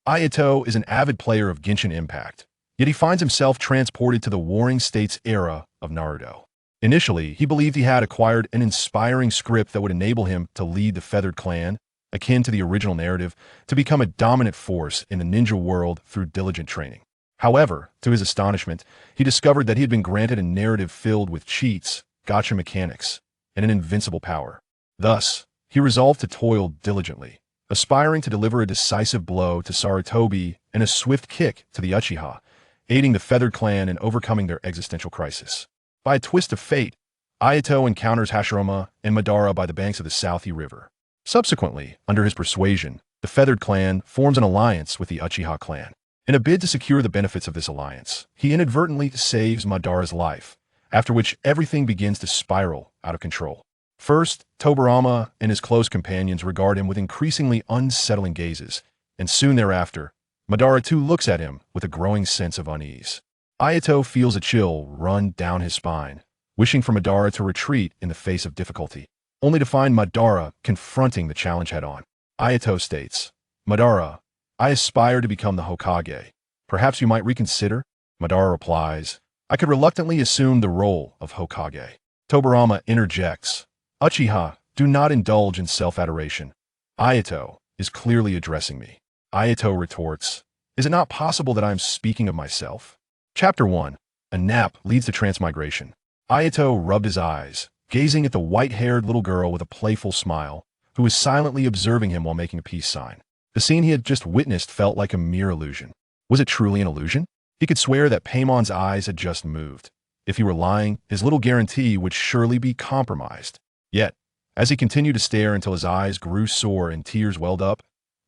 Ayato is an avid player of Genshin Impact, yet he finds himself transported to the Warring States era of Naruto. Initially, he believed he had acquired an inspiring script that would enable him to lead the Feathered Clan, akin to the original narrative, to become a dominant force in the ninja world through diligent training. However, to his astonishment, he discovered that he had been granted a narrative filled with cheats, gacha mechanics, and an invincible power. Thus, he resolved to toil diligently, aspiring to deliver a decisive blow to Sarutobi and a swift kick to the Uchiha, aiding the Feathered Clan in overcoming their existential crisis. By a twist of fate, Ayato encounters Hashirama and Madara by the banks of the Naka River. Subsequently, under his persuasion, the Feathered Clan forms an alliance with the Uchiha clan. In a bid to secure the benefits of this alliance, he inadvertently saves Madara's life, after which everything begins to spiral out of control. First, Tobirama and his close companions regard him with increasingly unsettling gazes, and soon thereafter, Madara too looks at him with a growing sense of unease. Ayato feels a chill run down his spine, wishing for Madara to retreat in the face of difficulty, only to find Madara confronting the challenge head-on. Ayato states, "Madara, I aspire to become the Hokage. Perhaps you might reconsider?" Madara replies, "I could reluctantly assume the role of Hokage." Tobirama interjects, "Uchiha, do not indulge in self-adoration. Ayato is clearly addressing me." Ayato retorts, "Is it not possible that I am speaking of myself?" Chapter 1. A nap leads to transmigration. Ayato rubbed his eyes, gazing at the white-haired little girl with a playful smile, who was silently observing him while making a peace sign. The scene he had just witnessed felt like a mere illusion. Was it truly an illusion? He could swear that Paimon's eyes had just moved. If he were lying, his little guarantee would surely be compromised. Yet, as he continued to stare until his eyes grew sore and tears welled up,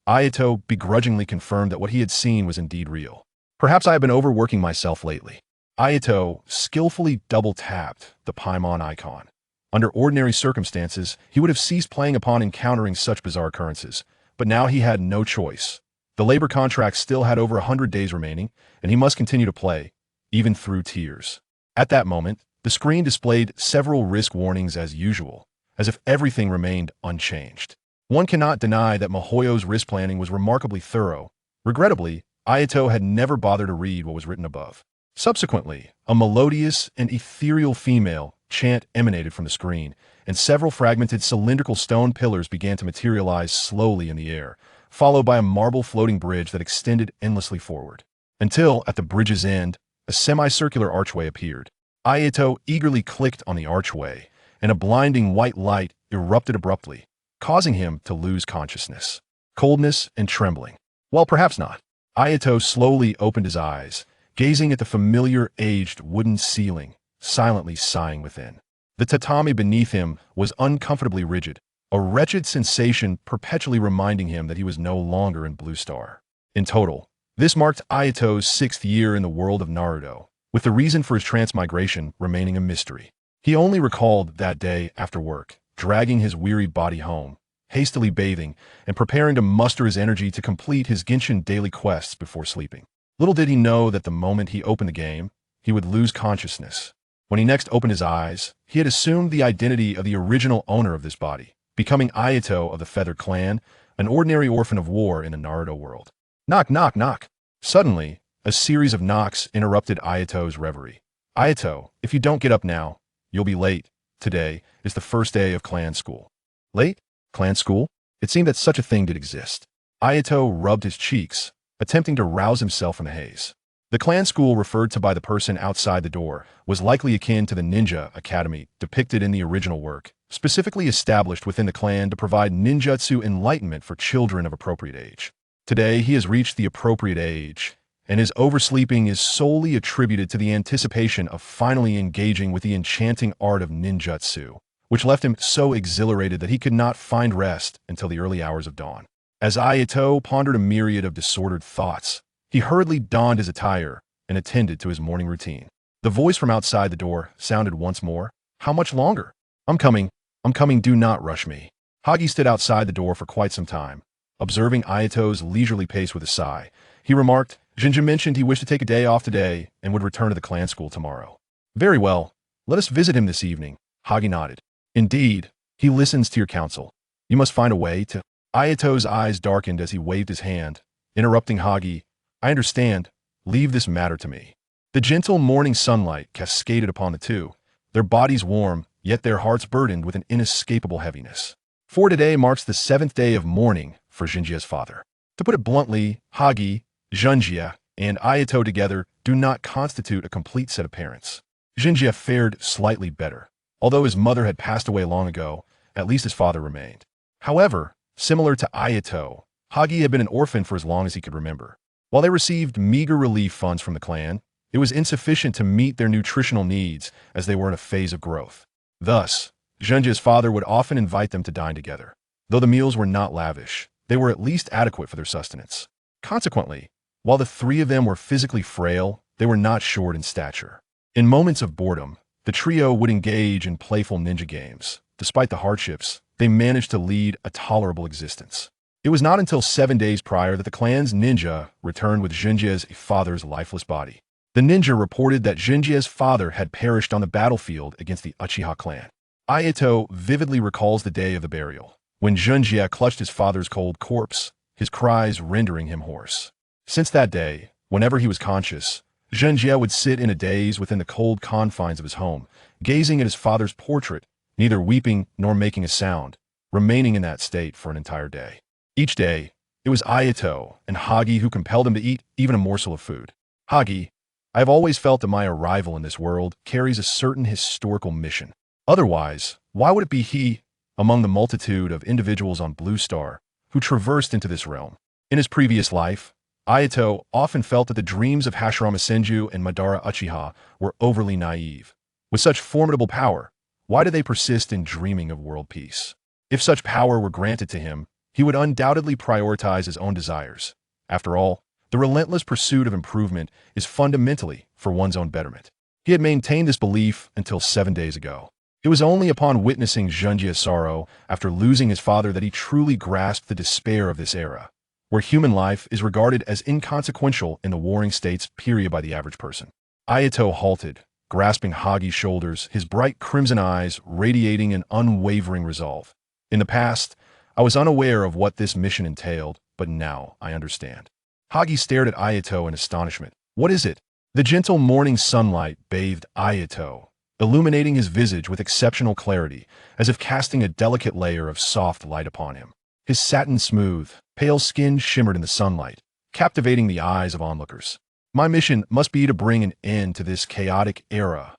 Ayato begrudgingly confirmed that what he had seen was indeed real. "Perhaps I have been overworking myself lately." Ayato skillfully double-tapped the Paimon icon. Under ordinary circumstances, he would have ceased playing upon encountering such bizarre occurrences, but now he had no choice. The labor contract still had over 100 days remaining, and he must continue to play, even through tears. At that moment, the screen displayed several risk warnings as usual, as if everything remained unchanged. One cannot deny that Mihoyo's risk planning was remarkably thorough. Regrettably, Ayato had never bothered to read what was written above. Subsequently, a melodious and ethereal female chant emanated from the screen, and several fragmented cylindrical stone pillars began to materialize slowly in the air, followed by a marble floating bridge that extended endlessly forward. Until, at the bridge's end, a semicircular archway appeared. Ayato eagerly clicked on the archway, and a blinding white light erupted abruptly, causing him to lose consciousness. Coldness and trembling. Well, perhaps not. Ayato slowly opened his eyes, gazing at the familiar aged wooden ceiling, silently sighing within. The tatami beneath him was uncomfortably rigid, a wretched sensation perpetually reminding him that he was no longer in Blue Star. In total, this marked Ayato's 6th year in the world of Naruto, with the reason for his transmigration remaining a mystery. He only recalled that day after work, dragging his weary body home, hastily bathing, and preparing to muster his energy to complete his Genshin daily quests before sleeping. Little did he know that the moment he opened the game, he would lose consciousness. When he next opened his eyes, he had assumed the identity of the original owner of this body, becoming Ayato of the Feathered Clan, an ordinary orphan of war in the Naruto world. Knock, knock, knock. Suddenly, a series of knocks interrupted Ayato's reverie. "Ayato, if you don't get up now, you'll be late. Today is the first day of clan school." Late? Clan school? It seemed that such a thing did exist. Ayato rubbed his cheeks, attempting to rouse himself from the haze. The clan school referred to by the person outside the door was likely akin to the ninja academy depicted in the original work, specifically established within the clan to provide ninjutsu enlightenment for children of appropriate age. Today, he has reached the appropriate age, and his oversleeping is solely attributed to the anticipation of finally engaging with the enchanting art of ninjutsu, which left him so exhilarated that he could not find rest until the early hours of dawn. As Ayato pondered a myriad of disordered thoughts, he hurriedly donned his attire and attended to his morning routine. The voice from outside the door sounded once more, "How much longer?" I'm coming, do not rush me." Hagi stood outside the door for quite some time. Observing Ayato's leisurely pace with a sigh, he remarked, "Jinja mentioned he wished to take a day off today and would return to the clan school tomorrow." "Very well, let us visit him this evening." Hagi nodded. "Indeed, he listens to your counsel. You must find a way to—" Ayato's eyes darkened as he waved his hand, Interrupting Hagi, I understand. Leave this matter to me. The gentle morning sunlight cascaded upon the two, their bodies warm, yet their hearts burdened with an inescapable heaviness. For today marks the 7th day of mourning for Jinjia's father. To put it bluntly, Hagi, Jinjia, and Ayato together do not constitute a complete set of parents. Jinjia fared slightly better. Although his mother had passed away long ago, at least his father remained. However, similar to Ayato, Hagi had been an orphan for as long as he could remember. While they received meager relief funds from the clan, it was insufficient to meet their nutritional needs as they were in a phase of growth. Thus, Jinjia's father would often invite them to dine together. Though the meals were not lavish, they were at least adequate for their sustenance. Consequently, while the three of them were physically frail, they were not short in stature. In moments of boredom, the trio would engage in playful ninja games. Despite the hardships, they managed to lead a tolerable existence. It was not until 7 days prior that the clan's ninja returned with Jinjia's father's lifeless body. The ninja reported that Jinjia's father had perished on the battlefield against the Uchiha clan. Ayato vividly recalls the day of the burial, when Jinjia clutched his father's cold corpse, his cries rendering him hoarse. Since that day, whenever he was conscious, Jinjia would sit in a daze within the cold confines of his home, gazing at his father's portrait, neither weeping nor making a sound, remaining in that state for an entire day. Each day, it was Ayato and Hagi who compelled him to eat even a morsel of food. Hagi, I have always felt that my arrival in this world carries a certain historical mission. Otherwise, why would it be he, among the multitude of individuals on Blue Star, who traversed into this realm? In his previous life, Ayato often felt that the dreams of Hashirama and Madara Uchiha were overly naive. With such formidable power, why did they persist in dreaming of world peace? If such power were granted to him, he would undoubtedly prioritize his own desires. After all, the relentless pursuit of improvement is fundamentally for one's own betterment. He had maintained this belief until 7 days ago. It was only upon witnessing Jinjia's sorrow after losing his father that he truly grasped the despair of this era, where human life is regarded as inconsequential in the Warring States period by the average person. Ayato halted, grasping Hagi's shoulders, his bright crimson eyes radiating an unwavering resolve. In the past, I was unaware of what this mission entailed, but now I understand. Hagi stared at Ayato in astonishment. What is it? The gentle morning sunlight bathed Ayato, illuminating his visage with exceptional clarity, as if casting a delicate layer of soft light upon him. His satin-smooth, pale skin shimmered in the sunlight, captivating the eyes of onlookers. My mission must be to bring an end to this chaotic era.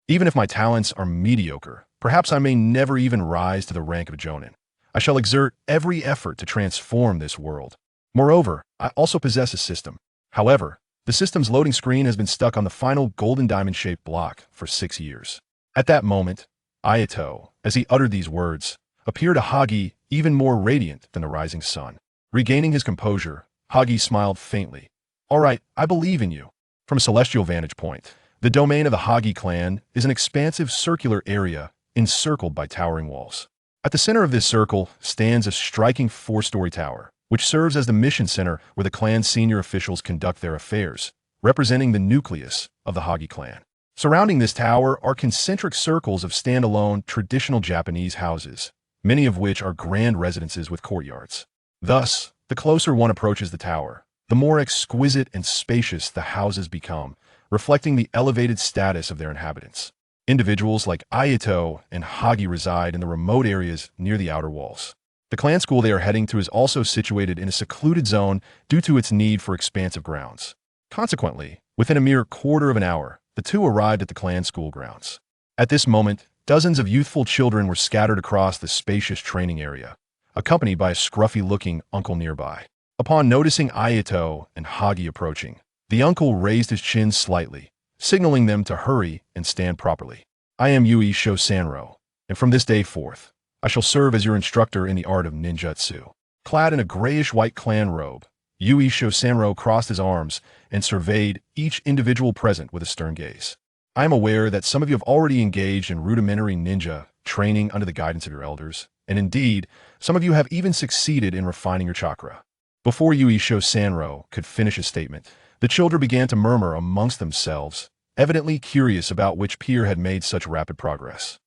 Even if my talents are mediocre, perhaps I may never even rise to the rank of a jonin. I shall exert every effort to transform this world. Moreover, I also possess a system. However, the system's loading screen has been stuck on the final golden diamond-shaped block for 6 years. At that moment, Ayato, as he uttered these words, appeared to Hagi even more radiant than the rising sun. Regaining his composure, Hagi smiled faintly. All right, I believe in you. From a celestial vantage point, the domain of the Hagi clan is an expansive circular area encircled by towering walls. At the center of this circle stands a striking 4-story tower, which serves as the mission center where the clan's senior officials conduct their affairs, representing the nucleus of the Hagi clan. Surrounding this tower are concentric circles of standalone traditional Japanese houses, many of which are grand residences with courtyards. Thus, the closer one approaches the tower, the more exquisite and spacious the houses become, reflecting the elevated status of their inhabitants. Individuals like Ayato and Hagi reside in the remote areas near the outer walls. The clan school they are heading to is also situated in a secluded zone due to its need for expansive grounds. Consequently, within a mere quarter of an hour, the two arrived at the clan school grounds. At this moment, dozens of youthful children were scattered across the spacious training area, accompanied by a scruffy-looking uncle nearby. Upon noticing Ayato and Hagi approaching, the uncle raised his chin slightly, signaling them to hurry and stand properly. I am Uchiha Sanro, and from this day forth, I shall serve as your instructor in the art of ninjutsu. Clad in a grayish-white clan robe, Uchiha Sanro crossed his arms and surveyed each individual present with a stern gaze. I am aware that some of you have already engaged in rudimentary ninja training under the guidance of your elders, and indeed, some of you have even succeeded in refining your chakra. Before Uchiha Sanro could finish his statement, the children began to murmur amongst themselves, evidently curious about which peer had made such rapid progress.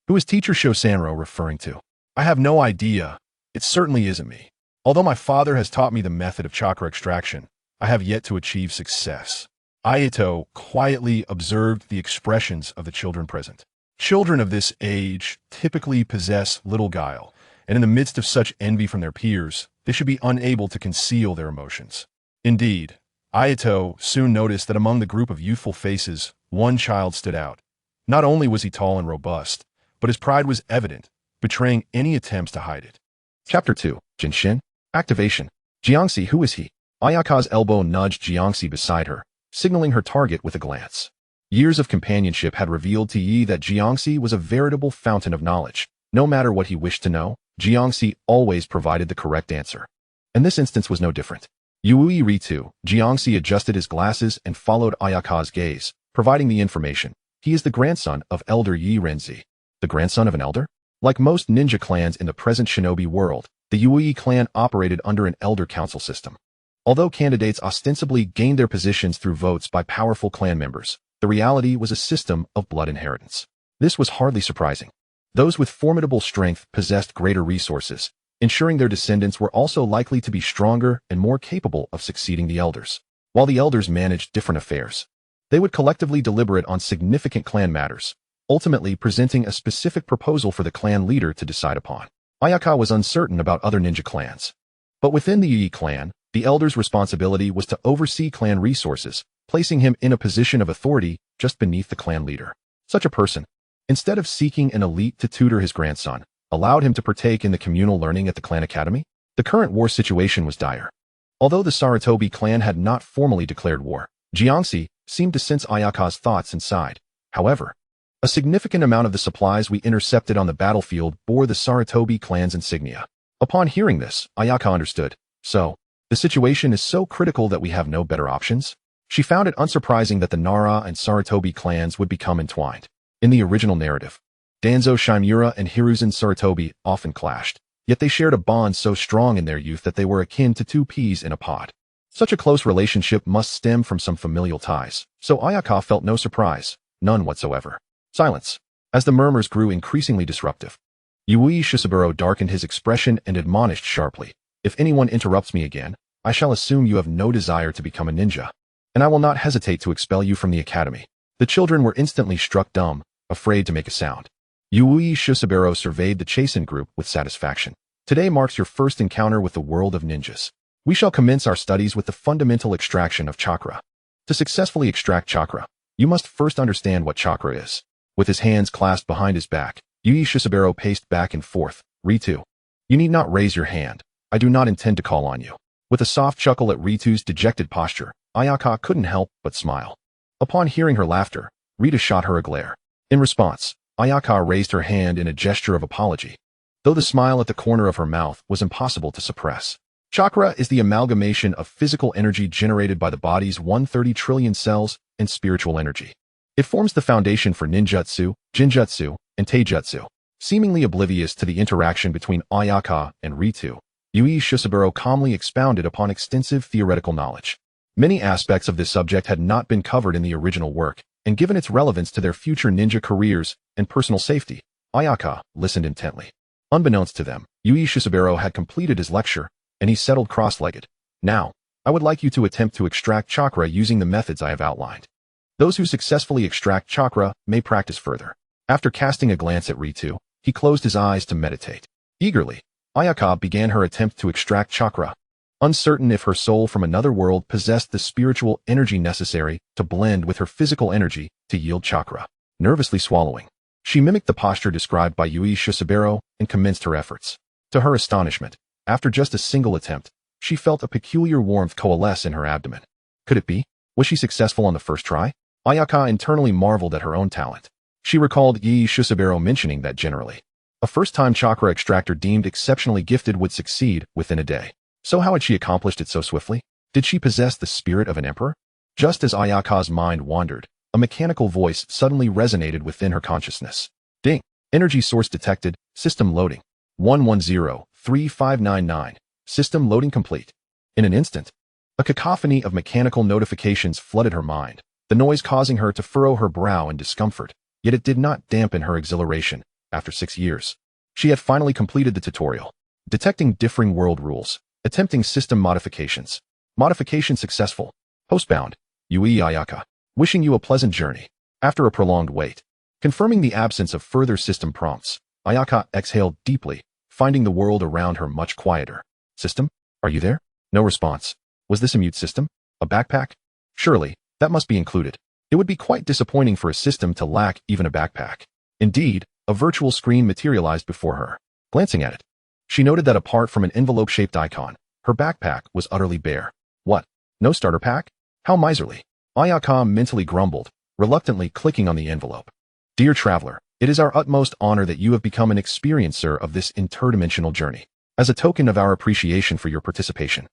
Who is teacher Sanro referring to? I have no idea. It certainly isn't me. Although my father has taught me the method of chakra extraction, I have yet to achieve success. Ayato quietly observed the expressions of the children present. Children of this age typically possess little guile, and in the midst of such envy from their peers, they should be unable to conceal their emotions. Indeed, Ayato soon noticed that among the group of youthful faces, one child stood out. Not only was he tall and robust, but his pride was evident, betraying any attempts to hide it. Chapter 2. Genshin. Activation. Jiangxi, who is he? Ayaka's elbow nudged Jiangxi beside her, signaling her target with a glance. Years of companionship had revealed to Yi that Jiangxi was a veritable fountain of knowledge. No matter what he wished to know, Jiangxi always provided the correct answer. And this instance was no different. Yui Ritu, Jiangxi adjusted his glasses and followed Ayaka's gaze, providing the information. He is the grandson of Elder Yi Renzi. The grandson of an elder? Like most ninja clans in the present shinobi world, the Yui clan operated under an elder council system. Although candidates ostensibly gained their positions through votes by powerful clan members, the reality was a system of blood inheritance. This was hardly surprising. Those with formidable strength possessed greater resources, ensuring their descendants were also likely to be stronger and more capable of succeeding the elders. While the elders managed different affairs, they would collectively deliberate on significant clan matters, ultimately presenting a specific proposal for the clan leader to decide upon. Ayaka was uncertain about other ninja clans. But within the Yi clan, the elder's responsibility was to oversee clan resources, placing him in a position of authority just beneath the clan leader. Such a person, instead of seeking an elite to tutor his grandson, allowed him to partake in the communal learning at the clan academy. The current war situation was dire. Although the Sarutobi clan had not formally declared war, Jiangxi seemed to sense Ayaka's thoughts and sighed. However, a significant amount of the supplies we intercepted on the battlefield bore the Sarutobi clan's insignia. Upon hearing this, Ayaka understood. So, the situation is so critical that we have no better options? She found it unsurprising that the Nara and Sarutobi clans would become entwined. In the original narrative, Danzo Shimura and Hiruzen Sarutobi often clashed, yet they shared a bond so strong in their youth that they were akin to two peas in a pod. Such a close relationship must stem from some familial ties, so Ayaka felt no surprise, none whatsoever. Silence. As the murmurs grew increasingly disruptive, Yui Shisaburo darkened his expression and admonished sharply, "If anyone interrupts me again, I shall assume you have no desire to become a ninja, and I will not hesitate to expel you from the academy." The children were instantly struck dumb, afraid to make a sound. Yui Shisaburo surveyed the chastened group with satisfaction. "Today marks your first encounter with the world of ninjas. We shall commence our studies with the fundamental extraction of chakra. To successfully extract chakra, you must first understand what chakra is." With his hands clasped behind his back, Yui Shisaburo paced back and forth. "Ritu, you need not raise your hand. I do not intend to call on you." With a soft chuckle at Ritu's dejected posture, Ayaka couldn't help but smile. Upon hearing her laughter, Rita shot her a glare. In response, Ayaka raised her hand in a gesture of apology, though the smile at the corner of her mouth was impossible to suppress. Chakra is the amalgamation of physical energy generated by the body's 130 trillion cells and spiritual energy. It forms the foundation for ninjutsu, jinjutsu, and taijutsu. Seemingly oblivious to the interaction between Ayaka and Ritu, Yui Shisaburo calmly expounded upon extensive theoretical knowledge. Many aspects of this subject had not been covered in the original work, and given its relevance to their future ninja careers and personal safety, Ayaka listened intently. Unbeknownst to them, Yui Shisaburo had completed his lecture, and he settled cross-legged. "Now, I would like you to attempt to extract chakra using the methods I have outlined. Those who successfully extract chakra may practice further." After casting a glance at Ritu, he closed his eyes to meditate. Eagerly, Ayaka began her attempt to extract chakra, uncertain if her soul from another world possessed the spiritual energy necessary to blend with her physical energy to yield chakra. Nervously swallowing, she mimicked the posture described by Yui Shisaburo and commenced her efforts. To her astonishment, after just a single attempt, she felt a peculiar warmth coalesce in her abdomen. Could it be? Was she successful on the first try? Ayaka internally marveled at her own talent. She recalled Yui Shisaburo mentioning that generally, a first-time chakra extractor deemed exceptionally gifted would succeed within a day. So how had she accomplished it so swiftly? Did she possess the spirit of an emperor? Just as Ayaka's mind wandered, a mechanical voice suddenly resonated within her consciousness. Ding! Energy source detected. System loading. 110-3599. System loading complete. In an instant, a cacophony of mechanical notifications flooded her mind, the noise causing her to furrow her brow in discomfort, yet it did not dampen her exhilaration. After 6 years, she had finally completed the tutorial. Detecting differing world rules, Attempting system modifications. Modification successful. Postbound. Yui Ayaka. Wishing you a pleasant journey. After a prolonged wait. Confirming the absence of further system prompts, Ayaka exhaled deeply, finding the world around her much quieter. System? Are you there? No response. Was this a mute system? A backpack? Surely, that must be included. It would be quite disappointing for a system to lack even a backpack. Indeed, a virtual screen materialized before her. Glancing at it, she noted that apart from an envelope-shaped icon, her backpack was utterly bare. What? No starter pack? How miserly. Ayaka mentally grumbled, reluctantly clicking on the envelope. Dear traveler, it is our utmost honor that you have become an experiencer of this interdimensional journey. As a token of our appreciation for your participation,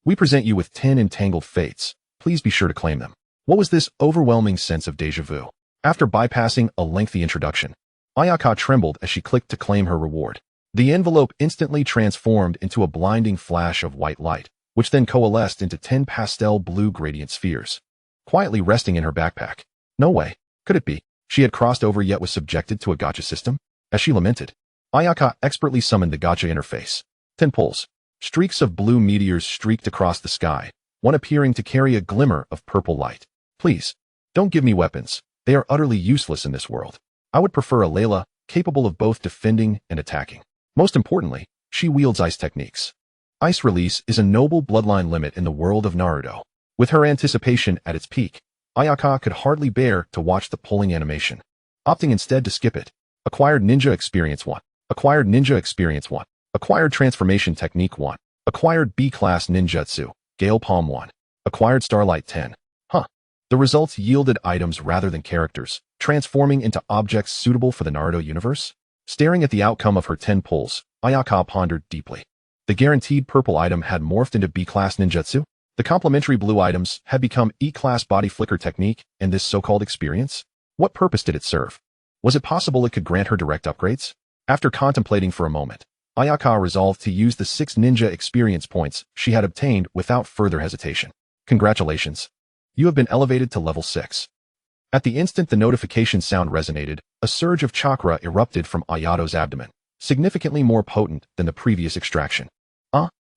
we present you with 10 entangled fates. Please be sure to claim them. What was this overwhelming sense of déjà vu? After bypassing a lengthy introduction, Ayaka trembled as she clicked to claim her reward. The envelope instantly transformed into a blinding flash of white light, which then coalesced into 10 pastel blue gradient spheres, quietly resting in her backpack. No way. Could it be? She had crossed over yet was subjected to a gacha system? As she lamented, Ayaka expertly summoned the gacha interface. 10 pulls. Streaks of blue meteors streaked across the sky, one appearing to carry a glimmer of purple light. Please, don't give me weapons. They are utterly useless in this world. I would prefer a Layla, capable of both defending and attacking. Most importantly, she wields ice techniques. Ice release is a noble bloodline limit in the world of Naruto. With her anticipation at its peak, Ayaka could hardly bear to watch the pulling animation, opting instead to skip it. Acquired Ninja Experience 1. Acquired Ninja Experience 1. Acquired Transformation Technique 1. Acquired B-Class Ninjutsu, Gale Palm 1. Acquired Starlight 10. The results yielded items rather than characters, transforming into objects suitable for the Naruto universe. Staring at the outcome of her 10 pulls, Ayaka pondered deeply. The guaranteed purple item had morphed into B-Class Ninjutsu. The complementary blue items had become E-Class Body Flicker Technique and this so-called experience. What purpose did it serve? Was it possible it could grant her direct upgrades? After contemplating for a moment, Ayaka resolved to use the 6 ninja experience points she had obtained without further hesitation. Congratulations. You have been elevated to level 6. At the instant the notification sound resonated, a surge of chakra erupted from Ayato's abdomen, significantly more potent than the previous extraction.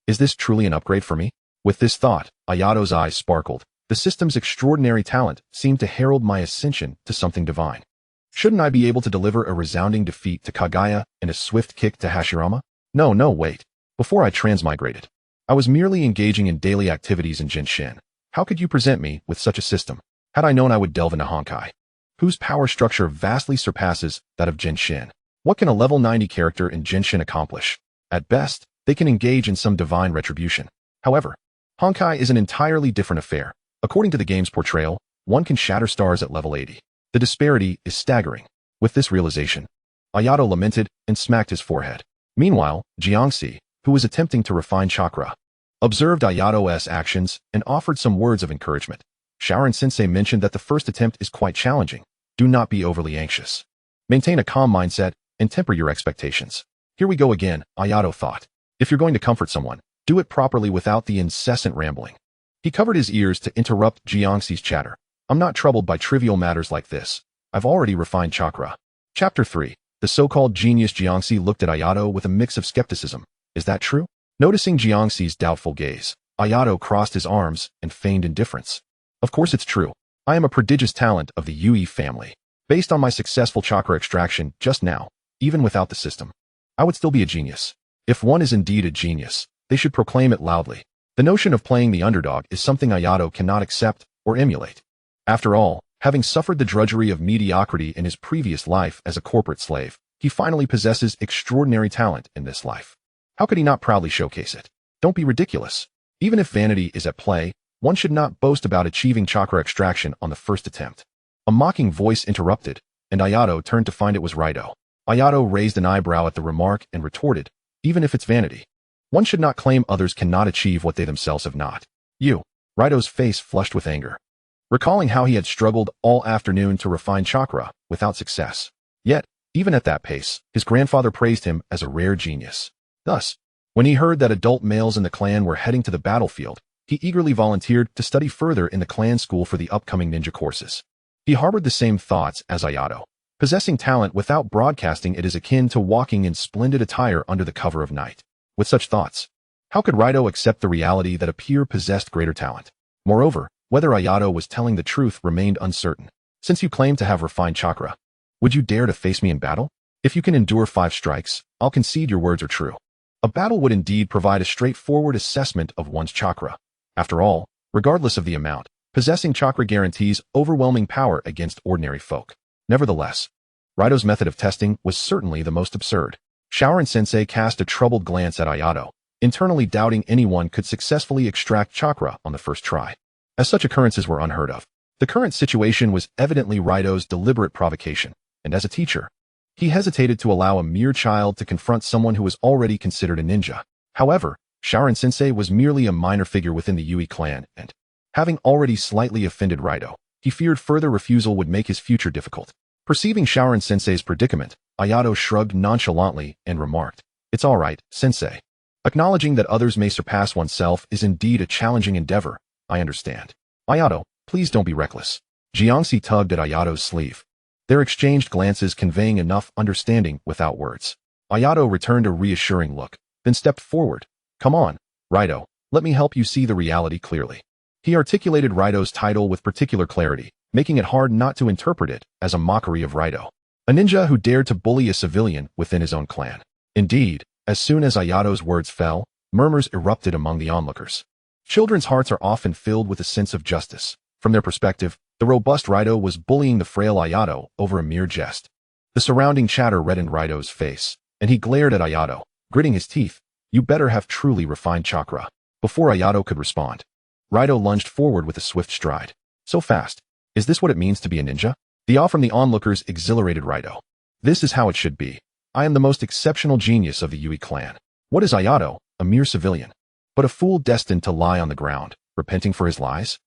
Is this truly an upgrade for me? With this thought, Ayato's eyes sparkled. The system's extraordinary talent seemed to herald my ascension to something divine. Shouldn't I be able to deliver a resounding defeat to Kaguya and a swift kick to Hashirama? No, wait. Before I transmigrated, I was merely engaging in daily activities in Genshin. How could you present me with such a system? Had I known I would delve into Honkai, whose power structure vastly surpasses that of Genshin. What can a level 90 character in Genshin accomplish? At best, they can engage in some divine retribution. However, Honkai is an entirely different affair. According to the game's portrayal, one can shatter stars at level 80. The disparity is staggering. With this realization, Ayato lamented and smacked his forehead. Meanwhile, Jiangxi, who was attempting to refine chakra, observed Ayato's actions and offered some words of encouragement. Shaoran-sensei mentioned that the first attempt is quite challenging. Do not be overly anxious. Maintain a calm mindset and temper your expectations. Here we go again, Ayato thought. If you're going to comfort someone, do it properly without the incessant rambling. He covered his ears to interrupt Jiangxi's chatter. I'm not troubled by trivial matters like this. I've already refined chakra. Chapter 3. The so-called genius Jiangxi looked at Ayato with a mix of skepticism. Is that true? Noticing Jiangxi's doubtful gaze, Ayato crossed his arms and feigned indifference. Of course it's true. I am a prodigious talent of the Yui family. Based on my successful chakra extraction just now, even without the system, I would still be a genius. If one is indeed a genius, they should proclaim it loudly. The notion of playing the underdog is something Ayato cannot accept or emulate. After all, having suffered the drudgery of mediocrity in his previous life as a corporate slave, he finally possesses extraordinary talent in this life. How could he not proudly showcase it? Don't be ridiculous. Even if vanity is at play, one should not boast about achieving chakra extraction on the first attempt. A mocking voice interrupted, and Ayato turned to find it was Raito. Ayato raised an eyebrow at the remark and retorted, even if it's vanity, one should not claim others cannot achieve what they themselves have not. You. Raito's face flushed with anger, recalling how he had struggled all afternoon to refine chakra without success. Yet, even at that pace, his grandfather praised him as a rare genius. Thus, when he heard that adult males in the clan were heading to the battlefield, he eagerly volunteered to study further in the clan school for the upcoming ninja courses. He harbored the same thoughts as Ayato. Possessing talent without broadcasting it is akin to walking in splendid attire under the cover of night. With such thoughts, How could Raito accept the reality that a peer possessed greater talent? Moreover, whether Ayato was telling the truth remained uncertain. Since you claim to have refined chakra, would you dare to face me in battle? If you can endure 5 strikes, I'll concede your words are true. A battle would indeed provide a straightforward assessment of one's chakra. After all, regardless of the amount, possessing chakra guarantees overwhelming power against ordinary folk. Nevertheless, Raito's method of testing was certainly the most absurd. Shaoran-sensei cast a troubled glance at Ayato, internally doubting anyone could successfully extract chakra on the first try, as such occurrences were unheard of. The current situation was evidently Raito's deliberate provocation, and as a teacher, he hesitated to allow a mere child to confront someone who was already considered a ninja. However, Shaoran-sensei was merely a minor figure within the Yui clan, and, having already slightly offended Raito, he feared further refusal would make his future difficult. Perceiving Shaoran-sensei's predicament, Ayato shrugged nonchalantly and remarked, "It's all right, sensei. Acknowledging that others may surpass oneself is indeed a challenging endeavor. I understand. Ayato, please don't be reckless." Jiangxi tugged at Ayato's sleeve, their exchanged glances conveying enough understanding without words. Ayato returned a reassuring look, then stepped forward. "Come on, Raito, let me help you see the reality clearly." He articulated Raito's title with particular clarity, making it hard not to interpret it as a mockery of Raito, a ninja who dared to bully a civilian within his own clan. Indeed, as soon as Ayato's words fell, murmurs erupted among the onlookers. Children's hearts are often filled with a sense of justice. From their perspective, the robust Raito was bullying the frail Ayato over a mere jest. The surrounding chatter reddened Raito's face, and he glared at Ayato, gritting his teeth. "You better have truly refined chakra." Before Ayato could respond, Raito lunged forward with a swift stride. "So fast. Is this what it means to be a ninja?" The awe from the onlookers exhilarated Raito. "This is how it should be. I am the most exceptional genius of the Yui clan. What is Ayato? A mere civilian. But a fool destined to lie on the ground, repenting for his lies?"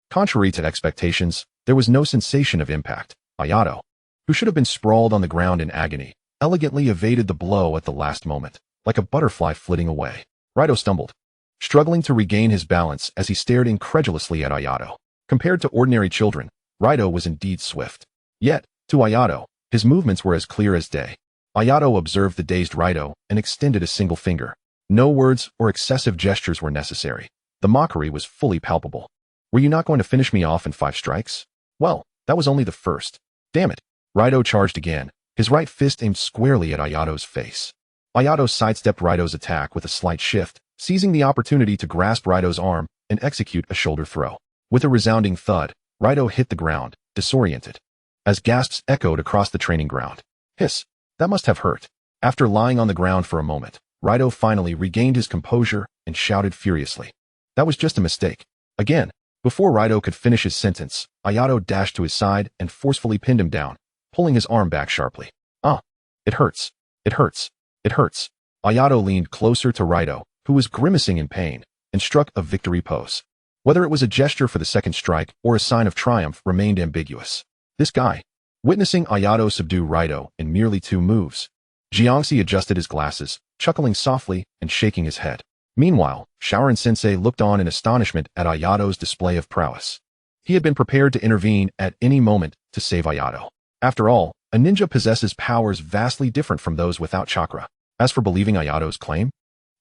Contrary to expectations, there was no sensation of impact. Ayato, who should have been sprawled on the ground in agony, elegantly evaded the blow at the last moment, like a butterfly flitting away. Raito stumbled, struggling to regain his balance as he stared incredulously at Ayato. Compared to ordinary children, Raito was indeed swift. Yet, to Ayato, his movements were as clear as day. Ayato observed the dazed Raito and extended a single finger. No words or excessive gestures were necessary. The mockery was fully palpable. "Were you not going to finish me off in 5 strikes? Well, that was only the first. Damn it." Raito charged again, his right fist aimed squarely at Ayato's face. Ayato sidestepped Raito's attack with a slight shift, seizing the opportunity to grasp Raito's arm and execute a shoulder throw. With a resounding thud, Raito hit the ground, disoriented, as gasps echoed across the training ground. "Hiss, that must have hurt." After lying on the ground for a moment, Raito finally regained his composure and shouted furiously, "That was just a mistake." Again, before Raito could finish his sentence, Ayato dashed to his side and forcefully pinned him down, pulling his arm back sharply. "Ah, it hurts. It hurts. It hurts." Ayato leaned closer to Raito, who was grimacing in pain, and struck a victory pose. Whether it was a gesture for the second strike or a sign of triumph remained ambiguous. This guy, witnessing Ayato subdue Raito in merely 2 moves. Jiangxi adjusted his glasses, chuckling softly and shaking his head. Meanwhile, Shaoran-sensei looked on in astonishment at Ayato's display of prowess. He had been prepared to intervene at any moment to save Ayato. After all, a ninja possesses powers vastly different from those without chakra. As for believing Ayato's claim,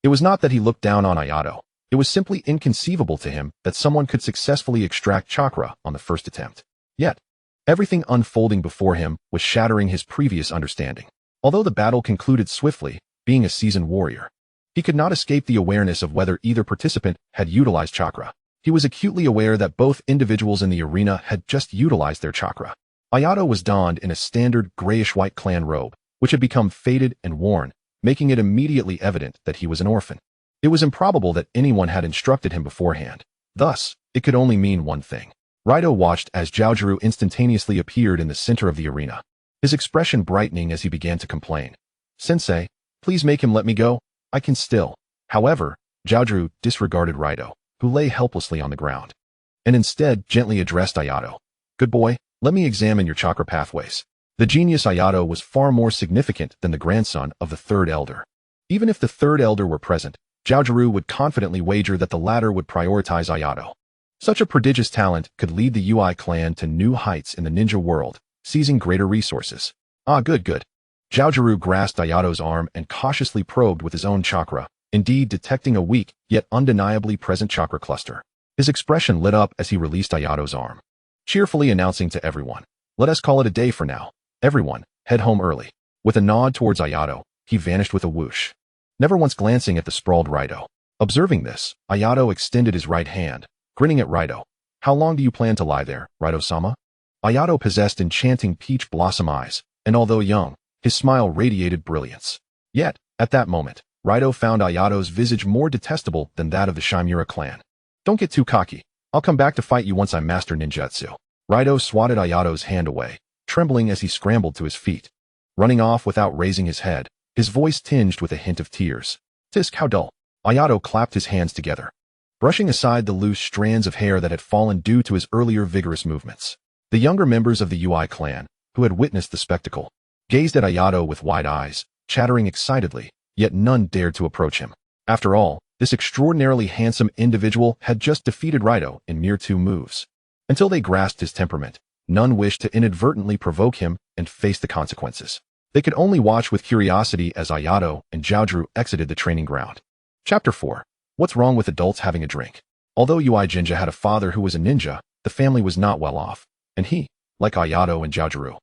it was not that he looked down on Ayato. It was simply inconceivable to him that someone could successfully extract chakra on the first attempt. Yet, everything unfolding before him was shattering his previous understanding. Although the battle concluded swiftly, being a seasoned warrior, he could not escape the awareness of whether either participant had utilized chakra. He was acutely aware that both individuals in the arena had just utilized their chakra. Ayato was donned in a standard grayish-white clan robe, which had become faded and worn, making it immediately evident that he was an orphan. It was improbable that anyone had instructed him beforehand. Thus, it could only mean one thing. Raito watched as Zhaojuru instantaneously appeared in the center of the arena, his expression brightening as he began to complain. "Sensei, please make him let me go. I can still." However, Zhaojuru disregarded Raito, who lay helplessly on the ground, and instead gently addressed Ayato. "Good boy, let me examine your chakra pathways." The genius Ayato was far more significant than the grandson of the third elder. Even if the third elder were present, Zhaojuru would confidently wager that the latter would prioritize Ayato. Such a prodigious talent could lead the Ui clan to new heights in the ninja world, seizing greater resources. "Ah, good. Zhaojuru grasped Ayato's arm and cautiously probed with his own chakra, indeed detecting a weak, yet undeniably present chakra cluster. His expression lit up as he released Ayato's arm, cheerfully announcing to everyone, "Let us call it a day for now. Everyone, head home early." With a nod towards Ayato, he vanished with a whoosh, never once glancing at the sprawled Raito. Observing this, Ayato extended his right hand, grinning at Raito. "How long do you plan to lie there, Raito-sama?" Ayato possessed enchanting peach blossom eyes, and although young, his smile radiated brilliance. Yet, at that moment, Raito found Ayato's visage more detestable than that of the Chimera clan. "Don't get too cocky. I'll come back to fight you once I master ninjutsu." Raito swatted Ayato's hand away, trembling as he scrambled to his feet. Running off without raising his head, his voice tinged with a hint of tears. "Tisk, how dull." Ayato clapped his hands together, brushing aside the loose strands of hair that had fallen due to his earlier vigorous movements. The younger members of the Ui clan, who had witnessed the spectacle, gazed at Ayato with wide eyes, chattering excitedly, yet none dared to approach him. After all, this extraordinarily handsome individual had just defeated Raito in mere 2 moves. Until they grasped his temperament, none wished to inadvertently provoke him and face the consequences. They could only watch with curiosity as Ayato and Jiaozhu exited the training ground. Chapter 4. What's wrong with adults having a drink? Although Ui Jinja had a father who was a ninja, the family was not well off, and he, like Ayato and Jiaozhu,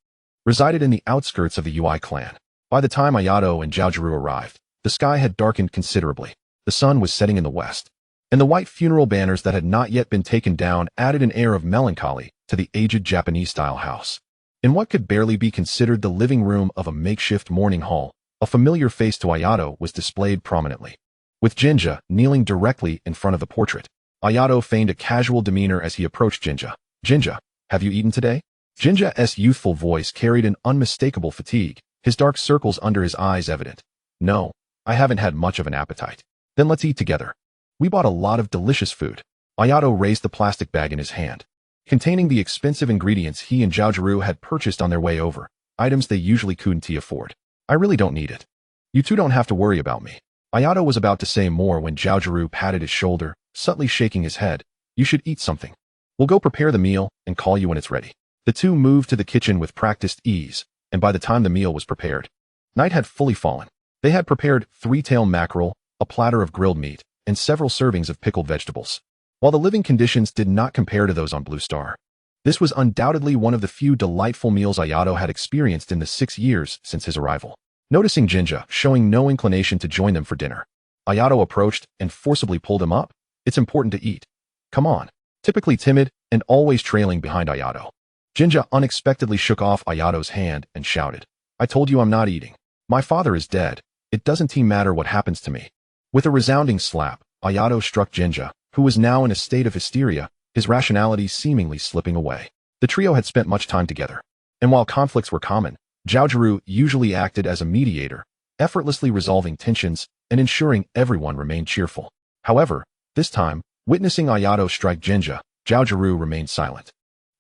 resided in the outskirts of the Ui clan. By the time Ayato and Jiaozhu arrived, the sky had darkened considerably. The sun was setting in the west, and the white funeral banners that had not yet been taken down added an air of melancholy to the aged Japanese-style house. In what could barely be considered the living room of a makeshift mourning hall, a familiar face to Ayato was displayed prominently, with Jinja kneeling directly in front of the portrait. Ayato feigned a casual demeanor as he approached Jinja. "Jinja, have you eaten today?" Jinja's youthful voice carried an unmistakable fatigue, his dark circles under his eyes evident. "No, I haven't had much of an appetite." "Then let's eat together. We bought a lot of delicious food." Ayato raised the plastic bag in his hand, containing the expensive ingredients he and Jiaozhu had purchased on their way over, items they usually couldn't afford. "I really don't need it. You two don't have to worry about me." Ayato was about to say more when Jiaozhu patted his shoulder, subtly shaking his head. "You should eat something. We'll go prepare the meal and call you when it's ready." The two moved to the kitchen with practiced ease, and by the time the meal was prepared, night had fully fallen. They had prepared 3-tailed mackerel, a platter of grilled meat, and several servings of pickled vegetables. While the living conditions did not compare to those on Blue Star, this was undoubtedly one of the few delightful meals Ayato had experienced in the 6 years since his arrival. Noticing Jinja showing no inclination to join them for dinner, Ayato approached and forcibly pulled him up. "It's important to eat. Come on." Typically timid and always trailing behind Ayato, Jinja unexpectedly shook off Ayato's hand and shouted, "I told you I'm not eating. My father is dead. It doesn't matter what happens to me." With a resounding slap, Ayato struck Jinja, who was now in a state of hysteria, his rationality seemingly slipping away. The trio had spent much time together, and while conflicts were common, Jiaozhu usually acted as a mediator, effortlessly resolving tensions and ensuring everyone remained cheerful. However, this time, witnessing Ayato strike Jinja, Jiaozhu remained silent,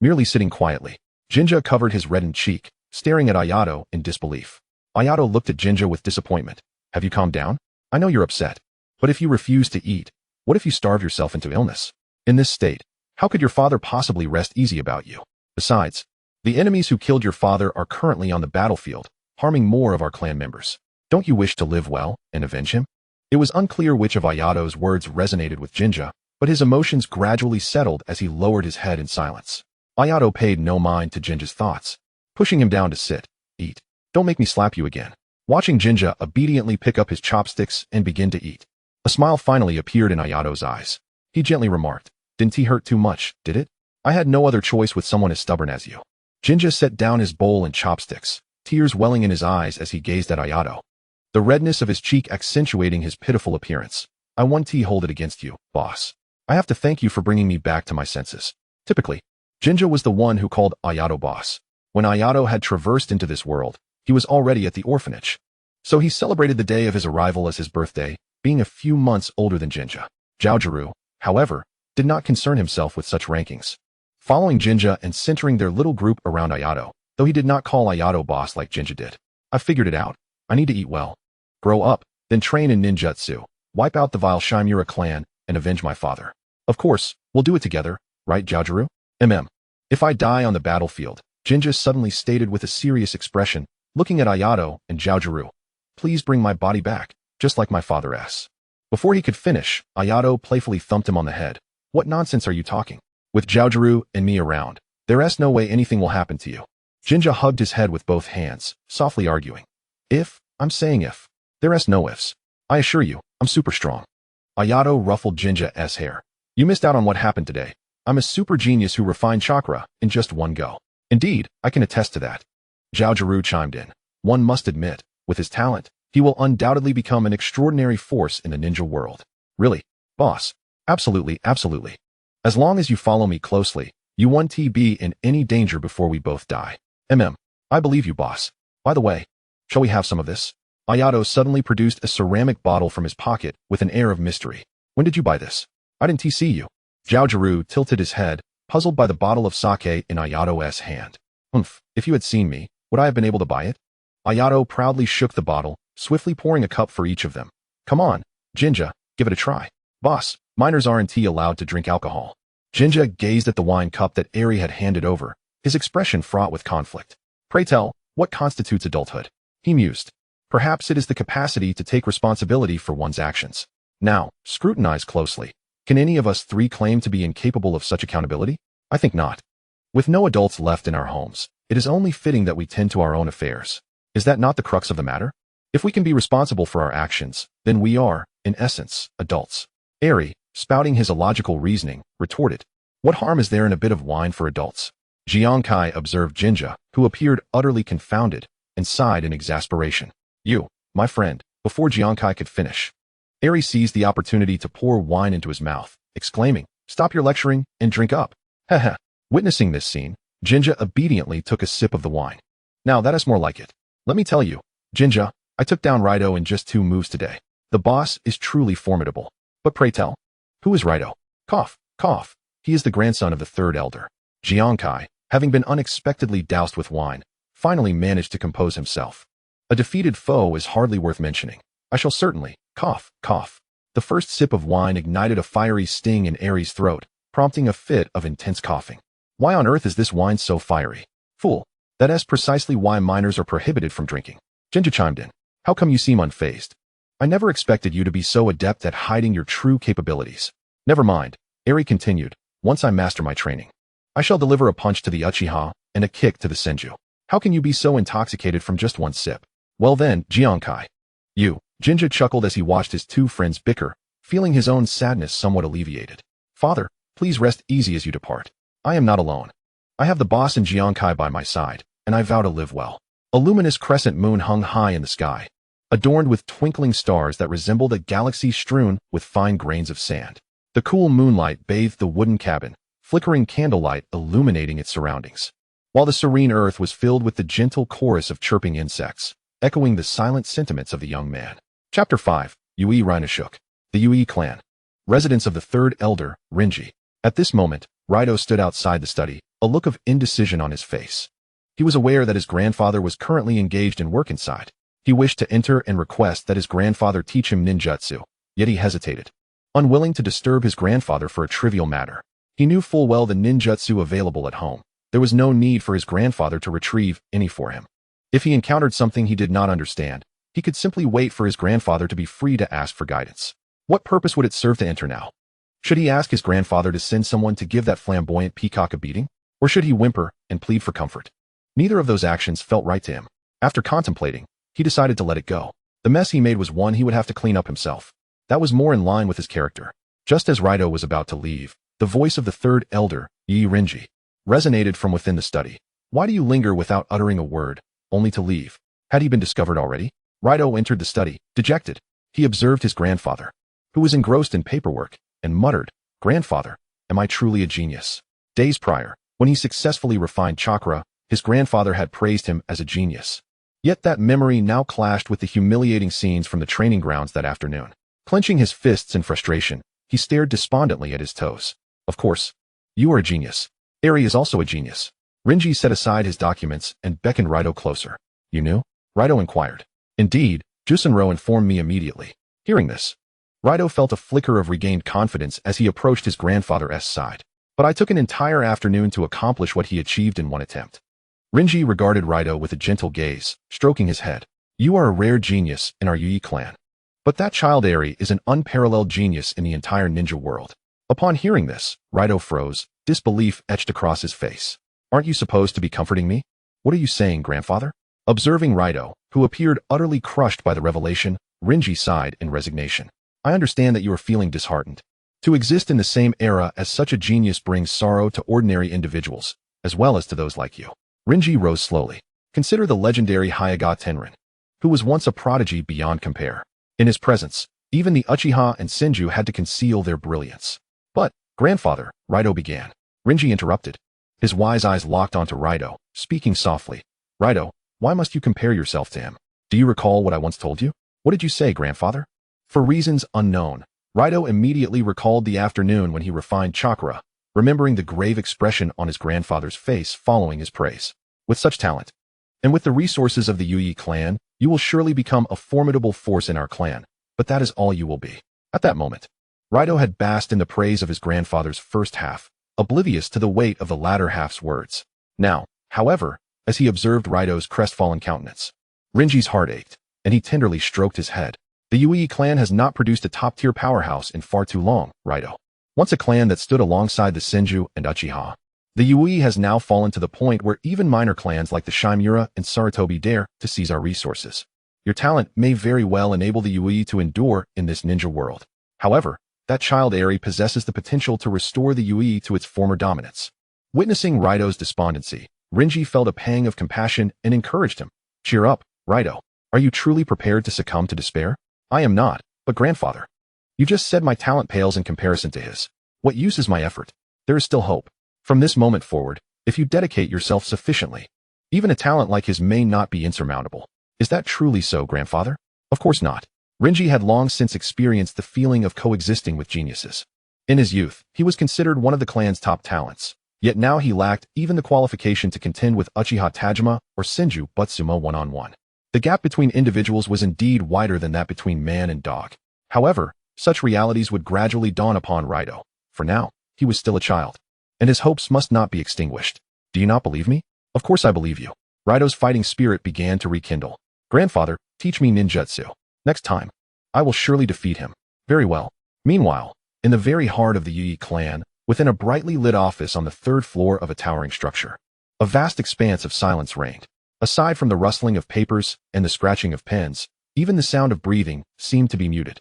merely sitting quietly. Jinja covered his reddened cheek, staring at Ayato in disbelief. Ayato looked at Jinja with disappointment. "Have you calmed down? I know you're upset, but if you refuse to eat, what if you starve yourself into illness? In this state, how could your father possibly rest easy about you? Besides, the enemies who killed your father are currently on the battlefield, harming more of our clan members. Don't you wish to live well and avenge him?" It was unclear which of Ayato's words resonated with Jinja, but his emotions gradually settled as he lowered his head in silence. Ayato paid no mind to Jinja's thoughts, pushing him down to sit. "Eat. Don't make me slap you again." Watching Jinja obediently pick up his chopsticks and begin to eat, a smile finally appeared in Ayato's eyes. He gently remarked, "Didn't he hurt too much, did it? I had no other choice with someone as stubborn as you." Jinja set down his bowl and chopsticks, tears welling in his eyes as he gazed at Ayato, the redness of his cheek accentuating his pitiful appearance. "I won't hold it against you, boss. I have to thank you for bringing me back to my senses." Typically, Jinja was the one who called Ayato boss. When Ayato had traversed into this world, he was already at the orphanage. So he celebrated the day of his arrival as his birthday, being a few months older than Jinja. Jiaozhu, however, did not concern himself with such rankings. Following Jinja and centering their little group around Ayato, though he did not call Ayato boss like Jinja did. "I figured it out. I need to eat well, grow up, then train in ninjutsu, wipe out the vile Chimera clan, and avenge my father. Of course, we'll do it together, right, Jiaozhu? If I die on the battlefield," Jinja suddenly stated with a serious expression, looking at Ayato and Jiaozhu. "Please bring my body back, just like my father's." Before he could finish, Ayato playfully thumped him on the head. What nonsense are you talking? With Zhaojuru and me around, there's no way anything will happen to you. Jinja hugged his head with both hands, softly arguing. I'm saying if. There's no ifs. I assure you, I'm super strong. Ayato ruffled Jinja's hair. You missed out on what happened today. I'm a super genius who refined chakra in just one go. Indeed, I can attest to that. Zhaojuru chimed in. One must admit, with his talent, he will undoubtedly become an extraordinary force in the ninja world. Really, boss? Absolutely, absolutely. As long as you follow me closely, you won't be in any danger before we both die. I believe you, boss. By the way, shall we have some of this? Ayato suddenly produced a ceramic bottle from his pocket with an air of mystery. When did you buy this? I didn't see you. Zhaojuru tilted his head, puzzled by the bottle of sake in Ayato's hand. If you had seen me, would I have been able to buy it? Ayato proudly shook the bottle, swiftly pouring a cup for each of them. Come on, Jinja, give it a try. Boss, minors aren't allowed to drink alcohol. Jinja gazed at the wine cup that Eri had handed over, his expression fraught with conflict. Pray tell, what constitutes adulthood? He mused. Perhaps it is the capacity to take responsibility for one's actions. Now, scrutinize closely. Can any of us three claim to be incapable of such accountability? I think not. With no adults left in our homes, it is only fitting that we tend to our own affairs. Is that not the crux of the matter? If we can be responsible for our actions, then we are, in essence, adults. Eri, spouting his illogical reasoning, retorted. What harm is there in a bit of wine for adults? Jiankai observed Jinja, who appeared utterly confounded, and sighed in exasperation. You, my friend, before Jiankai could finish. Eri seized the opportunity to pour wine into his mouth, exclaiming, Stop your lecturing and drink up. Heh. Witnessing this scene, Jinja obediently took a sip of the wine. Now that is more like it. Let me tell you, Jinja, I took down Raito in just 2 moves today. The boss is truly formidable. But pray tell, who is Raito? Cough, cough. He is the grandson of the third elder. Jiankai, having been unexpectedly doused with wine, finally managed to compose himself. A defeated foe is hardly worth mentioning. I shall certainly, cough, cough. The first sip of wine ignited a fiery sting in Eri's throat, prompting a fit of intense coughing. Why on earth is this wine so fiery? Fool. That is precisely why minors are prohibited from drinking. Jinja chimed in. How come you seem unfazed? I never expected you to be so adept at hiding your true capabilities. Never mind, Eri continued. Once I master my training, I shall deliver a punch to the Uchiha and a kick to the Senju. How can you be so intoxicated from just one sip? Well then, Jiankai. You. Jinja chuckled as he watched his 2 friends bicker, feeling his own sadness somewhat alleviated. Father, please rest easy as you depart. I am not alone. I have the boss and Jiankai by my side, and I vow to live well. A luminous crescent moon hung high in the sky, adorned with twinkling stars that resembled a galaxy strewn with fine grains of sand. The cool moonlight bathed the wooden cabin, flickering candlelight illuminating its surroundings, while the serene earth was filled with the gentle chorus of chirping insects, echoing the silent sentiments of the young man. Chapter 5. Yui Rhinashuk. The Yui clan. Residence of the third elder, Renji. At this moment, Raito stood outside the study, a look of indecision on his face. He was aware that his grandfather was currently engaged in work inside. He wished to enter and request that his grandfather teach him ninjutsu, yet he hesitated, unwilling to disturb his grandfather for a trivial matter. He knew full well the ninjutsu available at home. There was no need for his grandfather to retrieve any for him. If he encountered something he did not understand, he could simply wait for his grandfather to be free to ask for guidance. What purpose would it serve to enter now? Should he ask his grandfather to send someone to give that flamboyant peacock a beating? Or should he whimper and plead for comfort? Neither of those actions felt right to him. After contemplating, he decided to let it go. The mess he made was one he would have to clean up himself. That was more in line with his character. Just as Raito was about to leave, the voice of the third elder, Renji, resonated from within the study. Why do you linger without uttering a word, only to leave? Had he been discovered already? Raito entered the study, dejected. He observed his grandfather, who was engrossed in paperwork, and muttered, Grandfather, am I truly a genius? Days prior, when he successfully refined chakra, his grandfather had praised him as a genius. Yet that memory now clashed with the humiliating scenes from the training grounds that afternoon. Clenching his fists in frustration, he stared despondently at his toes. Of course, you are a genius. Eri is also a genius. Renji set aside his documents and beckoned Raito closer. You knew? Raito inquired. Indeed, Jusenro informed me immediately. Hearing this, Raito felt a flicker of regained confidence as he approached his grandfather's side. But I took an entire afternoon to accomplish what he achieved in one attempt. Renji regarded Raito with a gentle gaze, stroking his head. You are a rare genius in our Yui clan. But that child Eri is an unparalleled genius in the entire ninja world. Upon hearing this, Raito froze, disbelief etched across his face. Aren't you supposed to be comforting me? What are you saying, grandfather? Observing Raito, who appeared utterly crushed by the revelation, Rinji sighed in resignation. I understand that you are feeling disheartened. To exist in the same era as such a genius brings sorrow to ordinary individuals, as well as to those like you. Rinji rose slowly. Consider the legendary Hyaga Tenrin, who was once a prodigy beyond compare. In his presence, even the Uchiha and Senju had to conceal their brilliance. But, grandfather, Raito began. Rinji interrupted. His wise eyes locked onto Raito, speaking softly. Raito, why must you compare yourself to him? Do you recall what I once told you? What did you say, grandfather? For reasons unknown, Raito immediately recalled the afternoon when he refined chakra, remembering the grave expression on his grandfather's face following his praise. With such talent, and with the resources of the Uchiha clan, you will surely become a formidable force in our clan, but that is all you will be. At that moment, Raito had basked in the praise of his grandfather's first half, oblivious to the weight of the latter half's words. Now, however, as he observed Raito's crestfallen countenance, Rinji's heart ached, and he tenderly stroked his head. The Uchiha clan has not produced a top-tier powerhouse in far too long, Raito. Once a clan that stood alongside the Senju and Uchiha, the Uchiha has now fallen to the point where even minor clans like the Shimura and Sarutobi dare to seize our resources. Your talent may very well enable the Uchiha to endure in this ninja world. However, that child Eri possesses the potential to restore the Uchiha to its former dominance. Witnessing Raito's despondency, Rinji felt a pang of compassion and encouraged him. Cheer up, Raito. Are you truly prepared to succumb to despair? I am not, but grandfather. You just said my talent pales in comparison to his. What use is my effort? There is still hope. From this moment forward, if you dedicate yourself sufficiently, even a talent like his may not be insurmountable. Is that truly so, grandfather? Of course not. Rinji had long since experienced the feeling of coexisting with geniuses. In his youth, he was considered one of the clan's top talents, yet now he lacked even the qualification to contend with Uchiha Tajima or Senju Butsumo one-on-one. The gap between individuals was indeed wider than that between man and dog. However, such realities would gradually dawn upon Raito. For now, he was still a child, and his hopes must not be extinguished. Do you not believe me? Of course I believe you. Raito's fighting spirit began to rekindle. Grandfather, teach me ninjutsu. Next time, I will surely defeat him. Very well. Meanwhile, in the very heart of the Uchiha clan, within a brightly lit office on the third floor of a towering structure, a vast expanse of silence reigned. Aside from the rustling of papers and the scratching of pens, even the sound of breathing seemed to be muted.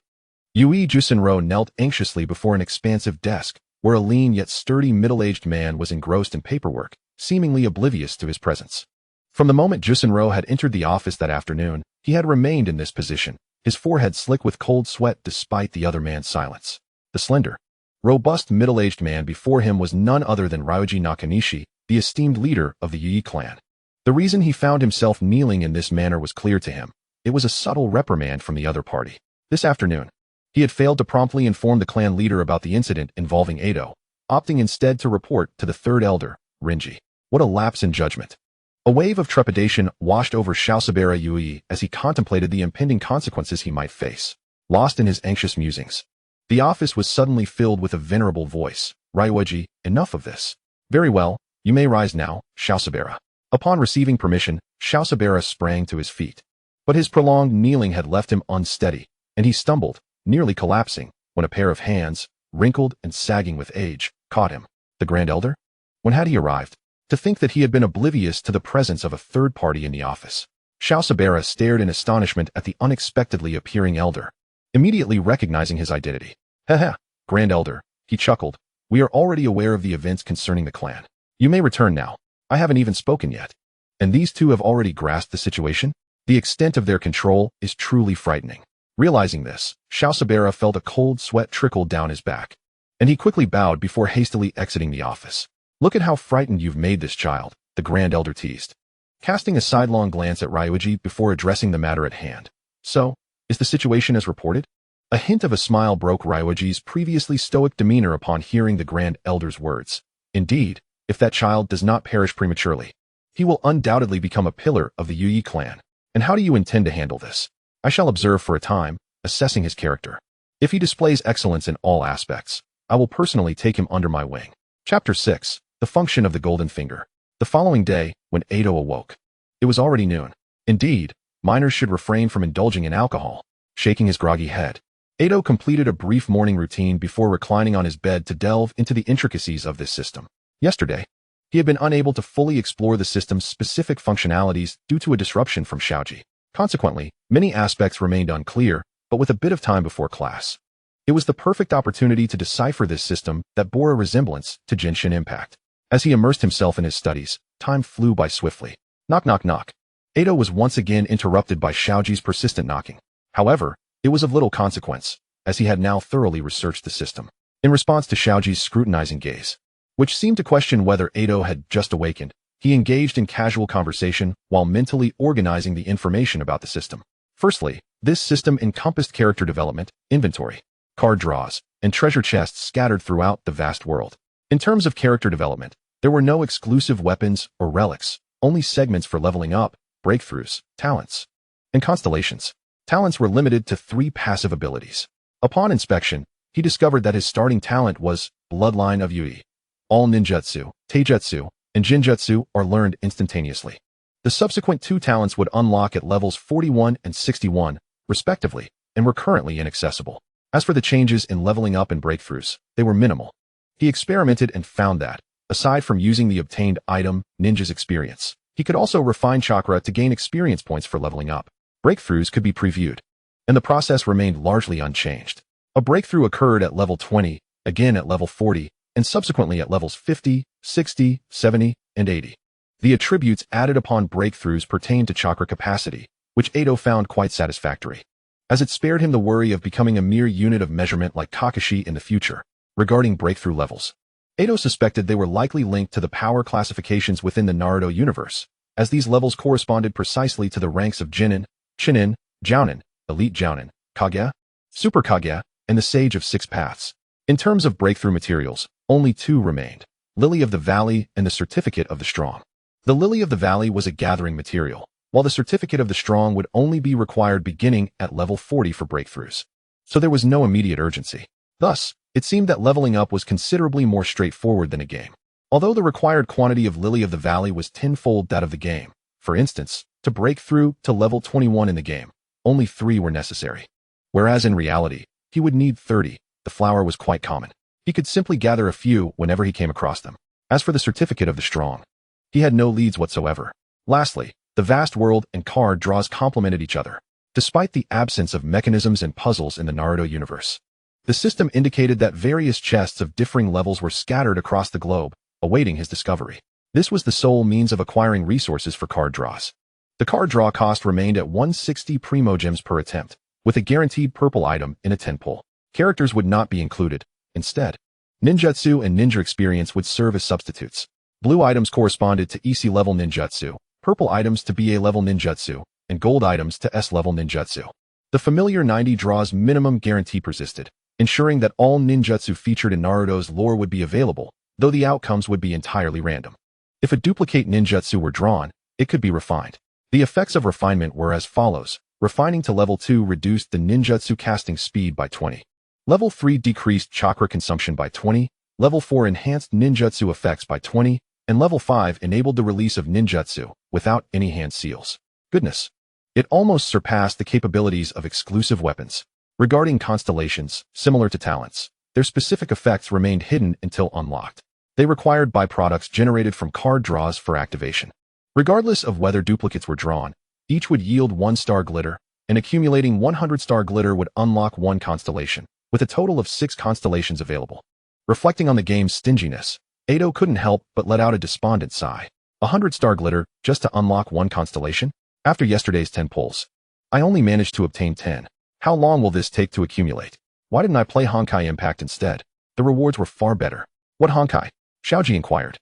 Yui Jusenro knelt anxiously before an expansive desk, where a lean yet sturdy middle-aged man was engrossed in paperwork, seemingly oblivious to his presence. From the moment Jusenro had entered the office that afternoon, he had remained in this position, his forehead slick with cold sweat despite the other man's silence. The slender, robust middle-aged man before him was none other than Ryuji Nakanishi, the esteemed leader of the Uchiha clan. The reason he found himself kneeling in this manner was clear to him. It was a subtle reprimand from the other party. This afternoon, he had failed to promptly inform the clan leader about the incident involving Ayato, opting instead to report to the third elder, Rinji. What a lapse in judgment. A wave of trepidation washed over Shaosabara Yui as he contemplated the impending consequences he might face. Lost in his anxious musings, the office was suddenly filled with a venerable voice. Ryuji, enough of this. Very well, you may rise now, Shaosabara. Upon receiving permission, Shaosabara sprang to his feet. But his prolonged kneeling had left him unsteady, and he stumbled, nearly collapsing, when a pair of hands, wrinkled and sagging with age, caught him. The Grand Elder? When had he arrived? To think that he had been oblivious to the presence of a third party in the office. Shaosabara stared in astonishment at the unexpectedly appearing elder, immediately recognizing his identity. Heh, Grand Elder, he chuckled. We are already aware of the events concerning the clan. You may return now. I haven't even spoken yet. And these two have already grasped the situation? The extent of their control is truly frightening. Realizing this, Shaosabara felt a cold sweat trickle down his back, and he quickly bowed before hastily exiting the office. Look at how frightened you've made this child, the Grand Elder teased, casting a sidelong glance at Ryuji before addressing the matter at hand. So, is the situation as reported? A hint of a smile broke Ryuji's previously stoic demeanor upon hearing the Grand Elder's words. Indeed, if that child does not perish prematurely, he will undoubtedly become a pillar of the Uchiha clan. And how do you intend to handle this? I shall observe for a time, assessing his character. If he displays excellence in all aspects, I will personally take him under my wing. Chapter 6. The Function of the Golden Finger. The following day, when Ayato awoke, it was already noon. Indeed, minors should refrain from indulging in alcohol. shaking his groggy head. Ayato completed a brief morning routine before reclining on his bed to delve into the intricacies of this system. Yesterday, he had been unable to fully explore the system's specific functionalities due to a disruption from Xiaoji. Consequently, many aspects remained unclear, but with a bit of time before class. It was the perfect opportunity to decipher this system that bore a resemblance to Genshin Impact. As he immersed himself in his studies, time flew by swiftly. Knock, knock, knock. Ayato was once again interrupted by Xiaoji's persistent knocking. However, it was of little consequence, as he had now thoroughly researched the system. In response to Xiaoji's scrutinizing gaze, which seemed to question whether Ayato had just awakened, he engaged in casual conversation while mentally organizing the information about the system. Firstly, this system encompassed character development, inventory, card draws, and treasure chests scattered throughout the vast world. In terms of character development, there were no exclusive weapons or relics, only segments for leveling up, breakthroughs, talents, and constellations. Talents were limited to 3 passive abilities. Upon inspection, he discovered that his starting talent was Bloodline of Yui. All ninjutsu, taijutsu, and jinjutsu are learned instantaneously. The subsequent 2 talents would unlock at levels 41 and 61, respectively, and were currently inaccessible. As for the changes in leveling up and breakthroughs, they were minimal. He experimented and found that, aside from using the obtained item, Ninja's experience, he could also refine chakra to gain experience points for leveling up. Breakthroughs could be previewed, and the process remained largely unchanged. A breakthrough occurred at level 20, again at level 40, and subsequently at levels 50, 60, 70, and 80. The attributes added upon breakthroughs pertained to chakra capacity, which Ayato found quite satisfactory, as it spared him the worry of becoming a mere unit of measurement like Kakashi in the future. Regarding breakthrough levels, Ayato suspected they were likely linked to the power classifications within the Naruto universe, as these levels corresponded precisely to the ranks of Jinin, Chinin, Jounin, Elite Jounin, Kage, Super Kage, and the Sage of 6 Paths. In terms of breakthrough materials, only 2 remained: Lily of the Valley and the Certificate of the Strong. The Lily of the Valley was a gathering material, while the Certificate of the Strong would only be required beginning at level 40 for breakthroughs. So there was no immediate urgency. Thus, it seemed that leveling up was considerably more straightforward than a game. Although the required quantity of Lily of the Valley was 10-fold that of the game, for instance, to break through to level 21 in the game, only 3 were necessary. Whereas in reality, he would need 30. The flower was quite common. He could simply gather a few whenever he came across them. As for the Certificate of the Strong, he had no leads whatsoever. Lastly, the vast world and card draws complemented each other. Despite the absence of mechanisms and puzzles in the Naruto universe, the system indicated that various chests of differing levels were scattered across the globe, awaiting his discovery. This was the sole means of acquiring resources for card draws. The card draw cost remained at 160 primogems per attempt, with a guaranteed purple item in a 10 pull. Characters would not be included. Instead, ninjutsu and ninja experience would serve as substitutes. Blue items corresponded to EC level ninjutsu, purple items to BA level ninjutsu, and gold items to S level ninjutsu. The familiar 90 draws minimum guarantee persisted, ensuring that all ninjutsu featured in Naruto's lore would be available, though the outcomes would be entirely random. If a duplicate ninjutsu were drawn, it could be refined. The effects of refinement were as follows. Refining to level 2 reduced the ninjutsu casting speed by 20. Level 3 decreased chakra consumption by 20, level 4 enhanced ninjutsu effects by 20, and level 5 enabled the release of ninjutsu without any hand seals. Goodness. It almost surpassed the capabilities of exclusive weapons. Regarding constellations, similar to talents, their specific effects remained hidden until unlocked. They required byproducts generated from card draws for activation. Regardless of whether duplicates were drawn, each would yield 1-star glitter, and accumulating 100-star glitter would unlock 1 constellation, with a total of 6 constellations available. Reflecting on the game's stinginess, Ayato couldn't help but let out a despondent sigh. 100-star glitter just to unlock 1 constellation? After yesterday's 10 pulls, I only managed to obtain 10. How long will this take to accumulate? Why didn't I play Honkai Impact instead? The rewards were far better. What Honkai? Xiaoji inquired,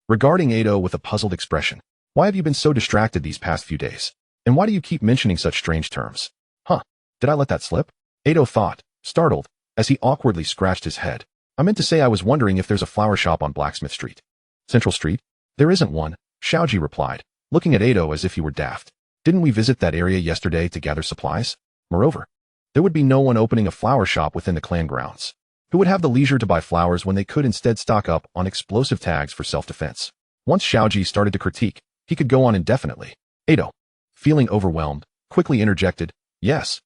regarding Ayato with a puzzled expression. Why have you been so distracted these past few days? And why do you keep mentioning such strange terms? Huh, did I let that slip? Ayato thought, startled, as he awkwardly scratched his head. I meant to say I was wondering if there's a flower shop on Blacksmith Street. Central Street? There isn't one, Xiaoji replied, looking at Ayato as if he were daft. Didn't we visit that area yesterday to gather supplies? Moreover, there would be no one opening a flower shop within the clan grounds. Who would have the leisure to buy flowers when they could instead stock up on explosive tags for self-defense? Once Xiaoji started to critique, he could go on indefinitely. Ayato, feeling overwhelmed, quickly interjected, yes,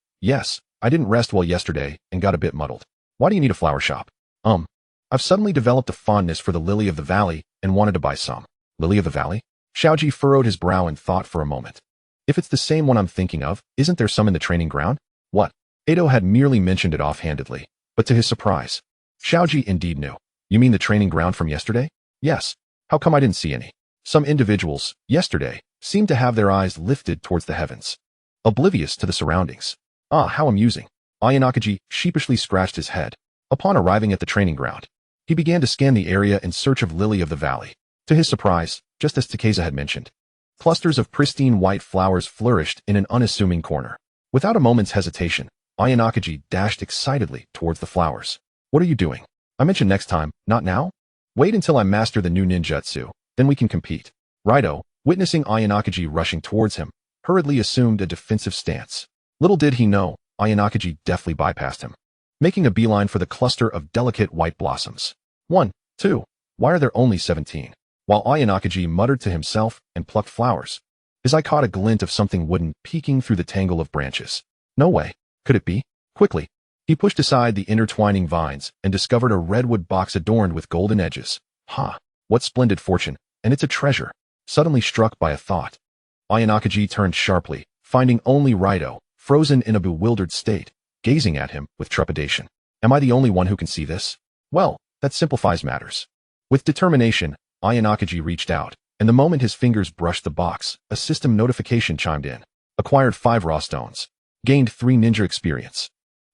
I didn't rest well yesterday and got a bit muddled. Why do you need a flower shop? I've suddenly developed a fondness for the lily of the valley and wanted to buy some. Lily of the valley? Xiaoji furrowed his brow in thought for a moment. If it's the same one I'm thinking of, isn't there some in the training ground? What? Edo had merely mentioned it offhandedly, but to his surprise, Xiaoji indeed knew. You mean the training ground from yesterday? Yes. How come I didn't see any? Some individuals, yesterday, seemed to have their eyes lifted towards the heavens, oblivious to the surroundings. Ah, how amusing. Ayanakaji sheepishly scratched his head. Upon arriving at the training ground, he began to scan the area in search of Lily of the Valley. To his surprise, just as Takeza had mentioned, clusters of pristine white flowers flourished in an unassuming corner. Without a moment's hesitation, Ayanakaji dashed excitedly towards the flowers. What are you doing? I mentioned next time, not now? Wait until I master the new ninjutsu, then we can compete. Raito, witnessing Ayanakaji rushing towards him, hurriedly assumed a defensive stance. Little did he know, Ayanakaji deftly bypassed him, making a beeline for the cluster of delicate white blossoms. 1, 2, why are there only 17? While Ayanakaji muttered to himself and plucked flowers, his eye caught a glint of something wooden peeking through the tangle of branches. No way. Could it be? Quickly, he pushed aside the intertwining vines and discovered a redwood box adorned with golden edges. Ha! What splendid fortune, and it's a treasure. Suddenly struck by a thought, Ayanakaji turned sharply, finding only Raito, frozen in a bewildered state, gazing at him with trepidation. Am I the only one who can see this? Well, that simplifies matters. With determination, Ayanakaji reached out, and the moment his fingers brushed the box, a system notification chimed in. Acquired 5 raw stones. Gained 3 ninja experience.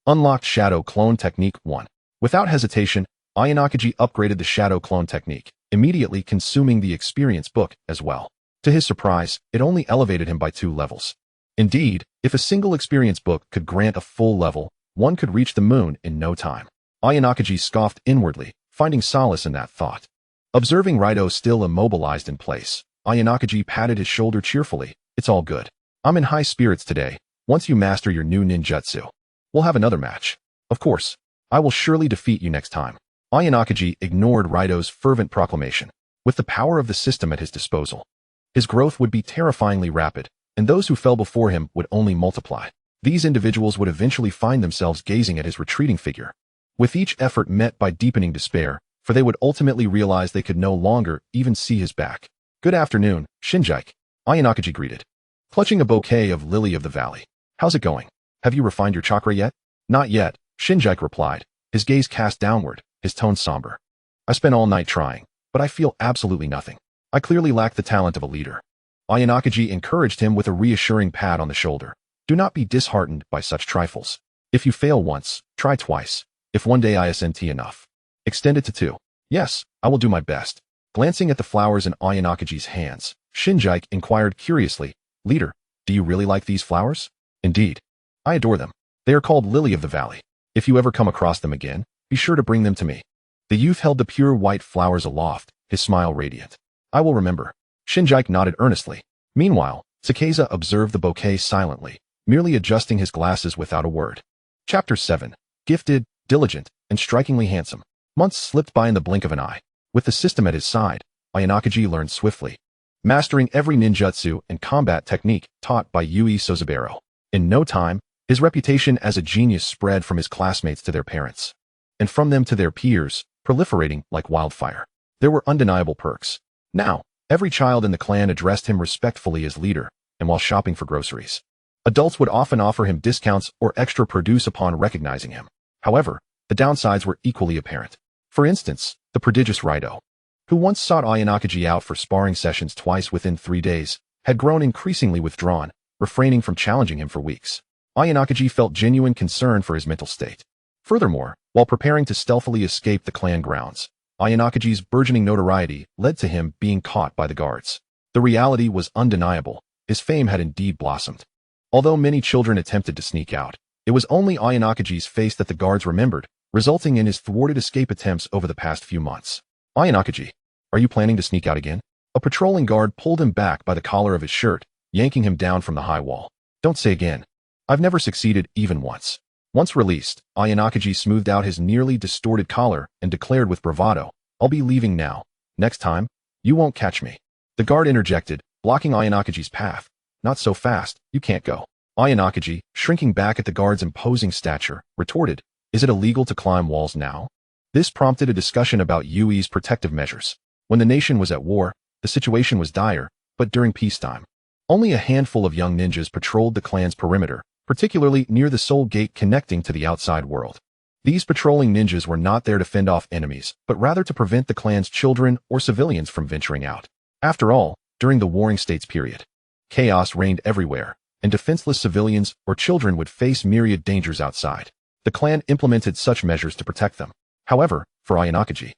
Unlocked Shadow Clone Technique 1. Without hesitation, Ayanakaji upgraded the Shadow Clone Technique, immediately consuming the experience book as well. To his surprise, it only elevated him by 2 levels. Indeed, if a single experience book could grant a full level, one could reach the moon in no time. Ayanakaji scoffed inwardly, finding solace in that thought. Observing Raito still immobilized in place, Ayanakaji patted his shoulder cheerfully. It's all good. I'm in high spirits today. Once you master your new ninjutsu, we'll have another match. Of course, I will surely defeat you next time. Ayanakaji ignored Raito's fervent proclamation. With the power of the system at his disposal, his growth would be terrifyingly rapid, and those who fell before him would only multiply. These individuals would eventually find themselves gazing at his retreating figure, with each effort met by deepening despair, for they would ultimately realize they could no longer even see his back. Good afternoon, Shinjike, Ayanakaji greeted, clutching a bouquet of Lily of the Valley. How's it going? Have you refined your chakra yet? Not yet, Shinjike replied, his gaze cast downward, his tone somber. I spent all night trying, but I feel absolutely nothing. I clearly lack the talent of a leader. Ayanakaji encouraged him with a reassuring pat on the shoulder. Do not be disheartened by such trifles. If you fail once, try twice. If one day isn't enough, extend it to 2. Yes, I will do my best. Glancing at the flowers in Ayanakaji's hands, Shinjike inquired curiously, Leader, do you really like these flowers? Indeed. I adore them. They are called Lily of the Valley. If you ever come across them again, be sure to bring them to me. The youth held the pure white flowers aloft, his smile radiant. I will remember. Shinjike nodded earnestly. Meanwhile, Takeza observed the bouquet silently, merely adjusting his glasses without a word. Chapter 7. Gifted, diligent, and strikingly handsome. Months slipped by in the blink of an eye. With the system at his side, Ayanakaji learned swiftly, mastering every ninjutsu and combat technique taught by Yui Sozabero. In no time, his reputation as a genius spread from his classmates to their parents, and from them to their peers, proliferating like wildfire. There were undeniable perks. Now, every child in the clan addressed him respectfully as leader, and while shopping for groceries, adults would often offer him discounts or extra produce upon recognizing him. However, the downsides were equally apparent. For instance, the prodigious Raito, who once sought Ayanakaji out for sparring sessions twice within 3 days, had grown increasingly withdrawn, refraining from challenging him for weeks. Ayanakaji felt genuine concern for his mental state. Furthermore, while preparing to stealthily escape the clan grounds, Ayanakaji's burgeoning notoriety led to him being caught by the guards. The reality was undeniable. His fame had indeed blossomed. Although many children attempted to sneak out, it was only Ayanakaji's face that the guards remembered, resulting in his thwarted escape attempts over the past few months. Ayanakaji, are you planning to sneak out again? A patrolling guard pulled him back by the collar of his shirt, yanking him down from the high wall. Don't say again. I've never succeeded even once. Once released, Ayanakaji smoothed out his nearly distorted collar and declared with bravado, I'll be leaving now. Next time, you won't catch me. The guard interjected, blocking Ayanakaji's path. Not so fast, you can't go. Ayanakaji, shrinking back at the guard's imposing stature, retorted, "Is it illegal to climb walls now?" This prompted a discussion about Yui's protective measures. When the nation was at war, the situation was dire, but during peacetime, only a handful of young ninjas patrolled the clan's perimeter, particularly near the sole gate connecting to the outside world. These patrolling ninjas were not there to fend off enemies, but rather to prevent the clan's children or civilians from venturing out. After all, during the Warring States period, chaos reigned everywhere, and defenseless civilians or children would face myriad dangers outside. The clan implemented such measures to protect them. However, for Ayanakaji,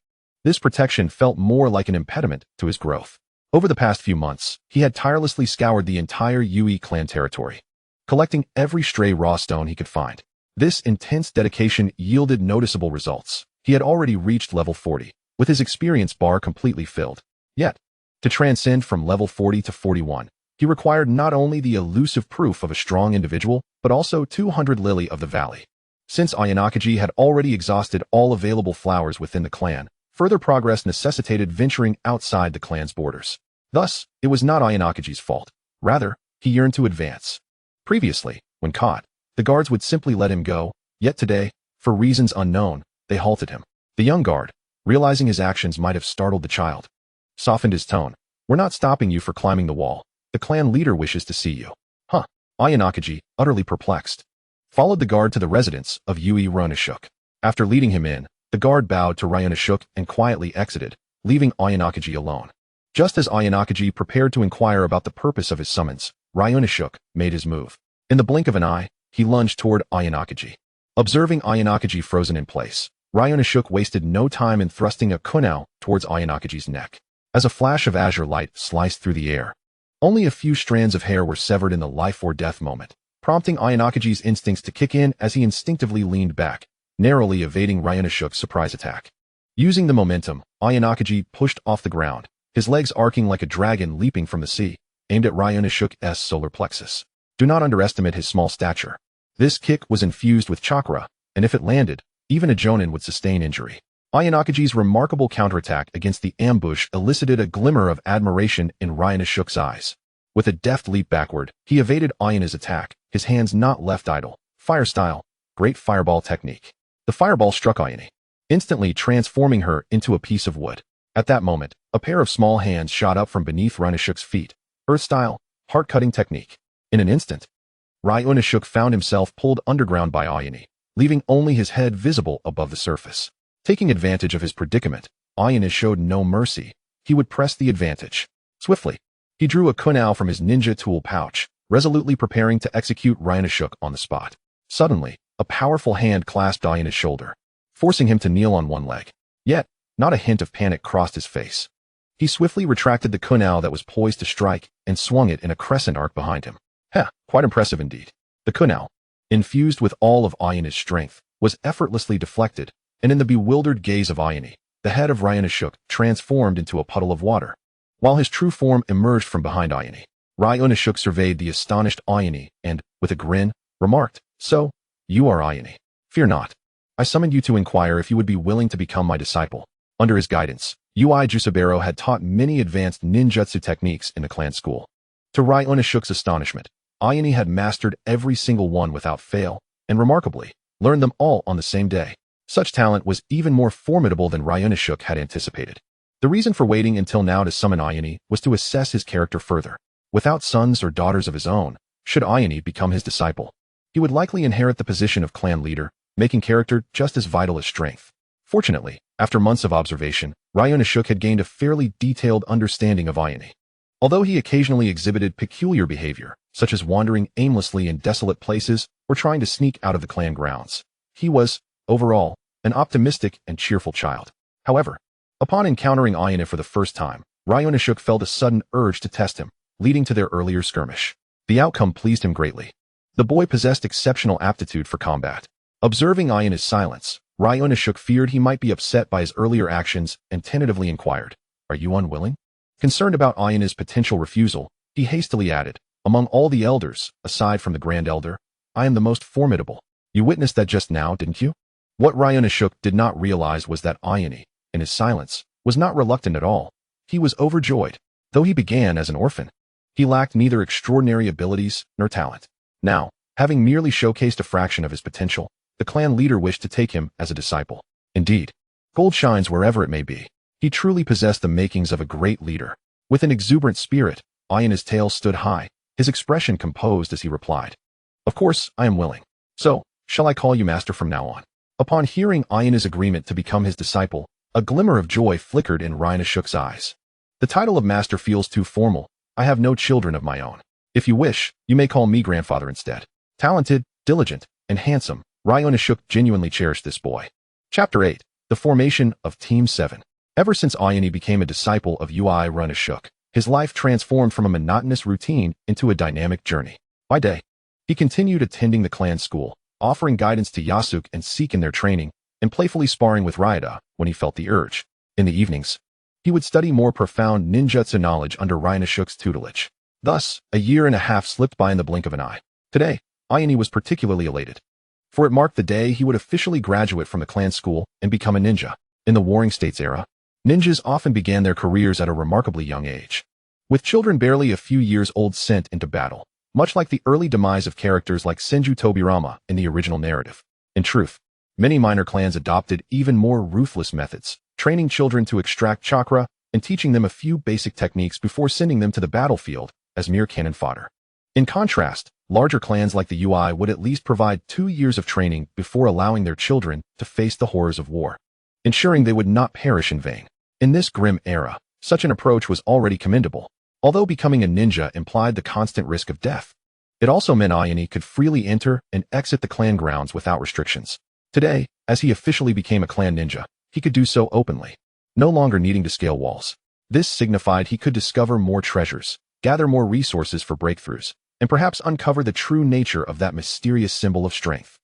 this protection felt more like an impediment to his growth. Over the past few months, he had tirelessly scoured the entire Yui clan territory, collecting every stray raw stone he could find. This intense dedication yielded noticeable results. He had already reached level 40, with his experience bar completely filled. Yet, to transcend from level 40 to 41, he required not only the elusive proof of a strong individual, but also 200 Lily of the Valley. Since Ayanakaji had already exhausted all available flowers within the clan, further progress necessitated venturing outside the clan's borders. Thus, it was not Ayanakaji's fault. Rather, he yearned to advance. Previously, when caught, the guards would simply let him go, yet today, for reasons unknown, they halted him. The young guard, realizing his actions might have startled the child, softened his tone. "We're not stopping you for climbing the wall. The clan leader wishes to see you." Huh. Ayanakaji, utterly perplexed, followed the guard to the residence of Yui Ryonashuk. After leading him in, the guard bowed to Ryonashuk and quietly exited, leaving Ayanakaji alone. Just as Ayanakaji prepared to inquire about the purpose of his summons, Ryonashuk made his move. In the blink of an eye, he lunged toward Ayanakaji. Observing Ayanakaji frozen in place, Ryonashuk wasted no time in thrusting a kunai towards Ayanakaji's neck. As a flash of azure light sliced through the air, only a few strands of hair were severed in the life or death moment, prompting Ayanakaji's instincts to kick in as he instinctively leaned back, narrowly evading Ryonashuk's surprise attack. Using the momentum, Ayanakaji pushed off the ground, his legs arcing like a dragon leaping from the sea, aimed at Ryonashuk's solar plexus. Do not underestimate his small stature. This kick was infused with chakra, and if it landed, even a jonin would sustain injury. Ayanakaji's remarkable counterattack against the ambush elicited a glimmer of admiration in Ryonashuk's eyes. With a deft leap backward, he evaded Ayana's attack, his hands not left idle. Fire style, great fireball technique. The fireball struck Ayane, instantly transforming her into a piece of wood. At that moment, a pair of small hands shot up from beneath Ryonashuk's feet. Earth style, heart-cutting technique. In an instant, Ryonashuk found himself pulled underground by Ayane, leaving only his head visible above the surface. Taking advantage of his predicament, Ayane showed no mercy. He would press the advantage. Swiftly, he drew a kunai from his ninja tool pouch, resolutely preparing to execute Ryonashuk on the spot. Suddenly, a powerful hand clasped Ayane's shoulder, forcing him to kneel on one leg. Yet, not a hint of panic crossed his face. He swiftly retracted the kunai that was poised to strike and swung it in a crescent arc behind him. Quite impressive indeed. The kunai, infused with all of Ayane's strength, was effortlessly deflected, and in the bewildered gaze of Ayane, the head of Ryonashuk transformed into a puddle of water. While his true form emerged from behind Ayane, Ryonashuk surveyed the astonished Ayane and, with a grin, remarked, "So, you are Ayane. Fear not. I summoned you to inquire if you would be willing to become my disciple." Under his guidance, Ui Jusaburo had taught many advanced ninjutsu techniques in the clan school. To Ryonashuk's astonishment, Ayane had mastered every single one without fail, and remarkably, learned them all on the same day. Such talent was even more formidable than Ryonashuk had anticipated. The reason for waiting until now to summon Ayane was to assess his character further. Without sons or daughters of his own, should Ayane become his disciple, he would likely inherit the position of clan leader, making character just as vital as strength. Fortunately, after months of observation, Ryonashuk had gained a fairly detailed understanding of Ayane. Although he occasionally exhibited peculiar behavior, such as wandering aimlessly in desolate places or trying to sneak out of the clan grounds, he was, overall, an optimistic and cheerful child. However, upon encountering Ayane for the first time, Ryonashuk felt a sudden urge to test him, leading to their earlier skirmish. The outcome pleased him greatly. The boy possessed exceptional aptitude for combat. Observing Ayane's silence, Ryonashuk feared he might be upset by his earlier actions and tentatively inquired, "Are you unwilling?" Concerned about Ayane's potential refusal, he hastily added, "Among all the elders, aside from the Grand Elder, I am the most formidable. You witnessed that just now, didn't you?" What Ryonashuk did not realize was that Ayane, in his silence, was not reluctant at all. He was overjoyed. Though he began as an orphan, he lacked neither extraordinary abilities nor talent. Now, having merely showcased a fraction of his potential, the clan leader wished to take him as a disciple. Indeed, gold shines wherever it may be. He truly possessed the makings of a great leader. With an exuberant spirit, Aya's tail stood high, his expression composed as he replied, "Of course, I am willing. So, shall I call you master from now on?" Upon hearing Aya's agreement to become his disciple, a glimmer of joy flickered in Ryanashuk's eyes. "The title of master feels too formal. I have no children of my own. If you wish, you may call me grandfather instead." Talented, diligent, and handsome, Ryanashuk genuinely cherished this boy. Chapter 8. The Formation of Team 7. Ever since Ayane became a disciple of Ryanashuk, his life transformed from a monotonous routine into a dynamic journey. By day, he continued attending the clan school, offering guidance to Yasuke and Seek in their training, and playfully sparring with Ryota when he felt the urge. In the evenings, he would study more profound ninjutsu knowledge under Ryanashuk's tutelage. Thus, a year and a half slipped by in the blink of an eye. Today, Ayane was particularly elated, for it marked the day he would officially graduate from the clan school and become a ninja. In the Warring States era, ninjas often began their careers at a remarkably young age, with children barely a few years old sent into battle, much like the early demise of characters like Senju Tobirama in the original narrative. In truth, many minor clans adopted even more ruthless methods, training children to extract chakra and teaching them a few basic techniques before sending them to the battlefield as mere cannon fodder. In contrast, larger clans like the UI would at least provide 2 years of training before allowing their children to face the horrors of war, ensuring they would not perish in vain. In this grim era, such an approach was already commendable. Although becoming a ninja implied the constant risk of death, it also meant Ayane could freely enter and exit the clan grounds without restrictions. Today, as he officially became a clan ninja, he could do so openly, no longer needing to scale walls. This signified he could discover more treasures, gather more resources for breakthroughs, and perhaps uncover the true nature of that mysterious symbol of strength.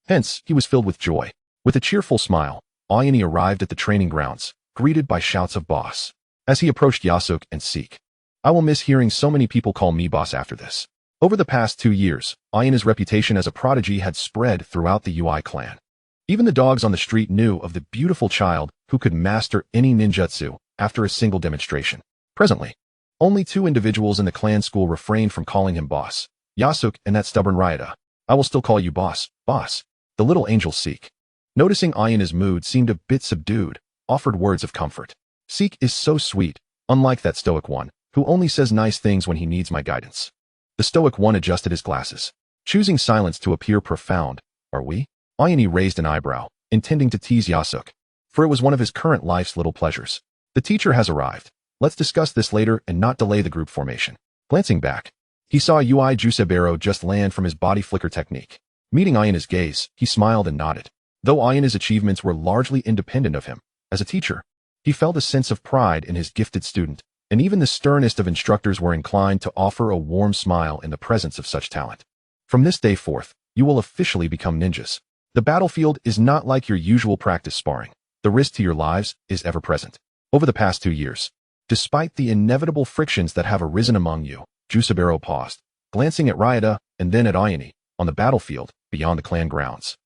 Hence, he was filled with joy. With a cheerful smile, Ayane arrived at the training grounds, greeted by shouts of boss. As he approached Yasuke and Seek, "I will miss hearing so many people call me boss after this." Over the past 2 years, Ayane's reputation as a prodigy had spread throughout the UI clan. Even the dogs on the street knew of the beautiful child who could master any ninjutsu after a single demonstration. Presently, only 2 individuals in the clan school refrained from calling him boss, Yasuke and that stubborn Ryota. "I will still call you boss, boss." The little angel Seek, noticing Ayane's mood seemed a bit subdued, offered words of comfort. "Seek is so sweet, unlike that stoic one, who only says nice things when he needs my guidance." The stoic one adjusted his glasses, choosing silence to appear profound. "Are we?" Ayane raised an eyebrow, intending to tease Yasuke, for it was one of his current life's little pleasures. "The teacher has arrived. Let's discuss this later and not delay the group formation." Glancing back, he saw Jusabero just land from his body flicker technique. Meeting Ayane's gaze, he smiled and nodded. Though Ayane's achievements were largely independent of him, as a teacher, he felt a sense of pride in his gifted student, and even the sternest of instructors were inclined to offer a warm smile in the presence of such talent. "From this day forth, you will officially become ninjas. The battlefield is not like your usual practice sparring. The risk to your lives is ever present." Over the past 2 years, despite the inevitable frictions that have arisen among you, Jusabero paused, glancing at Ryota and then at Ayane, on the battlefield, beyond the clan grounds.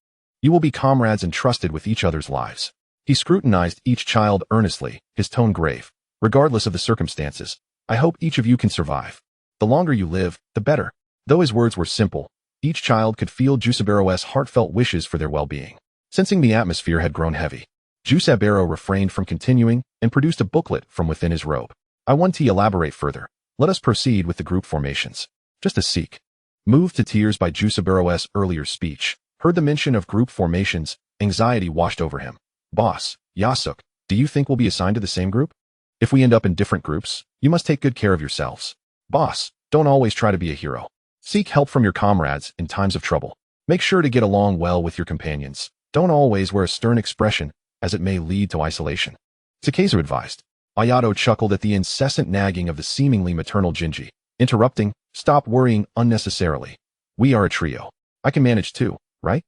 "You will be comrades entrusted with each other's lives." He scrutinized each child earnestly, his tone grave. "Regardless of the circumstances, I hope each of you can survive. The longer you live, the better." Though his words were simple, each child could feel Jusabero's heartfelt wishes for their well-being. Sensing the atmosphere had grown heavy, Jusabero refrained from continuing and produced a booklet from within his robe. "I want to elaborate further. Let us proceed with the group formations." Just as Seek, moved to tears by Jusabero's earlier speech, heard the mention of group formations, anxiety washed over him. "Boss, Yasuke, do you think we'll be assigned to the same group? If we end up in different groups, you must take good care of yourselves. Boss, don't always try to be a hero. Seek help from your comrades in times of trouble. Make sure to get along well with your companions. Don't always wear a stern expression, as it may lead to isolation." Takezu advised. Ayato chuckled at the incessant nagging of the seemingly maternal Jinji, interrupting, "Stop worrying unnecessarily. We are a trio. I can manage too, right?"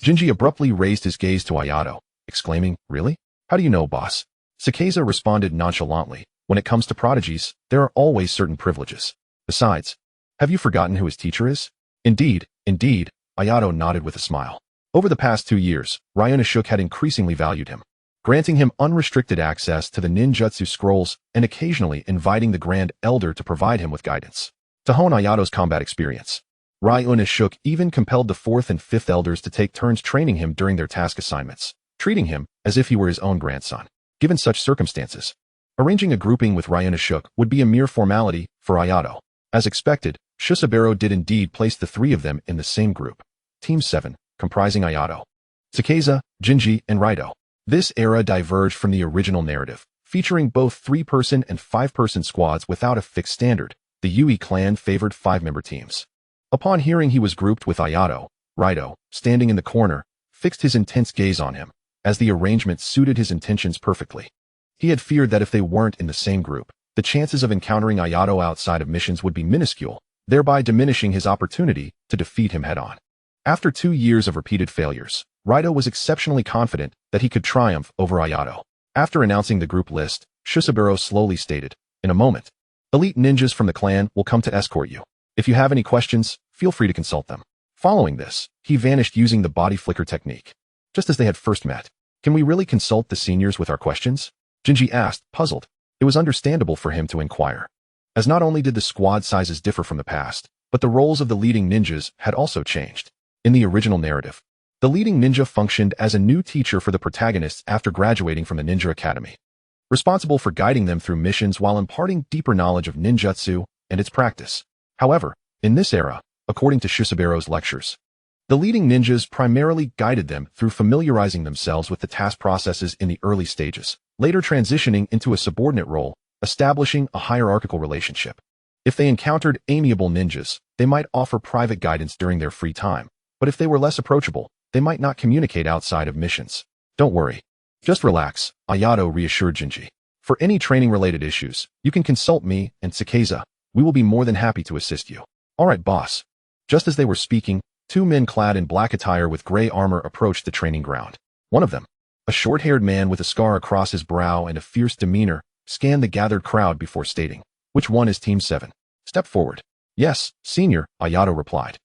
Jinji abruptly raised his gaze to Ayato, exclaiming, "Really? How do you know, boss?" Takezu responded nonchalantly, "When it comes to prodigies, there are always certain privileges. Besides, have you forgotten who his teacher is?" Indeed, Ayato nodded with a smile. Over the past 2 years, Ryanashuk had increasingly valued him, granting him unrestricted access to the ninjutsu scrolls and occasionally inviting the Grand Elder to provide him with guidance. To hone Ayato's combat experience, Unearthing even compelled the 4th and 5th elders to take turns training him during their task assignments, treating him as if he were his own grandson. Given such circumstances, arranging a grouping with Unearthing would be a mere formality for Ayato. As expected, Susubaru did indeed place the 3 of them in the same group. Team 7, comprising Ayato, Tsukasa, Jinji, and Raito. This era diverged from the original narrative, featuring both 3-person and 5-person squads without a fixed standard. The Yui clan favored 5-member teams. Upon hearing he was grouped with Ayato, Raito, standing in the corner, fixed his intense gaze on him, as the arrangement suited his intentions perfectly. He had feared that if they weren't in the same group, the chances of encountering Ayato outside of missions would be minuscule, thereby diminishing his opportunity to defeat him head-on. After 2 years of repeated failures, Raito was exceptionally confident that he could triumph over Ayato. After announcing the group list, Susubaru slowly stated, "In a moment, elite ninjas from the clan will come to escort you. If you have any questions, feel free to consult them." Following this, he vanished using the body flicker technique. Just as they had first met. "Can we really consult the seniors with our questions?" Jinji asked, puzzled. It was understandable for him to inquire, as not only did the squad sizes differ from the past, but the roles of the leading ninjas had also changed. In the original narrative, the leading ninja functioned as a new teacher for the protagonists after graduating from the Ninja Academy, responsible for guiding them through missions while imparting deeper knowledge of ninjutsu and its practice. However, in this era, according to Susubaru's lectures, the leading ninjas primarily guided them through familiarizing themselves with the task processes in the early stages, later transitioning into a subordinate role, establishing a hierarchical relationship. If they encountered amiable ninjas, they might offer private guidance during their free time, but if they were less approachable, they might not communicate outside of missions. "Don't worry. Just relax," Ayato reassured Jinji. "For any training-related issues, you can consult me and Tsukasa. We will be more than happy to assist you." "All right, boss." Just as they were speaking, 2 men clad in black attire with gray armor approached the training ground. One of them, a short-haired man with a scar across his brow and a fierce demeanor, scanned the gathered crowd before stating, "Which one is Team 7? Step forward." "Yes, Senior," Ayato replied,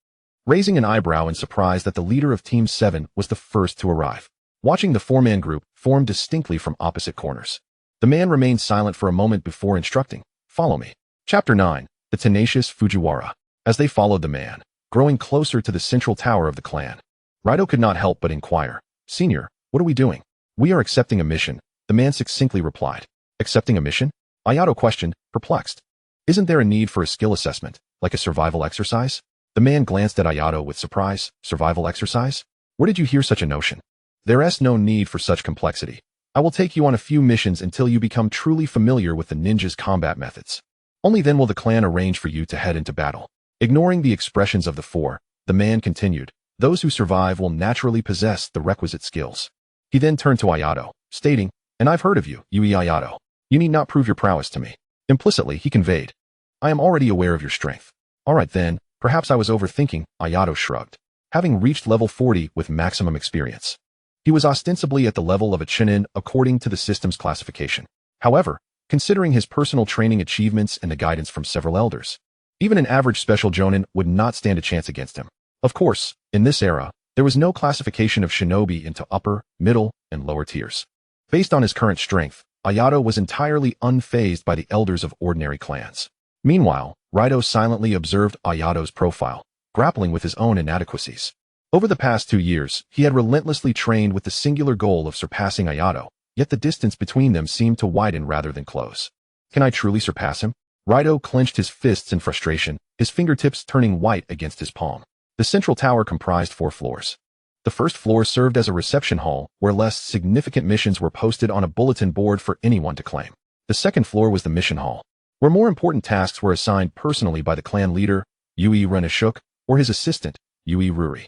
raising an eyebrow in surprise that the leader of Team 7 was the first to arrive. Watching the 4-man group form distinctly from opposite corners, the man remained silent for a moment before instructing, "Follow me." Chapter 9, The Tenacious Fujiwara. As they followed the man, growing closer to the central tower of the clan, Raito could not help but inquire, "Senior, what are we doing?" "We are accepting a mission," the man succinctly replied. "Accepting a mission?" Ayato questioned, perplexed. "Isn't there a need for a skill assessment, like a survival exercise?" The man glanced at Ayato with surprise. "Survival exercise? Where did you hear such a notion?" "There's no need for such complexity. I will take you on a few missions until you become truly familiar with the ninja's combat methods. Only then will the clan arrange for you to head into battle." Ignoring the expressions of the 4, the man continued, "Those who survive will naturally possess the requisite skills." He then turned to Ayato, stating, "And I've heard of you, Yui Ayato. You need not prove your prowess to me." Implicitly, he conveyed, "I am already aware of your strength." "All right then, perhaps I was overthinking," Ayato shrugged. Having reached level 40 with maximum experience, he was ostensibly at the level of a Chunin according to the system's classification. However, considering his personal training achievements and the guidance from several elders, even an average special jonin would not stand a chance against him. Of course, in this era, there was no classification of shinobi into upper, middle, and lower tiers. Based on his current strength, Ayato was entirely unfazed by the elders of ordinary clans. Meanwhile, Raito silently observed Ayato's profile, grappling with his own inadequacies. Over the past 2 years, he had relentlessly trained with the singular goal of surpassing Ayato, yet the distance between them seemed to widen rather than close. Can I truly surpass him? Raito clenched his fists in frustration, his fingertips turning white against his palm. The central tower comprised 4 floors. The first floor served as a reception hall where less significant missions were posted on a bulletin board for anyone to claim. The second floor was the mission hall, where more important tasks were assigned personally by the clan leader, Yui Reneshuk, or his assistant, Yui Ruri.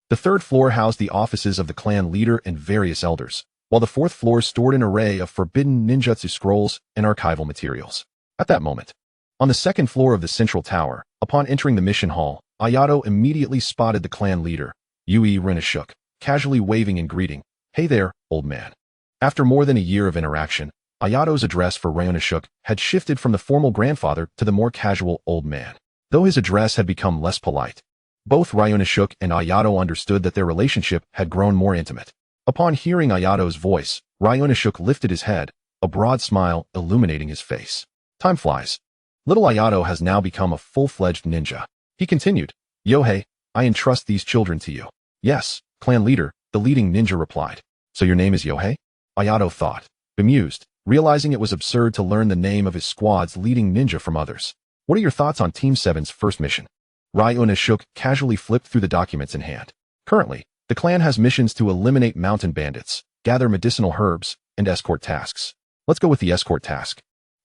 The third floor housed the offices of the clan leader and various elders, while the fourth floor stored an array of forbidden ninjutsu scrolls and archival materials. At that moment, on the second floor of the central tower, upon entering the mission hall, Ayato immediately spotted the clan leader, Yui Reneshuk, casually waving in greeting, "Hey there, old man." After more than a year of interaction, Ayato's address for Reneshuk had shifted from the formal grandfather to the more casual old man. Though his address had become less polite, both Reneshuk and Ayato understood that their relationship had grown more intimate. Upon hearing Ayato's voice, Reneshuk lifted his head, a broad smile illuminating his face. "Time flies. Little Ayato has now become a full-fledged ninja," he continued, Yohei, I entrust these children to you. Yes, clan leader, the leading ninja replied. So your name is Yohei? Ayato thought, bemused, realizing it was absurd to learn the name of his squad's leading ninja from others. What are your thoughts on Team 7's first mission? Unearthing casually flipped through the documents in hand. Currently, the clan has missions to eliminate mountain bandits, gather medicinal herbs, and escort tasks. Let's go with the escort task.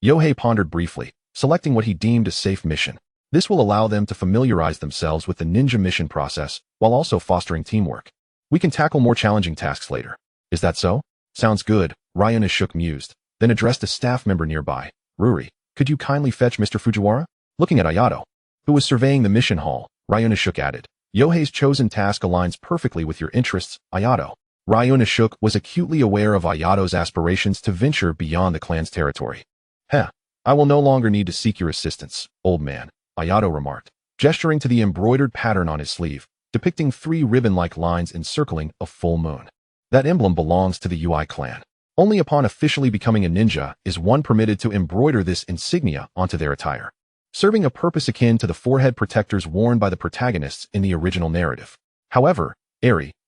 Yohei pondered briefly, selecting what he deemed a safe mission. This will allow them to familiarize themselves with the ninja mission process while also fostering teamwork. We can tackle more challenging tasks later. Is that so? Sounds good, Unearthing mused, then addressed a staff member nearby. Ruri, could you kindly fetch Mr. Fujiwara? Looking at Ayato, who was surveying the mission hall, Unearthing added. Yohei's chosen task aligns perfectly with your interests, Ayato. Unearthing was acutely aware of Ayato's aspirations to venture beyond the clan's territory. I will no longer need to seek your assistance, old man, Ayato remarked, gesturing to the embroidered pattern on his sleeve, depicting 3 ribbon-like lines encircling a full moon. That emblem belongs to the UI clan. Only upon officially becoming a ninja is one permitted to embroider this insignia onto their attire, serving a purpose akin to the forehead protectors worn by the protagonists in the original narrative. However,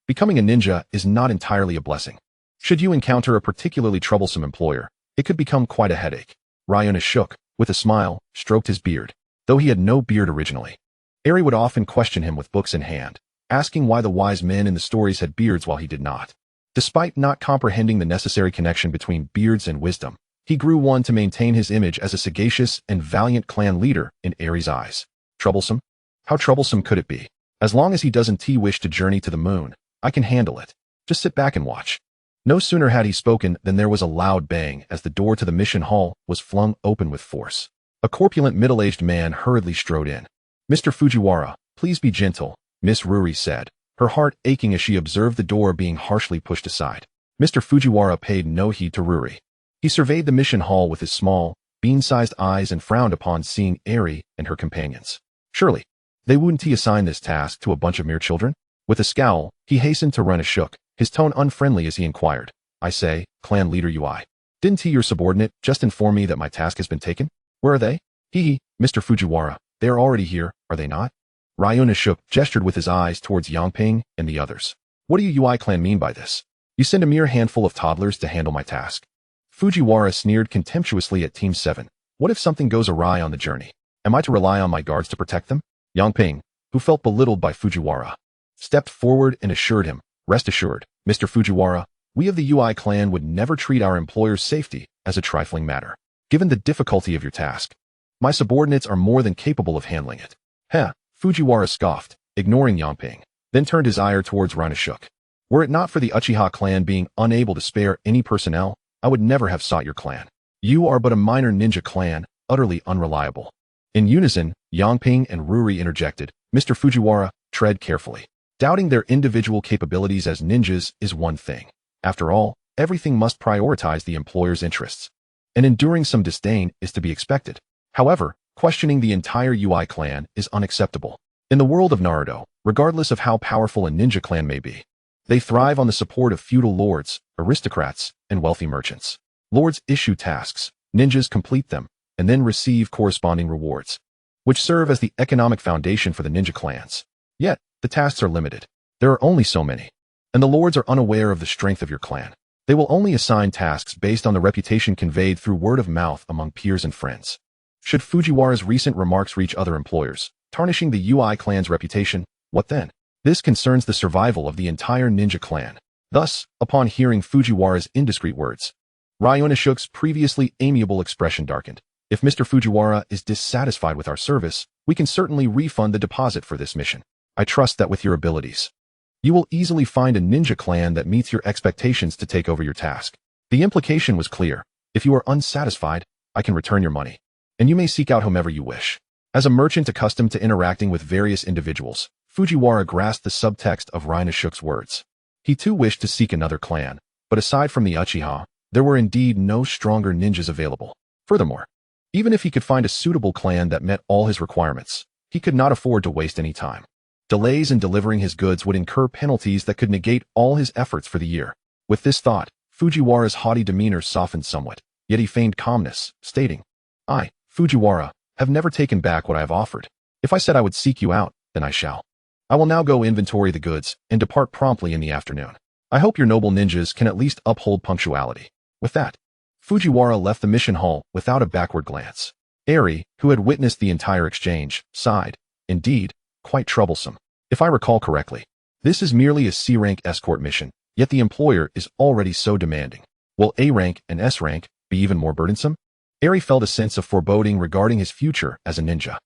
becoming a ninja is not entirely a blessing. Should you encounter a particularly troublesome employer, it could become quite a headache. Unearthing, with a smile, stroked his beard, though he had no beard originally. Eri would often question him with books in hand, asking why the wise men in the stories had beards while he did not. Despite not comprehending the necessary connection between beards and wisdom, he grew one to maintain his image as a sagacious and valiant clan leader in Eri's eyes. Troublesome? How troublesome could it be? As long as he doesn't wish to journey to the moon, I can handle it. Just sit back and watch. No sooner had he spoken than there was a loud bang as the door to the mission hall was flung open with force. A corpulent middle-aged man hurriedly strode in. Mr. Fujiwara, please be gentle, Miss Ruri said, her heart aching as she observed the door being harshly pushed aside. Mr. Fujiwara paid no heed to Ruri. He surveyed the mission hall with his small, bean-sized eyes and frowned upon seeing Eri and her companions. Surely, they wouldn't assign this task to a bunch of mere children? With a scowl, he hastened to Unearthing, his tone unfriendly as he inquired. I say, clan leader UI. Didn't your subordinate just inform me that my task has been taken? Where are they? Mr. Fujiwara, they are already here, are they not? Unearthing gestured with his eyes towards Yangping and the others. What do you UI clan mean by this? You send a mere handful of toddlers to handle my task. Fujiwara sneered contemptuously at Team 7. What if something goes awry on the journey? Am I to rely on my guards to protect them? Yangping, who felt belittled by Fujiwara, stepped forward and assured him, rest assured, Mr. Fujiwara, we of the UI clan would never treat our employer's safety as a trifling matter. Given the difficulty of your task, my subordinates are more than capable of handling it. Fujiwara scoffed, ignoring Yangping, then turned his ire towards Unearthing. Were it not for the Uchiha clan being unable to spare any personnel, I would never have sought your clan. You are but a minor ninja clan, utterly unreliable. In unison, Yangping and Ruri interjected, Mr. Fujiwara, tread carefully. Doubting their individual capabilities as ninjas is one thing. After all, everything must prioritize the employer's interests. And enduring some disdain is to be expected. However, questioning the entire UI clan is unacceptable. In the world of Naruto, regardless of how powerful a ninja clan may be, they thrive on the support of feudal lords, aristocrats, and wealthy merchants. Lords issue tasks, ninjas complete them, and then receive corresponding rewards, which serve as the economic foundation for the ninja clans. Yet, the tasks are limited. There are only so many. And the lords are unaware of the strength of your clan. They will only assign tasks based on the reputation conveyed through word of mouth among peers and friends. Should Fujiwara's recent remarks reach other employers, tarnishing the UI clan's reputation, what then? This concerns the survival of the entire ninja clan. Thus, upon hearing Fujiwara's indiscreet words, Unearthing's previously amiable expression darkened. If Mr. Fujiwara is dissatisfied with our service, we can certainly refund the deposit for this mission. I trust that with your abilities, you will easily find a ninja clan that meets your expectations to take over your task. The implication was clear. If you are unsatisfied, I can return your money, and you may seek out whomever you wish. As a merchant accustomed to interacting with various individuals, Fujiwara grasped the subtext of Unearthing's words. He too wished to seek another clan, but aside from the Uchiha, there were indeed no stronger ninjas available. Furthermore, even if he could find a suitable clan that met all his requirements, he could not afford to waste any time. Delays in delivering his goods would incur penalties that could negate all his efforts for the year. With this thought, Fujiwara's haughty demeanor softened somewhat, yet he feigned calmness, stating, I, Fujiwara, have never taken back what I have offered. If I said I would seek you out, then I shall. I will now go inventory the goods and depart promptly in the afternoon. I hope your noble ninjas can at least uphold punctuality. With that, Fujiwara left the mission hall without a backward glance. Eri, who had witnessed the entire exchange, sighed. Indeed, quite troublesome. If I recall correctly, this is merely a C-rank escort mission, yet the employer is already so demanding. Will A rank and S rank be even more burdensome? Eri felt a sense of foreboding regarding his future as a ninja.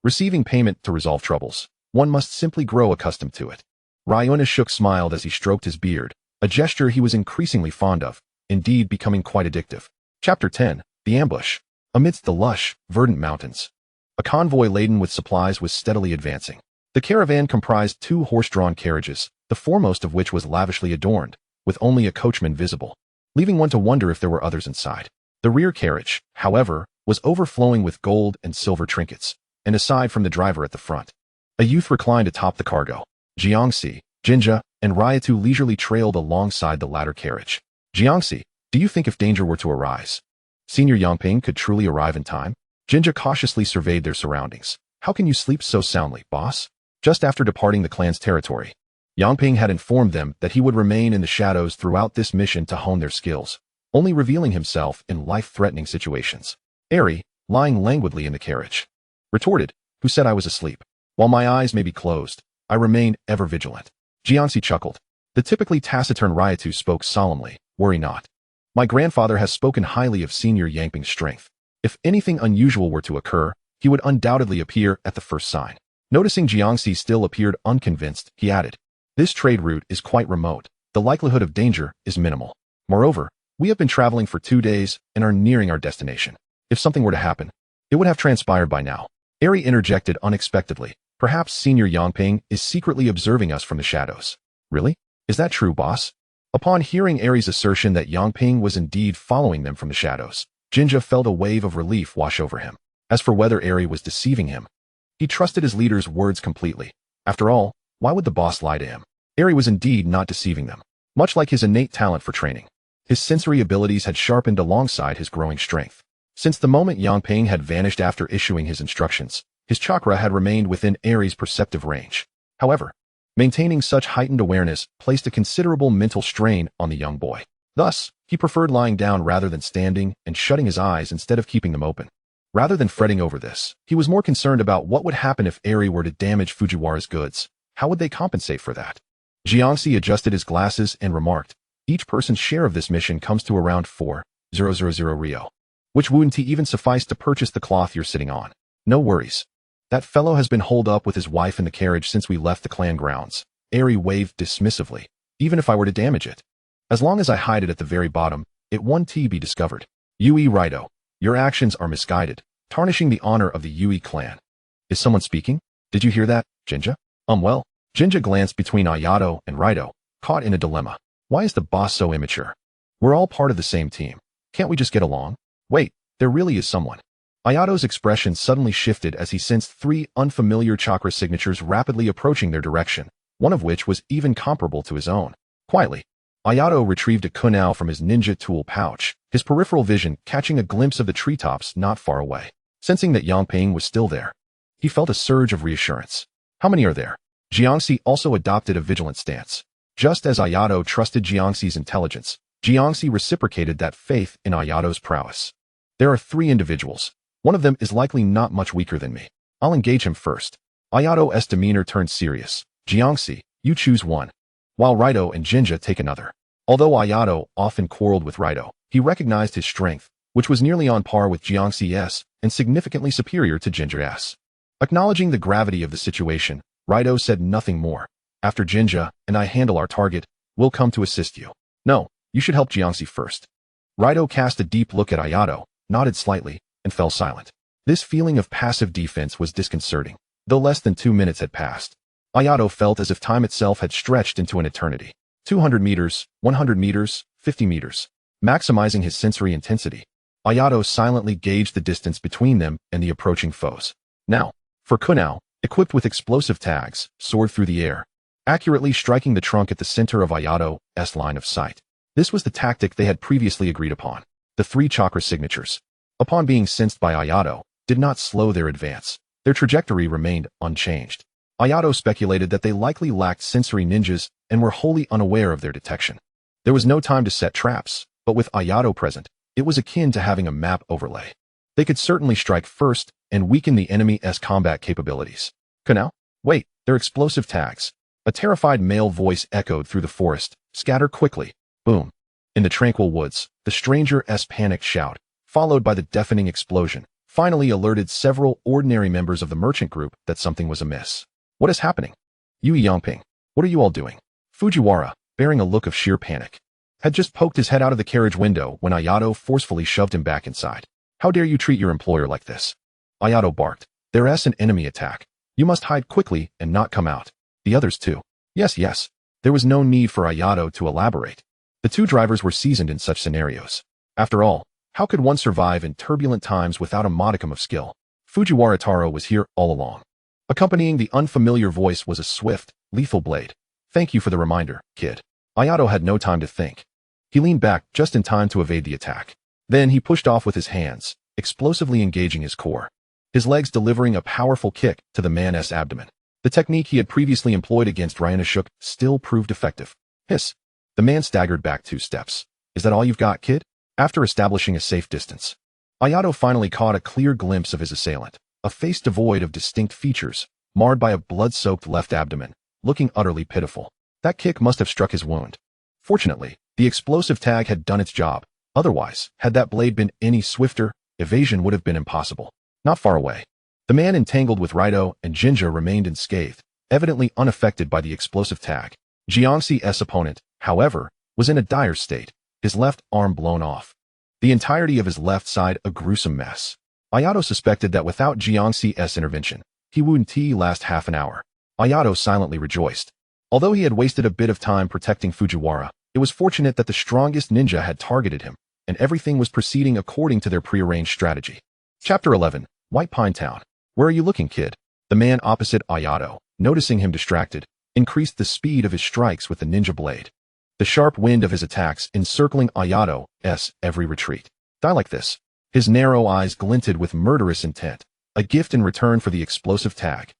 Receiving payment to resolve troubles. One must simply grow accustomed to it. Ryunosuke smiled as he stroked his beard, a gesture he was increasingly fond of, indeed becoming quite addictive. Chapter 10. The Ambush. Amidst the lush, verdant mountains, a convoy laden with supplies was steadily advancing. The caravan comprised 2 horse-drawn carriages, the foremost of which was lavishly adorned, with only a coachman visible, leaving one to wonder if there were others inside. The rear carriage, however, was overflowing with gold and silver trinkets, and aside from the driver at the front, a youth reclined atop the cargo. Jiangxi, Jinja, and Ryatu leisurely trailed alongside the latter carriage. Jiangxi, do you think if danger were to arise, Senior Yangping could truly arrive in time? Jinja cautiously surveyed their surroundings. How can you sleep so soundly, boss? Just after departing the clan's territory, Yangping had informed them that he would remain in the shadows throughout this mission to hone their skills, only revealing himself in life-threatening situations. Eri, lying languidly in the carriage, retorted, who said I was asleep? While my eyes may be closed, I remain ever vigilant. Jiangxi chuckled. The typically taciturn Ryatu spoke solemnly, worry not. My grandfather has spoken highly of Senior Yangping's strength. If anything unusual were to occur, he would undoubtedly appear at the first sign. Noticing Jiangxi still appeared unconvinced, he added, this trade route is quite remote. The likelihood of danger is minimal. Moreover, we have been traveling for 2 days and are nearing our destination. If something were to happen, it would have transpired by now. Eri interjected unexpectedly. Perhaps Senior Yangping is secretly observing us from the shadows. Really? Is that true, boss? Upon hearing Eri's assertion that Yangping was indeed following them from the shadows, Jinja felt a wave of relief wash over him. As for whether Eri was deceiving him, he trusted his leader's words completely. After all, why would the boss lie to him? Eri was indeed not deceiving them. Much like his innate talent for training, his sensory abilities had sharpened alongside his growing strength. Since the moment Yangping had vanished after issuing his instructions, his chakra had remained within Eri's perceptive range. However, maintaining such heightened awareness placed a considerable mental strain on the young boy. Thus, he preferred lying down rather than standing and shutting his eyes instead of keeping them open. Rather than fretting over this, he was more concerned about what would happen if Eri were to damage Fujiwara's goods. How would they compensate for that? Jiangxi adjusted his glasses and remarked, each person's share of this mission comes to around 4,000 Rio, which wouldn't even suffice to purchase the cloth you're sitting on. No worries. That fellow has been holed up with his wife in the carriage since we left the clan grounds. Eri waved dismissively. Even if I were to damage it, as long as I hide it at the very bottom, it won't be discovered. Yui Raito, your actions are misguided, tarnishing the honor of the Yui clan. Is someone speaking? Did you hear that, Jinja? Well. Jinja glanced between Ayato and Raito, caught in a dilemma. Why is the boss so immature? We're all part of the same team. Can't we just get along? Wait, there really is someone. Ayato's expression suddenly shifted as he sensed 3 unfamiliar chakra signatures rapidly approaching their direction, one of which was even comparable to his own. Quietly, Ayato retrieved a kunai from his ninja tool pouch, his peripheral vision catching a glimpse of the treetops not far away. Sensing that Yangping was still there, he felt a surge of reassurance. How many are there? Jiangxi also adopted a vigilant stance. Just as Ayato trusted Jiangxi's intelligence, Jiangxi reciprocated that faith in Ayato's prowess. There are 3 individuals. One of them is likely not much weaker than me. I'll engage him first. Ayato's demeanor turned serious. Jiangxi, you choose one, while Raito and Jinja take another. Although Ayato often quarreled with Raito, he recognized his strength, which was nearly on par with Jiangxi's and significantly superior to Jinja's. Acknowledging the gravity of the situation, Raito said nothing more. After Jinja and I handle our target, we'll come to assist you. No, you should help Jiangxi first. Raito cast a deep look at Ayato, nodded slightly, and fell silent. This feeling of passive defense was disconcerting. Though less than 2 minutes had passed, Ayato felt as if time itself had stretched into an eternity. 200 meters, 100 meters, 50 meters. Maximizing his sensory intensity, Ayato silently gauged the distance between them and the approaching foes. Now, for kunai, equipped with explosive tags, soared through the air, accurately striking the trunk at the center of Ayato's line of sight. This was the tactic they had previously agreed upon. The 3 chakra signatures, upon being sensed by Ayato, did not slow their advance. Their trajectory remained unchanged. Ayato speculated that they likely lacked sensory ninjas and were wholly unaware of their detection. There was no time to set traps, but with Ayato present, it was akin to having a map overlay. They could certainly strike first and weaken the enemy's combat capabilities. Kunao? Wait, they're explosive tags. A terrified male voice echoed through the forest. Scatter quickly. Boom. In the tranquil woods, the stranger's panicked shout, followed by the deafening explosion, finally alerted several ordinary members of the merchant group that something was amiss. What is happening? Yui Yongping, what are you all doing? Fujiwara, bearing a look of sheer panic, had just poked his head out of the carriage window when Ayato forcefully shoved him back inside. How dare you treat your employer like this? Ayato barked. There's an enemy attack. You must hide quickly and not come out. The others too. Yes. There was no need for Ayato to elaborate. The two drivers were seasoned in such scenarios. After all, how could one survive in turbulent times without a modicum of skill? Fujiwara Taro was here all along. Accompanying the unfamiliar voice was a swift, lethal blade. Thank you for the reminder, kid. Ayato had no time to think. He leaned back just in time to evade the attack. Then he pushed off with his hands, explosively engaging his core, his legs delivering a powerful kick to the man's abdomen. The technique he had previously employed against Ryanashuk still proved effective. Hiss. The man staggered back 2 steps. Is that all you've got, kid? After establishing a safe distance, Ayato finally caught a clear glimpse of his assailant, a face devoid of distinct features, marred by a blood-soaked left abdomen, looking utterly pitiful. That kick must have struck his wound. Fortunately, the explosive tag had done its job. Otherwise, had that blade been any swifter, evasion would have been impossible. Not far away, the man entangled with Raito and Jinja remained unscathed, evidently unaffected by the explosive tag. Jiangxi's opponent, however, was in a dire state, his left arm blown off. The entirety of his left side a gruesome mess. Ayato suspected that without Jiangxi's intervention, he wouldn't last half an hour. Ayato silently rejoiced. Although he had wasted a bit of time protecting Fujiwara, it was fortunate that the strongest ninja had targeted him, and everything was proceeding according to their prearranged strategy. Chapter 11, White Pine Town. Where are you looking, kid? The man opposite Ayato, noticing him distracted, increased the speed of his strikes with the ninja blade. The sharp wind of his attacks encircling Ayato's every retreat. Die like this. His narrow eyes glinted with murderous intent, a gift in return for the explosive tag.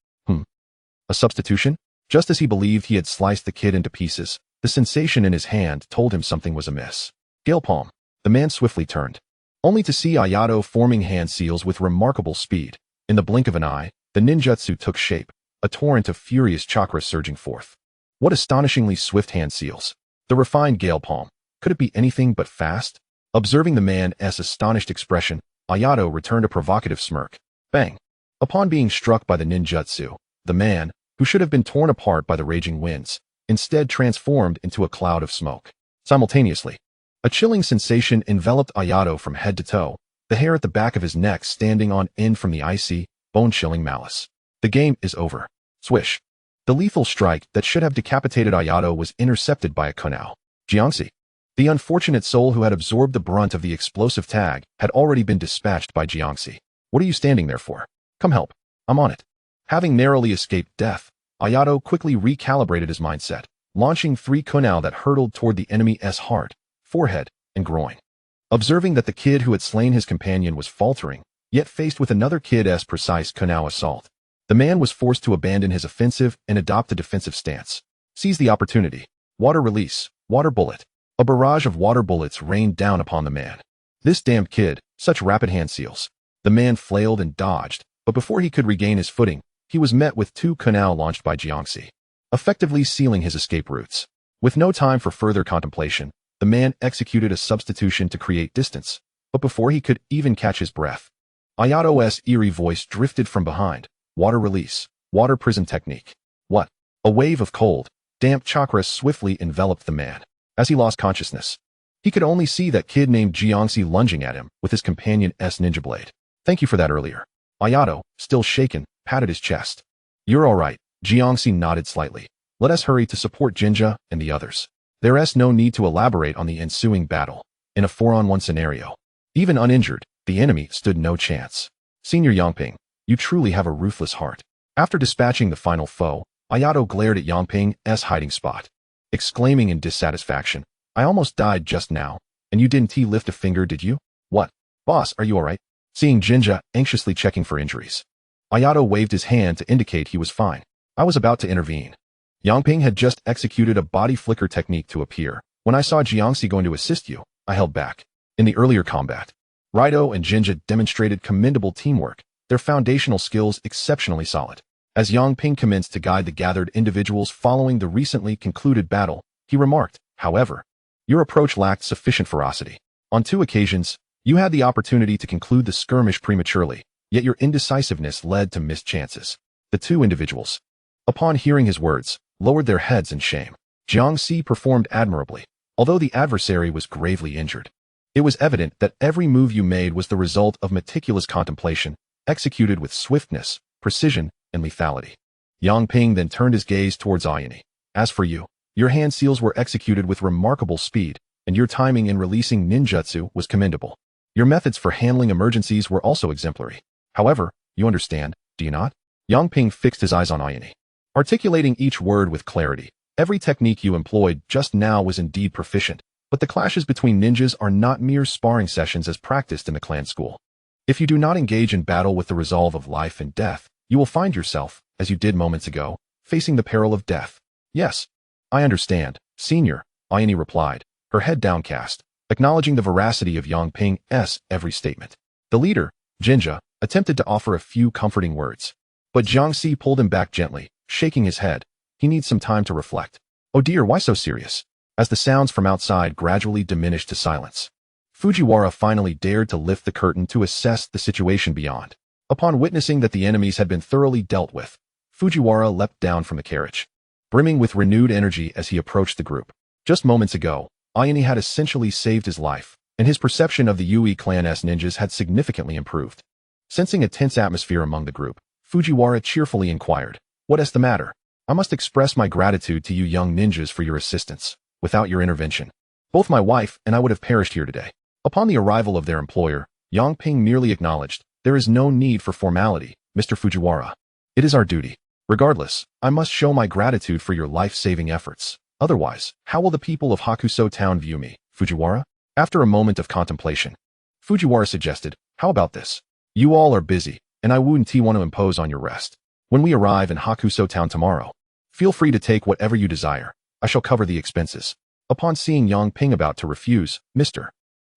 A substitution? Just as he believed he had sliced the kid into pieces, the sensation in his hand told him something was amiss. Gale palm. The man swiftly turned, only to see Ayato forming hand seals with remarkable speed. In the blink of an eye, the ninjutsu took shape, a torrent of furious chakra surging forth. What astonishingly swift hand seals. The refined gale palm. Could it be anything but fast? Observing the man's astonished expression, Ayato returned a provocative smirk. Bang! Upon being struck by the ninjutsu, the man, who should have been torn apart by the raging winds, instead transformed into a cloud of smoke. Simultaneously, a chilling sensation enveloped Ayato from head to toe, the hair at the back of his neck standing on end from the icy, bone-chilling malice. The game is over. Swish. The lethal strike that should have decapitated Ayato was intercepted by a kunao. Jiangxi. The unfortunate soul who had absorbed the brunt of the explosive tag had already been dispatched by Jiangxi. What are you standing there for? Come help. I'm on it. Having narrowly escaped death, Ayato quickly recalibrated his mindset, launching 3 kunao that hurtled toward the enemy's heart, forehead, and groin. Observing that the kid who had slain his companion was faltering, yet faced with another kid's precise kunao assault, the man was forced to abandon his offensive and adopt a defensive stance. Seize the opportunity. Water release, water bullet. A barrage of water bullets rained down upon the man. This damned kid, such rapid hand seals. The man flailed and dodged, but before he could regain his footing, he was met with 2 kunao launched by Jiangxi, effectively sealing his escape routes. With no time for further contemplation, the man executed a substitution to create distance, but before he could even catch his breath, Ayato's eerie voice drifted from behind. Water release, water prison technique. What? A wave of cold, damp chakra swiftly enveloped the man. As he lost consciousness, he could only see that kid named Jiangxi lunging at him with his companion's ninja blade. Thank you for that earlier. Ayato, still shaken, patted his chest. You're all right. Jiangxi nodded slightly. Let us hurry to support Jinja and the others. There's no need to elaborate on the ensuing battle. In a 4-on-1 scenario, even uninjured, the enemy stood no chance. Senior Yongping, you truly have a ruthless heart. After dispatching the final foe, Ayato glared at Yongping's hiding spot, exclaiming in dissatisfaction, I almost died just now, and you didn't lift a finger, did you? What? Boss, are you alright? Seeing Jinja anxiously checking for injuries, Ayato waved his hand to indicate he was fine. I was about to intervene. Yangping had just executed a body flicker technique to appear. When I saw Jiangxi going to assist you, I held back. In the earlier combat, Raito and Jinja demonstrated commendable teamwork, their foundational skills exceptionally solid. As Yangping commenced to guide the gathered individuals following the recently concluded battle, he remarked, however, your approach lacked sufficient ferocity. On 2 occasions, you had the opportunity to conclude the skirmish prematurely, yet your indecisiveness led to missed chances. The 2 individuals, upon hearing his words, lowered their heads in shame. Jiangxi performed admirably, although the adversary was gravely injured. It was evident that every move you made was the result of meticulous contemplation, executed with swiftness, precision, and lethality. Yangping then turned his gaze towards Ayane. As for you, your hand seals were executed with remarkable speed, and your timing in releasing ninjutsu was commendable. Your methods for handling emergencies were also exemplary. However, you understand, do you not? Yangping fixed his eyes on Ayane, articulating each word with clarity. Every technique you employed just now was indeed proficient, but the clashes between ninjas are not mere sparring sessions as practiced in the clan school. If you do not engage in battle with the resolve of life and death, you will find yourself, as you did moments ago, facing the peril of death. Yes, I understand, senior, Ayane replied, her head downcast, acknowledging the veracity of Yangping's every statement. The leader, Jinja, attempted to offer a few comforting words, but Jiangxi pulled him back gently, shaking his head. He needs some time to reflect. Oh dear, why so serious? As the sounds from outside gradually diminished to silence, Fujiwara finally dared to lift the curtain to assess the situation beyond. Upon witnessing that the enemies had been thoroughly dealt with, Fujiwara leapt down from the carriage, brimming with renewed energy as he approached the group. Just moments ago, Ayane had essentially saved his life, and his perception of the Yui clan's ninjas had significantly improved. Sensing a tense atmosphere among the group, Fujiwara cheerfully inquired, "What is the matter? I must express my gratitude to you young ninjas for your assistance. Without your intervention, both my wife and I would have perished here today." Upon the arrival of their employer, Yangping merely acknowledged, "There is no need for formality, Mr. Fujiwara. It is our duty. Regardless, I must show my gratitude for your life-saving efforts. Otherwise, how will the people of Hakuso Town view me, Fujiwara?" After a moment of contemplation, Fujiwara suggested, "How about this? You all are busy, and I wouldn't want to impose on your rest. When we arrive in Hakuso Town tomorrow, feel free to take whatever you desire. I shall cover the expenses." Upon seeing Yangping about to refuse, Mr.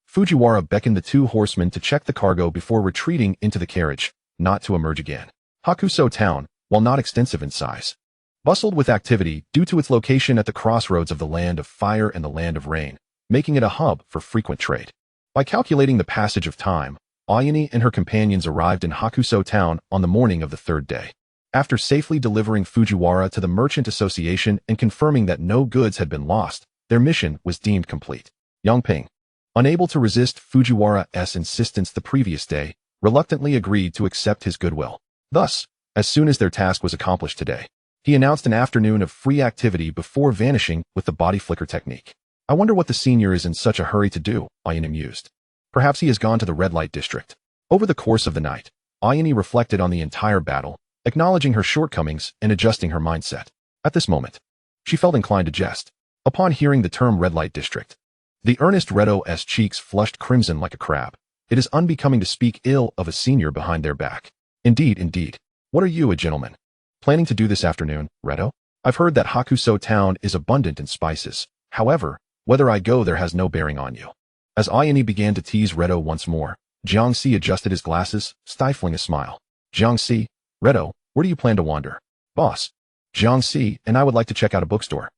Fujiwara beckoned the 2 horsemen to check the cargo before retreating into the carriage, not to emerge again. Hakuso Town, while not extensive in size, bustled with activity due to its location at the crossroads of the land of fire and the land of rain, making it a hub for frequent trade. By calculating the passage of time, Ayane and her companions arrived in Hakuso Town on the morning of the 3rd day. After safely delivering Fujiwara to the Merchant Association and confirming that no goods had been lost, their mission was deemed complete. Yangping, unable to resist Fujiwara's insistence the previous day, reluctantly agreed to accept his goodwill. Thus, as soon as their task was accomplished today, he announced an afternoon of free activity before vanishing with the body flicker technique. "I wonder what the senior is in such a hurry to do," Ayane mused. "Perhaps he has gone to the red light district." Over the course of the night, Ayane reflected on the entire battle, acknowledging her shortcomings and adjusting her mindset. At this moment, she felt inclined to jest. Upon hearing the term red light district, the earnest Reto's cheeks flushed crimson like a crab. It is unbecoming to speak ill of a senior behind their back. Indeed, indeed. What are you, a gentleman, planning to do this afternoon, Reto? I've heard that Hakuso Town is abundant in spices. However, whether I go there has no bearing on you." As Ayane began to tease Reto once more, Jiangxi adjusted his glasses, stifling a smile. "Jiangxi, Reto, where do you plan to wander?" "Boss, Jiangxi and I would like to check out a bookstore."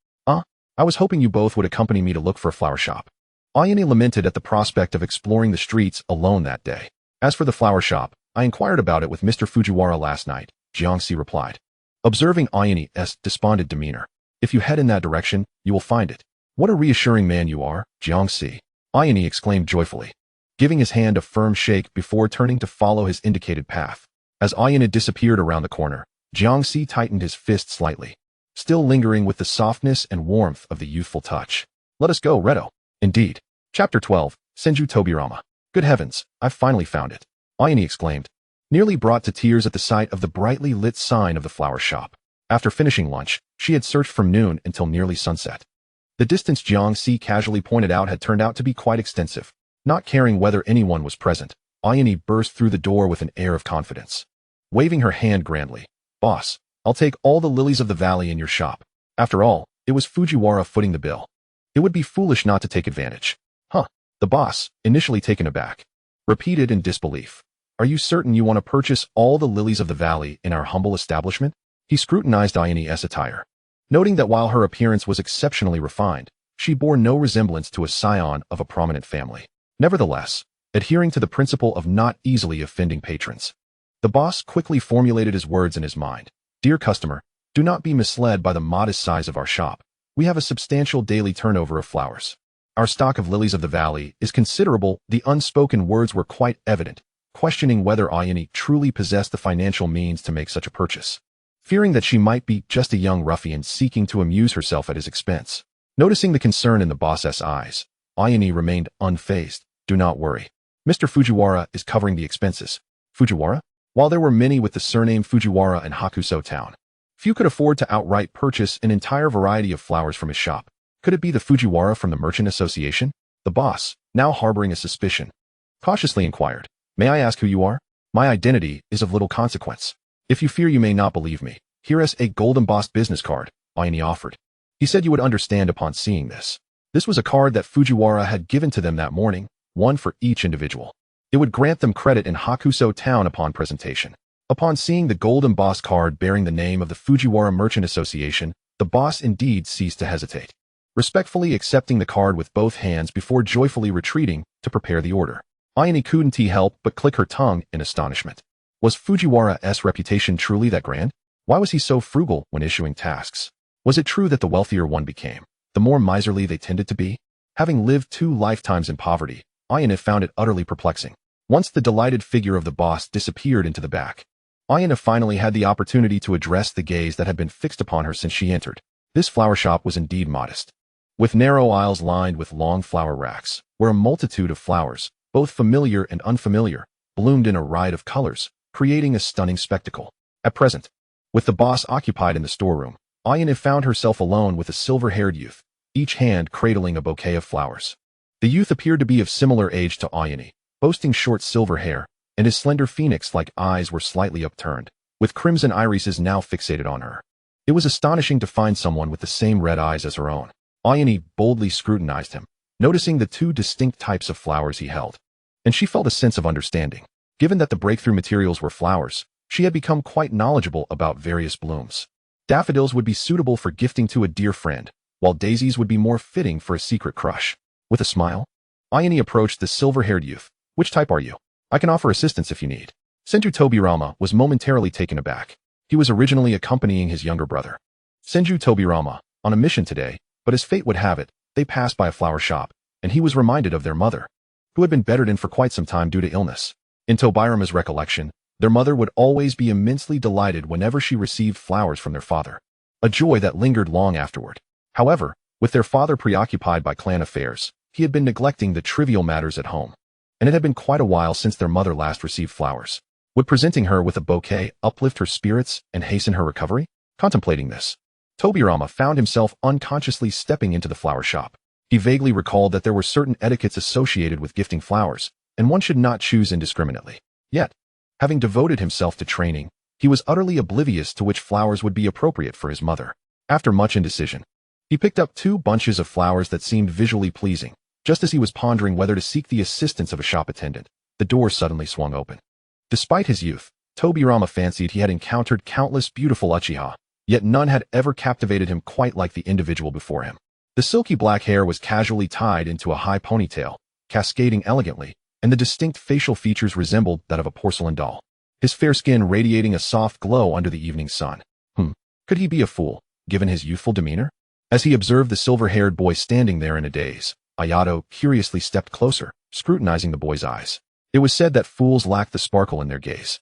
I was hoping you both would accompany me to look for a flower shop." Ayane lamented at the prospect of exploring the streets alone that day. "As for the flower shop, I inquired about it with Mr. Fujiwara last night," Jiangxi replied, observing Ayane's despondent demeanor. "If you head in that direction, you will find it." "What a reassuring man you are, Jiangxi," Ayane exclaimed joyfully, giving his hand a firm shake before turning to follow his indicated path. As Ayane disappeared around the corner, Jiangxi tightened his fist slightly, still lingering with the softness and warmth of the youthful touch. "Let us go, Reto." Indeed. Chapter 12, Senju Tobirama. "Good heavens, I've finally found it," Ayane exclaimed, nearly brought to tears at the sight of the brightly lit sign of the flower shop. After finishing lunch, she had searched from noon until nearly sunset. The distance Jiangxi casually pointed out had turned out to be quite extensive. Not caring whether anyone was present, Ayane burst through the door with an air of confidence, waving her hand grandly. "Boss, I'll take all the lilies of the valley in your shop. After all, it was Fujiwara footing the bill. It would be foolish not to take advantage. Huh. The boss, initially taken aback, repeated in disbelief. Are you certain you want to purchase all the lilies of the valley in our humble establishment? He scrutinized Ayane's attire, noting that while her appearance was exceptionally refined, she bore no resemblance to a scion of a prominent family. Nevertheless, adhering to the principle of not easily offending patrons, the boss quickly formulated his words in his mind. Dear customer, do not be misled by the modest size of our shop. We have a substantial daily turnover of flowers. Our stock of lilies of the valley is considerable. The unspoken words were quite evident, questioning whether Ayane truly possessed the financial means to make such a purchase, fearing that she might be just a young ruffian seeking to amuse herself at his expense. Noticing the concern in the boss's eyes, Ayane remained unfazed. Do not worry. Mr. Fujiwara is covering the expenses. Fujiwara? While there were many with the surname Fujiwara in Hakuso town, few could afford to outright purchase an entire variety of flowers from his shop. Could it be the Fujiwara from the Merchant Association? The boss, now harboring a suspicion, cautiously inquired. May I ask who you are? My identity is of little consequence. If you fear you may not believe me, here is a gold embossed business card, Ayane offered. He said you would understand upon seeing this. This was a card that Fujiwara had given to them that morning, one for each individual. It would grant them credit in Hakuso town upon presentation. Upon seeing the gold embossed card bearing the name of the Fujiwara Merchant Association, the boss indeed ceased to hesitate, respectfully accepting the card with both hands before joyfully retreating to prepare the order. Ayane couldn't help but click her tongue in astonishment. Was Fujiwara's reputation truly that grand? Why was he so frugal when issuing tasks? Was it true that the wealthier one became, the more miserly they tended to be? Having lived 2 lifetimes in poverty, Ayane found it utterly perplexing. Once the delighted figure of the boss disappeared into the back, Ayane finally had the opportunity to address the gaze that had been fixed upon her since she entered. This flower shop was indeed modest, with narrow aisles lined with long flower racks, where a multitude of flowers, both familiar and unfamiliar, bloomed in a riot of colors, creating a stunning spectacle. At present, with the boss occupied in the storeroom, Ayane found herself alone with a silver-haired youth, each hand cradling a bouquet of flowers. The youth appeared to be of similar age to Ayane, boasting short silver hair, and his slender phoenix-like eyes were slightly upturned, with crimson irises now fixated on her. It was astonishing to find someone with the same red eyes as her own. Ayane boldly scrutinized him, noticing the 2 distinct types of flowers he held, and she felt a sense of understanding. Given that the breakthrough materials were flowers, she had become quite knowledgeable about various blooms. Daffodils would be suitable for gifting to a dear friend, while daisies would be more fitting for a secret crush. With a smile, Ayane approached the silver-haired youth. Which type are you? I can offer assistance if you need. Senju Tobirama was momentarily taken aback. He was originally accompanying his younger brother, Senju Tobirama, on a mission today, but as fate would have it, they passed by a flower shop, and he was reminded of their mother, who had been bedridden for quite some time due to illness. In Tobirama's recollection, their mother would always be immensely delighted whenever she received flowers from their father, a joy that lingered long afterward. However, with their father preoccupied by clan affairs, he had been neglecting the trivial matters at home, and it had been quite a while since their mother last received flowers. Would presenting her with a bouquet uplift her spirits and hasten her recovery? Contemplating this, Tobirama found himself unconsciously stepping into the flower shop. He vaguely recalled that there were certain etiquettes associated with gifting flowers, and one should not choose indiscriminately. Yet, having devoted himself to training, he was utterly oblivious to which flowers would be appropriate for his mother. After much indecision, he picked up 2 bunches of flowers that seemed visually pleasing. Just as he was pondering whether to seek the assistance of a shop attendant, the door suddenly swung open. Despite his youth, Tobirama fancied he had encountered countless beautiful Uchiha, yet none had ever captivated him quite like the individual before him. The silky black hair was casually tied into a high ponytail, cascading elegantly, and the distinct facial features resembled that of a porcelain doll, his fair skin radiating a soft glow under the evening sun. Could he be a fool, given his youthful demeanor? As he observed the silver-haired boy standing there in a daze, Ayato curiously stepped closer, scrutinizing the boy's eyes. It was said that fools lack the sparkle in their gaze.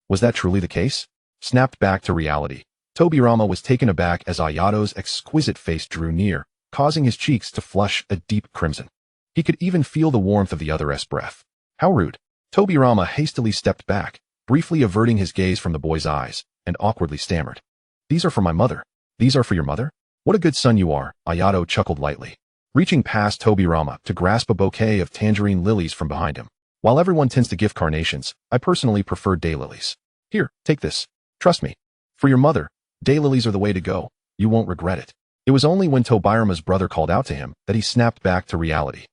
Was that truly the case? Snapped back to reality, Tobirama was taken aback as Ayato's exquisite face drew near, causing his cheeks to flush a deep crimson. He could even feel the warmth of the other's breath. How rude. Tobirama hastily stepped back, briefly averting his gaze from the boy's eyes, and awkwardly stammered. These are for my mother. These are for your mother? What a good son you are, Ayato chuckled lightly, reaching past Tobirama to grasp a bouquet of tangerine lilies from behind him. While everyone tends to gift carnations, I personally prefer daylilies. Here, take this. Trust me. For your mother, Daylilies are the way to go. You won't regret it. It was only when Tobirama's brother called out to him that he snapped back to reality.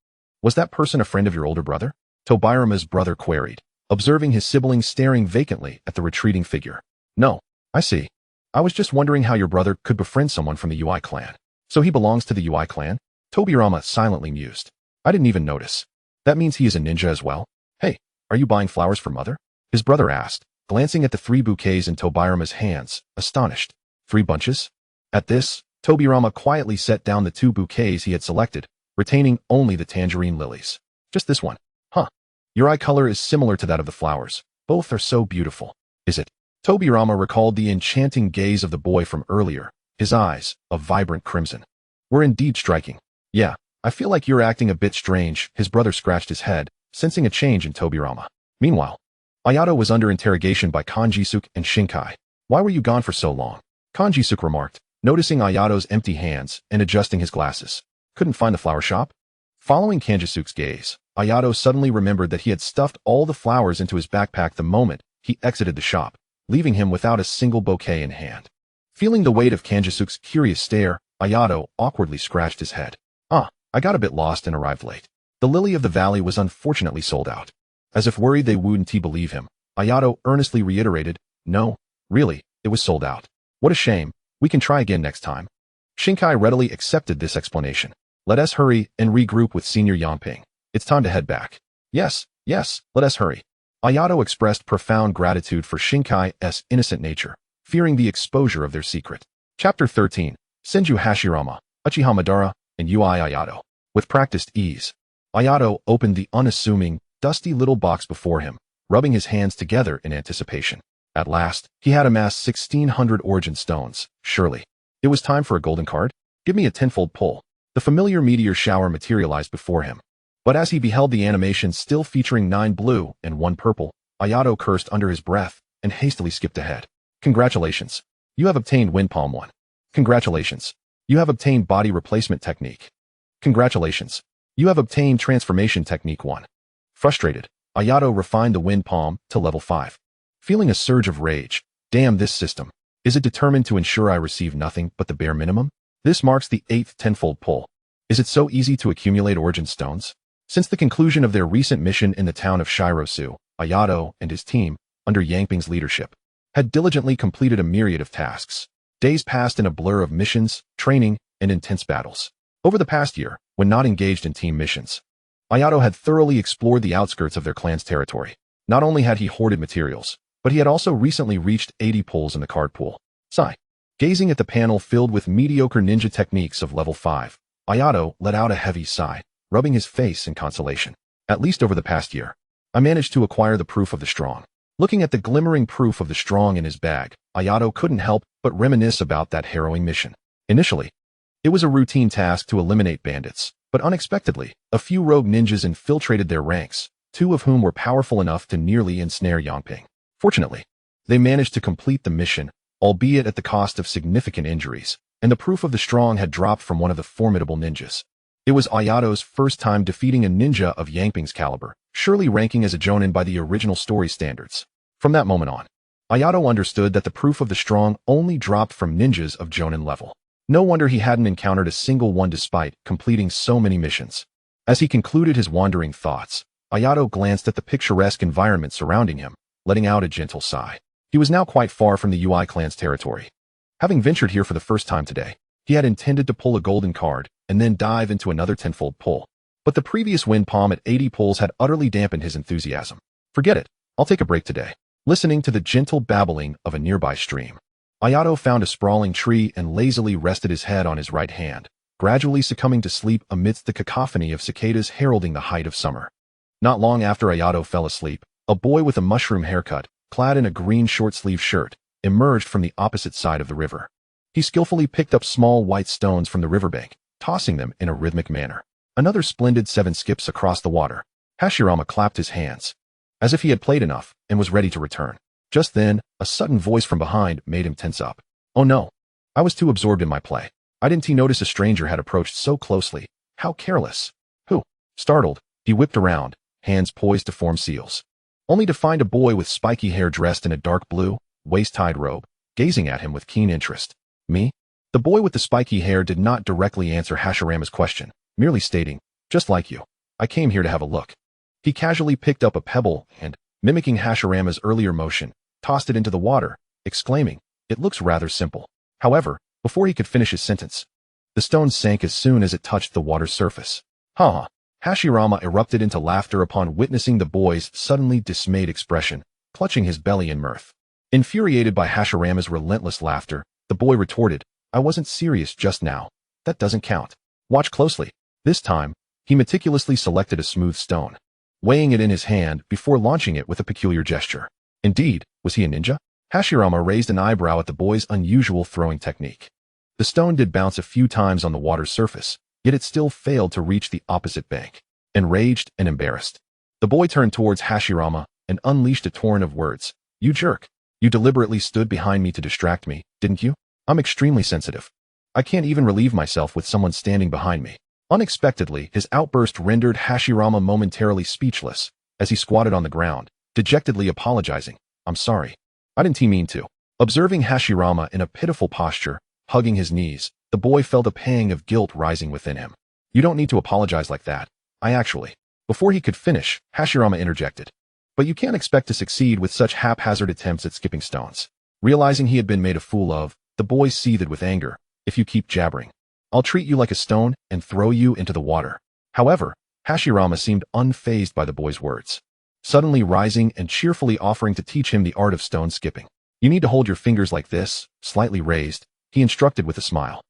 Was that person a friend of your older brother? Tobirama's brother queried, observing his sibling staring vacantly at the retreating figure. No, I see. I was just wondering how your brother could befriend someone from the UI clan. So he belongs to the UI clan? Tobirama silently mused. I didn't even notice. That means he is a ninja as well? Hey, are you buying flowers for mother? His brother asked, glancing at the 3 bouquets in Tobirama's hands, astonished. 3 bunches? At this, Tobirama quietly set down the 2 bouquets he had selected, retaining only the tangerine lilies. Just this one. Huh. Your eye color is similar to that of the flowers. Both are so beautiful. Is it? Tobirama recalled the enchanting gaze of the boy from earlier, his eyes, of vibrant crimson. Were indeed striking. Yeah, I feel like you're acting a bit strange, his brother scratched his head, sensing a change in Tobirama. Meanwhile, Ayato was under interrogation by Kanjisuke and Shinkai. Why were you gone for so long? Kanjisuke remarked, noticing Ayato's empty hands and adjusting his glasses. Couldn't find the flower shop? Following Kanjisuke's gaze, Ayato suddenly remembered that he had stuffed all the flowers into his backpack the moment he exited the shop, leaving him without a single bouquet in hand. Feeling the weight of Kanjisuke's curious stare, Ayato awkwardly scratched his head. I got a bit lost and arrived late. The Lily of the Valley was unfortunately sold out. As if worried they wouldn't believe him, Ayato earnestly reiterated, no, really, it was sold out. What a shame. We can try again next time. Shinkai readily accepted this explanation. Let us hurry and regroup with Senior Yangping. It's time to head back. Yes, let us hurry. Ayato expressed profound gratitude for Shinkai's innocent nature, fearing the exposure of their secret. Chapter 13. Senju Hashirama, Uchiha Madara, and Ui Ayato. With practiced ease, Ayato opened the unassuming, dusty little box before him, rubbing his hands together in anticipation. At last, he had amassed 1,600 origin stones. Surely. It was time for a golden card? Give me a tenfold pull. The familiar meteor shower materialized before him. But as he beheld the animation still featuring 9 blue and 1 purple, Ayato cursed under his breath and hastily skipped ahead. Congratulations. You have obtained Wind Palm 1. Congratulations. You have obtained Body Replacement Technique. Congratulations. You have obtained Transformation Technique 1. Frustrated, Ayato refined the Wind Palm to level 5. Feeling a surge of rage. Damn this system. Is it determined to ensure I receive nothing but the bare minimum? This marks the 8th tenfold pull. Is it so easy to accumulate origin stones? Since the conclusion of their recent mission in the town of Shirosu, Ayato and his team, under Yangping's leadership, had diligently completed a myriad of tasks. Days passed in a blur of missions, training, and intense battles. Over the past year, when not engaged in team missions, Ayato had thoroughly explored the outskirts of their clan's territory. Not only had he hoarded materials, but he had also recently reached 80 pulls in the card pool. Sigh. Gazing at the panel filled with mediocre ninja techniques of level 5, Ayato let out a heavy sigh, rubbing his face in consolation. At least over the past year, I managed to acquire the proof of the strong. Looking at the glimmering proof of the strong in his bag, Ayato couldn't help but reminisce about that harrowing mission. Initially, it was a routine task to eliminate bandits, but unexpectedly, a few rogue ninjas infiltrated their ranks, 2 of whom were powerful enough to nearly ensnare Yangping. Fortunately, they managed to complete the mission, albeit at the cost of significant injuries, and the proof of the strong had dropped from one of the formidable ninjas. It was Ayato's first time defeating a ninja of Yangping's caliber, surely ranking as a jonin by the original story standards. From that moment on, Ayato understood that the proof of the strong only dropped from ninjas of jonin level. No wonder he hadn't encountered a single one despite completing so many missions. As he concluded his wandering thoughts, Ayato glanced at the picturesque environment surrounding him, letting out a gentle sigh. He was now quite far from the UI clan's territory. Having ventured here for the first time today, he had intended to pull a golden card and then dive into another tenfold pull. But the previous Wind Palm at 80 pulls had utterly dampened his enthusiasm. Forget it, I'll take a break today. Listening to the gentle babbling of a nearby stream, Ayato found a sprawling tree and lazily rested his head on his right hand, gradually succumbing to sleep amidst the cacophony of cicadas heralding the height of summer. Not long after Ayato fell asleep, a boy with a mushroom haircut, clad in a green short-sleeved shirt, emerged from the opposite side of the river. He skillfully picked up small white stones from the riverbank, tossing them in a rhythmic manner. Another splendid 7 skips across the water. Hashirama clapped his hands, as if he had played enough and was ready to return. Just then, a sudden voice from behind made him tense up. Oh no. I was too absorbed in my play. I didn't notice a stranger had approached so closely. How careless. Who? Startled, he whipped around, hands poised to form seals, only to find a boy with spiky hair dressed in a dark blue, waist-tied robe, gazing at him with keen interest. Me? The boy with the spiky hair did not directly answer Hashirama's question, merely stating, just like you. I came here to have a look. He casually picked up a pebble and, mimicking Hashirama's earlier motion, tossed it into the water, exclaiming, it looks rather simple. However, before he could finish his sentence, the stone sank as soon as it touched the water's surface. Ha! Hashirama erupted into laughter upon witnessing the boy's suddenly dismayed expression, clutching his belly in mirth. Infuriated by Hashirama's relentless laughter, the boy retorted, I wasn't serious just now. That doesn't count. Watch closely. This time, he meticulously selected a smooth stone, weighing it in his hand before launching it with a peculiar gesture. Indeed, was he a ninja? Hashirama raised an eyebrow at the boy's unusual throwing technique. The stone did bounce a few times on the water's surface, yet it still failed to reach the opposite bank. Enraged and embarrassed, the boy turned towards Hashirama and unleashed a torrent of words. You jerk. You deliberately stood behind me to distract me, didn't you? I'm extremely sensitive. I can't even relieve myself with someone standing behind me. Unexpectedly, his outburst rendered Hashirama momentarily speechless, as he squatted on the ground, dejectedly apologizing. I'm sorry. I didn't mean to. Observing Hashirama in a pitiful posture, hugging his knees, the boy felt a pang of guilt rising within him. You don't need to apologize like that. Before he could finish, Hashirama interjected. But you can't expect to succeed with such haphazard attempts at skipping stones. Realizing he had been made a fool of, the boy seethed with anger. If you keep jabbering, I'll treat you like a stone and throw you into the water. However, Hashirama seemed unfazed by the boy's words, suddenly rising and cheerfully offering to teach him the art of stone skipping. You need to hold your fingers like this, slightly raised, he instructed with a smile.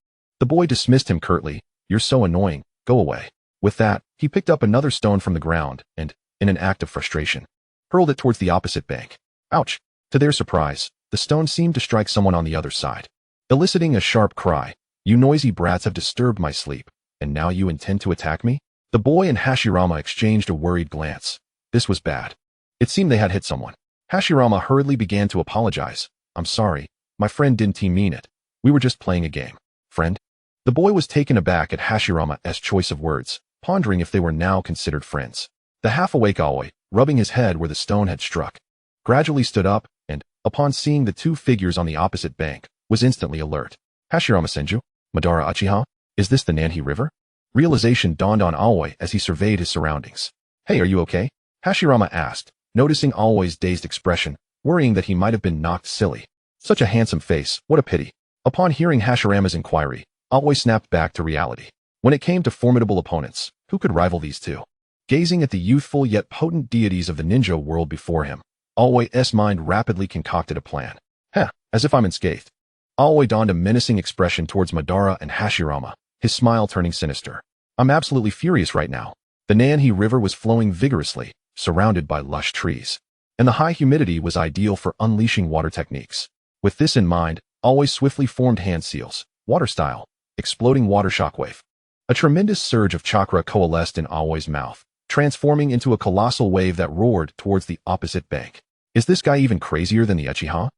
The boy dismissed him curtly. You're so annoying, go away. With that, he picked up another stone from the ground and, in an act of frustration, hurled it towards the opposite bank. Ouch! To their surprise, the stone seemed to strike someone on the other side, eliciting a sharp cry. You noisy brats have disturbed my sleep, and now you intend to attack me? The boy and Hashirama exchanged a worried glance. This was bad. It seemed they had hit someone. Hashirama hurriedly began to apologize. I'm sorry, my friend didn't mean it. We were just playing a game. Friend? The boy was taken aback at Hashirama's choice of words, pondering if they were now considered friends. The half-awake Aoi, rubbing his head where the stone had struck, gradually stood up and, upon seeing the two figures on the opposite bank, was instantly alert. Hashirama Senju? Madara Uchiha? Is this the Naka River? Realization dawned on Aoi as he surveyed his surroundings. Hey, are you okay? Hashirama asked, noticing Aoi's dazed expression, worrying that he might have been knocked silly. Such a handsome face, what a pity. Upon hearing Hashirama's inquiry, Aoi snapped back to reality. When it came to formidable opponents, who could rival these two? Gazing at the youthful yet potent deities of the ninja world before him, Aoi's mind rapidly concocted a plan. As if I'm unscathed. Aoi donned a menacing expression towards Madara and Hashirama, his smile turning sinister. I'm absolutely furious right now. The Naka River was flowing vigorously, surrounded by lush trees, and the high humidity was ideal for unleashing water techniques. With this in mind, Aoi swiftly formed hand seals, water style, exploding water shockwave. A tremendous surge of chakra coalesced in Aoi's mouth, transforming into a colossal wave that roared towards the opposite bank. Is this guy even crazier than the Uchiha?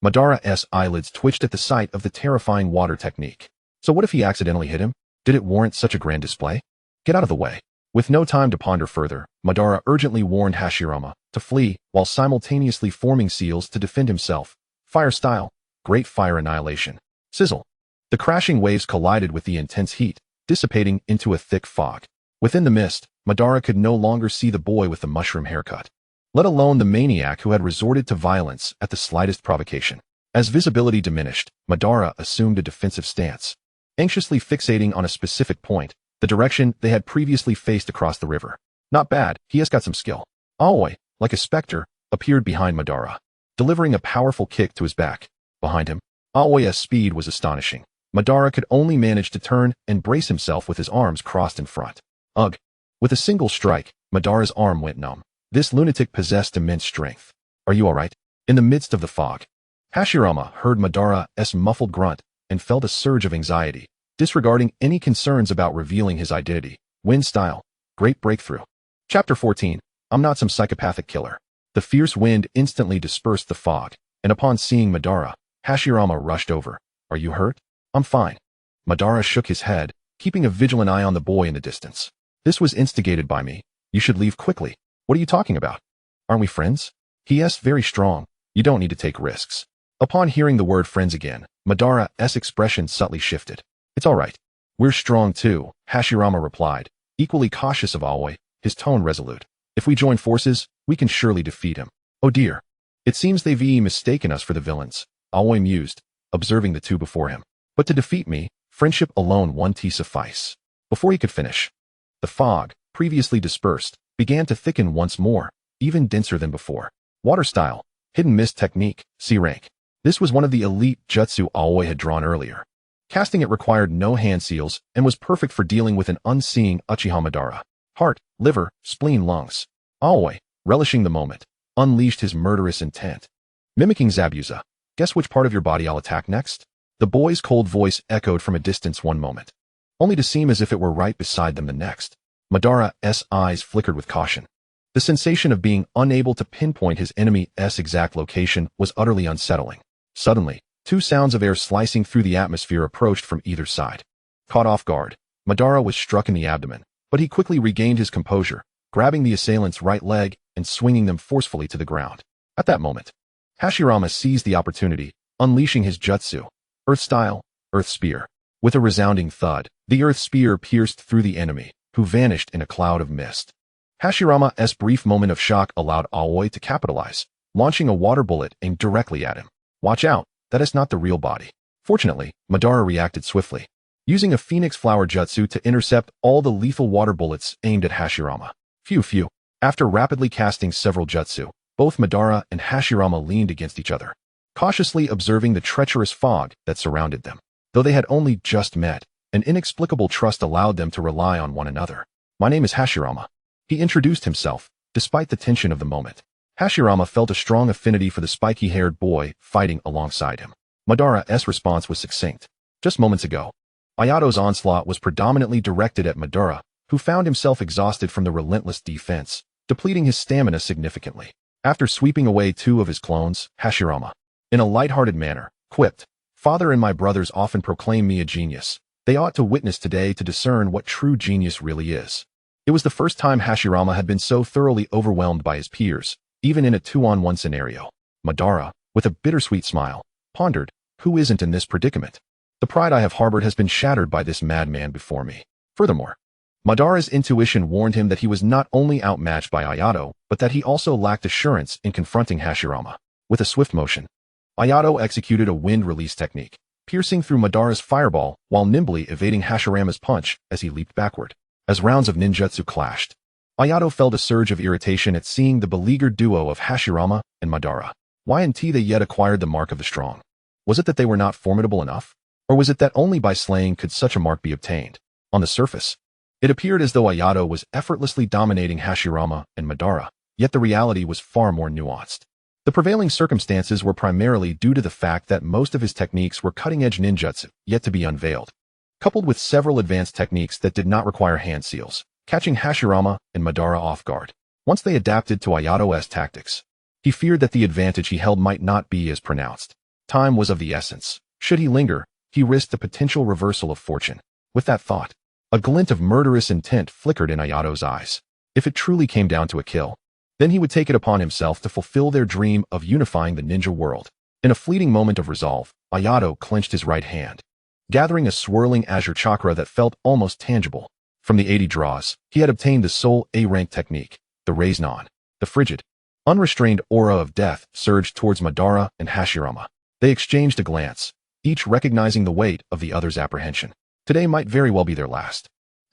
Madara's eyelids twitched at the sight of the terrifying water technique. So what if he accidentally hit him? Did it warrant such a grand display? Get out of the way. With no time to ponder further, Madara urgently warned Hashirama to flee while simultaneously forming seals to defend himself. Fire style, great fire annihilation. Sizzle. The crashing waves collided with the intense heat, dissipating into a thick fog. Within the mist, Madara could no longer see the boy with the mushroom haircut, let alone the maniac who had resorted to violence at the slightest provocation. As visibility diminished, Madara assumed a defensive stance, anxiously fixating on a specific point, the direction they had previously faced across the river. Not bad, he has got some skill. Aoi, like a specter, appeared behind Madara, delivering a powerful kick to his back. Behind him, Aoi's speed was astonishing. Madara could only manage to turn and brace himself with his arms crossed in front. Ugh. With a single strike, Madara's arm went numb. This lunatic possessed immense strength. Are you alright? In the midst of the fog, Hashirama heard Madara's muffled grunt and felt a surge of anxiety, disregarding any concerns about revealing his identity. Wind style. Great breakthrough. Chapter 14. I'm not some psychopathic killer. The fierce wind instantly dispersed the fog, and upon seeing Madara, Hashirama rushed over. Are you hurt? I'm fine. Madara shook his head, keeping a vigilant eye on the boy in the distance. This was instigated by me. You should leave quickly. What are you talking about? Aren't we friends? He asked very strong. You don't need to take risks. Upon hearing the word friends again, Madara's expression subtly shifted. It's all right. We're strong too, Hashirama replied, equally cautious of Aoi, his tone resolute. If we join forces, we can surely defeat him. Oh dear. It seems they've mistaken us for the villains, Aoi mused, observing the two before him. But to defeat me, friendship alone won't suffice. Before he could finish, the fog, previously dispersed, began to thicken once more, even denser than before. Water style, hidden mist technique, C rank. This was one of the elite jutsu Aoi had drawn earlier. Casting it required no hand seals and was perfect for dealing with an unseeing Uchiha Madara. Heart, liver, spleen, lungs. Aoi, relishing the moment, unleashed his murderous intent. Mimicking Zabuza, guess which part of your body I'll attack next? The boy's cold voice echoed from a distance one moment, only to seem as if it were right beside them the next. Madara's eyes flickered with caution. The sensation of being unable to pinpoint his enemy's exact location was utterly unsettling. Suddenly, two sounds of air slicing through the atmosphere approached from either side. Caught off guard, Madara was struck in the abdomen, but he quickly regained his composure, grabbing the assailant's right leg and swinging them forcefully to the ground. At that moment, Hashirama seized the opportunity, unleashing his jutsu, Earth Style, Earth Spear. With a resounding thud, the Earth Spear pierced through the enemy, who vanished in a cloud of mist. Hashirama's brief moment of shock allowed Aoi to capitalize, launching a water bullet aimed directly at him. Watch out, that is not the real body. Fortunately, Madara reacted swiftly, using a phoenix flower jutsu to intercept all the lethal water bullets aimed at Hashirama. Phew. After rapidly casting several jutsu, both Madara and Hashirama leaned against each other, cautiously observing the treacherous fog that surrounded them. Though they had only just met, an inexplicable trust allowed them to rely on one another. My name is Hashirama. He introduced himself, despite the tension of the moment. Hashirama felt a strong affinity for the spiky-haired boy fighting alongside him. Madara's response was succinct. Just moments ago, Ayato's onslaught was predominantly directed at Madara, who found himself exhausted from the relentless defense, depleting his stamina significantly. After sweeping away two of his clones, Hashirama, in a light-hearted manner, quipped, Father and my brothers often proclaim me a genius. They ought to witness today to discern what true genius really is. It was the first time Hashirama had been so thoroughly overwhelmed by his peers, even in a 2-on-1 scenario. Madara, with a bittersweet smile, pondered, who isn't in this predicament? The pride I have harbored has been shattered by this madman before me. Furthermore, Madara's intuition warned him that he was not only outmatched by Ayato, but that he also lacked assurance in confronting Hashirama. With a swift motion, Ayato executed a wind release technique, piercing through Madara's fireball while nimbly evading Hashirama's punch as he leaped backward. As rounds of ninjutsu clashed, Ayato felt a surge of irritation at seeing the beleaguered duo of Hashirama and Madara. Why hadn't they yet acquired the mark of the strong? Was it that they were not formidable enough? Or was it that only by slaying could such a mark be obtained? On the surface, it appeared as though Ayato was effortlessly dominating Hashirama and Madara, yet the reality was far more nuanced. The prevailing circumstances were primarily due to the fact that most of his techniques were cutting-edge ninjutsu, yet to be unveiled, coupled with several advanced techniques that did not require hand seals, catching Hashirama and Madara off guard. Once they adapted to Ayato's tactics, he feared that the advantage he held might not be as pronounced. Time was of the essence. Should he linger, he risked a potential reversal of fortune. With that thought, a glint of murderous intent flickered in Ayato's eyes. If it truly came down to a kill, then he would take it upon himself to fulfill their dream of unifying the ninja world. In a fleeting moment of resolve, Ayato clenched his right hand, gathering a swirling azure chakra that felt almost tangible. From the 80 draws, he had obtained the sole A-rank technique, the Raise-Non. The frigid, unrestrained aura of death surged towards Madara and Hashirama. They exchanged a glance, each recognizing the weight of the other's apprehension. Today might very well be their last.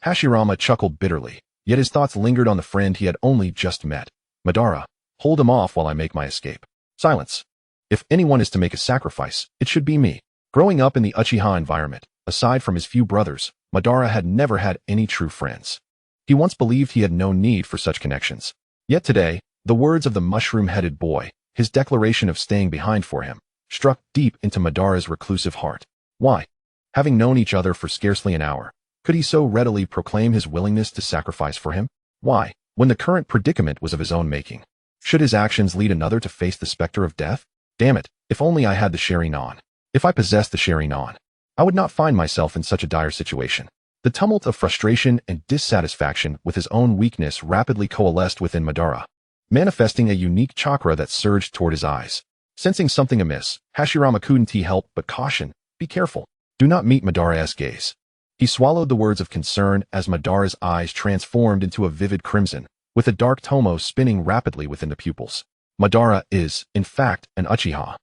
Hashirama chuckled bitterly, yet his thoughts lingered on the friend he had only just met. Madara, hold him off while I make my escape. Silence. If anyone is to make a sacrifice, it should be me. Growing up in the Uchiha environment, aside from his few brothers, Madara had never had any true friends. He once believed he had no need for such connections. Yet today, the words of the mushroom-headed boy, his declaration of staying behind for him, struck deep into Madara's reclusive heart. Why? Having known each other for scarcely an hour, could he so readily proclaim his willingness to sacrifice for him? Why, when the current predicament was of his own making? Should his actions lead another to face the specter of death? Damn it, if only I had the Sharingan. If I possessed the Sharingan, I would not find myself in such a dire situation. The tumult of frustration and dissatisfaction with his own weakness rapidly coalesced within Madara, manifesting a unique chakra that surged toward his eyes. Sensing something amiss, Hashirama couldn't help but caution, "Be careful. Do not meet Madara's gaze." He swallowed the words of concern as Madara's eyes transformed into a vivid crimson, with a dark tomo spinning rapidly within the pupils. Madara is, in fact, an Uchiha.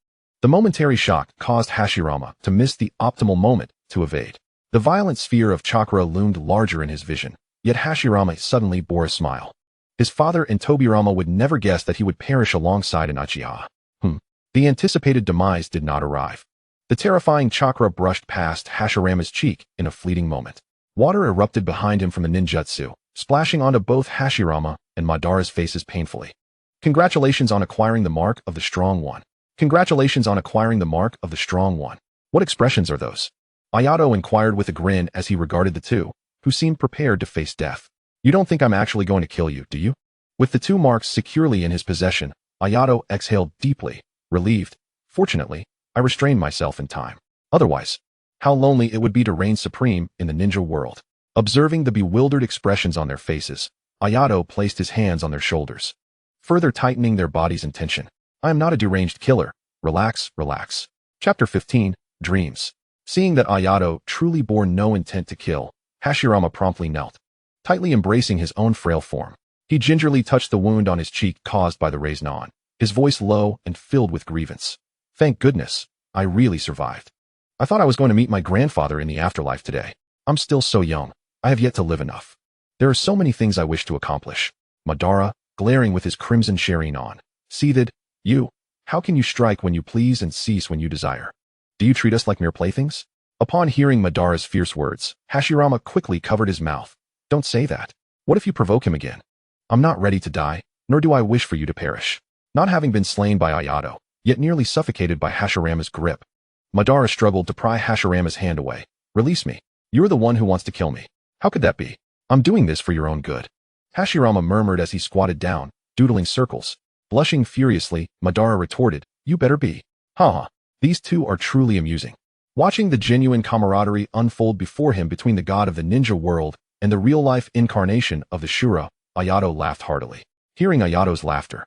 The momentary shock caused Hashirama to miss the optimal moment to evade. The violent sphere of chakra loomed larger in his vision, yet Hashirama suddenly bore a smile. His father and Tobirama would never guess that he would perish alongside an Uchiha. The anticipated demise did not arrive. The terrifying chakra brushed past Hashirama's cheek in a fleeting moment. Water erupted behind him from the ninjutsu, splashing onto both Hashirama and Madara's faces painfully. "Congratulations on acquiring the mark of the strong one. Congratulations on acquiring the mark of the strong one. What expressions are those?" Ayato inquired with a grin as he regarded the two, who seemed prepared to face death. "You don't think I'm actually going to kill you, do you?" With the two marks securely in his possession, Ayato exhaled deeply, relieved. "Fortunately, I restrained myself in time. Otherwise, how lonely it would be to reign supreme in the ninja world." Observing the bewildered expressions on their faces, Ayato placed his hands on their shoulders, further tightening their bodies in tension. "I am not a deranged killer. Relax, relax." Chapter 15, Dreams. Seeing that Ayato truly bore no intent to kill, Hashirama promptly knelt, tightly embracing his own frail form. He gingerly touched the wound on his cheek caused by the raised non, his voice low and filled with grievance. "Thank goodness, I really survived. I thought I was going to meet my grandfather in the afterlife today. I'm still so young. I have yet to live enough. There are so many things I wish to accomplish." Madara, glaring with his crimson sharing on, seethed. "You, how can you strike when you please and cease when you desire? Do you treat us like mere playthings?" Upon hearing Madara's fierce words, Hashirama quickly covered his mouth. "Don't say that. What if you provoke him again? I'm not ready to die, nor do I wish for you to perish." Not having been slain by Ayato, yet nearly suffocated by Hashirama's grip, Madara struggled to pry Hashirama's hand away. "Release me. You're the one who wants to kill me. How could that be? I'm doing this for your own good." Hashirama murmured as he squatted down, doodling circles. Blushing furiously, Madara retorted, "You better be." Haha, these two are truly amusing. Watching the genuine camaraderie unfold before him between the god of the ninja world and the real-life incarnation of the Shura, Ayato laughed heartily. Hearing Ayato's laughter,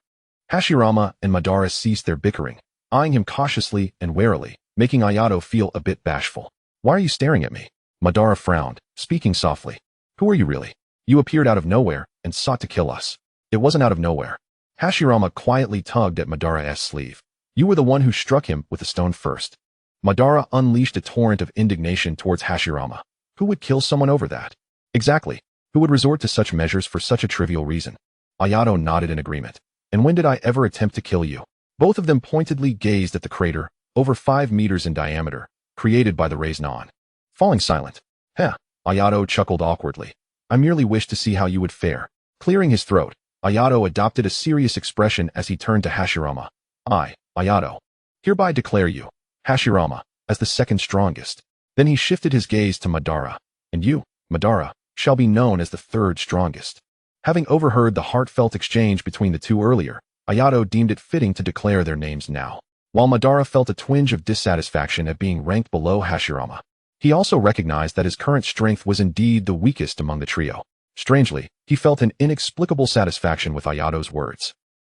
Hashirama and Madara ceased their bickering, eyeing him cautiously and warily, making Ayato feel a bit bashful. "Why are you staring at me?" Madara frowned, speaking softly. "Who are you really? You appeared out of nowhere and sought to kill us." "It wasn't out of nowhere." Hashirama quietly tugged at Madara's sleeve. "You were the one who struck him with the stone first." Madara unleashed a torrent of indignation towards Hashirama. Who would kill someone over that? Exactly. Who would resort to such measures for such a trivial reason? Ayato nodded in agreement. "And when did I ever attempt to kill you?" Both of them pointedly gazed at the crater, over 5 meters in diameter, created by the raised non. Falling silent. "Heh," Ayato chuckled awkwardly. "I merely wished to see how you would fare." Clearing his throat, Ayato adopted a serious expression as he turned to Hashirama. "I, Ayato, hereby declare you, Hashirama, as the second strongest." Then he shifted his gaze to Madara. "And you, Madara, shall be known as the third strongest." Having overheard the heartfelt exchange between the two earlier, Ayato deemed it fitting to declare their names now. While Madara felt a twinge of dissatisfaction at being ranked below Hashirama, he also recognized that his current strength was indeed the weakest among the trio. Strangely, he felt an inexplicable satisfaction with Ayato's words.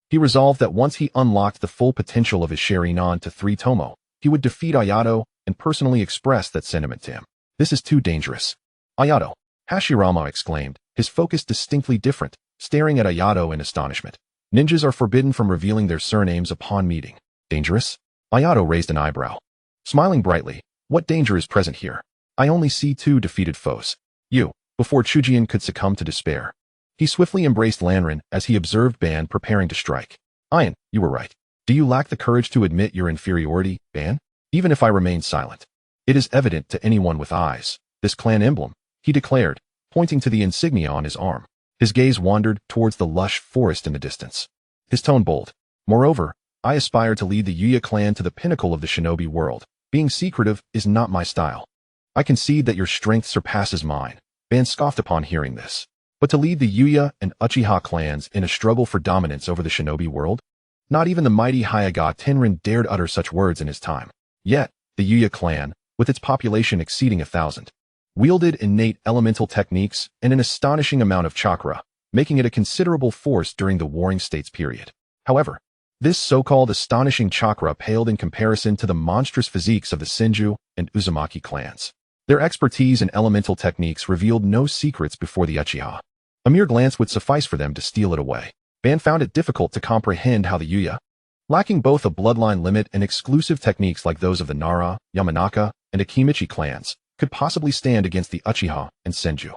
He resolved that once he unlocked the full potential of his Sharingan to 3 Tomo, he would defeat Ayato and personally express that sentiment to him. "This is too dangerous." "Ayato!" Hashirama exclaimed, his focus distinctly different, staring at Ayato in astonishment. "Ninjas are forbidden from revealing their surnames upon meeting." "Dangerous?" Ayato raised an eyebrow. Smiling brightly, "What danger is present here? I only see 2 defeated foes. You." Before Chujian could succumb to despair, he swiftly embraced Lanrin as he observed Ban preparing to strike. "Ian, you were right. Do you lack the courage to admit your inferiority, Ban? Even if I remain silent. It is evident to anyone with eyes. This clan emblem," he declared, pointing to the insignia on his arm. His gaze wandered towards the lush forest in the distance. His tone bold. "Moreover, I aspire to lead the Uchiha clan to the pinnacle of the shinobi world. Being secretive is not my style." "I concede that your strength surpasses mine," Ban scoffed upon hearing this. "But to lead the Uchiha and Uchiha clans in a struggle for dominance over the shinobi world? Not even the mighty Hyaga Tenrin dared utter such words in his time. Yet, the Uchiha clan, with its population exceeding 1,000, wielded innate elemental techniques and an astonishing amount of chakra, making it a considerable force during the Warring States period. However, This so-called astonishing chakra paled in comparison to the monstrous physiques of the Senju and Uzumaki clans. Their expertise in elemental techniques revealed no secrets before the Uchiha. A mere glance would suffice for them to steal it away. Ban found it difficult to comprehend how the Yuya, lacking both a bloodline limit and exclusive techniques like those of the Nara, Yamanaka, and Akimichi clans, could possibly stand against the Uchiha and Senju.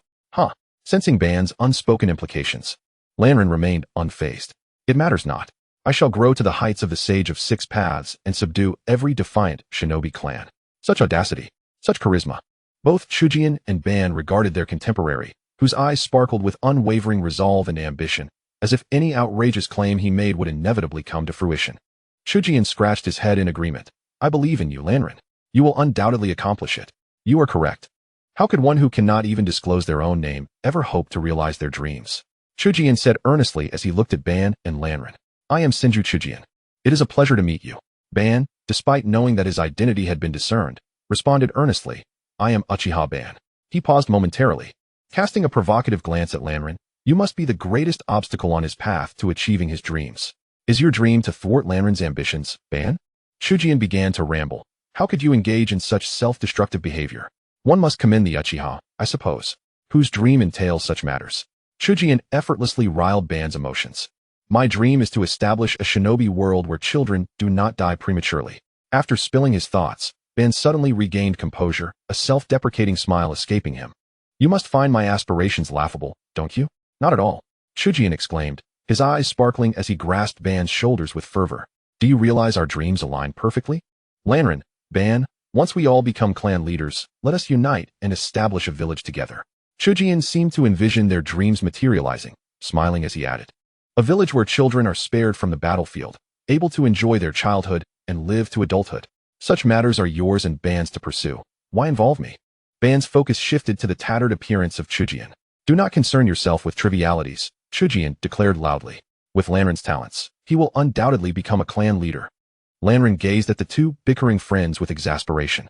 Sensing Ban's unspoken implications, Lanren remained unfazed. It matters not. I shall grow to the heights of the Sage of Six Paths and subdue every defiant shinobi clan. Such audacity, such charisma. Both Chujin and Ban regarded their contemporary, whose eyes sparkled with unwavering resolve and ambition, as if any outrageous claim he made would inevitably come to fruition. Chujin scratched his head in agreement. I believe in you, Lanren. You will undoubtedly accomplish it. You are correct. How could one who cannot even disclose their own name ever hope to realize their dreams? Chujin said earnestly as he looked at Ban and Lanren. I am Senju Chujin. It is a pleasure to meet you. Ban, despite knowing that his identity had been discerned, responded earnestly. I am Uchiha Ban. He paused momentarily. Casting a provocative glance at Lanren, you must be the greatest obstacle on his path to achieving his dreams. Is your dream to thwart Lanren's ambitions, Ban? Chujin began to ramble. How could you engage in such self-destructive behavior? One must commend the Uchiha, I suppose, whose dream entails such matters. Chujin effortlessly riled Ban's emotions. My dream is to establish a shinobi world where children do not die prematurely. After spilling his thoughts, Ban suddenly regained composure, a self-deprecating smile escaping him. You must find my aspirations laughable, don't you? Not at all, Chujin exclaimed, his eyes sparkling as he grasped Ban's shoulders with fervor. Do you realize our dreams align perfectly? Lanren, Ban, once we all become clan leaders, let us unite and establish a village together. Chujin seemed to envision their dreams materializing, smiling as he added. A village where children are spared from the battlefield, able to enjoy their childhood and live to adulthood. Such matters are yours and Ban's to pursue. Why involve me? Ban's focus shifted to the tattered appearance of Chujin. Do not concern yourself with trivialities, Chujin declared loudly. With Lanren's talents, he will undoubtedly become a clan leader. Lanren gazed at the two bickering friends with exasperation.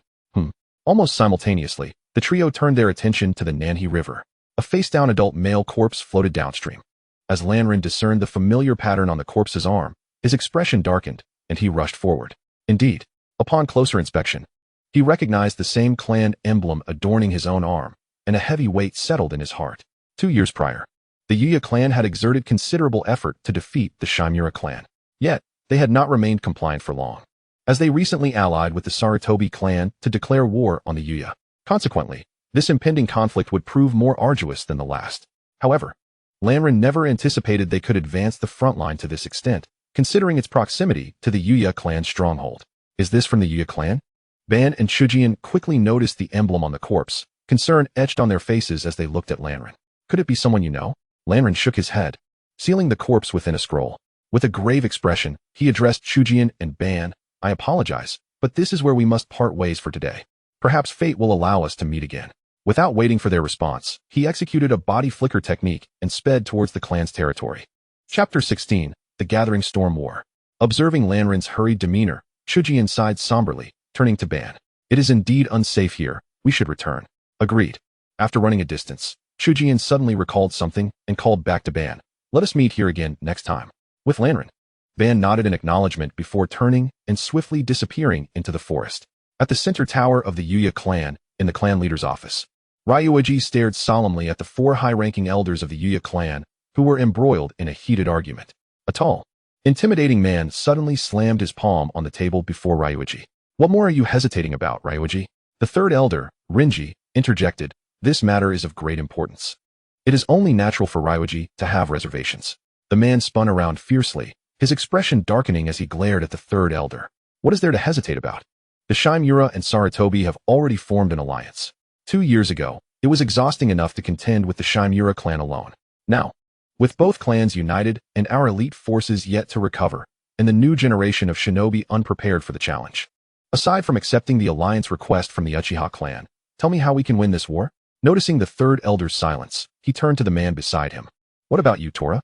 Almost simultaneously, the trio turned their attention to the Naka River. A face-down adult male corpse floated downstream. As Lanren discerned the familiar pattern on the corpse's arm, his expression darkened, and he rushed forward. Indeed, upon closer inspection, he recognized the same clan emblem adorning his own arm, and a heavy weight settled in his heart. 2 years prior, the Yuya clan had exerted considerable effort to defeat the Shimura clan. Yet, they had not remained compliant for long, as they recently allied with the Sarutobi clan to declare war on the Yuya. Consequently, this impending conflict would prove more arduous than the last. However, Lanren never anticipated they could advance the front line to this extent, considering its proximity to the Yuya clan's stronghold. Is this from the Yuya clan? Ban and Chujin quickly noticed the emblem on the corpse, concern etched on their faces as they looked at Lanren. Could it be someone you know? Lanren shook his head, sealing the corpse within a scroll. With a grave expression, he addressed Chujin and Ban. I apologize, but this is where we must part ways for today. Perhaps fate will allow us to meet again. Without waiting for their response, he executed a body flicker technique and sped towards the clan's territory. Chapter 16, The Gathering Storm War. Observing Lanren's hurried demeanor, Chujin sighed somberly, turning to Ban. It is indeed unsafe here. We should return. Agreed. After running a distance, Chujin suddenly recalled something and called back to Ban. Let us meet here again next time. With Lanren. Ban nodded in acknowledgement before turning and swiftly disappearing into the forest. At the center tower of the Yuya clan, in the clan leader's office, Ryuji stared solemnly at the 4 high-ranking elders of the Yuya clan, who were embroiled in a heated argument. A tall, intimidating man suddenly slammed his palm on the table before Ryuji. What more are you hesitating about, Ryuji? The third elder, Rinji, interjected. This matter is of great importance. It is only natural for Ryuji to have reservations. The man spun around fiercely, his expression darkening as he glared at the third elder. What is there to hesitate about? The Shimura and Sarutobi have already formed an alliance. 2 years ago, it was exhausting enough to contend with the Shimura clan alone. Now, with both clans united and our elite forces yet to recover, and the new generation of shinobi unprepared for the challenge. Aside from accepting the alliance request from the Uchiha clan, tell me how we can win this war? Noticing the third elder's silence, he turned to the man beside him. What about you, Tora?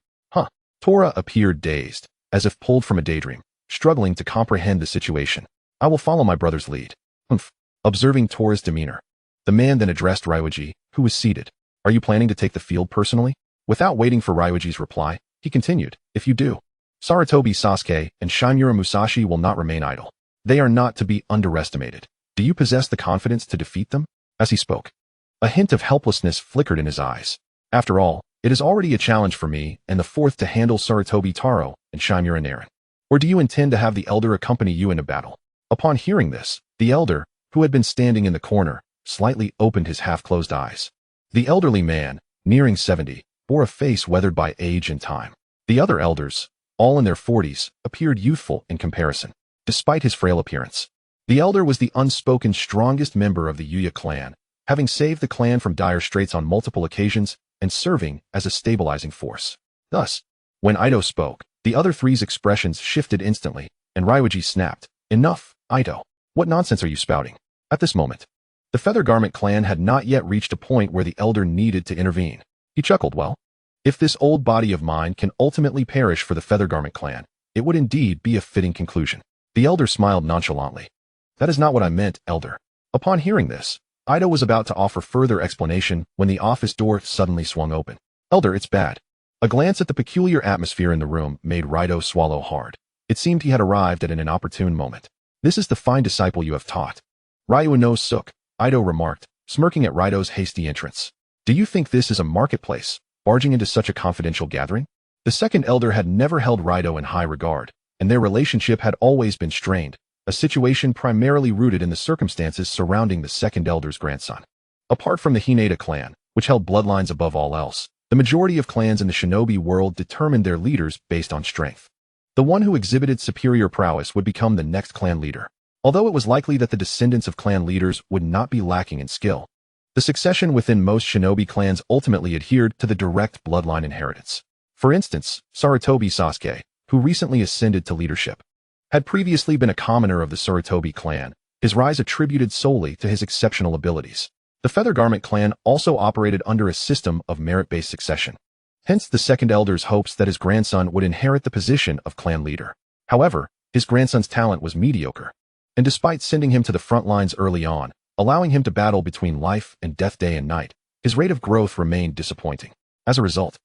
Tora appeared dazed, as if pulled from a daydream, struggling to comprehend the situation. I will follow my brother's lead. Observing Tora's demeanor, the man then addressed Ryuji, who was seated. Are you planning to take the field personally? Without waiting for Ryuji's reply, he continued, if you do, Sarutobi Sasuke and Shimura Musashi will not remain idle. They are not to be underestimated. Do you possess the confidence to defeat them? As he spoke, a hint of helplessness flickered in his eyes. After all, it is already a challenge for me and the fourth to handle Sarutobi Taro and Shimura Naren. Or do you intend to have the elder accompany you in a battle? Upon hearing this, the elder, who had been standing in the corner, slightly opened his half-closed eyes. The elderly man, nearing 70, bore a face weathered by age and time. The other elders, all in their 40s, appeared youthful in comparison, despite his frail appearance. The elder was the unspoken strongest member of the Uchiha clan, having saved the clan from dire straits on multiple occasions and serving as a stabilizing force. Thus, when Ayato spoke, the other three's expressions shifted instantly, and Ryuji snapped, "Enough, Ayato. What nonsense are you spouting?" At this moment, the Feather Garment clan had not yet reached a point where the elder needed to intervene. He chuckled, "Well, if this old body of mine can ultimately perish for the Feather Garment clan, it would indeed be a fitting conclusion." The elder smiled nonchalantly. "That is not what I meant, elder." Upon hearing this, Ayato was about to offer further explanation when the office door suddenly swung open. "Elder, it's bad." A glance at the peculiar atmosphere in the room made Ayato swallow hard. It seemed he had arrived at an inopportune moment. "This is the fine disciple you have taught." "Ryu no Suk," Ayato remarked, smirking at Raido's hasty entrance. "Do you think this is a marketplace, barging into such a confidential gathering?" The second elder had never held Raido in high regard, and their relationship had always been strained, a situation primarily rooted in the circumstances surrounding the second elder's grandson. Apart from the Hinata clan, which held bloodlines above all else, the majority of clans in the shinobi world determined their leaders based on strength. The one who exhibited superior prowess would become the next clan leader, although it was likely that the descendants of clan leaders would not be lacking in skill. The succession within most shinobi clans ultimately adhered to the direct bloodline inheritance. For instance, Sarutobi Sasuke, who recently ascended to leadership, had previously been a commoner of the Sarutobi clan, his rise attributed solely to his exceptional abilities. The Feather Garment clan also operated under a system of merit-based succession. Hence the second elder's hopes that his grandson would inherit the position of clan leader. However, his grandson's talent was mediocre, and despite sending him to the front lines early on, allowing him to battle between life and death day and night, his rate of growth remained disappointing. As a result,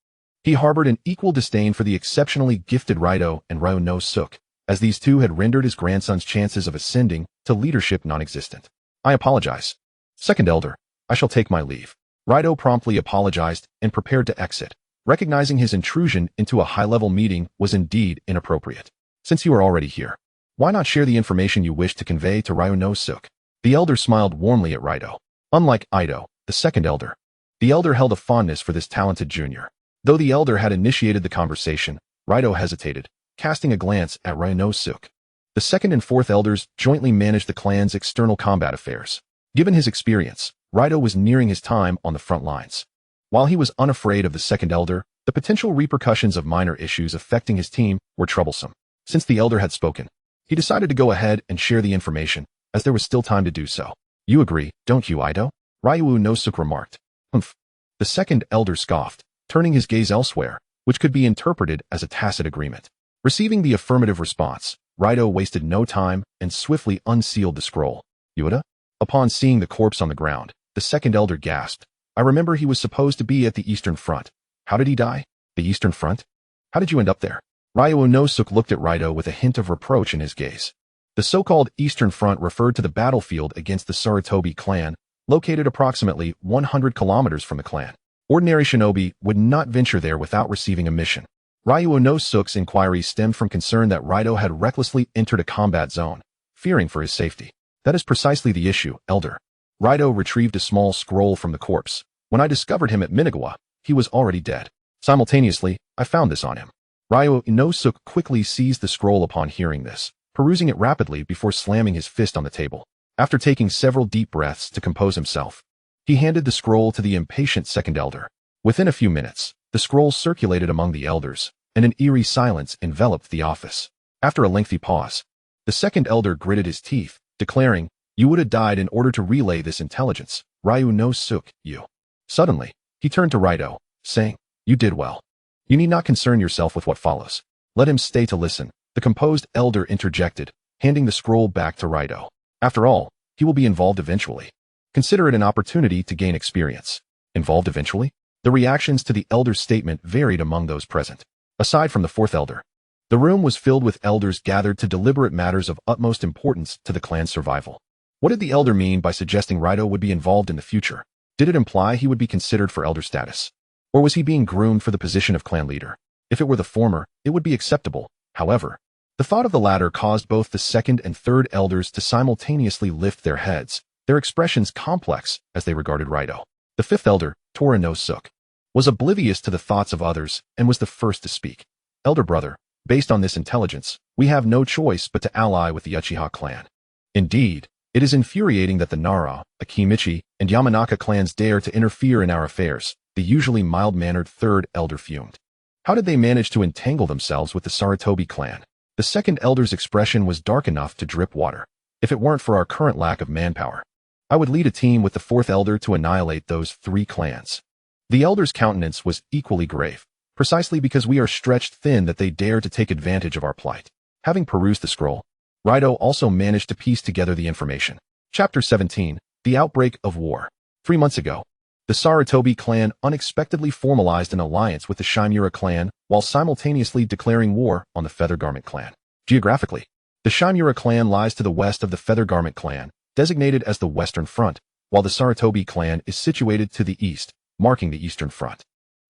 he harbored an equal disdain for the exceptionally gifted Raido and Ryu no Suk, as these two had rendered his grandson's chances of ascending to leadership non-existent. "I apologize. Second elder, I shall take my leave." Raido promptly apologized and prepared to exit, recognizing his intrusion into a high-level meeting was indeed inappropriate. "Since you are already here, why not share the information you wish to convey to Ryu no Suk?" The elder smiled warmly at Raido. Unlike Ayato, the second elder, the elder held a fondness for this talented junior. Though the elder had initiated the conversation, Raido hesitated, casting a glance at Ryu no Suk. The second and fourth elders jointly managed the clan's external combat affairs. Given his experience, Raido was nearing his time on the front lines. While he was unafraid of the second elder, the potential repercussions of minor issues affecting his team were troublesome. Since the elder had spoken, he decided to go ahead and share the information, as there was still time to do so. "You agree, don't you, Ayato?" Ryu no Suk remarked. "Humph." The second elder scoffed, turning his gaze elsewhere, which could be interpreted as a tacit agreement. Receiving the affirmative response, Raido wasted no time and swiftly unsealed the scroll. "Yuta?" Upon seeing the corpse on the ground, the second elder gasped. "I remember he was supposed to be at the Eastern Front. How did he die?" "The Eastern Front? How did you end up there?" Ryu no Suk looked at Raido with a hint of reproach in his gaze. The so-called Eastern Front referred to the battlefield against the Sarutobi clan, located approximately 100 kilometers from the clan. Ordinary shinobi would not venture there without receiving a mission. Ryu no Suk's inquiry stemmed from concern that Raido had recklessly entered a combat zone, fearing for his safety. "That is precisely the issue, elder." Raido retrieved a small scroll from the corpse. "When I discovered him at Minagawa, he was already dead. Simultaneously, I found this on him." Ryu no Suk quickly seized the scroll upon hearing this, perusing it rapidly before slamming his fist on the table. After taking several deep breaths to compose himself, he handed the scroll to the impatient second elder. Within a few minutes, the scroll circulated among the elders, and an eerie silence enveloped the office. After a lengthy pause, the second elder gritted his teeth, declaring, "You would have died in order to relay this intelligence, Ryu no Suk, you." Suddenly, he turned to Raido, saying, "You did well. You need not concern yourself with what follows. Let him stay to listen." The composed elder interjected, handing the scroll back to Raido. "After all, he will be involved eventually. Consider it an opportunity to gain experience." "Involved eventually?" The reactions to the elder's statement varied among those present. Aside from the fourth elder, The room was filled with elders gathered to deliberate matters of utmost importance to the clan's survival. What did the elder mean by suggesting Raito would be involved in the future? Did it imply he would be considered for elder status? Or was he being groomed for the position of clan leader? If it were the former, it would be acceptable. However, the thought of the latter caused both the second and third elders to simultaneously lift their heads, their expressions complex as they regarded Raito. The fifth elder, Tora no Suk, was oblivious to the thoughts of others and was the first to speak. Elder brother, based on this intelligence, we have no choice but to ally with the Uchiha clan. Indeed, it is infuriating that the Nara, Akimichi, and Yamanaka clans dare to interfere in our affairs, the usually mild-mannered third elder fumed. How did they manage to entangle themselves with the Sarutobi clan? The second elder's expression was dark enough to drip water. If it weren't for our current lack of manpower, I would lead a team with the fourth elder to annihilate those three clans. The elder's countenance was equally grave, precisely because we are stretched thin that they dare to take advantage of our plight. Having perused the scroll, Raito also managed to piece together the information. Chapter 17, The Outbreak of War. 3 months ago, the Sarutobi clan unexpectedly formalized an alliance with the Shimura clan while simultaneously declaring war on the Feather Garment clan. Geographically, the Shimura clan lies to the west of the Feather Garment clan, designated as the Western Front, while the Sarutobi clan is situated to the east, marking the Eastern Front.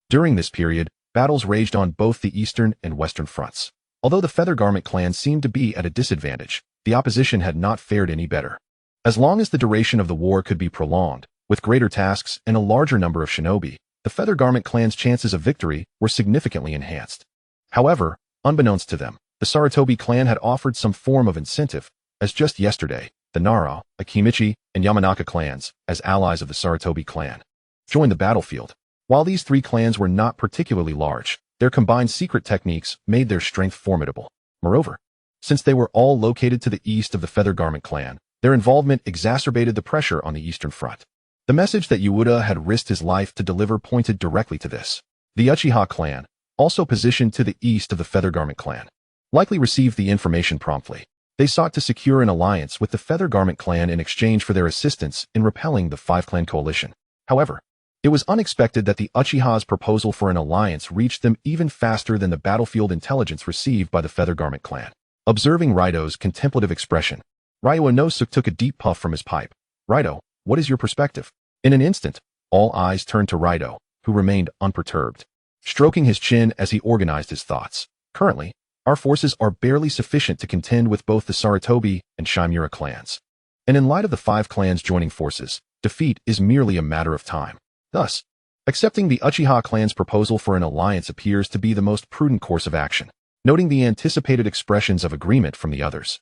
During this period, battles raged on both the Eastern and Western fronts. Although the Feather Garment clan seemed to be at a disadvantage, the opposition had not fared any better. As long as the duration of the war could be prolonged, with greater tasks and a larger number of shinobi, the Feather Garment clan's chances of victory were significantly enhanced. However, unbeknownst to them, the Sarutobi clan had offered some form of incentive, as just yesterday, the Nara, Akimichi, and Yamanaka clans, as allies of the Sarutobi clan, joined the battlefield. While these three clans were not particularly large, their combined secret techniques made their strength formidable. Moreover, since they were all located to the east of the Feather Garment clan, their involvement exacerbated the pressure on the Eastern Front. The message that Ueda had risked his life to deliver pointed directly to this. The Uchiha clan, also positioned to the east of the Feather Garment clan, likely received the information promptly. They sought to secure an alliance with the Feather Garment clan in exchange for their assistance in repelling the five-clan coalition. However, it was unexpected that the Uchiha's proposal for an alliance reached them even faster than the battlefield intelligence received by the Feather Garment clan. Observing Raito's contemplative expression, Ryunosuke took a deep puff from his pipe. Raito, what is your perspective? In an instant, all eyes turned to Raito, who remained unperturbed, stroking his chin as he organized his thoughts. Currently, our forces are barely sufficient to contend with both the Sarutobi and Shimura clans. And in light of the five clans joining forces, defeat is merely a matter of time. Thus, accepting the Uchiha clan's proposal for an alliance appears to be the most prudent course of action. Noting the anticipated expressions of agreement from the others,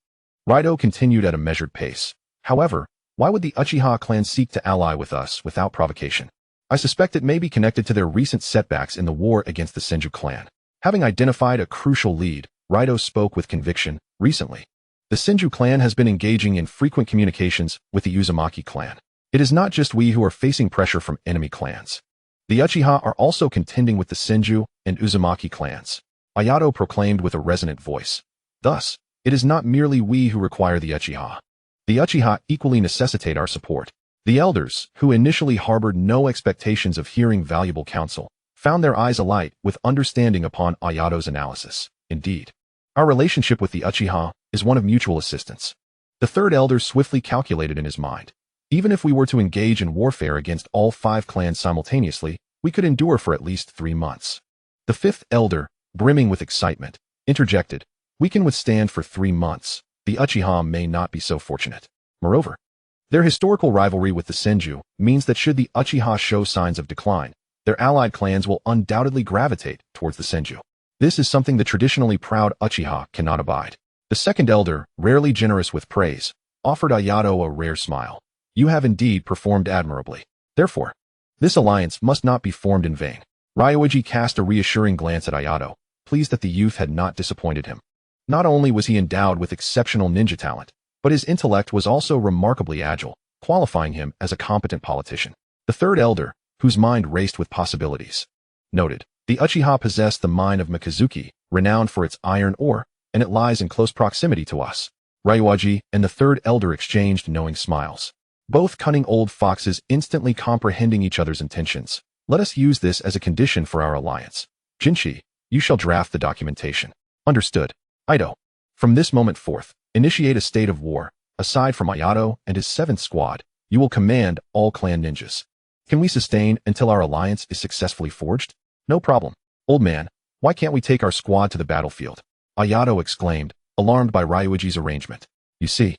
Raito continued at a measured pace. However, why would the Uchiha clan seek to ally with us without provocation? I suspect it may be connected to their recent setbacks in the war against the Senju clan. Having identified a crucial lead, Raito spoke with conviction. Recently, the Senju clan has been engaging in frequent communications with the Uzumaki clan. It is not just we who are facing pressure from enemy clans. The Uchiha are also contending with the Senju and Uzumaki clans, Ayato proclaimed with a resonant voice. Thus, it is not merely we who require the Uchiha. The Uchiha equally necessitate our support. The elders, who initially harbored no expectations of hearing valuable counsel, found their eyes alight with understanding upon Ayato's analysis. Indeed, our relationship with the Uchiha is one of mutual assistance. The third elder swiftly calculated in his mind. Even if we were to engage in warfare against all five clans simultaneously, we could endure for at least 3 months. The fifth elder, brimming with excitement, interjected, we can withstand for 3 months. The Uchiha may not be so fortunate. Moreover, their historical rivalry with the Senju means that should the Uchiha show signs of decline, their allied clans will undoubtedly gravitate towards the Senju. This is something the traditionally proud Uchiha cannot abide. The second elder, rarely generous with praise, offered Ayato a rare smile. You have indeed performed admirably. Therefore, this alliance must not be formed in vain. Ryuji cast a reassuring glance at Ayato, pleased that the youth had not disappointed him. Not only was he endowed with exceptional ninja talent, but his intellect was also remarkably agile, qualifying him as a competent politician. The third elder, whose mind raced with possibilities, noted, the Uchiha possess the mine of Mikazuki, renowned for its iron ore, and it lies in close proximity to us. Ryuji and the third elder exchanged knowing smiles. Both cunning old foxes instantly comprehending each other's intentions. Let us use this as a condition for our alliance. Jinshi, you shall draft the documentation. Understood. Ito. From this moment forth, initiate a state of war. Aside from Ayato and his 7th squad, you will command all clan ninjas. Can we sustain until our alliance is successfully forged? No problem. Old man, why can't we take our squad to the battlefield? Ayato exclaimed, alarmed by Ryuji's arrangement. You see,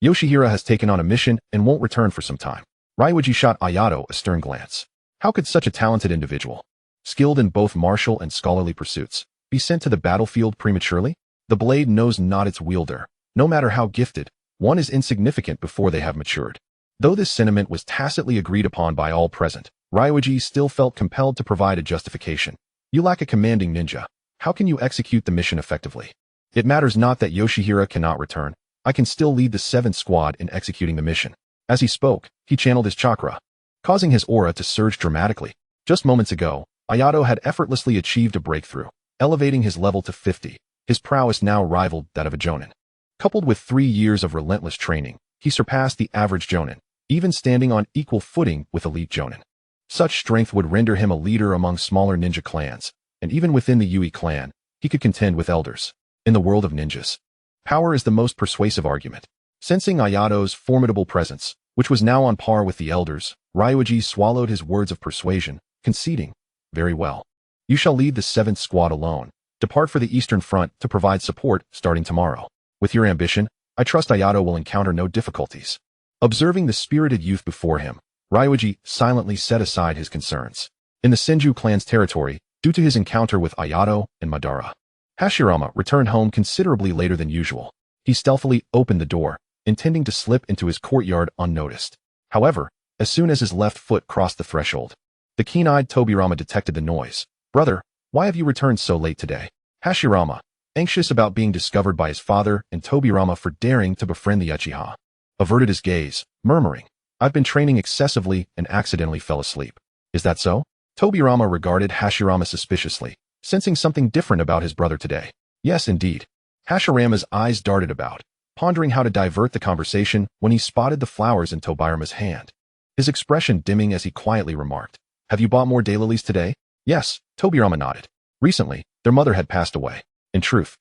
Yoshihira has taken on a mission and won't return for some time. Ryuji shot Ayato a stern glance. How could such a talented individual, skilled in both martial and scholarly pursuits, be sent to the battlefield prematurely? The blade knows not its wielder. No matter how gifted, one is insignificant before they have matured. Though this sentiment was tacitly agreed upon by all present, Ryuji still felt compelled to provide a justification. You lack a commanding ninja. How can you execute the mission effectively? It matters not that Yoshihira cannot return. I can still lead the 7th squad in executing the mission. As he spoke, he channeled his chakra, causing his aura to surge dramatically. Just moments ago, Ayato had effortlessly achieved a breakthrough, elevating his level to 50. His prowess now rivaled that of a jonin. Coupled with 3 years of relentless training, he surpassed the average jonin, even standing on equal footing with elite jonin. Such strength would render him a leader among smaller ninja clans, and even within the Yui clan, he could contend with elders. In the world of ninjas, power is the most persuasive argument. Sensing Ayato's formidable presence, which was now on par with the elders, Ryuji swallowed his words of persuasion, conceding, very well. You shall lead the 7th squad alone. Depart for the Eastern Front to provide support starting tomorrow. With your ambition, I trust Ayato will encounter no difficulties. Observing the spirited youth before him, Ryuji silently set aside his concerns. In the Senju clan's territory, due to his encounter with Ayato and Madara, Hashirama returned home considerably later than usual. He stealthily opened the door, intending to slip into his courtyard unnoticed. However, as soon as his left foot crossed the threshold, the keen-eyed Tobirama detected the noise. Brother, why have you returned so late today? Hashirama, anxious about being discovered by his father and Tobirama for daring to befriend the Uchiha, averted his gaze, murmuring, I've been training excessively and accidentally fell asleep. Is that so? Tobirama regarded Hashirama suspiciously, sensing something different about his brother today. Yes, indeed. Hashirama's eyes darted about, pondering how to divert the conversation when he spotted the flowers in Tobirama's hand. His expression dimming as he quietly remarked, Have you bought more daylilies today? Yes, Tobirama nodded. Recently, their mother had passed away. In truth,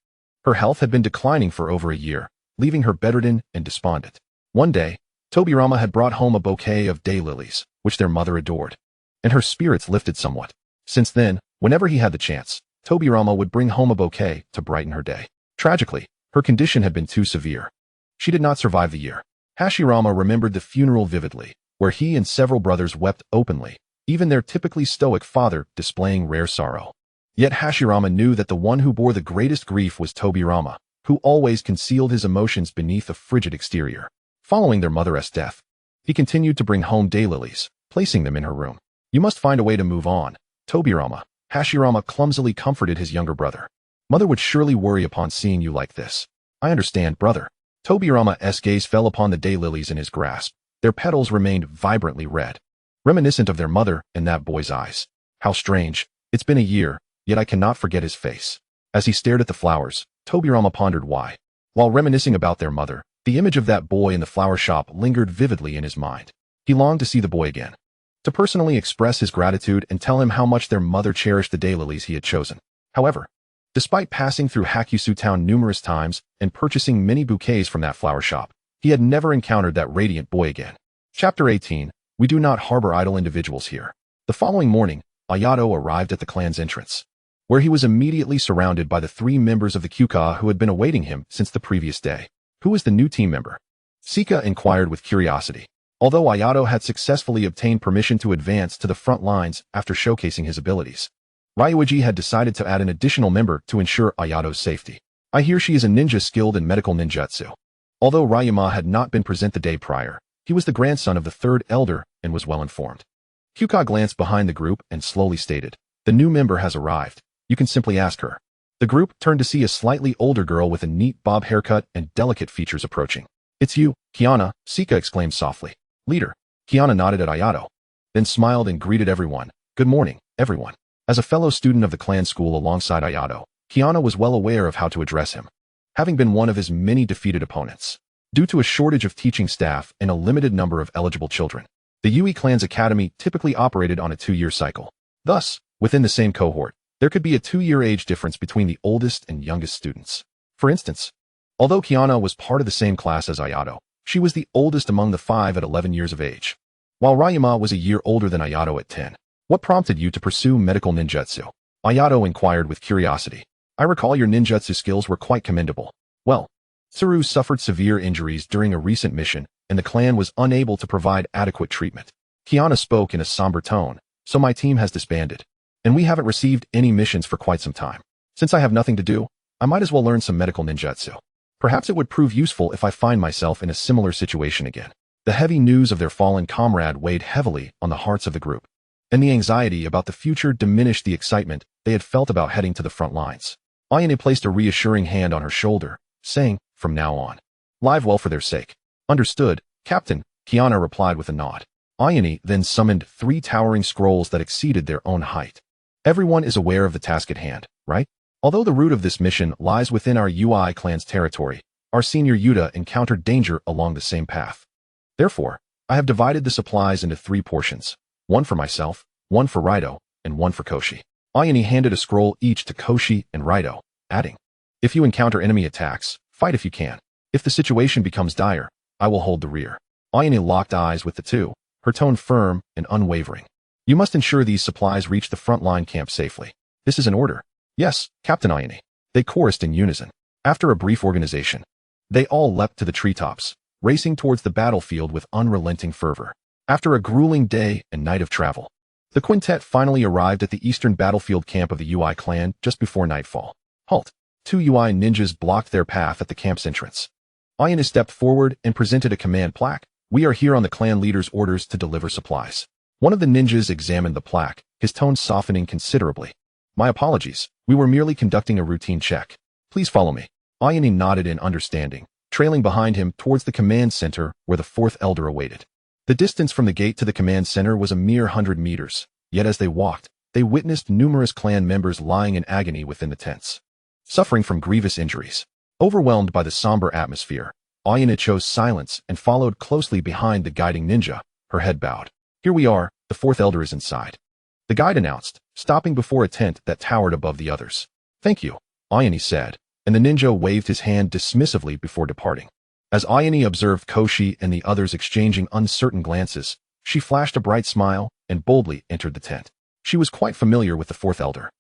her health had been declining for over a year, leaving her bedridden and despondent. One day, Tobirama had brought home a bouquet of daylilies, which their mother adored, and her spirits lifted somewhat. Since then, whenever he had the chance, Tobirama would bring home a bouquet to brighten her day. Tragically, her condition had been too severe. She did not survive the year. Hashirama remembered the funeral vividly, where he and several brothers wept openly, even their typically stoic father displaying rare sorrow. Yet Hashirama knew that the one who bore the greatest grief was Tobirama, who always concealed his emotions beneath a frigid exterior. Following their mother's death, he continued to bring home daylilies, placing them in her room. You must find a way to move on, Tobirama. Hashirama clumsily comforted his younger brother. Mother would surely worry upon seeing you like this. I understand, brother. Tobirama's gaze fell upon the daylilies in his grasp. Their petals remained vibrantly red, reminiscent of their mother in that boy's eyes. How strange. It's been a year, yet I cannot forget his face. As he stared at the flowers, Tobirama pondered why. While reminiscing about their mother, the image of that boy in the flower shop lingered vividly in his mind. He longed to see the boy again, to personally express his gratitude and tell him how much their mother cherished the daylilies he had chosen. However, despite passing through Hakusu town numerous times and purchasing many bouquets from that flower shop, he had never encountered that radiant boy again. Chapter 18. We do not harbor idle individuals here. The following morning, Ayato arrived at the clan's entrance, where he was immediately surrounded by the 3 members of the Kyuka who had been awaiting him since the previous day. Who is the new team member? Sika inquired with curiosity. Although Ayato had successfully obtained permission to advance to the front lines after showcasing his abilities, Ryuji had decided to add an additional member to ensure Ayato's safety. I hear she is a ninja skilled in medical ninjutsu. Although Ryuma had not been present the day prior, he was the grandson of the 3rd elder and was well informed. Kyuka glanced behind the group and slowly stated, The new member has arrived. You can simply ask her. The group turned to see a slightly older girl with a neat bob haircut and delicate features approaching. It's you, Kiana, Sika exclaimed softly. Leader. Kiana nodded at Ayato, then smiled and greeted everyone. Good morning, everyone. As a fellow student of the clan school alongside Ayato, Kiana was well aware of how to address him, having been one of his many defeated opponents. Due to a shortage of teaching staff and a limited number of eligible children, the Yui clan's academy typically operated on a 2-year cycle. Thus, within the same cohort, There could be a 2-year age difference between the oldest and youngest students. For instance, although Kiana was part of the same class as Ayato, she was the oldest among the 5 at 11 years of age, while Ryuma was a year older than Ayato at 10. What prompted you to pursue medical ninjutsu? Ayato inquired with curiosity. I recall your ninjutsu skills were quite commendable. Well, Tsuru suffered severe injuries during a recent mission, and the clan was unable to provide adequate treatment. Kiana spoke in a somber tone, so my team has disbanded, and we haven't received any missions for quite some time. Since I have nothing to do, I might as well learn some medical ninjutsu. Perhaps it would prove useful if I find myself in a similar situation again. The heavy news of their fallen comrade weighed heavily on the hearts of the group, and the anxiety about the future diminished the excitement they had felt about heading to the front lines. Ayane placed a reassuring hand on her shoulder, saying, from now on, live well for their sake. Understood, Captain, Kiana replied with a nod. Ayane then summoned 3 towering scrolls that exceeded their own height. Everyone is aware of the task at hand, right? Although the root of this mission lies within our UI clan's territory, our senior Yuta encountered danger along the same path. Therefore, I have divided the supplies into 3 portions, one for myself, one for Raito, and one for Koshi. Ayane handed a scroll each to Koshi and Raito, adding, if you encounter enemy attacks, fight if you can. If the situation becomes dire, I will hold the rear. Ayane locked eyes with the 2, her tone firm and unwavering. You must ensure these supplies reach the frontline camp safely. This is an order. Yes, Captain Ayane. They chorused in unison. After a brief organization, they all leapt to the treetops, racing towards the battlefield with unrelenting fervor. After a grueling day and night of travel, the quintet finally arrived at the eastern battlefield camp of the UI clan just before nightfall. Halt! 2 UI ninjas blocked their path at the camp's entrance. Ayane stepped forward and presented a command plaque. We are here on the clan leader's orders to deliver supplies. One of the ninjas examined the plaque, his tone softening considerably. My apologies, we were merely conducting a routine check. Please follow me. Ayane nodded in understanding, trailing behind him towards the command center where the 4th elder awaited. The distance from the gate to the command center was a mere 100 meters, yet as they walked, they witnessed numerous clan members lying in agony within the tents, suffering from grievous injuries. Overwhelmed by the somber atmosphere, Ayane chose silence and followed closely behind the guiding ninja, her head bowed. Here we are, the 4th elder is inside, the guide announced, stopping before a tent that towered above the others. Thank you, Ayane said, and the ninja waved his hand dismissively before departing. As Ayane observed Koshi and the others exchanging uncertain glances, she flashed a bright smile and boldly entered the tent. She was quite familiar with the 4th elder.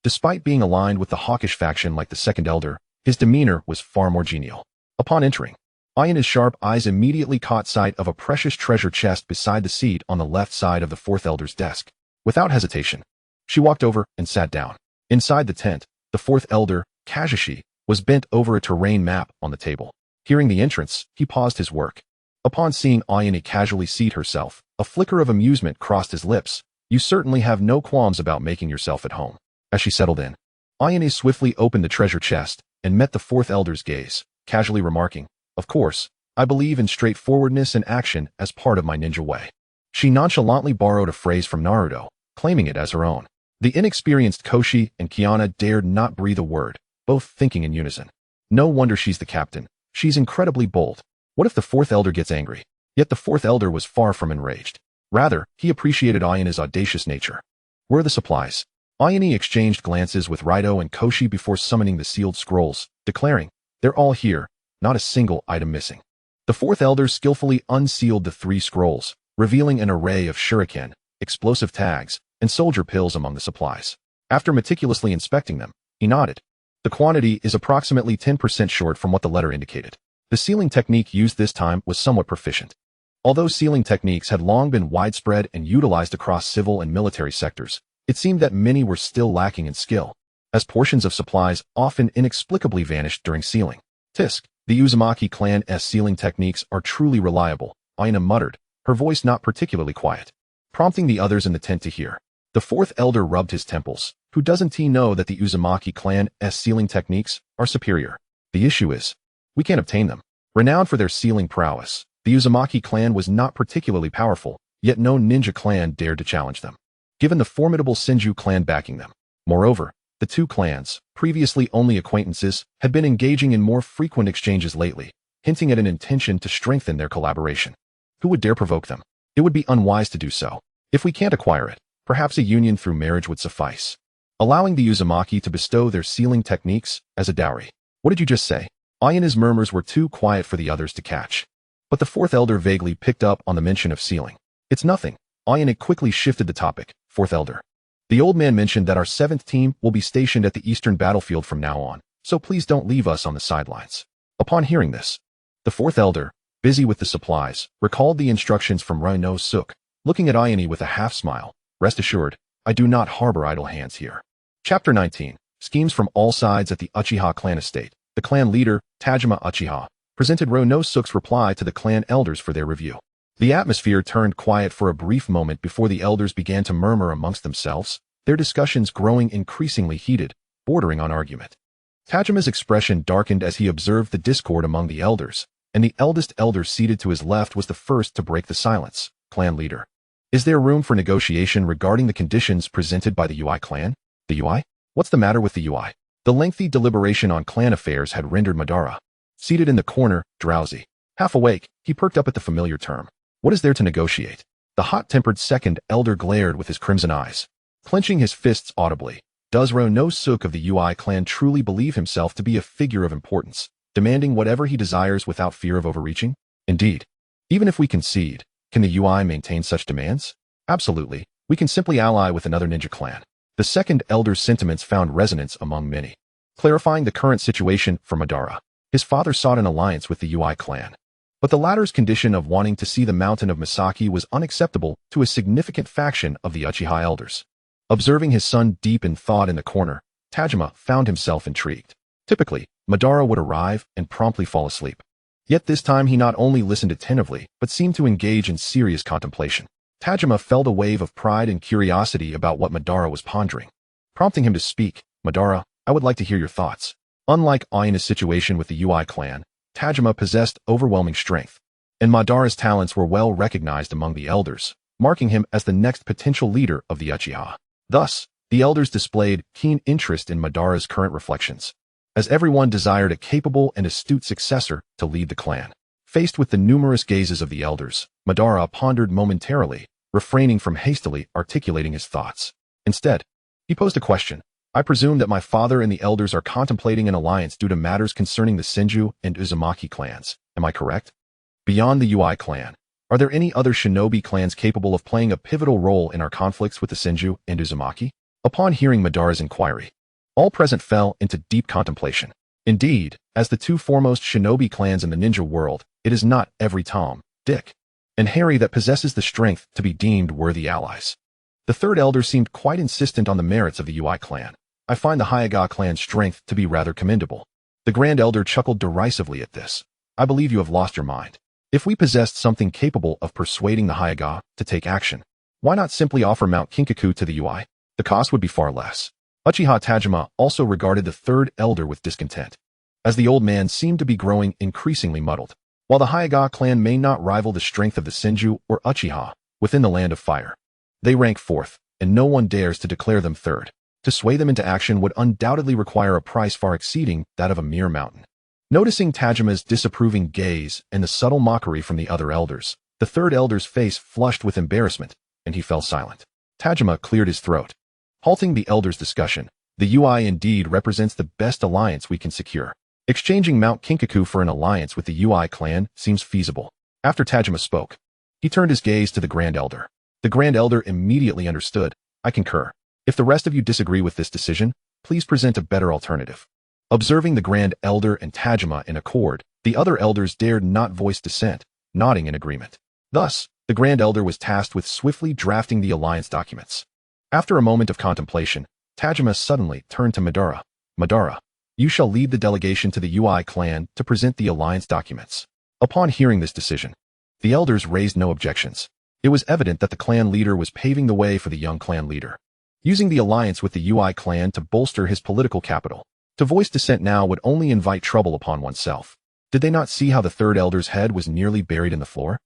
Despite being aligned with the hawkish faction like the 2nd elder, his demeanor was far more genial. Upon entering, Ayane's sharp eyes immediately caught sight of a precious treasure chest beside the seat on the left side of the 4th elder's desk. Without hesitation, she walked over and sat down. Inside the tent, the 4th elder, Kazushi, was bent over a terrain map on the table. Hearing the entrance, he paused his work. Upon seeing Ayane casually seat herself, a flicker of amusement crossed his lips. You certainly have no qualms about making yourself at home. As she settled in, Ayane swiftly opened the treasure chest and met the 4th elder's gaze, casually remarking, of course, I believe in straightforwardness and action as part of my ninja way. She nonchalantly borrowed a phrase from Naruto, claiming it as her own. The inexperienced Koshi and Kiana dared not breathe a word, both thinking in unison. No wonder she's the captain. She's incredibly bold. What if the 4th elder gets angry? Yet the 4th elder was far from enraged. Rather, he appreciated Ayane's audacious nature. Where are the supplies? Ayane exchanged glances with Raito and Koshi before summoning the sealed scrolls, declaring, they're all here, not a single item missing. The 4th elder skillfully unsealed the 3 scrolls, revealing an array of shuriken, explosive tags, and soldier pills among the supplies. After meticulously inspecting them, he nodded. The quantity is approximately 10% short from what the letter indicated. The sealing technique used this time was somewhat proficient. Although sealing techniques had long been widespread and utilized across civil and military sectors, it seemed that many were still lacking in skill, as portions of supplies often inexplicably vanished during sealing. Tisk, the Uzumaki clan's sealing techniques are truly reliable, Ayane muttered, her voice not particularly quiet, prompting the others in the tent to hear. The 4th elder rubbed his temples. Who doesn't he know that the Uzumaki clan's sealing techniques are superior? The issue is, we can't obtain them. Renowned for their sealing prowess, the Uzumaki clan was not particularly powerful, yet no ninja clan dared to challenge them, given the formidable Senju clan backing them. Moreover, the 2 clans, previously only acquaintances, had been engaging in more frequent exchanges lately, hinting at an intention to strengthen their collaboration. Who would dare provoke them? It would be unwise to do so. If we can't acquire it, perhaps a union through marriage would suffice. allowing the Uzumaki to bestow their sealing techniques as a dowry. What did you just say? Aya's murmurs were too quiet for the others to catch. But the fourth elder vaguely picked up on the mention of sealing. It's nothing. Ayane quickly shifted the topic. Fourth elder. The old man mentioned that our 7th team will be stationed at the eastern battlefield from now on, so please don't leave us on the sidelines. Upon hearing this, the fourth elder, busy with the supplies, recalled the instructions from Ryo Suk, looking at Ayane with a half-smile. Rest assured, I do not harbor idle hands here. Chapter 19. Schemes from all sides at the Uchiha clan estate. The clan leader, Tajima Uchiha, presented Ryo Suk's reply to the clan elders for their review. The atmosphere turned quiet for a brief moment before the elders began to murmur amongst themselves, their discussions growing increasingly heated, bordering on argument. Tajima's expression darkened as he observed the discord among the elders, and the eldest elder seated to his left was the first to break the silence. Clan leader. Is there room for negotiation regarding the conditions presented by the UI clan? The UI? What's the matter with the UI? The lengthy deliberation on clan affairs had rendered Madara, seated in the corner, drowsy. Half awake, he perked up at the familiar term. What is there to negotiate? The hot-tempered second elder glared with his crimson eyes, clenching his fists audibly. Does Ryo Suk of the UI clan truly believe himself to be a figure of importance, demanding whatever he desires without fear of overreaching? Indeed. Even if we concede, can the UI maintain such demands? Absolutely. We can simply ally with another ninja clan. The second elder's sentiments found resonance among many. Clarifying the current situation for Madara, his father sought an alliance with the UI clan. But the latter's condition of wanting to see the mountain of Misaki was unacceptable to a significant faction of the Uchiha elders. Observing his son deep in thought in the corner, Tajima found himself intrigued. Typically, Madara would arrive and promptly fall asleep. Yet this time he not only listened attentively, but seemed to engage in serious contemplation. Tajima felt a wave of pride and curiosity about what Madara was pondering. Prompting him to speak, Madara, I would like to hear your thoughts. Unlike Aya's situation with the UI clan, Tajima possessed overwhelming strength, and Madara's talents were well recognized among the elders, marking him as the next potential leader of the Uchiha. Thus, the elders displayed keen interest in Madara's current reflections, as everyone desired a capable and astute successor to lead the clan. Faced with the numerous gazes of the elders, Madara pondered momentarily, refraining from hastily articulating his thoughts. Instead, he posed a question. I presume that my father and the elders are contemplating an alliance due to matters concerning the Senju and Uzumaki clans. Am I correct? Beyond the UI clan, are there any other shinobi clans capable of playing a pivotal role in our conflicts with the Senju and Uzumaki? Upon hearing Madara's inquiry, all present fell into deep contemplation. Indeed, as the two foremost shinobi clans in the ninja world, it is not every Tom, Dick, and Harry that possesses the strength to be deemed worthy allies. The third elder seemed quite insistent on the merits of the UI clan. I find the Hyaga clan's strength to be rather commendable. The Grand Elder chuckled derisively at this. I believe you have lost your mind. If we possessed something capable of persuading the Hyaga to take action, why not simply offer Mount Kinkaku to the UI? The cost would be far less. Uchiha Tajima also regarded the third elder with discontent, as the old man seemed to be growing increasingly muddled. While the Hyaga clan may not rival the strength of the Senju or Uchiha within the Land of Fire, they rank fourth, and no one dares to declare them third. To sway them into action would undoubtedly require a price far exceeding that of a mere mountain. Noticing Tajima's disapproving gaze and the subtle mockery from the other elders, the third elder's face flushed with embarrassment, and he fell silent. Tajima cleared his throat. Halting the elders' discussion, the UI indeed represents the best alliance we can secure. Exchanging Mount Kinkaku for an alliance with the UI clan seems feasible. After Tajima spoke, he turned his gaze to the Grand Elder. The Grand Elder immediately understood. I concur. If the rest of you disagree with this decision, please present a better alternative. Observing the Grand Elder and Tajima in accord, the other elders dared not voice dissent, nodding in agreement. Thus, the Grand Elder was tasked with swiftly drafting the alliance documents. After a moment of contemplation, Tajima suddenly turned to Madara. Madara, you shall lead the delegation to the UI clan to present the alliance documents. Upon hearing this decision, the elders raised no objections. It was evident that the clan leader was paving the way for the young clan leader, using the alliance with the UI clan to bolster his political capital. To voice dissent now would only invite trouble upon oneself. Did they not see how the third elder's head was nearly buried in the floor?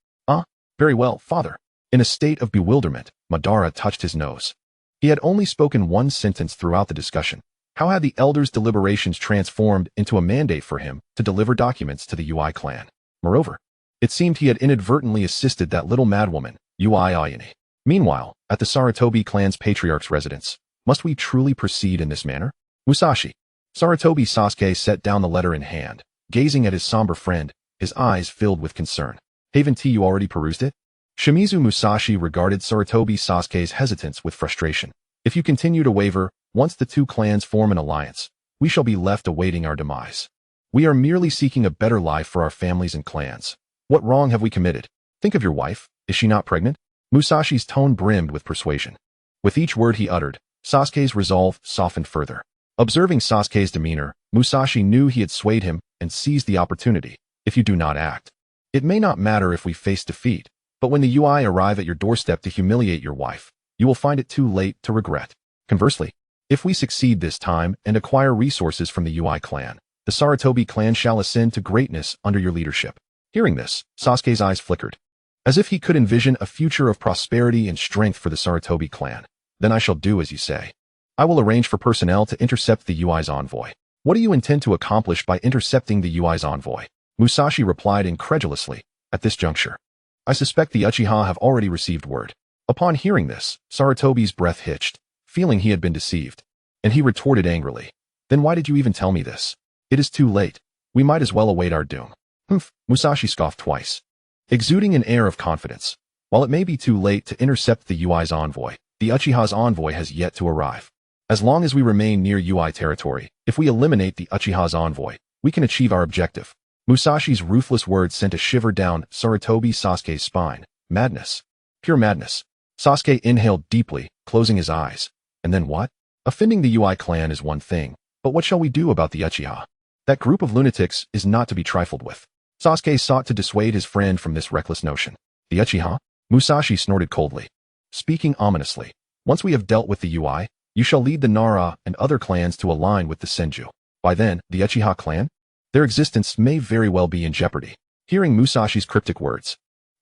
Very well, father. In a state of bewilderment, Madara touched his nose. He had only spoken one sentence throughout the discussion. How had the elders' deliberations transformed into a mandate for him to deliver documents to the UI clan? Moreover, it seemed he had inadvertently assisted that little madwoman, UI Ayane. Meanwhile, at the Sarutobi clan's patriarch's residence, Must we truly proceed in this manner? Musashi. Sarutobi Sasuke set down the letter in hand, gazing at his somber friend, his eyes filled with concern. Haven't you already perused it? Shimizu Musashi regarded Sarutobi Sasuke's hesitance with frustration. If you continue to waver, once the two clans form an alliance, we shall be left awaiting our demise. We are merely seeking a better life for our families and clans. What wrong have we committed? Think of your wife. Is she not pregnant? Musashi's tone brimmed with persuasion. With each word he uttered, Sasuke's resolve softened further. Observing Sasuke's demeanor, Musashi knew he had swayed him and seized the opportunity. If you do not act, it may not matter if we face defeat, but when the UI arrive at your doorstep to humiliate your wife, you will find it too late to regret. Conversely, if we succeed this time and acquire resources from the UI clan, the Sarutobi clan shall ascend to greatness under your leadership. Hearing this, Sasuke's eyes flickered, as if he could envision a future of prosperity and strength for the Sarutobi clan. Then I shall do as you say. I will arrange for personnel to intercept the UI's envoy. What do you intend to accomplish by intercepting the UI's envoy? Musashi replied incredulously. At this juncture, I suspect the Uchiha have already received word. Upon hearing this, Sarutobi's breath hitched, feeling he had been deceived, and he retorted angrily. Then why did you even tell me this? It is too late. We might as well await our doom. Humph, Musashi scoffed twice, exuding an air of confidence. While it may be too late to intercept the UI's envoy, the Uchiha's envoy has yet to arrive. As long as we remain near UI territory, if we eliminate the Uchiha's envoy, we can achieve our objective. Musashi's ruthless words sent a shiver down Sarutobi Sasuke's spine. Madness. Pure madness. Sasuke inhaled deeply, closing his eyes. And then what? Offending the UI clan is one thing, but what shall we do about the Uchiha? That group of lunatics is not to be trifled with. Sasuke sought to dissuade his friend from this reckless notion. The Uchiha? Musashi snorted coldly, speaking ominously. Once we have dealt with the UI, you shall lead the Nara and other clans to align with the Senju. By then, the Uchiha clan? Their existence may very well be in jeopardy. Hearing Musashi's cryptic words,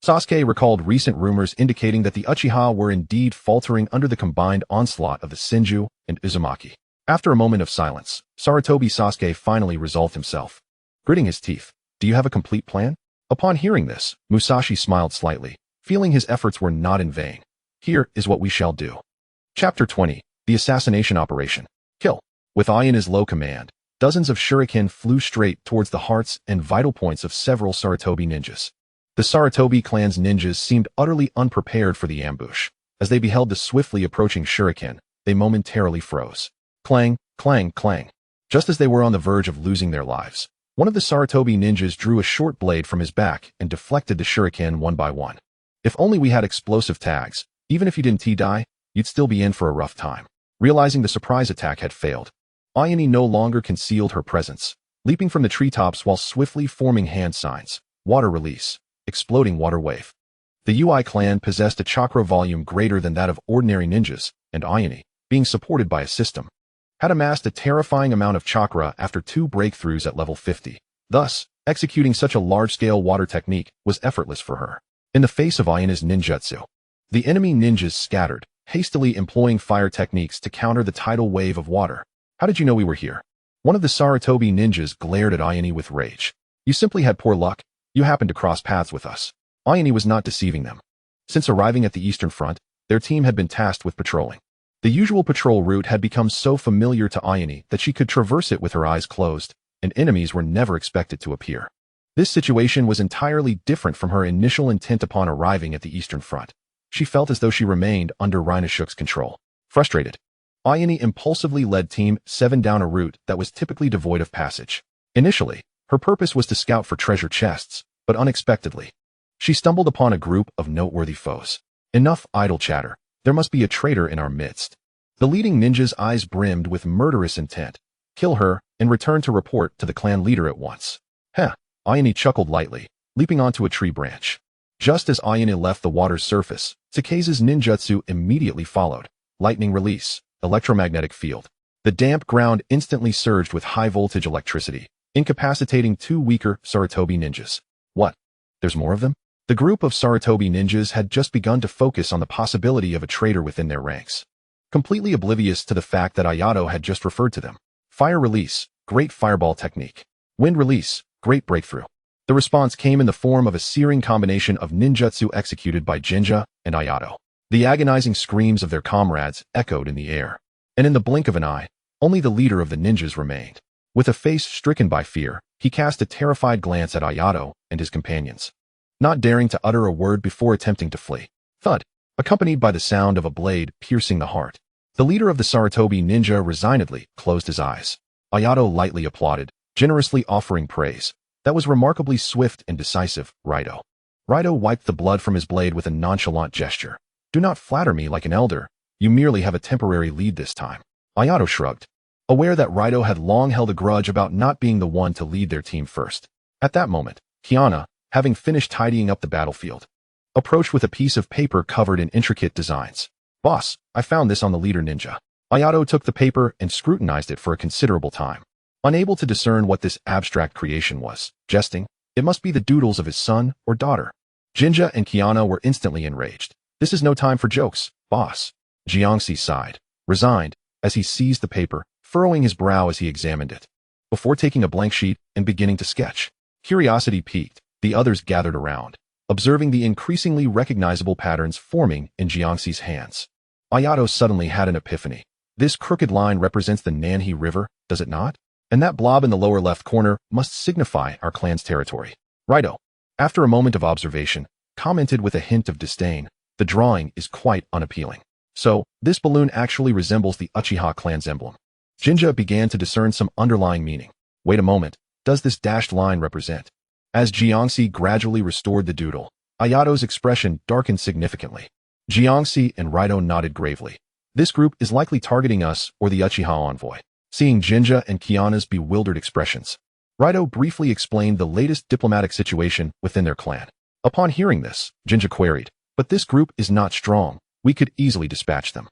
Sasuke recalled recent rumors indicating that the Uchiha were indeed faltering under the combined onslaught of the Senju and Uzumaki. After a moment of silence, Sarutobi Sasuke finally resolved himself. Gritting his teeth, do you have a complete plan? Upon hearing this, Musashi smiled slightly, feeling his efforts were not in vain. Here is what we shall do. Chapter 20. The Assassination Operation. Kill. With Ai in his low command, dozens of shuriken flew straight towards the hearts and vital points of several Sarutobi ninjas. The Sarutobi clan's ninjas seemed utterly unprepared for the ambush. As they beheld the swiftly approaching shuriken, they momentarily froze. Clang, clang, clang. Just as they were on the verge of losing their lives, one of the Sarutobi ninjas drew a short blade from his back and deflected the shuriken one by one. If only we had explosive tags, even if you didn't die, you'd still be in for a rough time. Realizing the surprise attack had failed, Ayane no longer concealed her presence, leaping from the treetops while swiftly forming hand signs. Water release. Exploding water wave. The UI clan possessed a chakra volume greater than that of ordinary ninjas, and Ayane, being supported by a system, had amassed a terrifying amount of chakra after 2 breakthroughs at level 50. Thus, executing such a large-scale water technique was effortless for her. In the face of Ayane's ninjutsu, the enemy ninjas scattered, hastily employing fire techniques to counter the tidal wave of water. How did you know we were here? One of the Sarutobi ninjas glared at Ayane with rage. You simply had poor luck. You happened to cross paths with us. Ayane was not deceiving them. Since arriving at the Eastern Front, their team had been tasked with patrolling. The usual patrol route had become so familiar to Ayane that she could traverse it with her eyes closed, and enemies were never expected to appear. This situation was entirely different from her initial intent upon arriving at the Eastern Front. She felt as though she remained under Rhinashuk's control. Frustrated, Ayane impulsively led Team 7 down a route that was typically devoid of passage. Initially, her purpose was to scout for treasure chests, but unexpectedly, she stumbled upon a group of noteworthy foes. Enough idle chatter. There must be a traitor in our midst. The leading ninja's eyes brimmed with murderous intent. Kill her and return to report to the clan leader at once. Heh, Ayane chuckled lightly, leaping onto a tree branch. Just as Ayane left the water's surface, Takeza's ninjutsu immediately followed. Lightning release, electromagnetic field. The damp ground instantly surged with high-voltage electricity, incapacitating 2 weaker Sarutobi ninjas. What? There's more of them? The group of Sarutobi ninjas had just begun to focus on the possibility of a traitor within their ranks, completely oblivious to the fact that Ayato had just referred to them. Fire release, great fireball technique. Wind release, great breakthrough. The response came in the form of a searing combination of ninjutsu executed by Jinja and Ayato. The agonizing screams of their comrades echoed in the air. and in the blink of an eye, only the leader of the ninjas remained. With a face stricken by fear, he cast a terrified glance at Ayato and his companions, not daring to utter a word before attempting to flee. Thud, accompanied by the sound of a blade piercing the heart. The leader of the Sarutobi ninja resignedly closed his eyes. Ayato lightly applauded, generously offering praise. That was remarkably swift and decisive, Raito. Raito wiped the blood from his blade with a nonchalant gesture. Do not flatter me like an elder. You merely have a temporary lead this time. Ayato shrugged, aware that Raito had long held a grudge about not being the one to lead their team first. At that moment, Kiana, having finished tidying up the battlefield, approached with a piece of paper covered in intricate designs. Boss, I found this on the leader ninja. Ayato took the paper and scrutinized it for a considerable time. Unable to discern what this abstract creation was, jesting, it must be the doodles of his son or daughter. Jinja and Kiana were instantly enraged. This is no time for jokes, boss. Jiangxi sighed, resigned, as he seized the paper, furrowing his brow as he examined it. Before taking a blank sheet and beginning to sketch, curiosity piqued, the others gathered around, observing the increasingly recognizable patterns forming in Jiangxi's hands. Ayato suddenly had an epiphany. This crooked line represents the Nanhe River, does it not? And that blob in the lower left corner must signify our clan's territory. Raito, after a moment of observation, commented with a hint of disdain, the drawing is quite unappealing. So, this balloon actually resembles the Uchiha clan's emblem. Jinja began to discern some underlying meaning. Wait a moment, does this dashed line represent? As Jiangxi gradually restored the doodle, Ayato's expression darkened significantly. Jiangxi and Raito nodded gravely. This group is likely targeting us or the Uchiha envoy. Seeing Jinja and Kiana's bewildered expressions, Raito briefly explained the latest diplomatic situation within their clan. Upon hearing this, Jinja queried, but this group is not strong. We could easily dispatch them.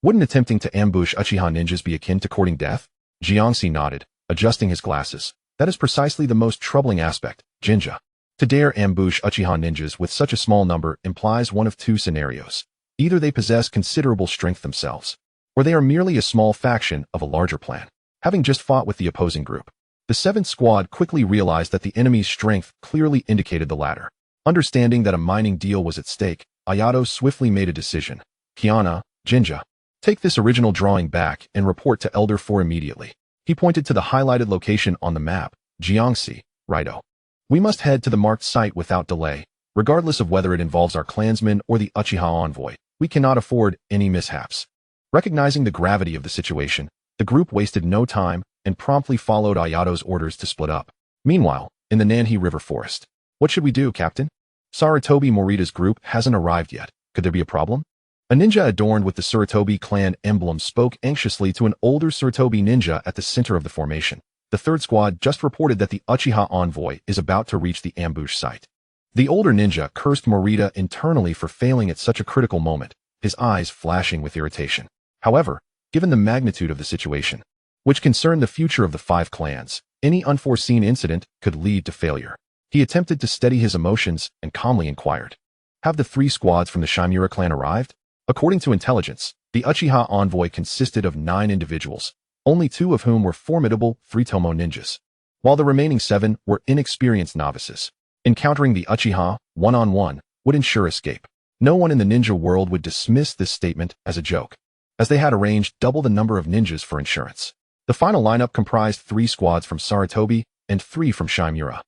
Wouldn't attempting to ambush Uchiha ninjas be akin to courting death? Jiangxi nodded, adjusting his glasses. That is precisely the most troubling aspect, Jinja. To dare ambush Uchiha ninjas with such a small number implies one of two scenarios. Either they possess considerable strength themselves, or they are merely a small faction of a larger plan, having just fought with the opposing group. The 7th squad quickly realized that the enemy's strength clearly indicated the latter. Understanding that a mining deal was at stake, Ayato swiftly made a decision. Kiana, Jinja, take this original drawing back and report to Elder 4 immediately. He pointed to the highlighted location on the map. Jiangxi, Raito. We must head to the marked site without delay, regardless of whether it involves our clansmen or the Uchiha envoy. We cannot afford any mishaps. Recognizing the gravity of the situation, the group wasted no time and promptly followed Ayato's orders to split up. Meanwhile, in the Nanhe River forest, what should we do, Captain? Sarutobi Morita's group hasn't arrived yet. Could there be a problem? A ninja adorned with the Sarutobi clan emblem spoke anxiously to an older Sarutobi ninja at the center of the formation. The 3rd squad just reported that the Uchiha envoy is about to reach the ambush site. The older ninja cursed Morita internally for failing at such a critical moment, his eyes flashing with irritation. However, given the magnitude of the situation, which concerned the future of the 5 clans, any unforeseen incident could lead to failure. He attempted to steady his emotions and calmly inquired, have the 3 squads from the Shimura clan arrived? According to intelligence, the Uchiha envoy consisted of 9 individuals, only 2 of whom were formidable 3-tomo ninjas, while the remaining 7 were inexperienced novices. Encountering the Uchiha, one-on-one, would ensure escape. No one in the ninja world would dismiss this statement as a joke, as they had arranged double the number of ninjas for insurance. The final lineup comprised 3 squads from Sarutobi and 3 from Shimura,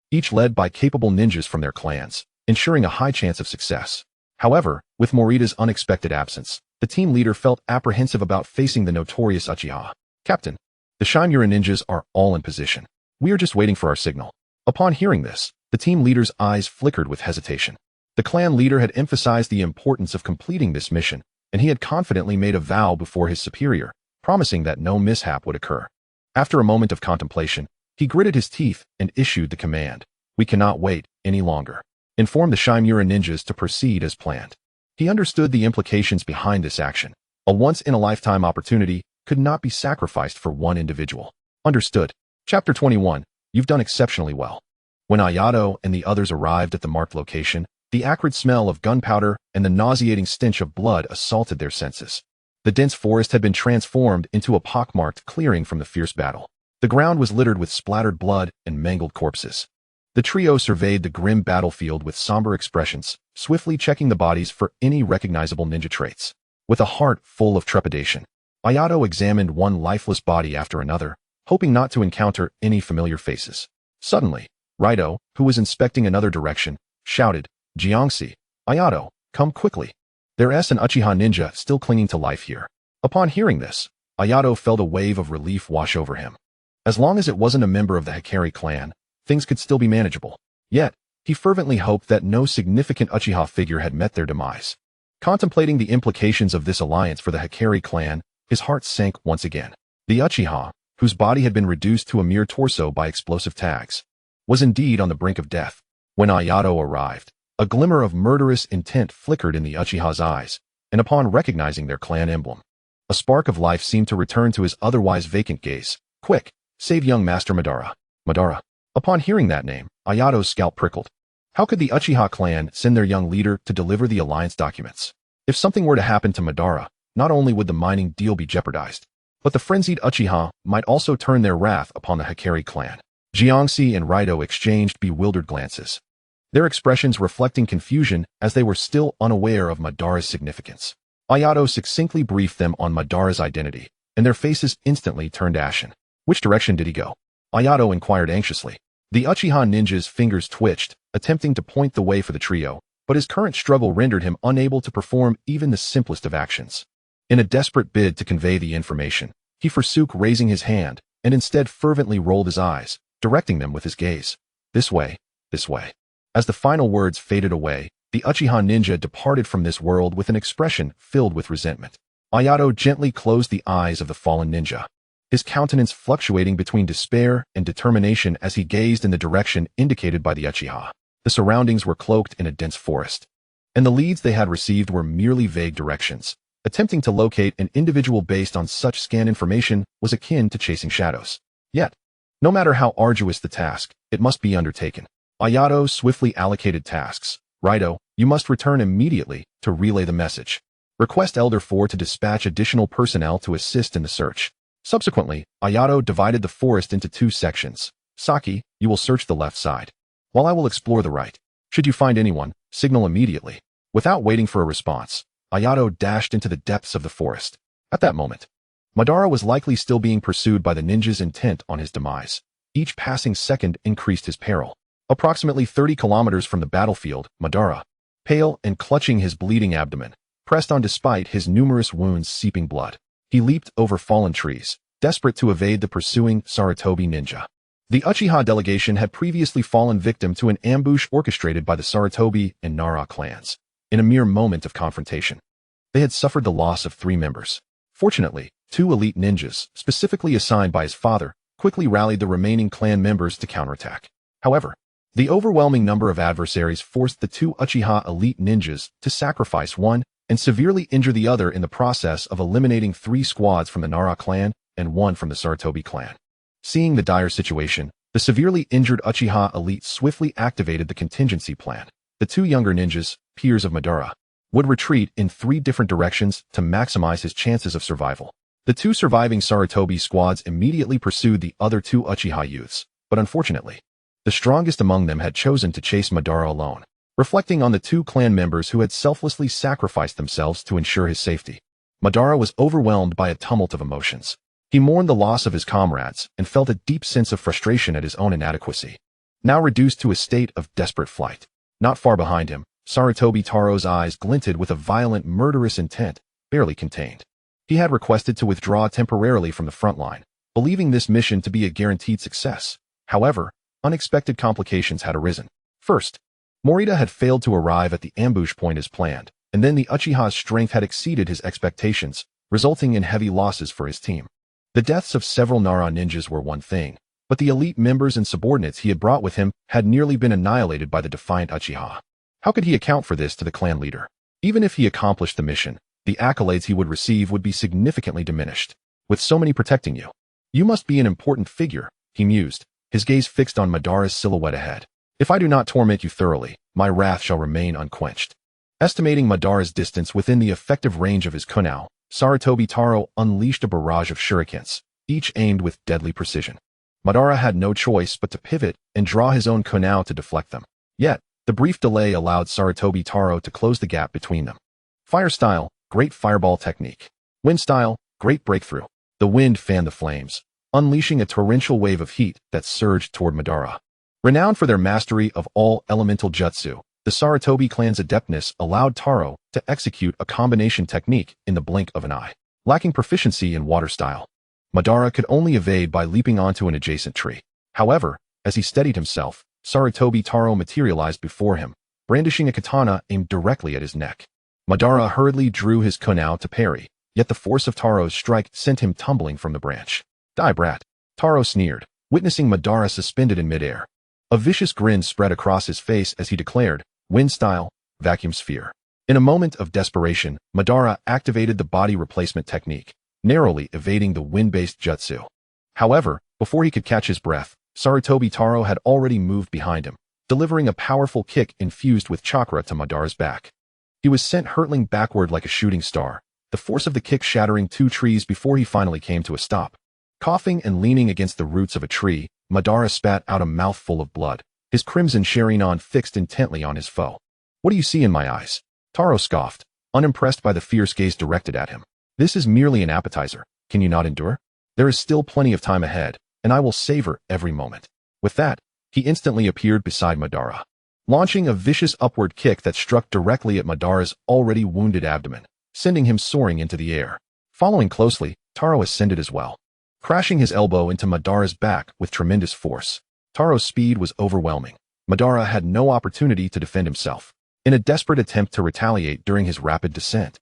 each led by capable ninjas from their clans, ensuring a high chance of success. However, with Morita's unexpected absence, the team leader felt apprehensive about facing the notorious Uchiha. Captain, the Shimura ninjas are all in position. We are just waiting for our signal. Upon hearing this, the team leader's eyes flickered with hesitation. The clan leader had emphasized the importance of completing this mission, and he had confidently made a vow before his superior, promising that no mishap would occur. After a moment of contemplation, he gritted his teeth and issued the command. We cannot wait any longer. Inform the Shimura ninjas to proceed as planned. He understood the implications behind this action. A once-in-a-lifetime opportunity could not be sacrificed for one individual. Understood. Chapter 21. You've done exceptionally well. When Ayato and the others arrived at the marked location, the acrid smell of gunpowder and the nauseating stench of blood assaulted their senses. The dense forest had been transformed into a pockmarked clearing from the fierce battle. The ground was littered with splattered blood and mangled corpses. The trio surveyed the grim battlefield with somber expressions, swiftly checking the bodies for any recognizable ninja traits. With a heart full of trepidation, Ayato examined one lifeless body after another, hoping not to encounter any familiar faces. Suddenly, Raito, who was inspecting another direction, shouted, "Jiangxi, Ayato, come quickly. There's an Uchiha ninja still clinging to life here." Upon hearing this, Ayato felt a wave of relief wash over him. As long as it wasn't a member of the Hikari clan, things could still be manageable. Yet, he fervently hoped that no significant Uchiha figure had met their demise. Contemplating the implications of this alliance for the Hikari clan, his heart sank once again. The Uchiha, whose body had been reduced to a mere torso by explosive tags, was indeed on the brink of death. When Ayato arrived, a glimmer of murderous intent flickered in the Uchiha's eyes, and upon recognizing their clan emblem, a spark of life seemed to return to his otherwise vacant gaze. "Quick, save young Master Madara." Madara. Upon hearing that name, Ayato's scalp prickled. How could the Uchiha clan send their young leader to deliver the alliance documents? If something were to happen to Madara, not only would the mining deal be jeopardized, but the frenzied Uchiha might also turn their wrath upon the Hikari clan. Jiangxi and Raito exchanged bewildered glances, their expressions reflecting confusion as they were still unaware of Madara's significance. Ayato succinctly briefed them on Madara's identity, and their faces instantly turned ashen. Which direction did he go? Ayato inquired anxiously. The Uchiha ninja's fingers twitched, attempting to point the way for the trio, but his current struggle rendered him unable to perform even the simplest of actions. In a desperate bid to convey the information, he forsook raising his hand, and instead fervently rolled his eyes, directing them with his gaze. This way, this way. As the final words faded away, the Uchiha ninja departed from this world with an expression filled with resentment. Ayato gently closed the eyes of the fallen ninja, his countenance fluctuating between despair and determination as he gazed in the direction indicated by the Uchiha. The surroundings were cloaked in a dense forest, and the leads they had received were merely vague directions. Attempting to locate an individual based on such scant information was akin to chasing shadows. Yet, no matter how arduous the task, it must be undertaken. Ayato swiftly allocated tasks. Raito, you must return immediately to relay the message. Request Elder 4 to dispatch additional personnel to assist in the search. Subsequently, Ayato divided the forest into two sections. Saki, you will search the left side, while I will explore the right. Should you find anyone, signal immediately. Without waiting for a response, Ayato dashed into the depths of the forest. At that moment, Madara was likely still being pursued by the ninjas intent on his demise. Each passing second increased his peril. Approximately 30 kilometers from the battlefield, Madara, pale and clutching his bleeding abdomen, pressed on despite his numerous wounds seeping blood. He leaped over fallen trees, desperate to evade the pursuing Sarutobi ninja. The Uchiha delegation had previously fallen victim to an ambush orchestrated by the Sarutobi and Nara clans. In a mere moment of confrontation, they had suffered the loss of 3 members. Fortunately, 2 elite ninjas, specifically assigned by his father, quickly rallied the remaining clan members to counterattack. However, the overwhelming number of adversaries forced the 2 Uchiha elite ninjas to sacrifice one and severely injure the other in the process of eliminating 3 squads from the Nara clan and 1 from the Sarutobi clan. Seeing the dire situation, the severely injured Uchiha elite swiftly activated the contingency plan. The 2 younger ninjas, peers of Madara, would retreat in 3 different directions to maximize his chances of survival. The 2 surviving Sarutobi squads immediately pursued the other 2 Uchiha youths, but unfortunately, the strongest among them had chosen to chase Madara alone, reflecting on the 2 clan members who had selflessly sacrificed themselves to ensure his safety. Madara was overwhelmed by a tumult of emotions. He mourned the loss of his comrades and felt a deep sense of frustration at his own inadequacy, now reduced to a state of desperate flight. Not far behind him, Sarutobi Taro's eyes glinted with a violent, murderous intent, barely contained. He had requested to withdraw temporarily from the front line, believing this mission to be a guaranteed success. However, unexpected complications had arisen. First, Morita had failed to arrive at the ambush point as planned, and then the Uchiha's strength had exceeded his expectations, resulting in heavy losses for his team. The deaths of several Nara ninjas were one thing, but the elite members and subordinates he had brought with him had nearly been annihilated by the defiant Uchiha. How could he account for this to the clan leader? Even if he accomplished the mission, the accolades he would receive would be significantly diminished. With so many protecting you, you must be an important figure, he mused, his gaze fixed on Madara's silhouette ahead. If I do not torment you thoroughly, my wrath shall remain unquenched. Estimating Madara's distance within the effective range of his kunao, Sarutobi Taro unleashed a barrage of shurikens, each aimed with deadly precision. Madara had no choice but to pivot and draw his own kunao to deflect them. Yet, the brief delay allowed Sarutobi Taro to close the gap between them. Fire style, great fireball technique. Wind style, Great breakthrough. The wind fanned the flames, unleashing a torrential wave of heat that surged toward Madara. Renowned for their mastery of all elemental jutsu, the Sarutobi clan's adeptness allowed Taro to execute a combination technique in the blink of an eye. Lacking proficiency in water style, Madara could only evade by leaping onto an adjacent tree. However, as he steadied himself, Sarutobi Taro materialized before him, brandishing a katana aimed directly at his neck. Madara hurriedly drew his kunai to parry, yet the force of Taro's strike sent him tumbling from the branch. Die, brat! Taro sneered, witnessing Madara suspended in midair. A vicious grin spread across his face as he declared, "Wind style, vacuum sphere." In a moment of desperation, Madara activated the body replacement technique, narrowly evading the wind-based jutsu. However, before he could catch his breath, Sarutobi Taro had already moved behind him, delivering a powerful kick infused with chakra to Madara's back. He was sent hurtling backward like a shooting star, the force of the kick shattering 2 trees before he finally came to a stop. Coughing and leaning against the roots of a tree, Madara spat out a mouthful of blood, his crimson Sharingan fixed intently on his foe. "What do you see in my eyes?" Taro scoffed, unimpressed by the fierce gaze directed at him. "This is merely an appetizer. Can you not endure? There is still plenty of time ahead, and I will savor every moment." With that, he instantly appeared beside Madara, launching a vicious upward kick that struck directly at Madara's already wounded abdomen, sending him soaring into the air. Following closely, Taro ascended as well, crashing his elbow into Madara's back with tremendous force. Taro's speed was overwhelming. Madara had no opportunity to defend himself. In a desperate attempt to retaliate during his rapid descent,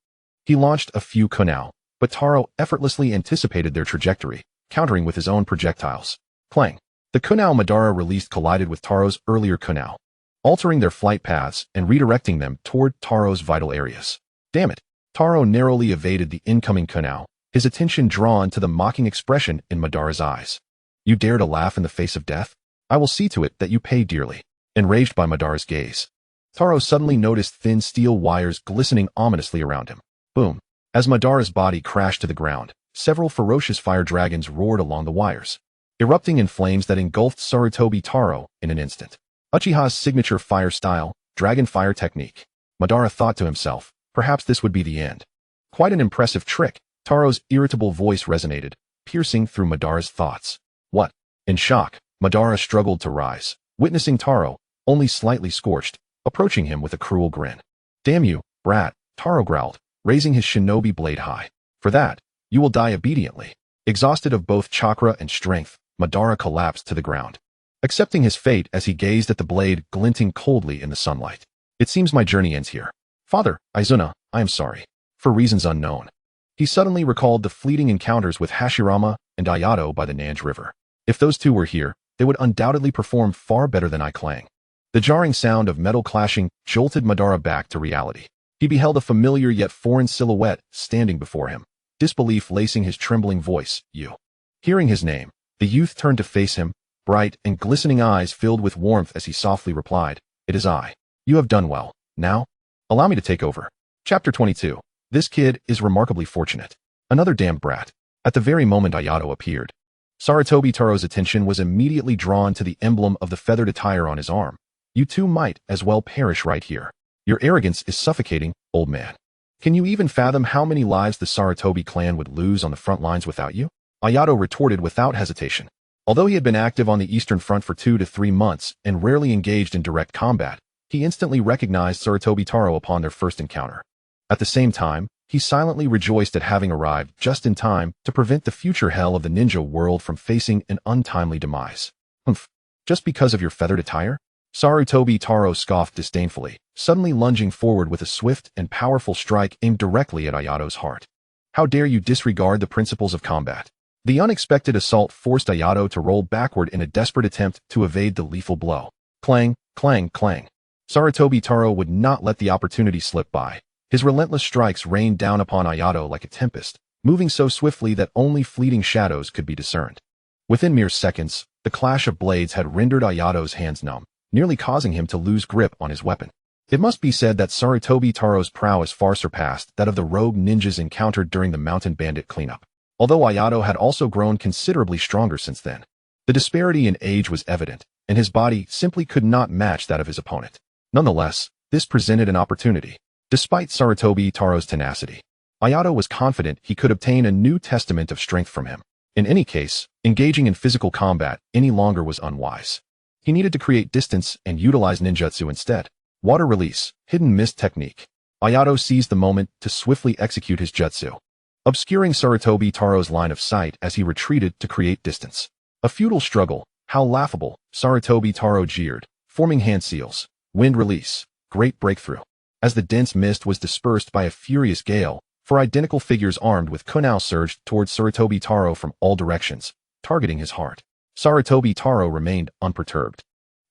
he launched a few kunai, but Taro effortlessly anticipated their trajectory, countering with his own projectiles. Clang! The kunai Madara released collided with Taro's earlier kunai, altering their flight paths and redirecting them toward Taro's vital areas. Damn it! Taro narrowly evaded the incoming kunai, his attention drawn to the mocking expression in Madara's eyes. "You dare to laugh in the face of death? I will see to it that you pay dearly." Enraged by Madara's gaze, Taro suddenly noticed thin steel wires glistening ominously around him. Boom! As Madara's body crashed to the ground, several ferocious fire dragons roared along the wires, erupting in flames that engulfed Sarutobi Taro in an instant. Uchiha's signature fire style, dragon fire technique. Madara thought to himself, perhaps this would be the end. Quite an impressive trick. Taro's irritable voice resonated, piercing through Madara's thoughts. What? In shock, Madara struggled to rise, witnessing Taro, only slightly scorched, approaching him with a cruel grin. "Damn you, brat," Taro growled, raising his shinobi blade high. "For that, you will die obediently." Exhausted of both chakra and strength, Madara collapsed to the ground, accepting his fate as he gazed at the blade glinting coldly in the sunlight. "It seems my journey ends here. Father, Izuna, I am sorry." For reasons unknown, he suddenly recalled the fleeting encounters with Hashirama and Ayato by the Naka River. If those two were here, they would undoubtedly perform far better than I clang. The jarring sound of metal clashing jolted Madara back to reality. He beheld a familiar yet foreign silhouette standing before him, disbelief lacing his trembling voice. "You." Hearing his name, the youth turned to face him, bright and glistening eyes filled with warmth as he softly replied, "It is I. You have done well. Now, allow me to take over." Chapter 22. This kid is remarkably fortunate. Another damned brat. At the very moment Ayato appeared, Sarutobi Taro's attention was immediately drawn to the emblem of the feathered attire on his arm. "You too might as well perish right here. Your arrogance is suffocating, old man. Can you even fathom how many lives the Sarutobi clan would lose on the front lines without you?" Ayato retorted without hesitation. Although he had been active on the Eastern Front for 2 to 3 months and rarely engaged in direct combat, he instantly recognized Sarutobi Taro upon their first encounter. At the same time, he silently rejoiced at having arrived just in time to prevent the future hell of the ninja world from facing an untimely demise. "Humph, just because of your feathered attire?" Sarutobi Taro scoffed disdainfully, suddenly lunging forward with a swift and powerful strike aimed directly at Ayato's heart. "How dare you disregard the principles of combat?" The unexpected assault forced Ayato to roll backward in a desperate attempt to evade the lethal blow. Clang, clang, clang. Sarutobi Taro would not let the opportunity slip by. His relentless strikes rained down upon Ayato like a tempest, moving so swiftly that only fleeting shadows could be discerned. Within mere seconds, the clash of blades had rendered Ayato's hands numb, nearly causing him to lose grip on his weapon. It must be said that Sarutobi Taro's prowess far surpassed that of the rogue ninjas encountered during the mountain bandit cleanup. Although Ayato had also grown considerably stronger since then, the disparity in age was evident, and his body simply could not match that of his opponent. Nonetheless, this presented an opportunity. Despite Sarutobi Taro's tenacity, Ayato was confident he could obtain a new testament of strength from him. In any case, engaging in physical combat any longer was unwise. He needed to create distance and utilize ninjutsu instead. Water release, hidden mist technique. Ayato seized the moment to swiftly execute his jutsu, obscuring Sarutobi Taro's line of sight as he retreated to create distance. A futile struggle, how laughable, Sarutobi Taro jeered, forming hand seals. Wind release, great breakthrough. As the dense mist was dispersed by a furious gale, four identical figures armed with kunai surged towards Sarutobi Taro from all directions, targeting his heart. Sarutobi Taro remained unperturbed.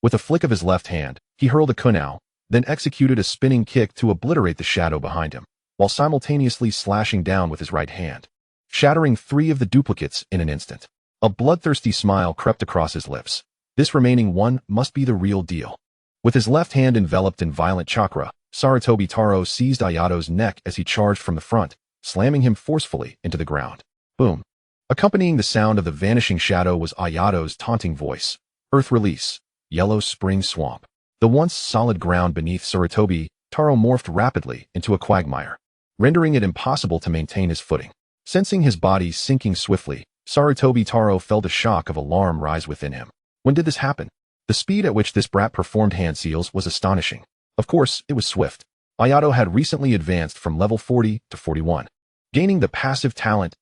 With a flick of his left hand, he hurled a kunai, then executed a spinning kick to obliterate the shadow behind him, while simultaneously slashing down with his right hand, shattering 3 of the duplicates in an instant. A bloodthirsty smile crept across his lips. This remaining one must be the real deal. With his left hand enveloped in violent chakra, Sarutobi Taro seized Ayato's neck as he charged from the front, slamming him forcefully into the ground. Boom. Accompanying the sound of the vanishing shadow was Ayato's taunting voice. Earth release. Yellow spring swamp. The once solid ground beneath Sarutobi Taro morphed rapidly into a quagmire, rendering it impossible to maintain his footing. Sensing his body sinking swiftly, Sarutobi Taro felt a shock of alarm rise within him. When did this happen? The speed at which this brat performed hand seals was astonishing. Of course, it was swift. Ayato had recently advanced from level 40 to 41, gaining the passive talent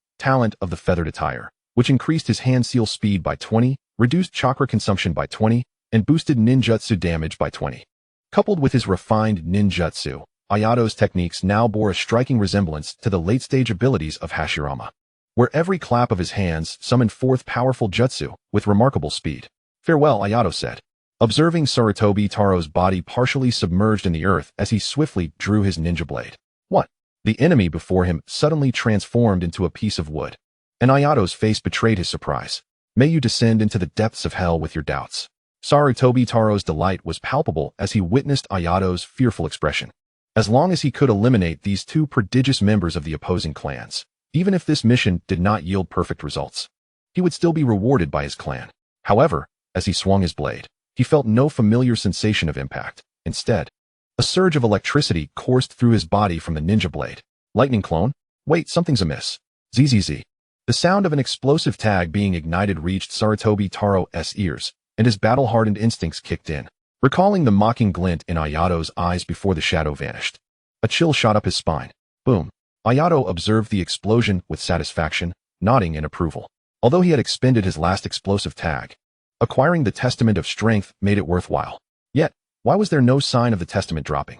of the feathered attire, which increased his hand seal speed by 20, reduced chakra consumption by 20, and boosted ninjutsu damage by 20. Coupled with his refined ninjutsu, Ayato's techniques now bore a striking resemblance to the late-stage abilities of Hashirama, where every clap of his hands summoned forth powerful jutsu with remarkable speed. Farewell, Ayato said, observing Sarutobi Taro's body partially submerged in the earth as he swiftly drew his ninja blade. What? The enemy before him suddenly transformed into a piece of wood, and Ayato's face betrayed his surprise. May you descend into the depths of hell with your doubts. Sarutobi Taro's delight was palpable as he witnessed Ayato's fearful expression. As long as he could eliminate these 2 prodigious members of the opposing clans, even if this mission did not yield perfect results, he would still be rewarded by his clan. However, as he swung his blade, he felt no familiar sensation of impact. Instead, a surge of electricity coursed through his body from the ninja blade. Lightning clone? Wait, something's amiss. ZZZ. The sound of an explosive tag being ignited reached Sarutobi Taro's ears, and his battle-hardened instincts kicked in, recalling the mocking glint in Ayato's eyes before the shadow vanished. A chill shot up his spine. Boom. Ayato observed the explosion with satisfaction, nodding in approval. Although he had expended his last explosive tag, acquiring the Testament of Strength made it worthwhile. Yet, why was there no sign of the testament dropping?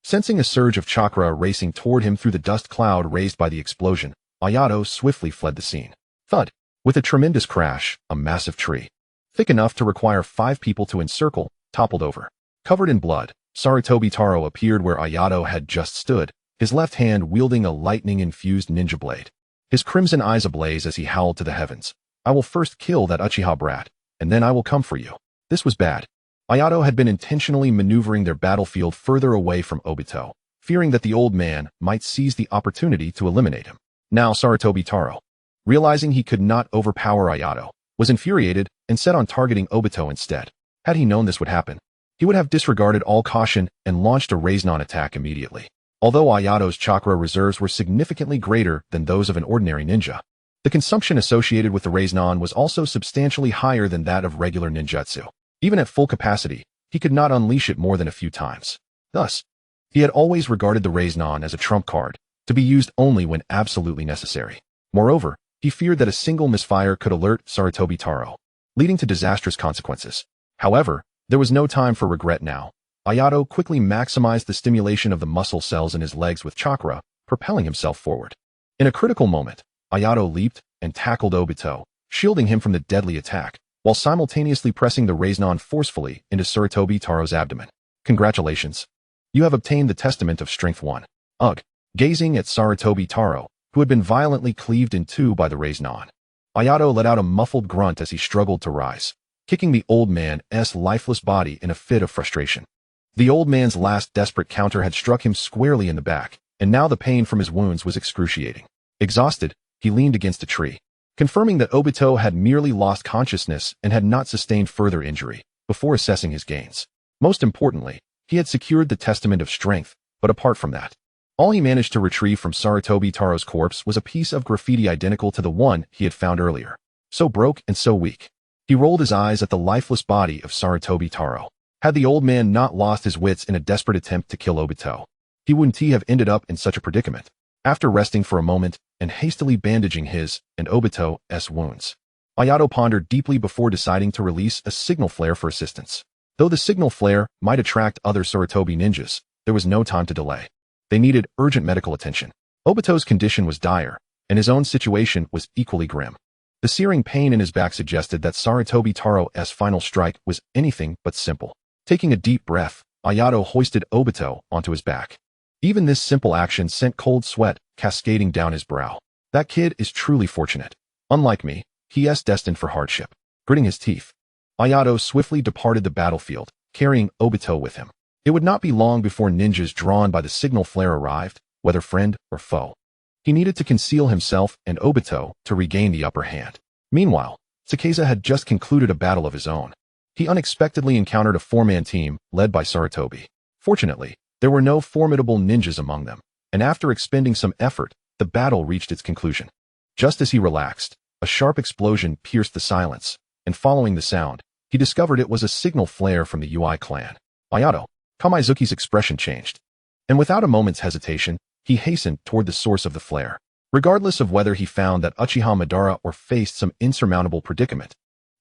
Sensing a surge of chakra racing toward him through the dust cloud raised by the explosion, Ayato swiftly fled the scene. Thud. With a tremendous crash, a massive tree, thick enough to require 5 people to encircle, toppled over. Covered in blood, Sarutobi Taro appeared where Ayato had just stood, his left hand wielding a lightning-infused ninja blade. His crimson eyes ablaze as he howled to the heavens. I will first kill that Uchiha brat, and then I will come for you. This was bad. Ayato had been intentionally maneuvering their battlefield further away from Obito, fearing that the old man might seize the opportunity to eliminate him. Now Sarutobi Taro, realizing he could not overpower Ayato, was infuriated and set on targeting Obito instead. Had he known this would happen, he would have disregarded all caution and launched a Raiznon attack immediately. Although Ayato's chakra reserves were significantly greater than those of an ordinary ninja, the consumption associated with the Raiznon was also substantially higher than that of regular ninjutsu. Even at full capacity, he could not unleash it more than a few times. Thus, he had always regarded the Raiznon as a trump card, to be used only when absolutely necessary. Moreover, he feared that a single misfire could alert Sarutobi Taro, leading to disastrous consequences. However, there was no time for regret now. Ayato quickly maximized the stimulation of the muscle cells in his legs with chakra, propelling himself forward. In a critical moment, Ayato leaped and tackled Obito, shielding him from the deadly attack, while simultaneously pressing the Raiznon forcefully into Sarutobi Taro's abdomen. Congratulations. You have obtained the Testament of Strength 1. Ugh. Gazing at Sarutobi Taro, who had been violently cleaved in 2 by the Raiznon, Ayato let out a muffled grunt as he struggled to rise, kicking the old man's lifeless body in a fit of frustration. The old man's last desperate counter had struck him squarely in the back, and now the pain from his wounds was excruciating. Exhausted, he leaned against a tree, confirming that Obito had merely lost consciousness and had not sustained further injury, before assessing his gains. Most importantly, he had secured the Testament of Strength, but apart from that, All he managed to retrieve from Sarutobi Taro's corpse was a piece of graffiti identical to the one he had found earlier. So broke and so weak. He rolled his eyes at the lifeless body of Sarutobi Taro. Had the old man not lost his wits in a desperate attempt to kill Obito, he wouldn't have ended up in such a predicament. After resting for a moment and hastily bandaging his and Obito's wounds, Ayato pondered deeply before deciding to release a signal flare for assistance. Though the signal flare might attract other Sarutobi ninjas, there was no time to delay. They needed urgent medical attention. Obito's condition was dire, and his own situation was equally grim. The searing pain in his back suggested that Sarutobi Taro's final strike was anything but simple. Taking a deep breath, Ayato hoisted Obito onto his back. Even this simple action sent cold sweat cascading down his brow. That kid is truly fortunate. Unlike me, he is destined for hardship. Gritting his teeth, Ayato swiftly departed the battlefield, carrying Obito with him. It would not be long before ninjas drawn by the signal flare arrived, whether friend or foe. He needed to conceal himself and Obito to regain the upper hand. Meanwhile, Tsukasa had just concluded a battle of his own. He unexpectedly encountered a four-man team led by Sarutobi. Fortunately, there were no formidable ninjas among them, and after expending some effort, the battle reached its conclusion. Just as he relaxed, a sharp explosion pierced the silence, and following the sound, he discovered it was a signal flare from the Ui clan. Ayato, Kamizuki's expression changed, and without a moment's hesitation, he hastened toward the source of the flare. Regardless of whether he found that Uchiha Madara or faced some insurmountable predicament,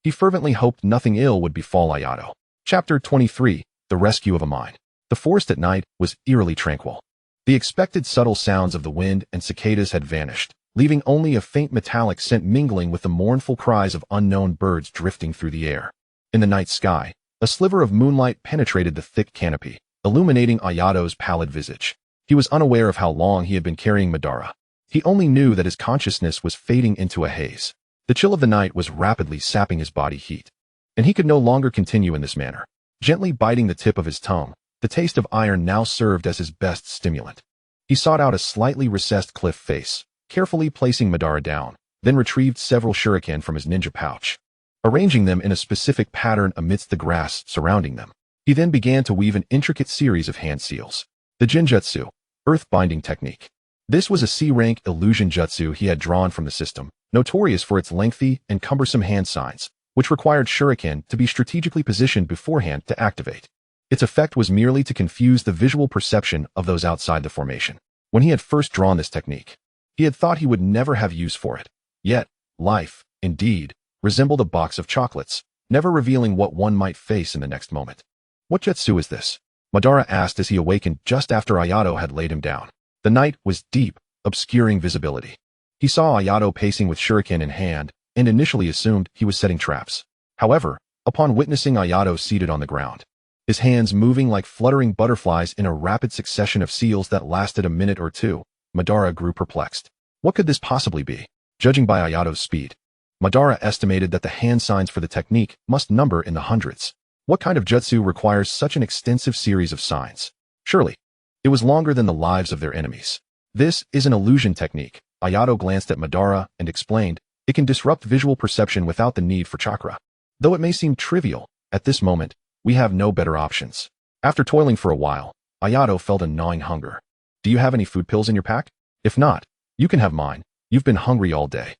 he fervently hoped nothing ill would befall Ayato. Chapter 23, The Rescue of a Mine. The forest at night was eerily tranquil. The expected subtle sounds of the wind and cicadas had vanished, leaving only a faint metallic scent mingling with the mournful cries of unknown birds drifting through the air. In the night sky, a sliver of moonlight penetrated the thick canopy, illuminating Ayato's pallid visage. He was unaware of how long he had been carrying Madara. He only knew that his consciousness was fading into a haze. The chill of the night was rapidly sapping his body heat, and he could no longer continue in this manner. Gently biting the tip of his tongue, the taste of iron now served as his best stimulant. He sought out a slightly recessed cliff face, carefully placing Madara down, then retrieved several shuriken from his ninja pouch, arranging them in a specific pattern amidst the grass surrounding them. He then began to weave an intricate series of hand seals. The Genjutsu, earth-binding technique. This was a C-rank illusion jutsu he had drawn from the system, notorious for its lengthy and cumbersome hand signs, which required shuriken to be strategically positioned beforehand to activate. Its effect was merely to confuse the visual perception of those outside the formation. When he had first drawn this technique, he had thought he would never have use for it. Yet, life, indeed, resembled a box of chocolates, never revealing what one might face in the next moment. What jutsu is this? Madara asked as he awakened just after Ayato had laid him down. The night was deep, obscuring visibility. He saw Ayato pacing with shuriken in hand, and initially assumed he was setting traps. However, upon witnessing Ayato seated on the ground, his hands moving like fluttering butterflies in a rapid succession of seals that lasted a minute or two, Madara grew perplexed. What could this possibly be? Judging by Ayato's speed, Madara estimated that the hand signs for the technique must number in the hundreds. What kind of jutsu requires such an extensive series of signs? Surely, it was longer than the lives of their enemies. This is an illusion technique. Ayato glanced at Madara and explained, it can disrupt visual perception without the need for chakra. Though it may seem trivial, at this moment, we have no better options. After toiling for a while, Ayato felt a gnawing hunger. Do you have any food pills in your pack? If not, you can have mine. You've been hungry all day.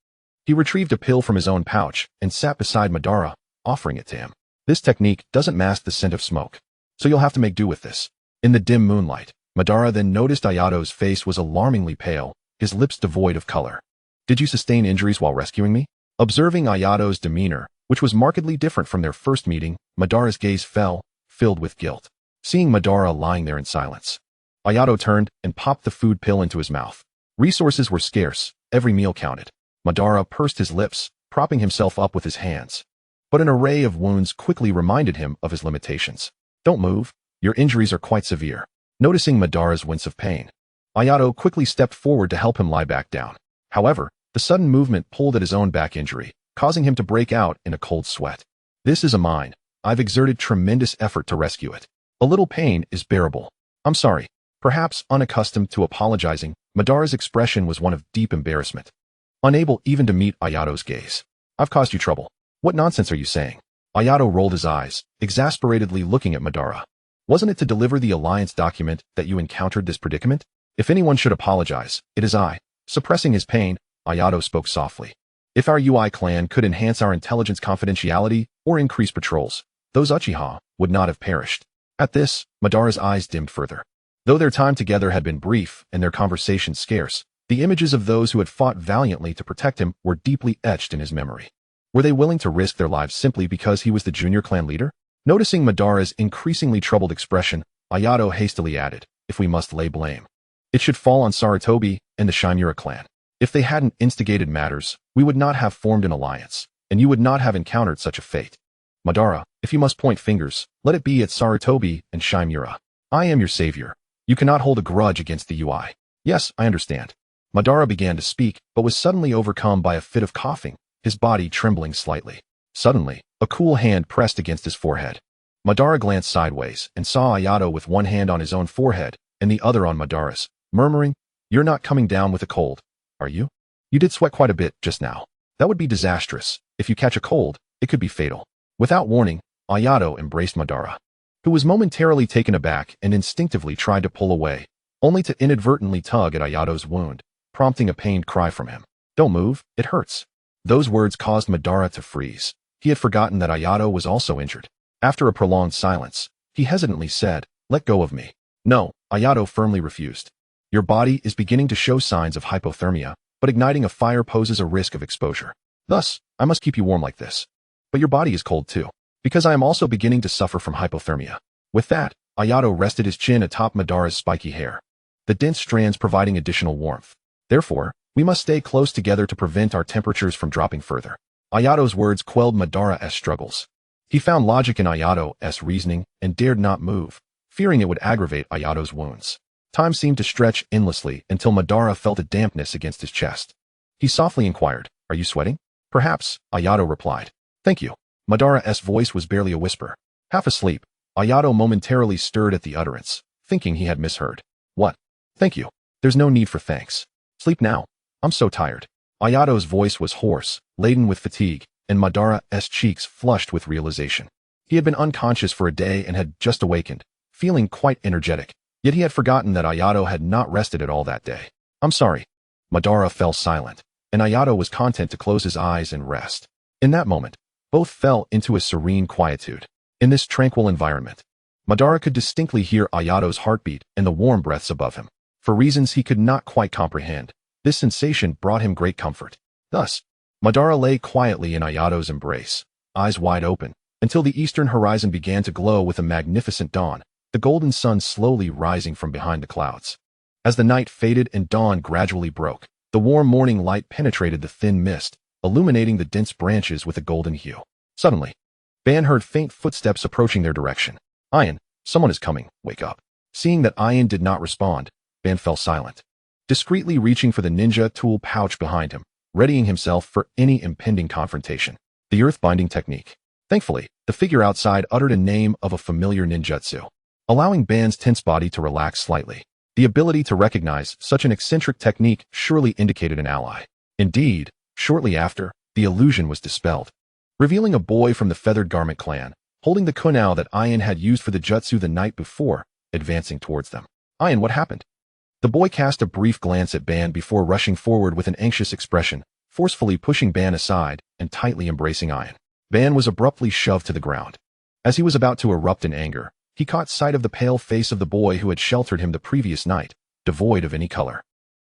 He retrieved a pill from his own pouch and sat beside Madara, offering it to him. This technique doesn't mask the scent of smoke, so you'll have to make do with this. In the dim moonlight, Madara then noticed Ayato's face was alarmingly pale, his lips devoid of color. Did you sustain injuries while rescuing me? Observing Ayato's demeanor, which was markedly different from their first meeting, Madara's gaze fell, filled with guilt. Seeing Madara lying there in silence, Ayato turned and popped the food pill into his mouth. Resources were scarce, every meal counted. Madara pursed his lips, propping himself up with his hands. But an array of wounds quickly reminded him of his limitations. Don't move, your injuries are quite severe. Noticing Madara's wince of pain, Ayato quickly stepped forward to help him lie back down. However, the sudden movement pulled at his own back injury, causing him to break out in a cold sweat. This is a mine. I've exerted tremendous effort to rescue it. A little pain is bearable. I'm sorry. Perhaps unaccustomed to apologizing, Madara's expression was one of deep embarrassment. Unable even to meet Ayato's gaze. I've caused you trouble. What nonsense are you saying? Ayato rolled his eyes, exasperatedly looking at Madara. Wasn't it to deliver the alliance document that you encountered this predicament? If anyone should apologize, it is I. Suppressing his pain, Ayato spoke softly. If our UI clan could enhance our intelligence confidentiality or increase patrols, those Uchiha would not have perished. At this, Madara's eyes dimmed further. Though their time together had been brief and their conversation scarce, the images of those who had fought valiantly to protect him were deeply etched in his memory. Were they willing to risk their lives simply because he was the junior clan leader? Noticing Madara's increasingly troubled expression, Ayato hastily added, if we must lay blame, it should fall on Sarutobi and the Chimera clan. If they hadn't instigated matters, we would not have formed an alliance, and you would not have encountered such a fate. Madara, if you must point fingers, let it be at Sarutobi and Chimera. I am your savior. You cannot hold a grudge against the UI. Yes, I understand. Madara began to speak, but was suddenly overcome by a fit of coughing, his body trembling slightly. Suddenly, a cool hand pressed against his forehead. Madara glanced sideways and saw Ayato with one hand on his own forehead and the other on Madara's, murmuring, "You're not coming down with a cold, are you? You did sweat quite a bit just now. That would be disastrous. If you catch a cold, it could be fatal." Without warning, Ayato embraced Madara, who was momentarily taken aback and instinctively tried to pull away, only to inadvertently tug at Ayato's wound, prompting a pained cry from him. "Don't move, it hurts." Those words caused Madara to freeze. He had forgotten that Ayato was also injured. After a prolonged silence, he hesitantly said, "Let go of me." "No," Ayato firmly refused. "Your body is beginning to show signs of hypothermia, but igniting a fire poses a risk of exposure. Thus, I must keep you warm like this. But your body is cold too, because I am also beginning to suffer from hypothermia." With that, Ayato rested his chin atop Madara's spiky hair, the dense strands providing additional warmth. "Therefore, we must stay close together to prevent our temperatures from dropping further." Ayato's words quelled Madara's struggles. He found logic in Ayato's reasoning and dared not move, fearing it would aggravate Ayato's wounds. Time seemed to stretch endlessly until Madara felt a dampness against his chest. He softly inquired, "Are you sweating?" "Perhaps," Ayato replied. "Thank you." Madara's voice was barely a whisper. Half asleep, Ayato momentarily stirred at the utterance, thinking he had misheard. "What? Thank you. There's no need for thanks. Sleep now. I'm so tired." Ayato's voice was hoarse, laden with fatigue, and Madara's cheeks flushed with realization. He had been unconscious for a day and had just awakened, feeling quite energetic, yet he had forgotten that Ayato had not rested at all that day. "I'm sorry." Madara fell silent, and Ayato was content to close his eyes and rest. In that moment, both fell into a serene quietude. In this tranquil environment, Madara could distinctly hear Ayato's heartbeat and the warm breaths above him. For reasons he could not quite comprehend, this sensation brought him great comfort. Thus, Madara lay quietly in Ayato's embrace, eyes wide open, until the eastern horizon began to glow with a magnificent dawn, the golden sun slowly rising from behind the clouds. As the night faded and dawn gradually broke, the warm morning light penetrated the thin mist, illuminating the dense branches with a golden hue. Suddenly, Ban heard faint footsteps approaching their direction. "Ayan, someone is coming, wake up." Seeing that Ayan did not respond, Ban fell silent, discreetly reaching for the ninja tool pouch behind him, readying himself for any impending confrontation. The earth-binding technique. Thankfully, the figure outside uttered a name of a familiar ninjutsu, allowing Ban's tense body to relax slightly. The ability to recognize such an eccentric technique surely indicated an ally. Indeed, shortly after, the illusion was dispelled, revealing a boy from the Feathered Garment clan, holding the kunao that Ayan had used for the jutsu the night before, advancing towards them. "Ayan, what happened?" The boy cast a brief glance at Ban before rushing forward with an anxious expression, forcefully pushing Ban aside and tightly embracing Ayan. Ban was abruptly shoved to the ground. As he was about to erupt in anger, he caught sight of the pale face of the boy who had sheltered him the previous night, devoid of any color.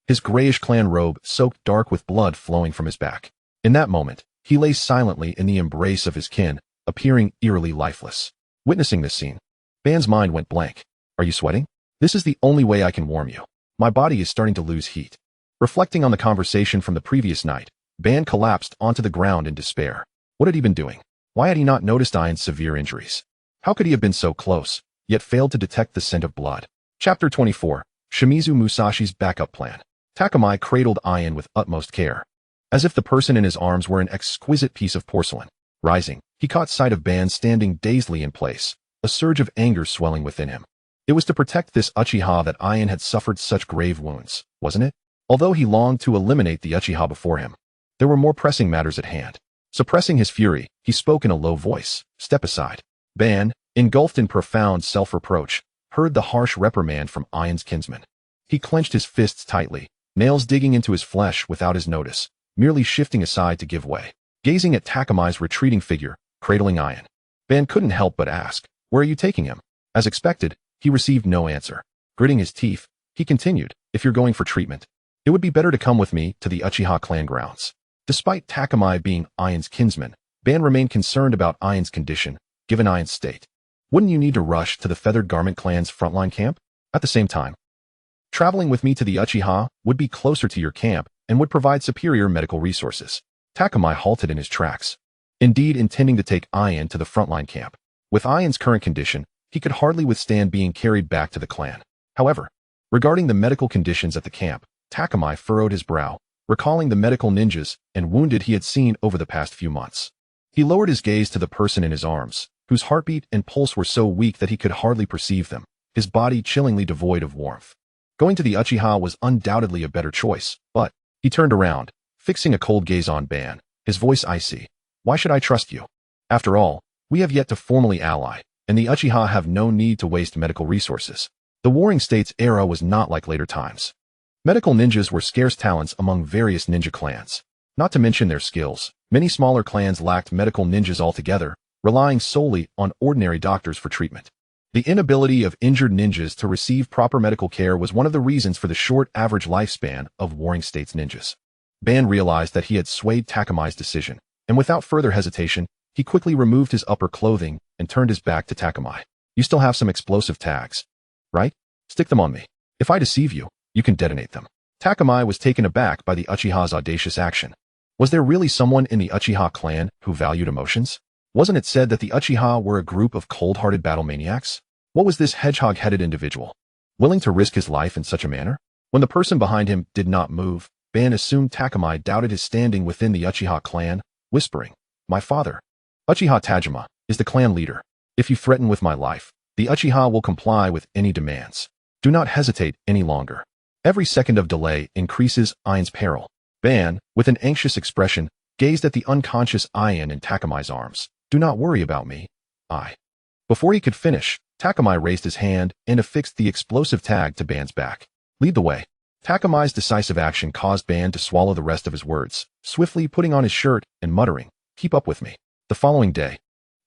His grayish clan robe soaked dark with blood flowing from his back. In that moment, he lay silently in the embrace of his kin, appearing eerily lifeless. Witnessing this scene, Ban's mind went blank. "Are you sweating? This is the only way I can warm you. My body is starting to lose heat." Reflecting on the conversation from the previous night, Ban collapsed onto the ground in despair. What had he been doing? Why had he not noticed Ayan's severe injuries? How could he have been so close, yet failed to detect the scent of blood? Chapter 24. Shimizu Musashi's Backup Plan. Takamai cradled Ayan with utmost care, as if the person in his arms were an exquisite piece of porcelain. Rising, he caught sight of Ban standing dazedly in place, a surge of anger swelling within him. It was to protect this Uchiha that Ayan had suffered such grave wounds, wasn't it? Although he longed to eliminate the Uchiha before him, there were more pressing matters at hand. Suppressing his fury, he spoke in a low voice, "Step aside." Ban, engulfed in profound self-reproach, heard the harsh reprimand from Ayan's kinsman. He clenched his fists tightly, nails digging into his flesh without his notice, merely shifting aside to give way. Gazing at Takamai's retreating figure, cradling Ian, Ban couldn't help but ask, "Where are you taking him?" As expected, he received no answer. Gritting his teeth, he continued, "If you're going for treatment, it would be better to come with me to the Uchiha clan grounds." Despite Takamai being Ian's kinsman, Ban remained concerned about Ian's condition, given Ian's state. Wouldn't you need to rush to the Feathered Garment clan's frontline camp? At the same time, traveling with me to the Uchiha would be closer to your camp and would provide superior medical resources. Takamai halted in his tracks, indeed intending to take Ian to the frontline camp. With Ian's current condition, he could hardly withstand being carried back to the clan. However, regarding the medical conditions at the camp, Takamai furrowed his brow, recalling the medical ninjas and wounded he had seen over the past few months. He lowered his gaze to the person in his arms, whose heartbeat and pulse were so weak that he could hardly perceive them, his body chillingly devoid of warmth. Going to the Uchiha was undoubtedly a better choice, but he turned around, fixing a cold gaze on Ban, his voice icy. "Why should I trust you? After all, we have yet to formally ally, and the Uchiha have no need to waste medical resources." The Warring States era was not like later times. Medical ninjas were scarce talents among various ninja clans. Not to mention their skills, many smaller clans lacked medical ninjas altogether, relying solely on ordinary doctors for treatment. The inability of injured ninjas to receive proper medical care was one of the reasons for the short average lifespan of Warring States ninjas. Ban realized that he had swayed Takamai's decision, and without further hesitation, he quickly removed his upper clothing and turned his back to Takamai. "You still have some explosive tags, right? Stick them on me. If I deceive you, you can detonate them." Takamai was taken aback by the Uchiha's audacious action. Was there really someone in the Uchiha clan who valued emotions? Wasn't it said that the Uchiha were a group of cold-hearted battle maniacs? What was this hedgehog-headed individual willing to risk his life in such a manner? When the person behind him did not move, Ban assumed Takamai doubted his standing within the Uchiha clan, whispering, "My father, Uchiha Tajima, is the clan leader. If you threaten with my life, the Uchiha will comply with any demands. Do not hesitate any longer." Every second of delay increases Ian's peril. Ban, with an anxious expression, gazed at the unconscious Ian in Takamai's arms. "Do not worry about me, I." Before he could finish, Takamai raised his hand and affixed the explosive tag to Ban's back. "Lead the way." Takamai's decisive action caused Ban to swallow the rest of his words, swiftly putting on his shirt and muttering, "Keep up with me." The following day,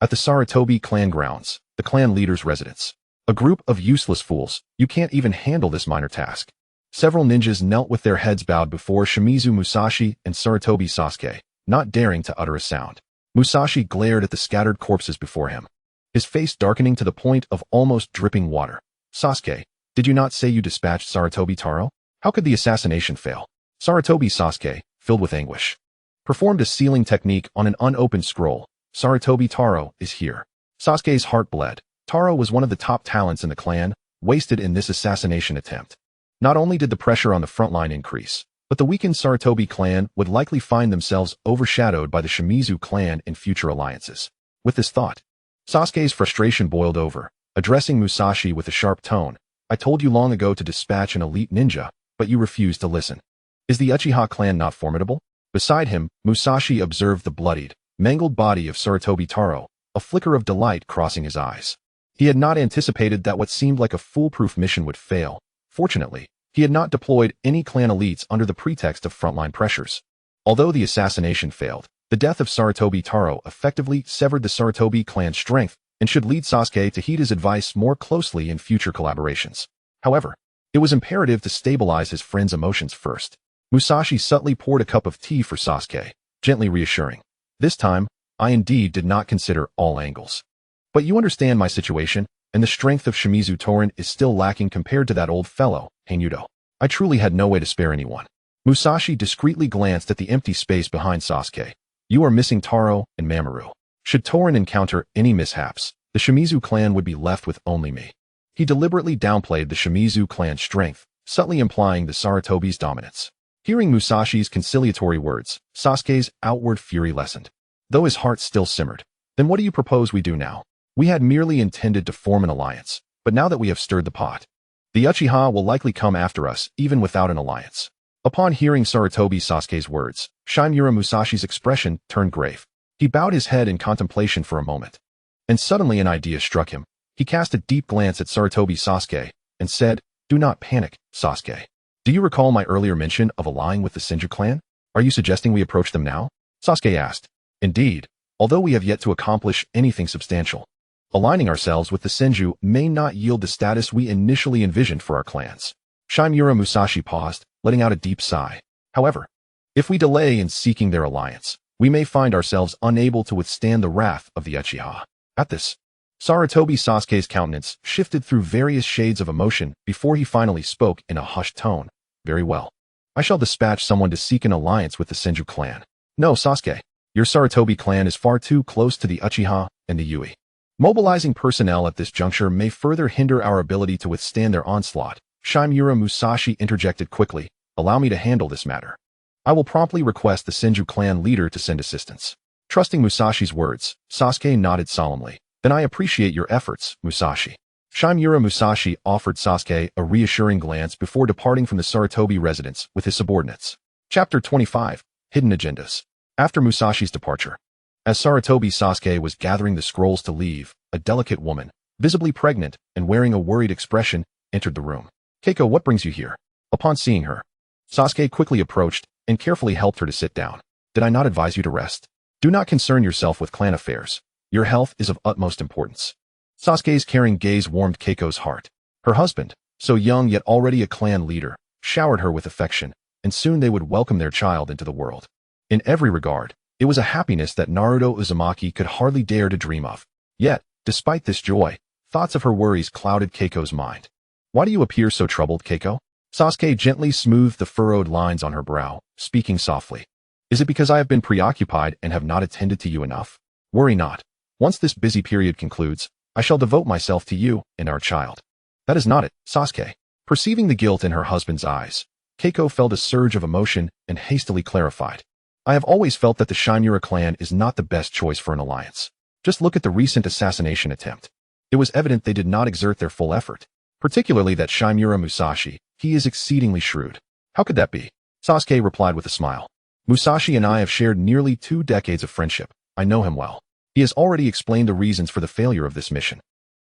at the Saratobi clan grounds, the clan leader's residence. A group of useless fools, you can't even handle this minor task. Several ninjas knelt with their heads bowed before Shimizu Musashi and Saratobi Sasuke, not daring to utter a sound. Musashi glared at the scattered corpses before him, his face darkening to the point of almost dripping water. "Sasuke, did you not say you dispatched Saratobi Taro? How could the assassination fail?" Saratobi Sasuke, filled with anguish, performed a sealing technique on an unopened scroll. "Saratobi Taro is here." Sasuke's heart bled. Taro was one of the top talents in the clan, wasted in this assassination attempt. Not only did the pressure on the front line increase, but the weakened Saratobi clan would likely find themselves overshadowed by the Shimizu clan in future alliances. With this thought, Sasuke's frustration boiled over, addressing Musashi with a sharp tone. "I told you long ago to dispatch an elite ninja, but you refused to listen. Is the Uchiha clan not formidable?" Beside him, Musashi observed the bloodied, mangled body of Saratobi Taro, a flicker of delight crossing his eyes. He had not anticipated that what seemed like a foolproof mission would fail. Fortunately, he had not deployed any clan elites under the pretext of frontline pressures. Although the assassination failed, the death of Saratobi Taro effectively severed the Saratobi clan's strength and should lead Sasuke to heed his advice more closely in future collaborations. However, it was imperative to stabilize his friend's emotions first. Musashi subtly poured a cup of tea for Sasuke, gently reassuring. "This time, I indeed did not consider all angles. But you understand my situation, and the strength of Shimizu Torin is still lacking compared to that old fellow, Heinudo. I truly had no way to spare anyone." Musashi discreetly glanced at the empty space behind Sasuke. "You are missing Taro and Mamoru. Should Torin encounter any mishaps, the Shimizu clan would be left with only me." He deliberately downplayed the Shimizu clan's strength, subtly implying the Saratobi's dominance. Hearing Musashi's conciliatory words, Sasuke's outward fury lessened, though his heart still simmered. "Then what do you propose we do now? We had merely intended to form an alliance, but now that we have stirred the pot, the Uchiha will likely come after us even without an alliance." Upon hearing Saratobi Sasuke's words, Shimura Musashi's expression turned grave. He bowed his head in contemplation for a moment, and suddenly an idea struck him. He cast a deep glance at Saratobi Sasuke and said, "Do Do not panic, Sasuke. Do you recall my earlier mention of allying with the Senju clan? Are you suggesting we approach them now? Sasuke asked. Indeed, although we have yet to accomplish anything substantial. Aligning ourselves with the Senju may not yield the status we initially envisioned for our clans. Shimura Musashi paused, letting out a deep sigh. However, if we delay in seeking their alliance, we may find ourselves unable to withstand the wrath of the Uchiha. At this, Sarutobi Sasuke's countenance shifted through various shades of emotion before he finally spoke in a hushed tone. Very well. I shall dispatch someone to seek an alliance with the Senju clan. No, Sasuke. Your Sarutobi clan is far too close to the Uchiha and the Yui. Mobilizing personnel at this juncture may further hinder our ability to withstand their onslaught. Shimura Musashi interjected quickly. Allow me to handle this matter. I will promptly request the Senju clan leader to send assistance. Trusting Musashi's words, Sasuke nodded solemnly. Then I appreciate your efforts, Musashi. Shimura Musashi offered Sasuke a reassuring glance before departing from the Sarutobi residence with his subordinates. Chapter 25. Hidden Agendas. After Musashi's departure. As Sarutobi Sasuke was gathering the scrolls to leave, a delicate woman, visibly pregnant and wearing a worried expression, entered the room. Keiko, what brings you here? Upon seeing her, Sasuke quickly approached and carefully helped her to sit down. Did I not advise you to rest? Do not concern yourself with clan affairs. Your health is of utmost importance. Sasuke's caring gaze warmed Keiko's heart. Her husband, so young yet already a clan leader, showered her with affection, and soon they would welcome their child into the world. In every regard, it was a happiness that Naruto Uzumaki could hardly dare to dream of. Yet, despite this joy, thoughts of her worries clouded Keiko's mind. Why do you appear so troubled, Keiko? Sasuke gently smoothed the furrowed lines on her brow, speaking softly. Is it because I have been preoccupied and have not attended to you enough? Worry not. Once this busy period concludes, I shall devote myself to you and our child. That is not it, Sasuke. Perceiving the guilt in her husband's eyes, Keiko felt a surge of emotion and hastily clarified. I have always felt that the Shimura clan is not the best choice for an alliance. Just look at the recent assassination attempt. It was evident they did not exert their full effort, particularly that Shimura Musashi. He is exceedingly shrewd. How could that be? Sasuke replied with a smile. Musashi and I have shared nearly 2 decades of friendship. I know him well. He has already explained the reasons for the failure of this mission.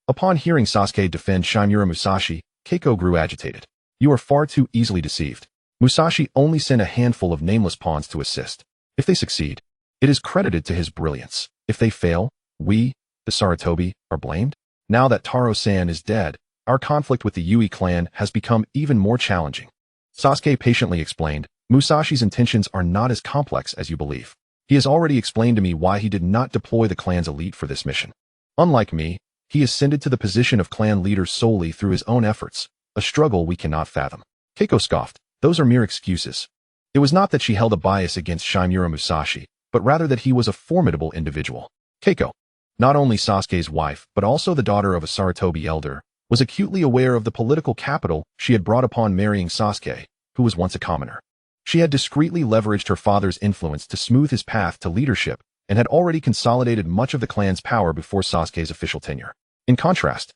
Upon hearing Sasuke defend Shimura Musashi, Keiko grew agitated. You are far too easily deceived. Musashi only sent a handful of nameless pawns to assist. If they succeed, it is credited to his brilliance. If they fail, we, the Sarutobi, are blamed. Now that Taro-san is dead, our conflict with the Yui clan has become even more challenging. Sasuke patiently explained, Musashi's intentions are not as complex as you believe. He has already explained to me why he did not deploy the clan's elite for this mission. Unlike me, he ascended to the position of clan leader solely through his own efforts, a struggle we cannot fathom. Keiko scoffed. Those are mere excuses. It was not that she held a bias against Shimura Musashi, but rather that he was a formidable individual. Keiko, not only Sasuke's wife, but also the daughter of a Sarutobi elder, was acutely aware of the political capital she had brought upon marrying Sasuke, who was once a commoner. She had discreetly leveraged her father's influence to smooth his path to leadership and had already consolidated much of the clan's power before Sasuke's official tenure. In contrast,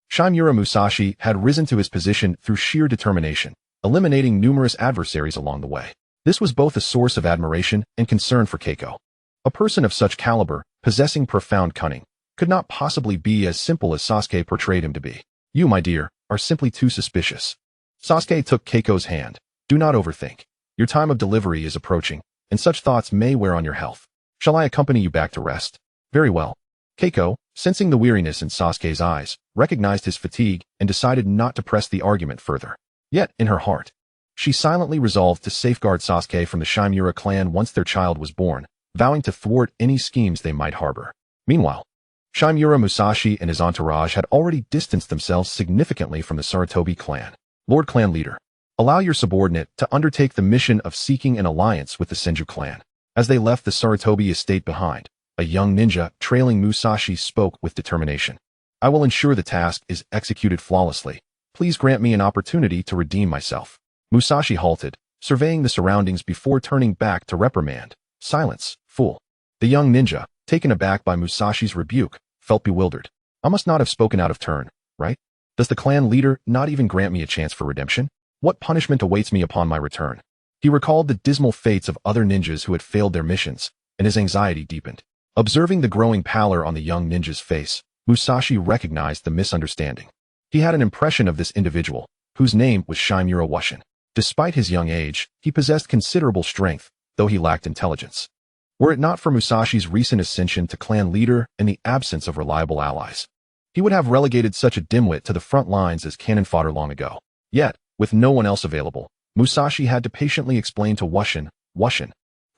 Shimura Musashi had risen to his position through sheer determination, eliminating numerous adversaries along the way. This was both a source of admiration and concern for Keiko. A person of such caliber, possessing profound cunning, could not possibly be as simple as Sasuke portrayed him to be. You, my dear, are simply too suspicious. Sasuke took Keiko's hand. Do not overthink. Your time of delivery is approaching, and such thoughts may wear on your health. Shall I accompany you back to rest? Very well. Keiko, sensing the weariness in Sasuke's eyes, recognized his fatigue and decided not to press the argument further. Yet, in her heart, she silently resolved to safeguard Sasuke from the Shimura clan once their child was born, vowing to thwart any schemes they might harbor. Meanwhile, Shimura Musashi and his entourage had already distanced themselves significantly from the Sarutobi clan. Lord Clan Leader, allow your subordinate to undertake the mission of seeking an alliance with the Senju clan. As they left the Sarutobi estate behind, a young ninja trailing Musashi spoke with determination. I will ensure the task is executed flawlessly. Please grant me an opportunity to redeem myself. Musashi halted, surveying the surroundings before turning back to reprimand. Silence, fool. The young ninja, taken aback by Musashi's rebuke, felt bewildered. I must not have spoken out of turn, right? Does the clan leader not even grant me a chance for redemption? What punishment awaits me upon my return? He recalled the dismal fates of other ninjas who had failed their missions, and his anxiety deepened. Observing the growing pallor on the young ninja's face, Musashi recognized the misunderstanding. He had an impression of this individual, whose name was Shimura Wushin. Despite his young age, he possessed considerable strength, though he lacked intelligence. Were it not for Musashi's recent ascension to clan leader and the absence of reliable allies, he would have relegated such a dimwit to the front lines as cannon fodder long ago. Yet, with no one else available, Musashi had to patiently explain to Wushin,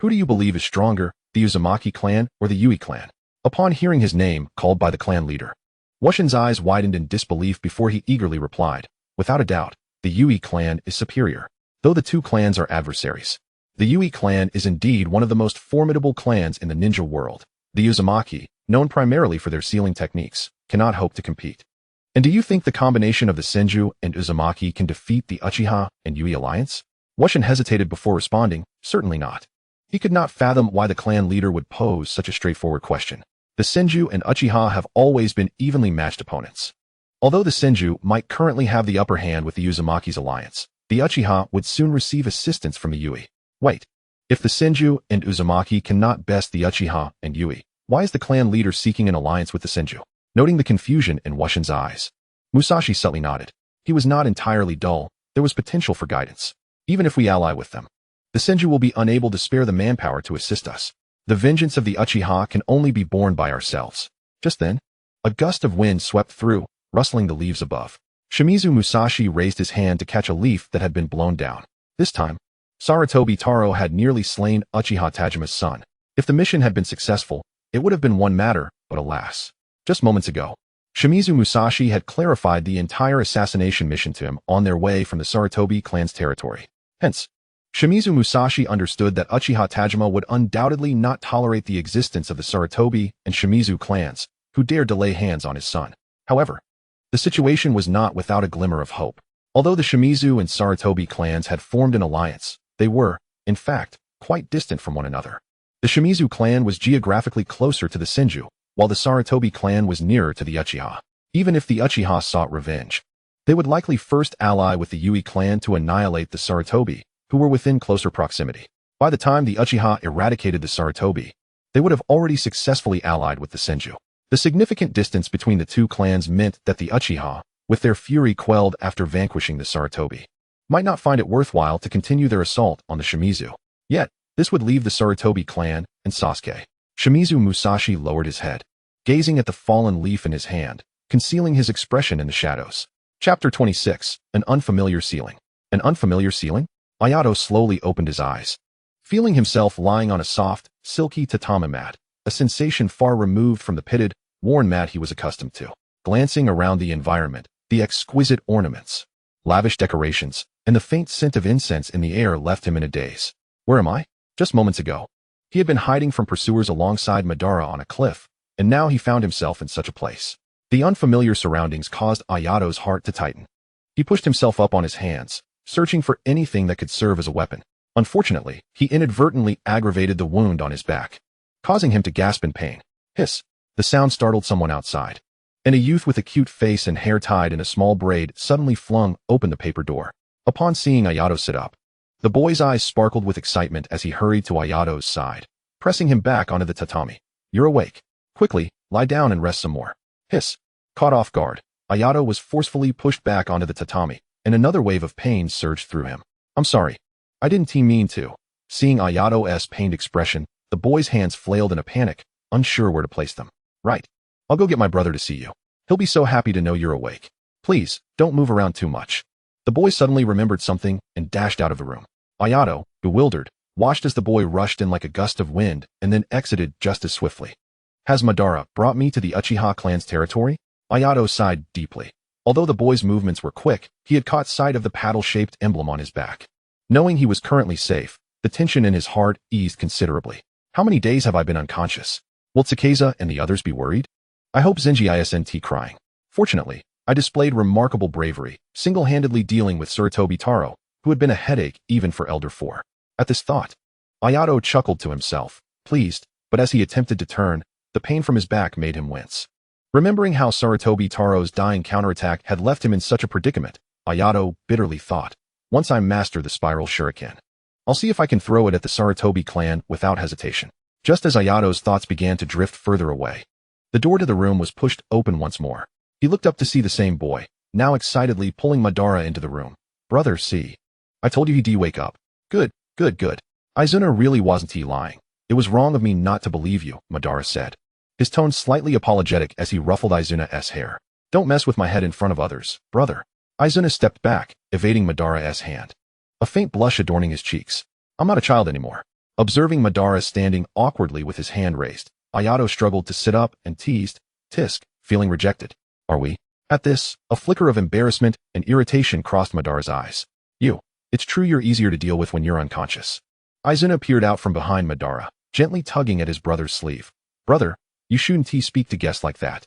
who do you believe is stronger, the Uzumaki clan or the Yui clan? Upon hearing his name called by the clan leader, Wushin's eyes widened in disbelief before he eagerly replied, without a doubt, the Yui clan is superior, though the two clans are adversaries. The Yui clan is indeed one of the most formidable clans in the ninja world. The Uzumaki, known primarily for their sealing techniques, cannot hope to compete. And do you think the combination of the Senju and Uzumaki can defeat the Uchiha and Yui alliance? Wushin hesitated before responding, certainly not. He could not fathom why the clan leader would pose such a straightforward question. The Senju and Uchiha have always been evenly matched opponents. Although the Senju might currently have the upper hand with the Uzumaki's alliance, the Uchiha would soon receive assistance from the Yui. Wait, if the Senju and Uzumaki cannot best the Uchiha and Yui, why is the clan leader seeking an alliance with the Senju? Noting the confusion in Wushin's eyes, Musashi subtly nodded. He was not entirely dull, there was potential for guidance. Even if we ally with them, the Senju will be unable to spare the manpower to assist us. The vengeance of the Uchiha can only be borne by ourselves. Just then, a gust of wind swept through, rustling the leaves above. Shimizu Musashi raised his hand to catch a leaf that had been blown down. This time, Sarutobi Taro had nearly slain Uchiha Tajima's son. If the mission had been successful, it would have been one matter, but alas. Just moments ago, Shimizu Musashi had clarified the entire assassination mission to him on their way from the Sarutobi clan's territory. Hence, Shimizu Musashi understood that Uchiha Tajima would undoubtedly not tolerate the existence of the Sarutobi and Shimizu clans, who dared to lay hands on his son. However, the situation was not without a glimmer of hope. Although the Shimizu and Sarutobi clans had formed an alliance, they were, in fact, quite distant from one another. The Shimizu clan was geographically closer to the Senju, while the Sarutobi clan was nearer to the Uchiha. Even if the Uchiha sought revenge, they would likely first ally with the Yui clan to annihilate the Sarutobi, who were within closer proximity. By the time the Uchiha eradicated the Sarutobi, they would have already successfully allied with the Senju. The significant distance between the two clans meant that the Uchiha, with their fury quelled after vanquishing the Sarutobi, might not find it worthwhile to continue their assault on the Shimizu. Yet, this would leave the Sarutobi clan and Sasuke. Shimizu Musashi lowered his head, gazing at the fallen leaf in his hand, concealing his expression in the shadows. Chapter 26, An Unfamiliar Ceiling. An unfamiliar ceiling? Ayato slowly opened his eyes, feeling himself lying on a soft, silky tatami mat, a sensation far removed from the pitted, worn mat he was accustomed to. Glancing around the environment, the exquisite ornaments, lavish decorations, and the faint scent of incense in the air left him in a daze. Where am I? Just moments ago, he had been hiding from pursuers alongside Madara on a cliff, and now he found himself in such a place. The unfamiliar surroundings caused Ayato's heart to tighten. He pushed himself up on his hands, searching for anything that could serve as a weapon. Unfortunately, he inadvertently aggravated the wound on his back, causing him to gasp in pain. Hiss! The sound startled someone outside, and a youth with a cute face and hair tied in a small braid suddenly flung open the paper door. Upon seeing Ayato sit up, the boy's eyes sparkled with excitement as he hurried to Ayato's side, pressing him back onto the tatami. You're awake. Quickly, lie down and rest some more. Hiss! Caught off guard, Ayato was forcefully pushed back onto the tatami, and another wave of pain surged through him. I'm sorry. I didn't mean to. Seeing Ayato's pained expression, the boy's hands flailed in a panic, unsure where to place them. Right. I'll go get my brother to see you. He'll be so happy to know you're awake. Please, don't move around too much. The boy suddenly remembered something and dashed out of the room. Ayato, bewildered, watched as the boy rushed in like a gust of wind and then exited just as swiftly. Has Madara brought me to the Uchiha clan's territory? Ayato sighed deeply. Although the boy's movements were quick, he had caught sight of the paddle-shaped emblem on his back. Knowing he was currently safe, the tension in his heart eased considerably. How many days have I been unconscious? Will Tsukasa and the others be worried? I hope Zenji isn't crying. Fortunately, I displayed remarkable bravery, single-handedly dealing with Sarutobi Taro, who had been a headache even for Elder 4. At this thought, Ayato chuckled to himself, pleased, but as he attempted to turn, the pain from his back made him wince. Remembering how Sarutobi Taro's dying counterattack had left him in such a predicament, Ayato bitterly thought, once I master the spiral shuriken, I'll see if I can throw it at the Sarutobi clan without hesitation. Just as Ayato's thoughts began to drift further away, the door to the room was pushed open once more. He looked up to see the same boy, now excitedly pulling Madara into the room. Brother, see. I told you he'd wake up. Good, good, good. Izuna really wasn't he lying. It was wrong of me not to believe you, Madara said. His tone slightly apologetic as he ruffled Izuna's hair. Don't mess with my head in front of others, brother. Izuna stepped back, evading Madara's hand. A faint blush adorning his cheeks. I'm not a child anymore. Observing Madara standing awkwardly with his hand raised, Ayato struggled to sit up and teased, Tisk, feeling rejected. Are we? At this, a flicker of embarrassment and irritation crossed Madara's eyes. It's true you're easier to deal with when you're unconscious. Izuna peered out from behind Madara, gently tugging at his brother's sleeve. Brother, you shouldn't speak to guests like that.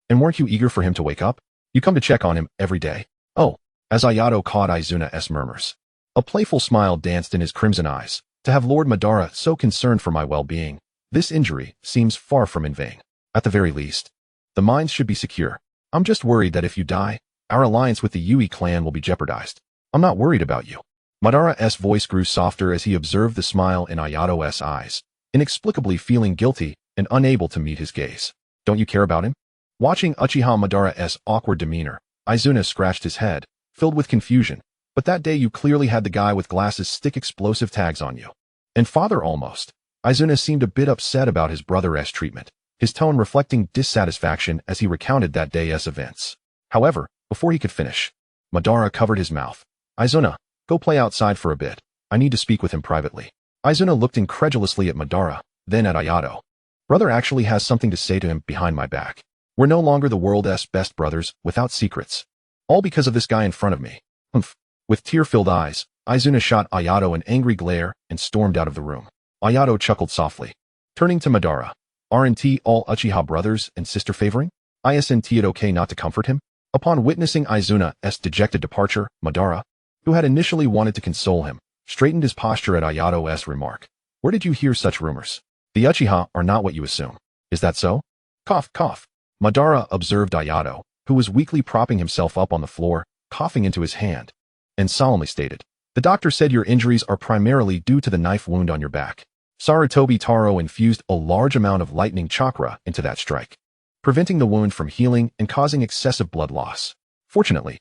And weren't you eager for him to wake up? You come to check on him every day. Oh, as Ayato caught Izuna's murmurs. A playful smile danced in his crimson eyes. To have Lord Madara so concerned for my well-being, this injury seems far from in vain. At the very least, the mines should be secure. I'm just worried that if you die, our alliance with the Yui clan will be jeopardized. I'm not worried about you. Madara's voice grew softer as he observed the smile in Ayato's eyes, inexplicably feeling guilty and unable to meet his gaze. Don't you care about him? Watching Uchiha Madara's awkward demeanor, Izuna scratched his head, filled with confusion. But that day you clearly had the guy with glasses stick explosive tags on you. And father almost. Izuna seemed a bit upset about his brother's treatment, his tone reflecting dissatisfaction as he recounted that day's events. However, before he could finish, Madara covered his mouth. Izuna, go play outside for a bit. I need to speak with him privately. Izuna looked incredulously at Madara, then at Ayato. Brother actually has something to say to him behind my back. We're no longer the world's best brothers, without secrets. All because of this guy in front of me. Humph. With tear-filled eyes, Izuna shot Ayato an angry glare and stormed out of the room. Ayato chuckled softly. Turning to Madara. Aren't all Uchiha brothers and sister favoring? Isn't it okay not to comfort him? Upon witnessing Izuna's dejected departure, Madara, who had initially wanted to console him, straightened his posture at Ayato's remark. Where did you hear such rumors? The Uchiha are not what you assume. Is that so? Cough, cough. Madara observed Ayato, who was weakly propping himself up on the floor, coughing into his hand, and solemnly stated, the doctor said your injuries are primarily due to the knife wound on your back. Sarutobi Taro infused a large amount of lightning chakra into that strike, preventing the wound from healing and causing excessive blood loss. Fortunately,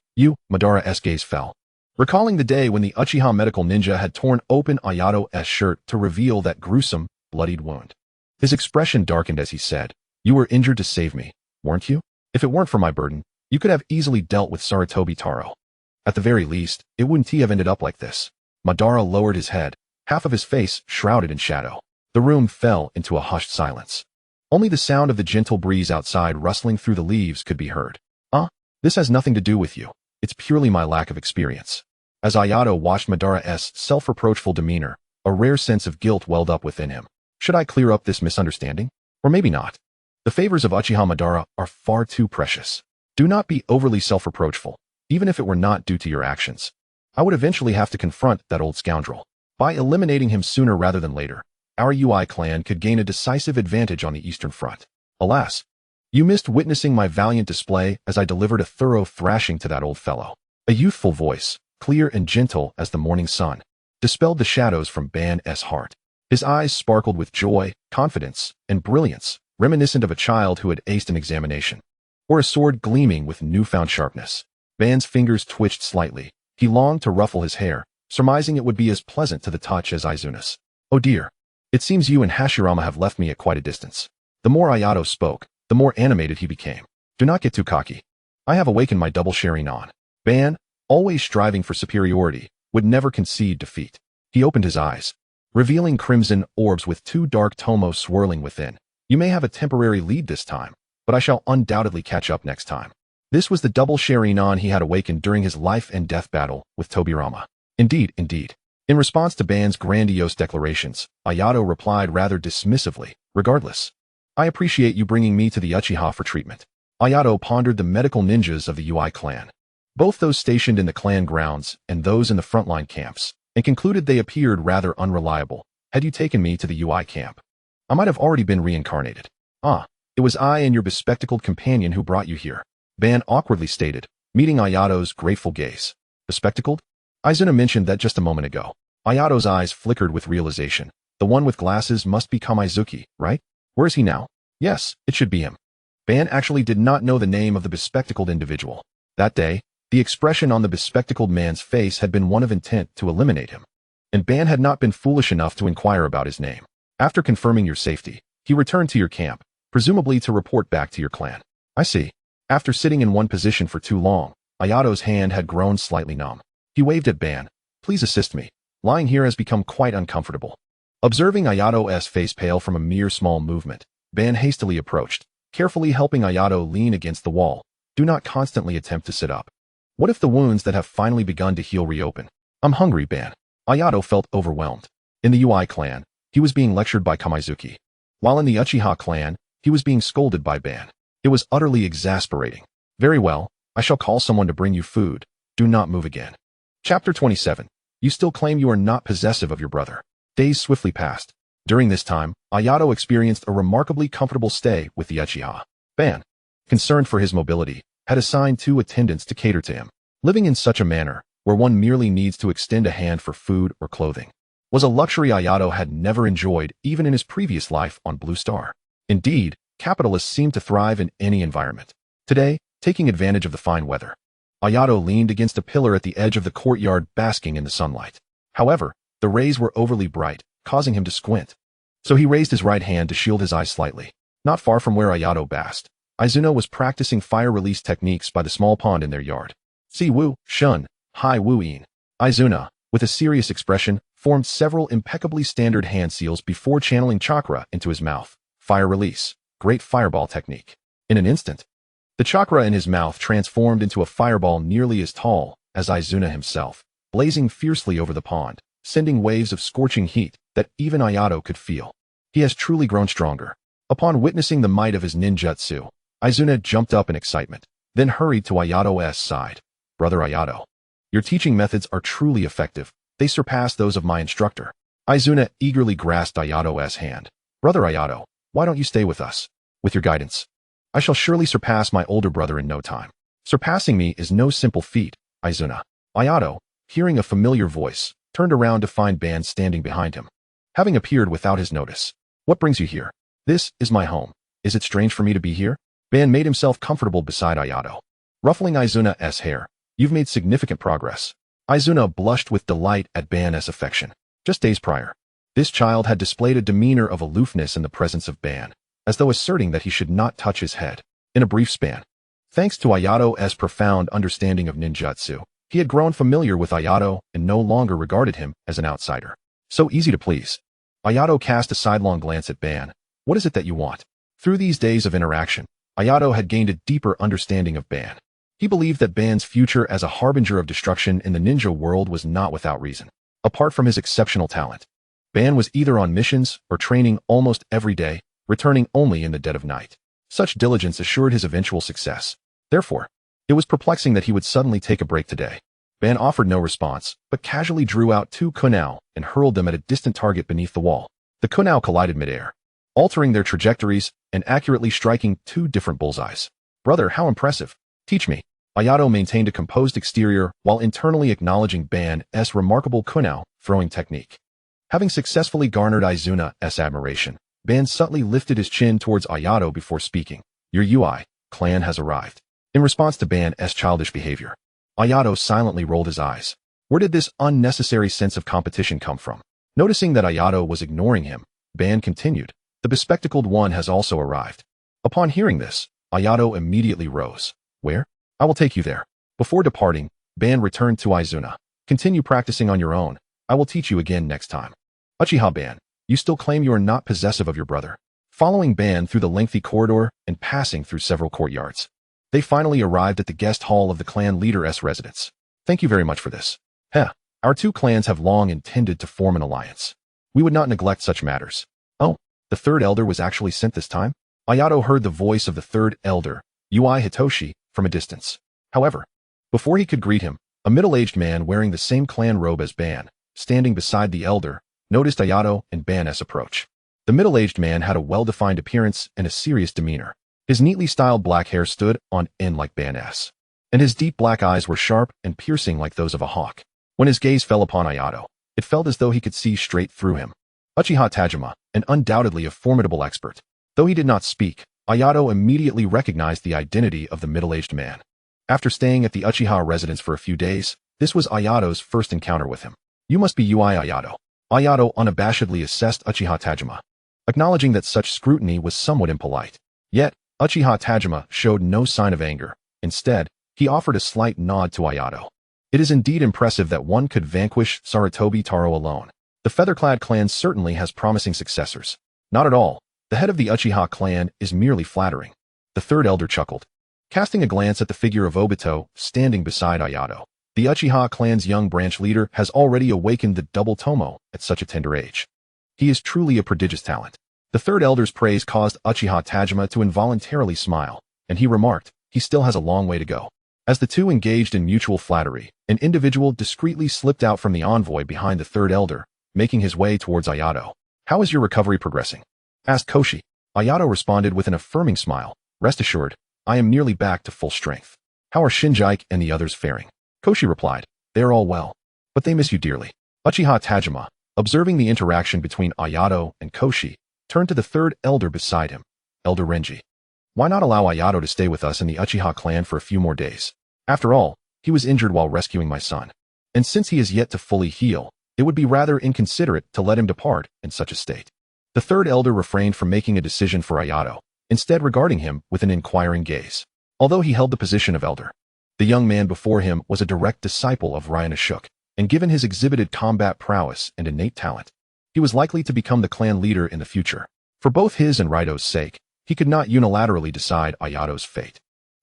Madara's gaze fell, recalling the day when the Uchiha medical ninja had torn open Ayato's shirt to reveal that gruesome, bloodied wound. His expression darkened as he said, you were injured to save me, weren't you? If it weren't for my burden, you could have easily dealt with Sarutobi Taro. At the very least, it wouldn't have ended up like this. Madara lowered his head, half of his face shrouded in shadow. The room fell into a hushed silence. Only the sound of the gentle breeze outside rustling through the leaves could be heard. This has nothing to do with you. It's purely my lack of experience. As Ayato watched Madara's self-reproachful demeanor, a rare sense of guilt welled up within him. Should I clear up this misunderstanding? Or maybe not. The favors of Uchiha Madara are far too precious. Do not be overly self-reproachful. Even if it were not due to your actions. I would eventually have to confront that old scoundrel. By eliminating him sooner rather than later, our UI clan could gain a decisive advantage on the Eastern Front. Alas, you missed witnessing my valiant display as I delivered a thorough thrashing to that old fellow. A youthful voice, clear and gentle as the morning sun, dispelled the shadows from Ban's heart. His eyes sparkled with joy, confidence, and brilliance, reminiscent of a child who had aced an examination, or a sword gleaming with newfound sharpness. Ban's fingers twitched slightly. He longed to ruffle his hair, surmising it would be as pleasant to the touch as Izuna's. Oh dear. It seems you and Hashirama have left me at quite a distance. The more Ayato spoke, the more animated he became. Do not get too cocky. I have awakened my double sharing on. Ban, always striving for superiority, would never concede defeat. He opened his eyes, revealing crimson orbs with two dark tomos swirling within. You may have a temporary lead this time, but I shall undoubtedly catch up next time. This was the double Sharingan he had awakened during his life and death battle with Tobirama. Indeed, indeed. In response to Ban's grandiose declarations, Ayato replied rather dismissively, regardless. I appreciate you bringing me to the Uchiha for treatment. Ayato pondered the medical ninjas of the UI clan, both those stationed in the clan grounds and those in the frontline camps, and concluded they appeared rather unreliable. Had you taken me to the UI camp, I might have already been reincarnated. It was I and your bespectacled companion who brought you here. Ban awkwardly stated, meeting Ayato's grateful gaze. Bespectacled? Izuna mentioned that just a moment ago. Ayato's eyes flickered with realization. The one with glasses must be Kamizuki, right? Where is he now? Yes, it should be him. Ban actually did not know the name of the bespectacled individual. That day, The expression on the bespectacled man's face had been one of intent to eliminate him, and Ban had not been foolish enough to inquire about his name. After confirming your safety, he returned to your camp, presumably to report back to your clan. I see. After sitting in one position for too long, Ayato's hand had grown slightly numb. He waved at Ban. Please assist me. Lying here has become quite uncomfortable. Observing Ayato's face pale from a mere small movement, Ban hastily approached, carefully helping Ayato lean against the wall. Do not constantly attempt to sit up. What if the wounds that have finally begun to heal reopen? I'm hungry, Ban. Ayato felt overwhelmed. In the Ui clan, he was being lectured by Kamizuki. While in the Uchiha clan, he was being scolded by Ban. It was utterly exasperating. Very well, I shall call someone to bring you food. Do not move again. Chapter 27. You still claim you are not possessive of your brother. Days swiftly passed. During this time, Ayato experienced a remarkably comfortable stay with the Uchiha. Ban, concerned for his mobility, had assigned 2 attendants to cater to him. Living in such a manner, where one merely needs to extend a hand for food or clothing, was a luxury Ayato had never enjoyed even in his previous life on Blue Star. Indeed, capitalists seemed to thrive in any environment. Today, taking advantage of the fine weather, Ayato leaned against a pillar at the edge of the courtyard basking in the sunlight. However, the rays were overly bright, causing him to squint. So he raised his right hand to shield his eyes slightly. Not far from where Ayato basked, Izuna was practicing fire release techniques by the small pond in their yard. Si Wu, Shun, Hai Wu Yin. Izuna, with a serious expression, formed several impeccably standard hand seals before channeling chakra into his mouth. Fire release. Great fireball technique. In an instant, the chakra in his mouth transformed into a fireball nearly as tall as Izuna himself, blazing fiercely over the pond, sending waves of scorching heat that even Ayato could feel. He has truly grown stronger. Upon witnessing the might of his ninjutsu, Izuna jumped up in excitement, then hurried to Ayato's side. Brother Ayato, your teaching methods are truly effective. They surpass those of my instructor. Izuna eagerly grasped Ayato's hand. Brother Ayato, why don't you stay with us? With your guidance, I shall surely surpass my older brother in no time. Surpassing me is no simple feat, Izuna. Ayato, hearing a familiar voice, turned around to find Ban standing behind him, having appeared without his notice. What brings you here? This is my home. Is it strange for me to be here? Ban made himself comfortable beside Ayato. Ruffling Izuna's hair, you've made significant progress. Izuna blushed with delight at Ban's affection. Just days prior, this child had displayed a demeanor of aloofness in the presence of Ban, as though asserting that he should not touch his head. In a brief span, thanks to Ayato's profound understanding of ninjutsu, he had grown familiar with Ayato and no longer regarded him as an outsider. So easy to please. Ayato cast a sidelong glance at Ban. What is it that you want? Through these days of interaction, Ayato had gained a deeper understanding of Ban. He believed that Ban's future as a harbinger of destruction in the ninja world was not without reason. Apart from his exceptional talent, Ban was either on missions or training almost every day, returning only in the dead of night. Such diligence assured his eventual success. Therefore, it was perplexing that he would suddenly take a break today. Ban offered no response, but casually drew out 2 kunao and hurled them at a distant target beneath the wall. The kunao collided midair, altering their trajectories and accurately striking 2 different bullseyes. Brother, how impressive. Teach me. Ayato maintained a composed exterior while internally acknowledging Ban's remarkable kunao throwing technique. Having successfully garnered Izuna's admiration, Ban subtly lifted his chin towards Ayato before speaking. Your Ui clan has arrived. In response to Ban's childish behavior, Ayato silently rolled his eyes. Where did this unnecessary sense of competition come from? Noticing that Ayato was ignoring him, Ban continued. The bespectacled one has also arrived. Upon hearing this, Ayato immediately rose. Where? I will take you there. Before departing, Ban returned to Izuna. Continue practicing on your own. I will teach you again next time. Uchiha Ban, you still claim you are not possessive of your brother. Following Ban through the lengthy corridor and passing through several courtyards, they finally arrived at the guest hall of the clan leader's residence. Thank you very much for this. Our 2 clans have long intended to form an alliance. We would not neglect such matters. Oh, the 3rd elder was actually sent this time? Ayato heard the voice of the 3rd elder, Ui Hitoshi, from a distance. However, before he could greet him, a middle-aged man wearing the same clan robe as Ban, standing beside the elder, noticed Ayato and Ban's approach. The middle-aged man had a well-defined appearance and a serious demeanor. His neatly styled black hair stood on end like Ban's, and his deep black eyes were sharp and piercing like those of a hawk. When his gaze fell upon Ayato, it felt as though he could see straight through him. Uchiha Tajima, and undoubtedly a formidable expert. Though he did not speak, Ayato immediately recognized the identity of the middle-aged man. After staying at the Uchiha residence for a few days, this was Ayato's first encounter with him. You must be Ui Ayato. Ayato unabashedly assessed Uchiha Tajima, acknowledging that such scrutiny was somewhat impolite. Yet, Uchiha Tajima showed no sign of anger. Instead, he offered a slight nod to Ayato. It is indeed impressive that one could vanquish Sarutobi Taro alone. The feather-clad clan certainly has promising successors. Not at all. The head of the Uchiha clan is merely flattering. The third elder chuckled, casting a glance at the figure of Obito standing beside Ayato. The Uchiha clan's young branch leader has already awakened the double Tomo at such a tender age. He is truly a prodigious talent. The third elder's praise caused Uchiha Tajima to involuntarily smile, and he remarked, he still has a long way to go. As the two engaged in mutual flattery, an individual discreetly slipped out from the envoy behind the third elder, making his way towards Ayato. How is your recovery progressing? Asked Koshi. Ayato responded with an affirming smile. Rest assured, I am nearly back to full strength. How are Shinjike and the others faring? Koshi replied, they are all well, but they miss you dearly. Uchiha Tajima, observing the interaction between Ayato and Koshi, turned to the third elder beside him, Elder Renji. Why not allow Ayato to stay with us in the Uchiha clan for a few more days? After all, he was injured while rescuing my son. And since he is yet to fully heal, it would be rather inconsiderate to let him depart in such a state. The third elder refrained from making a decision for Ayato, instead regarding him with an inquiring gaze. Although he held the position of elder, the young man before him was a direct disciple of Ryan Ashok, and given his exhibited combat prowess and innate talent, he was likely to become the clan leader in the future. For both his and Raito's sake, he could not unilaterally decide Ayato's fate.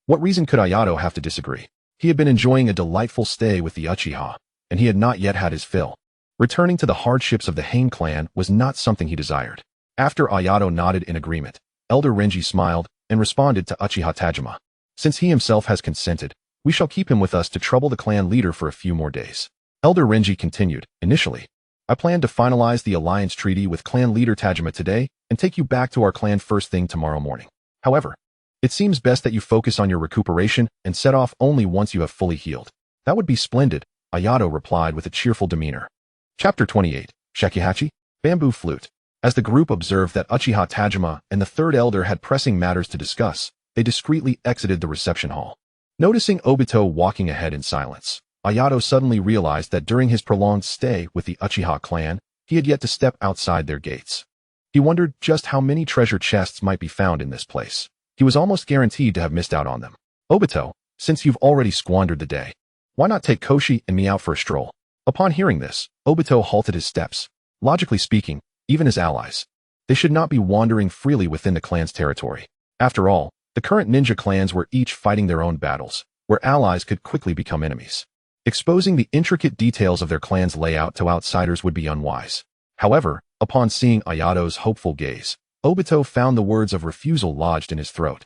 What reason could Ayato have to disagree? He had been enjoying a delightful stay with the Uchiha, and he had not yet had his fill. Returning to the hardships of the Hain clan was not something he desired. After Ayato nodded in agreement, Elder Renji smiled and responded to Uchiha Tajima. Since he himself has consented, we shall keep him with us to trouble the clan leader for a few more days. Elder Renji continued, initially, I plan to finalize the alliance treaty with clan leader Tajima today and take you back to our clan first thing tomorrow morning. However, it seems best that you focus on your recuperation and set off only once you have fully healed. That would be splendid, Ayato replied with a cheerful demeanor. Chapter 28, Shakuhachi, Bamboo Flute. As the group observed that Uchiha Tajima and the third elder had pressing matters to discuss, they discreetly exited the reception hall. Noticing Obito walking ahead in silence, Ayato suddenly realized that during his prolonged stay with the Uchiha clan, he had yet to step outside their gates. He wondered just how many treasure chests might be found in this place. He was almost guaranteed to have missed out on them. Obito, since you've already squandered the day, why not take Koshi and me out for a stroll? Upon hearing this, Obito halted his steps. Logically speaking, even as allies, they should not be wandering freely within the clan's territory. After all, the current ninja clans were each fighting their own battles, where allies could quickly become enemies. Exposing the intricate details of their clan's layout to outsiders would be unwise. However, upon seeing Ayato's hopeful gaze, Obito found the words of refusal lodged in his throat.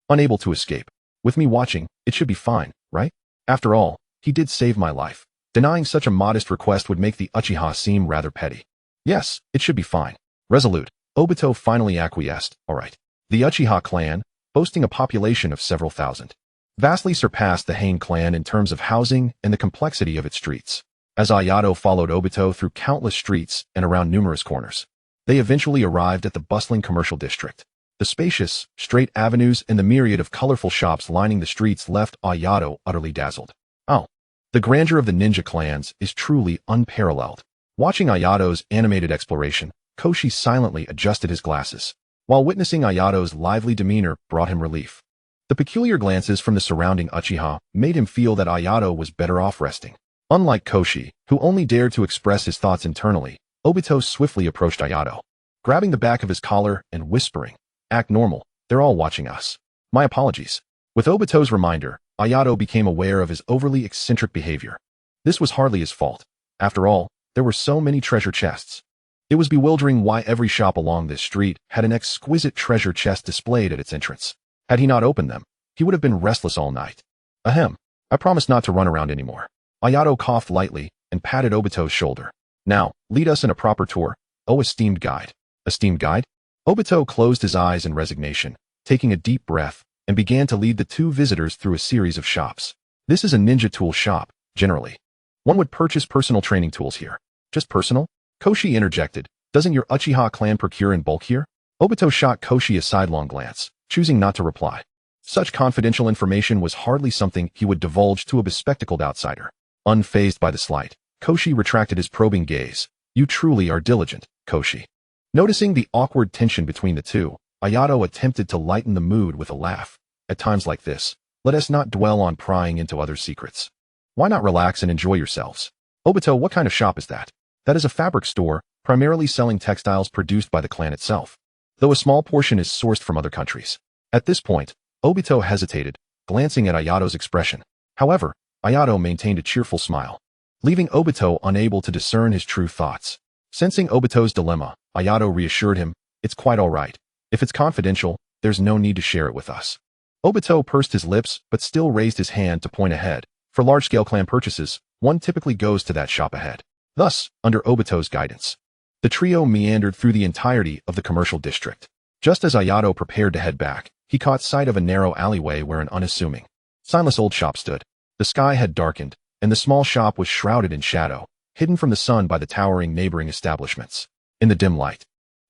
Unable to escape. With me watching, it should be fine, right? After all, he did save my life. Denying such a modest request would make the Uchiha seem rather petty. Yes, it should be fine. Resolute, Obito finally acquiesced. Alright. The Uchiha clan, boasting a population of several thousand, vastly surpassed the Hain clan in terms of housing and the complexity of its streets. As Ayato followed Obito through countless streets and around numerous corners, they eventually arrived at the bustling commercial district. The spacious, straight avenues and the myriad of colorful shops lining the streets left Ayato utterly dazzled. Oh, the grandeur of the ninja clans is truly unparalleled. Watching Ayato's animated exploration, Koshi silently adjusted his glasses. While witnessing Ayato's lively demeanor brought him relief. The peculiar glances from the surrounding Uchiha made him feel that Ayato was better off resting. Unlike Koshi, who only dared to express his thoughts internally, Obito swiftly approached Ayato, grabbing the back of his collar and whispering, "Act normal, they're all watching us." My apologies. With Obito's reminder, Ayato became aware of his overly eccentric behavior. This was hardly his fault. After all, there were so many treasure chests. It was bewildering why every shop along this street had an exquisite treasure chest displayed at its entrance. Had he not opened them, he would have been restless all night. Ahem, I promise not to run around anymore. Ayato coughed lightly and patted Obito's shoulder. Now, lead us in a proper tour, oh esteemed guide. Esteemed guide? Obito closed his eyes in resignation, taking a deep breath, and began to lead the two visitors through a series of shops. This is a ninja tool shop, generally. One would purchase personal training tools here. Just personal? Koshi interjected. Doesn't your Uchiha clan procure in bulk here? Obito shot Koshi a sidelong glance, choosing not to reply. Such confidential information was hardly something he would divulge to a bespectacled outsider. Unfazed by the slight, Koshi retracted his probing gaze. You truly are diligent, Koshi. Noticing the awkward tension between the two, Ayato attempted to lighten the mood with a laugh. At times like this, let us not dwell on prying into others' secrets. Why not relax and enjoy yourselves? Obito, what kind of shop is that? That is a fabric store, primarily selling textiles produced by the clan itself, though a small portion is sourced from other countries. At this point, Obito hesitated, glancing at Ayato's expression. However, Ayato maintained a cheerful smile, leaving Obito unable to discern his true thoughts. Sensing Obito's dilemma, Ayato reassured him, it's quite all right. If it's confidential, there's no need to share it with us. Obito pursed his lips but still raised his hand to point ahead. For large-scale clan purchases, one typically goes to that shop ahead. Thus, under Obito's guidance, the trio meandered through the entirety of the commercial district. Just as Ayato prepared to head back, he caught sight of a narrow alleyway where an unassuming, signless old shop stood. The sky had darkened, and the small shop was shrouded in shadow, hidden from the sun by the towering neighboring establishments. In the dim light,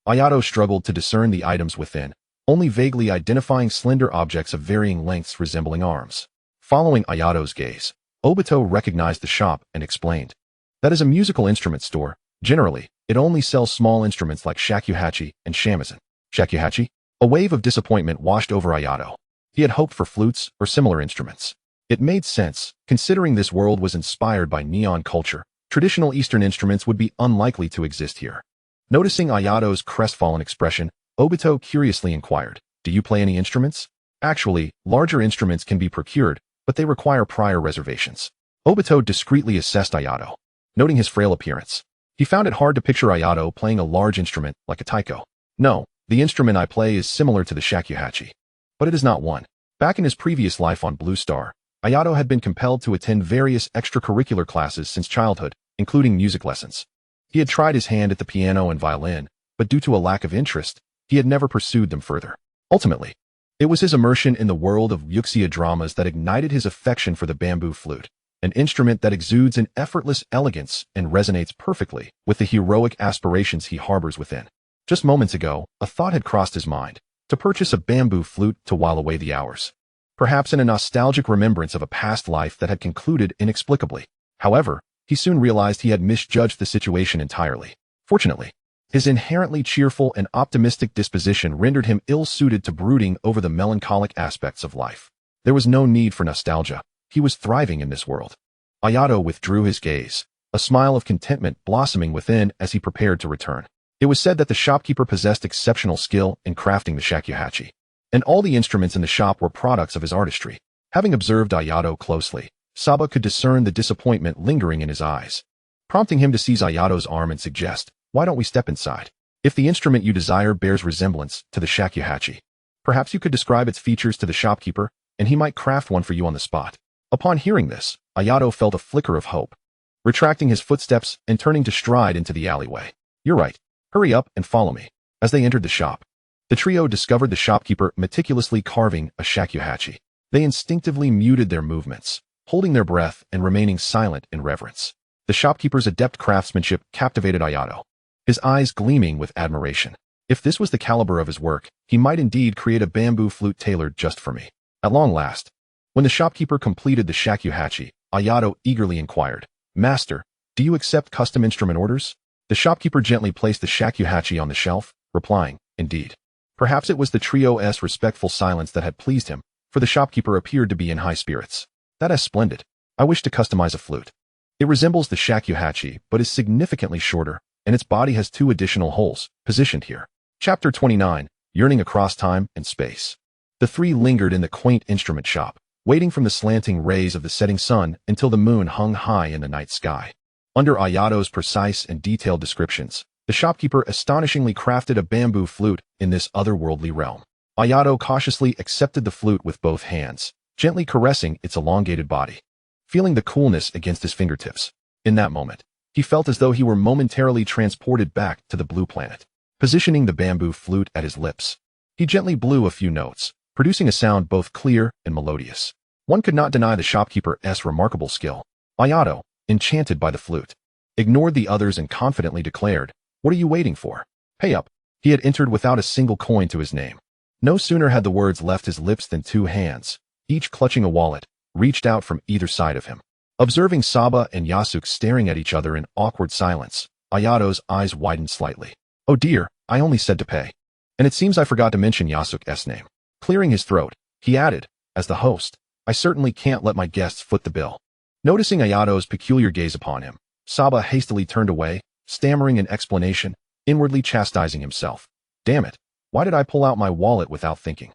Ayato struggled to discern the items within, only vaguely identifying slender objects of varying lengths resembling arms. Following Ayato's gaze, Obito recognized the shop and explained. That is a musical instrument store. Generally, it only sells small instruments like shakuhachi and shamisen. Shakuhachi? A wave of disappointment washed over Ayato. He had hoped for flutes or similar instruments. It made sense, considering this world was inspired by neon culture. Traditional Eastern instruments would be unlikely to exist here. Noticing Ayato's crestfallen expression, Obito curiously inquired, do you play any instruments? Actually, larger instruments can be procured, but they require prior reservations. Obito discreetly assessed Ayato. Noting his frail appearance, he found it hard to picture Ayato playing a large instrument like a taiko. No, the instrument I play is similar to the shakuhachi, but it is not one. Back in his previous life on Blue Star, Ayato had been compelled to attend various extracurricular classes since childhood, including music lessons. He had tried his hand at the piano and violin, but due to a lack of interest, he had never pursued them further. Ultimately, it was his immersion in the world of Uchiha dramas that ignited his affection for the bamboo flute, an instrument that exudes an effortless elegance and resonates perfectly with the heroic aspirations he harbors within. Just moments ago, a thought had crossed his mind, to purchase a bamboo flute to while away the hours. Perhaps in a nostalgic remembrance of a past life that had concluded inexplicably. However, he soon realized he had misjudged the situation entirely. Fortunately, his inherently cheerful and optimistic disposition rendered him ill-suited to brooding over the melancholic aspects of life. There was no need for nostalgia. He was thriving in this world. Ayato withdrew his gaze, a smile of contentment blossoming within as he prepared to return. It was said that the shopkeeper possessed exceptional skill in crafting the shakuhachi, and all the instruments in the shop were products of his artistry. Having observed Ayato closely, Saba could discern the disappointment lingering in his eyes, prompting him to seize Ayato's arm and suggest, why don't we step inside? If the instrument you desire bears resemblance to the shakuhachi, perhaps you could describe its features to the shopkeeper, and he might craft one for you on the spot. Upon hearing this, Ayato felt a flicker of hope, retracting his footsteps and turning to stride into the alleyway. You're right. Hurry up and follow me. As they entered the shop, the trio discovered the shopkeeper meticulously carving a shakuhachi. They instinctively muted their movements, holding their breath and remaining silent in reverence. The shopkeeper's adept craftsmanship captivated Ayato, his eyes gleaming with admiration. If this was the caliber of his work, he might indeed create a bamboo flute tailored just for me. At long last, when the shopkeeper completed the shakuhachi, Ayato eagerly inquired, Master, do you accept custom instrument orders? The shopkeeper gently placed the shakuhachi on the shelf, replying, indeed. Perhaps it was the trio's respectful silence that had pleased him, for the shopkeeper appeared to be in high spirits. That is splendid. I wish to customize a flute. It resembles the shakuhachi, but is significantly shorter, and its body has 2 additional holes, positioned here. Chapter 29, Yearning Across Time and Space. The 3 lingered in the quaint instrument shop, waiting from the slanting rays of the setting sun until the moon hung high in the night sky. Under Ayato's precise and detailed descriptions, the shopkeeper astonishingly crafted a bamboo flute in this otherworldly realm. Ayato cautiously accepted the flute with both hands, gently caressing its elongated body, feeling the coolness against his fingertips. In that moment, he felt as though he were momentarily transported back to the blue planet. Positioning the bamboo flute at his lips, he gently blew a few notes, producing a sound both clear and melodious. One could not deny the shopkeeper's remarkable skill. Ayato, enchanted by the flute, ignored the others and confidently declared, what are you waiting for? Pay up. He had entered without a single coin to his name. No sooner had the words left his lips than two hands, each clutching a wallet, reached out from either side of him. Observing Saba and Yasuke staring at each other in awkward silence, Ayato's eyes widened slightly. Oh dear, I only said to pay. And it seems I forgot to mention Yasuke's name. Clearing his throat, he added, as the host, I certainly can't let my guests foot the bill. Noticing Ayato's peculiar gaze upon him, Saba hastily turned away, stammering an explanation, inwardly chastising himself. Damn it, why did I pull out my wallet without thinking?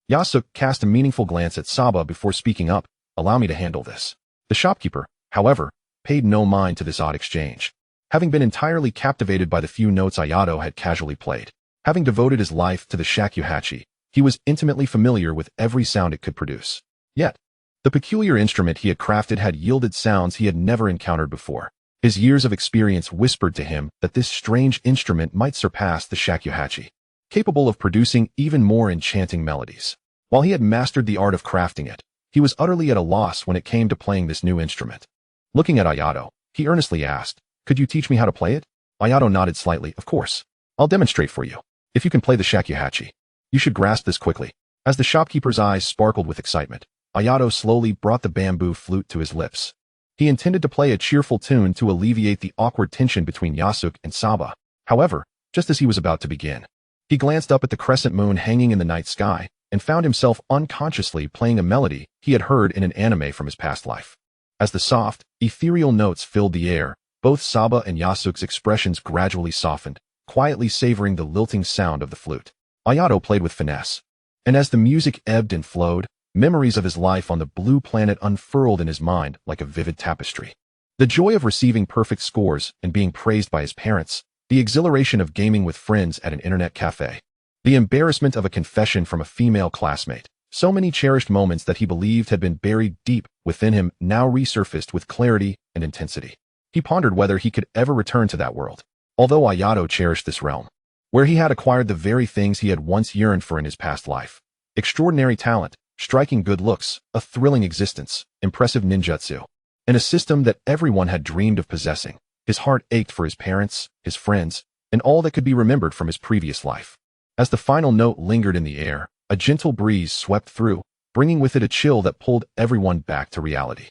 Yasuke cast a meaningful glance at Saba before speaking up, allow me to handle this. The shopkeeper, however, paid no mind to this odd exchange. Having been entirely captivated by the few notes Ayato had casually played, having devoted his life to the shakuhachi, he was intimately familiar with every sound it could produce. Yet, the peculiar instrument he had crafted had yielded sounds he had never encountered before. His years of experience whispered to him that this strange instrument might surpass the shakuhachi, capable of producing even more enchanting melodies. While he had mastered the art of crafting it, he was utterly at a loss when it came to playing this new instrument. Looking at Ayato, he earnestly asked, could you teach me how to play it? Ayato nodded slightly, of course. I'll demonstrate for you. If you can play the shakuhachi, you should grasp this quickly. As the shopkeeper's eyes sparkled with excitement, Ayato slowly brought the bamboo flute to his lips. He intended to play a cheerful tune to alleviate the awkward tension between Yasuke and Saba. However, just as he was about to begin, he glanced up at the crescent moon hanging in the night sky and found himself unconsciously playing a melody he had heard in an anime from his past life. As the soft, ethereal notes filled the air, both Saba and Yasuke's expressions gradually softened, quietly savoring the lilting sound of the flute. Ayato played with finesse, and as the music ebbed and flowed, memories of his life on the blue planet unfurled in his mind like a vivid tapestry. The joy of receiving perfect scores and being praised by his parents, the exhilaration of gaming with friends at an internet cafe, the embarrassment of a confession from a female classmate, so many cherished moments that he believed had been buried deep within him now resurfaced with clarity and intensity. He pondered whether he could ever return to that world. Although Ayato cherished this realm, where he had acquired the very things he had once yearned for in his past life, extraordinary talent, striking good looks, a thrilling existence, impressive ninjutsu, and a system that everyone had dreamed of possessing, his heart ached for his parents, his friends, and all that could be remembered from his previous life. As the final note lingered in the air, a gentle breeze swept through, bringing with it a chill that pulled everyone back to reality.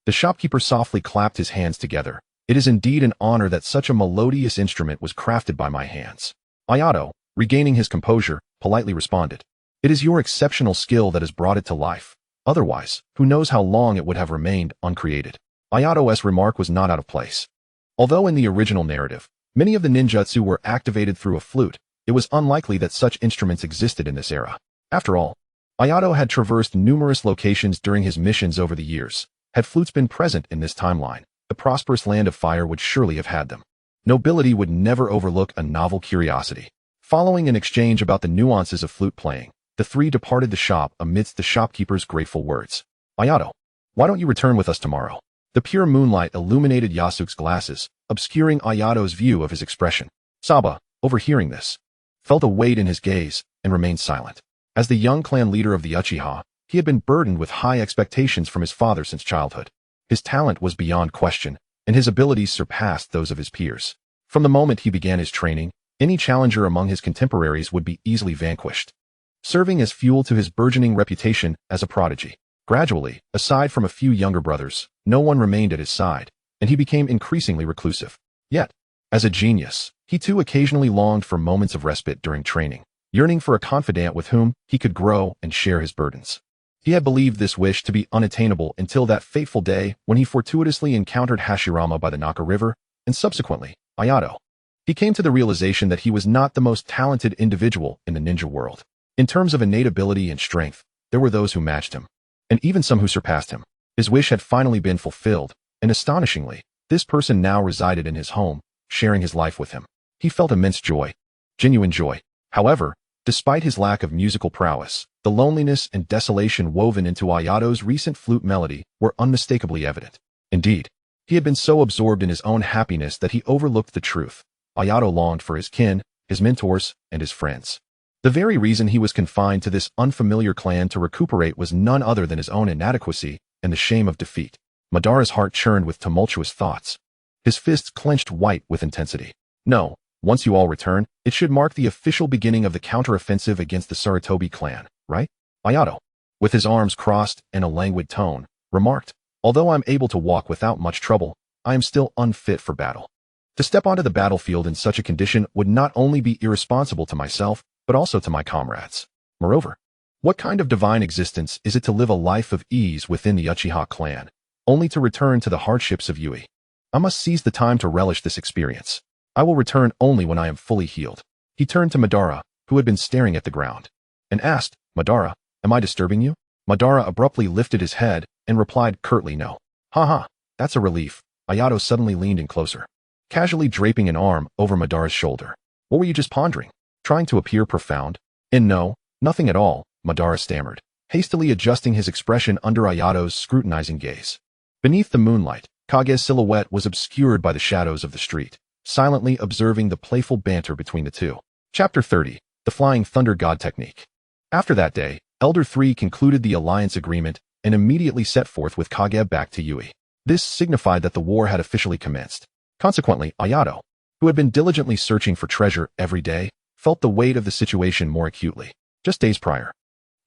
The shopkeeper softly clapped his hands together. It is indeed an honor that such a melodious instrument was crafted by my hands. Ayato, regaining his composure, politely responded. It is your exceptional skill that has brought it to life. Otherwise, who knows how long it would have remained uncreated. Ayato's remark was not out of place. Although in the original narrative, many of the ninjutsu were activated through a flute, it was unlikely that such instruments existed in this era. After all, Ayato had traversed numerous locations during his missions over the years. Had flutes been present in this timeline, the prosperous land of fire would surely have had them. Nobility would never overlook a novel curiosity. Following an exchange about the nuances of flute playing, the three departed the shop amidst the shopkeeper's grateful words. Ayato, why don't you return with us tomorrow? The pure moonlight illuminated Yasuke's glasses, obscuring Ayato's view of his expression. Saba, overhearing this, felt a weight in his gaze and remained silent. As the young clan leader of the Uchiha, he had been burdened with high expectations from his father since childhood. His talent was beyond question, and his abilities surpassed those of his peers. From the moment he began his training, any challenger among his contemporaries would be easily vanquished, serving as fuel to his burgeoning reputation as a prodigy. Gradually, aside from a few younger brothers, no one remained at his side, and he became increasingly reclusive. Yet, as a genius, he too occasionally longed for moments of respite during training, yearning for a confidant with whom he could grow and share his burdens. He had believed this wish to be unattainable until that fateful day when he fortuitously encountered Hashirama by the Naka River, and subsequently, Ayato. He came to the realization that he was not the most talented individual in the ninja world. In terms of innate ability and strength, there were those who matched him, and even some who surpassed him. His wish had finally been fulfilled, and astonishingly, this person now resided in his home, sharing his life with him. He felt immense joy, genuine joy. However, despite his lack of musical prowess, the loneliness and desolation woven into Ayato's recent flute melody were unmistakably evident. Indeed, he had been so absorbed in his own happiness that he overlooked the truth. Ayato longed for his kin, his mentors, and his friends. The very reason he was confined to this unfamiliar clan to recuperate was none other than his own inadequacy and the shame of defeat. Madara's heart churned with tumultuous thoughts. His fists clenched white with intensity. No, Once you all return, it should mark the official beginning of the counteroffensive against the Sarutobi clan, right? Ayato, with his arms crossed and a languid tone, remarked, although I'm able to walk without much trouble, I am still unfit for battle. To step onto the battlefield in such a condition would not only be irresponsible to myself, but also to my comrades. Moreover, what kind of divine existence is it to live a life of ease within the Uchiha clan, only to return to the hardships of Yui? I must seize the time to relish this experience. I will return only when I am fully healed. He turned to Madara, who had been staring at the ground, and asked, Madara, am I disturbing you? Madara abruptly lifted his head and replied curtly no. Haha, that's a relief. Ayato suddenly leaned in closer, casually draping an arm over Madara's shoulder. What were you just pondering? Trying to appear profound? And no, nothing at all, Madara stammered, hastily adjusting his expression under Ayato's scrutinizing gaze. Beneath the moonlight, Kage's silhouette was obscured by the shadows of the street, silently observing the playful banter between the two. Chapter 30, The Flying Thunder God Technique. After that day, Elder 3 concluded the alliance agreement and immediately set forth with Kage back to Yui. This signified that the war had officially commenced. Consequently, Ayato, who had been diligently searching for treasure every day, felt the weight of the situation more acutely. Just days prior,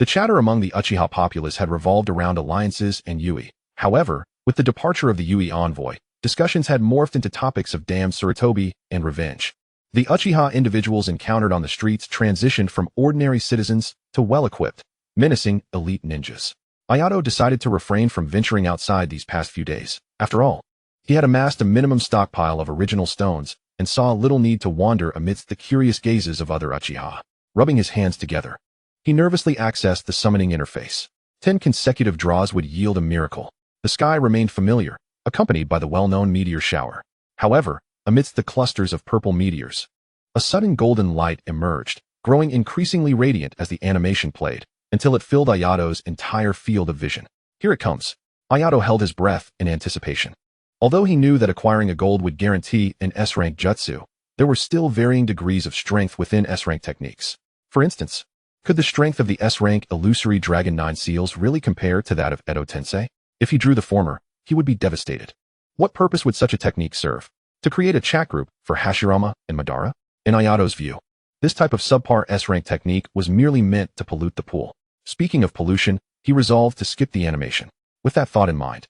the chatter among the Uchiha populace had revolved around alliances and Yui. However, with the departure of the Yui envoy, discussions had morphed into topics of damned Sarutobi and revenge. The Uchiha individuals encountered on the streets transitioned from ordinary citizens to well-equipped, menacing elite ninjas. Ayato decided to refrain from venturing outside these past few days. After all, he had amassed a minimum stockpile of original stones and saw little need to wander amidst the curious gazes of other Uchiha. Rubbing his hands together, he nervously accessed the summoning interface. 10 consecutive draws would yield a miracle. The sky remained familiar, accompanied by the well-known meteor shower. However, amidst the clusters of purple meteors, a sudden golden light emerged, growing increasingly radiant as the animation played, until it filled Ayato's entire field of vision. Here it comes. Ayato held his breath in anticipation. Although he knew that acquiring a gold would guarantee an S-rank jutsu, there were still varying degrees of strength within S-rank techniques. For instance, could the strength of the S-rank illusory Dragon 9 seals really compare to that of Edo Tensei? If he drew the former, he would be devastated. What purpose would such a technique serve? To create a chat group for Hashirama and Madara? In Ayato's view, this type of subpar S-rank technique was merely meant to pollute the pool. Speaking of pollution, he resolved to skip the animation. With that thought in mind,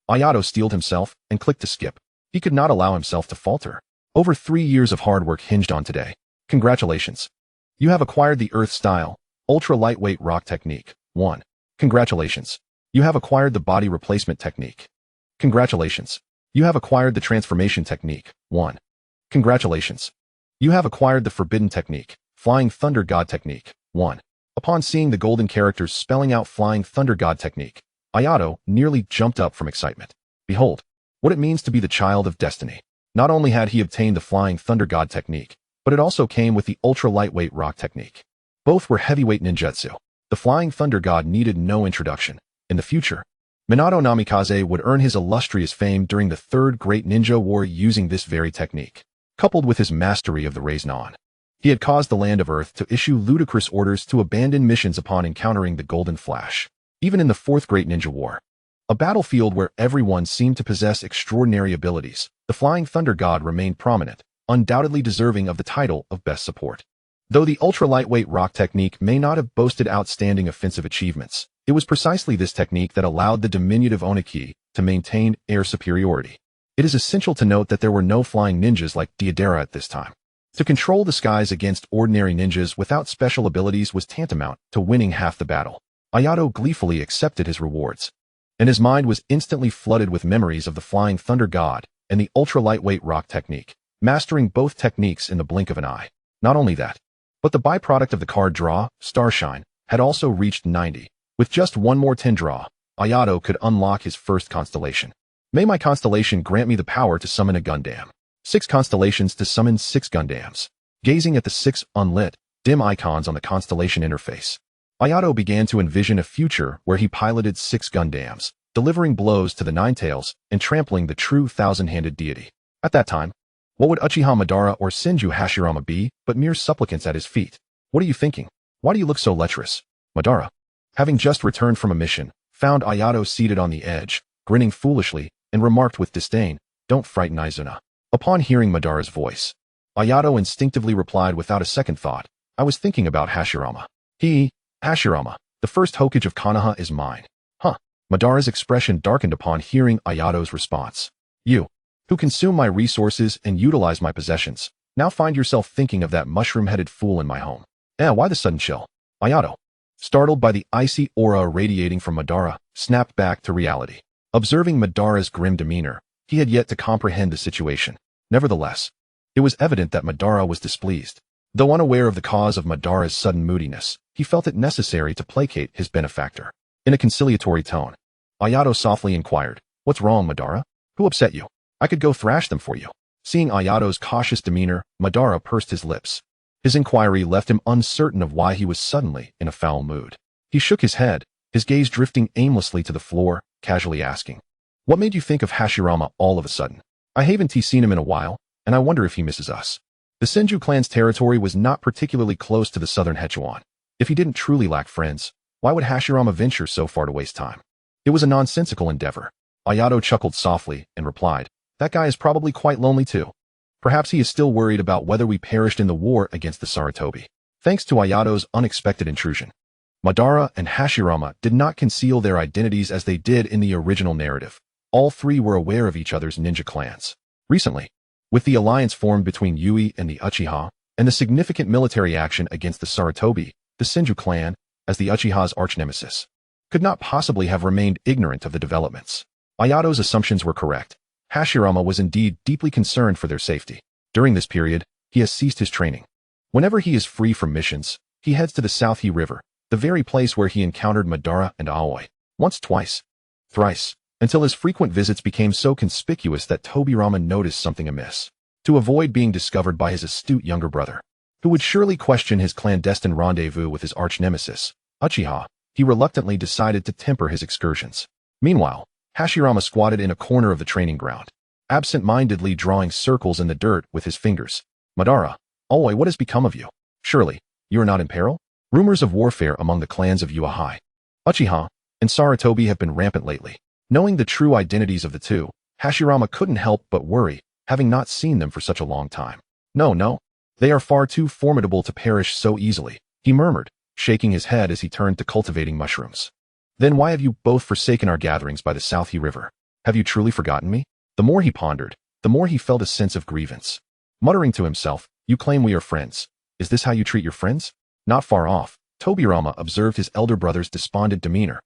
Ayato steeled himself and clicked to skip. He could not allow himself to falter. Over 3 years of hard work hinged on today. Congratulations. You have acquired the Earth-style, ultra-lightweight rock technique. 1. Congratulations. You have acquired the body replacement technique. Congratulations. You have acquired the transformation technique. 1. Congratulations. You have acquired the forbidden technique, Flying Thunder God technique. 1. Upon seeing the golden characters spelling out Flying Thunder God technique, Ayato nearly jumped up from excitement. Behold, what it means to be the child of destiny. Not only had he obtained the Flying Thunder God technique, but it also came with the ultra-lightweight rock technique. Both were heavyweight ninjutsu. The Flying Thunder God needed no introduction. In the future, Minato Namikaze would earn his illustrious fame during the Third Great Ninja War using this very technique. Coupled with his mastery of the Raise-Non, he had caused the Land of Earth to issue ludicrous orders to abandon missions upon encountering the Golden Flash. Even in the Fourth Great Ninja War, a battlefield where everyone seemed to possess extraordinary abilities, the Flying Thunder God remained prominent, undoubtedly deserving of the title of Best Support. Though the ultra-lightweight rock technique may not have boasted outstanding offensive achievements, it was precisely this technique that allowed the diminutive Oniki to maintain air superiority. It is essential to note that there were no flying ninjas like Deidara at this time. To control the skies against ordinary ninjas without special abilities was tantamount to winning half the battle. Ayato gleefully accepted his rewards, and his mind was instantly flooded with memories of the Flying Thunder God and the ultra-lightweight rock technique, mastering both techniques in the blink of an eye. Not only that, but the byproduct of the card draw, Starshine, had also reached 90. With just one more 10 draw, Ayato could unlock his first constellation. May my constellation grant me the power to summon a Gundam. 6 constellations to summon 6 Gundams. Gazing at the 6 unlit, dim icons on the constellation interface, Ayato began to envision a future where he piloted 6 Gundams, delivering blows to the Ninetales and trampling the true thousand-handed deity. At that time, what would Uchiha Madara or Senju Hashirama be but mere supplicants at his feet? What are you thinking? Why do you look so lecherous? Madara, having just returned from a mission, found Ayato seated on the edge, grinning foolishly, and remarked with disdain, "Don't frighten Izuna." Upon hearing Madara's voice, Ayato instinctively replied without a second thought. I was thinking about Hashirama. Hashirama, the first Hokage of Konoha is mine. Huh. Madara's expression darkened upon hearing Ayato's response. You, who consume my resources and utilize my possessions, now find yourself thinking of that mushroom-headed fool in my home. Why the sudden chill? Ayato, startled by the icy aura radiating from Madara, snapped back to reality. Observing Madara's grim demeanor, he had yet to comprehend the situation. Nevertheless, it was evident that Madara was displeased. Though unaware of the cause of Madara's sudden moodiness, he felt it necessary to placate his benefactor. In a conciliatory tone, Ayato softly inquired, What's wrong, Madara? Who upset you? I could go thrash them for you. Seeing Ayato's cautious demeanor, Madara pursed his lips. His inquiry left him uncertain of why he was suddenly in a foul mood. He shook his head, his gaze drifting aimlessly to the floor, casually asking, What made you think of Hashirama all of a sudden? I haven't seen him in a while, and I wonder if he misses us. The Senju clan's territory was not particularly close to the southern Hechuan. If he didn't truly lack friends, why would Hashirama venture so far to waste time? It was a nonsensical endeavor. Ayato chuckled softly and replied, That guy is probably quite lonely too. Perhaps he is still worried about whether we perished in the war against the Sarutobi. Thanks to Ayato's unexpected intrusion, Madara and Hashirama did not conceal their identities as they did in the original narrative. All three were aware of each other's ninja clans. Recently, with the alliance formed between Yui and the Uchiha, and the significant military action against the Sarutobi, the Senju clan, as the Uchiha's arch-nemesis, could not possibly have remained ignorant of the developments. Ayato's assumptions were correct. Hashirama was indeed deeply concerned for their safety. During this period, he has ceased his training. Whenever he is free from missions, he heads to the South River, the very place where he encountered Madara and Aoi, once, twice, thrice, until his frequent visits became so conspicuous that Tobirama noticed something amiss. To avoid being discovered by his astute younger brother, who would surely question his clandestine rendezvous with his arch-nemesis, Uchiha, he reluctantly decided to temper his excursions. Meanwhile, Hashirama squatted in a corner of the training ground, absent-mindedly drawing circles in the dirt with his fingers. Madara, Aoi, what has become of you? Surely, you are not in peril? Rumors of warfare among the clans of Uchiha and Sarutobi have been rampant lately. Knowing the true identities of the two, Hashirama couldn't help but worry, having not seen them for such a long time. No, they are far too formidable to perish so easily, he murmured, shaking his head as he turned to cultivating mushrooms. Then why have you both forsaken our gatherings by the South River? Have you truly forgotten me? The more he pondered, the more he felt a sense of grievance. Muttering to himself, You claim we are friends. Is this how you treat your friends? Not far off, Tobirama observed his elder brother's despondent demeanor,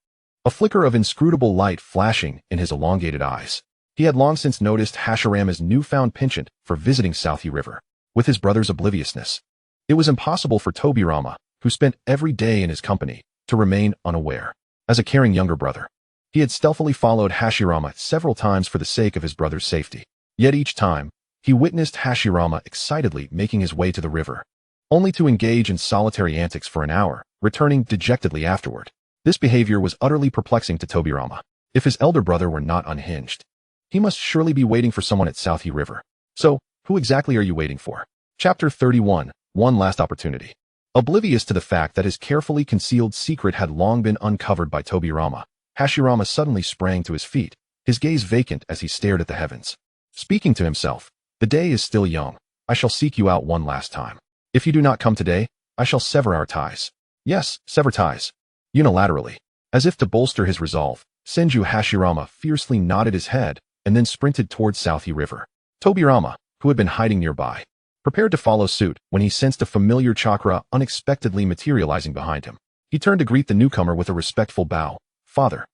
a flicker of inscrutable light flashing in his elongated eyes. He had long since noticed Hashirama's newfound penchant for visiting South River. With his brother's obliviousness, it was impossible for Tobirama, who spent every day in his company, to remain unaware. As a caring younger brother, he had stealthily followed Hashirama several times for the sake of his brother's safety. Yet each time, he witnessed Hashirama excitedly making his way to the river, only to engage in solitary antics for an hour, returning dejectedly afterward. This behavior was utterly perplexing to Tobirama. If his elder brother were not unhinged, he must surely be waiting for someone at South River. So, who exactly are you waiting for? Chapter 31, One Last Opportunity. Oblivious to the fact that his carefully concealed secret had long been uncovered by Tobirama, Hashirama suddenly sprang to his feet, his gaze vacant as he stared at the heavens. Speaking to himself, The day is still young. I shall seek you out one last time. If you do not come today, I shall sever our ties. Yes, sever ties. Unilaterally. As if to bolster his resolve, Senju Hashirama fiercely nodded his head and then sprinted towards South River. Tobirama, who had been hiding nearby, prepared to follow suit when he sensed a familiar chakra unexpectedly materializing behind him. He turned to greet the newcomer with a respectful bow. Father.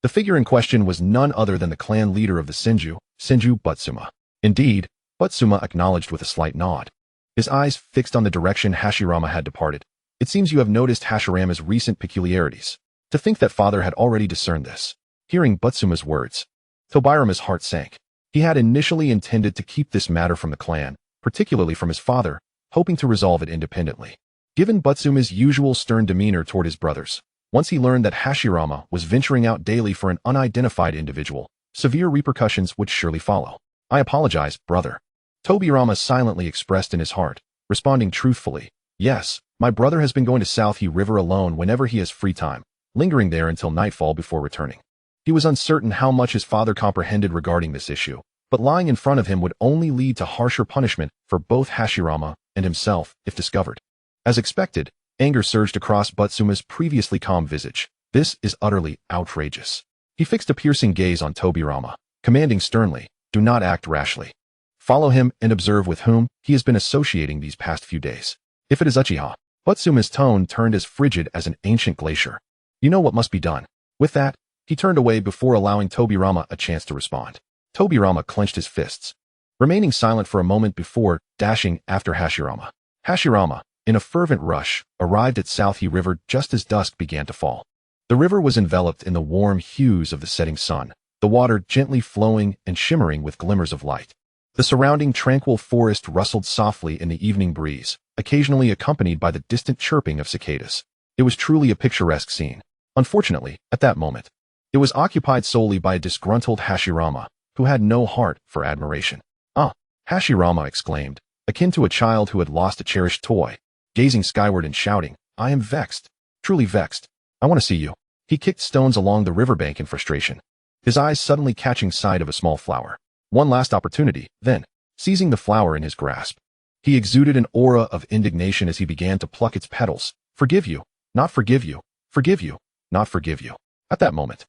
The figure in question was none other than the clan leader of the Senju Butsuma. Indeed, Butsuma acknowledged with a slight nod, his eyes fixed on the direction Hashirama had departed. It seems you have noticed Hashirama's recent peculiarities. To think that father had already discerned this. Hearing Butsuma's words, Tobirama's heart sank. He had initially intended to keep this matter from the clan, particularly from his father, hoping to resolve it independently. Given Butsuma's usual stern demeanor toward his brothers, once he learned that Hashirama was venturing out daily for an unidentified individual, severe repercussions would surely follow. I apologize, brother. Tobirama silently expressed in his heart, responding truthfully, Yes, my brother has been going to South River alone whenever he has free time, lingering there until nightfall before returning. He was uncertain how much his father comprehended regarding this issue, but lying in front of him would only lead to harsher punishment for both Hashirama and himself if discovered. As expected, anger surged across Butsuma's previously calm visage. This is utterly outrageous. He fixed a piercing gaze on Tobirama, commanding sternly, "Do not act rashly. Follow him and observe with whom he has been associating these past few days. If it is Uchiha." Butsuma's tone turned as frigid as an ancient glacier. "You know what must be done." With that, he turned away before allowing Tobirama a chance to respond. Tobirama clenched his fists, remaining silent for a moment before dashing after Hashirama. Hashirama, in a fervent rush, arrived at Naka River just as dusk began to fall. The river was enveloped in the warm hues of the setting sun, the water gently flowing and shimmering with glimmers of light. The surrounding tranquil forest rustled softly in the evening breeze, occasionally accompanied by the distant chirping of cicadas. It was truly a picturesque scene. Unfortunately, at that moment, it was occupied solely by a disgruntled Hashirama, who had no heart for admiration. "Ah!" Hashirama exclaimed, akin to a child who had lost a cherished toy, gazing skyward and shouting, "I am vexed, truly vexed. I want to see you." He kicked stones along the riverbank in frustration, his eyes suddenly catching sight of a small flower. One last opportunity, then, seizing the flower in his grasp, he exuded an aura of indignation as he began to pluck its petals. "Forgive you, not forgive you, forgive you, not forgive you." At that moment,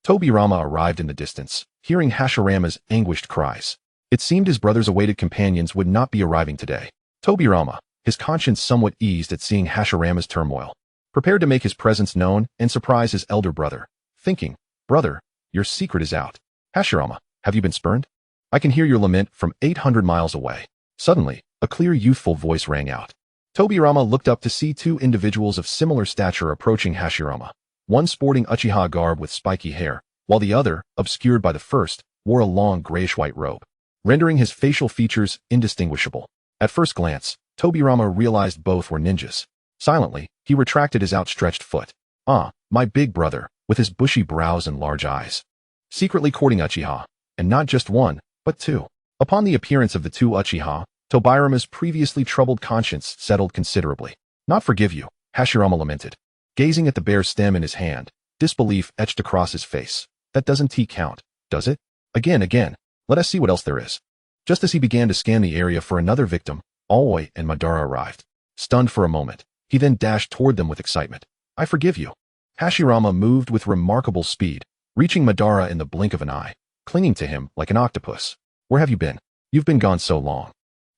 Tobirama arrived in the distance, hearing Hashirama's anguished cries. It seemed his brother's awaited companions would not be arriving today. Tobirama, his conscience somewhat eased at seeing Hashirama's turmoil, prepared to make his presence known and surprise his elder brother, thinking, "Brother, your secret is out. Hashirama, have you been spurned? I can hear your lament from 800 miles away." Suddenly, a clear youthful voice rang out. Tobirama looked up to see two individuals of similar stature approaching Hashirama, one sporting Uchiha garb with spiky hair, while the other, obscured by the first, wore a long grayish-white robe, rendering his facial features indistinguishable. At first glance, Tobirama realized both were ninjas. Silently, he retracted his outstretched foot. "Ah, my big brother," with his bushy brows and large eyes, secretly courting Uchiha, and not just one, but two. Upon the appearance of the two Uchiha, Tobirama's previously troubled conscience settled considerably. "Not forgive you," Hashirama lamented, gazing at the bare stem in his hand, disbelief etched across his face. "That doesn't count, does it? Again, let us see what else there is." Just as he began to scan the area for another victim, Aoi and Madara arrived. Stunned for a moment, he then dashed toward them with excitement. "I forgive you." Hashirama moved with remarkable speed, reaching Madara in the blink of an eye, clinging to him like an octopus. "Where have you been? You've been gone so long.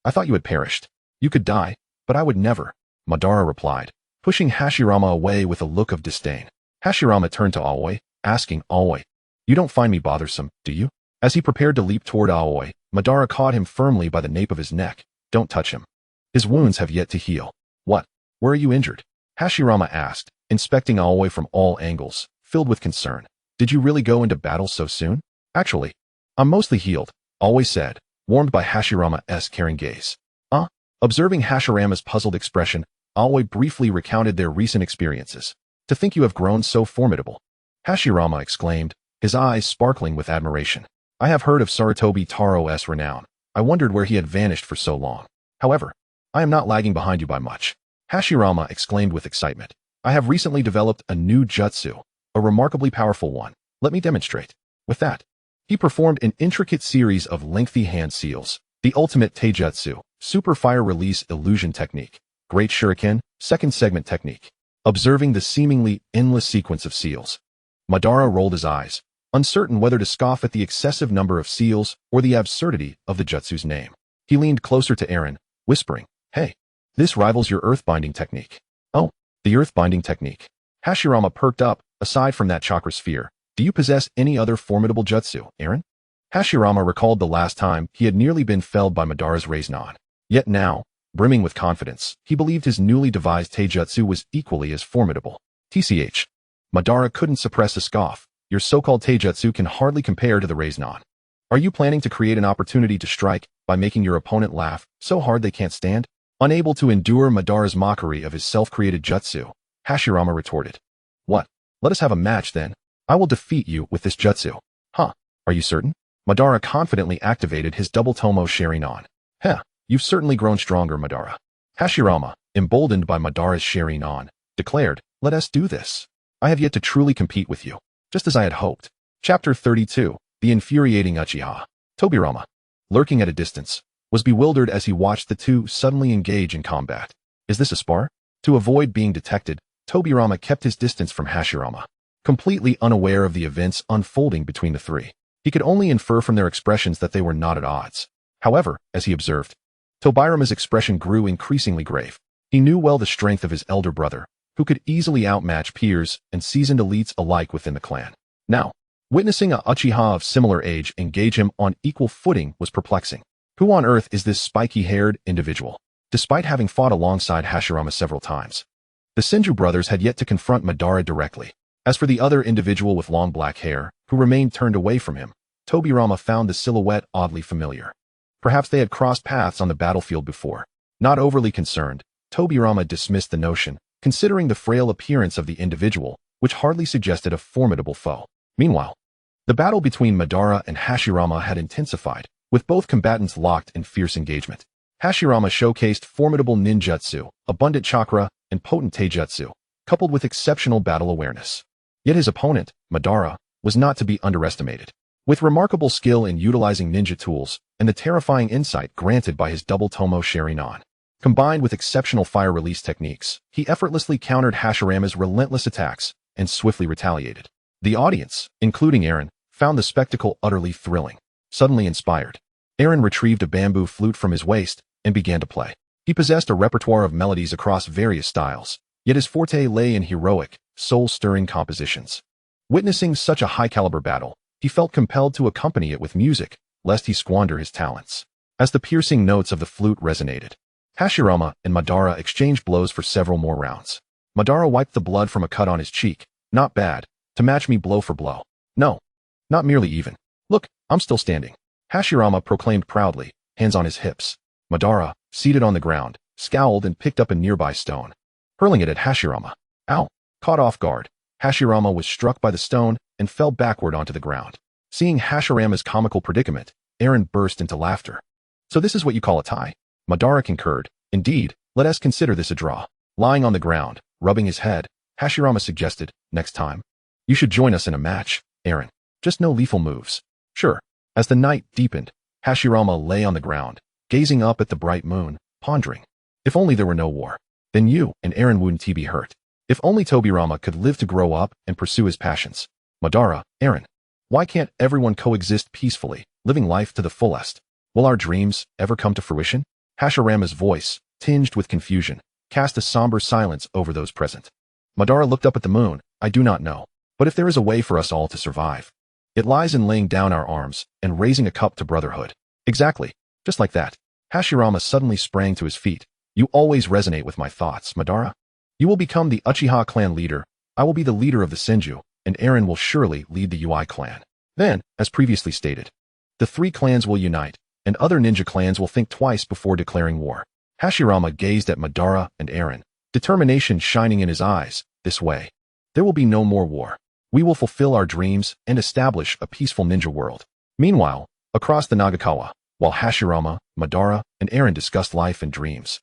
I thought you had perished. You could die, but I would never," Madara replied, pushing Hashirama away with a look of disdain. Hashirama turned to Aoi, asking, "Aoi, you don't find me bothersome, do you?" As he prepared to leap toward Aoi, Madara caught him firmly by the nape of his neck. "Don't touch him. His wounds have yet to heal." "What? Where are you injured?" Hashirama asked, inspecting Aoi from all angles, filled with concern. "Did you really go into battle so soon?" "Actually, I'm mostly healed," Aoi said, warmed by Hashirama's caring gaze. Observing Hashirama's puzzled expression, Aoi briefly recounted their recent experiences. "To think you have grown so formidable," Hashirama exclaimed, his eyes sparkling with admiration. "I have heard of Sarutobi Taro's renown. I wondered where he had vanished for so long. However, I am not lagging behind you by much." Hashirama exclaimed with excitement. "I have recently developed a new jutsu, a remarkably powerful one. Let me demonstrate." With that, he performed an intricate series of lengthy hand seals, the ultimate taijutsu, super fire release illusion technique, great shuriken, second segment technique. Observing the seemingly endless sequence of seals, Madara rolled his eyes, uncertain whether to scoff at the excessive number of seals or the absurdity of the jutsu's name. He leaned closer to Eren, whispering, "Hey, this rivals your earth-binding technique." "Oh, the earth-binding technique." Hashirama perked up. "Aside from that chakra sphere, do you possess any other formidable jutsu, Eren?" Hashirama recalled the last time he had nearly been felled by Madara's Raiznan. Yet now, brimming with confidence, he believed his newly devised taijutsu was equally as formidable. "TCH. Madara couldn't suppress a scoff. "Your so-called taijutsu can hardly compare to the Raiznan. Are you planning to create an opportunity to strike by making your opponent laugh so hard they can't stand?" Unable to endure Madara's mockery of his self-created jutsu, Hashirama retorted, "What? Let us have a match then. I will defeat you with this jutsu." "Huh? Are you certain?" Madara confidently activated his double Tomo Sharingan. "Heh, you've certainly grown stronger, Madara." Hashirama, emboldened by Madara's Sharingan, declared, "Let us do this. I have yet to truly compete with you, just as I had hoped." Chapter 32, The Infuriating Uchiha. Tobirama, lurking at a distance, was bewildered as he watched the two suddenly engage in combat. Is this a spar? To avoid being detected, Tobirama kept his distance from Hashirama, completely unaware of the events unfolding between the three. He could only infer from their expressions that they were not at odds. However, as he observed, Tobirama's expression grew increasingly grave. He knew well the strength of his elder brother, who could easily outmatch peers and seasoned elites alike within the clan. Now, witnessing a Uchiha of similar age engage him on equal footing was perplexing. Who on earth is this spiky-haired individual? Despite having fought alongside Hashirama several times, the Senju brothers had yet to confront Madara directly. As for the other individual with long black hair, who remained turned away from him, Tobirama found the silhouette oddly familiar. Perhaps they had crossed paths on the battlefield before. Not overly concerned, Tobirama dismissed the notion, considering the frail appearance of the individual, which hardly suggested a formidable foe. Meanwhile, the battle between Madara and Hashirama had intensified, with both combatants locked in fierce engagement. Hashirama showcased formidable ninjutsu, abundant chakra, and potent taijutsu, coupled with exceptional battle awareness. Yet his opponent, Madara, was not to be underestimated. With remarkable skill in utilizing ninja tools and the terrifying insight granted by his double Tomo Sharingan, combined with exceptional fire release techniques, he effortlessly countered Hashirama's relentless attacks and swiftly retaliated. The audience, including Eren, found the spectacle utterly thrilling. Suddenly inspired, Eren retrieved a bamboo flute from his waist and began to play. He possessed a repertoire of melodies across various styles, yet his forte lay in heroic, soul-stirring compositions. Witnessing such a high-caliber battle, he felt compelled to accompany it with music, lest he squander his talents. As the piercing notes of the flute resonated, Hashirama and Madara exchanged blows for several more rounds. Madara wiped the blood from a cut on his cheek. Not bad, to match me blow for blow. No, not merely even. Look, I'm still standing. Hashirama proclaimed proudly, hands on his hips. Madara, seated on the ground, scowled and picked up a nearby stone, hurling it at Hashirama. Ow! Caught off guard, Hashirama was struck by the stone and fell backward onto the ground. Seeing Hashirama's comical predicament, Eren burst into laughter. So this is what you call a tie? Madara concurred. Indeed, let us consider this a draw. Lying on the ground, rubbing his head, Hashirama suggested, next time, you should join us in a match, Eren. Just no lethal moves. Sure. As the night deepened, Hashirama lay on the ground, gazing up at the bright moon, pondering. If only there were no war. Then you and Eren wouldn't be hurt. If only Tobirama could live to grow up and pursue his passions. Madara, Eren. Why can't everyone coexist peacefully, living life to the fullest? Will our dreams ever come to fruition? Hashirama's voice, tinged with confusion, cast a somber silence over those present. Madara looked up at the moon. I do not know. But if there is a way for us all to survive, it lies in laying down our arms and raising a cup to brotherhood. Exactly. Just like that. Hashirama suddenly sprang to his feet. You always resonate with my thoughts, Madara. You will become the Uchiha clan leader, I will be the leader of the Senju, and Eren will surely lead the Ui clan. Then, as previously stated, the three clans will unite, and other ninja clans will think twice before declaring war. Hashirama gazed at Madara and Eren, determination shining in his eyes. This way, there will be no more war. We will fulfill our dreams and establish a peaceful ninja world. Meanwhile, across the Nagakawa, while Hashirama, Madara, and Eren discussed life and dreams,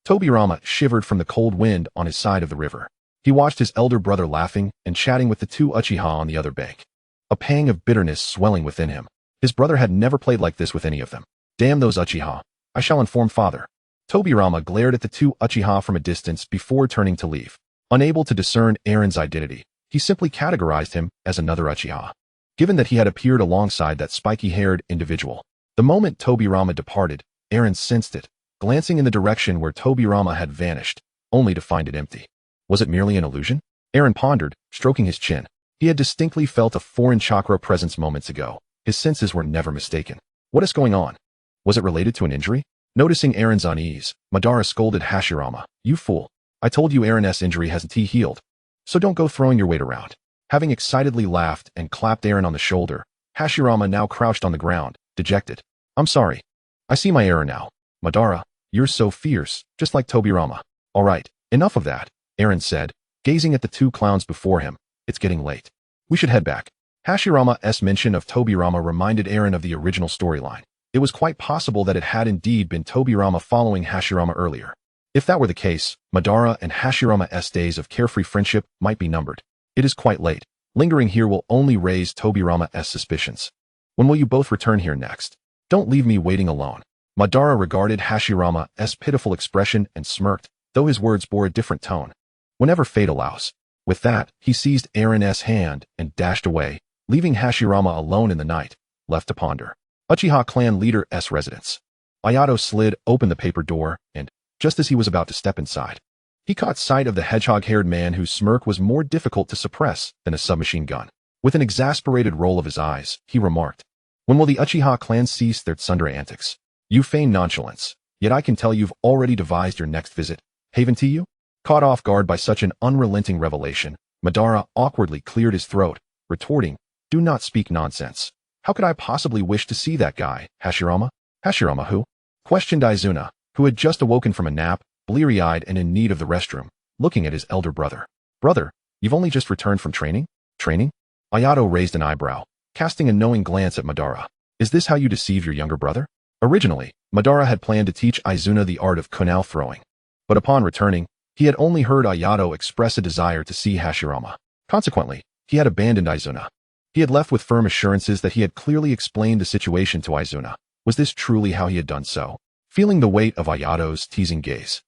Tobirama shivered from the cold wind on his side of the river. He watched his elder brother laughing and chatting with the two Uchiha on the other bank. A pang of bitterness swelling within him. His brother had never played like this with any of them. Damn those Uchiha. I shall inform father. Tobirama glared at the two Uchiha from a distance before turning to leave. Unable to discern Eren's identity, he simply categorized him as another Uchiha, given that he had appeared alongside that spiky-haired individual. The moment Tobirama departed, Eren sensed it, glancing in the direction where Tobirama had vanished, only to find it empty. Was it merely an illusion? Eren pondered, stroking his chin. He had distinctly felt a foreign chakra presence moments ago. His senses were never mistaken. What is going on? Was it related to an injury? Noticing Eren's unease, Madara scolded Hashirama. You fool. I told you Eren's injury hasn't healed. So don't go throwing your weight around. Having excitedly laughed and clapped Eren on the shoulder, Hashirama now crouched on the ground, dejected. I'm sorry. I see my error now. Madara, you're so fierce, just like Tobirama. All right, enough of that, Eren said, gazing at the two clowns before him. It's getting late. We should head back. Hashirama's mention of Tobirama reminded Eren of the original storyline. It was quite possible that it had indeed been Tobirama following Hashirama earlier. If that were the case, Madara and Hashirama's days of carefree friendship might be numbered. It is quite late. Lingering here will only raise Tobirama's suspicions. When will you both return here next? Don't leave me waiting alone. Madara regarded Hashirama's pitiful expression and smirked, though his words bore a different tone. Whenever fate allows. With that, he seized Aaron's hand and dashed away, leaving Hashirama alone in the night, left to ponder. Uchiha clan leader's residence. Ayato slid open the paper door, and, just as he was about to step inside, he caught sight of the hedgehog-haired man whose smirk was more difficult to suppress than a submachine gun. With an exasperated roll of his eyes, he remarked, "When will the Uchiha clan cease their tsundere antics? You feign nonchalance, yet I can tell you've already devised your next visit. Haven to you?" Caught off guard by such an unrelenting revelation, Madara awkwardly cleared his throat, retorting, "Do not speak nonsense. How could I possibly wish to see that guy, Hashirama?" "Hashirama who?" questioned Izuna, who had just awoken from a nap, bleary-eyed and in need of the restroom, looking at his elder brother. "Brother, you've only just returned from training?" "Training?" Ayato raised an eyebrow, casting a knowing glance at Madara. "Is this how you deceive your younger brother?" Originally, Madara had planned to teach Izuna the art of kunai throwing, but upon returning, he had only heard Ayato express a desire to see Hashirama. Consequently, he had abandoned Izuna. He had left with firm assurances that he had clearly explained the situation to Izuna. Was this truly how he had done so? Feeling the weight of Ayato's teasing gaze,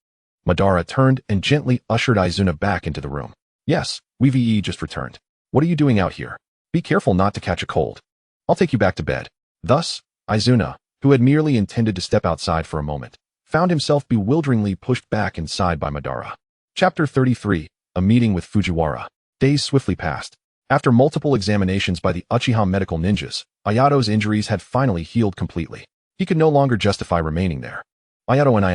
Madara turned and gently ushered Izuna back into the room. "Yes, we've just returned. What are you doing out here? Be careful not to catch a cold. I'll take you back to bed." Thus, Izuna, who had merely intended to step outside for a moment, found himself bewilderingly pushed back inside by Madara. Chapter 33, A Meeting with Fujiwara. Days swiftly passed. After multiple examinations by the Uchiha medical ninjas, Ayato's injuries had finally healed completely. He could no longer justify remaining there. "Ayato and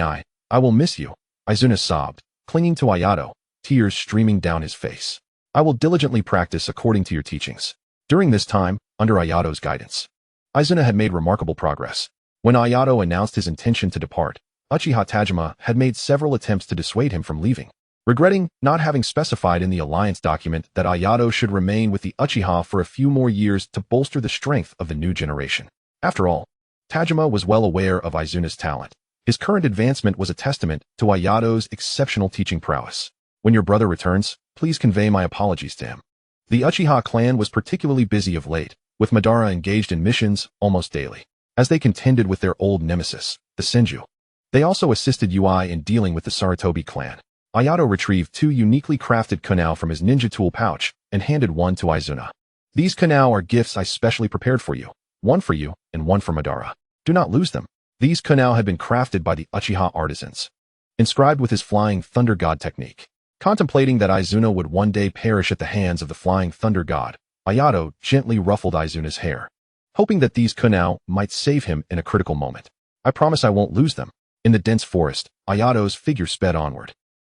I will miss you," Izuna sobbed, clinging to Ayato, tears streaming down his face. "I will diligently practice according to your teachings." During this time, under Ayato's guidance, Izuna had made remarkable progress. When Ayato announced his intention to depart, Uchiha Tajima had made several attempts to dissuade him from leaving, regretting not having specified in the alliance document that Ayato should remain with the Uchiha for a few more years to bolster the strength of the new generation. After all, Tajima was well aware of Izuna's talent. His current advancement was a testament to Ayato's exceptional teaching prowess. "When your brother returns, please convey my apologies to him." The Uchiha clan was particularly busy of late, with Madara engaged in missions almost daily, as they contended with their old nemesis, the Senju. They also assisted Ui in dealing with the Sarutobi clan. Ayato retrieved 2 uniquely crafted kunai from his ninja tool pouch and handed one to Izuna. "These kunai are gifts I specially prepared for you, one for you and one for Madara. Do not lose them." These kunai had been crafted by the Uchiha artisans, inscribed with his Flying Thunder God technique. Contemplating that Izuna would one day perish at the hands of the Flying Thunder God, Ayato gently ruffled Izuna's hair, hoping that these kunai might save him in a critical moment. "I promise I won't lose them." In the dense forest, Ayato's figure sped onward.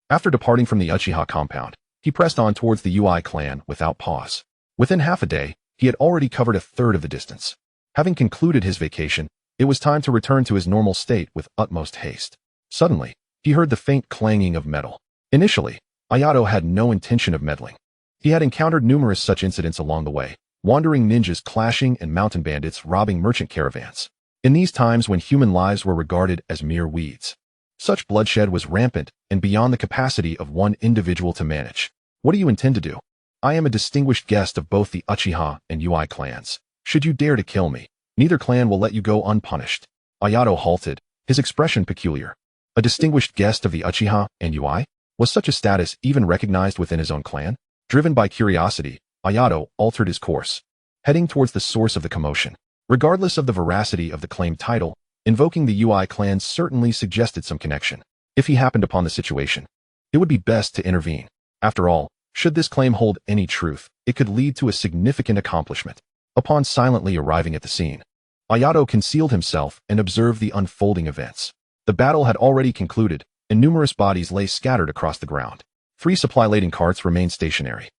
After departing from the Uchiha compound, he pressed on towards the Ui clan without pause. Within half a day, he had already covered a third of the distance. Having concluded his vacation, it was time to return to his normal state with utmost haste. Suddenly, he heard the faint clanging of metal. Initially, Ayato had no intention of meddling. He had encountered numerous such incidents along the way, wandering ninjas clashing and mountain bandits robbing merchant caravans. In these times when human lives were regarded as mere weeds, such bloodshed was rampant and beyond the capacity of one individual to manage. "What do you intend to do? I am a distinguished guest of both the Uchiha and Ui clans. Should you dare to kill me, neither clan will let you go unpunished." Ayato halted, his expression peculiar. A distinguished guest of the Uchiha and Ui? Was such a status even recognized within his own clan? Driven by curiosity, Ayato altered his course, heading towards the source of the commotion. Regardless of the veracity of the claimed title, invoking the Ui clan certainly suggested some connection. If he happened upon the situation, it would be best to intervene. After all, should this claim hold any truth, it could lead to a significant accomplishment. Upon silently arriving at the scene, Ayato concealed himself and observed the unfolding events. The battle had already concluded, and numerous bodies lay scattered across the ground. 3 supply-laden carts remained stationary,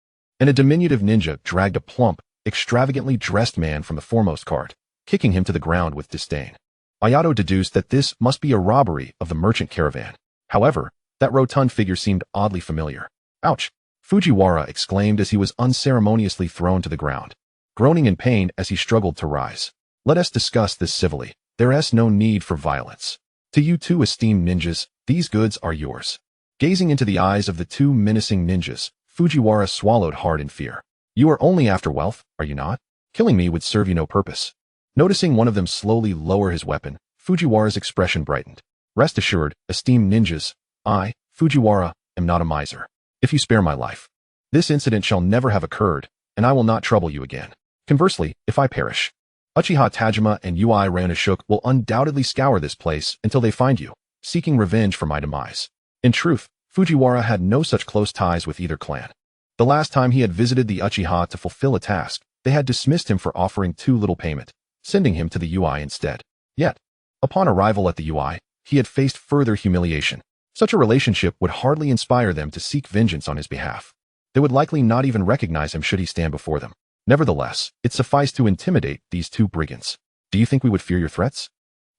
and a diminutive ninja dragged a plump, extravagantly dressed man from the foremost cart, kicking him to the ground with disdain. Ayato deduced that this must be a robbery of the merchant caravan. However, that rotund figure seemed oddly familiar. "Ouch!" Fujiwara exclaimed as he was unceremoniously thrown to the ground, groaning in pain as he struggled to rise. "Let us discuss this civilly. There is no need for violence. To you 2 esteemed ninjas, these goods are yours." Gazing into the eyes of the 2 menacing ninjas, Fujiwara swallowed hard in fear. "You are only after wealth, are you not? Killing me would serve you no purpose." Noticing one of them slowly lower his weapon, Fujiwara's expression brightened. Rest assured, esteemed ninjas, I, Fujiwara, am not a miser. If you spare my life, this incident shall never have occurred, and I will not trouble you again. Conversely, if I perish, Uchiha Tajima and Ui Ryonashuk will undoubtedly scour this place until they find you, seeking revenge for my demise. In truth, Fujiwara had no such close ties with either clan. The last time he had visited the Uchiha to fulfill a task, they had dismissed him for offering too little payment, sending him to the Ui instead. Yet, upon arrival at the Ui, he had faced further humiliation. Such a relationship would hardly inspire them to seek vengeance on his behalf. They would likely not even recognize him should he stand before them. Nevertheless, it sufficed to intimidate these two brigands. Do you think we would fear your threats?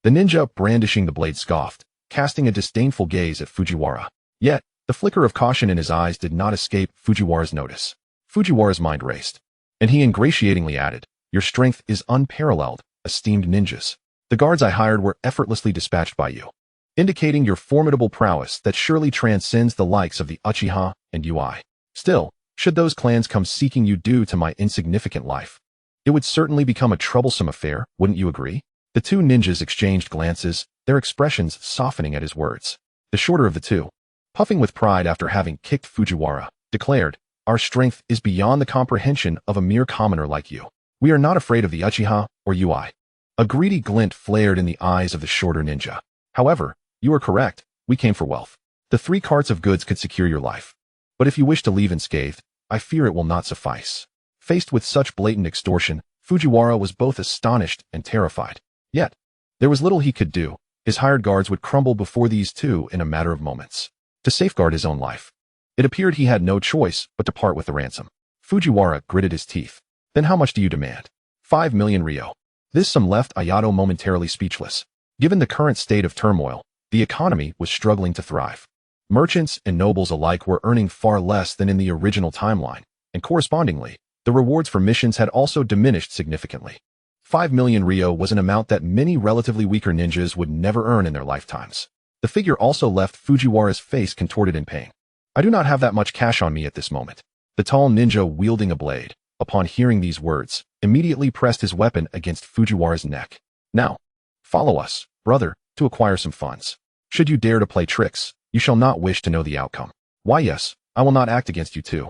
The ninja brandishing the blade scoffed, casting a disdainful gaze at Fujiwara. Yet, the flicker of caution in his eyes did not escape Fujiwara's notice. Fujiwara's mind raced, and he ingratiatingly added, your strength is unparalleled, esteemed ninjas. The guards I hired were effortlessly dispatched by you, indicating your formidable prowess that surely transcends the likes of the Uchiha and Ui. Still, should those clans come seeking you due to my insignificant life, it would certainly become a troublesome affair, wouldn't you agree? The two ninjas exchanged glances, their expressions softening at his words. The shorter of the two, puffing with pride after having kicked Fujiwara, declared, our strength is beyond the comprehension of a mere commoner like you. We are not afraid of the Uchiha or Ui. A greedy glint flared in the eyes of the shorter ninja. However, you are correct, we came for wealth. The 3 carts of goods could secure your life. But if you wish to leave unscathed, I fear it will not suffice. Faced with such blatant extortion, Fujiwara was both astonished and terrified. Yet, there was little he could do. His hired guards would crumble before these two in a matter of moments. To safeguard his own life, it appeared he had no choice but to part with the ransom. Fujiwara gritted his teeth. Then how much do you demand? 5 million ryo. This sum left Ayato momentarily speechless. Given the current state of turmoil, the economy was struggling to thrive. Merchants and nobles alike were earning far less than in the original timeline, and correspondingly, the rewards for missions had also diminished significantly. 5 million ryo was an amount that many relatively weaker ninjas would never earn in their lifetimes. The figure also left Fujiwara's face contorted in pain. I do not have that much cash on me at this moment. The tall ninja wielding a blade, upon hearing these words, immediately pressed his weapon against Fujiwara's neck. Now, follow us, brother, to acquire some funds. Should you dare to play tricks, you shall not wish to know the outcome. Why yes, I will not act against you too.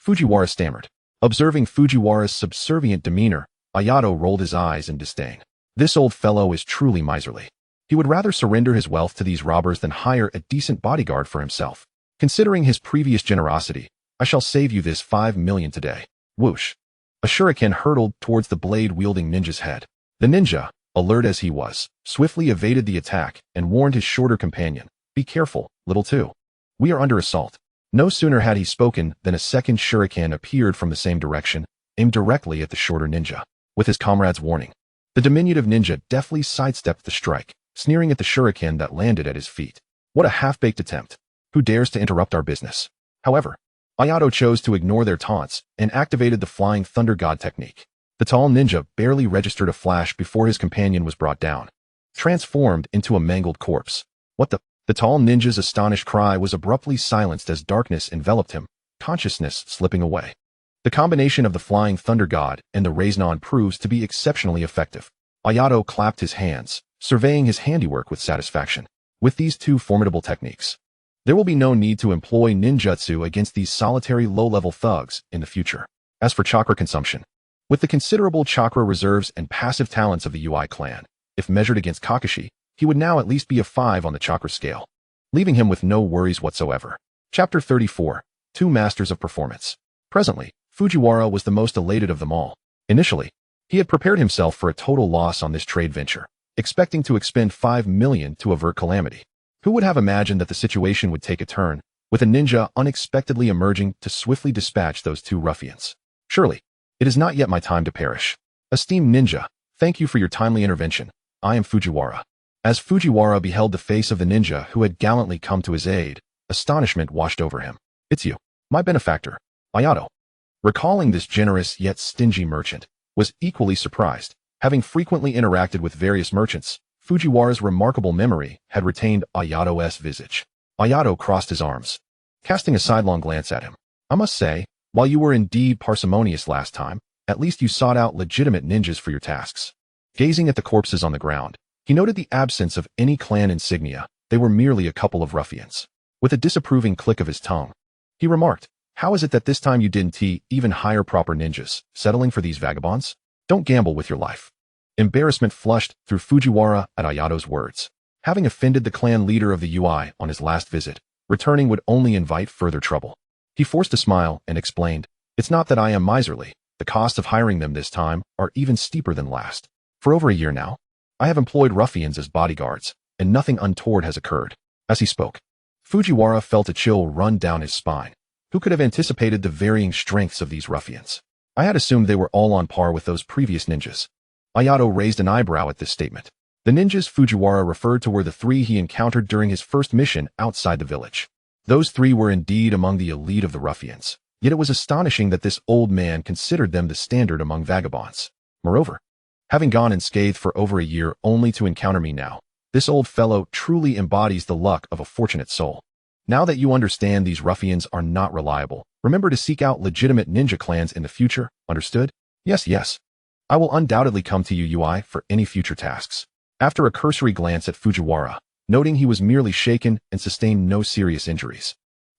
Fujiwara stammered. Observing Fujiwara's subservient demeanor, Ayato rolled his eyes in disdain. This old fellow is truly miserly. He would rather surrender his wealth to these robbers than hire a decent bodyguard for himself. Considering his previous generosity, I shall save you this 5 million today. Whoosh. A shuriken hurtled towards the blade-wielding ninja's head. The ninja, alert as he was, swiftly evaded the attack and warned his shorter companion, be careful, little two. We are under assault. No sooner had he spoken than a second shuriken appeared from the same direction, aimed directly at the shorter ninja. With his comrade's warning, the diminutive ninja deftly sidestepped the strike, sneering at the shuriken that landed at his feet. What a half-baked attempt. Who dares to interrupt our business? However, Ayato chose to ignore their taunts and activated the Flying Thunder God technique. The tall ninja barely registered a flash before his companion was brought down, transformed into a mangled corpse. What the? The tall ninja's astonished cry was abruptly silenced as darkness enveloped him, consciousness slipping away. The combination of the Flying Thunder God and the Raisnon proves to be exceptionally effective. Ayato clapped his hands, surveying his handiwork with satisfaction. With these two formidable techniques, there will be no need to employ ninjutsu against these solitary low-level thugs in the future. As for chakra consumption, with the considerable chakra reserves and passive talents of the Ui clan, if measured against Kakashi, he would now at least be a 5 on the chakra scale, leaving him with no worries whatsoever. Chapter 34. Two Masters of Performance. Presently, Fujiwara was the most elated of them all. Initially, he had prepared himself for a total loss on this trade venture, expecting to expend 5 million to avert calamity. Who would have imagined that the situation would take a turn, with a ninja unexpectedly emerging to swiftly dispatch those two ruffians? Surely, it is not yet my time to perish. Esteemed ninja, thank you for your timely intervention. I am Fujiwara. As Fujiwara beheld the face of the ninja who had gallantly come to his aid, astonishment washed over him. It's you, my benefactor, Ayato. Recalling this generous yet stingy merchant, was equally surprised. Having frequently interacted with various merchants, Fujiwara's remarkable memory had retained Ayato's visage. Ayato crossed his arms, casting a sidelong glance at him. I must say, while you were indeed parsimonious last time, at least you sought out legitimate ninjas for your tasks. Gazing at the corpses on the ground, he noted the absence of any clan insignia. They were merely a couple of ruffians. With a disapproving click of his tongue, he remarked, "How is it that this time you didn't even hire proper ninjas, settling for these vagabonds? Don't gamble with your life." Embarrassment flushed through Fujiwara at Ayato's words. Having offended the clan leader of the UI on his last visit, returning would only invite further trouble. He forced a smile and explained, "It's not that I am miserly. The cost of hiring them this time are even steeper than last. For over a year now, I have employed ruffians as bodyguards, and nothing untoward has occurred." As he spoke, Fujiwara felt a chill run down his spine. Who could have anticipated the varying strengths of these ruffians? I had assumed they were all on par with those previous ninjas. Ayato raised an eyebrow at this statement. The ninjas Fujiwara referred to were the 3 he encountered during his first mission outside the village. Those 3 were indeed among the elite of the ruffians, yet it was astonishing that this old man considered them the standard among vagabonds. Moreover, having gone unscathed for over a year only to encounter me now, this old fellow truly embodies the luck of a fortunate soul. Now that you understand these ruffians are not reliable, remember to seek out legitimate ninja clans in the future, understood? Yes, yes. I will undoubtedly come to you UI for any future tasks. After a cursory glance at Fujiwara, noting he was merely shaken and sustained no serious injuries,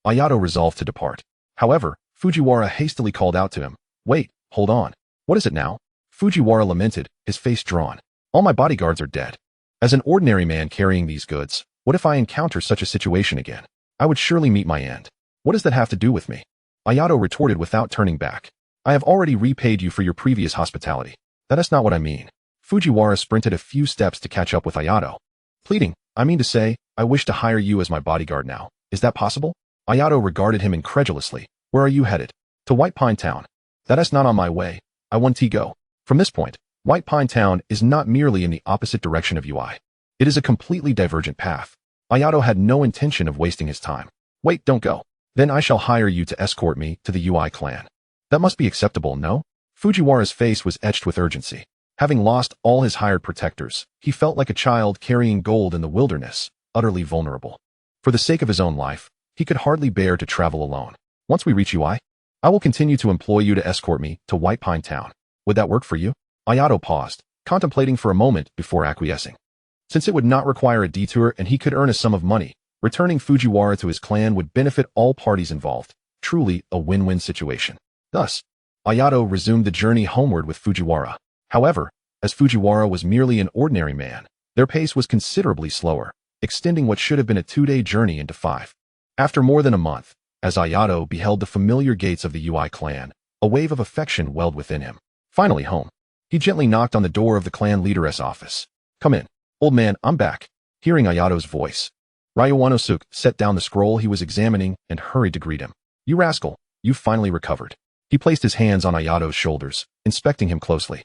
Ayato resolved to depart. However, Fujiwara hastily called out to him, "Wait, hold on. What is it now?" Fujiwara lamented, his face drawn. "All my bodyguards are dead. As an ordinary man carrying these goods, what if I encounter such a situation again? I would surely meet my end. What does that have to do with me?" Ayato retorted without turning back. "I have already repaid you for your previous hospitality. That is not what I mean." Fujiwara sprinted a few steps to catch up with Ayato. Pleading, "I mean to say, I wish to hire you as my bodyguard now. Is that possible?" Ayato regarded him incredulously. "Where are you headed?" "To White Pine Town." "That is not on my way. I want to go." From this point, White Pine Town is not merely in the opposite direction of UI. It is a completely divergent path. Ayato had no intention of wasting his time. "Wait, don't go. Then I shall hire you to escort me to the UI clan." "That must be acceptable, no?" Fujiwara's face was etched with urgency. Having lost all his hired protectors, he felt like a child carrying gold in the wilderness, utterly vulnerable. For the sake of his own life, he could hardly bear to travel alone. "Once we reach UI, I will continue to employ you to escort me to White Pine Town. Would that work for you?" Ayato paused, contemplating for a moment before acquiescing. Since it would not require a detour and he could earn a sum of money, returning Fujiwara to his clan would benefit all parties involved. Truly a win-win situation. Thus, Ayato resumed the journey homeward with Fujiwara. However, as Fujiwara was merely an ordinary man, their pace was considerably slower, extending what should have been a 2-day journey into 5. After more than a month, as Ayato beheld the familiar gates of the UI clan, a wave of affection welled within him. Finally home, he gently knocked on the door of the clan leaderess office. "Come in. Old man, I'm back." Hearing Ayato's voice, Ryuanosuke set down the scroll he was examining and hurried to greet him. "You rascal, you've finally recovered." He placed his hands on Ayato's shoulders, inspecting him closely.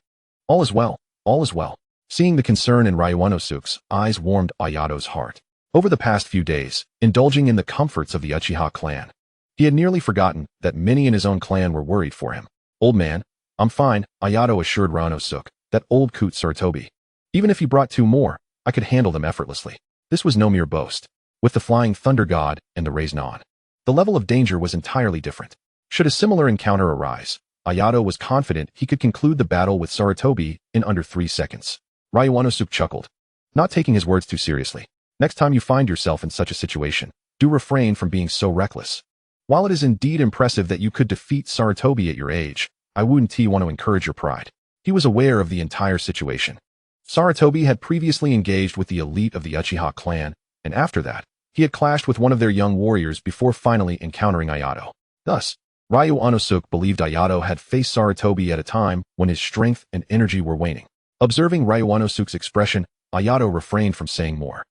All is well, all is well." Seeing the concern in Ryuanosuke's eyes warmed Ayato's heart. Over the past few days, indulging in the comforts of the Uchiha clan, he had nearly forgotten that many in his own clan were worried for him. "Old man, I'm fine," Ayato assured Ryuanosuke, "that old coot Sarutobi. Even if he brought 2 more, I could handle them effortlessly." This was no mere boast. With the Flying Thunder God and the Raised On, the level of danger was entirely different. Should a similar encounter arise, Ayato was confident he could conclude the battle with Sarutobi in under 3 seconds. Ryuanosuke chuckled, not taking his words too seriously. "Next time you find yourself in such a situation, do refrain from being so reckless. While it is indeed impressive that you could defeat Sarutobi at your age, I wouldn't want to encourage your pride." He was aware of the entire situation. Sarutobi had previously engaged with the elite of the Uchiha clan, and after that, he had clashed with one of their young warriors before finally encountering Ayato. Thus, Ryuanosuke believed Ayato had faced Sarutobi at a time when his strength and energy were waning. Observing Ryuanosuke's expression, Ayato refrained from saying more.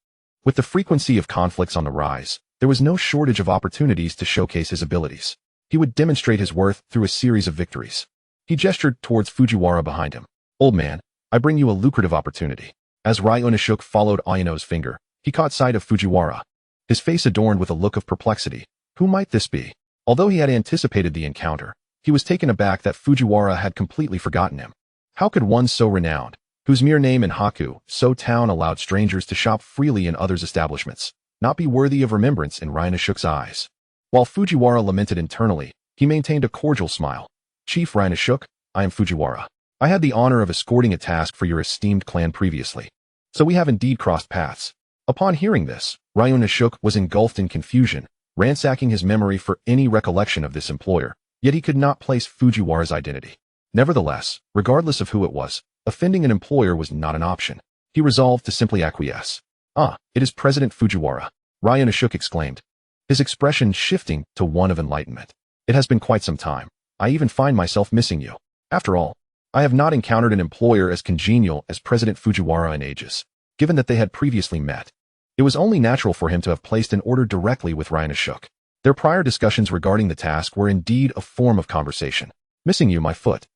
With the frequency of conflicts on the rise, there was no shortage of opportunities to showcase his abilities. He would demonstrate his worth through a series of victories. He gestured towards Fujiwara behind him. "Old man, I bring you a lucrative opportunity." As Ryuanosuke followed Ayano's finger, he caught sight of Fujiwara, his face adorned with a look of perplexity. Who might this be? Although he had anticipated the encounter, he was taken aback that Fujiwara had completely forgotten him. How could one so renowned, whose mere name in Haku, so town allowed strangers to shop freely in others' establishments, not be worthy of remembrance in Ryuanosuke's eyes? While Fujiwara lamented internally, he maintained a cordial smile. "Chief Ryuanosuke, I am Fujiwara. I had the honor of escorting a task for your esteemed clan previously, so we have indeed crossed paths. Upon hearing this, Ryunosuke was engulfed in confusion, ransacking his memory for any recollection of this employer, yet he could not place Fujiwara's identity. Nevertheless, regardless of who it was, offending an employer was not an option. He resolved to simply acquiesce. "Ah, it is President Fujiwara," Ryunosuke exclaimed, his expression shifting to one of enlightenment. "It has been quite some time. I even find myself missing you. After all, I have not encountered an employer as congenial as President Fujiwara in ages." Given that they had previously met, it was only natural for him to have placed an order directly with Ryunosuke. Their prior discussions regarding the task were indeed a form of conversation. "Missing you, my foot."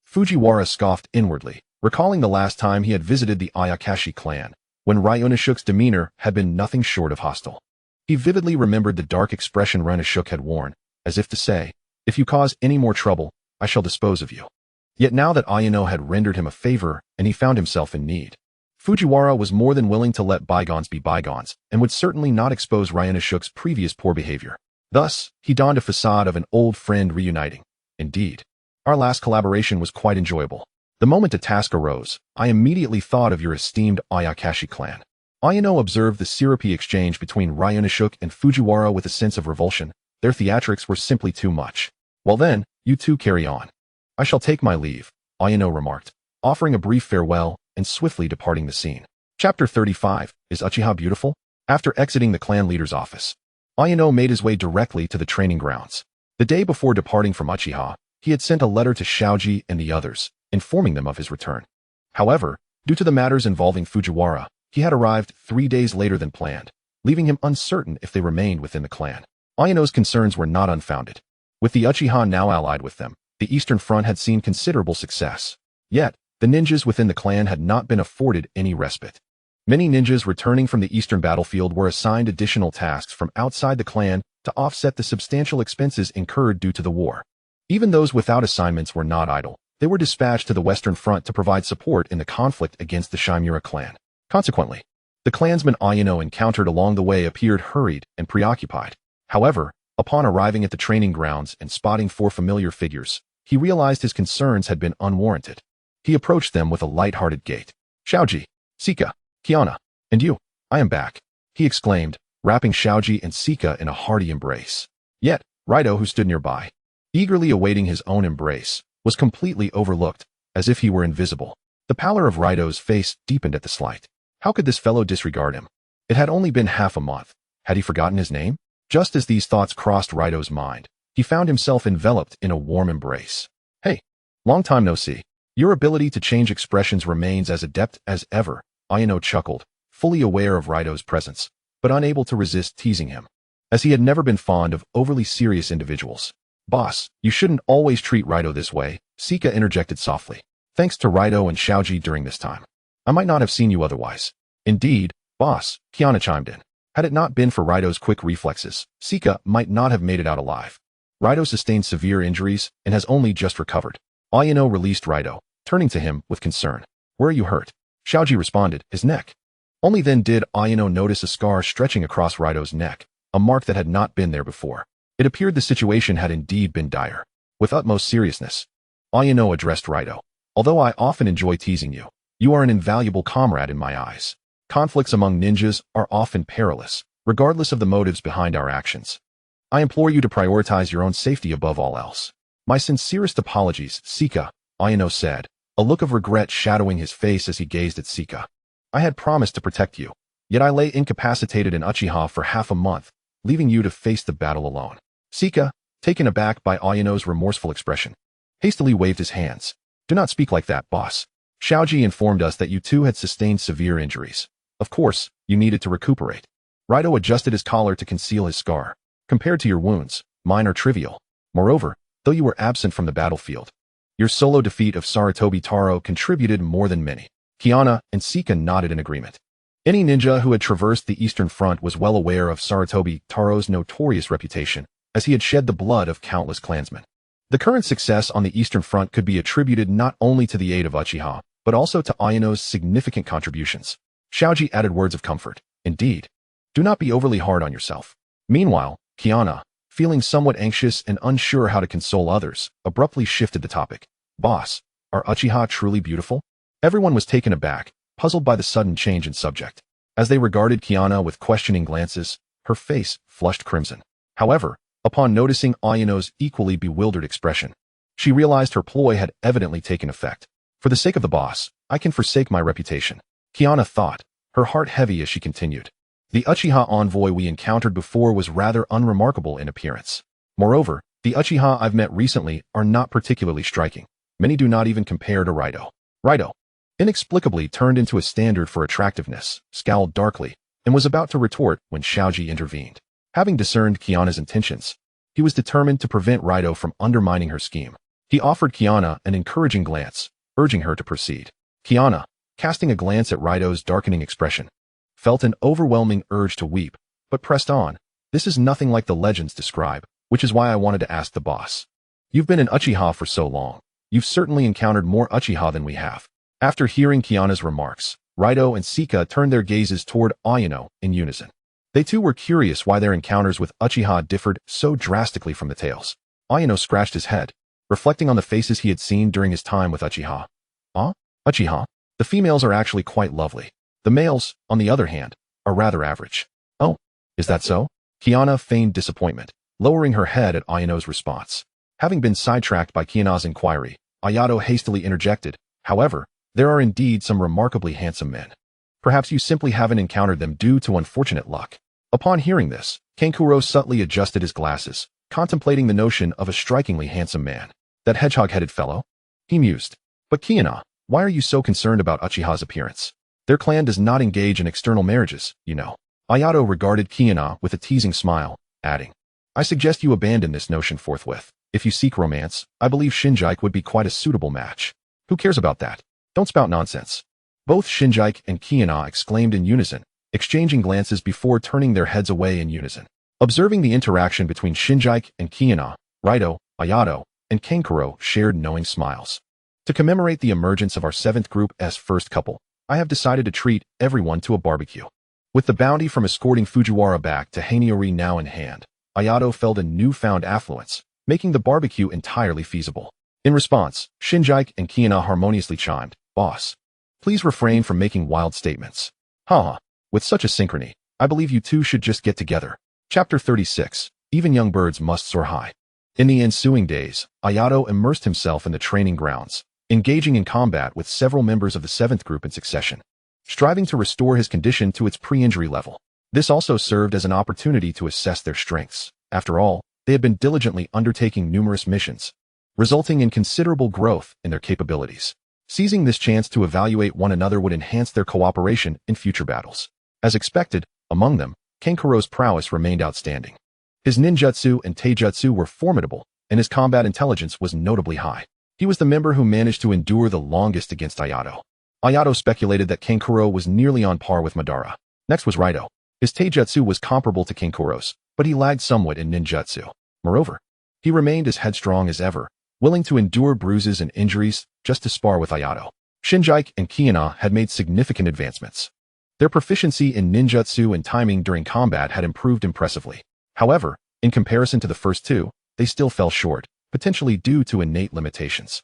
Fujiwara scoffed inwardly, recalling the last time he had visited the Ayakashi clan, when Ryunosuke's demeanor had been nothing short of hostile. He vividly remembered the dark expression Ryunosuke had worn, as if to say, "If you cause any more trouble, I shall dispose of you." Yet now that Ayano had rendered him a favor and he found himself in need, Fujiwara was more than willing to let bygones be bygones and would certainly not expose Ryunosuke's previous poor behavior. Thus, he donned a facade of an old friend reuniting. "Indeed, our last collaboration was quite enjoyable. The moment a task arose, I immediately thought of your esteemed Ayakashi clan." Ayano observed the syrupy exchange between Ryunosuke and Fujiwara with a sense of revulsion. Their theatrics were simply too much. "Well then, you two carry on. I shall take my leave," Ayano remarked, offering a brief farewell and swiftly departing the scene. Chapter 35, Is Uchiha Beautiful? After exiting the clan leader's office, Ayano made his way directly to the training grounds. The day before departing from Uchiha, he had sent a letter to Shoji and the others, informing them of his return. However, due to the matters involving Fujiwara, he had arrived 3 days later than planned, leaving him uncertain if they remained within the clan. Ayano's concerns were not unfounded. With the Uchiha now allied with them, the Eastern Front had seen considerable success. Yet, the ninjas within the clan had not been afforded any respite. Many ninjas returning from the Eastern battlefield were assigned additional tasks from outside the clan to offset the substantial expenses incurred due to the war. Even those without assignments were not idle. They were dispatched to the Western Front to provide support in the conflict against the Shimura clan. Consequently, the clansmen Ayano encountered along the way appeared hurried and preoccupied. However, upon arriving at the training grounds and spotting 4 familiar figures, he realized his concerns had been unwarranted. He approached them with a light-hearted gait. "Shoji, Sika, Kiana, and you, I am back," he exclaimed, wrapping Shoji and Sika in a hearty embrace. Yet, Raito, who stood nearby, eagerly awaiting his own embrace, was completely overlooked, as if he were invisible. The pallor of Raito's face deepened at the slight. How could this fellow disregard him? It had only been half a month. Had he forgotten his name? Just as these thoughts crossed Raito's mind, he found himself enveloped in a warm embrace. "Hey, long time no see. Your ability to change expressions remains as adept as ever," Ayano chuckled, fully aware of Raito's presence, but unable to resist teasing him, as he had never been fond of overly serious individuals. "Boss, you shouldn't always treat Raito this way," Sika interjected softly. "Thanks to Raito and Shoji during this time, I might not have seen you otherwise." "Indeed, boss," Kiana chimed in. Had it not been for Raito's quick reflexes, Sika might not have made it out alive. Raito sustained severe injuries and has only just recovered. Ayano released Raito, turning to him with concern. "Where are you hurt?" Shoji responded, "His neck." Only then did Ayano notice a scar stretching across Raito's neck, a mark that had not been there before. It appeared the situation had indeed been dire. With utmost seriousness, Ayano addressed Raito. "Although I often enjoy teasing you, you are an invaluable comrade in my eyes. Conflicts among ninjas are often perilous, regardless of the motives behind our actions. I implore you to prioritize your own safety above all else." "My sincerest apologies, Sika," Ayano said, a look of regret shadowing his face as he gazed at Sika. "I had promised to protect you, yet I lay incapacitated in Uchiha for half a month, leaving you to face the battle alone." Sika, taken aback by Ayano's remorseful expression, hastily waved his hands. "Do not speak like that, boss. Shoji informed us that you two had sustained severe injuries. Of course, you needed to recuperate." Raito adjusted his collar to conceal his scar. "Compared to your wounds, mine are trivial. Moreover, though you were absent from the battlefield, your solo defeat of Sarutobi Taro contributed more than many." Kiana and Sika nodded in agreement. Any ninja who had traversed the Eastern Front was well aware of Sarutobi Taro's notorious reputation, as he had shed the blood of countless clansmen. The current success on the Eastern Front could be attributed not only to the aid of Uchiha, but also to Ayano's significant contributions. Shoji added words of comfort. "Indeed. Do not be overly hard on yourself." Meanwhile, Kiana, feeling somewhat anxious and unsure how to console others, abruptly shifted the topic. "Boss, Are Uchiha truly beautiful? Everyone was taken aback, puzzled by the sudden change in subject. As they regarded Kiana with questioning glances, her face flushed crimson. However, upon noticing Ayano's equally bewildered expression, she realized her ploy had evidently taken effect. For the sake of the boss, I can forsake my reputation, Kiana thought, her heart heavy as she continued. The Uchiha envoy we encountered before was rather unremarkable in appearance. Moreover, the Uchiha I've met recently are not particularly striking. Many do not even compare to Raito. Raito, inexplicably turned into a standard for attractiveness, scowled darkly, and was about to retort when Xiaoji intervened. Having discerned Kiana's intentions, he was determined to prevent Raito from undermining her scheme. He offered Kiana an encouraging glance, urging her to proceed. Kiana, casting a glance at Raito's darkening expression, felt an overwhelming urge to weep, but pressed on. This is nothing like the legends describe, which is why I wanted to ask the boss. You've been an Uchiha for so long. You've certainly encountered more Uchiha than we have. After hearing Kiana's remarks, Raito and Sika turned their gazes toward Ayano in unison. They too were curious why their encounters with Uchiha differed so drastically from the tales. Ayano scratched his head, reflecting on the faces he had seen during his time with Uchiha. Uchiha? The females are actually quite lovely. The males, on the other hand, are rather average. Oh, is that so? Kiana feigned disappointment, lowering her head at Ayano's response. Having been sidetracked by Kiana's inquiry, Ayato hastily interjected, however, there are indeed some remarkably handsome men. Perhaps you simply haven't encountered them due to unfortunate luck. Upon hearing this, Kankuro subtly adjusted his glasses, contemplating the notion of a strikingly handsome man. That hedgehog-headed fellow? He mused. But Kiana, why are you so concerned about Uchiha's appearance? Their clan does not engage in external marriages, you know. Ayato regarded Kiana with a teasing smile, adding, I suggest you abandon this notion forthwith. If you seek romance, I believe Shinjike would be quite a suitable match. Who cares about that? Don't spout nonsense. Both Shinjike and Kiana exclaimed in unison, exchanging glances before turning their heads away in unison. Observing the interaction between Shinjike and Kiana, Raito, Ayato, and Kankuro shared knowing smiles. To commemorate the emergence of our 7th group's first couple, I have decided to treat everyone to a barbecue. With the bounty from escorting Fujiwara back to Haniori now in hand, Ayato felt a newfound affluence, making the barbecue entirely feasible. In response, Shinjike and Kiana harmoniously chimed, Boss, please refrain from making wild statements. Haha, with such a synchrony, I believe you two should just get together. Chapter 36, Even Young Birds Must Soar High. In the ensuing days, Ayato immersed himself in the training grounds, engaging in combat with several members of the 7th group in succession, striving to restore his condition to its pre-injury level. This also served as an opportunity to assess their strengths. After all, they had been diligently undertaking numerous missions, resulting in considerable growth in their capabilities. Seizing this chance to evaluate one another would enhance their cooperation in future battles. As expected, among them, Kankuro's prowess remained outstanding. His ninjutsu and taijutsu were formidable, and his combat intelligence was notably high. He was the member who managed to endure the longest against Ayato. Ayato speculated that Kankuro was nearly on par with Madara. Next was Raito. His taijutsu was comparable to Kankuro's, but he lagged somewhat in ninjutsu. Moreover, he remained as headstrong as ever, willing to endure bruises and injuries just to spar with Ayato. Shinjike and Kiana had made significant advancements. Their proficiency in ninjutsu and timing during combat had improved impressively. However, in comparison to the first two, they still fell short, potentially due to innate limitations.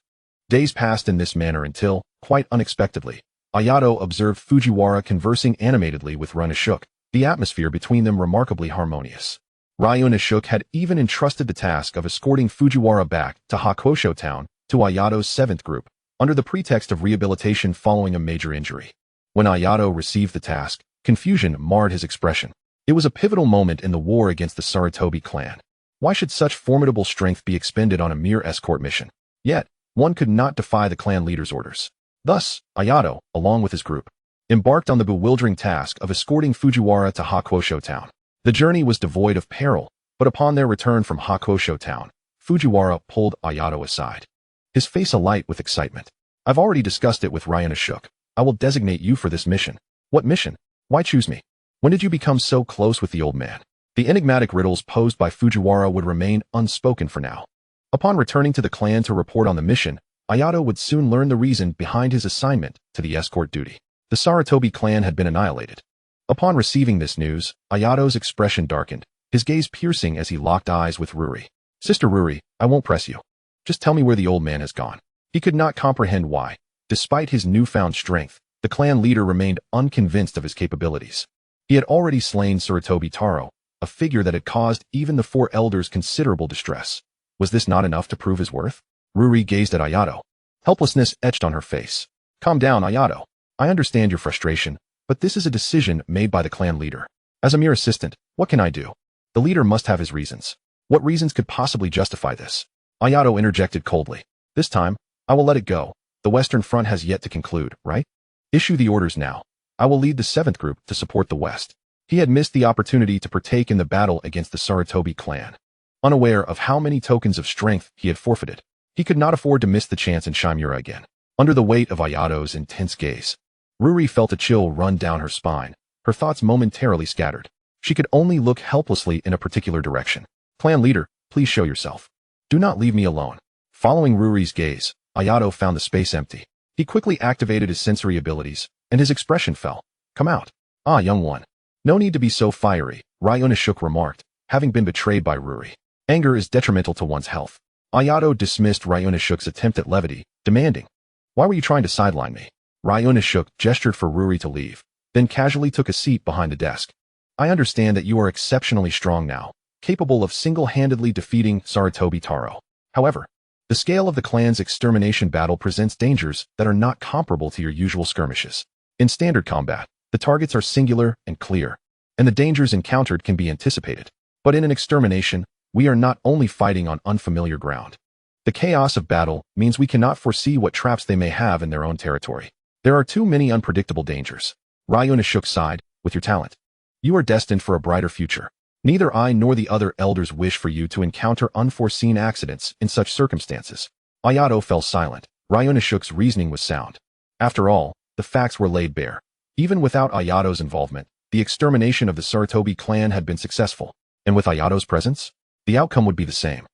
Days passed in this manner until, quite unexpectedly, Ayato observed Fujiwara conversing animatedly with Run Ashok, the atmosphere between them remarkably harmonious. Ryun Ashok had even entrusted the task of escorting Fujiwara back to Hakusho Town to Ayato's 7th group, under the pretext of rehabilitation following a major injury. When Ayato received the task, confusion marred his expression. It was a pivotal moment in the war against the Sarutobi clan. Why should such formidable strength be expended on a mere escort mission? Yet, one could not defy the clan leader's orders. Thus, Ayato, along with his group, embarked on the bewildering task of escorting Fujiwara to Hakusho Town. The journey was devoid of peril, but upon their return from Hakusho Town, Fujiwara pulled Ayato aside, his face alight with excitement. I've already discussed it with Ryan Ashok. I will designate you for this mission. What mission? Why choose me? When did you become so close with the old man? The enigmatic riddles posed by Fujiwara would remain unspoken for now. Upon returning to the clan to report on the mission, Ayato would soon learn the reason behind his assignment to the escort duty. The Sarutobi clan had been annihilated. Upon receiving this news, Ayato's expression darkened, his gaze piercing as he locked eyes with Ruri. Sister Ruri, I won't press you. Just tell me where the old man has gone. He could not comprehend why, despite his newfound strength, the clan leader remained unconvinced of his capabilities. He had already slain Sarutobi Taro, a figure that had caused even the four elders considerable distress. Was this not enough to prove his worth? Ruri gazed at Ayato. Helplessness etched on her face. Calm down, Ayato. I understand your frustration, but this is a decision made by the clan leader. As a mere assistant, what can I do? The leader must have his reasons. What reasons could possibly justify this? Ayato interjected coldly. This time, I will let it go. The Western Front has yet to conclude, right? Issue the orders now. I will lead the 7th group to support the West. He had missed the opportunity to partake in the battle against the Sarutobi clan. Unaware of how many tokens of strength he had forfeited, he could not afford to miss the chance in Shimura again. Under the weight of Ayato's intense gaze, Ruri felt a chill run down her spine, her thoughts momentarily scattered. She could only look helplessly in a particular direction. Clan leader, please show yourself. Do not leave me alone. Following Ruri's gaze, Ayato found the space empty. He quickly activated his sensory abilities, and his expression fell. Come out. Ah, young one. No need to be so fiery, Ryunosuke remarked, having been betrayed by Ruri. Anger is detrimental to one's health. Ayato dismissed Ryunosuke's attempt at levity, demanding, why were you trying to sideline me? Ryunosuke gestured for Ruri to leave, then casually took a seat behind the desk. I understand that you are exceptionally strong now, capable of single-handedly defeating Sarutobi Taro. However, the scale of the clan's extermination battle presents dangers that are not comparable to your usual skirmishes. In standard combat, the targets are singular and clear, and the dangers encountered can be anticipated. But in an extermination, we are not only fighting on unfamiliar ground. The chaos of battle means we cannot foresee what traps they may have in their own territory. There are too many unpredictable dangers. Ryunosuke sighed, with your talent, you are destined for a brighter future. Neither I nor the other elders wish for you to encounter unforeseen accidents in such circumstances. Ayato fell silent. Ryunosuke's reasoning was sound. After all, the facts were laid bare. Even without Ayato's involvement, the extermination of the Sarutobi clan had been successful, and with Ayato's presence, the outcome would be the same.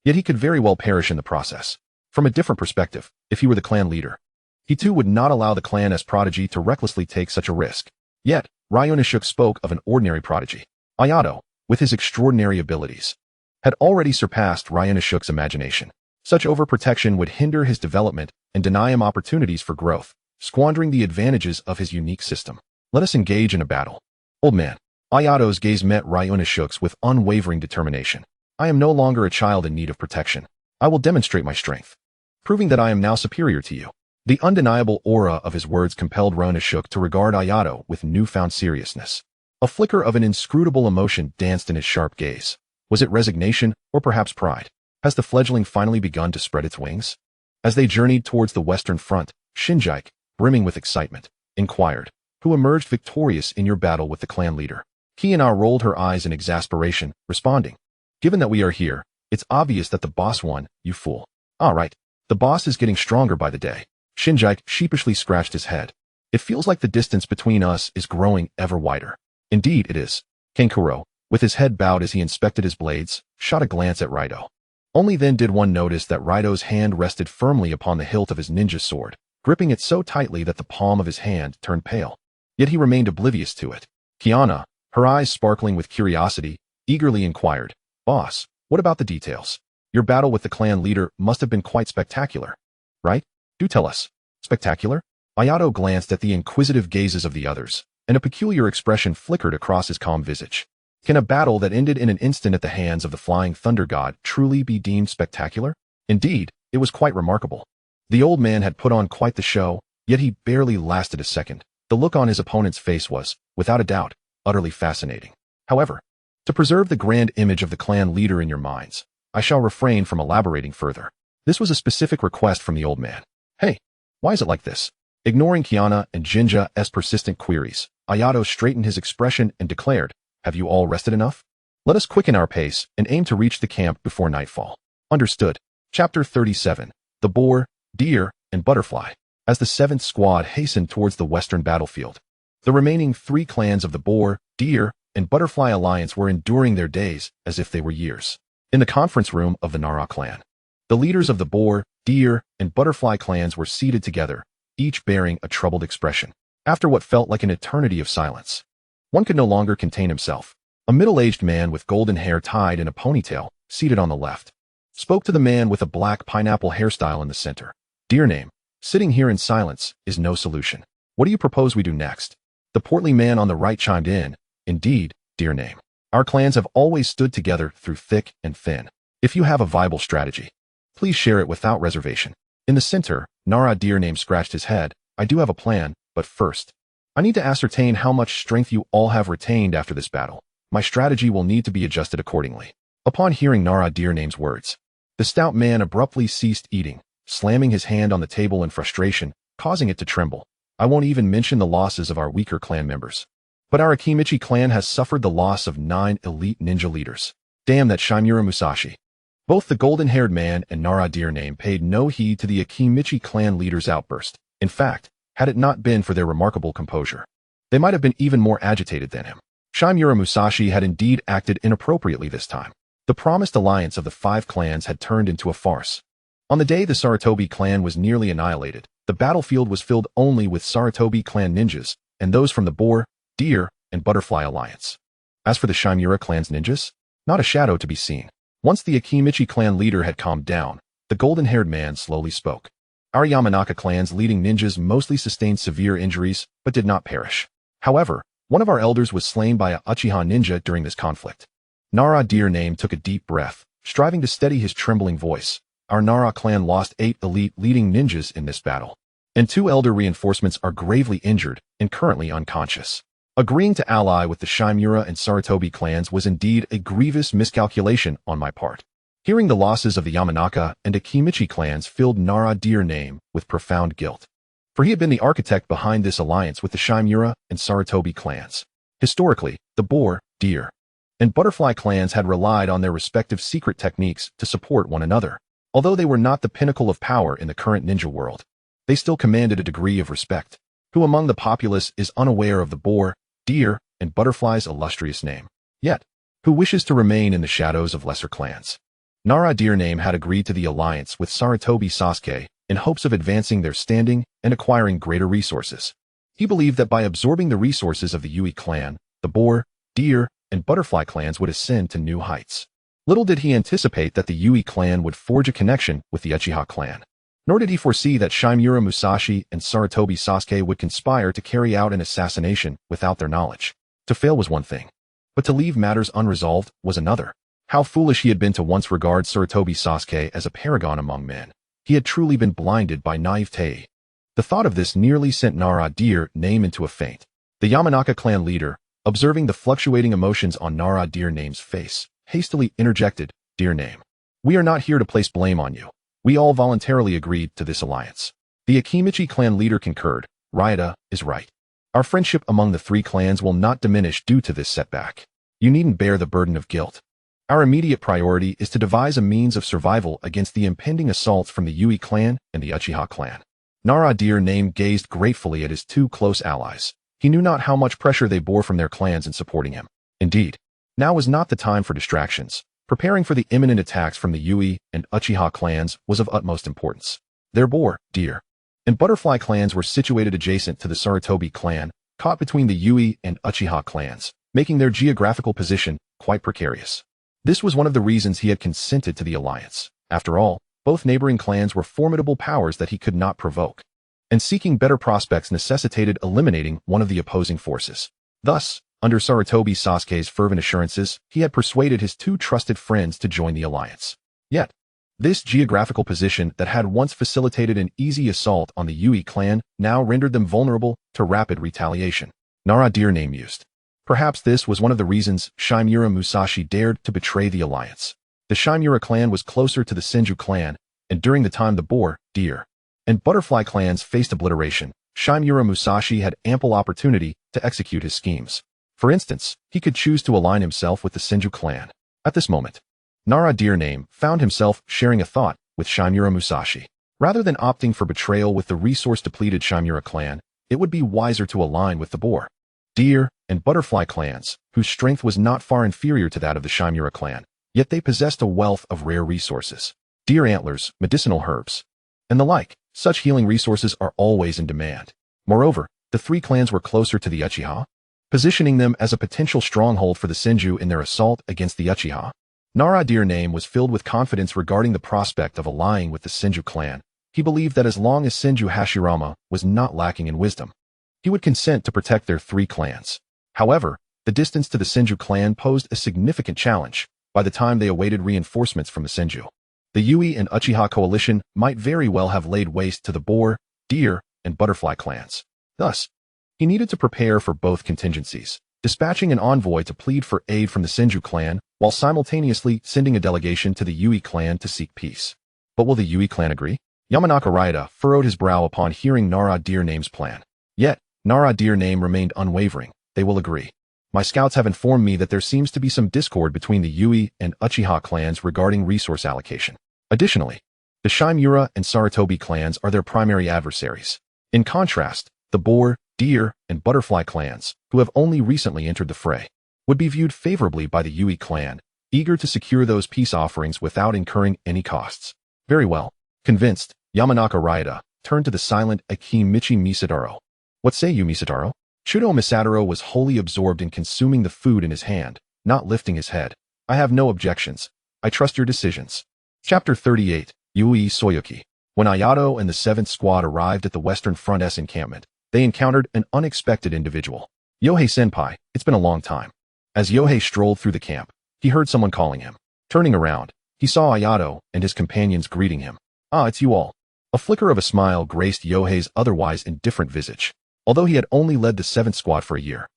Yet he could very well perish in the process. From a different perspective, if he were the clan leader, he too would not allow the clan as prodigy to recklessly take such a risk. Yet, Ryunosuke spoke of an ordinary prodigy. Ayato, with his extraordinary abilities, had already surpassed Ryunosuke's imagination. Such overprotection would hinder his development and deny him opportunities for growth, squandering the advantages of his unique system. Let us engage in a battle. Old man. Ayato's gaze met Ryunosuke's with unwavering determination. I am no longer a child in need of protection. I will demonstrate my strength, proving that I am now superior to you. The undeniable aura of his words compelled Ryunosuke to regard Ayato with newfound seriousness. A flicker of an inscrutable emotion danced in his sharp gaze. Was it resignation, or perhaps pride? Has the fledgling finally begun to spread its wings? As they journeyed towards the Western Front, Shinjike, brimming with excitement, inquired, who emerged victorious in your battle with the clan leader? Kiana rolled her eyes in exasperation, responding, given that we are here, it's obvious that the boss won, you fool. All right, the boss is getting stronger by the day. Shinjike sheepishly scratched his head. It feels like the distance between us is growing ever wider. Indeed it is. Kenkuro, with his head bowed as he inspected his blades, shot a glance at Raito. Only then did one notice that Raito's hand rested firmly upon the hilt of his ninja sword, gripping it so tightly that the palm of his hand turned pale. Yet he remained oblivious to it. Kiana, her eyes sparkling with curiosity, eagerly inquired, Boss, what about the details? Your battle with the clan leader must have been quite spectacular, right? Do tell us. Spectacular? Ayato glanced at the inquisitive gazes of the others, and a peculiar expression flickered across his calm visage. Can a battle that ended in an instant at the hands of the flying thunder god truly be deemed spectacular? Indeed, it was quite remarkable. The old man had put on quite the show, yet he barely lasted a second. The look on his opponent's face was, without a doubt, utterly fascinating. However, to preserve the grand image of the clan leader in your minds, I shall refrain from elaborating further. This was a specific request from the old man. Hey, why is it like this? Ignoring Kiana and Jinja's persistent queries, Ayato straightened his expression and declared, have you all rested enough? Let us quicken our pace and aim to reach the camp before nightfall. Understood. Chapter 37. The Boar, Deer, and Butterfly. As the 7th squad hastened towards the western battlefield, the remaining 3 clans of the Boar, Deer, and Butterfly Alliance were enduring their days as if they were years. In the conference room of the Nara clan, the leaders of the Boar, Deer, and Butterfly clans were seated together, each bearing a troubled expression. After what felt like an eternity of silence, one could no longer contain himself. A middle-aged man with golden hair tied in a ponytail, seated on the left, spoke to the man with a black pineapple hairstyle in the center. Dear name, sitting here in silence is no solution. What do you propose we do next? The portly man on the right chimed in. Indeed, dear name. Our clans have always stood together through thick and thin. If you have a viable strategy, please share it without reservation. In the center, Nara dear name scratched his head. I do have a plan, but first, I need to ascertain how much strength you all have retained after this battle. My strategy will need to be adjusted accordingly. Upon hearing Nara dear name's words, the stout man abruptly ceased eating, slamming his hand on the table in frustration, causing it to tremble. I won't even mention the losses of our weaker clan members, but our Akimichi clan has suffered the loss of 9 elite ninja leaders. Damn that Shimura Musashi. Both the golden-haired man and Nara dear name paid no heed to the Akimichi clan leader's outburst. In fact, had it not been for their remarkable composure, they might have been even more agitated than him. Shimura Musashi had indeed acted inappropriately this time. The promised alliance of the 5 clans had turned into a farce. On the day the Sarutobi clan was nearly annihilated, the battlefield was filled only with Sarutobi clan ninjas and those from the Boar, Deer, and Butterfly alliance. As for the Shimura clan's ninjas, not a shadow to be seen. Once the Akimichi clan leader had calmed down, the golden-haired man slowly spoke. Our Yamanaka clan's leading ninjas mostly sustained severe injuries, but did not perish. However, one of our elders was slain by a Uchiha ninja during this conflict. Nara dear name took a deep breath, striving to steady his trembling voice. Our Nara clan lost 8 elite leading ninjas in this battle, and 2 elder reinforcements are gravely injured and currently unconscious. Agreeing to ally with the Shimura and Sarutobi clans was indeed a grievous miscalculation on my part. Hearing the losses of the Yamanaka and Akimichi clans filled Nara dear name with profound guilt, for he had been the architect behind this alliance with the Shimura and Sarutobi clans. Historically, the Boar, Deer, and Butterfly clans had relied on their respective secret techniques to support one another. Although they were not the pinnacle of power in the current ninja world, they still commanded a degree of respect. Who among the populace is unaware of the Boar, Deer, and Butterfly's illustrious name? Yet, who wishes to remain in the shadows of lesser clans? Nara dear name had agreed to the alliance with Sarutobi Sasuke in hopes of advancing their standing and acquiring greater resources. He believed that by absorbing the resources of the Yui clan, the Boar, Deer, and Butterfly clans would ascend to new heights. Little did he anticipate that the Yui clan would forge a connection with the Uchiha clan. Nor did he foresee that Shimura Musashi and Sarutobi Sasuke would conspire to carry out an assassination without their knowledge. To fail was one thing, but to leave matters unresolved was another. How foolish he had been to once regard Sarutobi Sasuke as a paragon among men. He had truly been blinded by naivete. The thought of this nearly sent Nara dear name into a faint. The Yamanaka clan leader, observing the fluctuating emotions on Nara dear name's face, hastily interjected, Dear name, we are not here to place blame on you. We all voluntarily agreed to this alliance. The Akimichi clan leader concurred. Ryota is right. Our friendship among the 3 clans will not diminish due to this setback. You needn't bear the burden of guilt. Our immediate priority is to devise a means of survival against the impending assaults from the Yui clan and the Uchiha clan. Nara dear name gazed gratefully at his 2 close allies. He knew not how much pressure they bore from their clans in supporting him. Indeed, now was not the time for distractions. Preparing for the imminent attacks from the Yui and Uchiha clans was of utmost importance. Their Boar, Deer, and Butterfly clans were situated adjacent to the Sarutobi clan, caught between the Yui and Uchiha clans, making their geographical position quite precarious. This was one of the reasons he had consented to the alliance. After all, both neighboring clans were formidable powers that he could not provoke, and seeking better prospects necessitated eliminating one of the opposing forces. Thus, under Sarutobi Sasuke's fervent assurances, he had persuaded his 2 trusted friends to join the alliance. Yet, this geographical position that had once facilitated an easy assault on the Yui clan now rendered them vulnerable to rapid retaliation. Nara dear name mused. Perhaps this was one of the reasons Shimura Musashi dared to betray the alliance. The Shimura clan was closer to the Senju clan, and during the time the Boar, Deer, and Butterfly clans faced obliteration, Shimura Musashi had ample opportunity to execute his schemes. For instance, he could choose to align himself with the Senju clan. At this moment, Nara dear name found himself sharing a thought with Shimura Musashi. Rather than opting for betrayal with the resource-depleted Shimura clan, it would be wiser to align with the Boar, Deer, and Butterfly clans, whose strength was not far inferior to that of the Shimura clan, yet they possessed a wealth of rare resources. Deer antlers, medicinal herbs, and the like. Such healing resources are always in demand. Moreover, the 3 clans were closer to the Uchiha, positioning them as a potential stronghold for the Senju in their assault against the Uchiha. Nara dear name was filled with confidence regarding the prospect of allying with the Senju clan. He He believed that as long as Senju Hashirama was not lacking in wisdom, he would consent to protect their 3 clans. However, the distance to the Senju clan posed a significant challenge by the time they awaited reinforcements from the Senju. The Yui and Uchiha coalition might very well have laid waste to the boar, deer, and butterfly clans. Thus, he needed to prepare for both contingencies, dispatching an envoy to plead for aid from the Senju clan while simultaneously sending a delegation to the Yui clan to seek peace. But will the Yui clan agree? Yamanaka Raida furrowed his brow upon hearing Nara Deer Name's plan. Yet, Nara Deer Name remained unwavering. They will agree. My scouts have informed me that there seems to be some discord between the Yui and Uchiha clans regarding resource allocation. Additionally, the Shimura and Sarutobi clans are their primary adversaries. In contrast, the boar, deer, and butterfly clans, who have only recently entered the fray, would be viewed favorably by the Yui clan, eager to secure those peace offerings without incurring any costs. Very well. Convinced, Yamanaka Raida turned to the silent Akimichi Misadaro. What say you, Misadaro? Shudo Misadaro was wholly absorbed in consuming the food in his hand, not lifting his head. I have no objections. I trust your decisions. Chapter 38, Yui Soyuki. When Ayato and the 7th Squad arrived at the Western Front S encampment, they encountered an unexpected individual. Yohei-senpai, it's been a long time. As Yohei strolled through the camp, he heard someone calling him. Turning around, he saw Ayato and his companions greeting him. Ah, it's you all. A flicker of a smile graced Yohei's otherwise indifferent visage, although he had only led the 7th Squad for a year.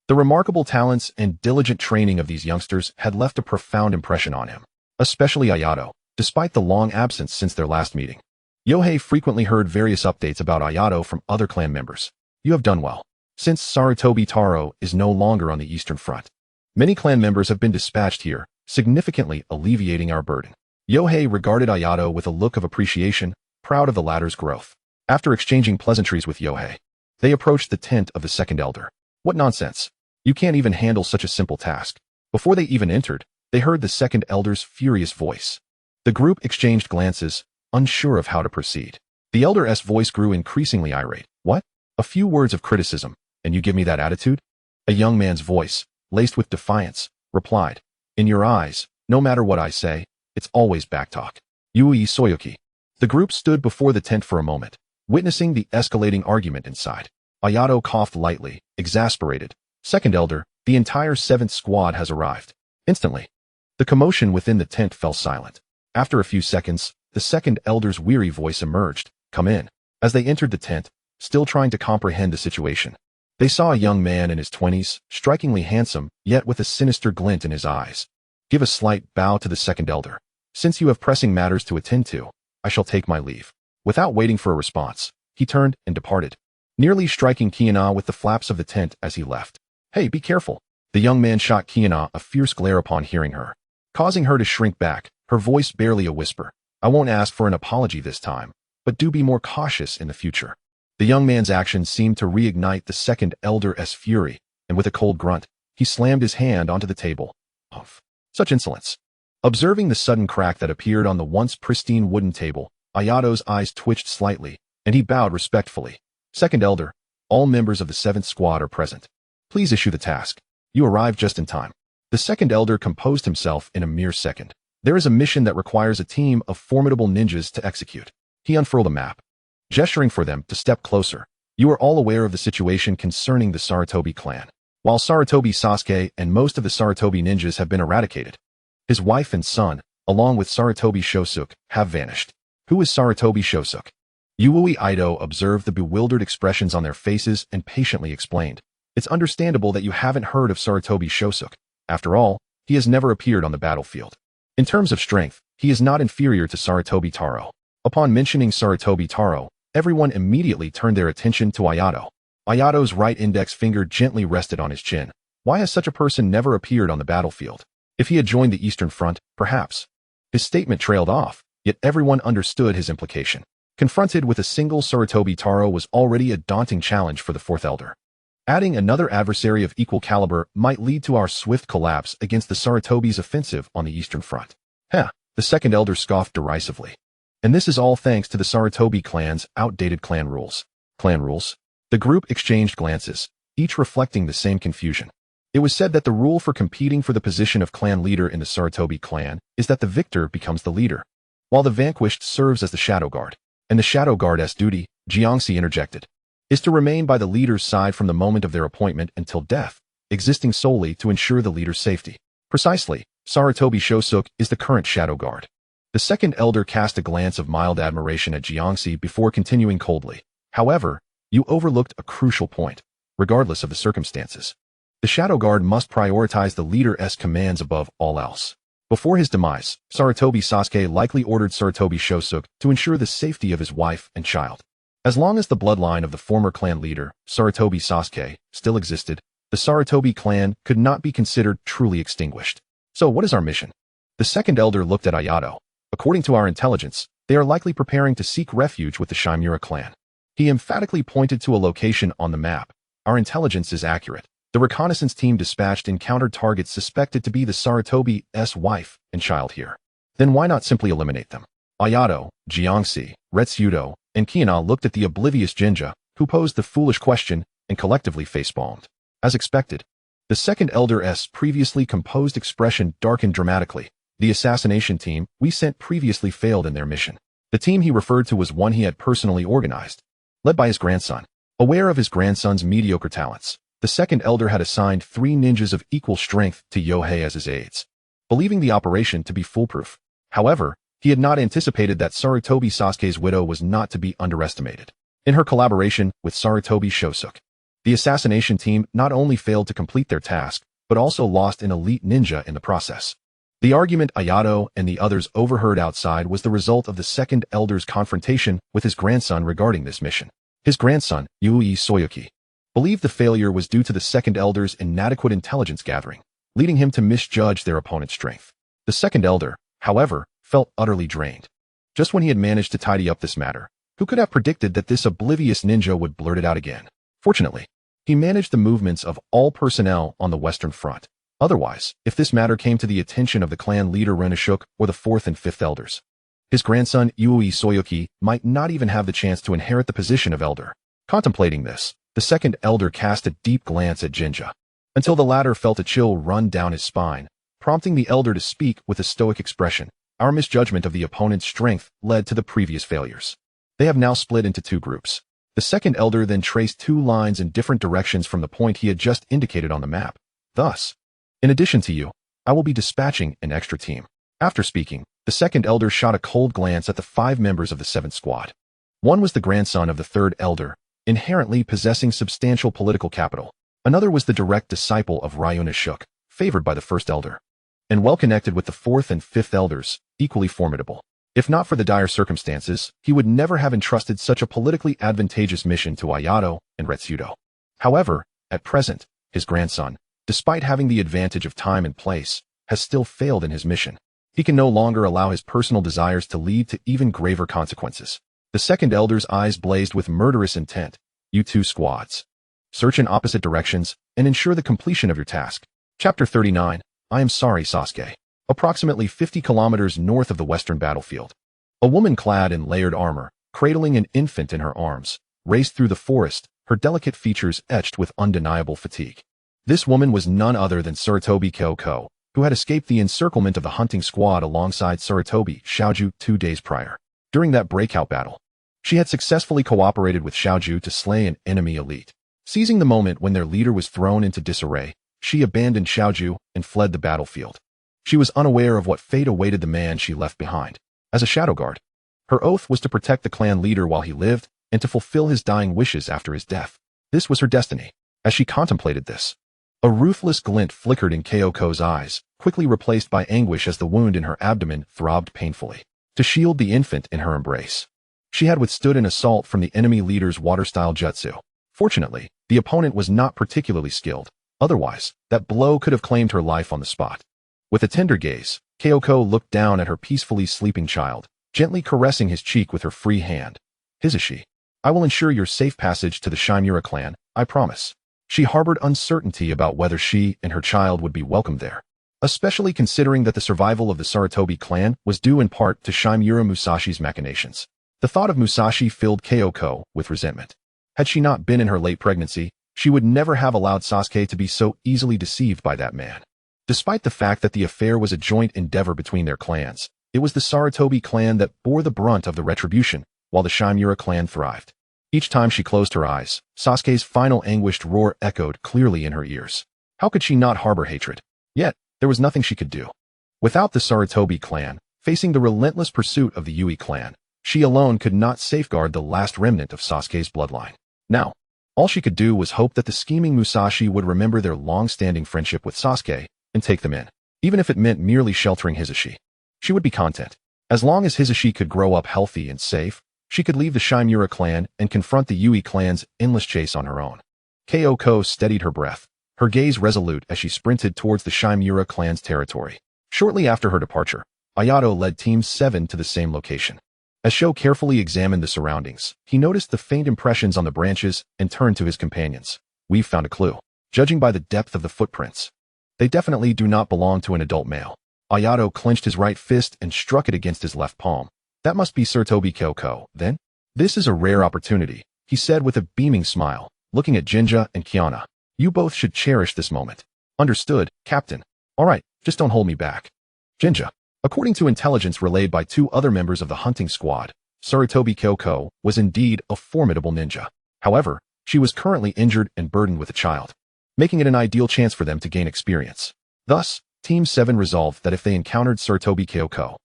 The remarkable talents and diligent training of these youngsters had left a profound impression on him, especially Ayato, despite the long absence since their last meeting. Yohei frequently heard various updates about Ayato from other clan members. You have done well. Since Sarutobi Taro is no longer on the Eastern Front, many clan members have been dispatched here, significantly alleviating our burden. Yohei regarded Ayato with a look of appreciation, proud of the latter's growth. After exchanging pleasantries with Yohei, they approached the tent of the 2nd elder. What nonsense. You can't even handle such a simple task. Before they even entered, they heard the 2nd elder's furious voice. The group exchanged glances, unsure of how to proceed. The elder's voice grew increasingly irate. What? A few words of criticism, and you give me that attitude? A young man's voice, laced with defiance, replied. In your eyes, no matter what I say, it's always backtalk. Yui Soyuki. The group stood before the tent for a moment, witnessing the escalating argument inside. Ayato coughed lightly, exasperated. 2nd elder, the entire 7th Squad has arrived. Instantly, the commotion within the tent fell silent. After a few seconds, the 2nd elder's weary voice emerged. Come in. As they entered the tent, still trying to comprehend the situation, they saw a young man in his 20s, strikingly handsome, yet with a sinister glint in his eyes. Give a slight bow to the 2nd elder. Since you have pressing matters to attend to, I shall take my leave. Without waiting for a response, he turned and departed, nearly striking Kiana with the flaps of the tent as he left. Hey, be careful. The young man shot Kiana a fierce glare upon hearing her, causing her to shrink back, her voice barely a whisper. I won't ask for an apology this time, but do be more cautious in the future. The young man's actions seemed to reignite the 2nd elder's fury, and with a cold grunt, he slammed his hand onto the table. Humph. Such insolence. Observing the sudden crack that appeared on the once pristine wooden table, Ayato's eyes twitched slightly, and he bowed respectfully. 2nd elder, all members of the 7th Squad are present. Please issue the task. You arrived just in time. The 2nd elder composed himself in a mere second. There is a mission that requires a team of formidable ninjas to execute. He unfurled a map, gesturing for them to step closer. You are all aware of the situation concerning the Sarutobi clan. While Sarutobi Sasuke and most of the Sarutobi ninjas have been eradicated, his wife and son, along with Sarutobi Shosuke, have vanished. Who is Sarutobi Shosuke? Yui Aido observed the bewildered expressions on their faces and patiently explained. It's understandable that you haven't heard of Sarutobi Shosuke. After all, he has never appeared on the battlefield. In terms of strength, he is not inferior to Sarutobi Taro. Upon mentioning Sarutobi Taro, everyone immediately turned their attention to Ayato. Ayato's right index finger gently rested on his chin. Why has such a person never appeared on the battlefield? If he had joined the Eastern Front, perhaps. His statement trailed off, yet everyone understood his implication. Confronted with a single Sarutobi Taro was already a daunting challenge for the 4th elder. Adding another adversary of equal caliber might lead to our swift collapse against the Sarutobi's offensive on the Eastern Front. Heh, the 2nd elder scoffed derisively. And this is all thanks to the Sarutobi clan's outdated clan rules. Clan rules? The group exchanged glances, each reflecting the same confusion. It was said that the rule for competing for the position of clan leader in the Sarutobi clan is that the victor becomes the leader, while the vanquished serves as the shadow guard. And the Shadow Guard's duty, Jiangxi interjected, is to remain by the leader's side from the moment of their appointment until death, existing solely to ensure the leader's safety. Precisely, Sarutobi Shosuke is the current Shadow Guard. The second elder cast a glance of mild admiration at Jiangxi before continuing coldly. However, you overlooked a crucial point, regardless of the circumstances. The Shadow Guard must prioritize the leader's commands above all else. Before his demise, Sarutobi Sasuke likely ordered Sarutobi Shosuke to ensure the safety of his wife and child. As long as the bloodline of the former clan leader, Sarutobi Sasuke, still existed, the Sarutobi clan could not be considered truly extinguished. So what is our mission? The second elder looked at Ayato. According to our intelligence, they are likely preparing to seek refuge with the Shimura clan. He emphatically pointed to a location on the map. Our intelligence is accurate. The reconnaissance team dispatched encountered targets suspected to be the Sarutobi's wife and child here. Then why not simply eliminate them? Ayato, Jiangxi, Retsudo, and Kiana looked at the oblivious Jinja, who posed the foolish question, and collectively facepalmed. As expected, the second elder's previously composed expression darkened dramatically. The assassination team we sent previously failed in their mission. The team he referred to was one he had personally organized, led by his grandson. Aware of his grandson's mediocre talents, the second elder had assigned 3 ninjas of equal strength to Yohei as his aides, believing the operation to be foolproof. However, he had not anticipated that Sarutobi Sasuke's widow was not to be underestimated. In her collaboration with Sarutobi Shosuke, the assassination team not only failed to complete their task, but also lost an elite ninja in the process. The argument Ayato and the others overheard outside was the result of the second elder's confrontation with his grandson regarding this mission. His grandson, Yui Soyuki, believed the failure was due to the second elder's inadequate intelligence gathering, leading him to misjudge their opponent's strength. The second elder, however, felt utterly drained. Just when he had managed to tidy up this matter, who could have predicted that this oblivious ninja would blurt it out again? Fortunately, he managed the movements of all personnel on the Western Front. Otherwise, if this matter came to the attention of the clan leader Renashuk or the 4th and 5th elders, his grandson Yui Soyuki might not even have the chance to inherit the position of elder. Contemplating this, the second elder cast a deep glance at Jinja, until the latter felt a chill run down his spine, prompting the elder to speak with a stoic expression. Our misjudgment of the opponent's strength led to the previous failures. They have now split into 2 groups. The second elder then traced 2 lines in different directions from the point he had just indicated on the map. Thus, in addition to you, I will be dispatching an extra team. After speaking, the second elder shot a cold glance at the 5 members of the 7th squad. One was the grandson of the 3rd elder, inherently possessing substantial political capital. Another was the direct disciple of Ryuna Shuk, favored by the 1st elder, and well connected with the 4th and 5th elders, equally formidable. If not for the dire circumstances, he would never have entrusted such a politically advantageous mission to Ayato and Retsudo. However, at present, his grandson, despite having the advantage of time and place, has still failed in his mission. He can no longer allow his personal desires to lead to even graver consequences. The second elder's eyes blazed with murderous intent. You 2 squads, search in opposite directions and ensure the completion of your task. Chapter 39. I am sorry, Sasuke. Approximately 50 kilometers north of the western battlefield, a woman clad in layered armor, cradling an infant in her arms, raced through the forest, her delicate features etched with undeniable fatigue. This woman was none other than Sarutobi Kyoko, who had escaped the encirclement of the hunting squad alongside Sarutobi Xiaoju 2 days prior. During that breakout battle, she had successfully cooperated with Xiaoju to slay an enemy elite. Seizing the moment when their leader was thrown into disarray, she abandoned Xiaoju and fled the battlefield. She was unaware of what fate awaited the man she left behind. As a shadow guard, her oath was to protect the clan leader while he lived and to fulfill his dying wishes after his death. This was her destiny. As she contemplated this, a ruthless glint flickered in Kyoko's eyes, quickly replaced by anguish as the wound in her abdomen throbbed painfully. To shield the infant in her embrace, she had withstood an assault from the enemy leader's water-style jutsu. Fortunately, the opponent was not particularly skilled. Otherwise, that blow could have claimed her life on the spot. With a tender gaze, Kyoko looked down at her peacefully sleeping child, gently caressing his cheek with her free hand. Hisashi, I will ensure your safe passage to the Shimura clan, I promise. She harbored uncertainty about whether she and her child would be welcomed there, especially considering that the survival of the Sarutobi clan was due in part to Shimura Musashi's machinations. The thought of Musashi filled Kyoko with resentment. Had she not been in her late pregnancy, she would never have allowed Sasuke to be so easily deceived by that man. Despite the fact that the affair was a joint endeavor between their clans, it was the Sarutobi clan that bore the brunt of the retribution, while the Shimura clan thrived. Each time she closed her eyes, Sasuke's final anguished roar echoed clearly in her ears. How could she not harbor hatred? Yet, there was nothing she could do. Without the Sarutobi clan, facing the relentless pursuit of the Yui clan, she alone could not safeguard the last remnant of Sasuke's bloodline. Now, all she could do was hope that the scheming Musashi would remember their long-standing friendship with Sasuke and take them in. Even if it meant merely sheltering Hisashi, she would be content. As long as Hisashi could grow up healthy and safe, she could leave the Shimura clan and confront the Yui clan's endless chase on her own. Kyoko steadied her breath, her gaze resolute as she sprinted towards the Shimura clan's territory. Shortly after her departure, Ayato led Team 7 to the same location. As Sho carefully examined the surroundings, he noticed the faint impressions on the branches and turned to his companions. "We've found a clue. Judging by the depth of the footprints, they definitely do not belong to an adult male." Ayato clenched his right fist and struck it against his left palm. "That must be Sarutobi Kyoko, then? This is a rare opportunity," he said with a beaming smile, looking at Jinja and Kiana. "You both should cherish this moment." "Understood, Captain." "All right, just don't hold me back." Jinja. According to intelligence relayed by 2 other members of the hunting squad, Sarutobi Kyoko was indeed a formidable ninja. However, she was currently injured and burdened with a child, making it an ideal chance for them to gain experience. Thus, Team 7 resolved that if they encountered Sarutobi Kyoko,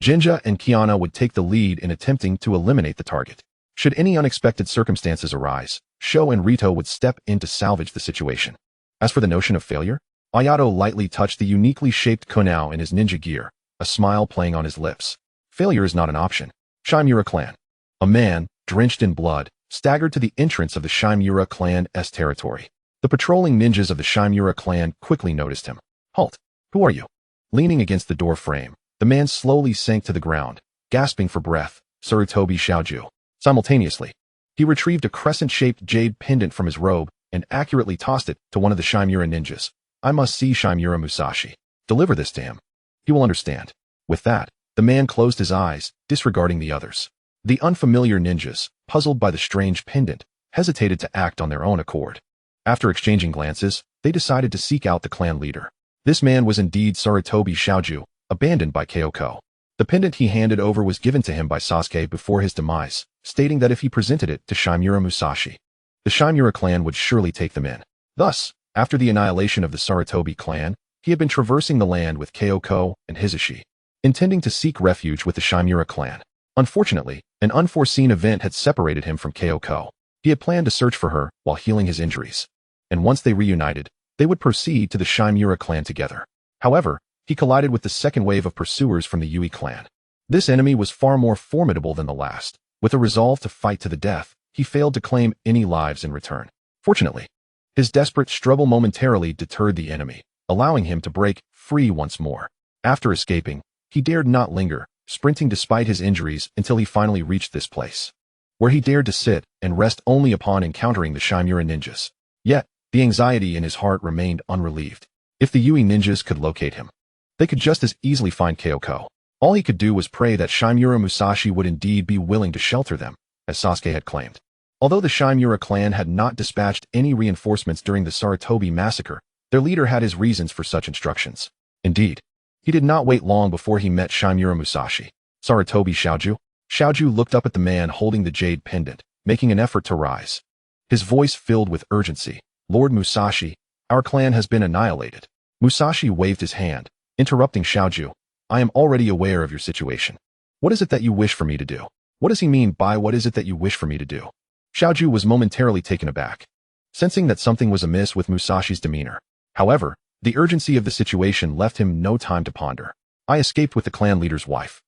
Jinja and Kiana would take the lead in attempting to eliminate the target. Should any unexpected circumstances arise, Sho and Rito would step in to salvage the situation. As for the notion of failure, Ayato lightly touched the uniquely shaped kunao in his ninja gear, a smile playing on his lips. Failure is not an option. Shimura clan. A man, drenched in blood, staggered to the entrance of the Shimura clan's territory. The patrolling ninjas of the Shimura clan quickly noticed him. "Halt! Who are you?" Leaning against the door frame, the man slowly sank to the ground, gasping for breath. Sarutobi Xiaoju. Simultaneously, he retrieved a crescent-shaped jade pendant from his robe and accurately tossed it to one of the Shimura ninjas. "I must see Shimura Musashi. Deliver this to him. He will understand." With that, the man closed his eyes, disregarding the others. The unfamiliar ninjas, puzzled by the strange pendant, hesitated to act on their own accord. After exchanging glances, they decided to seek out the clan leader. This man was indeed Sarutobi Xiaoju, abandoned by Kyoko. The pendant he handed over was given to him by Sasuke before his demise, stating that if he presented it to Shimura Musashi, the Shimura clan would surely take them in. Thus, after the annihilation of the Sarutobi clan, he had been traversing the land with Kyoko and Hisashi, intending to seek refuge with the Shimura clan. Unfortunately, an unforeseen event had separated him from Kyoko. He had planned to search for her while healing his injuries, and once they reunited, they would proceed to the Shimura clan together. However, he collided with the second wave of pursuers from the Yui clan. This enemy was far more formidable than the last. With a resolve to fight to the death, he failed to claim any lives in return. Fortunately, his desperate struggle momentarily deterred the enemy, allowing him to break free once more. After escaping, he dared not linger, sprinting despite his injuries until he finally reached this place, where he dared to sit and rest only upon encountering the Shimura ninjas. Yet, the anxiety in his heart remained unrelieved. If the Yui ninjas could locate him, they could just as easily find Kyoko. All he could do was pray that Shimura Musashi would indeed be willing to shelter them, as Sasuke had claimed. Although the Shimura clan had not dispatched any reinforcements during the Sarutobi massacre, their leader had his reasons for such instructions. Indeed, he did not wait long before he met Shimura Musashi. "Sarutobi Xiaoju?" Xiaoju looked up at the man holding the jade pendant, making an effort to rise. His voice filled with urgency. "Lord Musashi, our clan has been annihilated." Musashi waved his hand, interrupting Xiaoju. "I am already aware of your situation. What is it that you wish for me to do?" "What does he mean by what is it that you wish for me to do?" Xiaoju was momentarily taken aback, sensing that something was amiss with Musashi's demeanor. However, the urgency of the situation left him no time to ponder. "I escaped with the clan leader's wife.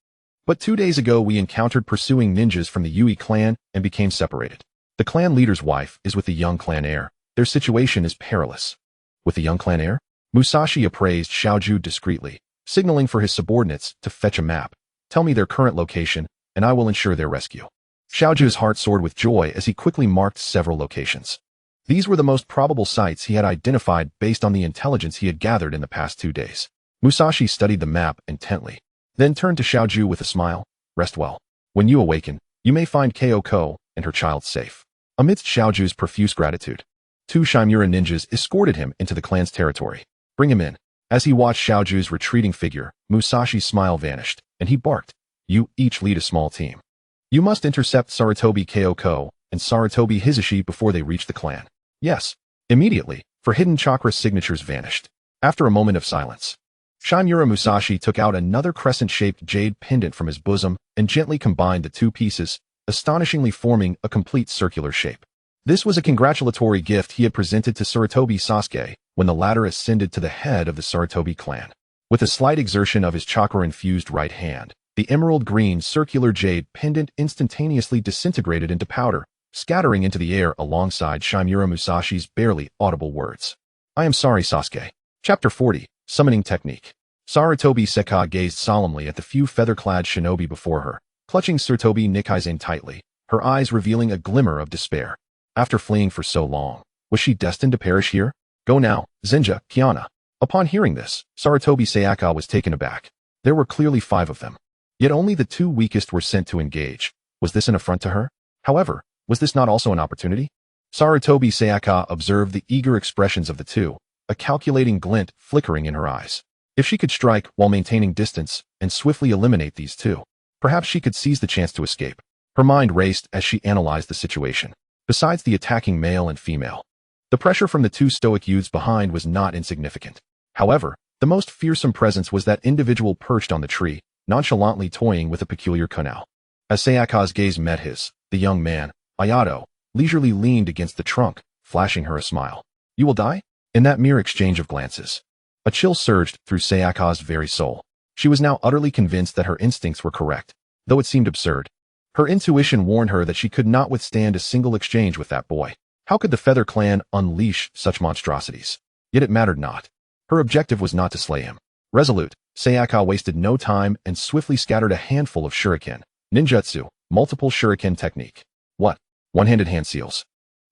But 2 days ago we encountered pursuing ninjas from the Yui clan and became separated. The clan leader's wife is with the young clan heir. Their situation is perilous." "With the young clan heir?" Musashi appraised Xiaoju discreetly, signaling for his subordinates to fetch a map. "Tell me their current location, and I will ensure their rescue." Xiaoju's heart soared with joy as he quickly marked several locations. These were the most probable sites he had identified based on the intelligence he had gathered in the past 2 days. Musashi studied the map intently, then turned to Xiaoju with a smile. "Rest well. When you awaken, you may find Kyoko and her child safe." Amidst Xiaoju's profuse gratitude, 2 Shimura ninjas escorted him into the clan's territory. "Bring him in." As he watched Xiaoju's retreating figure, Musashi's smile vanished, and he barked. "You each lead a small team. You must intercept Sarutobi Kyoko and Sarutobi Hisashi before they reach the clan. Yes. Immediately, for hidden chakra signatures vanished. After a moment of silence, Shimura Musashi took out another crescent-shaped jade pendant from his bosom and gently combined the two pieces, astonishingly forming a complete circular shape. This was a congratulatory gift he had presented to Sarutobi Sasuke when the latter ascended to the head of the Sarutobi clan. With a slight exertion of his chakra-infused right hand, the emerald-green circular jade pendant instantaneously disintegrated into powder, scattering into the air alongside Shimura Musashi's barely audible words. I am sorry, Sasuke. Chapter 40, Summoning Technique. Sarutobi Seka gazed solemnly at the few feather-clad shinobi before her, clutching Sarutobi Nikaizen tightly, her eyes revealing a glimmer of despair. After fleeing for so long, was she destined to perish here? Go now, Zenja, Kiana. Upon hearing this, Sarutobi Sayaka was taken aback. There were clearly 5 of them. Yet only the 2 weakest were sent to engage. Was this an affront to her? However, was this not also an opportunity? Sarutobi Sayaka observed the eager expressions of the 2, a calculating glint flickering in her eyes. If she could strike while maintaining distance and swiftly eliminate these 2, perhaps she could seize the chance to escape. Her mind raced as she analyzed the situation. Besides the attacking male and female, the pressure from the 2 stoic youths behind was not insignificant. However, the most fearsome presence was that individual perched on the tree, nonchalantly toying with a peculiar kunai. As Sayaka's gaze met his, the young man, Ayato, leisurely leaned against the trunk, flashing her a smile. You will die? In that mere exchange of glances, a chill surged through Sayaka's very soul. She was now utterly convinced that her instincts were correct, though it seemed absurd. Her intuition warned her that she could not withstand a single exchange with that boy. How could the Feather Clan unleash such monstrosities? Yet it mattered not. Her objective was not to slay him. Resolute, Sayaka wasted no time and swiftly scattered a handful of shuriken, ninjutsu, multiple shuriken technique. What? One-handed hand seals.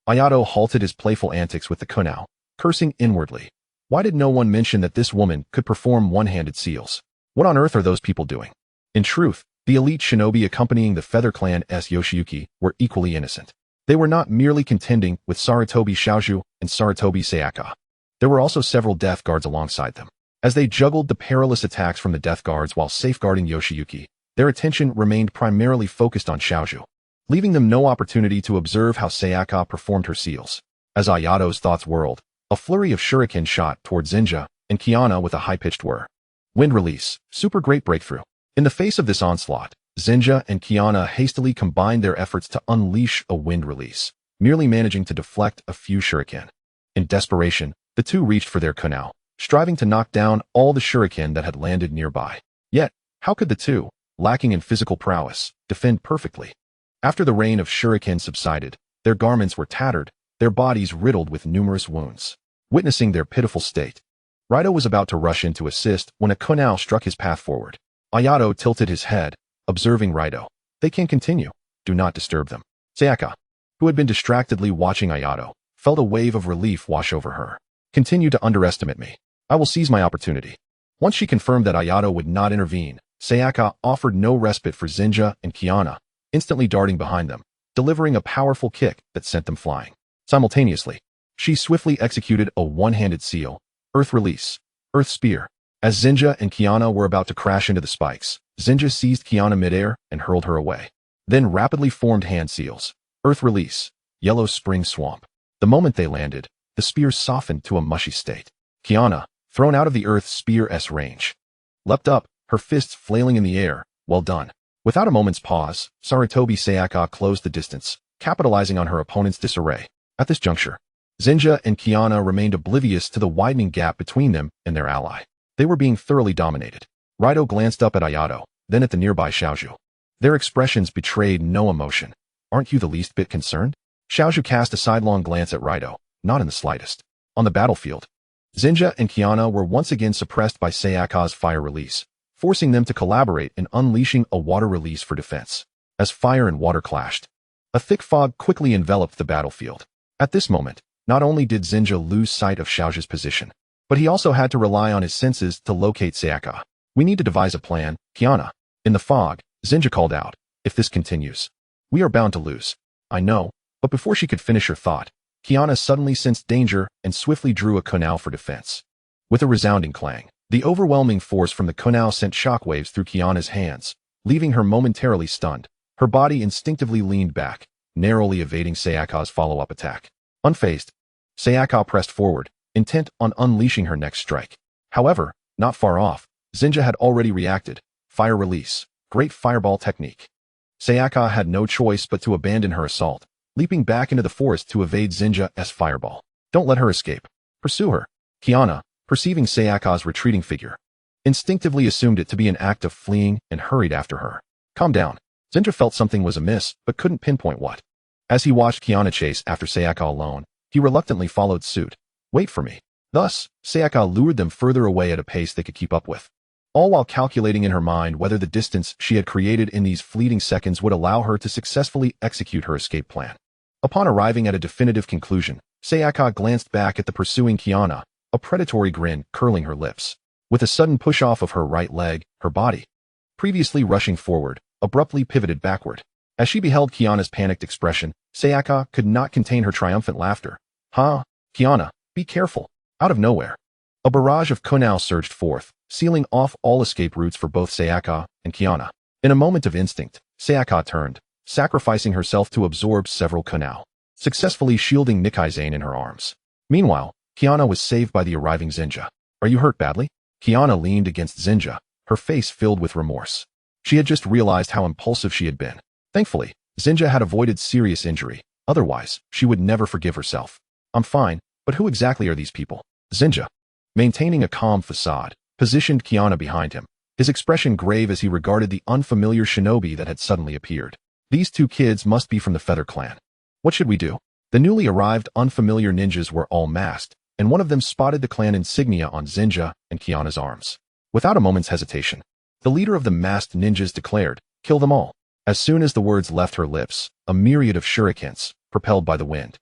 Ayato halted his playful antics with the kunai, cursing inwardly. Why did no one mention that this woman could perform one-handed seals? What on earth are those people doing? In truth, the elite shinobi accompanying the Feather Clan's Yoshiyuki were equally innocent. They were not merely contending with Sarutobi Shouju and Sarutobi Sayaka. There were also several death guards alongside them. As they juggled the perilous attacks from the death guards while safeguarding Yoshiyuki, their attention remained primarily focused on Shouju, leaving them no opportunity to observe how Sayaka performed her seals. As Ayato's thoughts whirled, a flurry of shuriken shot toward Zenja and Kiana with a high-pitched whir. Wind release, super great breakthrough. In the face of this onslaught, Zenja and Kiana hastily combined their efforts to unleash a wind release, merely managing to deflect a few shuriken. In desperation, the 2 reached for their kunai, striving to knock down all the shuriken that had landed nearby. Yet, how could the 2, lacking in physical prowess, defend perfectly? After the rain of shuriken subsided, their garments were tattered, their bodies riddled with numerous wounds. Witnessing their pitiful state, Raito was about to rush in to assist when a kunai struck his path forward. Ayato tilted his head, observing Raito. They can continue. Do not disturb them. Sayaka, who had been distractedly watching Ayato, felt a wave of relief wash over her. Continue to underestimate me. I will seize my opportunity. Once she confirmed that Ayato would not intervene, Sayaka offered no respite for Zenja and Kiana, instantly darting behind them, delivering a powerful kick that sent them flying. Simultaneously, she swiftly executed a one-handed seal, Earth Release, Earth Spear. As Zenja and Kiana were about to crash into the spikes, Zenja seized Kiana midair and hurled her away. Then rapidly formed hand seals, Earth Release, Yellow Spring Swamp. The moment they landed, the spears softened to a mushy state. Kiana, thrown out of the Earth Spear's range, leapt up, her fists flailing in the air. Well done. Without a moment's pause, Sarutobi Sayaka closed the distance, capitalizing on her opponent's disarray. At this juncture, Zenja and Kiana remained oblivious to the widening gap between them and their ally. They were being thoroughly dominated. Raito glanced up at Ayato, then at the nearby Shouju. Their expressions betrayed no emotion. Aren't you the least bit concerned? Shouju cast a sidelong glance at Raito, not in the slightest. On the battlefield, Zenja and Kiana were once again suppressed by Sayaka's fire release, forcing them to collaborate in unleashing a water release for defense. As fire and water clashed, a thick fog quickly enveloped the battlefield. At this moment, not only did Zenja lose sight of Shouju's position, but he also had to rely on his senses to locate Sayaka. We need to devise a plan, Kiana. In the fog, Zenja called out, if this continues, we are bound to lose. I know, but before she could finish her thought, Kiana suddenly sensed danger and swiftly drew a kunai for defense. With a resounding clang, the overwhelming force from the kunai sent shockwaves through Kiana's hands, leaving her momentarily stunned. Her body instinctively leaned back, narrowly evading Sayaka's follow-up attack. Unfazed, Sayaka pressed forward, intent on unleashing her next strike. However, not far off, Zinja had already reacted. Fire release. Great fireball technique. Sayaka had no choice but to abandon her assault, leaping back into the forest to evade Zinja's fireball. Don't let her escape. Pursue her. Kiana, perceiving Sayaka's retreating figure, instinctively assumed it to be an act of fleeing and hurried after her. Calm down. Zinja felt something was amiss, but couldn't pinpoint what. As he watched Kiana chase after Sayaka alone, he reluctantly followed suit. Wait for me. Thus, Sayaka lured them further away at a pace they could keep up with, all while calculating in her mind whether the distance she had created in these fleeting seconds would allow her to successfully execute her escape plan. Upon arriving at a definitive conclusion, Sayaka glanced back at the pursuing Kiana, a predatory grin curling her lips. With a sudden push-off of her right leg, her body, previously rushing forward, abruptly pivoted backward. As she beheld Kiana's panicked expression, Sayaka could not contain her triumphant laughter. "Huh? Kiana, be careful." Out of nowhere, a barrage of kunai surged forth, sealing off all escape routes for both Sayaka and Kiana. In a moment of instinct, Sayaka turned, sacrificing herself to absorb several kunai, successfully shielding Nikaizen in her arms. Meanwhile, Kiana was saved by the arriving Zinja. "Are you hurt badly?" Kiana leaned against Zinja, her face filled with remorse. She had just realized how impulsive she had been. Thankfully, Zinja had avoided serious injury. Otherwise, she would never forgive herself. "I'm fine, but who exactly are these people?" Zinja, maintaining a calm facade, positioned Kiana behind him, his expression grave as he regarded the unfamiliar shinobi that had suddenly appeared. "These two kids must be from the Feather Clan. What should we do?" The newly arrived unfamiliar ninjas were all masked, and one of them spotted the clan insignia on Zinja and Kiana's arms. Without a moment's hesitation, the leader of the masked ninjas declared, "Kill them all." As soon as the words left her lips, a myriad of shurikens, propelled by the wind,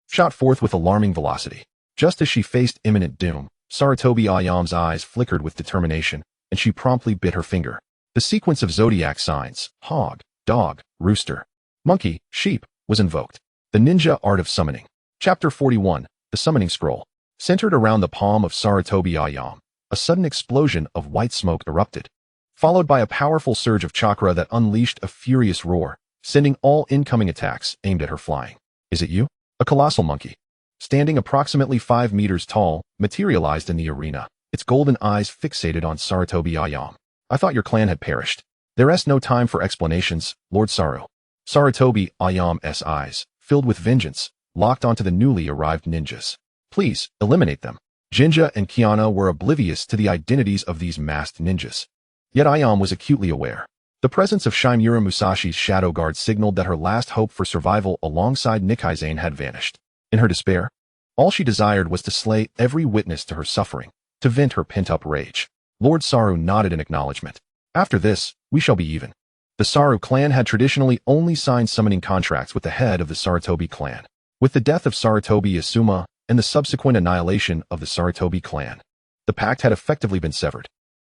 shot forth with alarming velocity. Just as she faced imminent doom, Sarutobi Ayam's eyes flickered with determination, and she promptly bit her finger. The sequence of zodiac signs, hog, dog, rooster, monkey, sheep, was invoked. The Ninja Art of Summoning. Chapter 41, The Summoning Scroll. Centered around the palm of Sarutobi Ayam, a sudden explosion of white smoke erupted, followed by a powerful surge of chakra that unleashed a furious roar, sending all incoming attacks aimed at her flying. "Is it you?" A colossal monkey, standing approximately 5 meters tall, materialized in the arena, its golden eyes fixated on Sarutobi Ayam. "I thought your clan had perished." "There's no time for explanations, Lord Saru." Sarutobi Ayam's eyes, filled with vengeance, locked onto the newly arrived ninjas. "Please, eliminate them." Jinja and Kiana were oblivious to the identities of these masked ninjas. Yet Ayam was acutely aware. The presence of Shimura Musashi's shadow guard signaled that her last hope for survival alongside Nikaizen had vanished. In her despair, all she desired was to slay every witness to her suffering, to vent her pent-up rage. Lord Saru nodded in acknowledgement. "After this, we shall be even." The Saru clan had traditionally only signed summoning contracts with the head of the Sarutobi clan. With the death of Sarutobi Asuma and the subsequent annihilation of the Sarutobi clan, the pact had effectively been severed.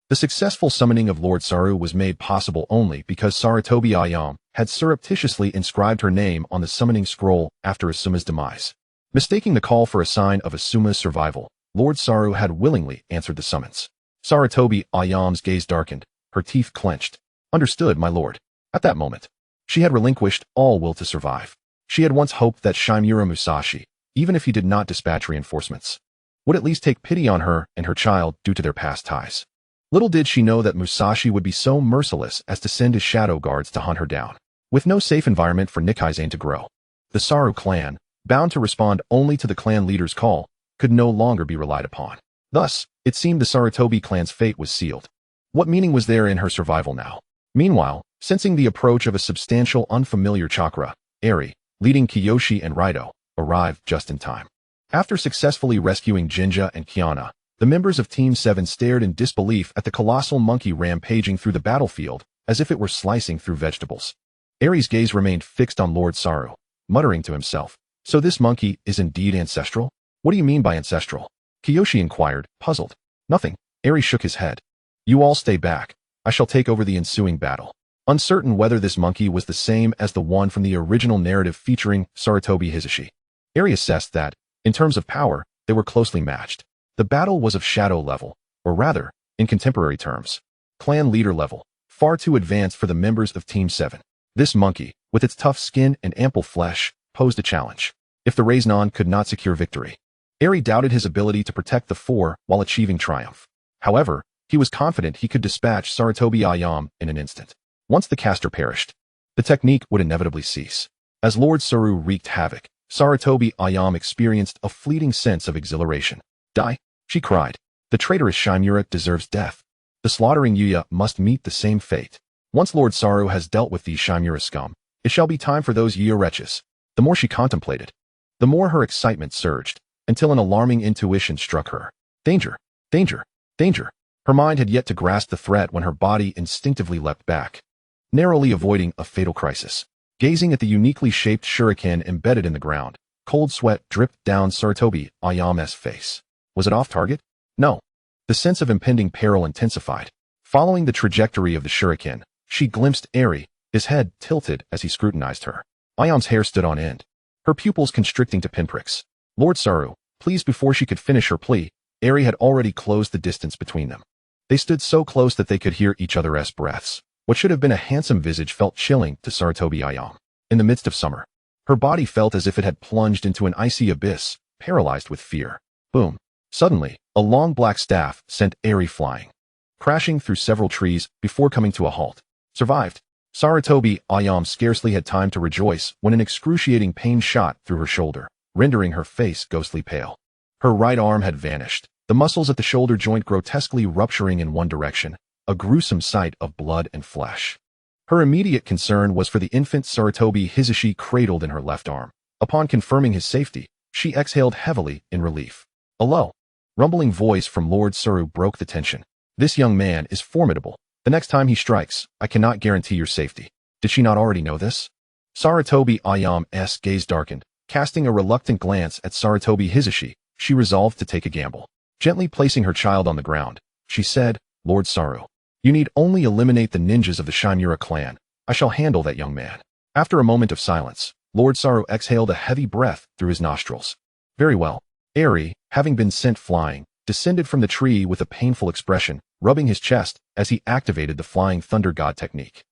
The successful summoning of Lord Saru was made possible only because Sarutobi Ayam had surreptitiously inscribed her name on the summoning scroll after Asuma's demise. Mistaking the call for a sign of Asuma's survival, Lord Saru had willingly answered the summons. Sarutobi Ayam's gaze darkened, her teeth clenched. "Understood, my lord." At that moment, she had relinquished all will to survive. She had once hoped that Shimura Musashi, even if he did not dispatch reinforcements, would at least take pity on her and her child due to their past ties. Little did she know that Musashi would be so merciless as to send his shadow guards to hunt her down. With no safe environment for Nikaizen to grow, the Saru clan, bound to respond only to the clan leader's call, could no longer be relied upon. Thus, it seemed the Sarutobi clan's fate was sealed. What meaning was there in her survival now? Meanwhile, sensing the approach of a substantial unfamiliar chakra, Eri, leading Kiyoshi and Raito, arrived just in time. After successfully rescuing Jinja and Kiana, the members of Team 7 stared in disbelief at the colossal monkey rampaging through the battlefield as if it were slicing through vegetables. Eri's gaze remained fixed on Lord Saru, muttering to himself, "So this monkey is indeed ancestral? What do you mean by ancestral?" Kiyoshi inquired, puzzled. "Nothing." Eri shook his head. "You all stay back. I shall take over the ensuing battle." Uncertain whether this monkey was the same as the one from the original narrative featuring Sarutobi Hisashi, Eri assessed that, in terms of power, they were closely matched. The battle was of shadow level, or rather, in contemporary terms, clan leader level, far too advanced for the members of Team 7. This monkey, with its tough skin and ample flesh, posed a challenge. If the Raisnon could not secure victory, Eri doubted his ability to protect the four while achieving triumph. However, he was confident he could dispatch Sarutobi Ayam in an instant. Once the caster perished, the technique would inevitably cease. As Lord Saru wreaked havoc, Sarutobi Ayam experienced a fleeting sense of exhilaration. Die, she cried. The traitorous Chimera deserves death. The slaughtering Yuya must meet the same fate. Once Lord Saru has dealt with these Chimera scum, it shall be time for those Yuya wretches. The more she contemplated, the more her excitement surged, until an alarming intuition struck her. Danger! Danger! Danger! Her mind had yet to grasp the threat when her body instinctively leapt back, narrowly avoiding a fatal crisis. Gazing at the uniquely shaped shuriken embedded in the ground, cold sweat dripped down Sarutobi Ayam's face. Was it off target? No. The sense of impending peril intensified. Following the trajectory of the shuriken, she glimpsed Eri, his head tilted as he scrutinized her. Ayam's hair stood on end, her pupils constricting to pinpricks. Lord Saru, pleased before she could finish her plea, Eri had already closed the distance between them. They stood so close that they could hear each other's breaths. What should have been a handsome visage felt chilling to Sarutobi Ayam. In the midst of summer, her body felt as if it had plunged into an icy abyss, paralyzed with fear. Boom. Suddenly, a long black staff sent Eri flying, crashing through several trees before coming to a halt. Survived. Sarutobi Ayam scarcely had time to rejoice when an excruciating pain shot through her shoulder, rendering her face ghostly pale. Her right arm had vanished, the muscles at the shoulder joint grotesquely rupturing in one direction, a gruesome sight of blood and flesh. Her immediate concern was for the infant Sarutobi Hisashi cradled in her left arm. Upon confirming his safety, she exhaled heavily in relief. A low, rumbling voice from Lord Saru broke the tension. This young man is formidable. The next time he strikes, I cannot guarantee your safety. Did she not already know this? Sarutobi Ayam's gaze darkened. Casting a reluctant glance at Sarutobi Hisashi, she resolved to take a gamble. Gently placing her child on the ground, she said, Lord Saru, you need only eliminate the ninjas of the Chimera clan. I shall handle that young man. After a moment of silence, Lord Saru exhaled a heavy breath through his nostrils. Very well. Eri, having been sent flying, descended from the tree with a painful expression, rubbing his chest as he activated the Flying Thunder God technique.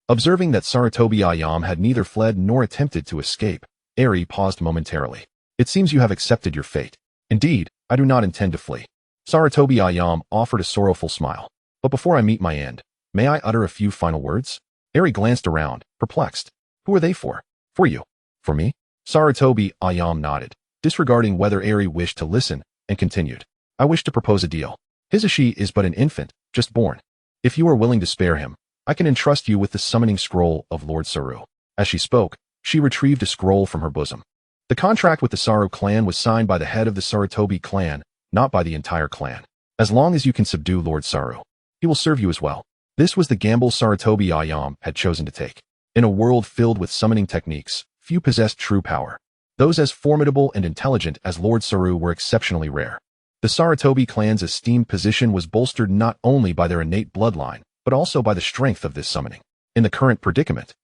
Observing that Sarutobi Ayam had neither fled nor attempted to escape, Eri paused momentarily. It seems you have accepted your fate. Indeed, I do not intend to flee. Sarutobi Ayam offered a sorrowful smile. But before I meet my end, may I utter a few final words? Eri glanced around, perplexed. Who are they for? For you. For me? Sarutobi Ayam nodded, disregarding whether Eri wished to listen, and continued. I wish to propose a deal. Hisashi is but an infant, just born. If you are willing to spare him, I can entrust you with the summoning scroll of Lord Saru. As she spoke, she retrieved a scroll from her bosom. The contract with the Saru clan was signed by the head of the Sarutobi clan, not by the entire clan. As long as you can subdue Lord Saru, he will serve you as well. This was the gamble Sarutobi Ayam had chosen to take. In a world filled with summoning techniques, few possessed true power. Those as formidable and intelligent as Lord Saru were exceptionally rare. The Sarutobi clan's esteemed position was bolstered not only by their innate bloodline, but also by the strength of this summoning. In the current predicament,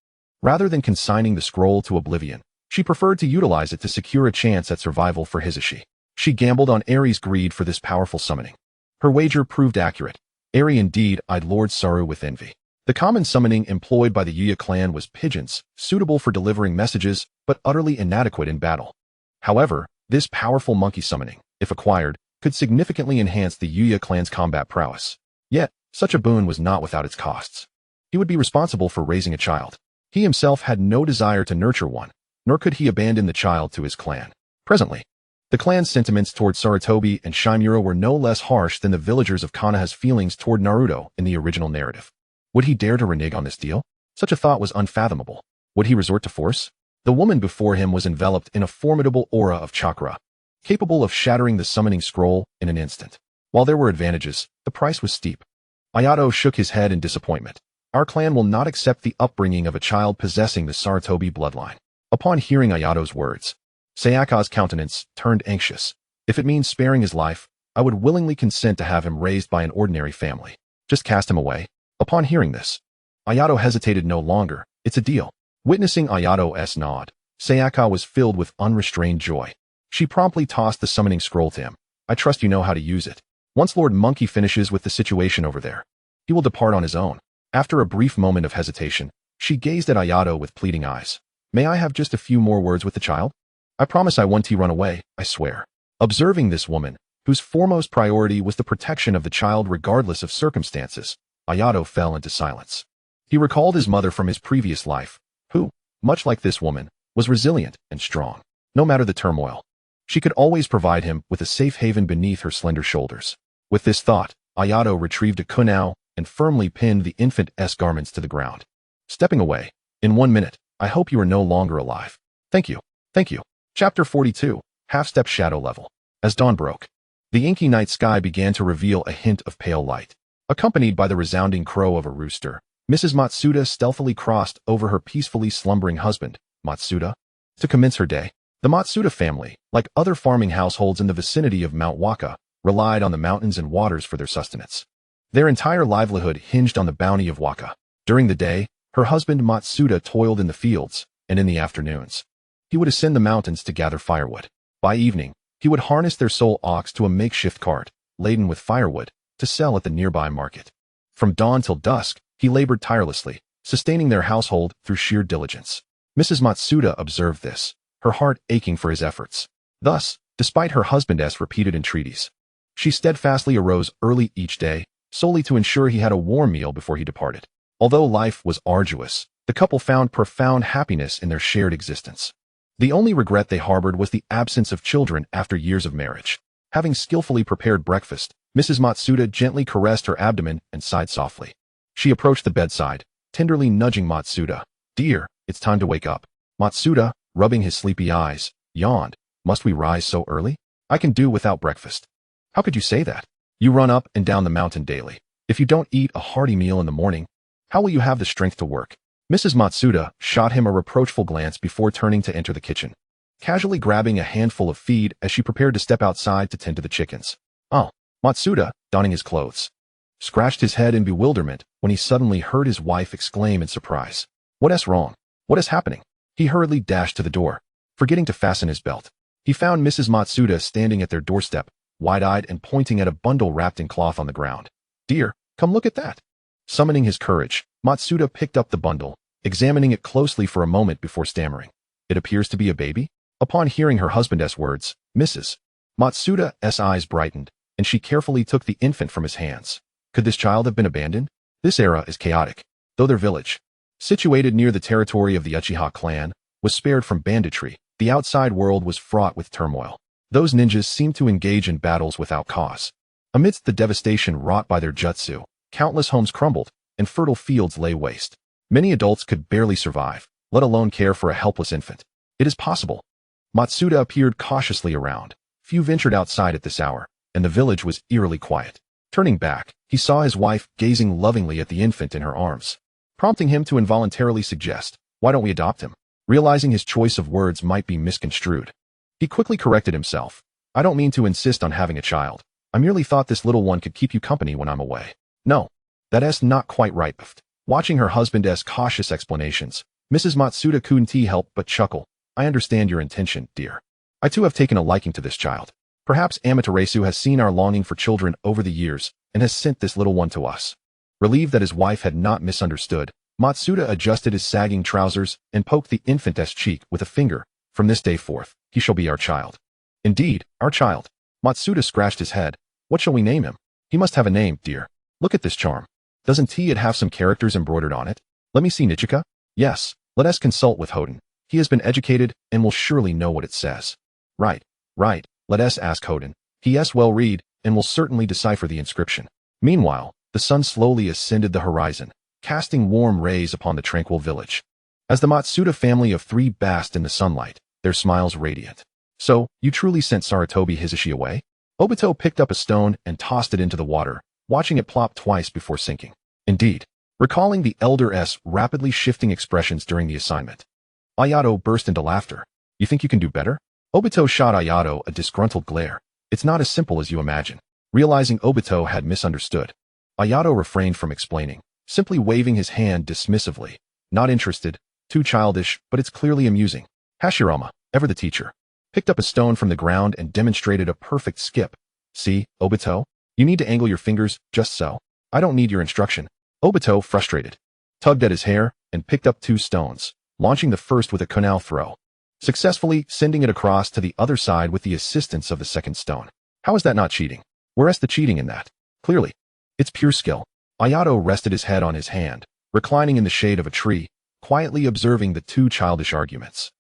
rather than consigning the scroll to oblivion, she preferred to utilize it to secure a chance at survival for Hisashi. She gambled on Eri's greed for this powerful summoning. Her wager proved accurate. Eri indeed eyed Lord Saru with envy. The common summoning employed by the Yuya clan was pigeons, suitable for delivering messages, but utterly inadequate in battle. However, this powerful monkey summoning, if acquired, could significantly enhance the Yuya clan's combat prowess. Yet, such a boon was not without its costs. He would be responsible for raising a child. He himself had no desire to nurture one, nor could he abandon the child to his clan. Presently, the clan's sentiments toward Sarutobi and Chimera were no less harsh than the villagers of Konoha's feelings toward Naruto in the original narrative. Would he dare to renege on this deal? Such a thought was unfathomable. Would he resort to force? The woman before him was enveloped in a formidable aura of chakra, capable of shattering the summoning scroll in an instant. While there were advantages, the price was steep. Ayato shook his head in disappointment. Our clan will not accept the upbringing of a child possessing the Sarutobi bloodline. Upon hearing Ayato's words, Sayaka's countenance turned anxious. If it means sparing his life, I would willingly consent to have him raised by an ordinary family. Just cast him away. Upon hearing this, Ayato hesitated no longer. It's a deal. Witnessing Ayato's nod, Sayaka was filled with unrestrained joy. She promptly tossed the summoning scroll to him. I trust you know how to use it. Once Lord Monkey finishes with the situation over there, he will depart on his own. After a brief moment of hesitation, She gazed at Ayato with pleading eyes. May I have just a few more words with the child? I promise I won't run away, I swear. Observing this woman, whose foremost priority was the protection of the child regardless of circumstances, Ayato fell into silence. He recalled his mother from his previous life, who, much like this woman, was resilient and strong. No matter the turmoil, she could always provide him with a safe haven beneath her slender shoulders. With this thought, Ayato retrieved a kunao and firmly pinned the infant's garments to the ground. Stepping away, in 1 minute, I hope you are no longer alive. Thank you. Thank you. Chapter 42, Half-Step Shadow Level. As dawn broke, the inky night sky began to reveal a hint of pale light. Accompanied by the resounding crow of a rooster, Mrs. Matsuda stealthily crossed over her peacefully slumbering husband, Matsuda, to commence her day. The Matsuda family, like other farming households in the vicinity of Mount Waka, relied on the mountains and waters for their sustenance. Their entire livelihood hinged on the bounty of Waka. During the day, her husband Matsuda toiled in the fields, and in the afternoons, he would ascend the mountains to gather firewood. By evening, he would harness their sole ox to a makeshift cart, laden with firewood, to sell at the nearby market. From dawn till dusk, he labored tirelessly, sustaining their household through sheer diligence. Mrs. Matsuda observed this, her heart aching for his efforts. Thus, despite her husband's repeated entreaties, she steadfastly arose early each day, solely to ensure he had a warm meal before he departed. Although life was arduous, the couple found profound happiness in their shared existence. The only regret they harbored was the absence of children after years of marriage. Having skillfully prepared breakfast, Mrs. Matsuda gently caressed her abdomen and sighed softly. She approached the bedside, tenderly nudging Matsuda. Dear, it's time to wake up. Matsuda, rubbing his sleepy eyes, yawned. Must we rise so early? I can do without breakfast. How could you say that? You run up and down the mountain daily. If you don't eat a hearty meal in the morning, how will you have the strength to work? Mrs. Matsuda shot him a reproachful glance before turning to enter the kitchen, casually grabbing a handful of feed as she prepared to step outside to tend to the chickens. Oh, Matsuda, donning his clothes, scratched his head in bewilderment when he suddenly heard his wife exclaim in surprise. What's wrong? What is happening? He hurriedly dashed to the door, forgetting to fasten his belt. He found Mrs. Matsuda standing at their doorstep, wide-eyed and pointing at a bundle wrapped in cloth on the ground. Dear, come look at that. Summoning his courage, Matsuda picked up the bundle, examining it closely for a moment before stammering. It appears to be a baby? Upon hearing her husband's words, Mrs. Matsuda's eyes brightened, and she carefully took the infant from his hands. Could this child have been abandoned? This era is chaotic. Though their village, situated near the territory of the Uchiha clan, was spared from banditry, the outside world was fraught with turmoil. Those ninjas seemed to engage in battles without cause. Amidst the devastation wrought by their jutsu, countless homes crumbled, and fertile fields lay waste. Many adults could barely survive, let alone care for a helpless infant. It is possible. Matsuda appeared cautiously around. Few ventured outside at this hour, and the village was eerily quiet. Turning back, he saw his wife gazing lovingly at the infant in her arms, prompting him to involuntarily suggest, why don't we adopt him? Realizing his choice of words might be misconstrued, he quickly corrected himself. I don't mean to insist on having a child. I merely thought this little one could keep you company when I'm away. No, that's not quite right. Watching her husband's cautious explanations, Mrs. Matsuda couldn't help but chuckle. I understand your intention, dear. I too have taken a liking to this child. Perhaps Amaterasu has seen our longing for children over the years and has sent this little one to us. Relieved that his wife had not misunderstood, Matsuda adjusted his sagging trousers and poked the infant's cheek with a finger. From this day forth, he shall be our child. Indeed, our child. Matsuda scratched his head. What shall we name him? He must have a name, dear. Look at this charm. Doesn't it have some characters embroidered on it? Let me see, Nichika. Yes, let us consult with Hoden. He has been educated and will surely know what it says. Right. Let us ask Hoden. He well read and will certainly decipher the inscription. Meanwhile, the sun slowly ascended the horizon, casting warm rays upon the tranquil village. As the Matsuda family of three basked in the sunlight, their smiles radiant. So, you truly sent Sarutobi Hisashi away? Obito picked up a stone and tossed it into the water, watching it plop twice before sinking. Indeed. Recalling the elder's rapidly shifting expressions during the assignment, Ayato burst into laughter. You think you can do better? Obito shot Ayato a disgruntled glare. It's not as simple as you imagine. Realizing Obito had misunderstood, Ayato refrained from explaining, simply waving his hand dismissively. Not interested, too childish, but it's clearly amusing. Hashirama, ever the teacher, picked up a stone from the ground and demonstrated a perfect skip. See, Obito? You need to angle your fingers, just so. I don't need your instruction. Obito, frustrated, tugged at his hair, and picked up 2 stones, launching the first with a kunai throw, successfully sending it across to the other side with the assistance of the second stone. How is that not cheating? Where's the cheating in that? Clearly, it's pure skill. Ayato rested his head on his hand, reclining in the shade of a tree, quietly observing the 2 childish arguments.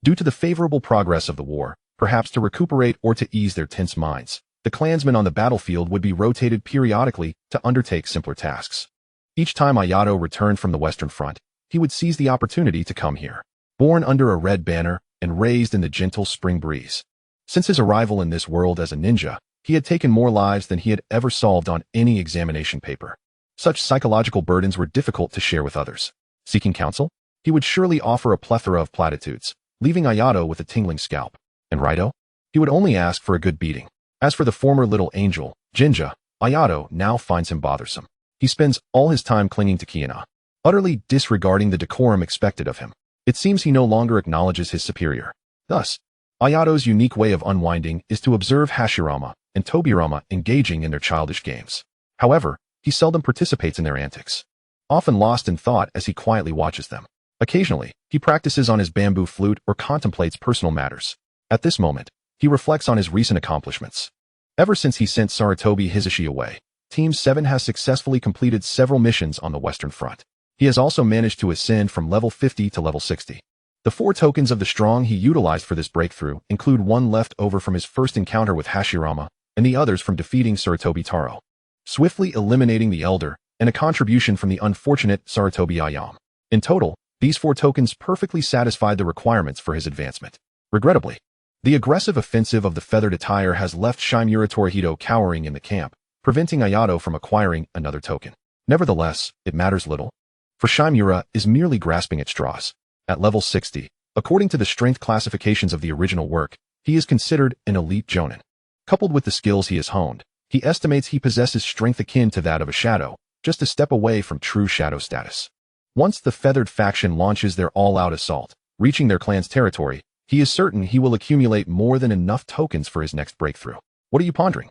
Due to the favorable progress of the war, perhaps to recuperate or to ease their tense minds, the clansmen on the battlefield would be rotated periodically to undertake simpler tasks. Each time Ayato returned from the Western Front, he would seize the opportunity to come here. Born under a red banner and raised in the gentle spring breeze. Since his arrival in this world as a ninja, he had taken more lives than he had ever solved on any examination paper. Such psychological burdens were difficult to share with others. Seeking counsel, he would surely offer a plethora of platitudes, leaving Ayato with a tingling scalp. And Raito? He would only ask for a good beating. As for the former little angel, Jinja, Ayato now finds him bothersome. He spends all his time clinging to Kiana, utterly disregarding the decorum expected of him. It seems he no longer acknowledges his superior. Thus, Ayato's unique way of unwinding is to observe Hashirama and Tobirama engaging in their childish games. However, he seldom participates in their antics, often lost in thought as he quietly watches them. Occasionally, he practices on his bamboo flute or contemplates personal matters. At this moment, he reflects on his recent accomplishments. Ever since he sent Sarutobi Hisashi away, Team 7 has successfully completed several missions on the Western Front. He has also managed to ascend from level 50 to level 60. The 4 tokens of the strong he utilized for this breakthrough include 1 left over from his first encounter with Hashirama and the others from defeating Sarutobi Taro, swiftly eliminating the Elder, and a contribution from the unfortunate Sarutobi Ayam. In total, these 4 tokens perfectly satisfied the requirements for his advancement. Regrettably, the aggressive offensive of the feathered attire has left Shimura Torihito cowering in the camp, preventing Ayato from acquiring another token. Nevertheless, it matters little, for Shimura is merely grasping at straws. At level 60, according to the strength classifications of the original work, he is considered an elite jonin. Coupled with the skills he has honed, he estimates he possesses strength akin to that of a shadow, just a step away from true shadow status. Once the feathered faction launches their all-out assault, reaching their clan's territory, he is certain he will accumulate more than enough tokens for his next breakthrough. What are you pondering?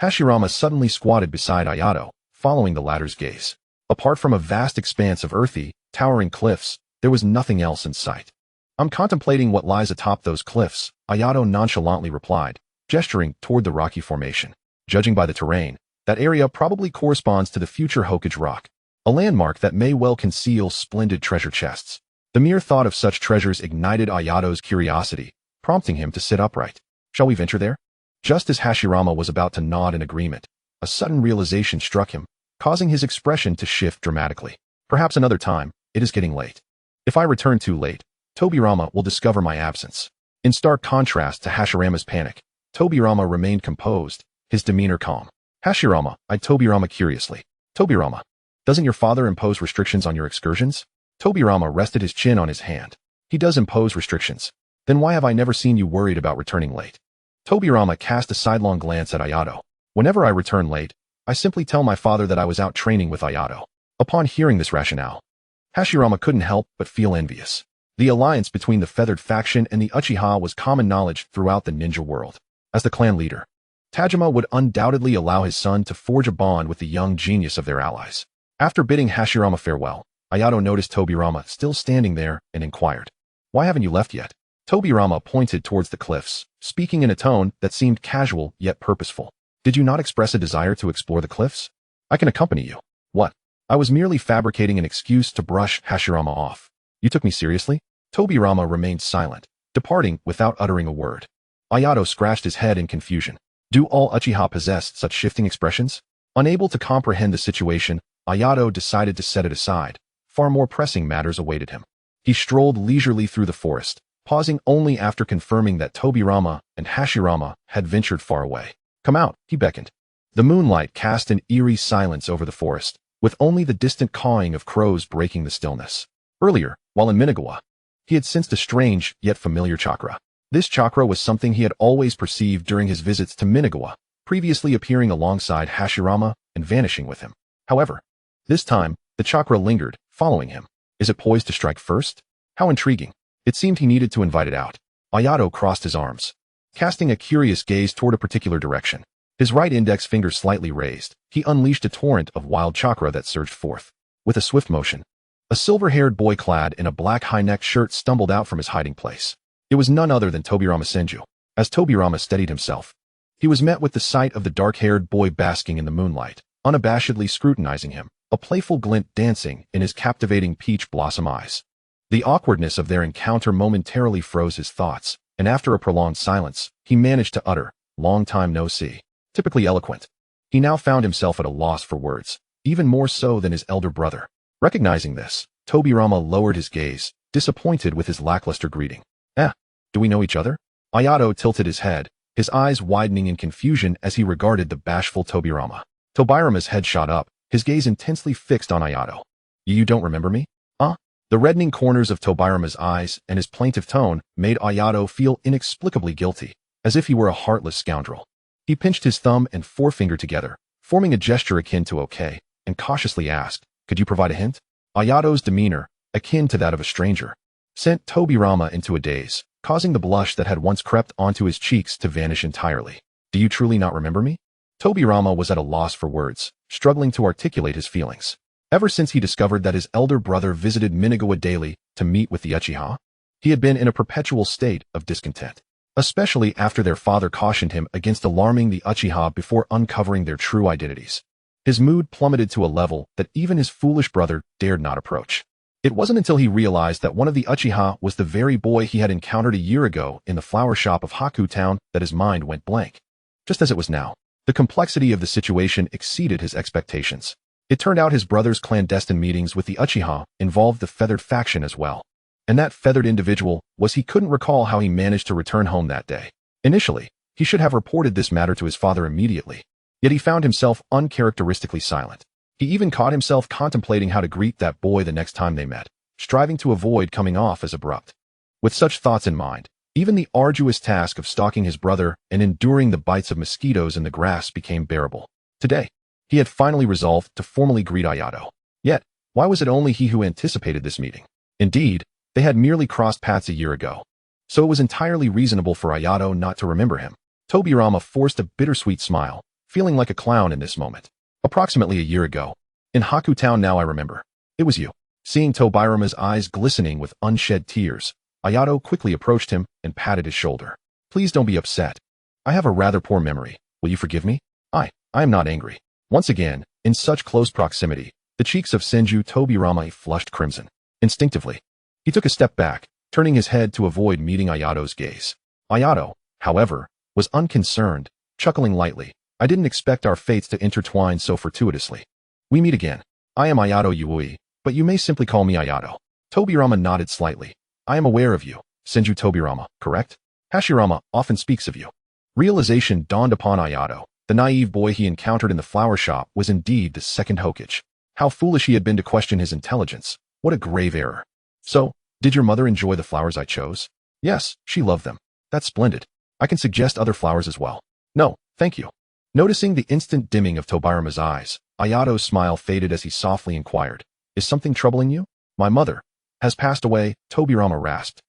Hashirama suddenly squatted beside Ayato, following the latter's gaze. Apart from a vast expanse of earthy, towering cliffs, there was nothing else in sight. I'm contemplating what lies atop those cliffs, Ayato nonchalantly replied, gesturing toward the rocky formation. Judging by the terrain, that area probably corresponds to the future Hokage Rock, a landmark that may well conceal splendid treasure chests. The mere thought of such treasures ignited Ayato's curiosity, prompting him to sit upright. Shall we venture there? Just as Hashirama was about to nod in agreement, a sudden realization struck him, causing his expression to shift dramatically. Perhaps another time, it is getting late. If I return too late, Tobirama will discover my absence. In stark contrast to Hashirama's panic, Tobirama remained composed, his demeanor calm. Hashirama eyed Tobirama curiously. Tobirama, doesn't your father impose restrictions on your excursions? Tobirama rested his chin on his hand. He does impose restrictions. Then why have I never seen you worried about returning late? Tobirama cast a sidelong glance at Ayato. Whenever I return late, I simply tell my father that I was out training with Ayato. Upon hearing this rationale, Hashirama couldn't help but feel envious. The alliance between the feathered faction and the Uchiha was common knowledge throughout the ninja world. As the clan leader, Tajima would undoubtedly allow his son to forge a bond with the young genius of their allies. After bidding Hashirama farewell, Ayato noticed Tobirama still standing there and inquired, "Why haven't you left yet?" Tobirama pointed towards the cliffs, speaking in a tone that seemed casual yet purposeful. "Did you not express a desire to explore the cliffs? I can accompany you." "What? I was merely fabricating an excuse to brush Hashirama off. You took me seriously?" Tobirama remained silent, departing without uttering a word. Ayato scratched his head in confusion. Do all Uchiha possess such shifting expressions? Unable to comprehend the situation, Ayato decided to set it aside. Far more pressing matters awaited him. He strolled leisurely through the forest, pausing only after confirming that Tobirama and Hashirama had ventured far away. "Come out," he beckoned. The moonlight cast an eerie silence over the forest, with only the distant cawing of crows breaking the stillness. Earlier, while in Minagawa, he had sensed a strange yet familiar chakra. This chakra was something he had always perceived during his visits to Minagawa, previously appearing alongside Hashirama and vanishing with him. However, this time, the chakra lingered, following him. Is it poised to strike first? How intriguing. It seemed he needed to invite it out. Ayato crossed his arms, casting a curious gaze toward a particular direction. His right index finger slightly raised, he unleashed a torrent of wild chakra that surged forth. With a swift motion, A silver-haired boy clad in a black high-necked shirt stumbled out from his hiding place. It was none other than Tobirama Senju. As Tobirama steadied himself, he was met with the sight of the dark-haired boy basking in the moonlight, unabashedly scrutinizing him, a playful glint dancing in his captivating peach blossom eyes. The awkwardness of their encounter momentarily froze his thoughts, and after a prolonged silence, he managed to utter, "Long time no see." Typically eloquent. He now found himself at a loss for words, even more so than his elder brother. Recognizing this, Tobirama lowered his gaze, disappointed with his lackluster greeting. Do we know each other?" Ayato tilted his head, his eyes widening in confusion as he regarded the bashful Tobirama. Tobirama's head shot up, his gaze intensely fixed on Ayato. "You don't remember me? The reddening corners of Tobirama's eyes and his plaintive tone made Ayato feel inexplicably guilty, as if he were a heartless scoundrel. He pinched his thumb and forefinger together, forming a gesture akin to okay, and cautiously asked, "Could you provide a hint?" Ayato's demeanor, akin to that of a stranger, sent Tobirama into a daze, causing the blush that had once crept onto his cheeks to vanish entirely. "Do you truly not remember me?" Tobirama was at a loss for words, struggling to articulate his feelings. Ever since he discovered that his elder brother visited Minagawa daily to meet with the Uchiha, he had been in a perpetual state of discontent, especially after their father cautioned him against alarming the Uchiha before uncovering their true identities. His mood plummeted to a level that even his foolish brother dared not approach. It wasn't until he realized that one of the Uchiha was the very boy he had encountered a year ago in the flower shop of Haku Town that his mind went blank. Just as it was now, the complexity of the situation exceeded his expectations. It turned out his brother's clandestine meetings with the Uchiha involved the feathered faction as well. And that feathered individual was he couldn't recall how he managed to return home that day. Initially, he should have reported this matter to his father immediately, yet he found himself uncharacteristically silent. He even caught himself contemplating how to greet that boy the next time they met, striving to avoid coming off as abrupt. With such thoughts in mind, even the arduous task of stalking his brother and enduring the bites of mosquitoes in the grass became bearable. Today, he had finally resolved to formally greet Ayato. Yet, why was it only he who anticipated this meeting? Indeed, they had merely crossed paths a year ago, so it was entirely reasonable for Ayato not to remember him. Tobirama forced a bittersweet smile, feeling like a clown in this moment. "Approximately a year ago. In Haku Town now I remember. It was you." Seeing Tobirama's eyes glistening with unshed tears, Ayato quickly approached him and patted his shoulder. "Please don't be upset. I have a rather poor memory. Will you forgive me? I am not angry." Once again, in such close proximity, the cheeks of Senju Tobirama flushed crimson. Instinctively, he took a step back, turning his head to avoid meeting Ayato's gaze. Ayato, however, was unconcerned, chuckling lightly. "I didn't expect our fates to intertwine so fortuitously. We meet again. I am Ayato Yui, but you may simply call me Ayato." Tobirama nodded slightly. "I am aware of you, Senju Tobirama, correct? Hashirama often speaks of you." Realization dawned upon Ayato. The naive boy he encountered in the flower shop was indeed the second Hokage. How foolish he had been to question his intelligence. What a grave error. "So, did your mother enjoy the flowers I chose?" "Yes, she loved them." "That's splendid. I can suggest other flowers as well." "No, thank you." Noticing the instant dimming of Tobirama's eyes, Ayato's smile faded as he softly inquired, "Is something troubling you?" "My mother has passed away," Tobirama rasped,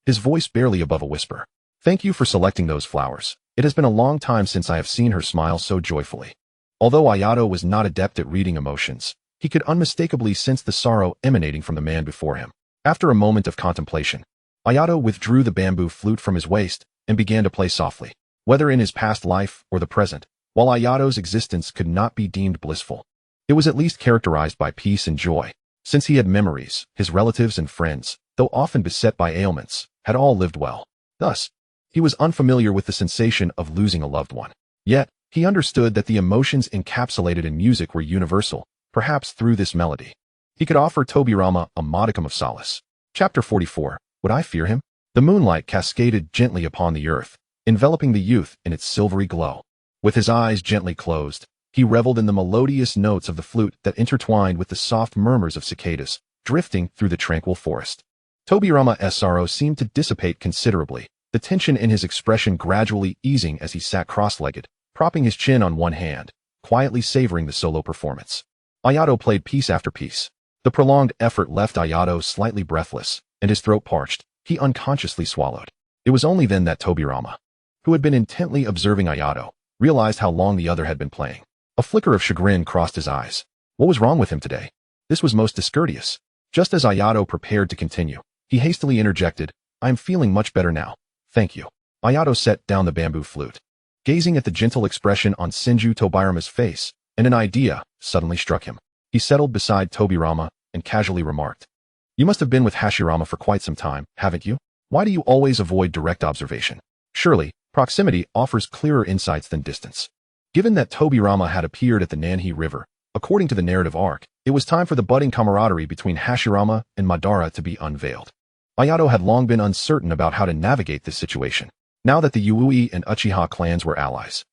his voice barely above a whisper. "Thank you for selecting those flowers. It has been a long time since I have seen her smile so joyfully." Although Ayato was not adept at reading emotions, he could unmistakably sense the sorrow emanating from the man before him. After a moment of contemplation, Ayato withdrew the bamboo flute from his waist and began to play softly. Whether in his past life or the present, while Ayato's existence could not be deemed blissful, it was at least characterized by peace and joy. Since he had memories, his relatives and friends, though often beset by ailments, had all lived well. Thus, he was unfamiliar with the sensation of losing a loved one. Yet, he understood that the emotions encapsulated in music were universal, perhaps through this melody. He could offer Tobirama a modicum of solace. Chapter 44. Would I fear him? The moonlight cascaded gently upon the earth, enveloping the youth in its silvery glow. With his eyes gently closed, he reveled in the melodious notes of the flute that intertwined with the soft murmurs of cicadas, drifting through the tranquil forest. Tobirama's sorrow seemed to dissipate considerably, the tension in his expression gradually easing as he sat cross-legged, propping his chin on one hand, quietly savoring the solo performance. Ayato played piece after piece. The prolonged effort left Ayato slightly breathless, and his throat parched. He unconsciously swallowed. It was only then that Tobirama, who had been intently observing Ayato, realized how long the other had been playing. A flicker of chagrin crossed his eyes. What was wrong with him today? This was most discourteous. Just as Ayato prepared to continue, he hastily interjected, "I am feeling much better now. Thank you." Ayato set down the bamboo flute. Gazing at the gentle expression on Senju Tobirama's face, and an idea suddenly struck him. He settled beside Tobirama and casually remarked, "You must have been with Hashirama for quite some time, haven't you? Why do you always avoid direct observation? Surely, proximity offers clearer insights than distance." Given that Tobirama had appeared at the Naka River, according to the narrative arc, it was time for the budding camaraderie between Hashirama and Madara to be unveiled. Ayato had long been uncertain about how to navigate this situation, now that the Yui and Uchiha clans were allies.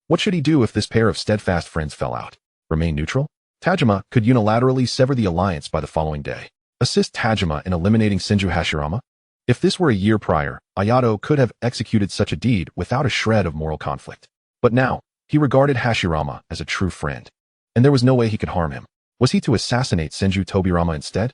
What should he do if this pair of steadfast friends fell out? Remain neutral? Tajima could unilaterally sever the alliance by the following day. Assist Tajima in eliminating Senju Hashirama? If this were a year prior, Ayato could have executed such a deed without a shred of moral conflict. But now, he regarded Hashirama as a true friend, and there was no way he could harm him. Was he to assassinate Senju Tobirama instead?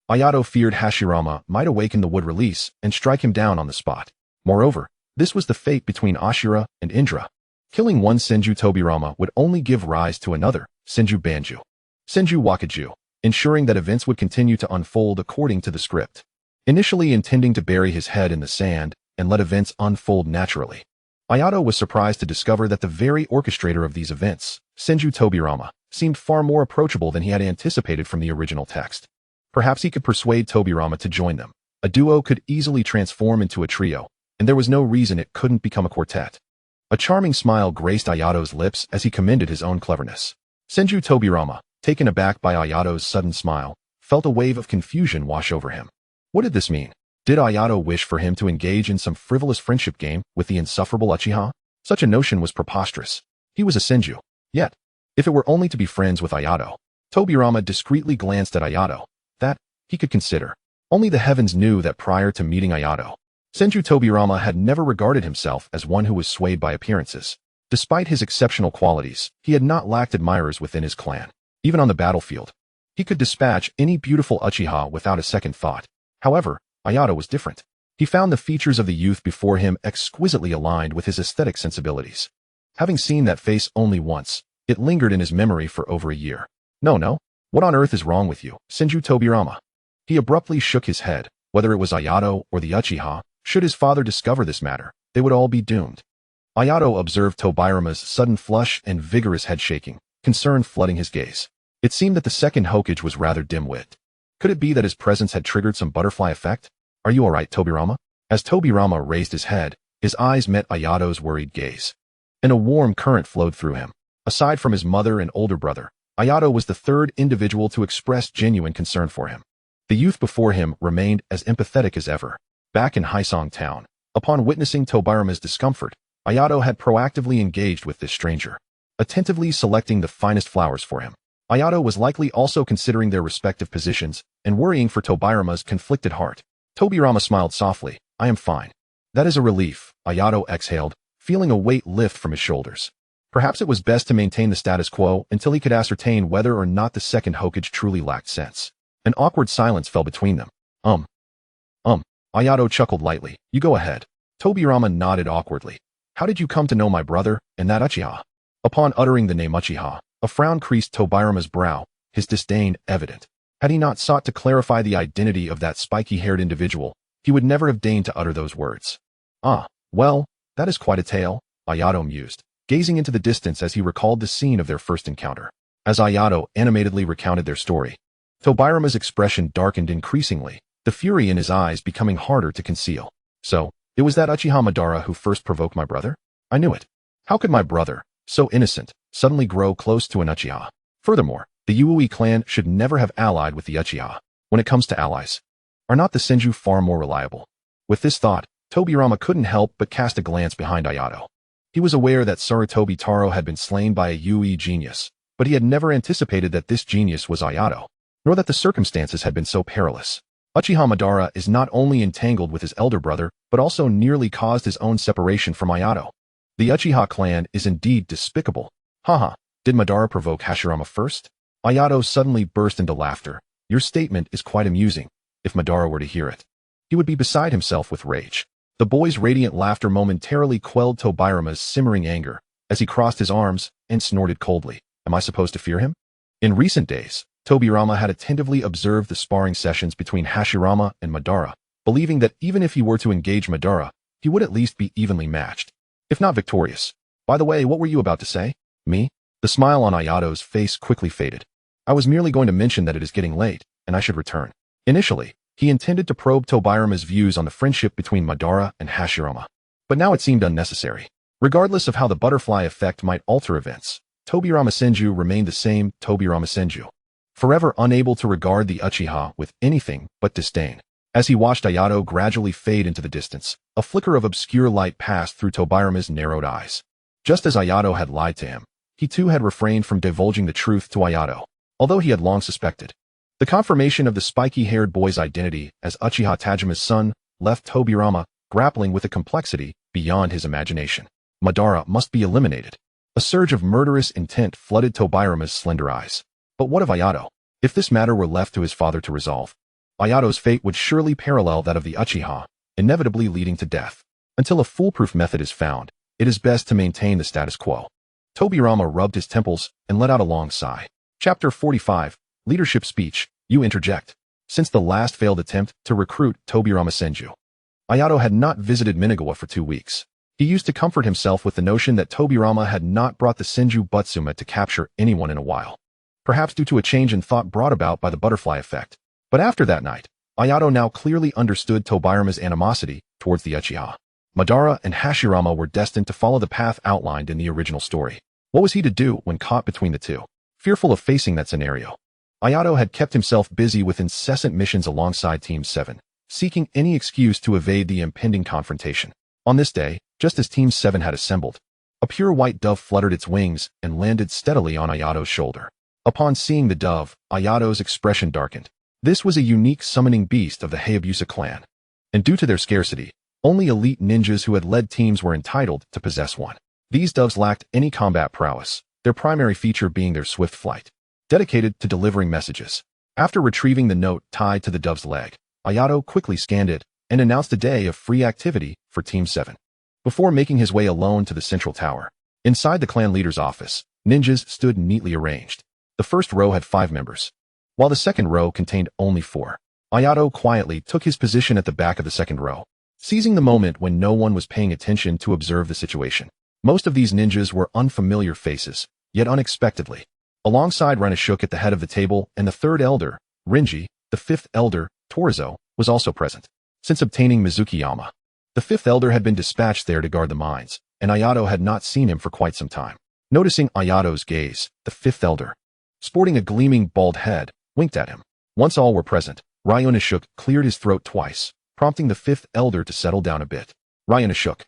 Ayato feared Hashirama might awaken the wood release and strike him down on the spot. Moreover, this was the fate between Ashura and Indra. Killing one Senju Tobirama would only give rise to another, Senju Banju. Senju Wakaju, ensuring that events would continue to unfold according to the script. Initially intending to bury his head in the sand and let events unfold naturally, Ayato was surprised to discover that the very orchestrator of these events, Senju Tobirama, seemed far more approachable than he had anticipated from the original text. Perhaps he could persuade Tobirama to join them. A duo could easily transform into a trio, and there was no reason it couldn't become a quartet. A charming smile graced Ayato's lips as he commended his own cleverness. Senju Tobirama, taken aback by Ayato's sudden smile, felt a wave of confusion wash over him. What did this mean? Did Ayato wish for him to engage in some frivolous friendship game with the insufferable Uchiha? Such a notion was preposterous. He was a Senju. Yet, if it were only to be friends with Ayato, Tobirama discreetly glanced at Ayato. That, he could consider. Only the heavens knew that prior to meeting Ayato, Senju Tobirama had never regarded himself as one who was swayed by appearances. Despite his exceptional qualities, he had not lacked admirers within his clan. Even on the battlefield, he could dispatch any beautiful Uchiha without a second thought. However, Ayato was different. He found the features of the youth before him exquisitely aligned with his aesthetic sensibilities. Having seen that face only once, it lingered in his memory for over a year. No. What on earth is wrong with you, Senju Tobirama? He abruptly shook his head. Whether it was Ayato or the Uchiha, should his father discover this matter, they would all be doomed. Ayato observed Tobirama's sudden flush and vigorous head shaking, concern flooding his gaze. It seemed that the second Hokage was rather dim-witted. Could it be that his presence had triggered some butterfly effect? Are you all right, Tobirama? As Tobirama raised his head, his eyes met Ayato's worried gaze, and a warm current flowed through him. Aside from his mother and older brother, Ayato was the third individual to express genuine concern for him. The youth before him remained as empathetic as ever. Back in Haisong town, upon witnessing Tobirama's discomfort, Ayato had proactively engaged with this stranger, attentively selecting the finest flowers for him. Ayato was likely also considering their respective positions and worrying for Tobirama's conflicted heart. Tobirama smiled softly. "I am fine." "That is a relief," Ayato exhaled, feeling a weight lift from his shoulders. Perhaps it was best to maintain the status quo until he could ascertain whether or not the second Hokage truly lacked sense. An awkward silence fell between them. Ayato chuckled lightly. "You go ahead." Tobirama nodded awkwardly. "How did you come to know my brother and that Uchiha?" Upon uttering the name Uchiha, a frown creased Tobirama's brow, his disdain evident. Had he not sought to clarify the identity of that spiky-haired individual, he would never have deigned to utter those words. "Ah, well, that is quite a tale," Ayato mused, gazing into the distance as he recalled the scene of their first encounter. As Ayato animatedly recounted their story, Tobirama's expression darkened increasingly, the fury in his eyes becoming harder to conceal. "So, it was that Uchiha Madara who first provoked my brother? I knew it. How could my brother, so innocent, suddenly grow close to an Uchiha? Furthermore, the Yui clan should never have allied with the Uchiha. When it comes to allies, are not the Senju far more reliable?" With this thought, Tobirama couldn't help but cast a glance behind Ayato. He was aware that Sarutobi Taro had been slain by a Yui genius, but he had never anticipated that this genius was Ayato, nor that the circumstances had been so perilous. Uchiha Madara is not only entangled with his elder brother, but also nearly caused his own separation from Ayato. The Uchiha clan is indeed despicable. Haha, did Madara provoke Hashirama first? Ayato suddenly burst into laughter. Your statement is quite amusing. If Madara were to hear it, he would be beside himself with rage. The boy's radiant laughter momentarily quelled Tobirama's simmering anger, as he crossed his arms and snorted coldly. Am I supposed to fear him? In recent days, Tobirama had attentively observed the sparring sessions between Hashirama and Madara, believing that even if he were to engage Madara, he would at least be evenly matched, if not victorious. By the way, what were you about to say? Me? The smile on Ayato's face quickly faded. I was merely going to mention that it is getting late, and I should return. Initially, he intended to probe Tobirama's views on the friendship between Madara and Hashirama, but now it seemed unnecessary. Regardless of how the butterfly effect might alter events, Tobirama Senju remained the same Tobirama Senju, forever unable to regard the Uchiha with anything but disdain. As he watched Ayato gradually fade into the distance, a flicker of obscure light passed through Tobirama's narrowed eyes. Just as Ayato had lied to him, he too had refrained from divulging the truth to Ayato, although he had long suspected. The confirmation of the spiky-haired boy's identity as Uchiha Tajima's son left Tobirama grappling with a complexity beyond his imagination. Madara must be eliminated. A surge of murderous intent flooded Tobirama's slender eyes. But what of Ayato? If this matter were left to his father to resolve, Ayato's fate would surely parallel that of the Uchiha, inevitably leading to death. Until a foolproof method is found, it is best to maintain the status quo. Tobirama rubbed his temples and let out a long sigh. Chapter 45, Leadership Speech. You interject. Since the last failed attempt to recruit Tobirama Senju, Ayato had not visited Minagawa for 2 weeks. He used to comfort himself with the notion that Tobirama had not brought the Senju Butsume to capture anyone in a while, perhaps due to a change in thought brought about by the butterfly effect. But after that night, Ayato now clearly understood Tobirama's animosity towards the Uchiha. Madara and Hashirama were destined to follow the path outlined in the original story. What was he to do when caught between the two? Fearful of facing that scenario, Ayato had kept himself busy with incessant missions alongside Team 7, seeking any excuse to evade the impending confrontation. On this day, just as Team 7 had assembled, a pure white dove fluttered its wings and landed steadily on Ayato's shoulder. Upon seeing the dove, Ayato's expression darkened. This was a unique summoning beast of the Hayabusa clan, and due to their scarcity, only elite ninjas who had led teams were entitled to possess one. These doves lacked any combat prowess, their primary feature being their swift flight, dedicated to delivering messages. After retrieving the note tied to the dove's leg, Ayato quickly scanned it and announced a day of free activity for Team 7. Before making his way alone to the central tower, inside the clan leader's office, ninjas stood neatly arranged. The first row had 5 members, while the second row contained only 4. Ayato quietly took his position at the back of the second row, seizing the moment when no one was paying attention to observe the situation. Most of these ninjas were unfamiliar faces, yet unexpectedly. Alongside Renashuk at the head of the table and the third elder, Renji, the fifth elder, Torizo, was also present. Since obtaining Mizukiyama, the fifth elder had been dispatched there to guard the mines, and Ayato had not seen him for quite some time. Noticing Ayato's gaze, the fifth elder, sporting a gleaming bald head, winked at him. Once all were present, Renashuk cleared his throat twice, prompting the fifth elder to settle down a bit. Renashuk,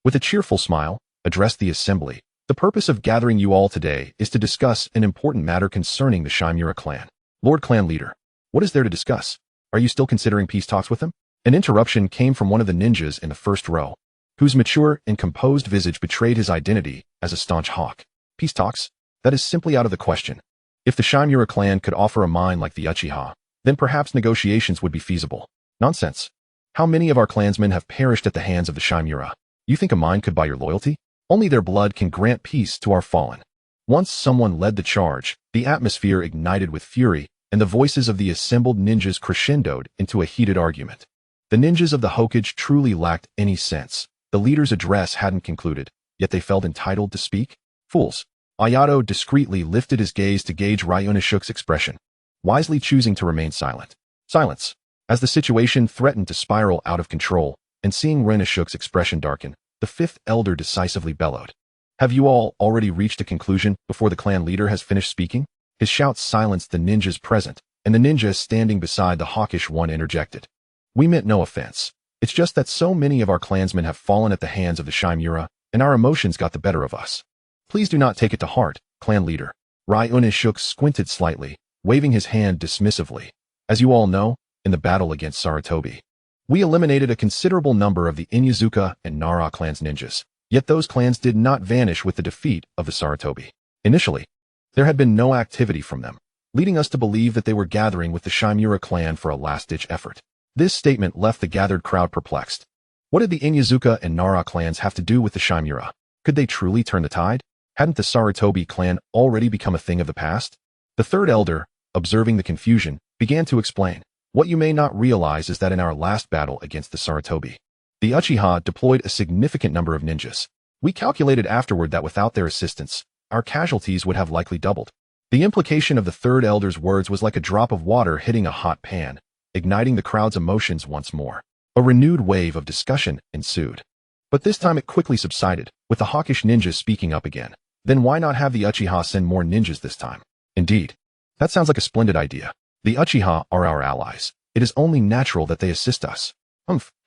with a cheerful smile, addressed the assembly. The purpose of gathering you all today is to discuss an important matter concerning the Shimura clan. Lord Clan Leader, what is there to discuss? Are you still considering peace talks with them? An interruption came from one of the ninjas in the first row, whose mature and composed visage betrayed his identity as a staunch hawk. Peace talks? That is simply out of the question. If the Shimura clan could offer a mine like the Uchiha, then perhaps negotiations would be feasible. Nonsense. How many of our clansmen have perished at the hands of the Shimura? You think a mine could buy your loyalty? Only their blood can grant peace to our fallen. Once someone led the charge, the atmosphere ignited with fury, and the voices of the assembled ninjas crescendoed into a heated argument. The ninjas of the Hokage truly lacked any sense. The leader's address hadn't concluded, yet they felt entitled to speak? Fools. Ayato discreetly lifted his gaze to gauge Renashuk's expression, wisely choosing to remain silent. Silence. As the situation threatened to spiral out of control, and seeing Renashuk's expression darken, the fifth elder decisively bellowed. Have you all already reached a conclusion before the clan leader has finished speaking? His shouts silenced the ninjas present, and the ninja standing beside the hawkish one interjected. We meant no offense. It's just that so many of our clansmen have fallen at the hands of the Shimura, and our emotions got the better of us. Please do not take it to heart, clan leader. Renashuk squinted slightly, waving his hand dismissively. As you all know, in the battle against Sarutobi, we eliminated a considerable number of the Inyazuka and Nara clans ninjas, yet those clans did not vanish with the defeat of the Sarutobi. Initially, there had been no activity from them, leading us to believe that they were gathering with the Shimura clan for a last-ditch effort. This statement left the gathered crowd perplexed. What did the Inyazuka and Nara clans have to do with the Shimura? Could they truly turn the tide? Hadn't the Sarutobi clan already become a thing of the past? The third elder, observing the confusion, began to explain. What you may not realize is that in our last battle against the Sarutobi, the Uchiha deployed a significant number of ninjas. We calculated afterward that without their assistance, our casualties would have likely doubled. The implication of the third elder's words was like a drop of water hitting a hot pan, igniting the crowd's emotions once more. A renewed wave of discussion ensued. But this time it quickly subsided, with the hawkish ninjas speaking up again. Then why not have the Uchiha send more ninjas this time? Indeed. That sounds like a splendid idea. The Uchiha are our allies. It is only natural that they assist us.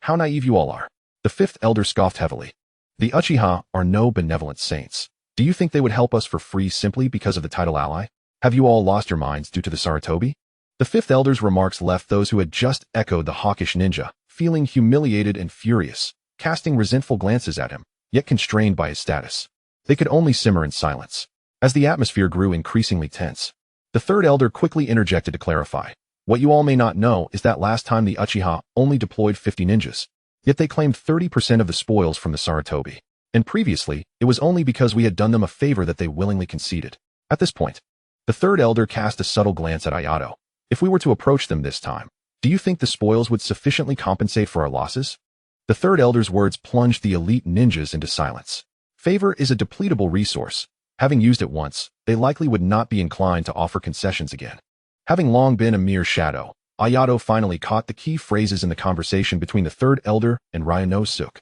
How naive you all are. The fifth elder scoffed heavily. The Uchiha are no benevolent saints. Do you think they would help us for free simply because of the title ally? Have you all lost your minds due to the Sarutobi? The fifth elder's remarks left those who had just echoed the hawkish ninja, feeling humiliated and furious, casting resentful glances at him, yet constrained by his status. They could only simmer in silence. As the atmosphere grew increasingly tense, the third elder quickly interjected to clarify. What you all may not know is that last time the Uchiha only deployed 50 ninjas, yet they claimed 30% of the spoils from the Sarutobi. And previously, it was only because we had done them a favor that they willingly conceded. At this point, the third elder cast a subtle glance at Ayato. If we were to approach them this time, do you think the spoils would sufficiently compensate for our losses? The third elder's words plunged the elite ninjas into silence. Favor is a depletable resource. Having used it once, they likely would not be inclined to offer concessions again. Having long been a mere shadow, Ayato finally caught the key phrases in the conversation between the third elder and Ryunosuke,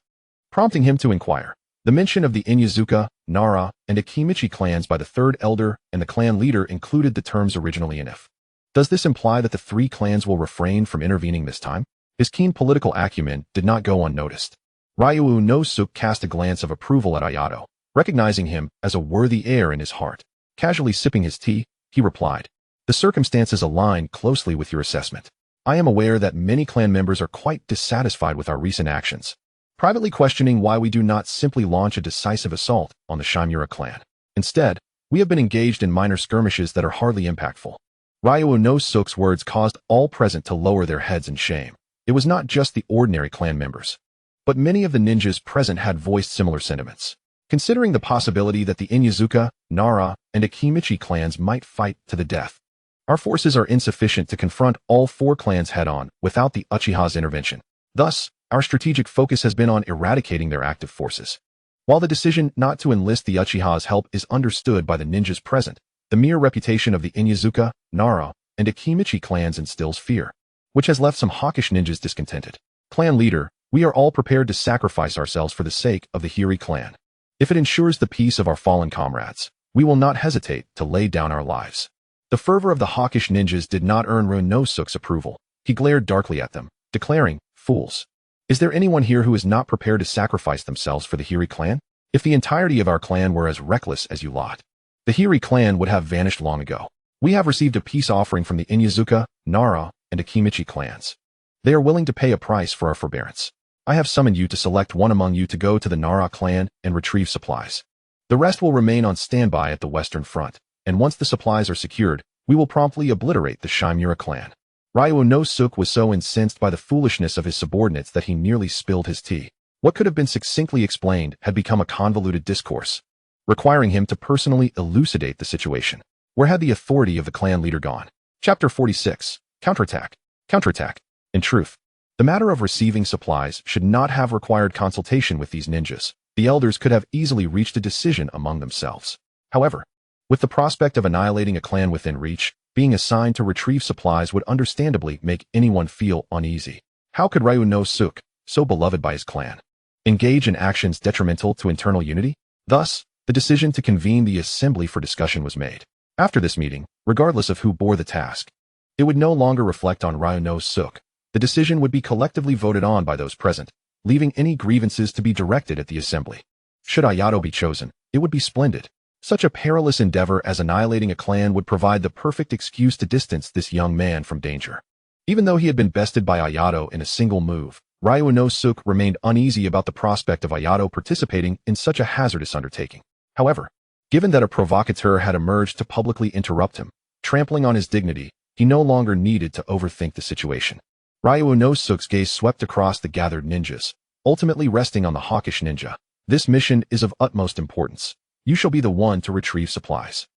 prompting him to inquire. The mention of the Inyazuka, Nara, and Akimichi clans by the third elder and the clan leader included the terms originally in if. Does this imply that the three clans will refrain from intervening this time? His keen political acumen did not go unnoticed. Ryunosuke cast a glance of approval at Ayato, recognizing him as a worthy heir in his heart. Casually sipping his tea, he replied, "The circumstances align closely with your assessment. I am aware that many clan members are quite dissatisfied with our recent actions, privately questioning why we do not simply launch a decisive assault on the Shimura clan. Instead, we have been engaged in minor skirmishes that are hardly impactful." Ryunosuke's words caused all present to lower their heads in shame. It was not just the ordinary clan members, but many of the ninjas present had voiced similar sentiments. Considering the possibility that the Inyazuka, Nara, and Akimichi clans might fight to the death, our forces are insufficient to confront all four clans head-on without the Uchiha's intervention. Thus, our strategic focus has been on eradicating their active forces. While the decision not to enlist the Uchiha's help is understood by the ninjas present, the mere reputation of the Inyazuka, Nara, and Akimichi clans instills fear, which has left some hawkish ninjas discontented. Clan leader, we are all prepared to sacrifice ourselves for the sake of the Hiri clan. If it ensures the peace of our fallen comrades, we will not hesitate to lay down our lives. The fervor of the hawkish ninjas did not earn Ryunosuke's approval. He glared darkly at them, declaring, "Fools. Is there anyone here who is not prepared to sacrifice themselves for the Hiri clan? If the entirety of our clan were as reckless as you lot, the Hiri clan would have vanished long ago. We have received a peace offering from the Inyazuka, Nara, and Akimichi clans. They are willing to pay a price for our forbearance. I have summoned you to select one among you to go to the Nara clan and retrieve supplies. The rest will remain on standby at the Western Front, and once the supplies are secured, we will promptly obliterate the Shimura clan." Ryunosuke was so incensed by the foolishness of his subordinates that he nearly spilled his tea. What could have been succinctly explained had become a convoluted discourse, requiring him to personally elucidate the situation. Where had the authority of the clan leader gone? Chapter 46. Counterattack. Counterattack. In truth, the matter of receiving supplies should not have required consultation with these ninjas. The elders could have easily reached a decision among themselves. However, with the prospect of annihilating a clan within reach, being assigned to retrieve supplies would understandably make anyone feel uneasy. How could Ryunosuke, so beloved by his clan, engage in actions detrimental to internal unity? Thus, the decision to convene the assembly for discussion was made. After this meeting, regardless of who bore the task, it would no longer reflect on Ryunosuke. The decision would be collectively voted on by those present, leaving any grievances to be directed at the assembly. Should Ayato be chosen, it would be splendid. Such a perilous endeavor as annihilating a clan would provide the perfect excuse to distance this young man from danger. Even though he had been bested by Ayato in a single move, Ryunosuke remained uneasy about the prospect of Ayato participating in such a hazardous undertaking. However, given that a provocateur had emerged to publicly interrupt him, trampling on his dignity, he no longer needed to overthink the situation. Ryunosuke's gaze swept across the gathered ninjas, ultimately resting on the hawkish ninja. "This mission is of utmost importance. You shall be the one to retrieve supplies.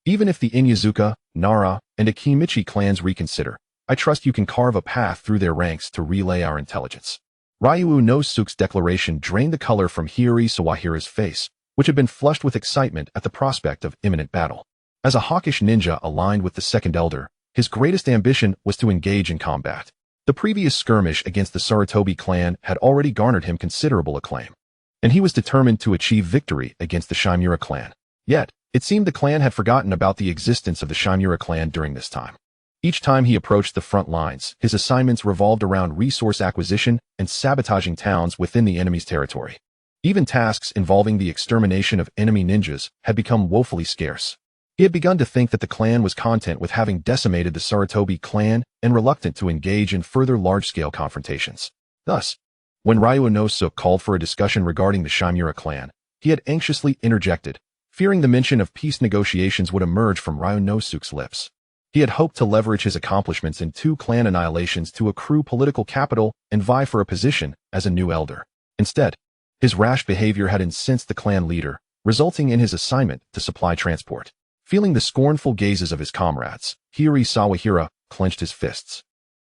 Even if the Inyazuka, Nara, and Akimichi clans reconsider, I trust you can carve a path through their ranks to relay our intelligence. Ryuu no Suke's declaration drained the color from Hiri Sawahira's face, which had been flushed with excitement at the prospect of imminent battle. As a hawkish ninja aligned with the second elder, his greatest ambition was to engage in combat. The previous skirmish against the Sarutobi clan had already garnered him considerable acclaim, and he was determined to achieve victory against the Shimura clan. Yet, it seemed the clan had forgotten about the existence of the Shimura clan during this time. Each time he approached the front lines, his assignments revolved around resource acquisition and sabotaging towns within the enemy's territory. Even tasks involving the extermination of enemy ninjas had become woefully scarce. He had begun to think that the clan was content with having decimated the Sarutobi clan and reluctant to engage in further large-scale confrontations. Thus, when Ryuu no Suke called for a discussion regarding the Shimura clan, he had anxiously interjected, fearing the mention of peace negotiations would emerge from Ryuu no Suke's lips. He had hoped to leverage his accomplishments in 2 clan annihilations to accrue political capital and vie for a position as a new elder. Instead, his rash behavior had incensed the clan leader, resulting in his assignment to supply transport. Feeling the scornful gazes of his comrades, Hiri Sawahira clenched his fists.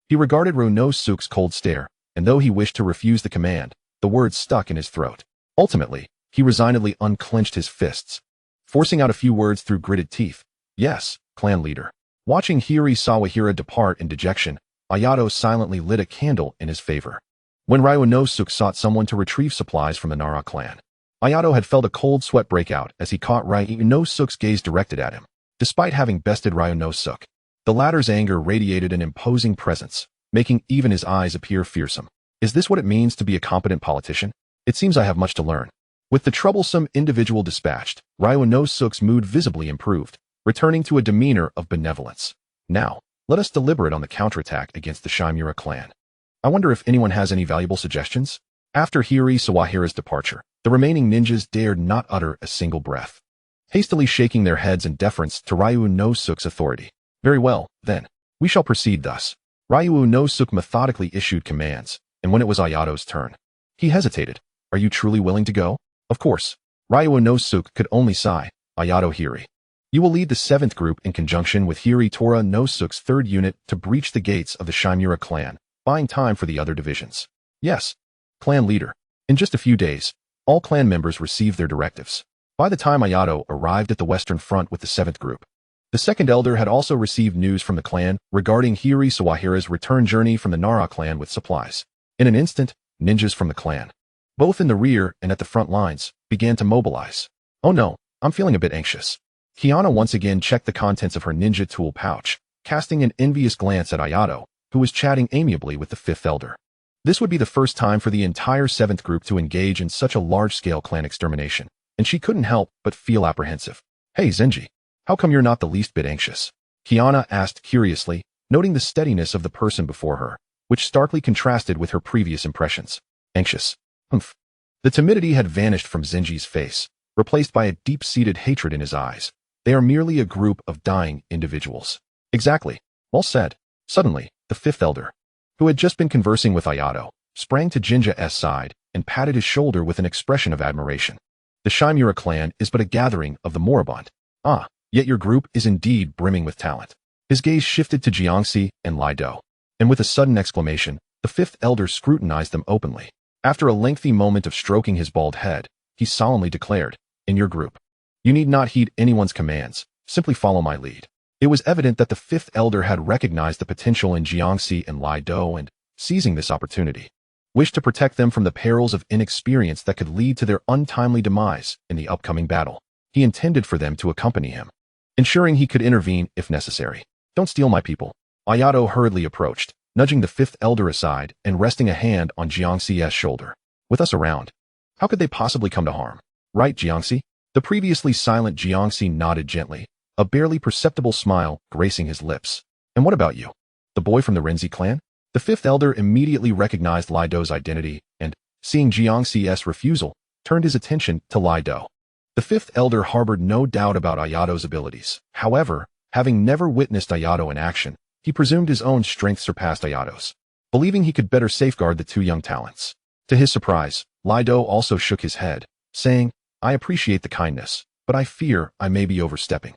He regarded Ryuu no Suke's cold stare, and though he wished to refuse the command, the words stuck in his throat. Ultimately, he resignedly unclenched his fists, forcing out a few words through gritted teeth. Yes, clan leader. Watching Hiri Sawahira depart in dejection, Ayato silently lit a candle in his favor. When Ryuu no Suke sought someone to retrieve supplies from the Nara clan, Ayato had felt a cold sweat break out as he caught Ryuu no Suke's gaze directed at him. Despite having bested Ryuu no Suke, the latter's anger radiated an imposing presence, making even his eyes appear fearsome. Is this what it means to be a competent politician? It seems I have much to learn. With the troublesome individual dispatched, Ryuu no Suke's mood visibly improved, returning to a demeanor of benevolence. Now, let us deliberate on the counterattack against the Shimura clan. I wonder if anyone has any valuable suggestions? After Hiri Sawahira's departure, the remaining ninjas dared not utter a single breath, hastily shaking their heads in deference to Ryuu no Suke's authority. Very well, then. We shall proceed thus. Ryuu no Suke methodically issued commands, and when it was Ayato's turn, he hesitated. Are you truly willing to go? Of course. Ryuu no Suke could only sigh. Ayato Hiri. You will lead the 7th group in conjunction with Hiri Tora no Suke's 3rd unit to breach the gates of the Shimura clan, buying time for the other divisions. Yes. Clan leader. In just a few days, all clan members received their directives. By the time Ayato arrived at the Western Front with the 7th group, the 2nd elder had also received news from the clan regarding Hiri Sawahira's return journey from the Nara clan with supplies. In an instant, ninjas from the clan, both in the rear and at the front lines, began to mobilize. Oh no, I'm feeling a bit anxious. Kiana once again checked the contents of her ninja tool pouch, casting an envious glance at Ayato, who was chatting amiably with the 5th elder. This would be the first time for the entire 7th group to engage in such a large-scale clan extermination, and she couldn't help but feel apprehensive. Hey Zenji, how come you're not the least bit anxious? Kiana asked curiously, noting the steadiness of the person before her, which starkly contrasted with her previous impressions. Anxious. Humph. The timidity had vanished from Zenji's face, replaced by a deep-seated hatred in his eyes. They are merely a group of dying individuals. Exactly. Well said. Suddenly, the 5th elder, who had just been conversing with Ayato, sprang to Jinja's side and patted his shoulder with an expression of admiration. The Shimura clan is but a gathering of the moribund. Ah, yet your group is indeed brimming with talent. His gaze shifted to Jiangxi and Lido, and with a sudden exclamation, the 5th elder scrutinized them openly. After a lengthy moment of stroking his bald head, he solemnly declared, in your group, you need not heed anyone's commands, simply follow my lead. It was evident that the 5th elder had recognized the potential in Jiangxi and Lido and, seizing this opportunity, wished to protect them from the perils of inexperience that could lead to their untimely demise in the upcoming battle. He intended for them to accompany him, ensuring he could intervene if necessary. Don't steal my people. Ayato hurriedly approached, nudging the 5th elder aside and resting a hand on Jiangxi's shoulder. With us around, how could they possibly come to harm? Right, Jiangxi? The previously silent Jiangxi nodded gently, a barely perceptible smile gracing his lips. And what about you? The boy from the Renzi clan? The 5th elder immediately recognized Lido's identity and, seeing Jiangxi's refusal, turned his attention to Lido. The 5th elder harbored no doubt about Ayato's abilities. However, having never witnessed Ayato in action, he presumed his own strength surpassed Ayato's, believing he could better safeguard the 2 young talents. To his surprise, Lido also shook his head, saying, I appreciate the kindness, but I fear I may be overstepping.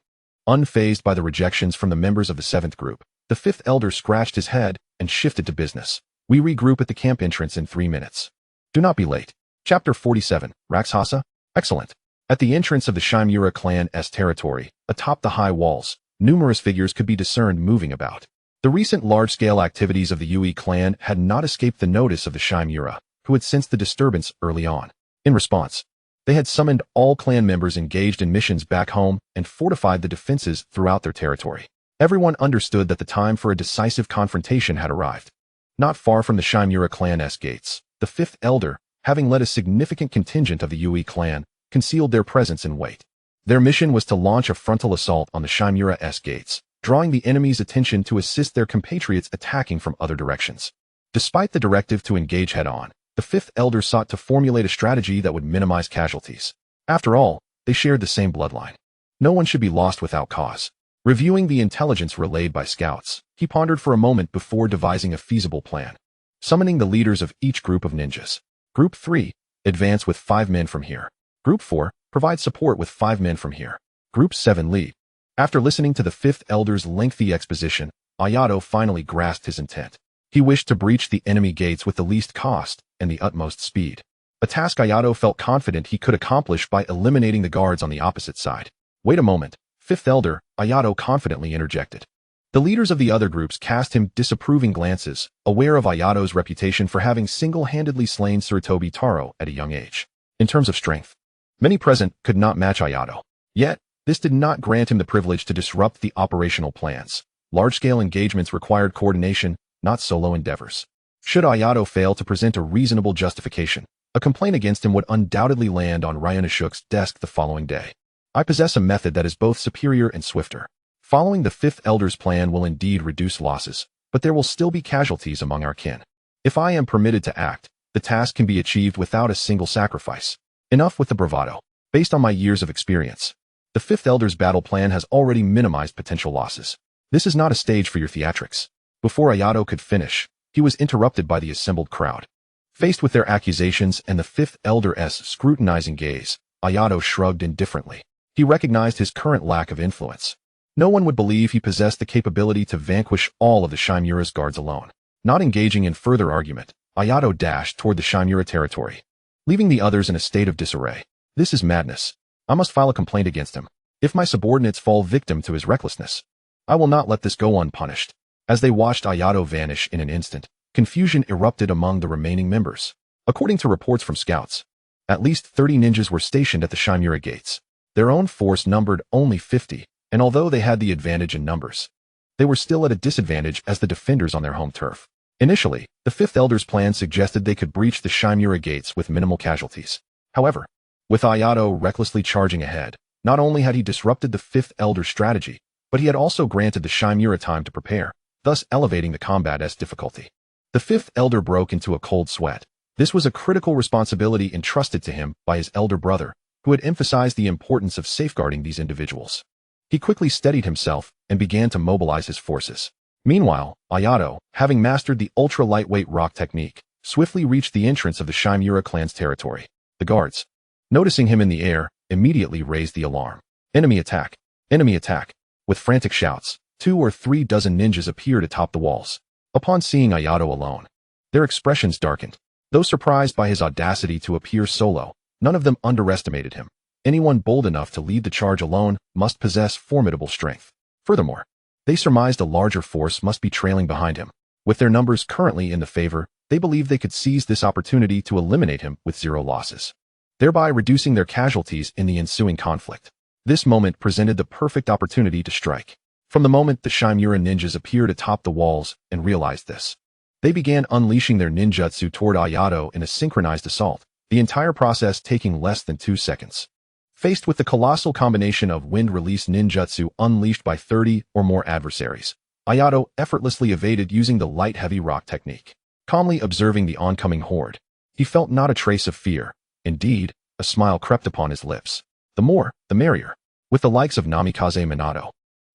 Unfazed by the rejections from the members of the 7th group, the 5th elder scratched his head and shifted to business. We regroup at the camp entrance in 3 minutes. Do not be late. Chapter 47, Rakshasa? Excellent. At the entrance of the Shimura clan's territory, atop the high walls, numerous figures could be discerned moving about. The recent large-scale activities of the Yui clan had not escaped the notice of the Shimura, who had sensed the disturbance early on. In response, they had summoned all clan members engaged in missions back home and fortified the defenses throughout their territory. Everyone understood that the time for a decisive confrontation had arrived. Not far from the Shimura clan's gates, the 5th elder, having led a significant contingent of the Yui clan, concealed their presence and wait. Their mission was to launch a frontal assault on the Shimura's gates, drawing the enemy's attention to assist their compatriots attacking from other directions. Despite the directive to engage head-on, the 5th elder sought to formulate a strategy that would minimize casualties. After all, they shared the same bloodline. No one should be lost without cause. Reviewing the intelligence relayed by scouts, he pondered for a moment before devising a feasible plan. Summoning the leaders of each group of ninjas. Group 3, advance with 5 men from here. Group 4, provide support with 5 men from here. Group 7, lead. After listening to the 5th elder's lengthy exposition, Ayato finally grasped his intent. He wished to breach the enemy gates with the least cost and the utmost speed. A task Ayato felt confident he could accomplish by eliminating the guards on the opposite side. Wait a moment, 5th elder, Ayato confidently interjected. The leaders of the other groups cast him disapproving glances, aware of Ayato's reputation for having single-handedly slain Sir Tobitaro at a young age. In terms of strength, many present could not match Ayato. Yet, this did not grant him the privilege to disrupt the operational plans. Large-scale engagements required coordination, not solo endeavors. Should Ayato fail to present a reasonable justification, a complaint against him would undoubtedly land on Ryanashuk's desk the following day. I possess a method that is both superior and swifter. Following the 5th elder's plan will indeed reduce losses, but there will still be casualties among our kin. If I am permitted to act, the task can be achieved without a single sacrifice. Enough with the bravado. Based on my years of experience, the 5th elder's battle plan has already minimized potential losses. This is not a stage for your theatrics. Before Ayato could finish, he was interrupted by the assembled crowd. Faced with their accusations and the 5th elder's scrutinizing gaze, Ayato shrugged indifferently. He recognized his current lack of influence. No one would believe he possessed the capability to vanquish all of the Shimura's guards alone. Not engaging in further argument, Ayato dashed toward the Shimura territory, leaving the others in a state of disarray. This is madness. I must file a complaint against him. If my subordinates fall victim to his recklessness, I will not let this go unpunished. As they watched Ayato vanish in an instant, confusion erupted among the remaining members. According to reports from scouts, at least 30 ninjas were stationed at the Shimura gates. Their own force numbered only 50, and although they had the advantage in numbers, they were still at a disadvantage as the defenders on their home turf. Initially, the 5th elder's plan suggested they could breach the Shimura gates with minimal casualties. However, with Ayato recklessly charging ahead, not only had he disrupted the 5th elder's strategy, but he had also granted the Shimura time to prepare, thus elevating the combat's difficulty. The 5th elder broke into a cold sweat. This was a critical responsibility entrusted to him by his elder brother, who had emphasized the importance of safeguarding these individuals. He quickly steadied himself and began to mobilize his forces. Meanwhile, Ayato, having mastered the ultra-lightweight rock technique, swiftly reached the entrance of the Shimura clan's territory. The guards, noticing him in the air, immediately raised the alarm. Enemy attack! Enemy attack! With frantic shouts, 2 or 3 dozen ninjas appeared atop the walls. Upon seeing Ayato alone, their expressions darkened. Though surprised by his audacity to appear solo, none of them underestimated him. Anyone bold enough to lead the charge alone must possess formidable strength. Furthermore, they surmised a larger force must be trailing behind him. With their numbers currently in the favor, they believed they could seize this opportunity to eliminate him with 0 losses, thereby reducing their casualties in the ensuing conflict. This moment presented the perfect opportunity to strike. From the moment the Shimura ninjas appeared atop the walls and realized this, they began unleashing their ninjutsu toward Ayato in a synchronized assault, the entire process taking less than 2 seconds. Faced with the colossal combination of wind-release ninjutsu unleashed by 30 or more adversaries, Ayato effortlessly evaded using the light-heavy rock technique. Calmly observing the oncoming horde, he felt not a trace of fear. Indeed, a smile crept upon his lips. The more, the merrier. With the likes of Namikaze Minato,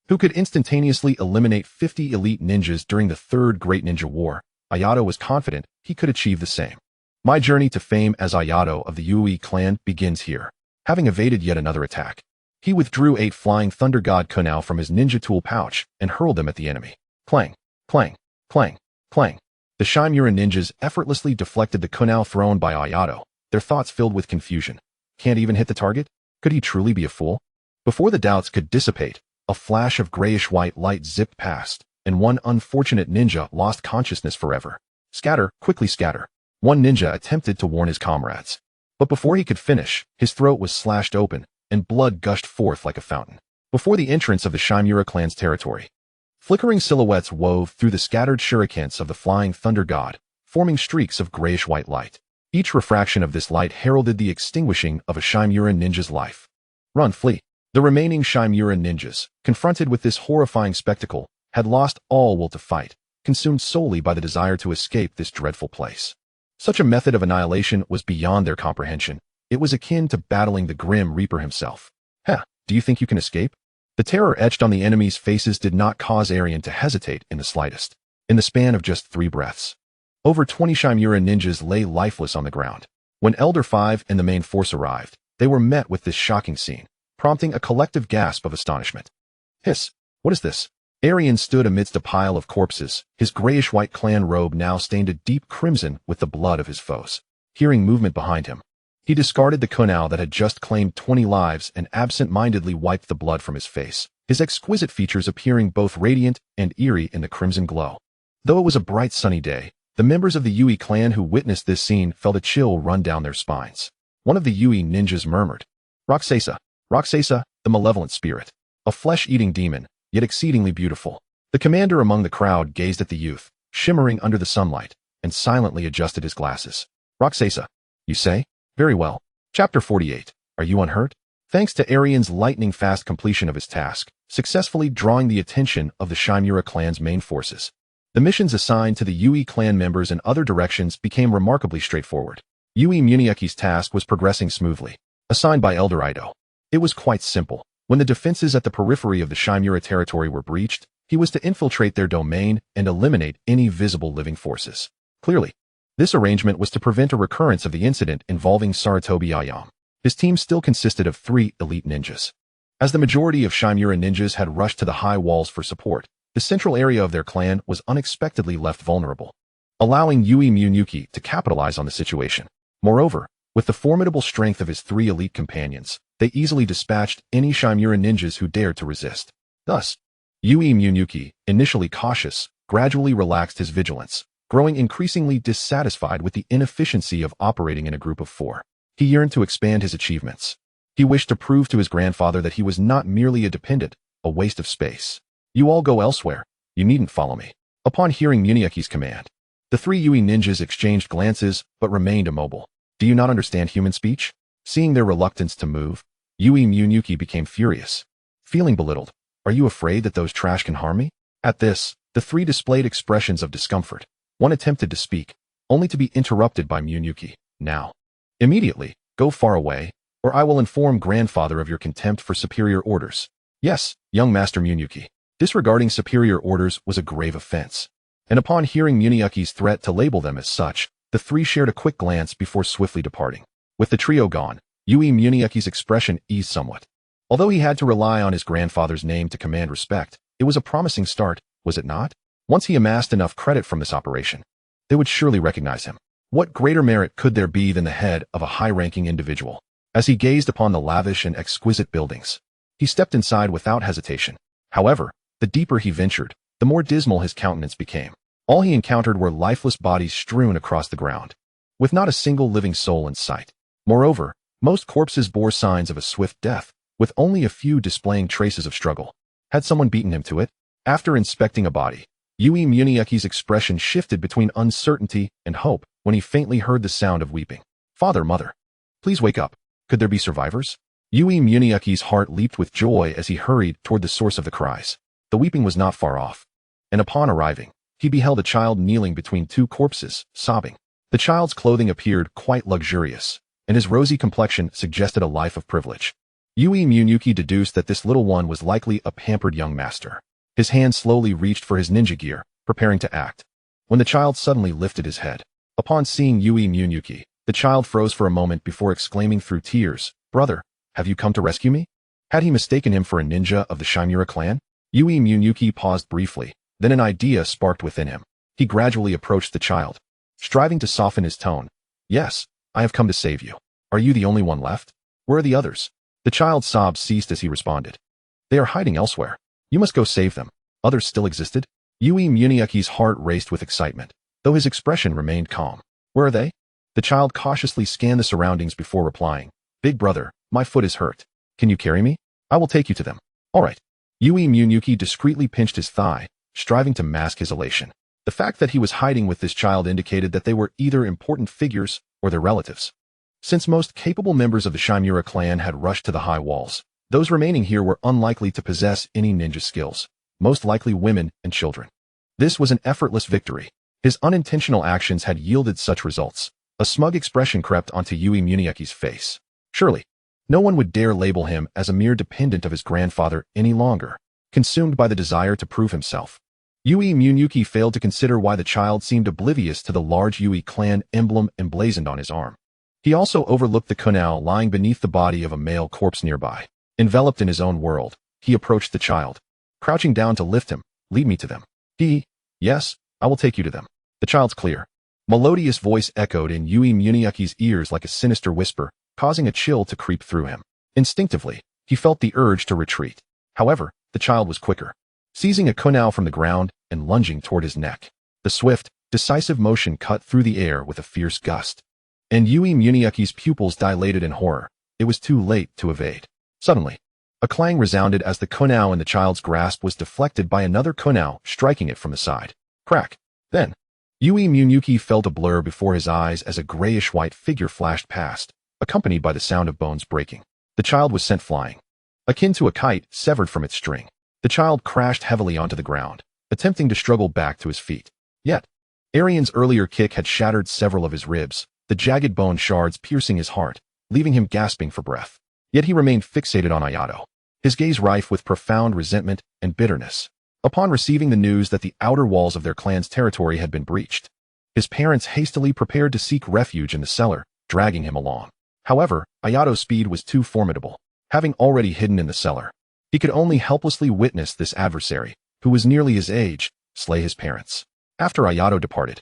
who could instantaneously eliminate 50 elite ninjas during the Third Great Ninja War, Ayato was confident he could achieve the same. My journey to fame as Ayato of the Yui clan begins here. Having evaded yet another attack, He withdrew 8 flying thunder god kunai from his ninja tool pouch and hurled them at the enemy. Clang, clang, clang, clang. The Shimura ninjas effortlessly deflected the kunai thrown by Ayato, their thoughts filled with confusion. Can't even hit the target? Could he truly be a fool? Before the doubts could dissipate, a flash of grayish-white light zipped past, and one unfortunate ninja lost consciousness forever. Scatter, quickly scatter. One ninja attempted to warn his comrades. But before he could finish, his throat was slashed open, and blood gushed forth like a fountain. Before the entrance of the Shimura clan's territory, flickering silhouettes wove through the scattered shurikens of the flying thunder god, forming streaks of grayish-white light. Each refraction of this light heralded the extinguishing of a Shimura ninja's life. Run, flee. The remaining Shimura ninjas, confronted with this horrifying spectacle, had lost all will to fight, consumed solely by the desire to escape this dreadful place. Such a method of annihilation was beyond their comprehension. It was akin to battling the Grim Reaper himself. Heh, do you think you can escape? The terror etched on the enemies' faces did not cause Aryan to hesitate in the slightest. In the span of just 3 breaths, over 20 Shimura ninjas lay lifeless on the ground. When Elder 5 and the main force arrived, they were met with this shocking scene, prompting a collective gasp of astonishment. Hiss! What is this? Aryan stood amidst a pile of corpses, his grayish-white clan robe now stained a deep crimson with the blood of his foes. Hearing movement behind him, he discarded the kunai that had just claimed 20 lives and absent-mindedly wiped the blood from his face, his exquisite features appearing both radiant and eerie in the crimson glow. Though it was a bright sunny day, the members of the Yui clan who witnessed this scene felt a chill run down their spines. One of the Yui ninjas murmured, Raksasa, Raksasa, the malevolent spirit, a flesh-eating demon, yet exceedingly beautiful. The commander among the crowd gazed at the youth, shimmering under the sunlight, and silently adjusted his glasses. Raksasa, you say? Very well. Chapter 48. Are you unhurt? Thanks to Aryan's lightning-fast completion of his task, successfully drawing the attention of the Shimura clan's main forces, the missions assigned to the Yui clan members in other directions became remarkably straightforward. Yui Muniaki's task was progressing smoothly, assigned by Elder Ido. It was quite simple. When the defenses at the periphery of the Shimura territory were breached, he was to infiltrate their domain and eliminate any visible living forces. Clearly, this arrangement was to prevent a recurrence of the incident involving Sarutobi Ayam. His team still consisted of 3 elite ninjas. As the majority of Shimura ninjas had rushed to the high walls for support, the central area of their clan was unexpectedly left vulnerable, allowing Yui Munyuki to capitalize on the situation. Moreover, with the formidable strength of his 3 elite companions, they easily dispatched any Shimura ninjas who dared to resist. Thus, Yui Munyuki, initially cautious, gradually relaxed his vigilance, growing increasingly dissatisfied with the inefficiency of operating in a group of 4. He yearned to expand his achievements. He wished to prove to his grandfather that he was not merely a dependent, a waste of space. You all go elsewhere. You needn't follow me. Upon hearing Muniaki's command, the 3 Yui ninjas exchanged glances but remained immobile. Do you not understand human speech? Seeing their reluctance to move, Yui Munyuki became furious. Feeling belittled, are you afraid that those trash can harm me? At this, the 3 displayed expressions of discomfort. One attempted to speak, only to be interrupted by Munyuki. Now. Immediately, go far away, or I will inform grandfather of your contempt for superior orders. Yes, young Master Munyuki. Disregarding superior orders was a grave offense. And upon hearing Muniaki's threat to label them as such, the 3 shared a quick glance before swiftly departing. With the trio gone, Yui Muniaki's expression eased somewhat. Although he had to rely on his grandfather's name to command respect, it was a promising start, was it not? Once he amassed enough credit from this operation, they would surely recognize him. What greater merit could there be than the head of a high-ranking individual? As he gazed upon the lavish and exquisite buildings, he stepped inside without hesitation. However, the deeper he ventured, the more dismal his countenance became. All he encountered were lifeless bodies strewn across the ground, with not a single living soul in sight. Moreover, most corpses bore signs of a swift death, with only a few displaying traces of struggle. Had someone beaten him to it? After inspecting a body, Yui Muniaki's expression shifted between uncertainty and hope when he faintly heard the sound of weeping. Father, mother, please wake up. Could there be survivors? Yui Muniaki's heart leaped with joy as he hurried toward the source of the cries. The weeping was not far off, and upon arriving, he beheld a child kneeling between 2 corpses, sobbing. The child's clothing appeared quite luxurious, and his rosy complexion suggested a life of privilege. Yui Munyuki deduced that this little one was likely a pampered young master. His hand slowly reached for his ninja gear, preparing to act, when the child suddenly lifted his head. Upon seeing Yui Munyuki, the child froze for a moment before exclaiming through tears, "Brother, have you come to rescue me?" Had he mistaken him for a ninja of the Shimura clan? Yui Munyuki paused briefly, then an idea sparked within him. He gradually approached the child, striving to soften his tone. Yes, I have come to save you. Are you the only one left? Where are the others? The child's sobs ceased as he responded. They are hiding elsewhere. You must go save them. Others still existed? Yui Munyuki's heart raced with excitement, though his expression remained calm. Where are they? The child cautiously scanned the surroundings before replying. Big brother, my foot is hurt. Can you carry me? I will take you to them. All right. Yui Munyuki discreetly pinched his thigh, striving to mask his elation. The fact that he was hiding with this child indicated that they were either important figures or their relatives. Since most capable members of the Shimura clan had rushed to the high walls, those remaining here were unlikely to possess any ninja skills, most likely women and children. This was an effortless victory. His unintentional actions had yielded such results. A smug expression crept onto Yui Munyuki's face. Surely, no one would dare label him as a mere dependent of his grandfather any longer, consumed by the desire to prove himself. Yui Munyuki failed to consider why the child seemed oblivious to the large Yui clan emblem emblazoned on his arm. He also overlooked the kunai lying beneath the body of a male corpse nearby. Enveloped in his own world, he approached the child, crouching down to lift him. Lead me to them. Yes, I will take you to them. The child's clear, melodious voice echoed in Yui Munyuki's ears like a sinister whisper, causing a chill to creep through him. Instinctively, he felt the urge to retreat. However, the child was quicker, seizing a kunai from the ground and lunging toward his neck. The swift, decisive motion cut through the air with a fierce gust. And Yui Munyuki's pupils dilated in horror. It was too late to evade. Suddenly, a clang resounded as the kunai in the child's grasp was deflected by another kunai, striking it from the side. Crack. Then, Yui Munyuki felt a blur before his eyes as a grayish-white figure flashed past, accompanied by the sound of bones breaking. The child was sent flying, akin to a kite severed from its string. The child crashed heavily onto the ground, attempting to struggle back to his feet. Yet, Arian's earlier kick had shattered several of his ribs, the jagged bone shards piercing his heart, leaving him gasping for breath. Yet he remained fixated on Ayato, his gaze rife with profound resentment and bitterness. Upon receiving the news that the outer walls of their clan's territory had been breached, his parents hastily prepared to seek refuge in the cellar, dragging him along. However, Ayato's speed was too formidable. Having already hidden in the cellar, he could only helplessly witness this adversary, who was nearly his age, slay his parents. After Ayato departed,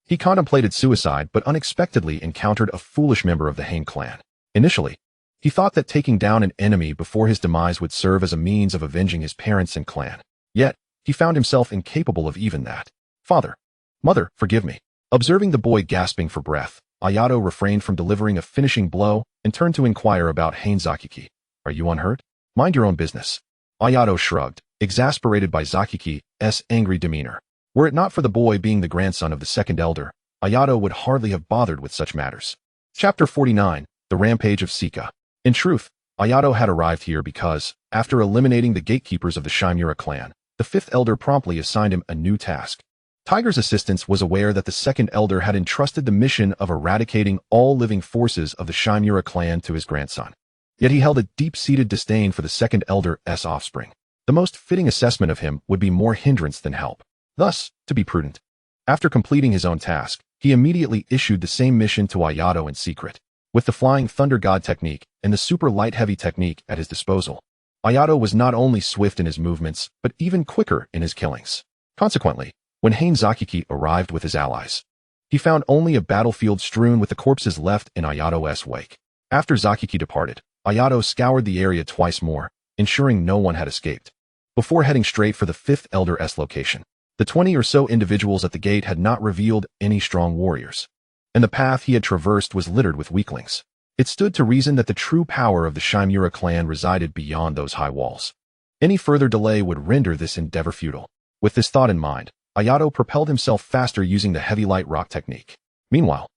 he contemplated suicide but unexpectedly encountered a foolish member of the Hain clan. Initially, he thought that taking down an enemy before his demise would serve as a means of avenging his parents and clan. Yet, he found himself incapable of even that. Father, mother, forgive me. Observing the boy gasping for breath, Ayato refrained from delivering a finishing blow and turned to inquire about Hain Zakiki. Are you unhurt? Mind your own business. Ayato shrugged, exasperated by Zakiki's angry demeanor. Were it not for the boy being the grandson of the second elder, Ayato would hardly have bothered with such matters. Chapter 49, The Rampage of Sika. In truth, Ayato had arrived here because, after eliminating the gatekeepers of the Shimura clan, the fifth elder promptly assigned him a new task. Tiger's assistant was aware that the second elder had entrusted the mission of eradicating all living forces of the Shimura clan to his grandson. Yet he held a deep-seated disdain for the second elder's offspring. The most fitting assessment of him would be more hindrance than help. Thus, to be prudent, after completing his own task, he immediately issued the same mission to Ayato in secret. With the Flying Thunder God technique and the Super Light Heavy technique at his disposal, Ayato was not only swift in his movements, but even quicker in his killings. Consequently, when Hain Zakiki arrived with his allies, he found only a battlefield strewn with the corpses left in Ayato's wake. After Zakiki departed, Ayato scoured the area twice more, ensuring no one had escaped, before heading straight for the fifth elder's location. The 20 or so individuals at the gate had not revealed any strong warriors, and the path he had traversed was littered with weaklings. It stood to reason that the true power of the Shimura clan resided beyond those high walls. Any further delay would render this endeavor futile. With this thought in mind, Ayato propelled himself faster using the heavy light rock technique. Meanwhile,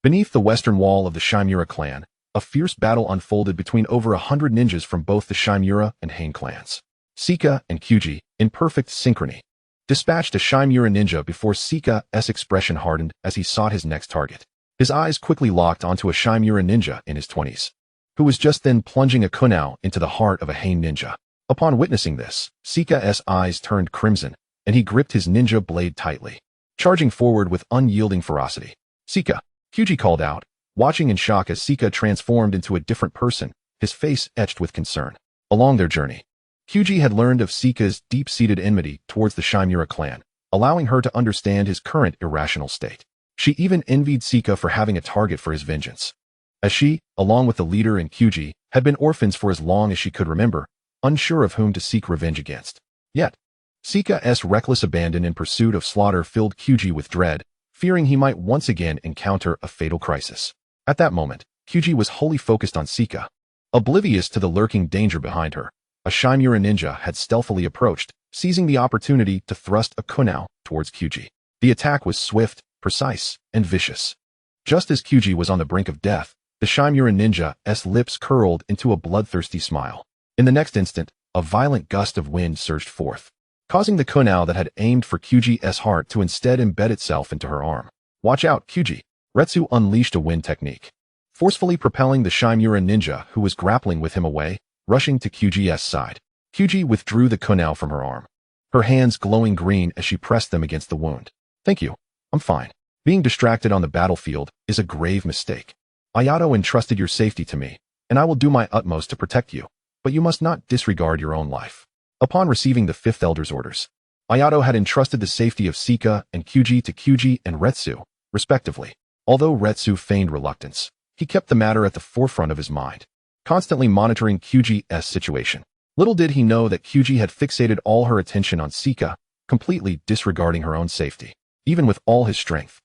beneath the western wall of the Shimura clan, a fierce battle unfolded between over 100 ninjas from both the Shimura and Hain clans. Sika and Kyuji, in perfect synchrony, dispatched a Shimura ninja before Sika's expression hardened as he sought his next target. His eyes quickly locked onto a Shimura ninja in his 20s, who was just then plunging a kunai into the heart of a Hain ninja. Upon witnessing this, Sika's eyes turned crimson, and he gripped his ninja blade tightly, charging forward with unyielding ferocity. Sika, Kyuji called out, watching in shock as Sika transformed into a different person, his face etched with concern. Along their journey, Kyuji had learned of Sika's deep-seated enmity towards the Shimura clan, allowing her to understand his current irrational state. She even envied Sika for having a target for his vengeance, as she, along with the leader and Kyuji, had been orphans for as long as she could remember, unsure of whom to seek revenge against. Yet, Sika's reckless abandon in pursuit of slaughter filled Kyuji with dread, fearing he might once again encounter a fatal crisis. At that moment, Kyuji was wholly focused on Sika. Oblivious to the lurking danger behind her, a Shimura ninja had stealthily approached, seizing the opportunity to thrust a kunai towards Kyuji. The attack was swift, precise, and vicious. Just as Kyuji was on the brink of death, the Shimura ninja's lips curled into a bloodthirsty smile. In the next instant, a violent gust of wind surged forth, causing the kunai that had aimed for Kyuji's heart to instead embed itself into her arm. "Watch out, Kyuji!" Retsu unleashed a wind technique, forcefully propelling the Shimura ninja who was grappling with him away, rushing to Kyuji's side. Kyuji withdrew the kunai from her arm, her hands glowing green as she pressed them against the wound. "Thank you. I'm fine. Being distracted on the battlefield is a grave mistake. Ayato entrusted your safety to me, and I will do my utmost to protect you, but you must not disregard your own life." Upon receiving the Fifth Elder's orders, Ayato had entrusted the safety of Sika and Kyuji to Kyuji and Retsu, respectively. Although Retsu feigned reluctance, he kept the matter at the forefront of his mind, constantly monitoring Kyuji's situation. Little did he know that Kyuji had fixated all her attention on Sika, completely disregarding her own safety. Even with all his strength,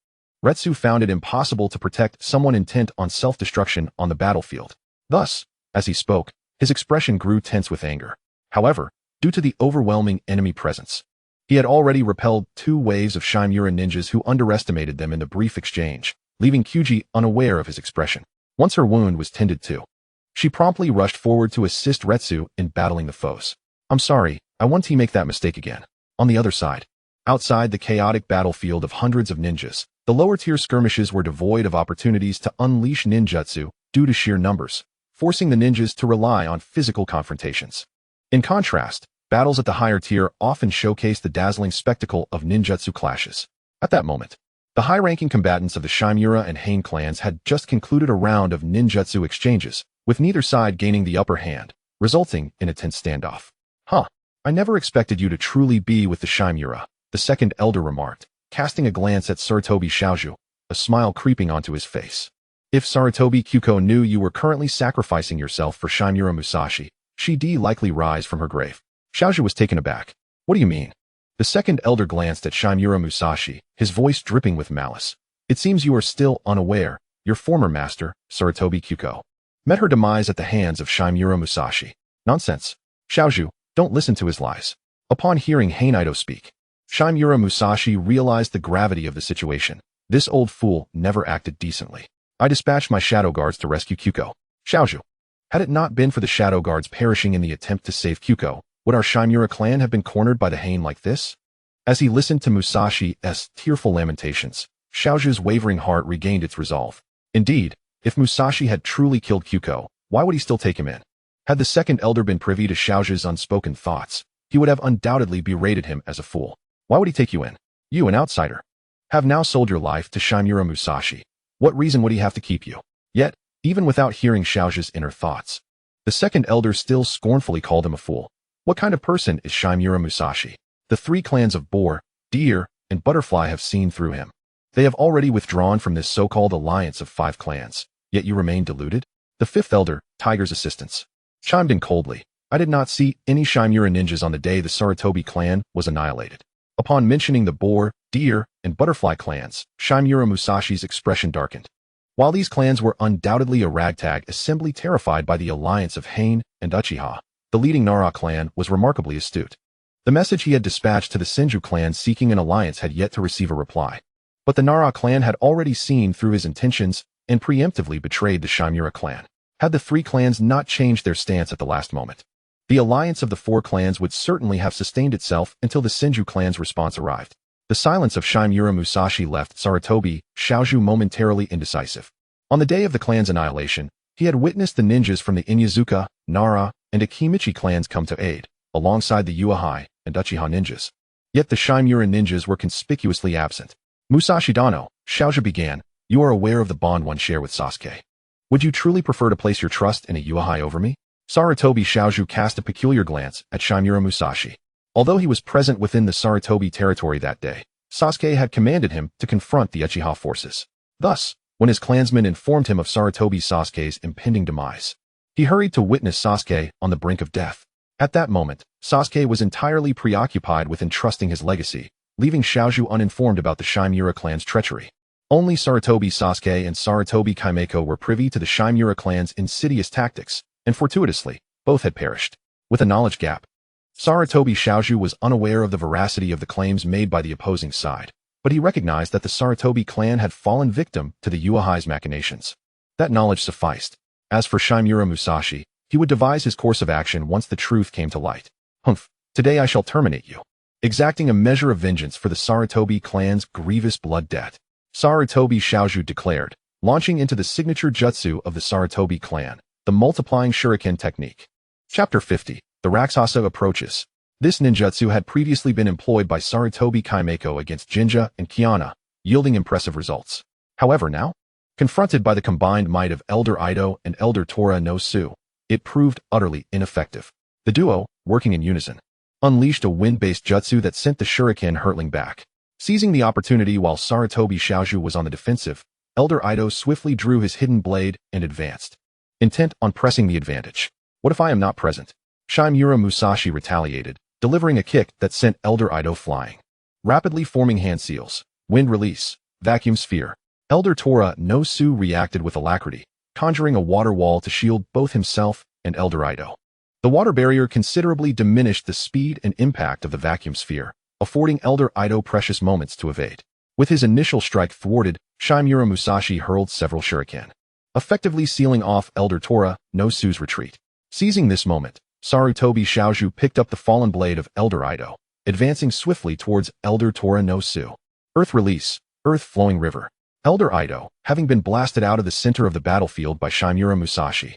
Retsu found it impossible to protect someone intent on self-destruction on the battlefield. Thus, as he spoke, his expression grew tense with anger. However, due to the overwhelming enemy presence, he had already repelled 2 waves of Shimura ninjas who underestimated them in the brief exchange, leaving Kyuji unaware of his expression. Once her wound was tended to, she promptly rushed forward to assist Retsu in battling the foes. "I'm sorry, I won't make that mistake again." On the other side, outside the chaotic battlefield of hundreds of ninjas, the lower-tier skirmishes were devoid of opportunities to unleash ninjutsu due to sheer numbers, forcing the ninjas to rely on physical confrontations. In contrast, battles at the higher tier often showcased the dazzling spectacle of ninjutsu clashes. At that moment, the high-ranking combatants of the Shimura and Hain clans had just concluded a round of ninjutsu exchanges, with neither side gaining the upper hand, resulting in a tense standoff. "Huh, I never expected you to truly be with the Shimura," the second elder remarked, casting a glance at Sarutobi Shouju, a smile creeping onto his face. If Sarutobi Kyuko knew you were currently sacrificing yourself for Shimura Musashi, she'd likely rise from her grave. Shouju was taken aback. "What do you mean?" The second elder glanced at Shimura Musashi, his voice dripping with malice. "It seems you are still unaware. Your former master, Sarutobi Kyuko, met her demise at the hands of Shimura Musashi." "Nonsense. Shouju, don't listen to his lies." Upon hearing Hainaito speak, Shimura Musashi realized the gravity of the situation. This old fool never acted decently. "I dispatched my shadow guards to rescue Kyuko." "Shouju, had it not been for the shadow guards perishing in the attempt to save Kyuko, would our Shimura clan have been cornered by the Hain like this?" As he listened to Musashi's tearful lamentations, Shouju's wavering heart regained its resolve. Indeed, if Musashi had truly killed Kyuko, why would he still take him in? Had the second elder been privy to Shouju's unspoken thoughts, he would have undoubtedly berated him as a fool. "Why would he take you in? You, an outsider, have now sold your life to Shimura Musashi. What reason would he have to keep you?" Yet, even without hearing Shouju's inner thoughts, the second elder still scornfully called him a fool. What kind of person is Shimura Musashi? The 3 clans of Boar, Deer, and Butterfly have seen through him. They have already withdrawn from this so-called alliance of 5 clans, yet you remain deluded? The 5th elder, Tiger's assistants, chimed in coldly. "I did not see any Shimura ninjas on the day the Sarutobi clan was annihilated." Upon mentioning the Boar, Deer, and Butterfly clans, Shimura Musashi's expression darkened. While these clans were undoubtedly a ragtag assembly terrified by the alliance of Hain and Uchiha, the leading Nara clan was remarkably astute. The message he had dispatched to the Senju clan seeking an alliance had yet to receive a reply. But the Nara clan had already seen through his intentions and preemptively betrayed the Shimura clan. Had the 3 clans not changed their stance at the last moment, the alliance of the 4 clans would certainly have sustained itself until the Senju clan's response arrived. The silence of Shimura Musashi left Sarutobi Shouju momentarily indecisive. On the day of the clan's annihilation, he had witnessed the ninjas from the Inyazuka, Nara, and Akimichi clans come to aid, alongside the Uehai and Uchiha ninjas. Yet the Shimura ninjas were conspicuously absent. "Musashi Dano," Shouju began, "you are aware of the bond one share with Sasuke. Would you truly prefer to place your trust in a Uehai over me?" Sarutobi Shaoju cast a peculiar glance at Shimura Musashi. Although he was present within the Sarutobi territory that day, Sasuke had commanded him to confront the Uchiha forces. Thus, when his clansmen informed him of Sarutobi Sasuke's impending demise, he hurried to witness Sasuke on the brink of death. At that moment, Sasuke was entirely preoccupied with entrusting his legacy, leaving Shaoju uninformed about the Shimura clan's treachery. Only Sarutobi Sasuke and Sarutobi Kaimeko were privy to the Shimura clan's insidious tactics, and fortuitously, both had perished. With a knowledge gap, Sarutobi Shaoju was unaware of the veracity of the claims made by the opposing side, but he recognized that the Sarutobi clan had fallen victim to the Uchiha's machinations. That knowledge sufficed. As for Shimura Musashi, he would devise his course of action once the truth came to light. Humph, today I shall terminate you, exacting a measure of vengeance for the Sarutobi clan's grievous blood debt. Sarutobi Shaoju declared, launching into the signature jutsu of the Sarutobi clan, the multiplying shuriken technique. Chapter 50. The Rakshasa approaches. This ninjutsu had previously been employed by Sarutobi Kaimeko against Jinja and Kiana, yielding impressive results. However now, confronted by the combined might of Elder Ido and Elder Tora no Su, it proved utterly ineffective. The duo, working in unison, unleashed a wind-based jutsu that sent the shuriken hurtling back. Seizing the opportunity while Sarutobi Shaoju was on the defensive, Elder Ido swiftly drew his hidden blade and advanced, intent on pressing the advantage. What if I am not present? Shimura Musashi retaliated, delivering a kick that sent Elder Ido flying. Rapidly forming hand seals, wind release, vacuum sphere. Elder Tora no Su reacted with alacrity, conjuring a water wall to shield both himself and Elder Ido. The water barrier considerably diminished the speed and impact of the vacuum sphere, affording Elder Ido precious moments to evade. With his initial strike thwarted, Shimura Musashi hurled several shuriken, effectively sealing off Elder Tora no Su's retreat. Seizing this moment, Sarutobi Shaoju picked up the fallen blade of Elder Ido, advancing swiftly towards Elder Tora no Su. Earth release, earth flowing river. Elder Ido, having been blasted out of the center of the battlefield by Shimura Musashi,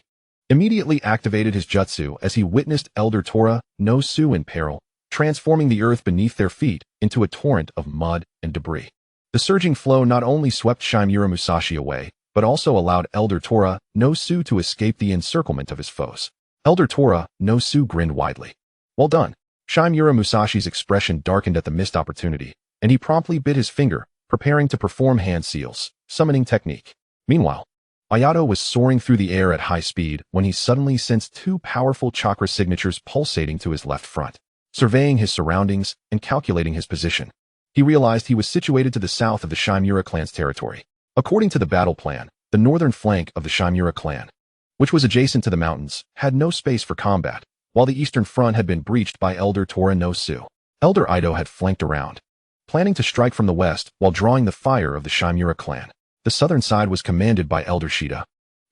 immediately activated his jutsu as he witnessed Elder Tora no Su in peril, transforming the earth beneath their feet into a torrent of mud and debris. The surging flow not only swept Shimura Musashi away, but also allowed Elder Tora no Su to escape the encirclement of his foes. Elder Tora no Su grinned widely. Well done. Shimura Musashi's expression darkened at the missed opportunity, and he promptly bit his finger, preparing to perform hand seals, summoning technique. Meanwhile, Ayato was soaring through the air at high speed when he suddenly sensed two powerful chakra signatures pulsating to his left front. Surveying his surroundings and calculating his position, he realized he was situated to the south of the Shimura clan's territory. According to the battle plan, the northern flank of the Shimura clan, which was adjacent to the mountains, had no space for combat, while the eastern front had been breached by Elder Tora no Su. Elder Ido had flanked around, planning to strike from the west while drawing the fire of the Shimura clan. The southern side was commanded by Elder Shida,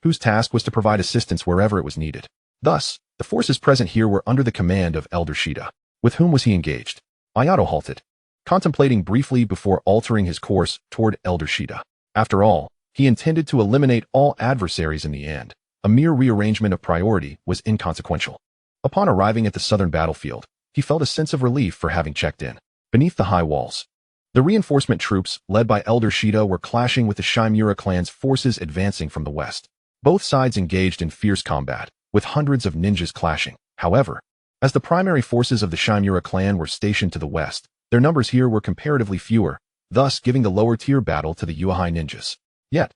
whose task was to provide assistance wherever it was needed. Thus, the forces present here were under the command of Elder Shida. With whom was he engaged? Ayato halted, contemplating briefly before altering his course toward Elder Shida. After all, he intended to eliminate all adversaries in the end. A mere rearrangement of priority was inconsequential. Upon arriving at the southern battlefield, he felt a sense of relief for having checked in. Beneath the high walls, the reinforcement troops, led by Elder Shida, were clashing with the Shimura clan's forces advancing from the west. Both sides engaged in fierce combat, with hundreds of ninjas clashing. However, as the primary forces of the Shimura clan were stationed to the west, their numbers here were comparatively fewer, thus giving the lower-tier battle to the Uchiha ninjas. Yet,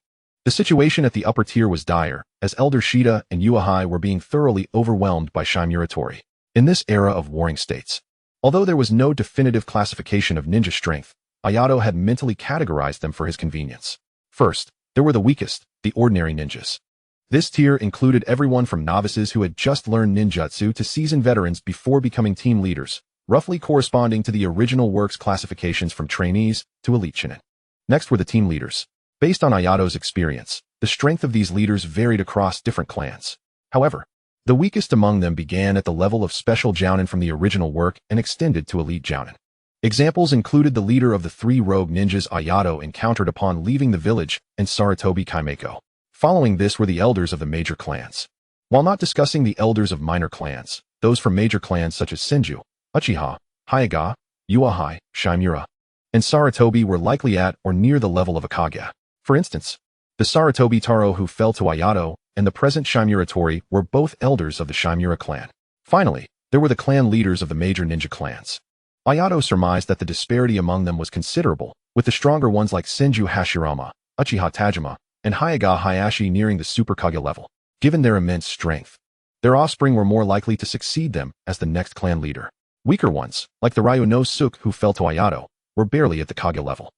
the situation at the upper tier was dire, as Elder Shida and Uchiha were being thoroughly overwhelmed by Shimura Tori. In this era of warring states, although there was no definitive classification of ninja strength, Ayato had mentally categorized them for his convenience. First, there were the weakest, the ordinary ninjas. This tier included everyone from novices who had just learned ninjutsu to seasoned veterans before becoming team leaders, roughly corresponding to the original works classifications from trainees to elite shinin. Next were the team leaders. Based on Ayato's experience, the strength of these leaders varied across different clans. However, the weakest among them began at the level of special jounin from the original work and extended to elite jounin. Examples included the leader of the three rogue ninjas Ayato encountered upon leaving the village and Sarutobi Kaimeko. Following this were the elders of the major clans. While not discussing the elders of minor clans, those from major clans such as Senju, Uchiha, Hyuga, Uchiha, Shimura, and Sarutobi were likely at or near the level of a Hokage. For instance, the Sarutobi Taro who fell to Ayato and the present Shimura were both elders of the Shimura clan. Finally, there were the clan leaders of the major ninja clans. Ayato surmised that the disparity among them was considerable, with the stronger ones like Senju Hashirama, Uchiha Tajima, and Hyaga Hayashi nearing the Super Kage level. Given their immense strength, their offspring were more likely to succeed them as the next clan leader. Weaker ones, like the Ryu no Suke who fell to Ayato, were barely at the Kage level.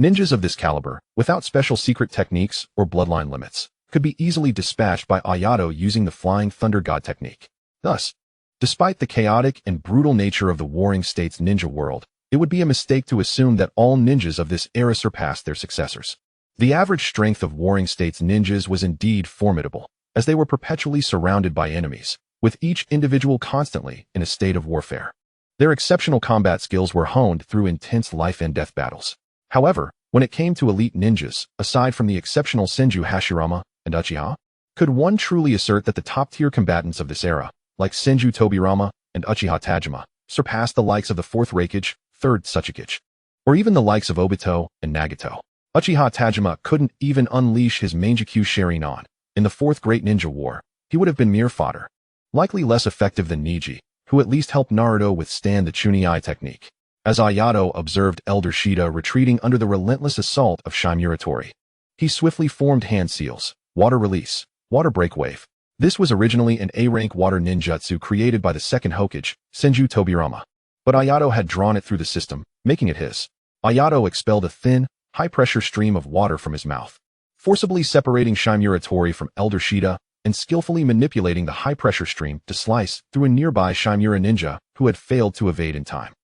Ninjas of this caliber, without special secret techniques or bloodline limits, could be easily dispatched by Ayato using the Flying Thunder God technique. Thus, despite the chaotic and brutal nature of the Warring States ninja world, it would be a mistake to assume that all ninjas of this era surpassed their successors. The average strength of Warring States ninjas was indeed formidable, as they were perpetually surrounded by enemies, with each individual constantly in a state of warfare. Their exceptional combat skills were honed through intense life-and-death battles. However, when it came to elite ninjas, aside from the exceptional Senju Hashirama and Uchiha, could one truly assert that the top-tier combatants of this era, like Senju Tobirama and Uchiha Tajima, surpassed the likes of the 4th Raikage, 3rd Tsuchikage, or even the likes of Obito and Nagato? Uchiha Tajima couldn't even unleash his Mangekyou Sharingan. In the 4th Great Ninja War, he would have been mere fodder, likely less effective than Neji, who at least helped Naruto withstand the Chunai technique. As Ayato observed Elder Shida retreating under the relentless assault of Shimura, he swiftly formed hand seals, water release, water break wave. This was originally an A-rank water ninjutsu created by the 2nd Hokage, Senju Tobirama. But Ayato had drawn it through the system, making it his. Ayato expelled a thin, high-pressure stream of water from his mouth, forcibly separating Shimura from Elder Shida and skillfully manipulating the high-pressure stream to slice through a nearby Shimura ninja who had failed to evade in time.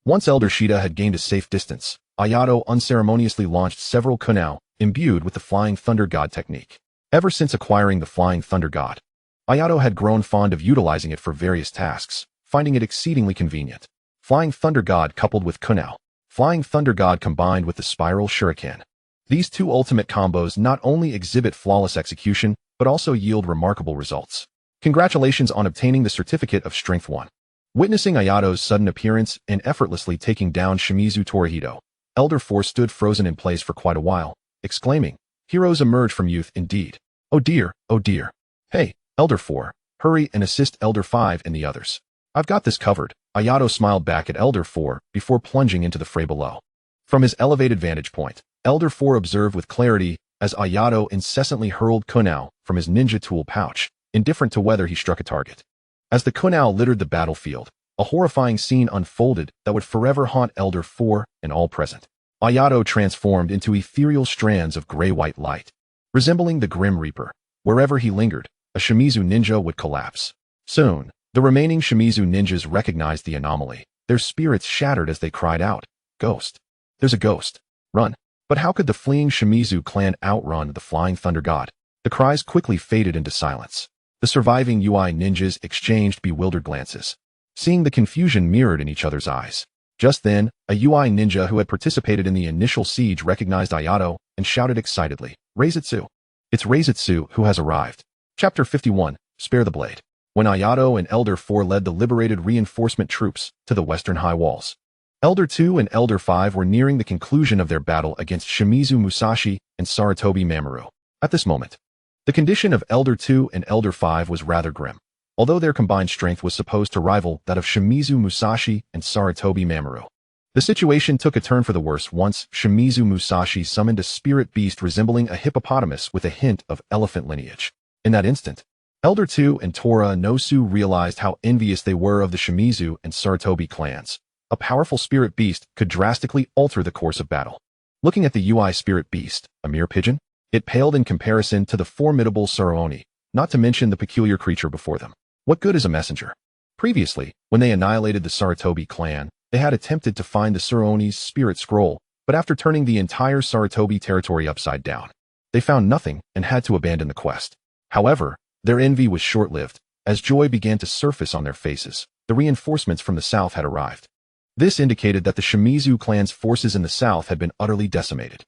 Once Elder Shida had gained a safe distance, Ayato unceremoniously launched several kunai imbued with the Flying Thunder God technique. Ever since acquiring the Flying Thunder God, Ayato had grown fond of utilizing it for various tasks, finding it exceedingly convenient. Flying Thunder God coupled with kunai. Flying Thunder God combined with the Spiral Shuriken. These two ultimate combos not only exhibit flawless execution, but also yield remarkable results. Congratulations on obtaining the Certificate of Strength 1. Witnessing Ayato's sudden appearance and effortlessly taking down Shimizu Torihito, Elder 4 stood frozen in place for quite a while, exclaiming, "Heroes emerge from youth indeed. Oh dear, oh dear. Hey, Elder 4, hurry and assist Elder 5 and the others. I've got this covered." Ayato smiled back at Elder 4 before plunging into the fray below. From his elevated vantage point, Elder 4 observed with clarity as Ayato incessantly hurled kunai from his ninja tool pouch, indifferent to whether he struck a target. As the kunai littered the battlefield, a horrifying scene unfolded that would forever haunt Elder 4 and all present. Ayato transformed into ethereal strands of gray-white light. Resembling the Grim Reaper, wherever he lingered, a Shimizu ninja would collapse. Soon, the remaining Shimizu ninjas recognized the anomaly. Their spirits shattered as they cried out, "Ghost! There's a ghost! Run!" But how could the fleeing Shimizu clan outrun the Flying Thunder God? The cries quickly faded into silence. The surviving UI ninjas exchanged bewildered glances, seeing the confusion mirrored in each other's eyes. Just then, a UI ninja who had participated in the initial siege recognized Ayato and shouted excitedly, "Reizutsu! It's Reizutsu who has arrived." Chapter 51, Spare the Blade. When Ayato and Elder 4 led the liberated reinforcement troops to the western high walls, Elder 2 and Elder 5 were nearing the conclusion of their battle against Shimizu Musashi and Sarutobi Mamoru. At this moment, the condition of Elder 2 and Elder 5 was rather grim, although their combined strength was supposed to rival that of Shimizu Musashi and Sarutobi Mamoru. The situation took a turn for the worse once Shimizu Musashi summoned a spirit beast resembling a hippopotamus with a hint of elephant lineage. In that instant, Elder 2 and Tora Nosu realized how envious they were of the Shimizu and Sarutobi clans. A powerful spirit beast could drastically alter the course of battle. Looking at the UI spirit beast, a mere pigeon, it paled in comparison to the formidable Saruoni, not to mention the peculiar creature before them. What good is a messenger? Previously, when they annihilated the Sarutobi clan, they had attempted to find the Saruoni's spirit scroll, but after turning the entire Sarutobi territory upside down, they found nothing and had to abandon the quest. However, their envy was short-lived. As joy began to surface on their faces, the reinforcements from the south had arrived. This indicated that the Shimizu clan's forces in the south had been utterly decimated.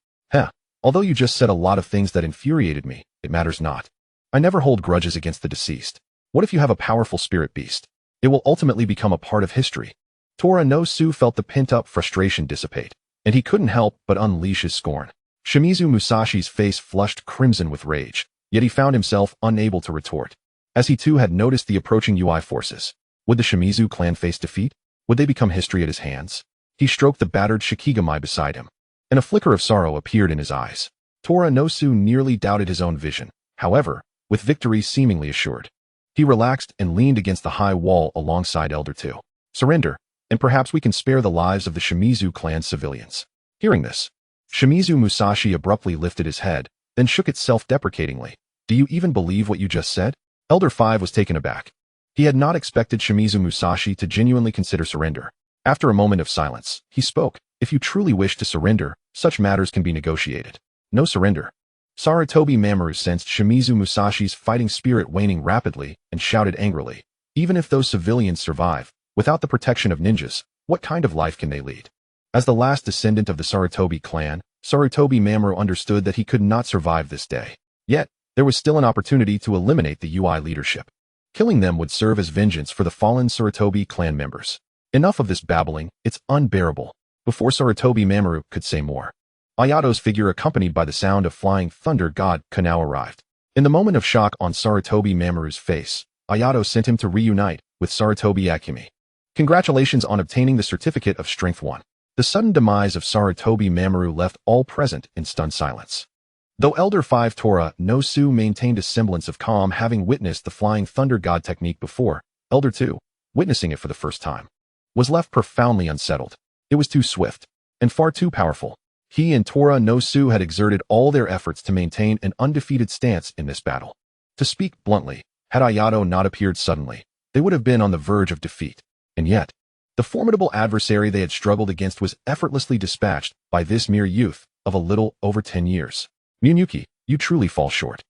Although you just said a lot of things that infuriated me, it matters not. I never hold grudges against the deceased. What if you have a powerful spirit beast? It will ultimately become a part of history. Tora Nosu felt the pent-up frustration dissipate, and he couldn't help but unleash his scorn. Shimizu Musashi's face flushed crimson with rage, yet he found himself unable to retort, as he too had noticed the approaching UI forces. Would the Shimizu clan face defeat? Would they become history at his hands? He stroked the battered Shikigami beside him, and a flicker of sorrow appeared in his eyes. Tora Nosu nearly doubted his own vision. However, with victory seemingly assured, he relaxed and leaned against the high wall alongside Elder 2. Surrender, and perhaps we can spare the lives of the Shimizu clan civilians. Hearing this, Shimizu Musashi abruptly lifted his head, then shook it self-deprecatingly. Do you even believe what you just said? Elder 5 was taken aback. He had not expected Shimizu Musashi to genuinely consider surrender. After a moment of silence, he spoke. If you truly wish to surrender, such matters can be negotiated. No surrender. Sarutobi Mamoru sensed Shimizu Musashi's fighting spirit waning rapidly and shouted angrily. Even if those civilians survive, without the protection of ninjas, what kind of life can they lead? As the last descendant of the Sarutobi clan, Sarutobi Mamoru understood that he could not survive this day. Yet, there was still an opportunity to eliminate the UI leadership. Killing them would serve as vengeance for the fallen Sarutobi clan members. Enough of this babbling, it's unbearable. Before Sarutobi Mamoru could say more, Ayato's figure accompanied by the sound of flying thunder god Kanao arrived. In the moment of shock on Sarutobi Mamoru's face, Ayato sent him to reunite with Sarutobi Akemi. Congratulations on obtaining the Certificate of Strength 1. The sudden demise of Sarutobi Mamoru left all present in stunned silence. Though Elder 5 Tora Nosu maintained a semblance of calm having witnessed the flying thunder god technique before, Elder 2, witnessing it for the first time, was left profoundly unsettled. It was too swift, and far too powerful. He and Tora Nosu had exerted all their efforts to maintain an undefeated stance in this battle. To speak bluntly, had Ayato not appeared suddenly, they would have been on the verge of defeat. And yet, the formidable adversary they had struggled against was effortlessly dispatched by this mere youth of a little over 10 years. Miyuki, you truly fall short.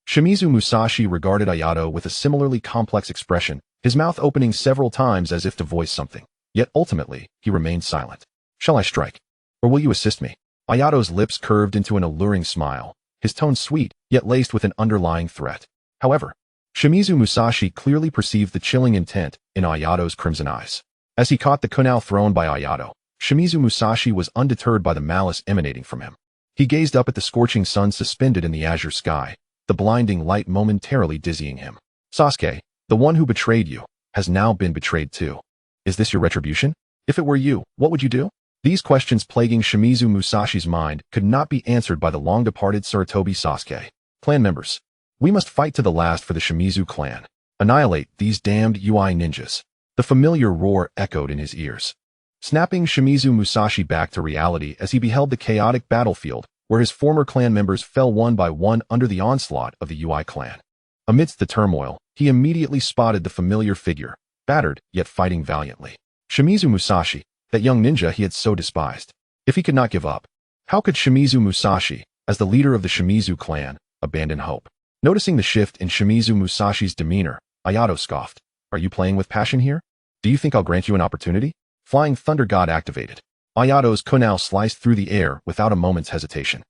Shimizu Musashi regarded Ayato with a similarly complex expression, his mouth opening several times as if to voice something. Yet ultimately, he remained silent. Shall I strike? Or will you assist me? Ayato's lips curved into an alluring smile, his tone sweet, yet laced with an underlying threat. However, Shimizu Musashi clearly perceived the chilling intent in Ayato's crimson eyes. As he caught the kunai thrown by Ayato, Shimizu Musashi was undeterred by the malice emanating from him. He gazed up at the scorching sun suspended in the azure sky, the blinding light momentarily dizzying him. Sasuke, the one who betrayed you, has now been betrayed too. Is this your retribution? If it were you, what would you do? These questions plaguing Shimizu Musashi's mind could not be answered by the long-departed Sarutobi Sasuke. Clan members, we must fight to the last for the Shimizu clan. Annihilate these damned UI ninjas. The familiar roar echoed in his ears, snapping Shimizu Musashi back to reality as he beheld the chaotic battlefield where his former clan members fell one by one under the onslaught of the UI clan. Amidst the turmoil, he immediately spotted the familiar figure, battered yet fighting valiantly. Shimizu Musashi, that young ninja he had so despised. If he could not give up, how could Shimizu Musashi, as the leader of the Shimizu clan, abandon hope? Noticing the shift in Shimizu Musashi's demeanor, Ayato scoffed. Are you playing with passion here? Do you think I'll grant you an opportunity? Flying Thunder God activated. Ayato's kunai sliced through the air without a moment's hesitation.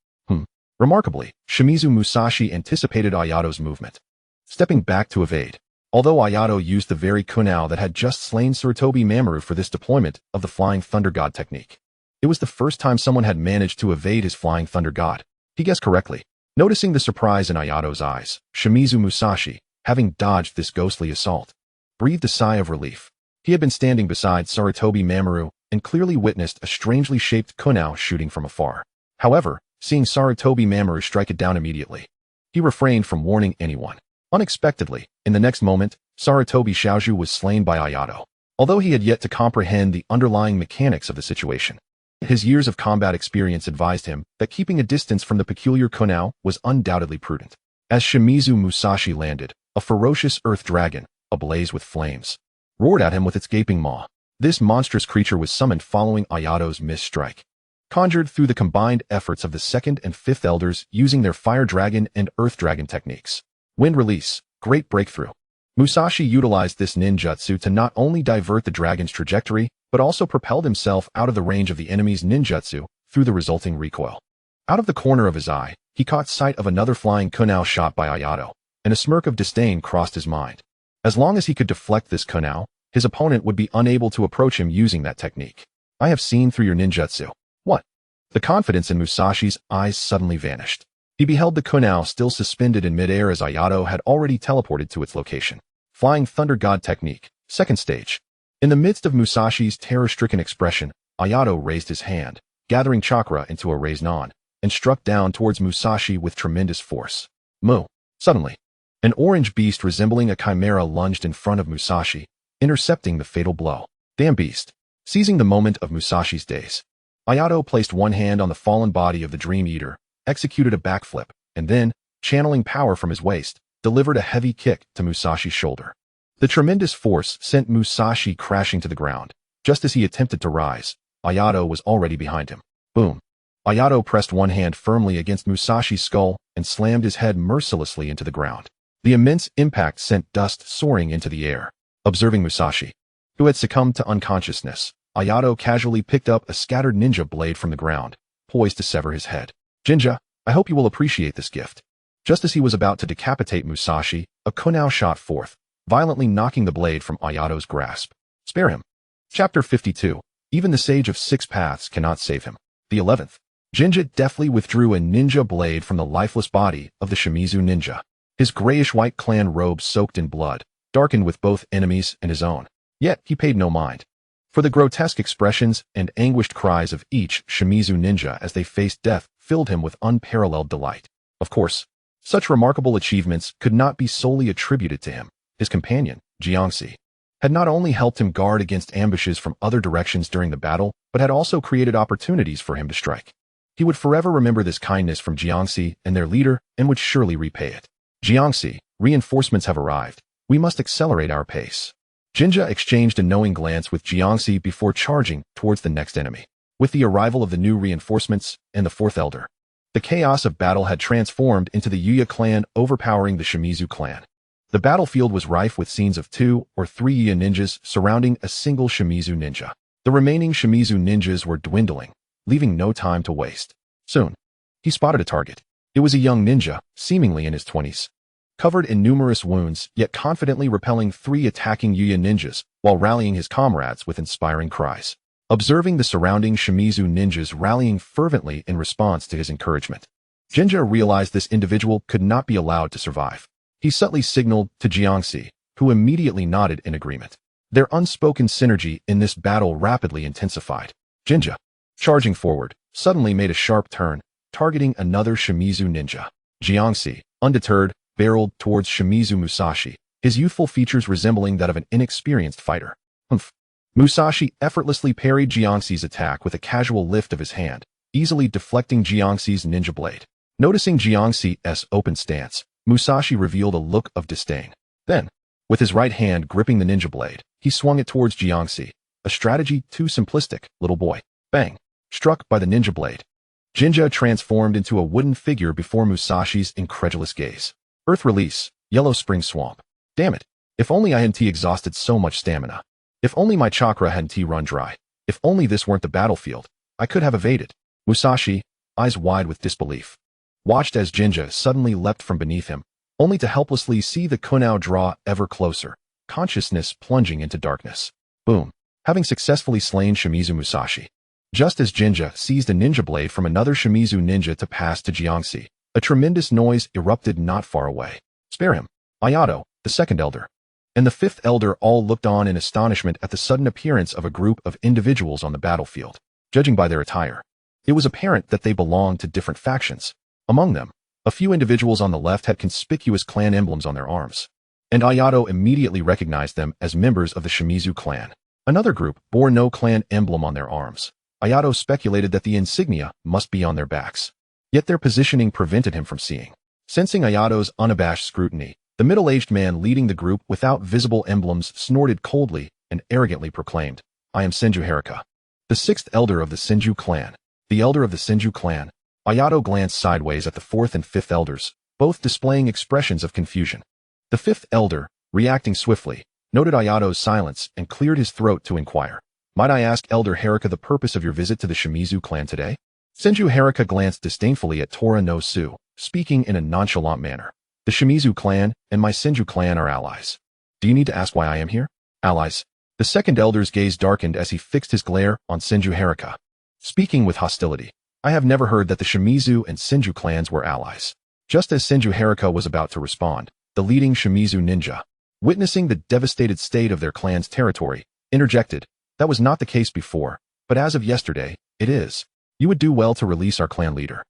Remarkably, Shimizu Musashi anticipated Ayato's movement, stepping back to evade. Although Ayato used the very kunai that had just slain Sarutobi Mamoru for this deployment of the Flying Thunder God technique, it was the first time someone had managed to evade his Flying Thunder God. He guessed correctly. Noticing the surprise in Ayato's eyes, Shimizu Musashi, having dodged this ghostly assault, breathed a sigh of relief. He had been standing beside Sarutobi Mamoru and clearly witnessed a strangely shaped kunai shooting from afar. However, seeing Sarutobi Mamoru strike it down immediately, he refrained from warning anyone. Unexpectedly, in the next moment, Sarutobi Shaoju was slain by Ayato. Although he had yet to comprehend the underlying mechanics of the situation, his years of combat experience advised him that keeping a distance from the peculiar kunai was undoubtedly prudent. As Shimizu Musashi landed, a ferocious earth dragon, ablaze with flames, roared at him with its gaping maw. This monstrous creature was summoned following Ayato's missed strike, conjured through the combined efforts of the second and fifth elders using their fire dragon and earth dragon techniques. Wind release, great breakthrough. Musashi utilized this ninjutsu to not only divert the dragon's trajectory, but also propelled himself out of the range of the enemy's ninjutsu through the resulting recoil. Out of the corner of his eye, he caught sight of another flying kunai shot by Ayato, and a smirk of disdain crossed his mind. As long as he could deflect this kunai, his opponent would be unable to approach him using that technique. I have seen through your ninjutsu. What? The confidence in Musashi's eyes suddenly vanished. He beheld the kunao still suspended in midair as Ayato had already teleported to its location. Flying Thunder God Technique, second stage. In the midst of Musashi's terror-stricken expression, Ayato raised his hand, gathering chakra into a raise-non, and struck down towards Musashi with tremendous force. Moo. Suddenly, an orange beast resembling a chimera lunged in front of Musashi, intercepting the fatal blow. Damn beast. Seizing the moment of Musashi's daze, Ayato placed one hand on the fallen body of the Dream Eater, executed a backflip, and then, channeling power from his waist, delivered a heavy kick to Musashi's shoulder. The tremendous force sent Musashi crashing to the ground. Just as he attempted to rise, Ayato was already behind him. Boom. Ayato pressed one hand firmly against Musashi's skull and slammed his head mercilessly into the ground. The immense impact sent dust soaring into the air. Observing Musashi, who had succumbed to unconsciousness, Ayato casually picked up a scattered ninja blade from the ground, poised to sever his head. Jinja, I hope you will appreciate this gift. Just as he was about to decapitate Musashi, a kunao shot forth, violently knocking the blade from Ayato's grasp. Spare him. Chapter 52. Even the Sage of Six Paths cannot save him. The 11th. Jinja deftly withdrew a ninja blade from the lifeless body of the Shimizu ninja. His grayish-white clan robe soaked in blood, darkened with both enemies and his own. Yet he paid no mind. For the grotesque expressions and anguished cries of each Shimizu ninja as they faced death filled him with unparalleled delight. Of course, such remarkable achievements could not be solely attributed to him. His companion, Jiangxi, had not only helped him guard against ambushes from other directions during the battle, but had also created opportunities for him to strike. He would forever remember this kindness from Jiangxi and their leader and would surely repay it. Jiangxi, reinforcements have arrived. We must accelerate our pace. Jinja exchanged a knowing glance with Jiangxi before charging towards the next enemy. With the arrival of the new reinforcements and the fourth elder, the chaos of battle had transformed into the Yuya clan overpowering the Shimizu clan. The battlefield was rife with scenes of 2 or 3 Yuya ninjas surrounding a single Shimizu ninja. The remaining Shimizu ninjas were dwindling, leaving no time to waste. Soon, he spotted a target. It was a young ninja, seemingly in his 20s. Covered in numerous wounds, yet confidently repelling 3 attacking Yuya ninjas, while rallying his comrades with inspiring cries. Observing the surrounding Shimizu ninjas rallying fervently in response to his encouragement, Jinja realized this individual could not be allowed to survive. He subtly signaled to Jiangxi, who immediately nodded in agreement. Their unspoken synergy in this battle rapidly intensified. Jinja, charging forward, suddenly made a sharp turn, targeting another Shimizu ninja. Jiangxi, undeterred, barreled towards Shimizu Musashi, his youthful features resembling that of an inexperienced fighter. Humph. Musashi effortlessly parried Jiangxi's attack with a casual lift of his hand, easily deflecting Jiangxi's ninja blade. Noticing Jiangxi's open stance, Musashi revealed a look of disdain. Then, with his right hand gripping the ninja blade, he swung it towards Jiangxi. A strategy too simplistic, little boy. Bang. Struck by the ninja blade, Jinja transformed into a wooden figure before Musashi's incredulous gaze. Earth release, Yellow Spring Swamp. Damn it. If only I hadn't exhausted so much stamina. If only my chakra hadn't run dry. If only this weren't the battlefield. I could have evaded. Musashi, eyes wide with disbelief, watched as Jinja suddenly leapt from beneath him, only to helplessly see the kunao draw ever closer, consciousness plunging into darkness. Boom. Having successfully slain Shimizu Musashi, just as Jinja seized a ninja blade from another Shimizu ninja to pass to Jiangxi, a tremendous noise erupted not far away. Spare him. Ayato, the second elder, and the fifth elder all looked on in astonishment at the sudden appearance of a group of individuals on the battlefield. Judging by their attire, it was apparent that they belonged to different factions. Among them, a few individuals on the left had conspicuous clan emblems on their arms, and Ayato immediately recognized them as members of the Shimizu clan. Another group bore no clan emblem on their arms. Ayato speculated that the insignia must be on their backs, yet their positioning prevented him from seeing. Sensing Ayato's unabashed scrutiny, the middle-aged man leading the group without visible emblems snorted coldly and arrogantly proclaimed, "I am Senju Harika, the sixth elder of the Senju clan." The elder of the Senju clan. Ayato glanced sideways at the fourth and fifth elders, both displaying expressions of confusion. The fifth elder, reacting swiftly, noted Ayato's silence and cleared his throat to inquire, "Might I ask Elder Harika the purpose of your visit to the Shimizu clan today?" Senju Harika glanced disdainfully at Tora no Su, speaking in a nonchalant manner. "The Shimizu clan and my Senju clan are allies. Do you need to ask why I am here?" "Allies." The second elder's gaze darkened as he fixed his glare on Senju Harika, speaking with hostility. I have never heard that the Shimizu and Senju clans were allies. Just as Senju Haruka was about to respond, the leading Shimizu ninja, witnessing the devastated state of their clan's territory, interjected, "That was not the case before, but as of yesterday, it is. You would do well to release our clan leader,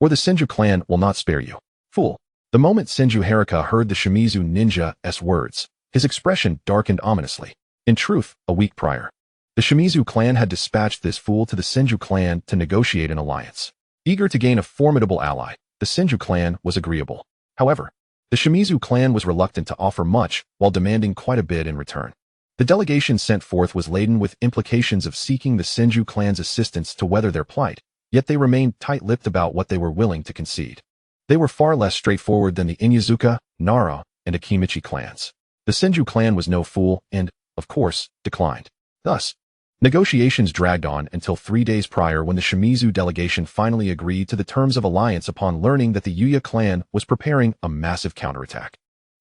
or the Senju clan will not spare you." Fool. The moment Senju Haruka heard the Shimizu ninja's words, his expression darkened ominously. In truth, a week prior, the Shimizu clan had dispatched this fool to the Senju clan to negotiate an alliance. Eager to gain a formidable ally, the Senju clan was agreeable. However, the Shimizu clan was reluctant to offer much while demanding quite a bit in return. The delegation sent forth was laden with implications of seeking the Senju clan's assistance to weather their plight, yet they remained tight-lipped about what they were willing to concede. They were far less straightforward than the Inuzuka, Nara, and Akimichi clans. The Senju clan was no fool and, of course, declined. Thus, negotiations dragged on until 3 days prior when the Shimizu delegation finally agreed to the terms of alliance upon learning that the Uchiha clan was preparing a massive counterattack.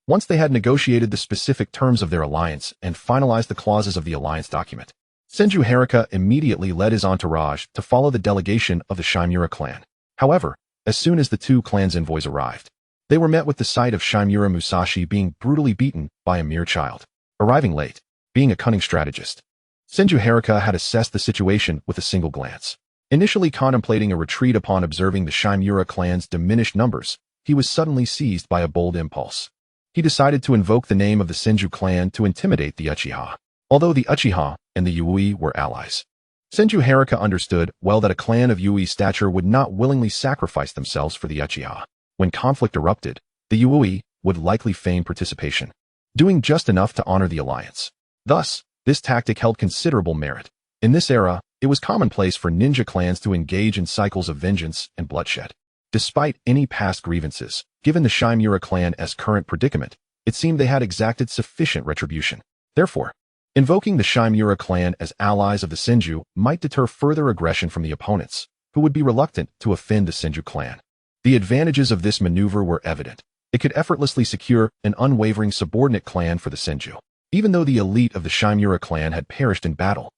Once they had negotiated the specific terms of their alliance and finalized the clauses of the alliance document, Senju Haruka immediately led his entourage to follow the delegation of the Shimura clan. However, as soon as the two clans' envoys arrived, they were met with the sight of Shimura Musashi being brutally beaten by a mere child. Arriving late, being a cunning strategist, Senju Haruka had assessed the situation with a single glance. Initially contemplating a retreat upon observing the Shimura clan's diminished numbers, he was suddenly seized by a bold impulse. He decided to invoke the name of the Senju clan to intimidate the Uchiha. Although the Uchiha and the Yui were allies, Senju Haruka understood well that a clan of Yui stature would not willingly sacrifice themselves for the Uchiha. When conflict erupted, the Yui would likely feign participation, doing just enough to honor the alliance. Thus, this tactic held considerable merit. In this era, it was commonplace for ninja clans to engage in cycles of vengeance and bloodshed. Despite any past grievances, given the Shimura clan's current predicament, it seemed they had exacted sufficient retribution. Therefore, invoking the Shimura clan as allies of the Senju might deter further aggression from the opponents, who would be reluctant to offend the Senju clan. The advantages of this maneuver were evident. It could effortlessly secure an unwavering subordinate clan for the Senju. Even though the elite of the Shimura clan had perished in battle,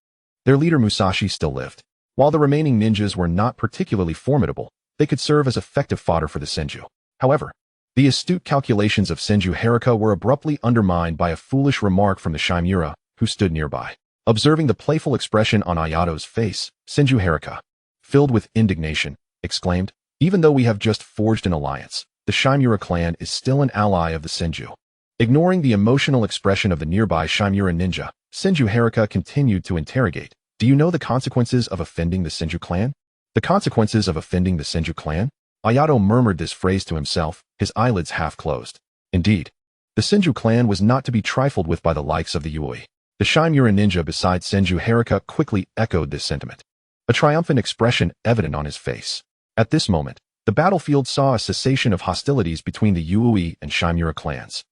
their leader Musashi still lived. While the remaining ninjas were not particularly formidable, they could serve as effective fodder for the Senju. However, the astute calculations of Senju Haruka were abruptly undermined by a foolish remark from the Shimura, who stood nearby. Observing the playful expression on Ayato's face, Senju Haruka, filled with indignation, exclaimed, "Even though we have just forged an alliance, the Shimura clan is still an ally of the Senju." Ignoring the emotional expression of the nearby Shimura ninja, Senju Haruka continued to interrogate, "Do you know the consequences of offending the Senju clan?" "The consequences of offending the Senju clan?" Ayato murmured this phrase to himself, his eyelids half closed. Indeed, the Senju clan was not to be trifled with by the likes of the Yui. The Shimura ninja beside Senju Haruka quickly echoed this sentiment, a triumphant expression evident on his face. At this moment, the battlefield saw a cessation of hostilities between the Yui and Shimura clans.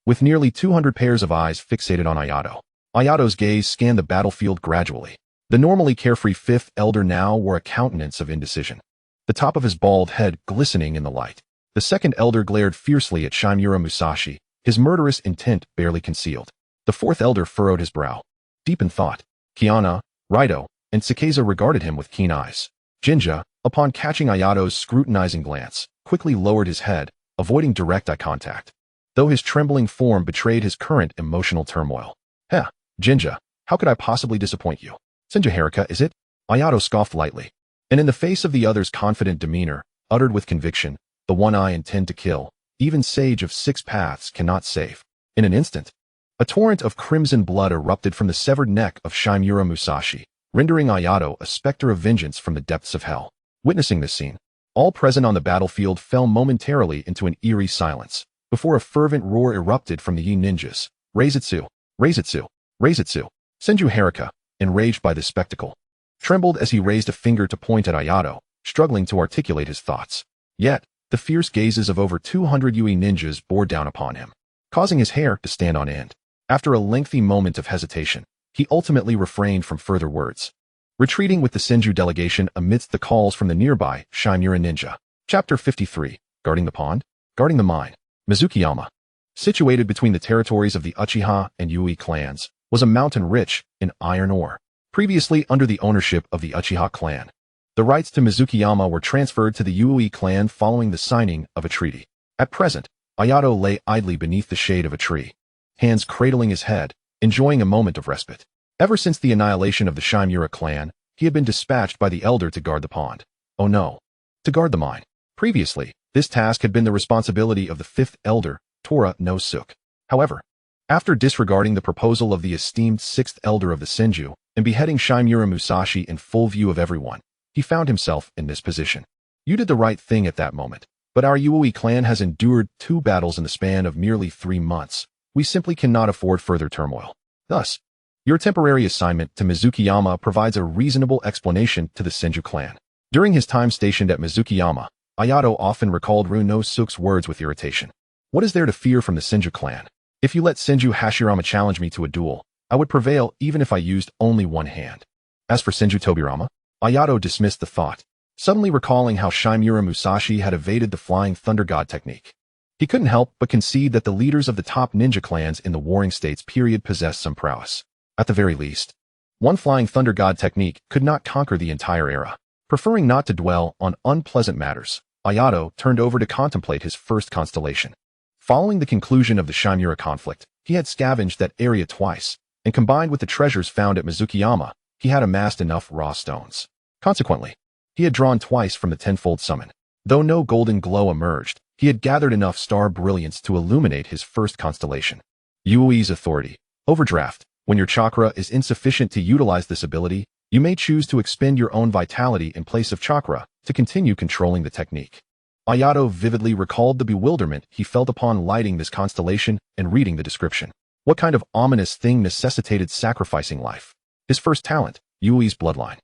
With nearly 200 pairs of eyes fixated on Ayato, Ayato's gaze scanned the battlefield gradually. The normally carefree fifth elder now wore a countenance of indecision, the top of his bald head glistening in the light. The second elder glared fiercely at Shimura Musashi, his murderous intent barely concealed. The fourth elder furrowed his brow, deep in thought. Kiana, Raito, and Sakeza regarded him with keen eyes. Jinja, upon catching Ayato's scrutinizing glance, quickly lowered his head, avoiding direct eye contact, though his trembling form betrayed his current emotional turmoil. "Heh, Jinja, how could I possibly disappoint you? Senju Haruka, is it?" Ayato scoffed lightly, and in the face of the other's confident demeanor, uttered with conviction, "The one I intend to kill, even sage of 6 paths cannot save." In an instant, a torrent of crimson blood erupted from the severed neck of Shimura Musashi, rendering Ayato a specter of vengeance from the depths of hell. Witnessing this scene, all present on the battlefield fell momentarily into an eerie silence, before a fervent roar erupted from the Yi ninjas. "Reisetsu! Reisetsu! Reisetsu!" Senju Haruka, enraged by this spectacle, trembled as he raised a finger to point at Ayato, struggling to articulate his thoughts. Yet, the fierce gazes of over 200 Yui ninjas bore down upon him, causing his hair to stand on end. After a lengthy moment of hesitation, he ultimately refrained from further words, retreating with the Senju delegation amidst the calls from the nearby Shimura ninja. Chapter 53, Guarding the Pond? Guarding the Mine. Mizukiyama, situated between the territories of the Uchiha and Yui clans, was a mountain rich in iron ore. Previously under the ownership of the Uchiha clan, The rights to Mizukiyama were transferred to the Yui clan following the signing of a treaty. At present, Ayato lay idly beneath the shade of a tree, hands cradling his head, enjoying a moment of respite. Ever since the annihilation of the Shimura clan, he had been dispatched by the elder to guard the pond. Oh no, to guard the mine. Previously, this task had been the responsibility of the fifth elder, Tora no Suke. However, after disregarding the proposal of the esteemed sixth elder of the Senju and beheading Shimura Musashi in full view of everyone, he found himself in this position. You did the right thing at that moment, but our Yui clan has endured 2 battles in the span of merely 3 months. We simply cannot afford further turmoil. Thus, your temporary assignment to Mizukiyama provides a reasonable explanation to the Senju clan. During his time stationed at Mizukiyama, Ayato often recalled Ru no Suke's words with irritation. What is there to fear from the Senju clan? If you let Senju Hashirama challenge me to a duel, I would prevail even if I used only one hand. As for Senju Tobirama, Ayato dismissed the thought, suddenly recalling how Shimura Musashi had evaded the Flying Thunder God technique. He couldn't help but concede that the leaders of the top ninja clans in the Warring States period possessed some prowess. At the very least, one Flying Thunder God technique could not conquer the entire era. Preferring not to dwell on unpleasant matters, Ayato turned over to contemplate his first constellation. Following the conclusion of the Shimura conflict, he had scavenged that area twice, and combined with the treasures found at Mizukiyama, he had amassed enough raw stones. Consequently, he had drawn twice from the tenfold summon. Though no golden glow emerged, he had gathered enough star brilliance to illuminate his first constellation. Yui's authority. Overdraft. When your chakra is insufficient to utilize this ability, you may choose to expend your own vitality in place of chakra to continue controlling the technique. Ayato vividly recalled the bewilderment he felt upon lighting this constellation and reading the description. What kind of ominous thing necessitated sacrificing life? His first talent, Yui's bloodline,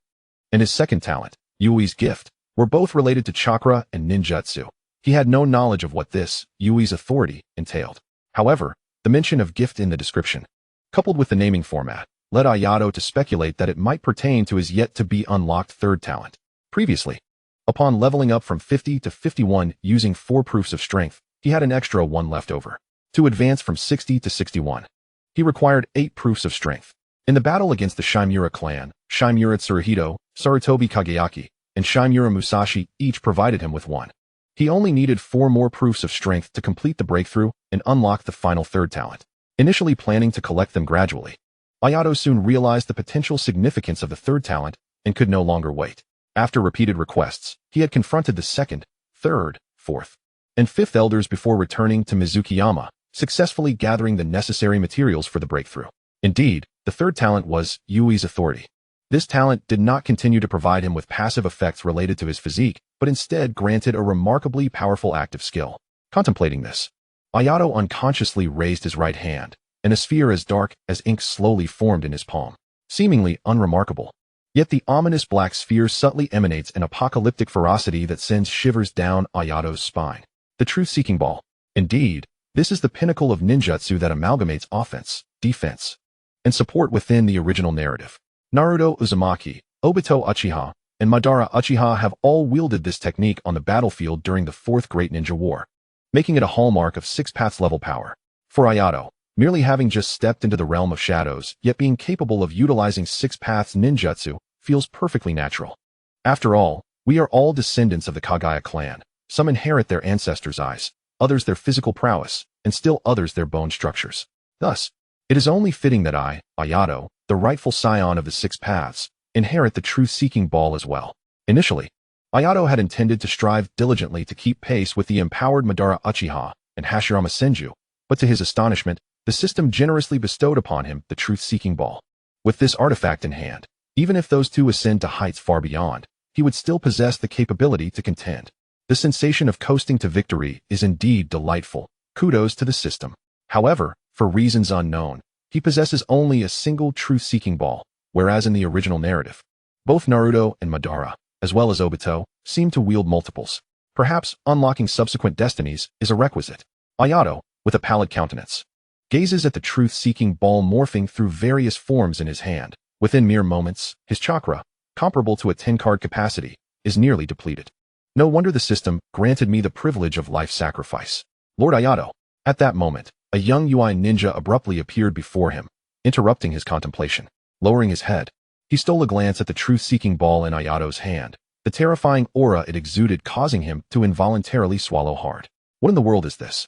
and his second talent, Yui's gift, were both related to chakra and ninjutsu. He had no knowledge of what this, Yui's authority, entailed. However, the mention of gift in the description, coupled with the naming format, led Ayato to speculate that it might pertain to his yet-to-be-unlocked third talent. Previously, upon leveling up from 50 to 51 using 4 proofs of strength, he had an extra 1 left over. To advance from 60 to 61, he required 8 proofs of strength. In the battle against the Shimura clan, Shimura Tsuruhito, Sarutobi Kageyaki, and Shimura Musashi each provided him with 1. He only needed 4 more proofs of strength to complete the breakthrough and unlock the final third talent. Initially planning to collect them gradually, Ayato soon realized the potential significance of the third talent and could no longer wait. After repeated requests, he had confronted the second, third, fourth, and fifth elders before returning to Mizukiyama, successfully gathering the necessary materials for the breakthrough. Indeed, the third talent was Yui's authority. This talent did not continue to provide him with passive effects related to his physique, but instead granted a remarkably powerful active skill. Contemplating this, Ayato unconsciously raised his right hand, and a sphere as dark as ink slowly formed in his palm. Seemingly unremarkable, yet the ominous black sphere subtly emanates an apocalyptic ferocity that sends shivers down Ayato's spine. The truth-seeking ball. Indeed, this is the pinnacle of ninjutsu that amalgamates offense, defense, and support within the original narrative. Naruto Uzumaki, Obito Uchiha, and Madara Uchiha have all wielded this technique on the battlefield during the Fourth Great Ninja War, making it a hallmark of 6 paths level power. For Ayato, merely having just stepped into the realm of shadows, yet being capable of utilizing 6 paths ninjutsu, feels perfectly natural. After all, we are all descendants of the Kagaya clan. Some inherit their ancestors' eyes, others their physical prowess, and still others their bone structures. Thus, it is only fitting that I, Ayato, the rightful scion of the 6 paths, inherit the truth-seeking ball as well. Initially, Ayato had intended to strive diligently to keep pace with the empowered Madara Uchiha and Hashirama Senju, but to his astonishment, the system generously bestowed upon him the truth-seeking ball. With this artifact in hand, even if those two ascend to heights far beyond, he would still possess the capability to contend. The sensation of coasting to victory is indeed delightful. Kudos to the system. However, for reasons unknown, he possesses only a single truth-seeking ball, whereas in the original narrative, both Naruto and Madara, as well as Obito, seem to wield multiples. Perhaps unlocking subsequent destinies is a requisite. Ayato, with a pallid countenance, gazes at the truth-seeking ball morphing through various forms in his hand. Within mere moments, his chakra, comparable to a 10-card capacity, is nearly depleted. No wonder the system granted me the privilege of life sacrifice. Lord Ayato. At that moment, a young Yui ninja abruptly appeared before him, interrupting his contemplation. Lowering his head, he stole a glance at the truth-seeking ball in Ayato's hand, the terrifying aura it exuded causing him to involuntarily swallow hard. What in the world is this?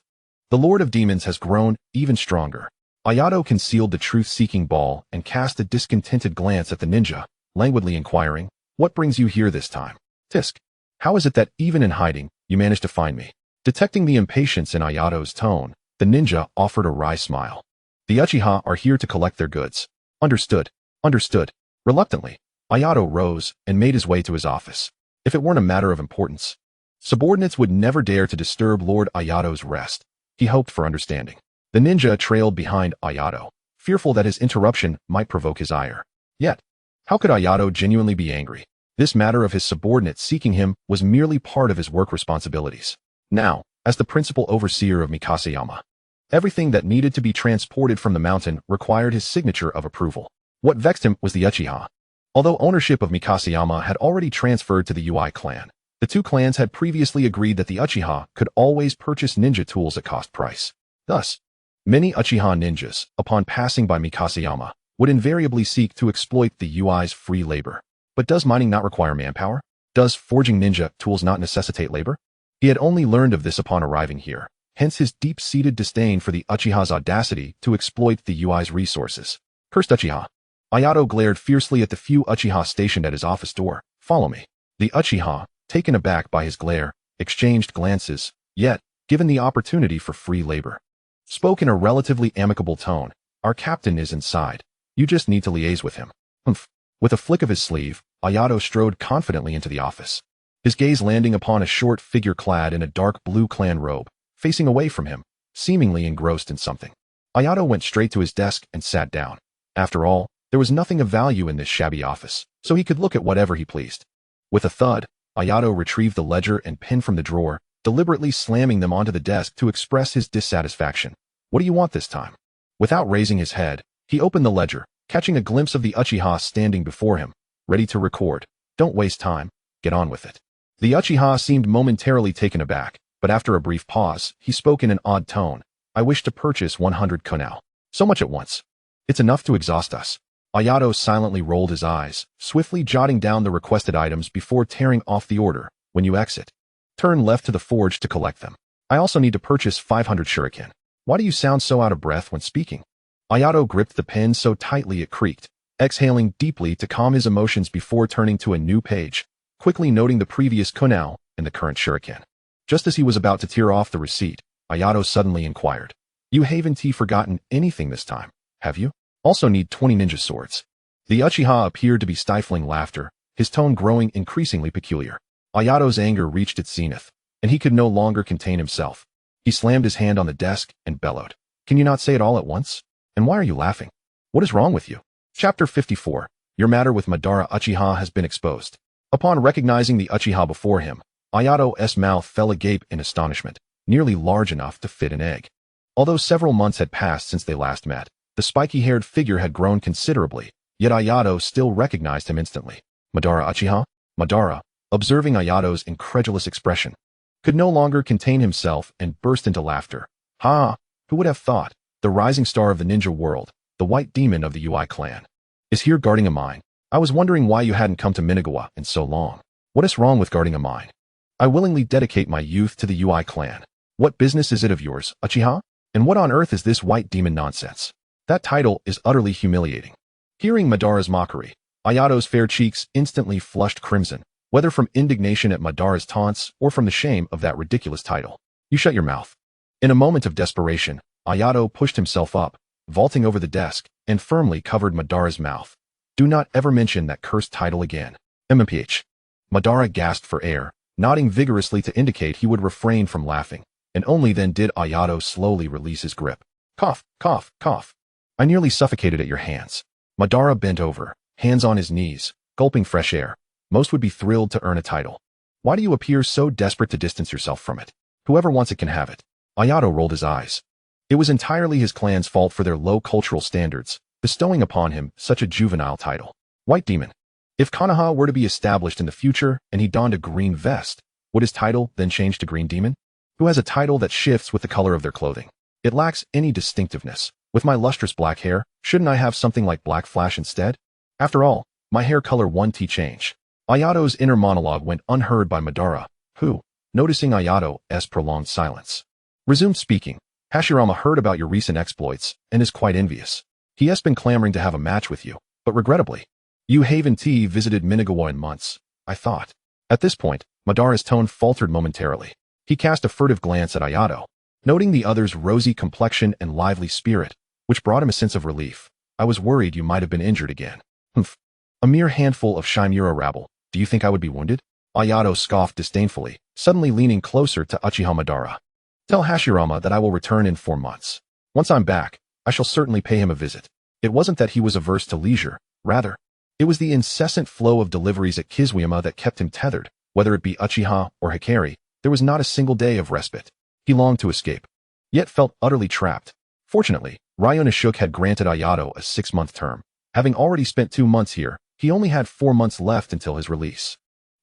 The Lord of Demons has grown even stronger. Ayato concealed the truth-seeking ball and cast a discontented glance at the ninja, languidly inquiring, "What brings you here this time? Tisk. How is it that, even in hiding, you managed to find me?" Detecting the impatience in Ayato's tone, the ninja offered a wry smile. "The Uchiha are here to collect their goods." Understood. Understood. Reluctantly, Ayato rose and made his way to his office. If it weren't a matter of importance, subordinates would never dare to disturb Lord Ayato's rest. He hoped for understanding. The ninja trailed behind Ayato, fearful that his interruption might provoke his ire. Yet, how could Ayato genuinely be angry? This matter of his subordinate seeking him was merely part of his work responsibilities. Now, as the principal overseer of Mikasayama, everything that needed to be transported from the mountain required his signature of approval. What vexed him was the Uchiha. Although ownership of Mikasayama had already transferred to the Ui clan, the two clans had previously agreed that the Uchiha could always purchase ninja tools at cost price. Thus, many Uchiha ninjas, upon passing by Mikasayama, would invariably seek to exploit the Ui's free labor. But does mining not require manpower? Does forging ninja tools not necessitate labor? He had only learned of this upon arriving here, hence his deep-seated disdain for the Uchiha's audacity to exploit the Ui's resources. Cursed Uchiha. Ayato glared fiercely at the few Uchiha stationed at his office door. "Follow me." The Uchiha, taken aback by his glare, exchanged glances, yet, given the opportunity for free labor, spoke in a relatively amicable tone. "Our captain is inside. You just need to liaise with him." Humph. With a flick of his sleeve, Ayato strode confidently into the office, his gaze landing upon a short figure clad in a dark blue clan robe, facing away from him, seemingly engrossed in something. Ayato went straight to his desk and sat down. After all, there was nothing of value in this shabby office, so he could look at whatever he pleased. With a thud, Ayato retrieved the ledger and pen from the drawer, deliberately slamming them onto the desk to express his dissatisfaction. "What do you want this time?" Without raising his head, he opened the ledger, catching a glimpse of the Uchiha standing before him, ready to record. "Don't waste time, get on with it." The Uchiha seemed momentarily taken aback, but after a brief pause, he spoke in an odd tone. "I wish to purchase 100 kunal. So much at once. It's enough to exhaust us." Ayato silently rolled his eyes, swiftly jotting down the requested items before tearing off the order. "When you exit, turn left to the forge to collect them. I also need to purchase 500 shuriken. Why do you sound so out of breath when speaking?" Ayato gripped the pen so tightly it creaked, exhaling deeply to calm his emotions before turning to a new page, quickly noting the previous kunal and the current shuriken. Just as he was about to tear off the receipt, Ayato suddenly inquired, "You haven't forgotten anything this time, have you? Also need 20 ninja swords." The Uchiha appeared to be stifling laughter, his tone growing increasingly peculiar. Ayato's anger reached its zenith, and he could no longer contain himself. He slammed his hand on the desk and bellowed, "Can you not say it all at once? And why are you laughing? What is wrong with you?" Chapter 54. Your matter with Madara Uchiha has been exposed. Upon recognizing the Uchiha before him, Ayato's mouth fell agape in astonishment, nearly large enough to fit an egg. Although several months had passed since they last met, the spiky-haired figure had grown considerably, yet Ayato still recognized him instantly. "Madara Uchiha?" Madara, observing Ayato's incredulous expression, could no longer contain himself and burst into laughter. "Ha! Who would have thought? The rising star of the ninja world, the white demon of the Ui clan, is here guarding a mine. I was wondering why you hadn't come to Minagawa in so long. What is wrong with guarding a mine? I willingly dedicate my youth to the Ui clan. What business is it of yours, Uchiha? And what on earth is this white demon nonsense?" That title is utterly humiliating. Hearing Madara's mockery, Ayato's fair cheeks instantly flushed crimson, whether from indignation at Madara's taunts or from the shame of that ridiculous title. "You shut your mouth." In a moment of desperation, Ayato pushed himself up, vaulting over the desk, and firmly covered Madara's mouth. "Do not ever mention that cursed title again. MMPH. Madara gasped for air, nodding vigorously to indicate he would refrain from laughing, and only then did Ayato slowly release his grip. Cough, cough, cough. "I nearly suffocated at your hands." Madara bent over, hands on his knees, gulping fresh air. "Most would be thrilled to earn a title. Why do you appear so desperate to distance yourself from it? Whoever wants it can have it." Ayato rolled his eyes. It was entirely his clan's fault for their low cultural standards, bestowing upon him such a juvenile title. White Demon. If Konoha were to be established in the future and he donned a green vest, would his title then change to Green Demon? Who has a title that shifts with the color of their clothing? It lacks any distinctiveness. With my lustrous black hair, shouldn't I have something like Black Flash instead? After all, my hair color 1T change. Ayato's inner monologue went unheard by Madara, who, noticing Ayato's prolonged silence, resumed speaking. Hashirama heard about your recent exploits and is quite envious. He has been clamoring to have a match with you, but regrettably, you haven't visited Minagawa in months, I thought. At this point, Madara's tone faltered momentarily. He cast a furtive glance at Ayato, noting the other's rosy complexion and lively spirit, which brought him a sense of relief. I was worried you might have been injured again. Humph. A mere handful of Chimera rabble. Do you think I would be wounded? Ayato scoffed disdainfully, suddenly leaning closer to Uchiha Madara. Tell Hashirama that I will return in 4 months. Once I'm back, I shall certainly pay him a visit. It wasn't that he was averse to leisure, rather, it was the incessant flow of deliveries at Kizuyama that kept him tethered. Whether it be Uchiha or Hikari, there was not a single day of respite. He longed to escape, yet felt utterly trapped. Fortunately, Ryo had granted Ayato a 6-month term. Having already spent 2 months here, he only had 4 months left until his release.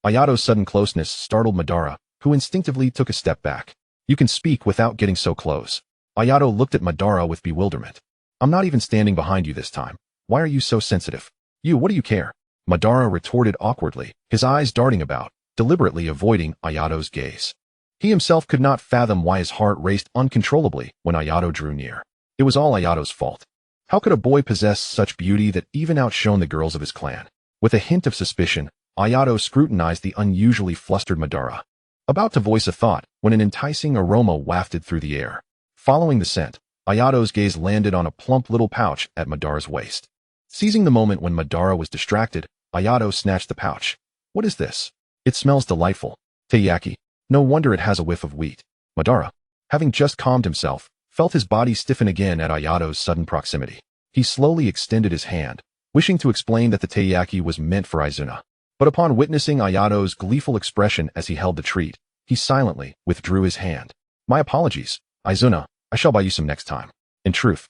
Ayato's sudden closeness startled Madara, who instinctively took a step back. You can speak without getting so close. Ayato looked at Madara with bewilderment. I'm not even standing behind you this time. Why are you so sensitive? What do you care? Madara retorted awkwardly, his eyes darting about, deliberately avoiding Ayato's gaze. He himself could not fathom why his heart raced uncontrollably when Ayato drew near. It was all Ayato's fault. How could a boy possess such beauty that even outshone the girls of his clan? With a hint of suspicion, Ayato scrutinized the unusually flustered Madara, about to voice a thought when an enticing aroma wafted through the air. Following the scent, Ayato's gaze landed on a plump little pouch at Madara's waist. Seizing the moment when Madara was distracted, Ayato snatched the pouch. What is this? It smells delightful. Taiyaki. No wonder it has a whiff of wheat. Madara, having just calmed himself, felt his body stiffen again at Ayato's sudden proximity. He slowly extended his hand, wishing to explain that the taiyaki was meant for Izuna. But upon witnessing Ayato's gleeful expression as he held the treat, he silently withdrew his hand. My apologies, Izuna, I shall buy you some next time. In truth,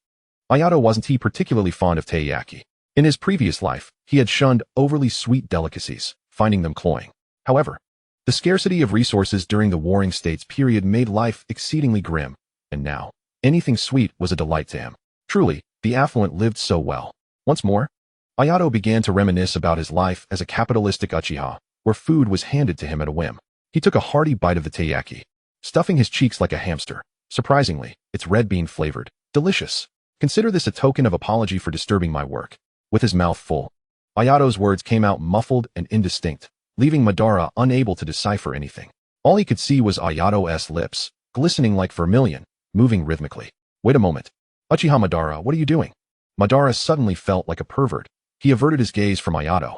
Ayato wasn't particularly fond of taiyaki. In his previous life, he had shunned overly sweet delicacies, finding them cloying. However, the scarcity of resources during the Warring States period made life exceedingly grim, and now, anything sweet was a delight to him. Truly, the affluent lived so well. Once more, Ayato began to reminisce about his life as a capitalistic Uchiha, where food was handed to him at a whim. He took a hearty bite of the taiyaki, stuffing his cheeks like a hamster. Surprisingly, it's red bean flavored. Delicious. Consider this a token of apology for disturbing my work. With his mouth full, Ayato's words came out muffled and indistinct, leaving Madara unable to decipher anything. All he could see was Ayato's lips, glistening like vermilion, moving rhythmically. Wait a moment. Uchiha Madara, what are you doing? Madara suddenly felt like a pervert. He averted his gaze from Ayato,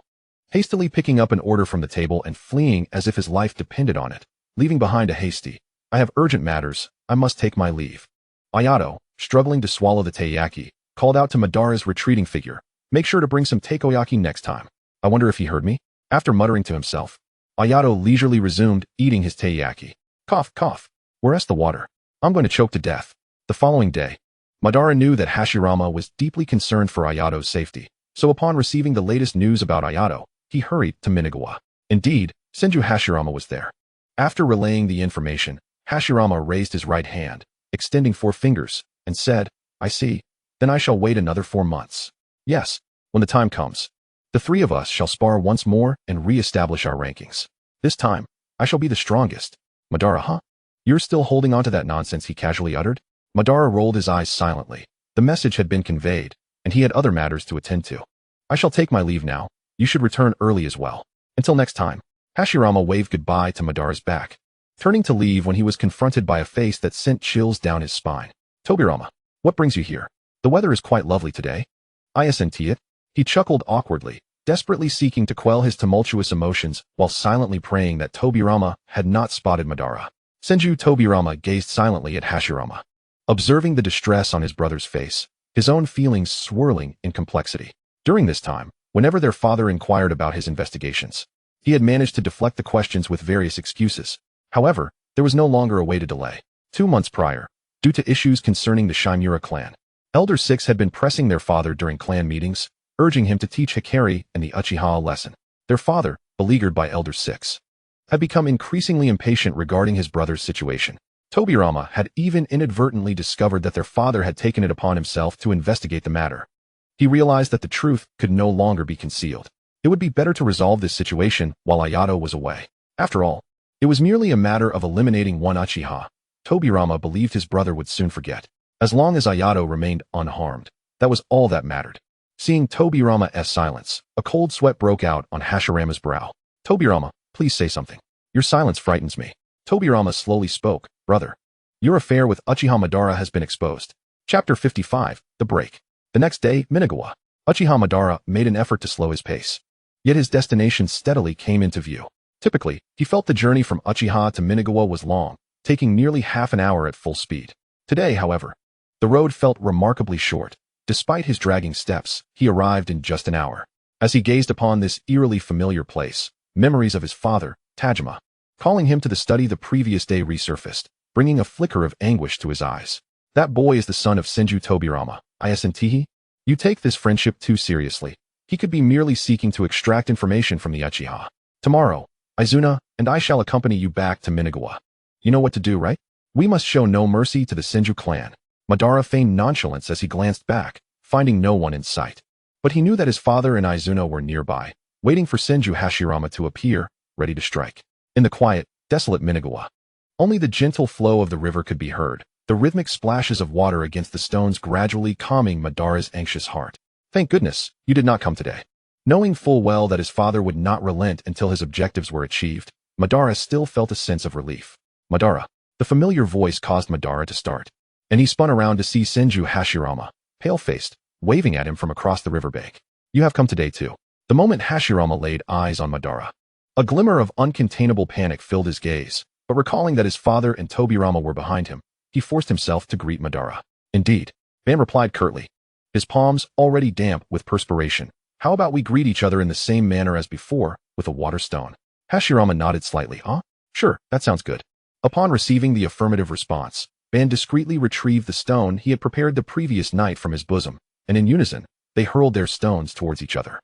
hastily picking up an order from the table and fleeing as if his life depended on it, leaving behind a hasty, I have urgent matters, I must take my leave. Ayato, struggling to swallow the taiyaki, called out to Madara's retreating figure, make sure to bring some takoyaki next time. I wonder if he heard me? After muttering to himself, Ayato leisurely resumed eating his taiyaki. Cough, cough. Where's the water? I'm going to choke to death. The following day, Madara knew that Hashirama was deeply concerned for Ayato's safety, so upon receiving the latest news about Ayato, he hurried to Minagawa. Indeed, Senju Hashirama was there. After relaying the information, Hashirama raised his right hand, extending 4 fingers, and said, I see. Then I shall wait another 4 months. Yes, when the time comes, the 3 of us shall spar once more and re-establish our rankings. This time, I shall be the strongest. Madara, huh? You're still holding on to that nonsense, he casually uttered. Madara rolled his eyes silently. The message had been conveyed, and he had other matters to attend to. I shall take my leave now. You should return early as well. Until next time. Hashirama waved goodbye to Madara's back, turning to leave when he was confronted by a face that sent chills down his spine. Tobirama, what brings you here? The weather is quite lovely today. I assent it. He chuckled awkwardly, desperately seeking to quell his tumultuous emotions while silently praying that Tobirama had not spotted Madara. Senju Tobirama gazed silently at Hashirama, observing the distress on his brother's face, his own feelings swirling in complexity. During this time, whenever their father inquired about his investigations, he had managed to deflect the questions with various excuses. However, there was no longer a way to delay. 2 months prior, due to issues concerning the Chimera clan, Elder Six had been pressing their father during clan meetings, urging him to teach Hikari and the Uchiha a lesson. Their father, beleaguered by Elder Six, had become increasingly impatient regarding his brother's situation. Tobirama had even inadvertently discovered that their father had taken it upon himself to investigate the matter. He realized that the truth could no longer be concealed. It would be better to resolve this situation while Ayato was away. After all, it was merely a matter of eliminating one Uchiha. Tobirama believed his brother would soon forget. As long as Ayato remained unharmed, that was all that mattered. Seeing Tobirama's silence, a cold sweat broke out on Hashirama's brow. Tobirama, please say something. Your silence frightens me. Tobirama slowly spoke. Brother, your affair with Uchiha Madara has been exposed. Chapter 55, The Break. The next day, Minagawa. Uchiha Madara made an effort to slow his pace. Yet his destination steadily came into view. Typically, he felt the journey from Uchiha to Minagawa was long, taking nearly half an hour at full speed. Today, however, the road felt remarkably short. Despite his dragging steps, he arrived in just an hour. As he gazed upon this eerily familiar place, memories of his father, Tajima, calling him to the study the previous day resurfaced, bringing a flicker of anguish to his eyes. That boy is the son of Senju Tobirama, Isntihi? You take this friendship too seriously. He could be merely seeking to extract information from the Uchiha. Tomorrow, Izuna and I shall accompany you back to Minagawa. You know what to do, right? We must show no mercy to the Senju clan. Madara feigned nonchalance as he glanced back, finding no one in sight. But he knew that his father and Izuna were nearby, waiting for Senju Hashirama to appear, ready to strike. In the quiet, desolate Minagawa, only the gentle flow of the river could be heard, the rhythmic splashes of water against the stones gradually calming Madara's anxious heart. Thank goodness, you did not come today. Knowing full well that his father would not relent until his objectives were achieved, Madara still felt a sense of relief. Madara. The familiar voice caused Madara to start, and he spun around to see Senju Hashirama, pale-faced, waving at him from across the riverbank. You have come today too. The moment Hashirama laid eyes on Madara, a glimmer of uncontainable panic filled his gaze, but recalling that his father and Tobirama were behind him, he forced himself to greet Madara. Indeed, Ban replied curtly, his palms already damp with perspiration. How about we greet each other in the same manner as before, with a water stone? Hashirama nodded slightly. Sure, that sounds good. Upon receiving the affirmative response, Ban discreetly retrieved the stone he had prepared the previous night from his bosom, and in unison, they hurled their stones towards each other.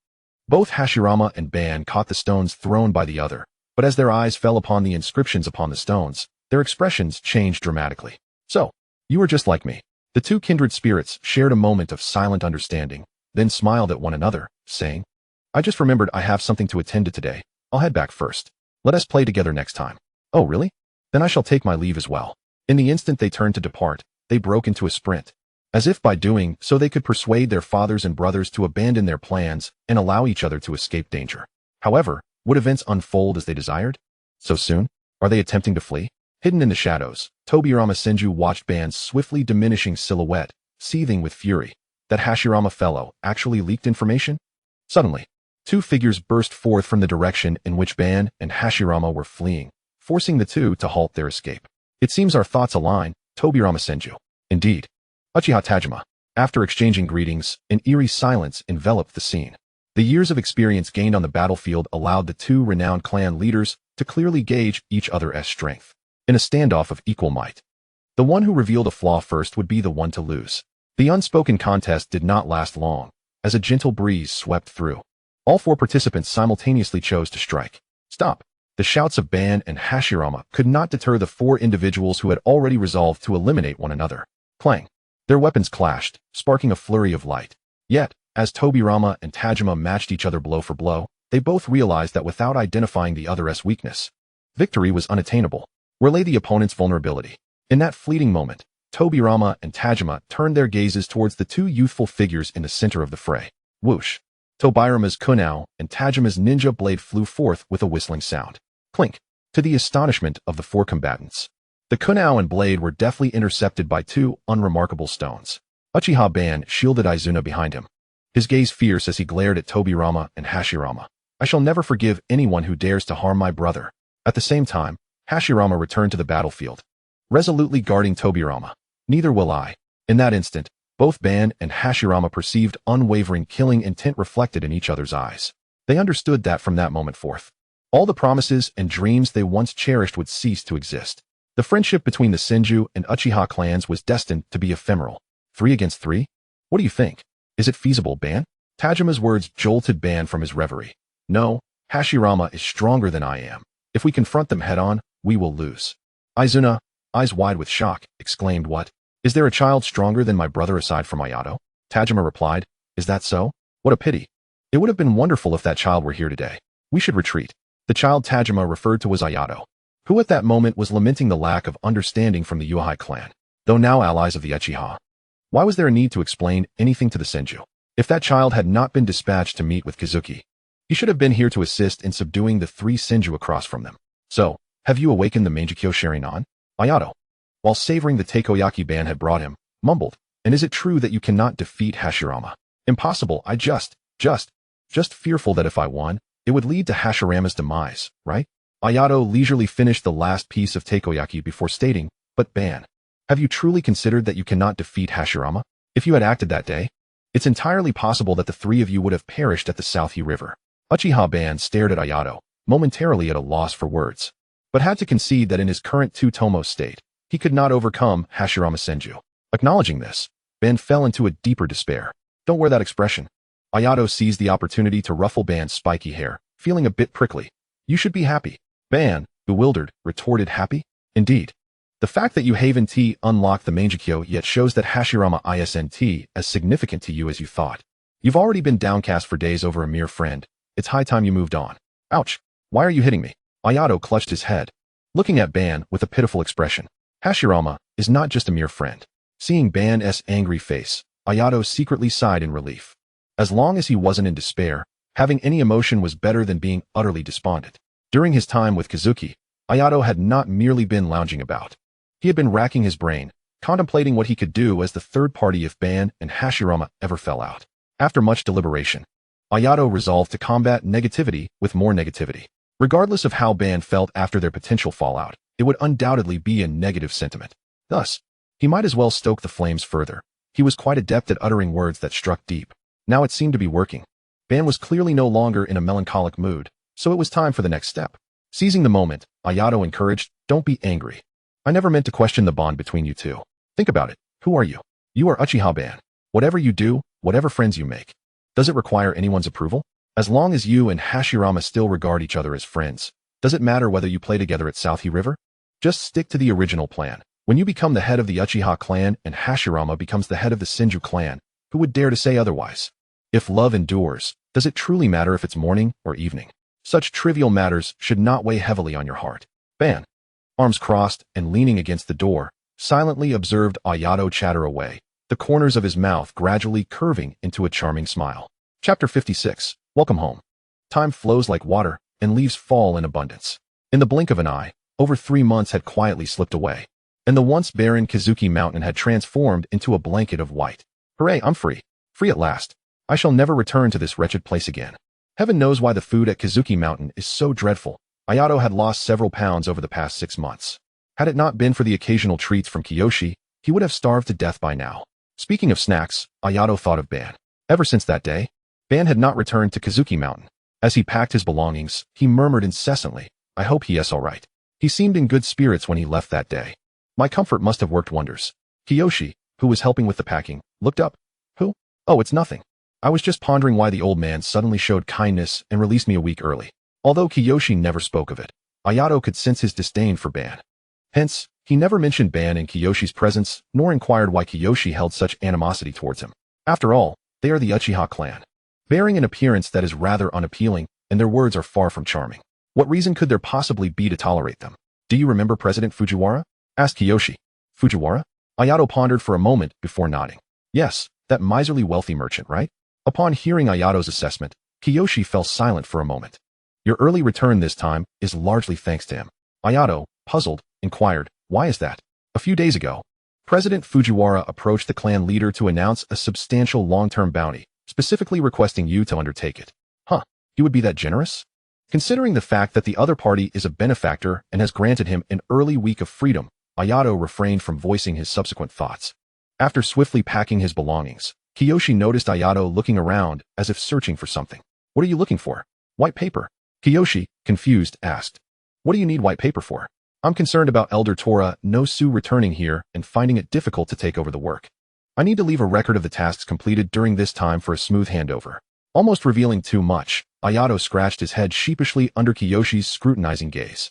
Both Hashirama and Ban caught the stones thrown by the other, but as their eyes fell upon the inscriptions upon the stones, their expressions changed dramatically. So, you are just like me. The two kindred spirits shared a moment of silent understanding, then smiled at one another, saying, I just remembered I have something to attend to today. I'll head back first. Let us play together next time. Oh, really? Then I shall take my leave as well. In the instant they turned to depart, they broke into a sprint. As if by doing so they could persuade their fathers and brothers to abandon their plans and allow each other to escape danger. However, would events unfold as they desired? So soon? Are they attempting to flee? Hidden in the shadows, Tobirama Senju watched Ban's swiftly diminishing silhouette, seething with fury. That Hashirama fellow actually leaked information? Suddenly, two figures burst forth from the direction in which Ban and Hashirama were fleeing, forcing the two to halt their escape. It seems our thoughts align, Tobirama Senju. Indeed. Uchiha Tajima. After exchanging greetings, an eerie silence enveloped the scene. The years of experience gained on the battlefield allowed the two renowned clan leaders to clearly gauge each other's strength. In a standoff of equal might, the one who revealed a flaw first would be the one to lose. The unspoken contest did not last long, as a gentle breeze swept through. All four participants simultaneously chose to strike. Stop! The shouts of Ban and Hashirama could not deter the four individuals who had already resolved to eliminate one another. Clang! Their weapons clashed, sparking a flurry of light. Yet, as Tobirama and Tajima matched each other blow for blow, they both realized that without identifying the other's weakness, victory was unattainable. Where lay the opponent's vulnerability? In that fleeting moment, Tobirama and Tajima turned their gazes towards the two youthful figures in the center of the fray. Whoosh! Tobirama's kunao and Tajima's ninja blade flew forth with a whistling sound. Clink! To the astonishment of the four combatants, the kunao and blade were deftly intercepted by two unremarkable stones. Uchiha Ban shielded Izuna behind him, his gaze fierce as he glared at Tobirama and Hashirama. I shall never forgive anyone who dares to harm my brother. At the same time, Hashirama returned to the battlefield, resolutely guarding Tobirama. Neither will I. In that instant, both Ban and Hashirama perceived unwavering killing intent reflected in each other's eyes. They understood that from that moment forth, all the promises and dreams they once cherished would cease to exist. The friendship between the Senju and Uchiha clans was destined to be ephemeral. 3 against 3? What do you think? Is it feasible, Ban? Tajima's words jolted Ban from his reverie. No, Hashirama is stronger than I am. If we confront them head-on, we will lose. Izuna, eyes wide with shock, exclaimed, What? Is there a child stronger than my brother aside from Ayato? Tajima replied, Is that so? What a pity. It would have been wonderful if that child were here today. We should retreat. The child Tajima referred to as Ayato, who at that moment was lamenting the lack of understanding from the Uchiha clan, though now allies of the Uchiha. Why was there a need to explain anything to the Senju? If that child had not been dispatched to meet with Kazuki, he should have been here to assist in subduing the 3 Senju across from them. So, have you awakened the Mangekyo Sharinan? Ayato, while savoring the takoyaki Ban had brought him, mumbled, and is it true that you cannot defeat Hashirama? Impossible, I just fearful that if I won, it would lead to Hashirama's demise, right? Ayato leisurely finished the last piece of takoyaki before stating, but Ban, have you truly considered that you cannot defeat Hashirama? If you had acted that day, it's entirely possible that the 3 of you would have perished at the South River. Uchiha Ban stared at Ayato, momentarily at a loss for words, but had to concede that in his current two-tomo state, he could not overcome Hashirama Senju. Acknowledging this, Ban fell into a deeper despair. Don't wear that expression. Ayato seized the opportunity to ruffle Ban's spiky hair, feeling a bit prickly. You should be happy. Ban, bewildered, retorted happy? Indeed. The fact that you Haven T unlocked the Mangekyo yet shows that Hashirama isn't as significant to you as you thought. You've already been downcast for days over a mere friend. It's high time you moved on. Ouch. Why are you hitting me? Ayato clutched his head, looking at Ban with a pitiful expression. Hashirama is not just a mere friend. Seeing Ban's angry face, Ayato secretly sighed in relief. As long as he wasn't in despair, having any emotion was better than being utterly despondent. During his time with Kazuki, Ayato had not merely been lounging about. He had been racking his brain, contemplating what he could do as the third party if Ban and Hashirama ever fell out. After much deliberation, Ayato resolved to combat negativity with more negativity. Regardless of how Ban felt after their potential fallout, it would undoubtedly be a negative sentiment. Thus, he might as well stoke the flames further. He was quite adept at uttering words that struck deep. Now it seemed to be working. Ban was clearly no longer in a melancholic mood, so it was time for the next step. Seizing the moment, Ayato encouraged, don't be angry. I never meant to question the bond between you two. Think about it. Who are you? You are Uchiha Ban. Whatever you do, whatever friends you make, does it require anyone's approval? As long as you and Hashirama still regard each other as friends, does it matter whether you play together at South River? Just stick to the original plan. When you become the head of the Uchiha clan and Hashirama becomes the head of the Senju clan, who would dare to say otherwise? If love endures, does it truly matter if it's morning or evening? Such trivial matters should not weigh heavily on your heart. Ban, arms crossed and leaning against the door, silently observed Ayato chatter away, the corners of his mouth gradually curving into a charming smile. Chapter 56. Welcome home. Time flows like water, and leaves fall in abundance. In the blink of an eye, over 3 months had quietly slipped away, and the once barren Kazuki Mountain had transformed into a blanket of white. Hooray, I'm free. Free at last. I shall never return to this wretched place again. Heaven knows why the food at Kazuki Mountain is so dreadful. Ayato had lost several pounds over the past 6 months. Had it not been for the occasional treats from Kiyoshi, he would have starved to death by now. Speaking of snacks, Ayato thought of Ban. Ever since that day, Ban had not returned to Kazuki Mountain. As he packed his belongings, he murmured incessantly, I hope he is all right. He seemed in good spirits when he left that day. My comfort must have worked wonders. Kiyoshi, who was helping with the packing, looked up. Who? Oh, it's nothing. I was just pondering why the old man suddenly showed kindness and released me a week early. Although Kiyoshi never spoke of it, Ayato could sense his disdain for Ban. Hence, he never mentioned Ban in Kiyoshi's presence, nor inquired why Kiyoshi held such animosity towards him. After all, they are the Uchiha clan, bearing an appearance that is rather unappealing, and their words are far from charming. What reason could there possibly be to tolerate them? Do you remember President Fujiwara? Asked Kiyoshi. Fujiwara? Ayato pondered for a moment before nodding. Yes, that miserly wealthy merchant, right? Upon hearing Ayato's assessment, Kiyoshi fell silent for a moment. Your early return this time is largely thanks to him. Ayato, puzzled, inquired, why is that? A few days ago, President Fujiwara approached the clan leader to announce a substantial long-term bounty, specifically requesting you to undertake it. Huh, he would be that generous? Considering the fact that the other party is a benefactor and has granted him an early week of freedom, Ayato refrained from voicing his subsequent thoughts. After swiftly packing his belongings, Kiyoshi noticed Ayato looking around as if searching for something. What are you looking for? White paper. Kiyoshi, confused, asked. What do you need white paper for? I'm concerned about Elder Tora no Su returning here and finding it difficult to take over the work. I need to leave a record of the tasks completed during this time for a smooth handover. Almost revealing too much, Ayato scratched his head sheepishly under Kiyoshi's scrutinizing gaze.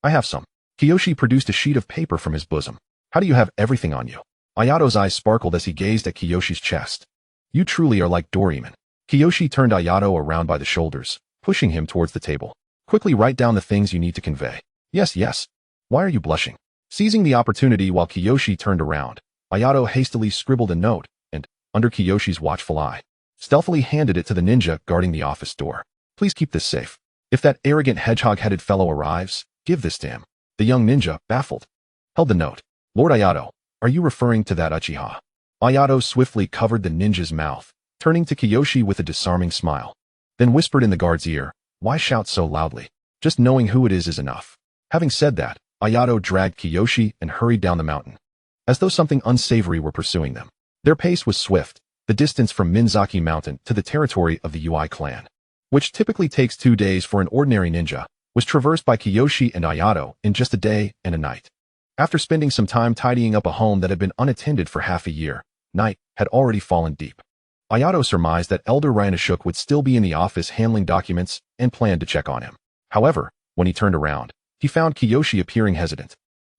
I have some. Kiyoshi produced a sheet of paper from his bosom. How do you have everything on you? Ayato's eyes sparkled as he gazed at Kiyoshi's chest. You truly are like Doraemon. Kiyoshi turned Ayato around by the shoulders, pushing him towards the table. Quickly write down the things you need to convey. Yes, yes. Why are you blushing? Seizing the opportunity while Kiyoshi turned around, Ayato hastily scribbled a note and, under Kiyoshi's watchful eye, stealthily handed it to the ninja guarding the office door. Please keep this safe. If that arrogant hedgehog-headed fellow arrives, give this to him. The young ninja, baffled, held the note. Lord Ayato, are you referring to that Uchiha? Ayato swiftly covered the ninja's mouth, turning to Kiyoshi with a disarming smile. Then whispered in the guard's ear, why shout so loudly? Just knowing who it is enough. Having said that, Ayato dragged Kiyoshi and hurried down the mountain, as though something unsavory were pursuing them. Their pace was swift, the distance from Minzaki Mountain to the territory of the UI clan, which typically takes 2 days for an ordinary ninja, was traversed by Kiyoshi and Ayato in just a day and a night. After spending some time tidying up a home that had been unattended for half a year, night had already fallen deep. Ayato surmised that Elder Ryanashuk would still be in the office handling documents and planned to check on him. However, when he turned around, he found Kiyoshi appearing hesitant,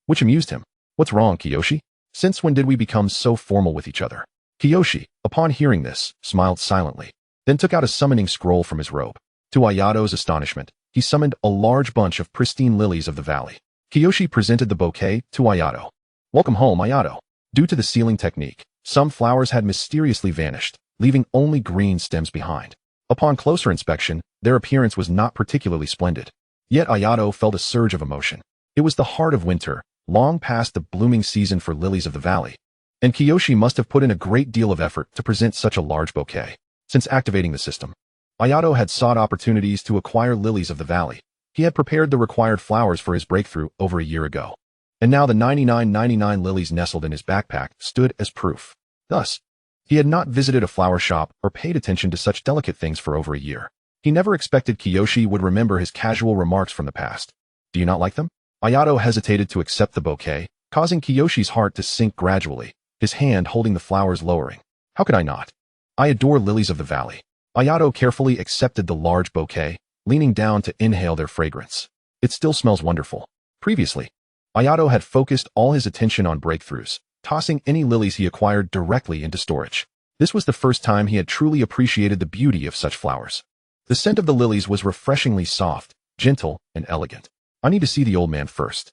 which amused him. What's wrong, Kiyoshi? Since when did we become so formal with each other? Kiyoshi, upon hearing this, smiled silently, then took out a summoning scroll from his robe. To Ayato's astonishment, he summoned a large bunch of pristine lilies of the valley. Kiyoshi presented the bouquet to Ayato. Welcome home, Ayato. Due to the sealing technique, some flowers had mysteriously vanished, leaving only green stems behind. Upon closer inspection, their appearance was not particularly splendid. Yet Ayato felt a surge of emotion. It was the heart of winter, long past the blooming season for lilies of the valley, and Kiyoshi must have put in a great deal of effort to present such a large bouquet. Since activating the system, Ayato had sought opportunities to acquire lilies of the valley. He had prepared the required flowers for his breakthrough over a year ago, and now the 99 lilies nestled in his backpack stood as proof. Thus, he had not visited a flower shop or paid attention to such delicate things for over a year. He never expected Kiyoshi would remember his casual remarks from the past. Do you not like them? Ayato hesitated to accept the bouquet, causing Kiyoshi's heart to sink gradually, his hand holding the flowers lowering. How could I not? I adore lilies of the valley. Ayato carefully accepted the large bouquet, leaning down to inhale their fragrance. It still smells wonderful. Previously, Ayato had focused all his attention on breakthroughs, tossing any lilies he acquired directly into storage. This was the first time he had truly appreciated the beauty of such flowers. The scent of the lilies was refreshingly soft, gentle, and elegant. I need to see the old man first,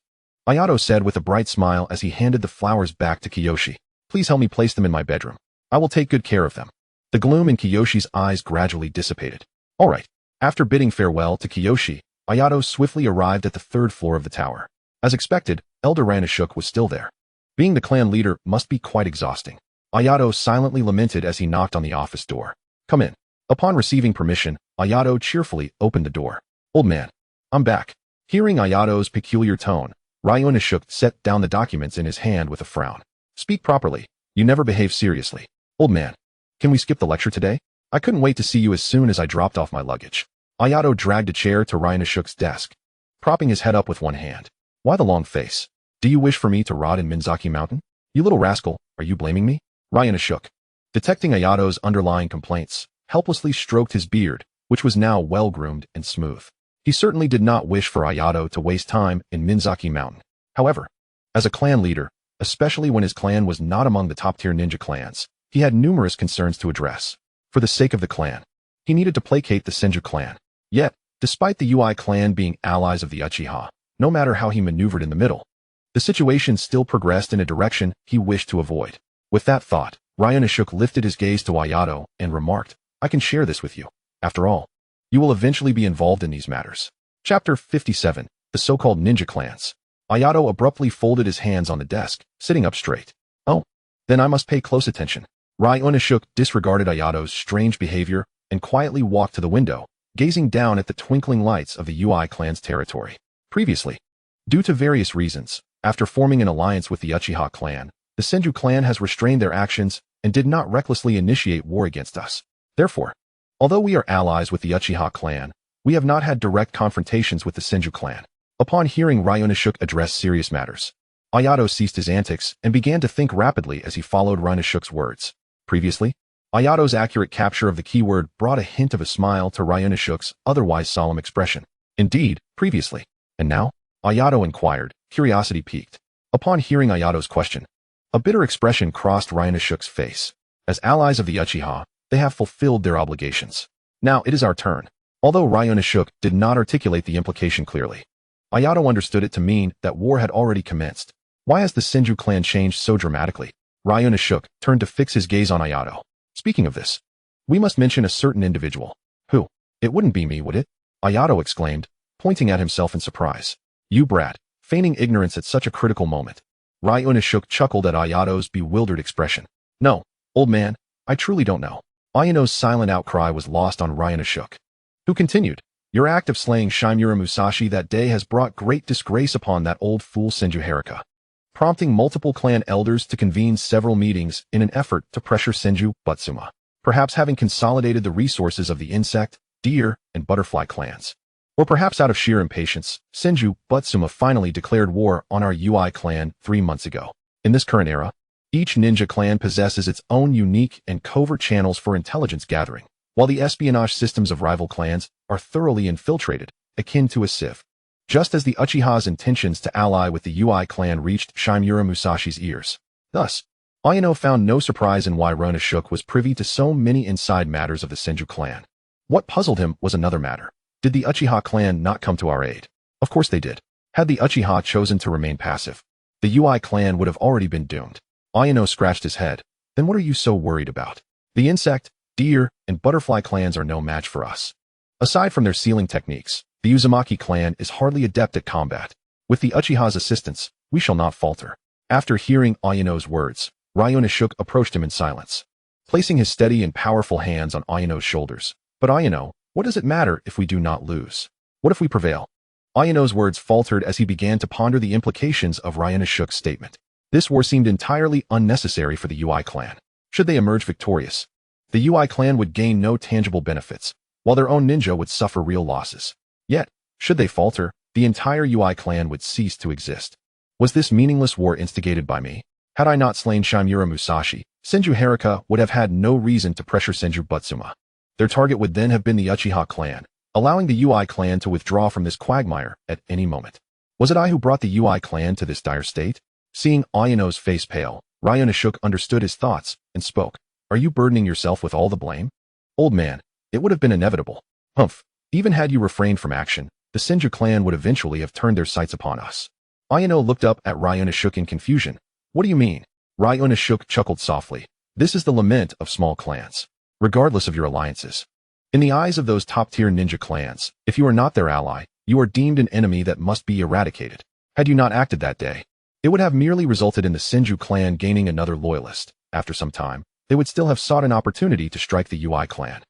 Ayato said with a bright smile as he handed the flowers back to Kiyoshi. Please help me place them in my bedroom. I will take good care of them. The gloom in Kiyoshi's eyes gradually dissipated. All right. After bidding farewell to Kiyoshi, Ayato swiftly arrived at the 3rd floor of the tower. As expected, Elder Ranashuk was still there. Being the clan leader must be quite exhausting. Ayato silently lamented as he knocked on the office door. Come in. Upon receiving permission, Ayato cheerfully opened the door. Old man, I'm back. Hearing Ayato's peculiar tone, Ryanashuk set down the documents in his hand with a frown. Speak properly. You never behave seriously. Old man, can we skip the lecture today? I couldn't wait to see you as soon as I dropped off my luggage. Ayato dragged a chair to Ryanashuk's desk, propping his head up with one hand. Why the long face? Do you wish for me to rot in Minzaki Mountain? You little rascal, are you blaming me? Ryanashuk, detecting Ayato's underlying complaints, helplessly stroked his beard, which was now well-groomed and smooth. He certainly did not wish for Ayato to waste time in Minzaki Mountain. However, as a clan leader, especially when his clan was not among the top-tier ninja clans, he had numerous concerns to address. For the sake of the clan, he needed to placate the Senju clan. Yet, despite the UI clan being allies of the Uchiha, no matter how he maneuvered in the middle, the situation still progressed in a direction he wished to avoid. With that thought, Ryanashuk lifted his gaze to Ayato and remarked, I can share this with you. After all, you will eventually be involved in these matters. Chapter 57, The So-Called Ninja Clans. Ayato abruptly folded his hands on the desk, sitting up straight. Oh, then I must pay close attention. Ryanashuk disregarded Ayato's strange behavior and quietly walked to the window, gazing down at the twinkling lights of the UI clan's territory. Previously, due to various reasons, after forming an alliance with the Uchiha clan, the Senju clan has restrained their actions and did not recklessly initiate war against us. Therefore, although we are allies with the Uchiha clan, we have not had direct confrontations with the Senju clan. Upon hearing Ryanashuk address serious matters, Ayato ceased his antics and began to think rapidly as he followed Ryanashuk's words. Previously, Ayato's accurate capture of the keyword brought a hint of a smile to Ryanashuk's otherwise solemn expression. Indeed, previously. And now? Ayato inquired, curiosity piqued. Upon hearing Ayato's question, a bitter expression crossed Ryanashuk's face. As allies of the Uchiha, They have fulfilled their obligations. Now it is our turn. Although Unearthing did not articulate the implication clearly, Ayato understood it to mean that war had already commenced. Why has the Senju clan changed so dramatically? Unearthing turned to fix his gaze on Ayato. Speaking of this, we must mention a certain individual. Who? It wouldn't be me, would it? Ayato exclaimed, pointing at himself in surprise. You brat, feigning ignorance at such a critical moment. Unearthing chuckled at Ayato's bewildered expression. No, old man, I truly don't know. Ayano's silent outcry was lost on Unearthing, who continued, Your act of slaying Shimura Musashi that day has brought great disgrace upon that old fool Senju Harika, prompting multiple clan elders to convene several meetings in an effort to pressure Senju Butsuma. Perhaps having consolidated the resources of the insect, deer, and butterfly clans. Or perhaps out of sheer impatience, Senju Butsuma finally declared war on our UI clan 3 months ago. In this current era, each ninja clan possesses its own unique and covert channels for intelligence gathering, while the espionage systems of rival clans are thoroughly infiltrated, akin to a sieve. Just as the Uchiha's intentions to ally with the UI clan reached Shimura Musashi's ears. Thus, Ayato found no surprise in why Unearthing was privy to so many inside matters of the Senju clan. What puzzled him was another matter. Did the Uchiha clan not come to our aid? Of course they did. Had the Uchiha chosen to remain passive, the UI clan would have already been doomed. Ayato scratched his head. Then what are you so worried about? The insect, deer, and butterfly clans are no match for us. Aside from their sealing techniques, the Uzumaki clan is hardly adept at combat. With the Uchiha's assistance, we shall not falter. After hearing Ayano's words, Unearthing approached him in silence, placing his steady and powerful hands on Ayano's shoulders. But Ayato, what does it matter if we do not lose? What if we prevail? Ayano's words faltered as he began to ponder the implications of Unearthing's statement. This war seemed entirely unnecessary for the UI clan. Should they emerge victorious, the UI clan would gain no tangible benefits, while their own ninja would suffer real losses. Yet, should they falter, the entire UI clan would cease to exist. Was this meaningless war instigated by me? Had I not slain Shimura Musashi, Senju Harika would have had no reason to pressure Senju Butsuma. Their target would then have been the Uchiha clan, allowing the UI clan to withdraw from this quagmire at any moment. Was it I who brought the UI clan to this dire state? Seeing Ayano's face pale, Unearthing understood his thoughts and spoke. Are you burdening yourself with all the blame? Old man, it would have been inevitable. Humph, even had you refrained from action, the Senju clan would eventually have turned their sights upon us. Ayato looked up at Unearthing in confusion. What do you mean? Unearthing chuckled softly. This is the lament of small clans, regardless of your alliances. In the eyes of those top-tier ninja clans, if you are not their ally, you are deemed an enemy that must be eradicated. Had you not acted that day, it would have merely resulted in the Senju clan gaining another loyalist. After some time, they would still have sought an opportunity to strike the UI clan.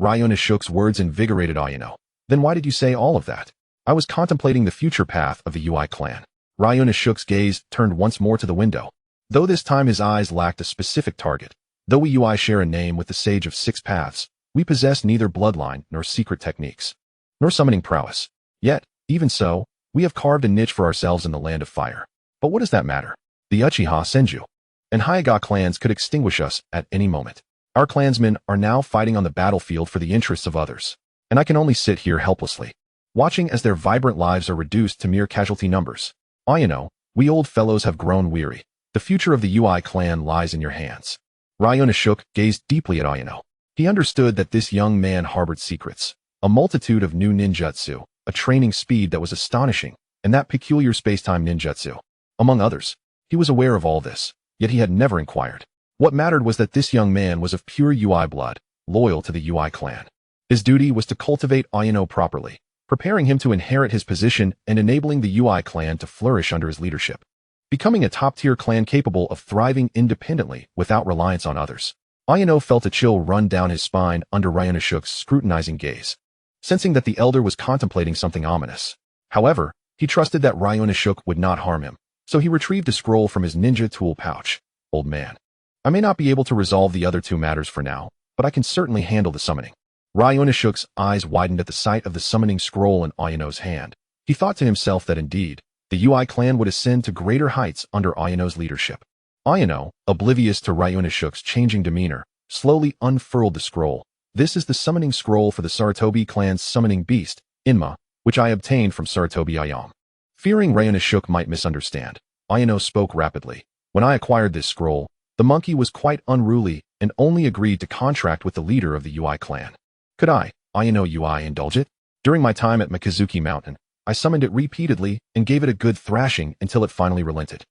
Unearthing's words invigorated Ayato. Then why did you say all of that? I was contemplating the future path of the UI clan. Unearthing's gaze turned once more to the window. Though this time his eyes lacked a specific target. Though we UI share a name with the Sage of Six Paths, we possess neither bloodline nor secret techniques, nor summoning prowess. Yet, even so, we have carved a niche for ourselves in the Land of Fire. But what does that matter? The Uchiha, Senju, and Hyuga clans could extinguish us at any moment. Our clansmen are now fighting on the battlefield for the interests of others, and I can only sit here helplessly, watching as their vibrant lives are reduced to mere casualty numbers. Ayato, we old fellows have grown weary. The future of the UI clan lies in your hands. Unearthing gazed deeply at Ayato. He understood that this young man harbored secrets, a multitude of new ninjutsu, a training speed that was astonishing, and that peculiar space-time ninjutsu. Among others, he was aware of all this, yet he had never inquired. What mattered was that this young man was of pure UI blood, loyal to the UI clan. His duty was to cultivate Ayato properly, preparing him to inherit his position and enabling the UI clan to flourish under his leadership, becoming a top-tier clan capable of thriving independently without reliance on others. Ayato felt a chill run down his spine under Unearthing's scrutinizing gaze, sensing that the elder was contemplating something ominous. However, he trusted that Unearthing would not harm him, so he retrieved a scroll from his ninja tool pouch. Old man, I may not be able to resolve the other two matters for now, but I can certainly handle the summoning. Unearthing's eyes widened at the sight of the summoning scroll in Ayano's hand. He thought to himself that indeed, the UI clan would ascend to greater heights under Ayano's leadership. Ayato, oblivious to Unearthing's changing demeanor, slowly unfurled the scroll. This is the summoning scroll for the Sarutobi clan's summoning beast, Inma, which I obtained from Sarutobi Ayam. Fearing Unearthing might misunderstand, Ayato spoke rapidly. When I acquired this scroll, the monkey was quite unruly and only agreed to contract with the leader of the UI clan. Could I, Ayano UI, indulge it? During my time at Mikazuki Mountain, I summoned it repeatedly and gave it a good thrashing until it finally relented.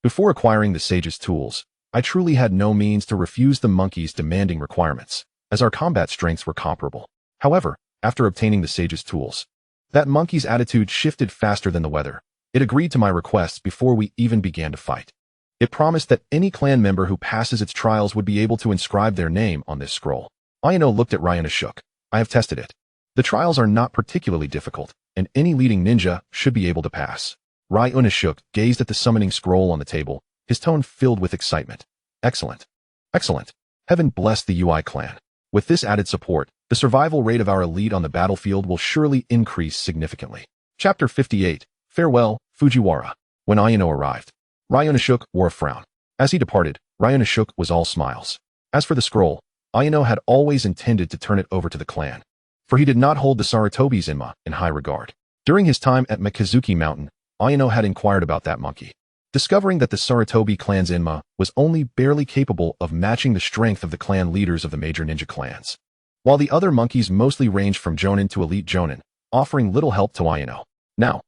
Before acquiring the sage's tools, I truly had no means to refuse the monkey's demanding requirements, as our combat strengths were comparable. However, after obtaining the sage's tools, that monkey's attitude shifted faster than the weather. It agreed to my requests before we even began to fight. It promised that any clan member who passes its trials would be able to inscribe their name on this scroll. Ayano looked at Ryuna shook. I have tested it. The trials are not particularly difficult, and any leading ninja should be able to pass. Ryuna shook gazed at the summoning scroll on the table, his tone filled with excitement. Excellent. Excellent. Heaven bless the UI clan. With this added support, the survival rate of our elite on the battlefield will surely increase significantly. Chapter 58. Farewell, Fujiwara. When Ayano arrived, Ryuna shook wore a frown. As he departed, Ryuna shook was all smiles. As for the scroll, Ayano had always intended to turn it over to the clan, for he did not hold the Sarutobi's Inma in high regard. During his time at Mikazuki Mountain, Ayano had inquired about that monkey, discovering that the Sarutobi clan's Inma was only barely capable of matching the strength of the clan leaders of the major ninja clans, while the other monkeys mostly ranged from Jonin to elite Jonin, offering little help to Ayano. Now,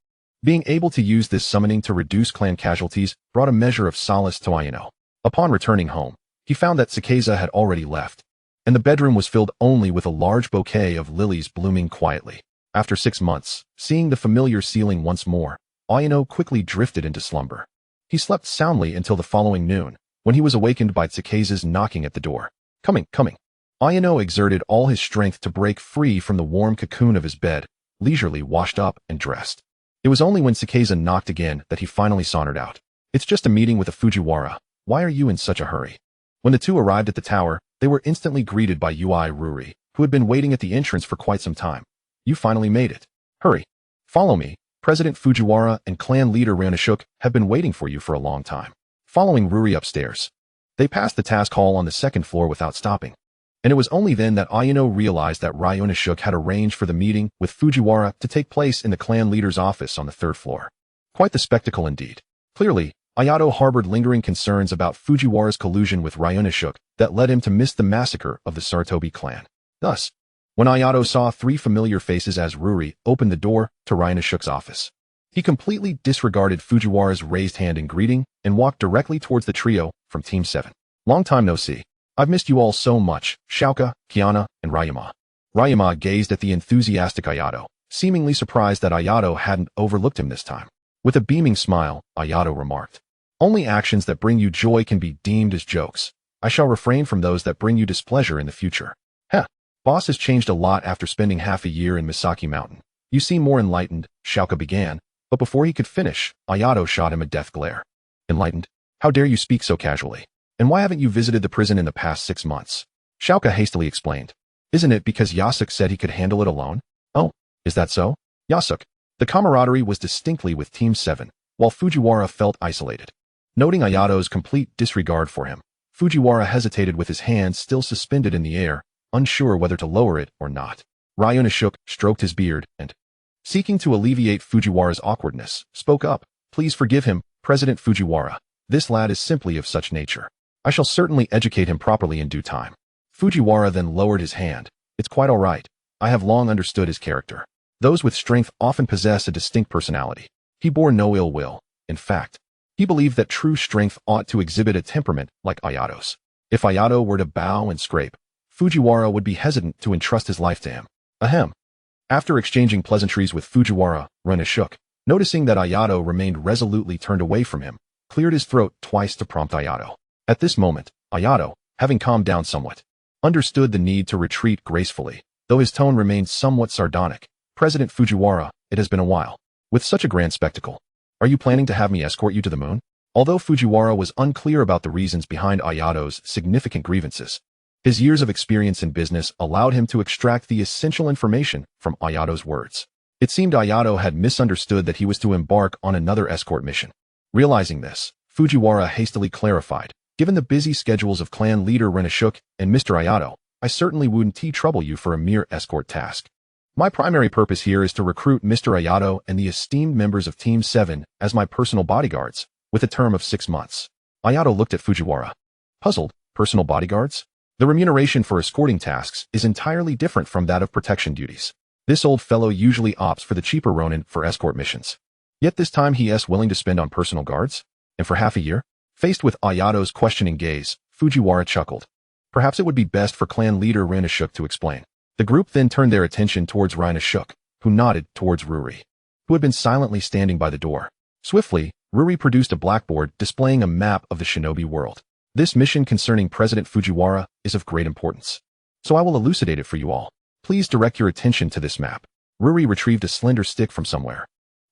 being able to use this summoning to reduce clan casualties brought a measure of solace to Ayano. Upon returning home, he found that Sakeza had already left, and the bedroom was filled only with a large bouquet of lilies blooming quietly. After 6 months, seeing the familiar ceiling once more, Ayano quickly drifted into slumber. He slept soundly until the following noon, when he was awakened by Sakeza's knocking at the door. Coming. Ayano exerted all his strength to break free from the warm cocoon of his bed, leisurely washed up and dressed. It was only when Sakeza knocked again that he finally sauntered out. It's just a meeting with a Fujiwara. Why are you in such a hurry? When the two arrived at the tower, they were instantly greeted by UI Ruri, who had been waiting at the entrance for quite some time. You finally made it. Hurry. Follow me. President Fujiwara and clan leader Ryuna have been waiting for you for a long time. Following Ruri upstairs, they passed the task hall on the second floor without stopping. And it was only then that Ayano realized that Ryuna had arranged for the meeting with Fujiwara to take place in the clan leader's office on the third floor. Quite the spectacle indeed. Clearly, Ayato harbored lingering concerns about Fujiwara's collusion with Ryuna that led him to miss the massacre of the Sarutobi clan. Thus, when Ayato saw 3 familiar faces as Ruri opened the door to Ryuna office, he completely disregarded Fujiwara's raised hand in greeting and walked directly towards the trio from Team 7. Long time no see. I've missed you all so much, Shouka, Kiana, and Ryuma. Ryuma gazed at the enthusiastic Ayato, seemingly surprised that Ayato hadn't overlooked him this time. With a beaming smile, Ayato remarked, only actions that bring you joy can be deemed as jokes. I shall refrain from those that bring you displeasure in the future. Heh, boss has changed a lot after spending half a year in Misaki Mountain. You seem more enlightened, Shouka began, but before he could finish, Ayato shot him a death glare. Enlightened? How dare you speak so casually? And why haven't you visited the prison in the past 6 months? Shouka hastily explained. Isn't it because Yasuk said he could handle it alone? Oh, is that so? Yasuk. The camaraderie was distinctly with Team 7, while Fujiwara felt isolated. Noting Ayato's complete disregard for him, Fujiwara hesitated with his hands still suspended in the air, unsure whether to lower it or not. Ryuna stroked his beard and, seeking to alleviate Fujiwara's awkwardness, spoke up. Please forgive him, President Fujiwara. This lad is simply of such nature. I shall certainly educate him properly in due time. Fujiwara then lowered his hand. It's quite all right. I have long understood his character. Those with strength often possess a distinct personality. He bore no ill will. In fact, he believed that true strength ought to exhibit a temperament like Ayato's. If Ayato were to bow and scrape, Fujiwara would be hesitant to entrust his life to him. Ahem. After exchanging pleasantries with Fujiwara, Ryuna, noticing that Ayato remained resolutely turned away from him, cleared his throat twice to prompt Ayato. At this moment, Ayato, having calmed down somewhat, understood the need to retreat gracefully, though his tone remained somewhat sardonic. President Fujiwara, it has been a while. With such a grand spectacle, are you planning to have me escort you to the moon? Although Fujiwara was unclear about the reasons behind Ayato's significant grievances, his years of experience in business allowed him to extract the essential information from Ayato's words. It seemed Ayato had misunderstood that he was to embark on another escort mission. Realizing this, Fujiwara hastily clarified, given the busy schedules of clan leader Ryuna and Mr. Ayato, I certainly wouldn't trouble you for a mere escort task. My primary purpose here is to recruit Mr. Ayato and the esteemed members of Team 7 as my personal bodyguards, with a term of 6 months. Ayato looked at Fujiwara. Puzzled, personal bodyguards? The remuneration for escorting tasks is entirely different from that of protection duties. This old fellow usually opts for the cheaper Ronin for escort missions. Yet this time he is willing to spend on personal guards? And for half a year? Faced with Ayato's questioning gaze, Fujiwara chuckled. Perhaps it would be best for clan leader Rinashuk to explain. The group then turned their attention towards Rinashuk, who nodded towards Ruri, who had been silently standing by the door. Swiftly, Ruri produced a blackboard displaying a map of the shinobi world. This mission concerning President Fujiwara is of great importance, so I will elucidate it for you all. Please direct your attention to this map. Ruri retrieved a slender stick from somewhere,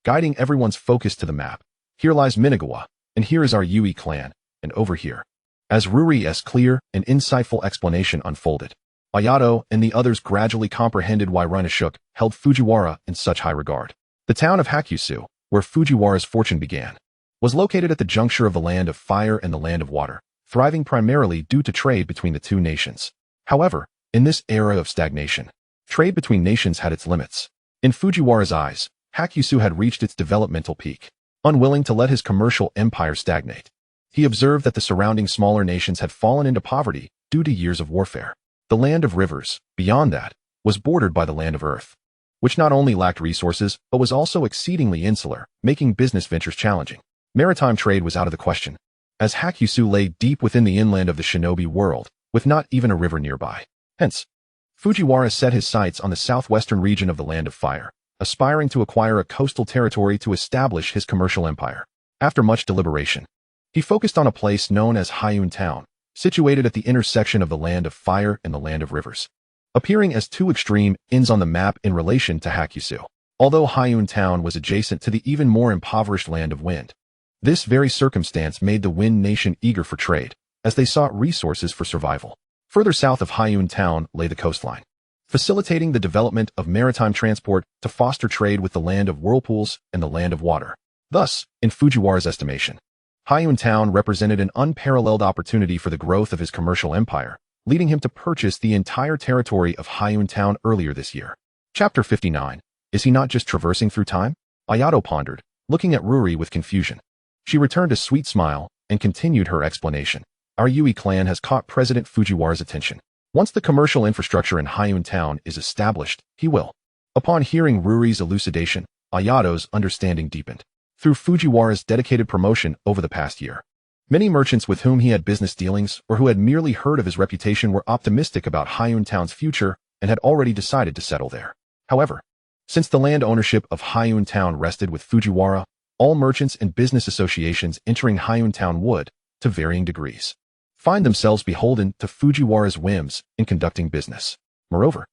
guiding everyone's focus to the map. Here lies Minagawa, and here is our Yui clan, and over here. As Ruri's clear and insightful explanation unfolded, Ayato and the others gradually comprehended why Rinashuk held Fujiwara in such high regard. The town of Hakusu, where Fujiwara's fortune began, was located at the juncture of the land of fire and the land of water, thriving primarily due to trade between the two nations. However, in this era of stagnation, trade between nations had its limits. In Fujiwara's eyes, Hakusu had reached its developmental peak. Unwilling to let his commercial empire stagnate, he observed that the surrounding smaller nations had fallen into poverty due to years of warfare. The land of rivers, beyond that, was bordered by the land of earth, which not only lacked resources but was also exceedingly insular, making business ventures challenging. Maritime trade was out of the question, as Hakusu lay deep within the inland of the shinobi world, with not even a river nearby. Hence, Fujiwara set his sights on the southwestern region of the land of fire, aspiring to acquire a coastal territory to establish his commercial empire. After much deliberation, he focused on a place known as Hyun Town, situated at the intersection of the land of fire and the land of rivers, appearing as two extreme ends on the map in relation to Hakusu. Although Hyun Town was adjacent to the even more impoverished land of wind, this very circumstance made the Wind Nation eager for trade, as they sought resources for survival. Further south of Hyun Town lay the coastline, facilitating the development of maritime transport to foster trade with the land of whirlpools and the land of water. Thus, in Fujiwara's estimation, Hyun Town represented an unparalleled opportunity for the growth of his commercial empire, leading him to purchase the entire territory of Hyun Town earlier this year. Chapter 59. Is he not just traversing through time? Ayato pondered, looking at Ruri with confusion. She returned a sweet smile and continued her explanation. Our Yui clan has caught President Fujiwara's attention. Once the commercial infrastructure in Hyun Town is established, he will. Upon hearing Ruri's elucidation, Ayato's understanding deepened. Through Fujiwara's dedicated promotion over the past year, many merchants with whom he had business dealings or who had merely heard of his reputation were optimistic about Hyun Town's future and had already decided to settle there. However, since the land ownership of Hyun Town rested with Fujiwara, all merchants and business associations entering Hyun Town would, to varying degrees, find themselves beholden to Fujiwara's whims in conducting business. Moreover,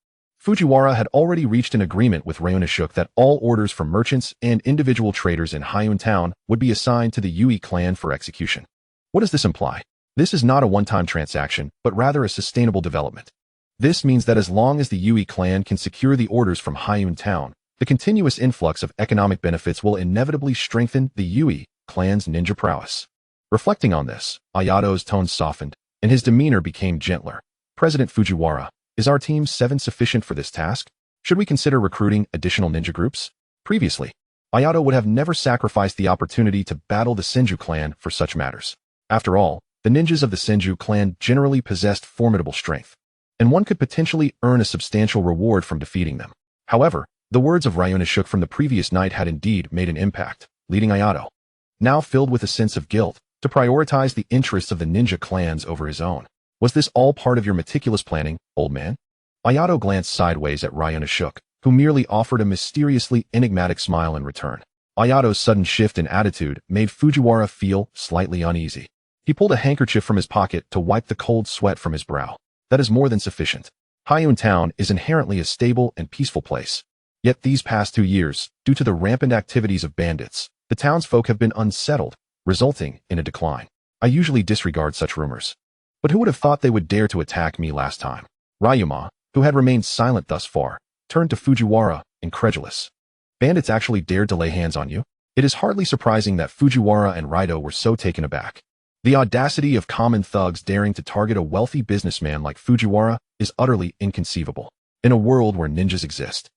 Fujiwara had already reached an agreement with Rinashuk that all orders from merchants and individual traders in Hyun Town would be assigned to the Yui clan for execution. What does this imply? This is not a one-time transaction, but rather a sustainable development. This means that as long as the Yui clan can secure the orders from Hyun Town, the continuous influx of economic benefits will inevitably strengthen the Yui clan's ninja prowess. Reflecting on this, Ayato's tone softened, and his demeanor became gentler. President Fujiwara, is our Team 7 sufficient for this task? Should we consider recruiting additional ninja groups? Previously, Ayato would have never sacrificed the opportunity to battle the Senju clan for such matters. After all, the ninjas of the Senju clan generally possessed formidable strength, and one could potentially earn a substantial reward from defeating them. However, the words of Rinashuk from the previous night had indeed made an impact, leading Ayato, now filled with a sense of guilt, to prioritize the interests of the ninja clans over his own. Was this all part of your meticulous planning, old man? Ayato glanced sideways at Rinashuk, who merely offered a mysteriously enigmatic smile in return. Ayato's sudden shift in attitude made Fujiwara feel slightly uneasy. He pulled a handkerchief from his pocket to wipe the cold sweat from his brow. That is more than sufficient. Hyun Town is inherently a stable and peaceful place. Yet these past 2 years, due to the rampant activities of bandits, the townsfolk have been unsettled, resulting in a decline. I usually disregard such rumors, but who would have thought they would dare to attack me last time? Ryuma, who had remained silent thus far, turned to Fujiwara, incredulous. Bandits actually dared to lay hands on you? It is hardly surprising that Fujiwara and Raito were so taken aback. The audacity of common thugs daring to target a wealthy businessman like Fujiwara is utterly inconceivable. In a world where ninjas exist,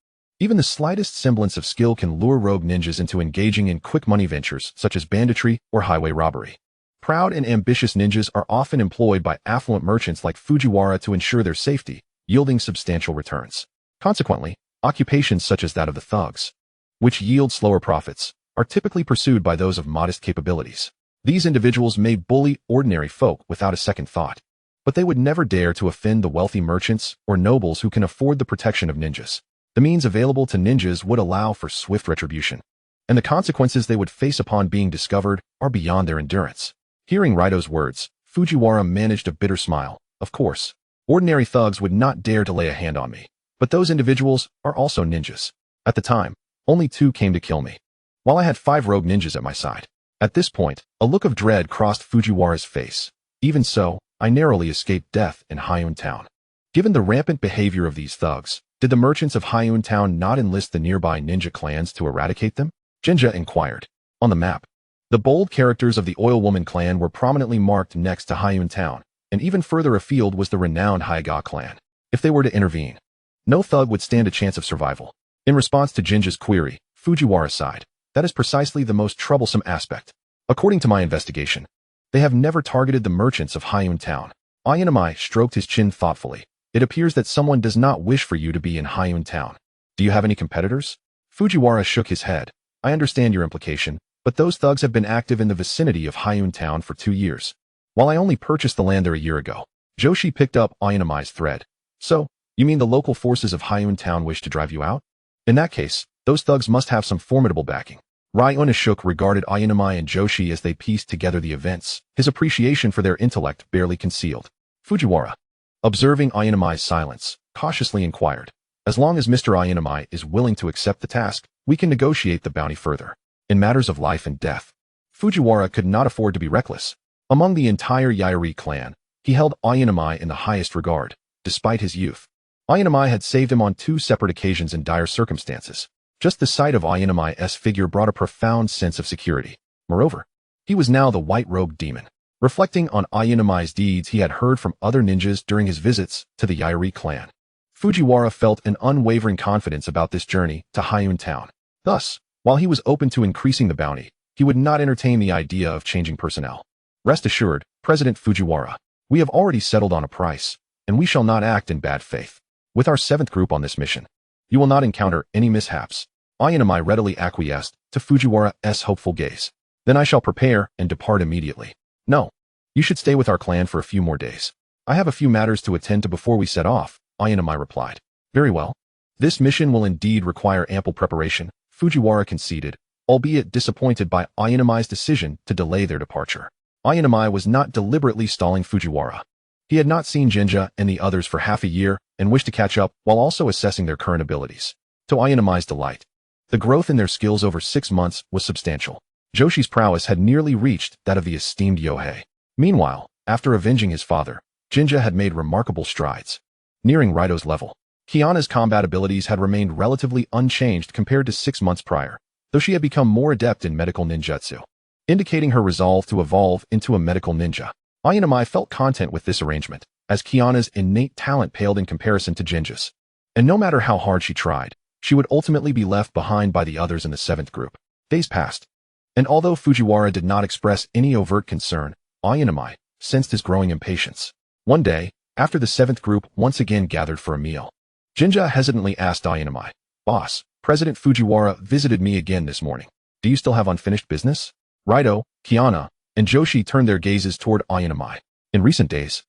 even the slightest semblance of skill can lure rogue ninjas into engaging in quick money ventures such as banditry or highway robbery. Proud and ambitious ninjas are often employed by affluent merchants like Fujiwara to ensure their safety, yielding substantial returns. Consequently, occupations such as that of the thugs, which yield slower profits, are typically pursued by those of modest capabilities. These individuals may bully ordinary folk without a second thought, but they would never dare to offend the wealthy merchants or nobles who can afford the protection of ninjas. The means available to ninjas would allow for swift retribution, and the consequences they would face upon being discovered are beyond their endurance. Hearing Raito's words, Fujiwara managed a bitter smile. Of course, ordinary thugs would not dare to lay a hand on me, but those individuals are also ninjas. At the time, only 2 came to kill me, while I had 5 rogue ninjas at my side. At this point, a look of dread crossed Fujiwara's face. Even so, I narrowly escaped death in Hyun Town. Given the rampant behavior of these thugs, did the merchants of Hyun Town not enlist the nearby ninja clans to eradicate them? Jinja inquired. On the map, the bold characters of the Oil Woman clan were prominently marked next to Hyun Town, and even further afield was the renowned Hagoromo clan. If they were to intervene, no thug would stand a chance of survival. In response to Jinja's query, Fujiwara sighed. That is precisely the most troublesome aspect. According to my investigation, they have never targeted the merchants of Hyun Town. Ayanamai stroked his chin thoughtfully. It appears that someone does not wish for you to be in Hyun Town. Do you have any competitors? Fujiwara shook his head. I understand your implication, but those thugs have been active in the vicinity of Hyun Town for 2 years. While I only purchased the land there a year ago. Joshi picked up Ayanamai's thread. So, you mean the local forces of Hyun Town wish to drive you out? In that case, those thugs must have some formidable backing. Rai Unashuk regarded Ayanamai and Joshi as they pieced together the events, his appreciation for their intellect barely concealed. Fujiwara, observing Ayanamai's silence, cautiously inquired. As long as Mr. Ayanamai is willing to accept the task, we can negotiate the bounty further. In matters of life and death, Fujiwara could not afford to be reckless. Among the entire Yairi clan, he held Ayanamai in the highest regard, despite his youth. Ayanamai had saved him on 2 separate occasions in dire circumstances. Just the sight of Ayanamai's figure brought a profound sense of security. Moreover, he was now the white-robed demon. Reflecting on Ayanamai's deeds he had heard from other ninjas during his visits to the Yairi clan, Fujiwara felt an unwavering confidence about this journey to Hyun Town. Thus, while he was open to increasing the bounty, he would not entertain the idea of changing personnel. Rest assured, President Fujiwara, we have already settled on a price, and we shall not act in bad faith. With our 7th group on this mission, you will not encounter any mishaps. Ayanamai readily acquiesced to Fujiwara's hopeful gaze. Then I shall prepare and depart immediately. No, you should stay with our clan for a few more days. I have a few matters to attend to before we set off, Ayanamai replied. Very well. This mission will indeed require ample preparation, Fujiwara conceded, albeit disappointed by Ayanamai's decision to delay their departure. Ayanamai was not deliberately stalling Fujiwara. He had not seen Jinja and the others for half a year and wished to catch up while also assessing their current abilities. To Ayanamai's delight, the growth in their skills over 6 months was substantial. Joshi's prowess had nearly reached that of the esteemed Yohei. Meanwhile, after avenging his father, Jinja had made remarkable strides. Nearing Raito's level, Kiana's combat abilities had remained relatively unchanged compared to 6 months prior, though she had become more adept in medical ninjutsu, indicating her resolve to evolve into a medical ninja. Ayanamai felt content with this arrangement, as Kiana's innate talent paled in comparison to Jinja's. And no matter how hard she tried, she would ultimately be left behind by the others in the 7th group. Days passed, and although Fujiwara did not express any overt concern, Ayanamai sensed his growing impatience. One day, after the 7th group once again gathered for a meal, Jinja hesitantly asked Ayanamai, Boss, President Fujiwara visited me again this morning. Do you still have unfinished business? Raito, Kiana, and Joshi turned their gazes toward Ayanamai. In recent days,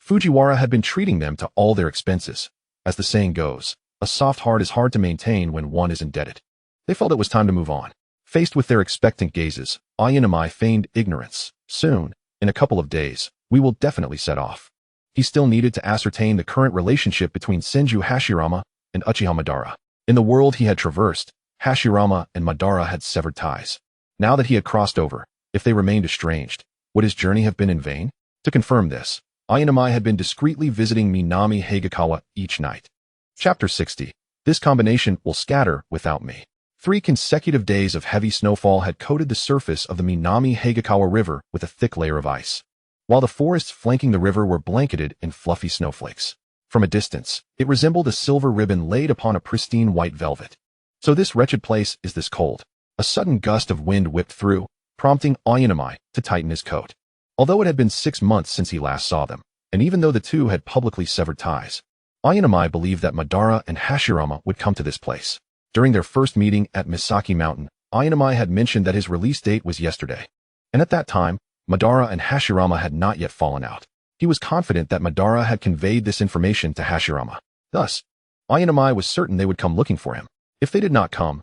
Fujiwara had been treating them to all their expenses. As the saying goes, a soft heart is hard to maintain when one is indebted. They felt it was time to move on. Faced with their expectant gazes, Ayanamai feigned ignorance. Soon, in a couple of days, we will definitely set off. He still needed to ascertain the current relationship between Senju Hashirama and Uchiha Madara. In the world he had traversed, Hashirama and Madara had severed ties. Now that he had crossed over, if they remained estranged, would his journey have been in vain? To confirm this, Ayanamai had been discreetly visiting Minami Hagakawa each night. Chapter 60. This combination will scatter without me. 3 consecutive days of heavy snowfall had coated the surface of the Minami Hagakawa River with a thick layer of ice, while the forests flanking the river were blanketed in fluffy snowflakes. From a distance, it resembled a silver ribbon laid upon a pristine white velvet. So this wretched place is this cold. A sudden gust of wind whipped through, prompting Ayanamai to tighten his coat. Although it had been 6 months since he last saw them, and even though the two had publicly severed ties, Ayanami believed that Madara and Hashirama would come to this place. During their first meeting at Misaki Mountain, Ayanami had mentioned that his release date was yesterday, and at that time, Madara and Hashirama had not yet fallen out. He was confident that Madara had conveyed this information to Hashirama. Thus, Ayanami was certain they would come looking for him. If they did not come,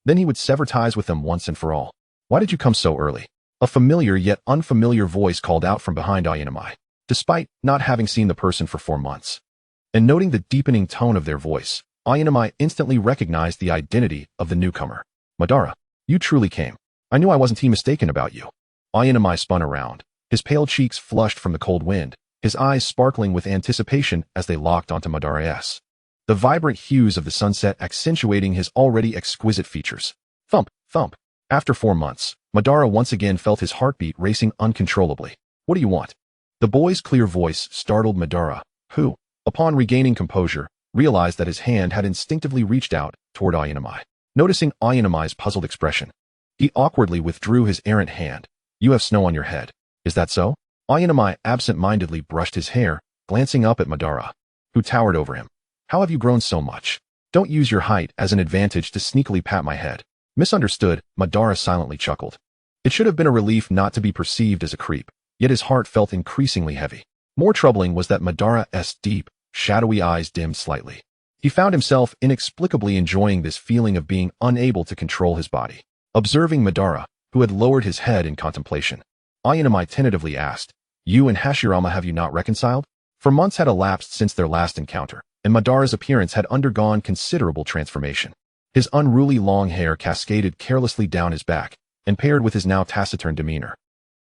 then he would sever ties with them once and for all. Why did you come so early? A familiar yet unfamiliar voice called out from behind Ayanami, despite not having seen the person for 4 months. And noting the deepening tone of their voice, Ayanami instantly recognized the identity of the newcomer. Madara, you truly came. I knew I wasn't mistaken about you. Ayanami spun around, his pale cheeks flushed from the cold wind, his eyes sparkling with anticipation as they locked onto Madara's. The vibrant hues of the sunset accentuating his already exquisite features. Thump, thump. After 4 months, Madara once again felt his heartbeat racing uncontrollably. What do you want? The boy's clear voice startled Madara, who, upon regaining composure, realized that his hand had instinctively reached out toward Ayanami. Noticing Ayanami's puzzled expression, he awkwardly withdrew his errant hand. You have snow on your head. Is that so? Ayanami absent-mindedly brushed his hair, glancing up at Madara, who towered over him. How have you grown so much? Don't use your height as an advantage to sneakily pat my head. Misunderstood, Madara silently chuckled. It should have been a relief not to be perceived as a creep, yet his heart felt increasingly heavy. More troubling was that Madara's deep, shadowy eyes dimmed slightly. He found himself inexplicably enjoying this feeling of being unable to control his body. Observing Madara, who had lowered his head in contemplation, Ayanami tentatively asked, You and Hashirama have you not reconciled? For months had elapsed since their last encounter, and Madara's appearance had undergone considerable transformation. His unruly long hair cascaded carelessly down his back, and paired with his now taciturn demeanor,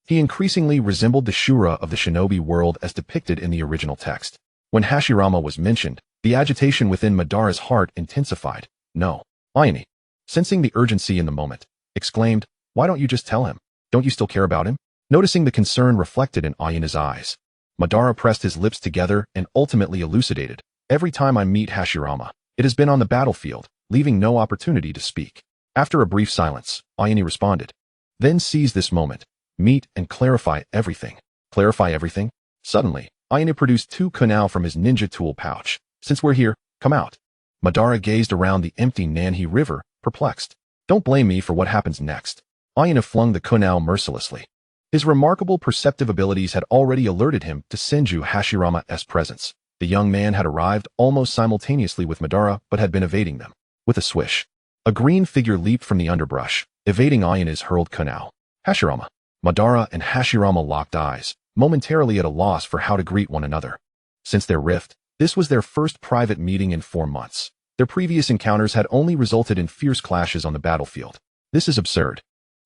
he increasingly resembled the Shura of the shinobi world as depicted in the original text. When Hashirama was mentioned, the agitation within Madara's heart intensified. No. Ayane, sensing the urgency in the moment, exclaimed, Why don't you just tell him? Don't you still care about him? Noticing the concern reflected in Ayane's eyes, Madara pressed his lips together and ultimately elucidated. Every time I meet Hashirama, it has been on the battlefield, leaving no opportunity to speak. After a brief silence, Ayane responded. Then seize this moment. Meet and clarify everything. Clarify everything? Suddenly, Ayane produced 2 kunai from his ninja tool pouch. Since we're here, come out. Madara gazed around the empty Naka River, perplexed. Don't blame me for what happens next. Ayane flung the kunai mercilessly. His remarkable perceptive abilities had already alerted him to Senju Hashirama's presence. The young man had arrived almost simultaneously with Madara but had been evading them. With a swish, a green figure leaped from the underbrush, evading Ayane's hurled kunai. Hashirama. Madara and Hashirama locked eyes, momentarily at a loss for how to greet one another. Since their rift, this was their first private meeting in 4 months. Their previous encounters had only resulted in fierce clashes on the battlefield. This is absurd.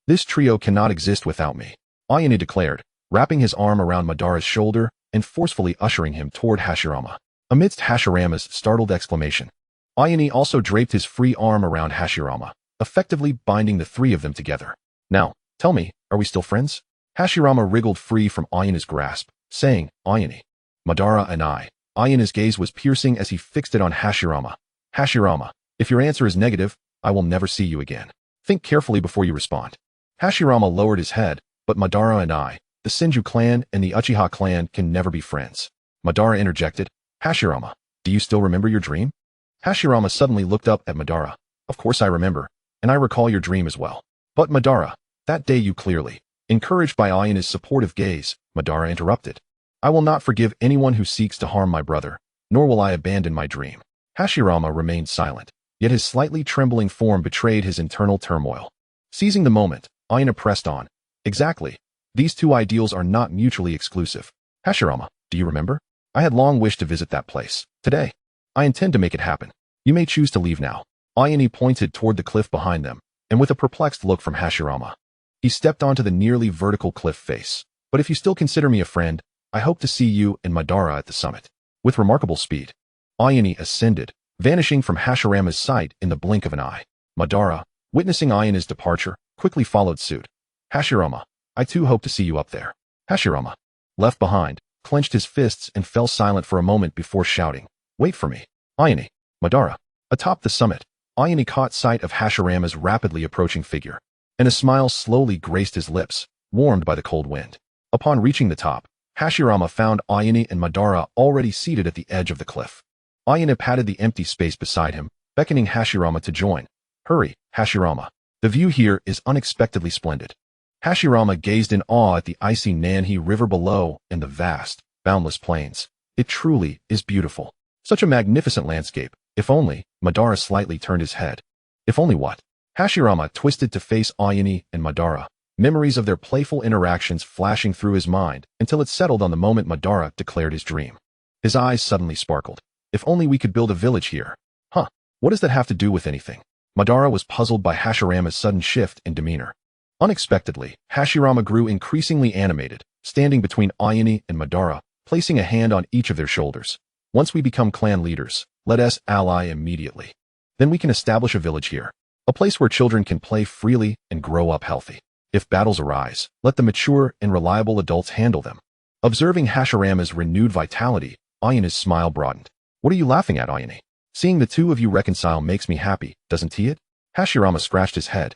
This trio cannot exist without me, Ayane declared, wrapping his arm around Madara's shoulder and forcefully ushering him toward Hashirama. Amidst Hashirama's startled exclamation, Ayane also draped his free arm around Hashirama, effectively binding the 3 of them together. Now, tell me, are we still friends? Hashirama wriggled free from Ayane's grasp, saying, Ayane. Madara and I. Ayane's gaze was piercing as he fixed it on Hashirama. Hashirama, if your answer is negative, I will never see you again. Think carefully before you respond. Hashirama lowered his head, but Madara and I, the Senju clan and the Uchiha clan can never be friends. Madara interjected, Hashirama, do you still remember your dream? Hashirama suddenly looked up at Madara. Of course I remember, and I recall your dream as well. But Madara, that day you clearly, encouraged by Ayane's supportive gaze, Madara interrupted. I will not forgive anyone who seeks to harm my brother, nor will I abandon my dream. Hashirama remained silent, yet his slightly trembling form betrayed his internal turmoil. Seizing the moment, Ayane pressed on. Exactly. These 2 ideals are not mutually exclusive. Hashirama, do you remember? I had long wished to visit that place. Today, I intend to make it happen. You may choose to leave now. Ayane pointed toward the cliff behind them, and with a perplexed look from Hashirama, he stepped onto the nearly vertical cliff face. But if you still consider me a friend, I hope to see you and Madara at the summit. With remarkable speed, Ayane ascended, vanishing from Hashirama's sight in the blink of an eye. Madara, witnessing Ayane's departure, quickly followed suit. Hashirama, I too hope to see you up there. Hashirama, left behind, clenched his fists and fell silent for a moment before shouting, Wait for me. Ayane. Madara. Atop the summit, Ayane caught sight of Hashirama's rapidly approaching figure, and a smile slowly graced his lips. warmed by the cold wind. Upon reaching the top, Hashirama found Ayane and Madara already seated at the edge of the cliff. Ayane patted the empty space beside him, beckoning Hashirama to join. Hurry, Hashirama. The view here is unexpectedly splendid. Hashirama gazed in awe at the icy Nanhi River below and the vast, boundless plains. It truly is beautiful. Such a magnificent landscape. If only. Madara slightly turned his head. If only what? Hashirama twisted to face Ayane and Madara, memories of their playful interactions flashing through his mind until it settled on the moment Madara declared his dream. His eyes suddenly sparkled. If only we could build a village here. Huh, what does that have to do with anything? Madara was puzzled by Hashirama's sudden shift in demeanor. Unexpectedly, Hashirama grew increasingly animated, standing between Ayane and Madara, placing a hand on each of their shoulders. Once we become clan leaders, let us ally immediately. Then we can establish a village here. A place where children can play freely and grow up healthy. If battles arise, let the mature and reliable adults handle them. Observing Hashirama's renewed vitality, Ayane's smile broadened. What are you laughing at, Ayane? Seeing the two of you reconcile makes me happy, doesn't he? Hashirama scratched his head.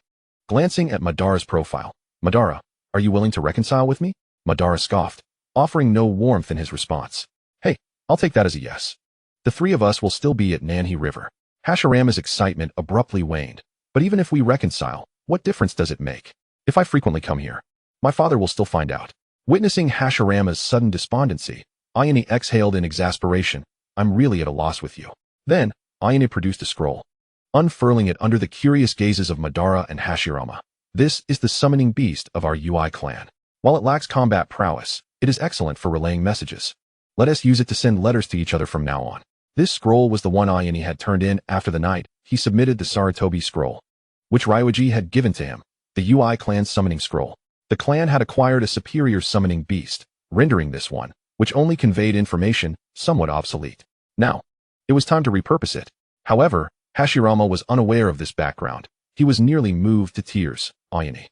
Glancing at Madara's profile. Madara, are you willing to reconcile with me? Madara scoffed, offering no warmth in his response. Hey, I'll take that as a yes. The three of us will still be at Nanhi River. Hashirama's excitement abruptly waned. But even if we reconcile, what difference does it make? If I frequently come here, my father will still find out. Witnessing Hashirama's sudden despondency, Ayane exhaled in exasperation. I'm really at a loss with you. Then, Ayane produced a scroll, unfurling it under the curious gazes of Madara and Hashirama. This is the summoning beast of our UI clan. While it lacks combat prowess, it is excellent for relaying messages. Let us use it to send letters to each other from now on. This scroll was the one Ayane had turned in after the night he submitted the Sarutobi scroll, which Ryuji had given to him, the UI clan's summoning scroll. The clan had acquired a superior summoning beast, rendering this one, which only conveyed information, somewhat obsolete. Now, it was time to repurpose it. However, Hashirama was unaware of this background. He was nearly moved to tears. Ayane.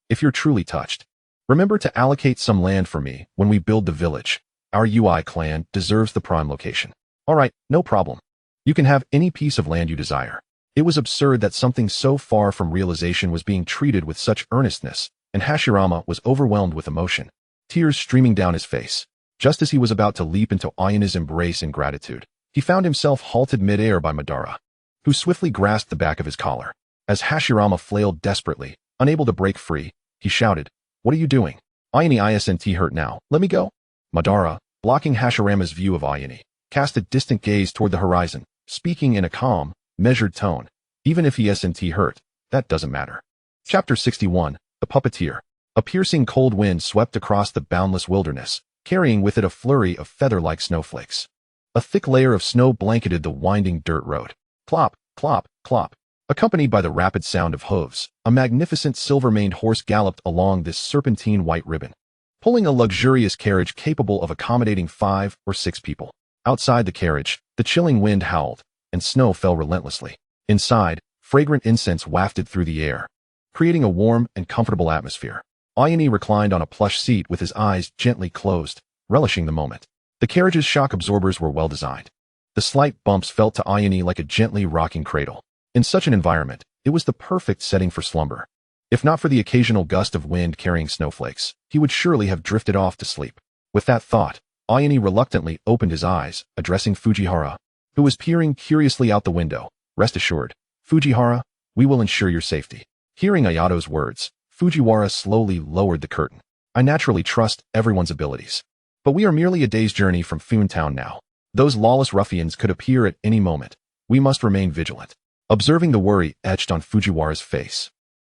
If you're truly touched, remember to allocate some land for me when we build the village. Our UI clan deserves the prime location. Alright, no problem. You can have any piece of land you desire. It was absurd that something so far from realization was being treated with such earnestness, and Hashirama was overwhelmed with emotion, tears streaming down his face. Just as he was about to leap into Ayane's embrace in gratitude, he found himself halted mid-air by Madara, who swiftly grasped the back of his collar. As Hashirama flailed desperately, unable to break free, he shouted, "What are you doing? Ayane isn't hurt now, let me go." Madara, blocking Hashirama's view of Ayane, cast a distant gaze toward the horizon, speaking in a calm, measured tone. Even if he isn't hurt, that doesn't matter. Chapter 61, The Puppeteer. A piercing cold wind swept across the boundless wilderness, carrying with it a flurry of feather-like snowflakes. A thick layer of snow blanketed the winding dirt road. Clop, clop, clop. Accompanied by the rapid sound of hooves, a magnificent silver-maned horse galloped along this serpentine white ribbon, pulling a luxurious carriage capable of accommodating 5 or 6 people. Outside the carriage, the chilling wind howled, and snow fell relentlessly. Inside, fragrant incense wafted through the air, creating a warm and comfortable atmosphere. Ayane reclined on a plush seat with his eyes gently closed, relishing the moment. The carriage's shock absorbers were well designed. The slight bumps felt to Ayane like a gently rocking cradle. In such an environment, it was the perfect setting for slumber. If not for the occasional gust of wind carrying snowflakes, he would surely have drifted off to sleep. With that thought, Ayane reluctantly opened his eyes, addressing Fujiwara, who was peering curiously out the window. Rest assured, Fujiwara, we will ensure your safety. Hearing Ayato's words, Fujiwara slowly lowered the curtain. I naturally trust everyone's abilities. But we are merely a day's journey from Town now. Those lawless ruffians could appear at any moment. We must remain vigilant. Observing the worry etched on Fujiwara's face,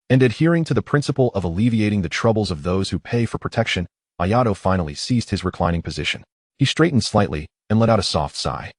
and adhering to the principle of alleviating the troubles of those who pay for protection, Ayato finally ceased his reclining position. He straightened slightly and let out a soft sigh.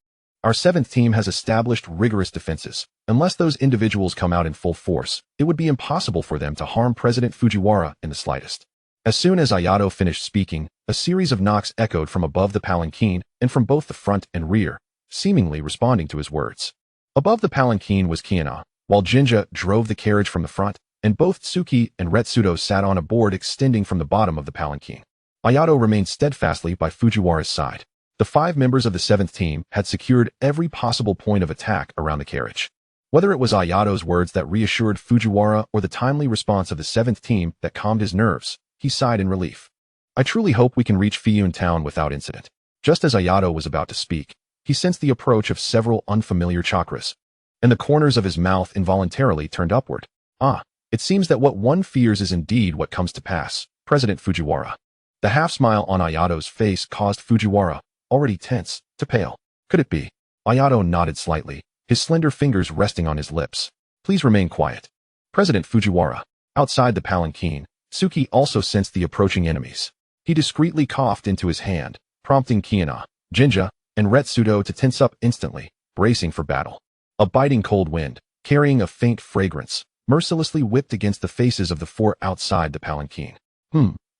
Our 7th team has established rigorous defenses. Unless those individuals come out in full force, it would be impossible for them to harm President Fujiwara in the slightest. As soon as Ayato finished speaking, a series of knocks echoed from above the palanquin and from both the front and rear, seemingly responding to his words. Above the palanquin was Kiana, while Jinja drove the carriage from the front, and both Tsuki and Retsudo sat on a board extending from the bottom of the palanquin. Ayato remained steadfastly by Fujiwara's side. The 5 members of the 7th team had secured every possible point of attack around the carriage. Whether it was Ayato's words that reassured Fujiwara or the timely response of the 7th team that calmed his nerves, he sighed in relief. I truly hope we can reach Fiyun town without incident. Just as Ayato was about to speak, he sensed the approach of several unfamiliar chakras, and the corners of his mouth involuntarily turned upward. Ah, it seems that what one fears is indeed what comes to pass, President Fujiwara. The half-smile on Ayato's face caused Fujiwara, already tense, to pale. Could it be? Ayato nodded slightly, his slender fingers resting on his lips. Please remain quiet. President Fujiwara. Outside the palanquin, Suki also sensed the approaching enemies. He discreetly coughed into his hand, prompting Kiana, Jinja, and Retsudo to tense up instantly, bracing for battle. A biting cold wind, carrying a faint fragrance, mercilessly whipped against the faces of the four outside the palanquin.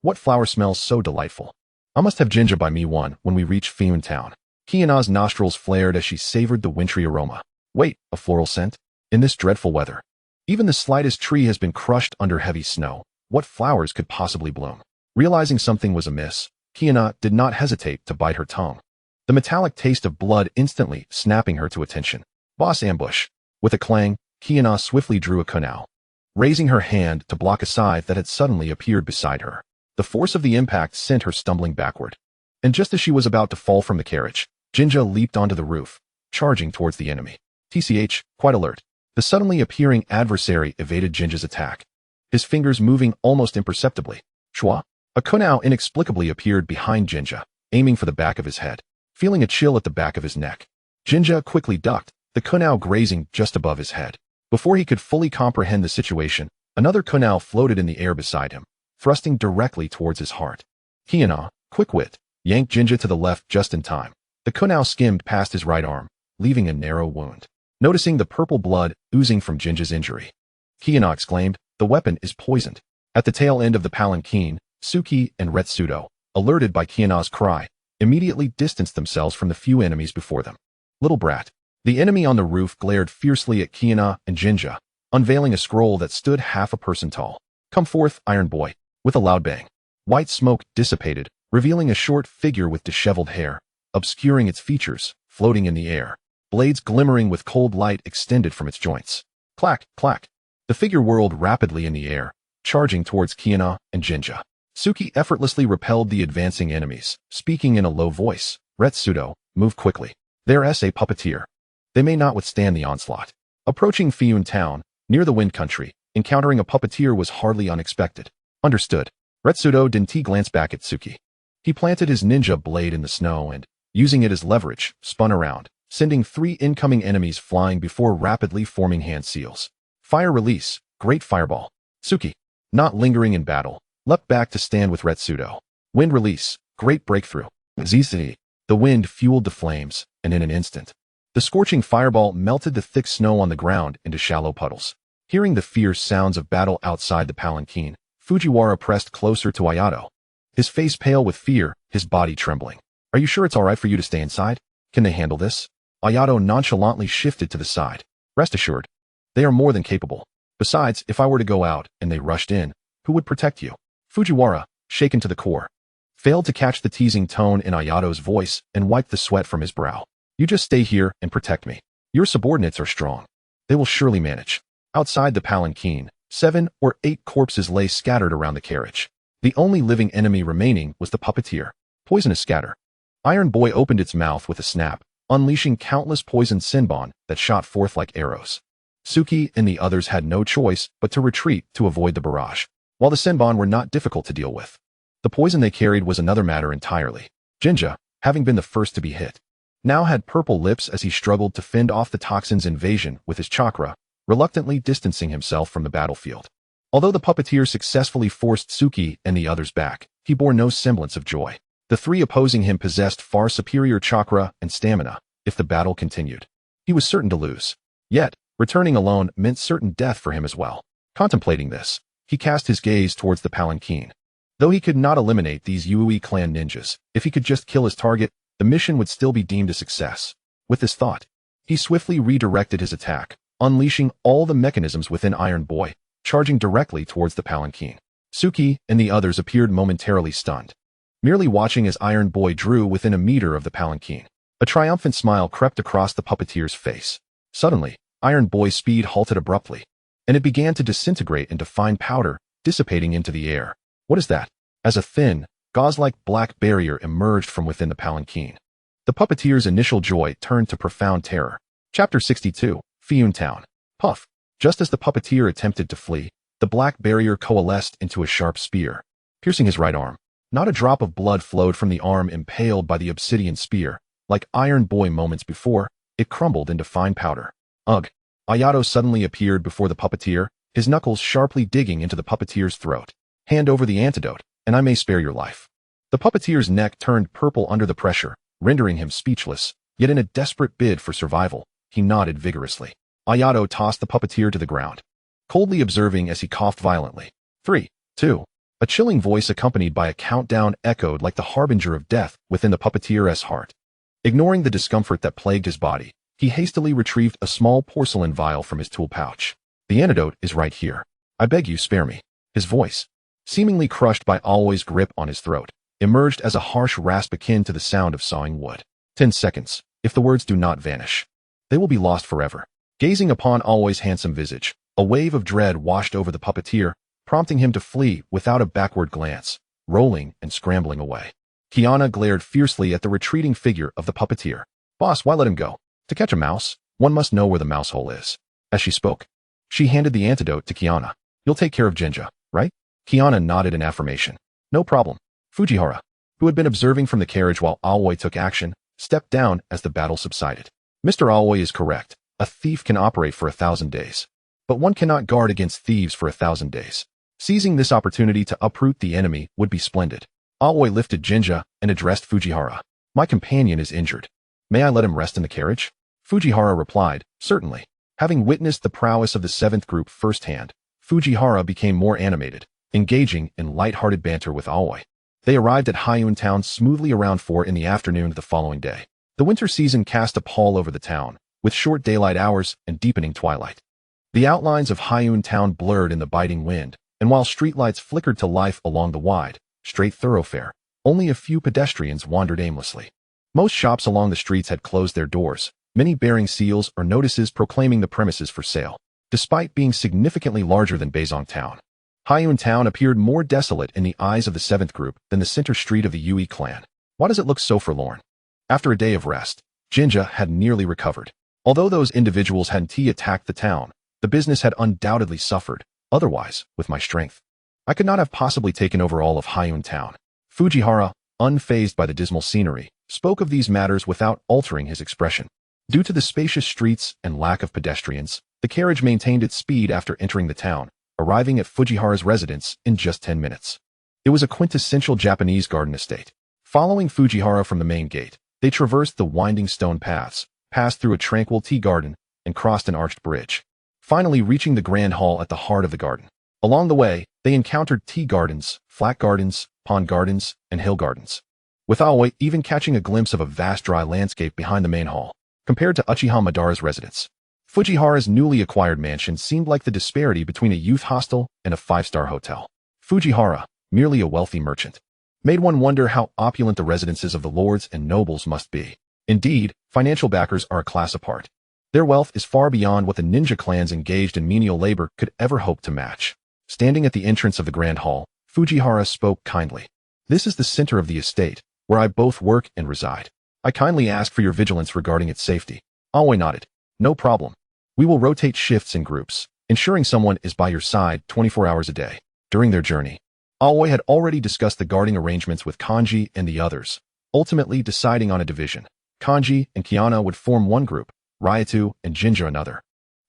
What flower smells so delightful? I must have Jinja by me when we reach Fiyun town. Kiana's nostrils flared as she savored the wintry aroma. Wait, a floral scent? In this dreadful weather? Even the slightest tree has been crushed under heavy snow. What flowers could possibly bloom? Realizing something was amiss, Kiana did not hesitate to bite her tongue. The metallic taste of blood instantly snapping her to attention. Boss ambush. With a clang, Kiana swiftly drew a kunai, raising her hand to block a scythe that had suddenly appeared beside her. The force of the impact sent her stumbling backward. And just as she was about to fall from the carriage, Jinja leaped onto the roof, charging towards the enemy. TCH, quite alert. The suddenly appearing adversary evaded Jinja's attack, his fingers moving almost imperceptibly. Shwa. A kunai inexplicably appeared behind Jinja, aiming for the back of his head. Feeling a chill at the back of his neck, Jinja quickly ducked, the kunai grazing just above his head. Before he could fully comprehend the situation, another kunai floated in the air beside him, thrusting directly towards his heart. Kiana, quick wit, yanked Jinja to the left just in time. The kunai skimmed past his right arm, leaving a narrow wound. Noticing the purple blood oozing from Jinja's injury, Kiana exclaimed, the weapon is poisoned. At the tail end of the palanquin, Suki and Retsudo, alerted by Kiana's cry, immediately distanced themselves from the few enemies before them. Little brat. The enemy on the roof glared fiercely at Kiana and Jinja, unveiling a scroll that stood half a person tall. Come forth, Iron Boy. With a loud bang, white smoke dissipated, revealing a short figure with disheveled hair, obscuring its features, floating in the air. Blades glimmering with cold light extended from its joints. Clack, clack. The figure whirled rapidly in the air, charging towards Kiana and Jinja. Suki effortlessly repelled the advancing enemies, speaking in a low voice. Retsudo, move quickly. They're a puppeteer. They may not withstand the onslaught. Approaching Fiyun town, near the Wind Country, encountering a puppeteer was hardly unexpected. Understood. Retsudo didn't glance back at Suki. He planted his ninja blade in the snow and, using it as leverage, spun around, sending 3 incoming enemies flying before rapidly forming hand seals. Fire release, great fireball. Suki, not lingering in battle, leapt back to stand with Retsudo. Wind release, great breakthrough. Zizi. The wind fueled the flames, and in an instant, the scorching fireball melted the thick snow on the ground into shallow puddles. Hearing the fierce sounds of battle outside the palanquin, Fujiwara pressed closer to Ayato, his face pale with fear, his body trembling. Are you sure it's alright for you to stay inside? Can they handle this? Ayato nonchalantly shifted to the side. Rest assured, they are more than capable. Besides, if I were to go out and they rushed in, who would protect you? Fujiwara, shaken to the core, failed to catch the teasing tone in Ayato's voice and wiped the sweat from his brow. You just stay here and protect me. Your subordinates are strong. They will surely manage. Outside the palanquin, 7 or 8 corpses lay scattered around the carriage. The only living enemy remaining was the puppeteer. Poisonous scatter. Iron Boy opened its mouth with a snap, unleashing countless poisoned senbon that shot forth like arrows. Suki and the others had no choice but to retreat to avoid the barrage. While the senbon were not difficult to deal with, the poison they carried was another matter entirely. Jinja, having been the first to be hit, now had purple lips as he struggled to fend off the toxin's invasion with his chakra, reluctantly distancing himself from the battlefield. Although the puppeteer successfully forced Suki and the others back, he bore no semblance of joy. The 3 opposing him possessed far superior chakra and stamina. If the battle continued, he was certain to lose. Yet, returning alone meant certain death for him as well. Contemplating this, he cast his gaze towards the palanquin. Though he could not eliminate these Yui clan ninjas, if he could just kill his target, the mission would still be deemed a success. With this thought, he swiftly redirected his attack, unleashing all the mechanisms within Iron Boy, charging directly towards the palanquin. Suki and the others appeared momentarily stunned, merely watching as Iron Boy drew within a meter of the palanquin. A triumphant smile crept across the puppeteer's face. Suddenly, Iron Boy's speed halted abruptly, and it began to disintegrate into fine powder, dissipating into the air. What is that? As a thin, gauze-like black barrier emerged from within the palanquin. The puppeteer's initial joy turned to profound terror. Chapter 62, Fiyun Town. Puff. Just as the puppeteer attempted to flee, the black barrier coalesced into a sharp spear, piercing his right arm. Not a drop of blood flowed from the arm impaled by the obsidian spear. Like Iron Boy moments before, it crumbled into fine powder. Ugh. Ayato suddenly appeared before the puppeteer, his knuckles sharply digging into the puppeteer's throat. Hand over the antidote, and I may spare your life. The puppeteer's neck turned purple under the pressure, rendering him speechless, yet in a desperate bid for survival, he nodded vigorously. Ayato tossed the puppeteer to the ground, coldly observing as he coughed violently. 3, 2. A chilling voice accompanied by a countdown echoed like the harbinger of death within the puppeteer's heart. Ignoring the discomfort that plagued his body, he hastily retrieved a small porcelain vial from his tool pouch. The antidote is right here. I beg you, spare me. His voice, seemingly crushed by Aoi's grip on his throat, emerged as a harsh rasp akin to the sound of sawing wood. 10 seconds. If the words do not vanish, they will be lost forever. Gazing upon Aoi's handsome visage, a wave of dread washed over the puppeteer, prompting him to flee without a backward glance, rolling and scrambling away. Kiana glared fiercely at the retreating figure of the puppeteer. Boss, why let him go? To catch a mouse, one must know where the mouse hole is. As she spoke, she handed the antidote to Kiana. You'll take care of Jinja, right? Kiana nodded in affirmation. No problem. Fujihara, who had been observing from the carriage while Aoi took action, stepped down as the battle subsided. Mr. Aoi is correct. A thief can operate for 1,000 days. But one cannot guard against thieves for 1,000 days. Seizing this opportunity to uproot the enemy would be splendid. Aoi lifted Jinja and addressed Fujihara. My companion is injured. May I let him rest in the carriage? Fujihara replied, certainly. Having witnessed the prowess of the 7th group firsthand, Fujihara became more animated, engaging in light-hearted banter with Aoi. They arrived at Fiyun Town smoothly around 4 in the afternoon of the following day. The winter season cast a pall over the town, with short daylight hours and deepening twilight. The outlines of Fiyun Town blurred in the biting wind, and while streetlights flickered to life along the wide, straight thoroughfare, only a few pedestrians wandered aimlessly. Most shops along the streets had closed their doors, many bearing seals or notices proclaiming the premises for sale. Despite being significantly larger than Baizong Town, Fiyun Town appeared more desolate in the eyes of the 7th group than the center street of the Yui clan. Why does it look so forlorn? After a day of rest, Jinja had nearly recovered. Although those individuals hadn't attacked the town, the business had undoubtedly suffered. Otherwise, with my strength, I could not have possibly taken over all of Fiyun Town. Fujihara, unfazed by the dismal scenery, spoke of these matters without altering his expression. Due to the spacious streets and lack of pedestrians, the carriage maintained its speed after entering the town, arriving at Fujihara's residence in just 10 minutes. It was a quintessential Japanese garden estate. Following Fujihara from the main gate, they traversed the winding stone paths, passed through a tranquil tea garden, and crossed an arched bridge, finally reaching the grand hall at the heart of the garden. Along the way, they encountered tea gardens, flat gardens, pond gardens, and hill gardens, with Aoi even catching a glimpse of a vast dry landscape behind the main hall. Compared to Uchiha Madara's residence, Fujihara's newly acquired mansion seemed like the disparity between a youth hostel and a 5-star hotel. Fujihara, merely a wealthy merchant, made one wonder how opulent the residences of the lords and nobles must be. Indeed, financial backers are a class apart. Their wealth is far beyond what the ninja clans engaged in menial labor could ever hope to match. Standing at the entrance of the grand hall, Fujihara spoke kindly. This is the center of the estate, where I both work and reside. I kindly ask for your vigilance regarding its safety. Aoi nodded. No problem. We will rotate shifts in groups, ensuring someone is by your side 24 hours a day. During their journey, Aoi had already discussed the guarding arrangements with Kanji and the others, ultimately deciding on a division. Kanji and Kiana would form one group, Ryatu and Jinja another,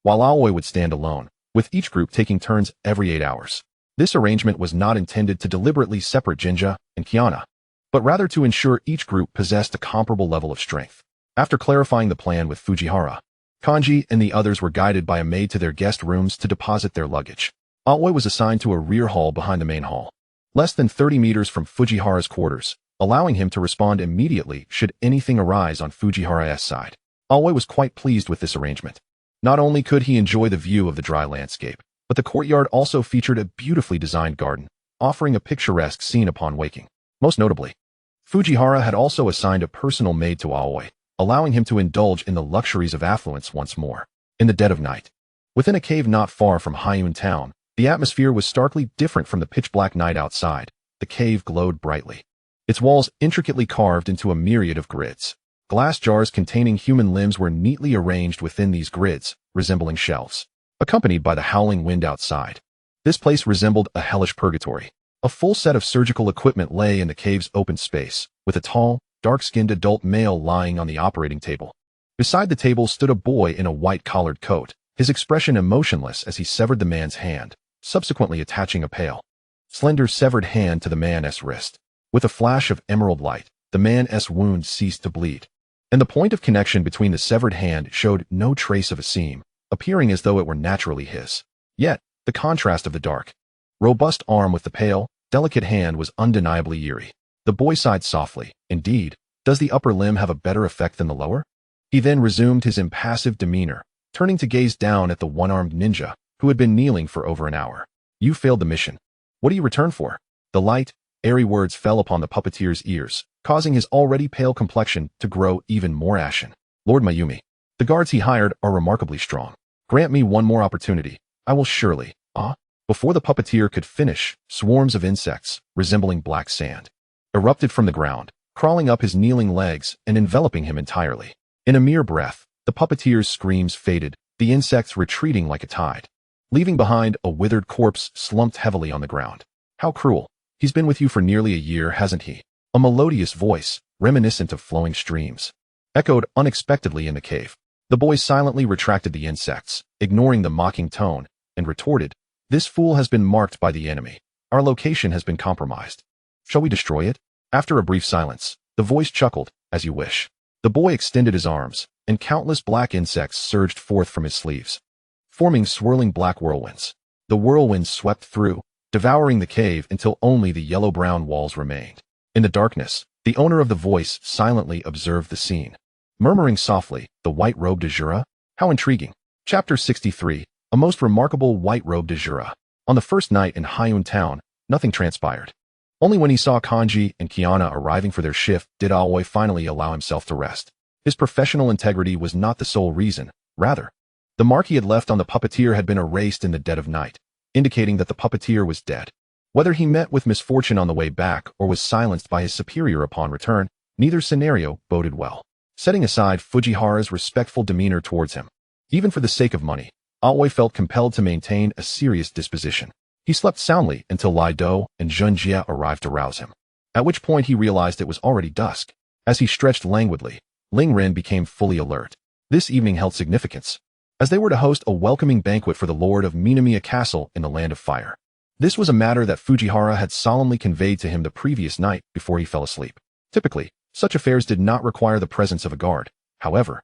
while Aoi would stand alone, with each group taking turns every 8 hours. This arrangement was not intended to deliberately separate Jinja and Kiana, but rather to ensure each group possessed a comparable level of strength. After clarifying the plan with Fujihara, Kanji and the others were guided by a maid to their guest rooms to deposit their luggage. Aoi was assigned to a rear hall behind the main hall, less than 30 meters from Fujihara's quarters, allowing him to respond immediately should anything arise on Fujihara's side. Aoi was quite pleased with this arrangement. Not only could he enjoy the view of the dry landscape, but the courtyard also featured a beautifully designed garden, offering a picturesque scene upon waking. Most notably, Fujihara had also assigned a personal maid to Aoi, allowing him to indulge in the luxuries of affluence once more. In the dead of night, within a cave not far from Fiyun Town, The atmosphere was starkly different from the pitch-black night outside. The cave glowed brightly. Its walls intricately carved into a myriad of grids. Glass jars containing human limbs were neatly arranged within these grids, resembling shelves, accompanied by the howling wind outside. This place resembled a hellish purgatory. A full set of surgical equipment lay in the cave's open space, with a tall, dark-skinned adult male lying on the operating table. Beside the table stood a boy in a white-collared coat, his expression emotionless as he severed the man's hand, subsequently attaching a pale, slender severed hand to the man's wrist. With a flash of emerald light, the man's wound ceased to bleed, and the point of connection between the severed hand showed no trace of a seam, appearing as though it were naturally his. Yet, the contrast of the dark, robust arm with the pale, delicate hand was undeniably eerie. The boy sighed softly. Indeed, does the upper limb have a better effect than the lower? He then resumed his impassive demeanor, turning to gaze down at the one-armed ninja, who had been kneeling for over an hour. You failed the mission. What do you return for? The light, airy words fell upon the puppeteer's ears, causing his already pale complexion to grow even more ashen. Lord Mayumi, the guards he hired are remarkably strong. Grant me one more opportunity. I will surely, Before the puppeteer could finish, swarms of insects, resembling black sand, erupted from the ground, crawling up his kneeling legs and enveloping him entirely. In a mere breath, the puppeteer's screams faded, the insects retreating like a tide, leaving behind a withered corpse slumped heavily on the ground. How cruel. He's been with you for nearly a year, hasn't he? A melodious voice, reminiscent of flowing streams, echoed unexpectedly in the cave. The boy silently retracted the insects, ignoring the mocking tone, and retorted, This fool has been marked by the enemy. Our location has been compromised. Shall we destroy it? After a brief silence, the voice chuckled, As you wish. The boy extended his arms, and countless black insects surged forth from his sleeves, forming swirling black whirlwinds. The whirlwinds swept through, devouring the cave until only the yellow-brown walls remained. In the darkness, the owner of the voice silently observed the scene, murmuring softly, The white-robed Ajura? How intriguing. Chapter 63, A most remarkable white-robed Ajura. On the first night in Hyun Town, nothing transpired. Only when he saw Kanji and Kiana arriving for their shift did Aoi finally allow himself to rest. His professional integrity was not the sole reason, rather. The mark he had left on the puppeteer had been erased in the dead of night, indicating that the puppeteer was dead. Whether he met with misfortune on the way back or was silenced by his superior upon return, neither scenario boded well. Setting aside Fujihara's respectful demeanor towards him, even for the sake of money, Aoi felt compelled to maintain a serious disposition. He slept soundly until Lai Do and Junjie arrived to rouse him, at which point he realized it was already dusk. As he stretched languidly, Ling Ren became fully alert. This evening held significance, as they were to host a welcoming banquet for the Lord of Minamiya Castle in the Land of Fire. This was a matter that Fujihara had solemnly conveyed to him the previous night before he fell asleep. Typically, such affairs did not require the presence of a guard. However,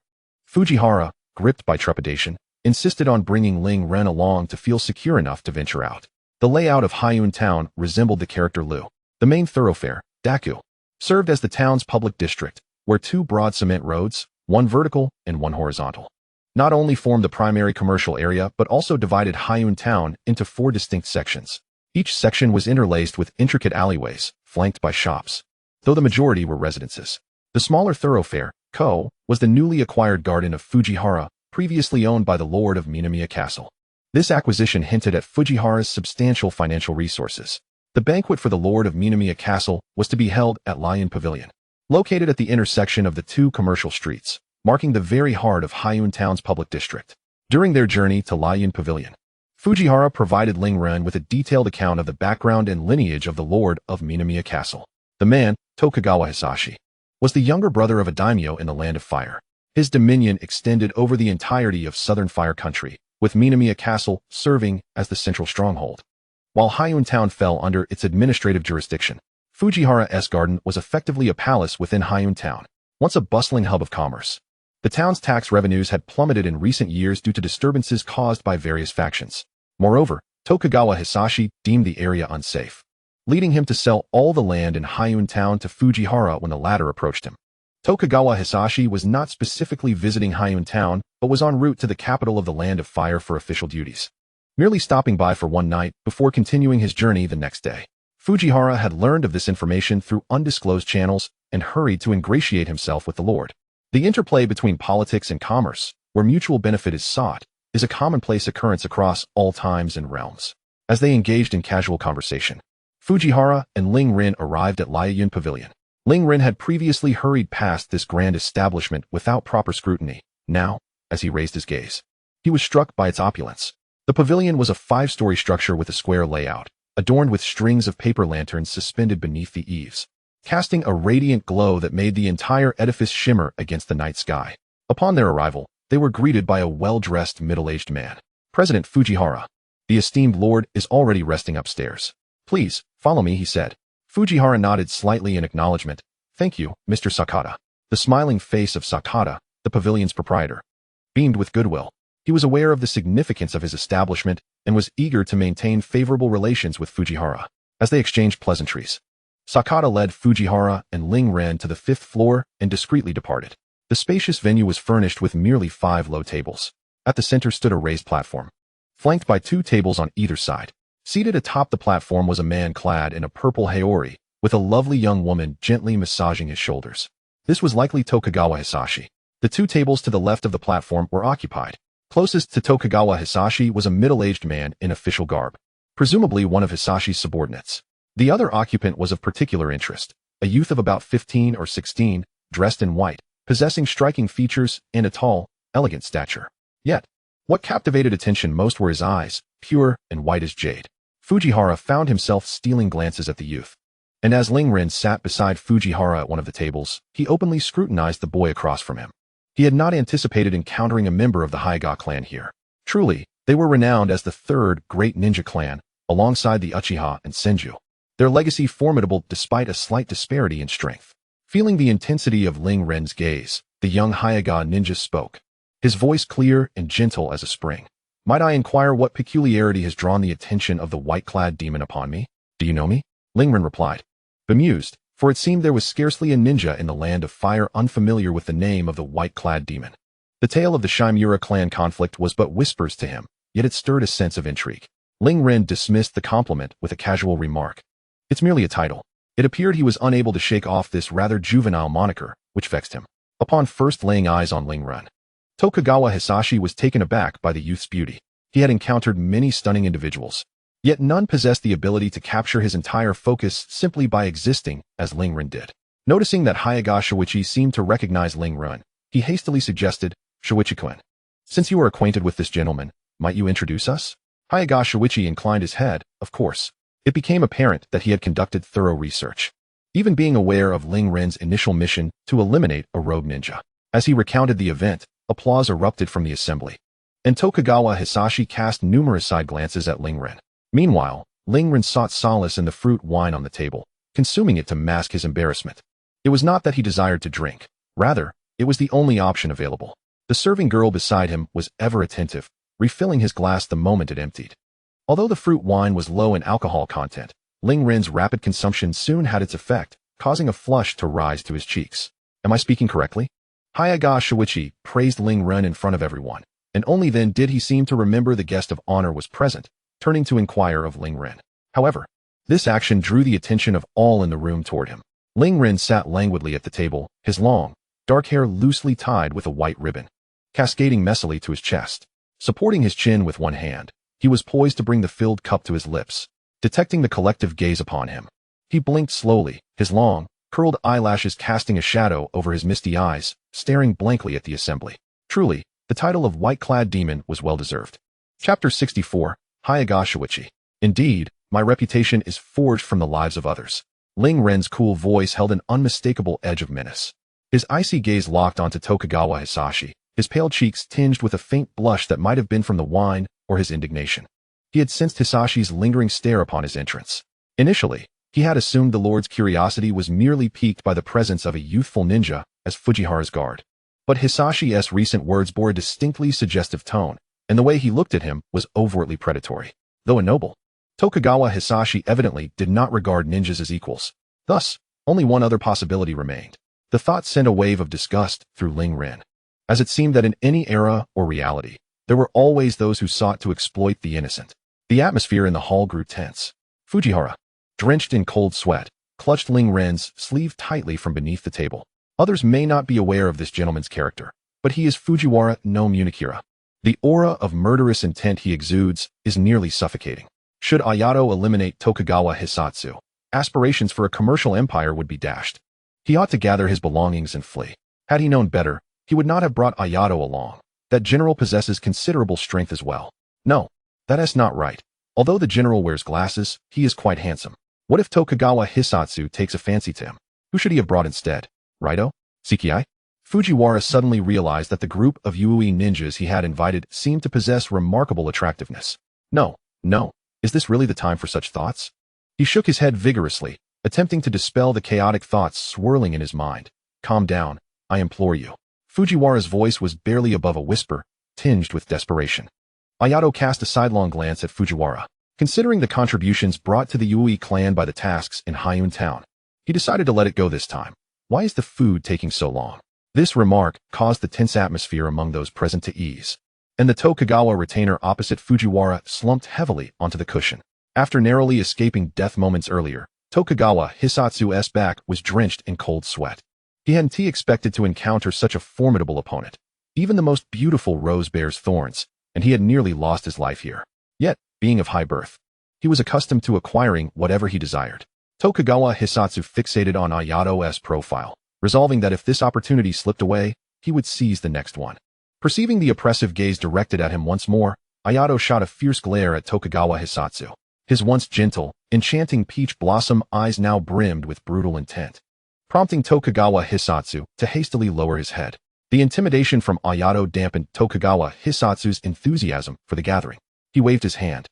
Fujihara, gripped by trepidation, insisted on bringing Ling Ren along to feel secure enough to venture out. The layout of Hyun Town resembled the character Lu. The main thoroughfare, Daku, served as the town's public district, where two broad cement roads, one vertical and one horizontal, not only formed the primary commercial area but also divided Hyun Town into 4 distinct sections. Each section was interlaced with intricate alleyways, flanked by shops, though the majority were residences. The smaller thoroughfare, Ko, was the newly acquired garden of Fujihara, previously owned by the Lord of Minamiya Castle. This acquisition hinted at Fujihara's substantial financial resources. The banquet for the Lord of Minamiya Castle was to be held at Lion Pavilion, located at the intersection of the 2 commercial streets, marking the very heart of Hyun Town's public district. During their journey to Lion Pavilion, Fujihara provided Ling Ren with a detailed account of the background and lineage of the Lord of Minamiya Castle. The man, Tokugawa Hisashi, was the younger brother of a daimyo in the Land of Fire. His dominion extended over the entirety of southern Fire Country, with Minamiya Castle serving as the central stronghold. While Hyun Town fell under its administrative jurisdiction, Fujihara's garden was effectively a palace within Hyun Town, once a bustling hub of commerce. The town's tax revenues had plummeted in recent years due to disturbances caused by various factions. Moreover, Tokugawa Hisashi deemed the area unsafe, leading him to sell all the land in Hyun Town to Fujihara when the latter approached him. Tokugawa Hisashi was not specifically visiting Hyun Town, but was en route to the capital of the Land of Fire for official duties, merely stopping by for one night before continuing his journey the next day. Fujihara had learned of this information through undisclosed channels and hurried to ingratiate himself with the Lord. The interplay between politics and commerce, where mutual benefit is sought, is a commonplace occurrence across all times and realms. As they engaged in casual conversation, Fujiwara and Ling Ren arrived at Liaoyun Pavilion. Ling Ren had previously hurried past this grand establishment without proper scrutiny. Now, as he raised his gaze, he was struck by its opulence. The pavilion was a 5-story structure with a square layout, adorned with strings of paper lanterns suspended beneath the eaves, casting a radiant glow that made the entire edifice shimmer against the night sky. Upon their arrival, they were greeted by a well-dressed middle-aged man. President Fujiwara, the esteemed lord is already resting upstairs. Please, follow me, he said. Fujiwara nodded slightly in acknowledgement. Thank you, Mr. Sakata. The smiling face of Sakata, the pavilion's proprietor, beamed with goodwill. He was aware of the significance of his establishment and was eager to maintain favorable relations with Fujiwara. As they exchanged pleasantries, Sakata led Fujiwara and Ling Ren to the 5th floor and discreetly departed. The spacious venue was furnished with merely 5 low tables. At the center stood a raised platform, flanked by 2 tables on either side. Seated atop the platform was a man clad in a purple haori, with a lovely young woman gently massaging his shoulders. This was likely Tokugawa Hisashi. The 2 tables to the left of the platform were occupied. Closest to Tokugawa Hisashi was a middle-aged man in official garb, presumably one of Hisashi's subordinates. The other occupant was of particular interest, a youth of about 15 or 16, dressed in white, possessing striking features and a tall, elegant stature. Yet, what captivated attention most were his eyes, pure and white as jade. Fujiwara found himself stealing glances at the youth, and as Ling Ren sat beside Fujiwara at one of the tables, he openly scrutinized the boy across from him. He had not anticipated encountering a member of the Hagoromo clan here. Truly, they were renowned as the 3rd great ninja clan, alongside the Uchiha and Senju. Their legacy formidable despite a slight disparity in strength. Feeling the intensity of Ling Ren's gaze, the young Hagoromo ninja spoke, his voice clear and gentle as a spring. Might I inquire what peculiarity has drawn the attention of the white-clad demon upon me? Do you know me? Ling Ren replied, bemused, for it seemed there was scarcely a ninja in the land of fire unfamiliar with the name of the white-clad demon. The tale of the Shimura clan conflict was but whispers to him, yet it stirred a sense of intrigue. Ling Ren dismissed the compliment with a casual remark. It's merely a title. It appeared he was unable to shake off this rather juvenile moniker, which vexed him. Upon first laying eyes on Ling Ren, Tokugawa Hisashi was taken aback by the youth's beauty. He had encountered many stunning individuals, yet none possessed the ability to capture his entire focus simply by existing as Ling Ren did. Noticing that Hagoromo Shuichi seemed to recognize Ling Ren, he hastily suggested, Shuichi-kun, since you are acquainted with this gentleman, might you introduce us? Hagoromo Shuichi inclined his head, of course. It became apparent that he had conducted thorough research, even being aware of Ling Ren's initial mission to eliminate a rogue ninja. As he recounted the event, applause erupted from the assembly, and Tokugawa Hisashi cast numerous side glances at Ling Ren. Meanwhile, Ling Ren sought solace in the fruit wine on the table, consuming it to mask his embarrassment. It was not that he desired to drink. Rather, it was the only option available. The serving girl beside him was ever attentive, refilling his glass the moment it emptied. Although the fruit wine was low in alcohol content, Ling Ren's rapid consumption soon had its effect, causing a flush to rise to his cheeks. Am I speaking correctly? Hagoromo Shuichi praised Ling Ren in front of everyone, and only then did he seem to remember the guest of honor was present, turning to inquire of Ling Ren. However, this action drew the attention of all in the room toward him. Ling Ren sat languidly at the table, his long, dark hair loosely tied with a white ribbon, cascading messily to his chest. Supporting his chin with one hand, he was poised to bring the filled cup to his lips. Detecting the collective gaze upon him, he blinked slowly, his long, curled eyelashes casting a shadow over his misty eyes, staring blankly at the assembly. Truly, the title of white-clad demon was well-deserved. Chapter 64, Hagoromo Shuichi. Indeed, my reputation is forged from the lives of others. Ling Ren's cool voice held an unmistakable edge of menace. His icy gaze locked onto Tokugawa Hisashi, his pale cheeks tinged with a faint blush that might have been from the wine or his indignation. He had sensed Hisashi's lingering stare upon his entrance. Initially, he had assumed the Lord's curiosity was merely piqued by the presence of a youthful ninja as Fujiwara's guard. But Hisashi's recent words bore a distinctly suggestive tone, and the way he looked at him was overtly predatory. Though a noble, Tokugawa Hisashi evidently did not regard ninjas as equals. Thus, only one other possibility remained. The thought sent a wave of disgust through Ling Ren, as it seemed that in any era or reality, there were always those who sought to exploit the innocent. The atmosphere in the hall grew tense. Fujiwara, drenched in cold sweat, clutched Ling Ren's sleeve tightly from beneath the table. Others may not be aware of this gentleman's character, but he is Fujiwara no Munikira. The aura of murderous intent he exudes is nearly suffocating. Should Ayato eliminate Tokugawa Hisatsu, aspirations for a commercial empire would be dashed. He ought to gather his belongings and flee. Had he known better, he would not have brought Ayato along. That general possesses considerable strength as well. No, that is not right. Although the general wears glasses, he is quite handsome. What if Tokugawa Hisatsu takes a fancy to him? Who should he have brought instead? Raito? Tsukiai? Fujiwara suddenly realized that the group of Yui ninjas he had invited seemed to possess remarkable attractiveness. No. Is this really the time for such thoughts? He shook his head vigorously, attempting to dispel the chaotic thoughts swirling in his mind. Calm down, I implore you. Fujiwara's voice was barely above a whisper, tinged with desperation. Ayato cast a sidelong glance at Fujiwara. Considering the contributions brought to the Yui clan by the tasks in Hyun Town, he decided to let it go this time. Why is the food taking so long? This remark caused the tense atmosphere among those present to ease, and the Tokugawa retainer opposite Fujiwara slumped heavily onto the cushion. After narrowly escaping death moments earlier, Tokugawa Hisatsu's back was drenched in cold sweat. He hadn't expected to encounter such a formidable opponent. Even the most beautiful rose bears thorns, and he had nearly lost his life here. Yet, being of high birth, he was accustomed to acquiring whatever he desired. Tokugawa Hisatsu fixated on Ayato's profile, resolving that if this opportunity slipped away, he would seize the next one. Perceiving the oppressive gaze directed at him once more, Ayato shot a fierce glare at Tokugawa Hisatsu. His once gentle, enchanting peach blossom eyes now brimmed with brutal intent, prompting Tokugawa Hisatsu to hastily lower his head. The intimidation from Ayato dampened Tokugawa Hisatsu's enthusiasm for the gathering. He waved his hand,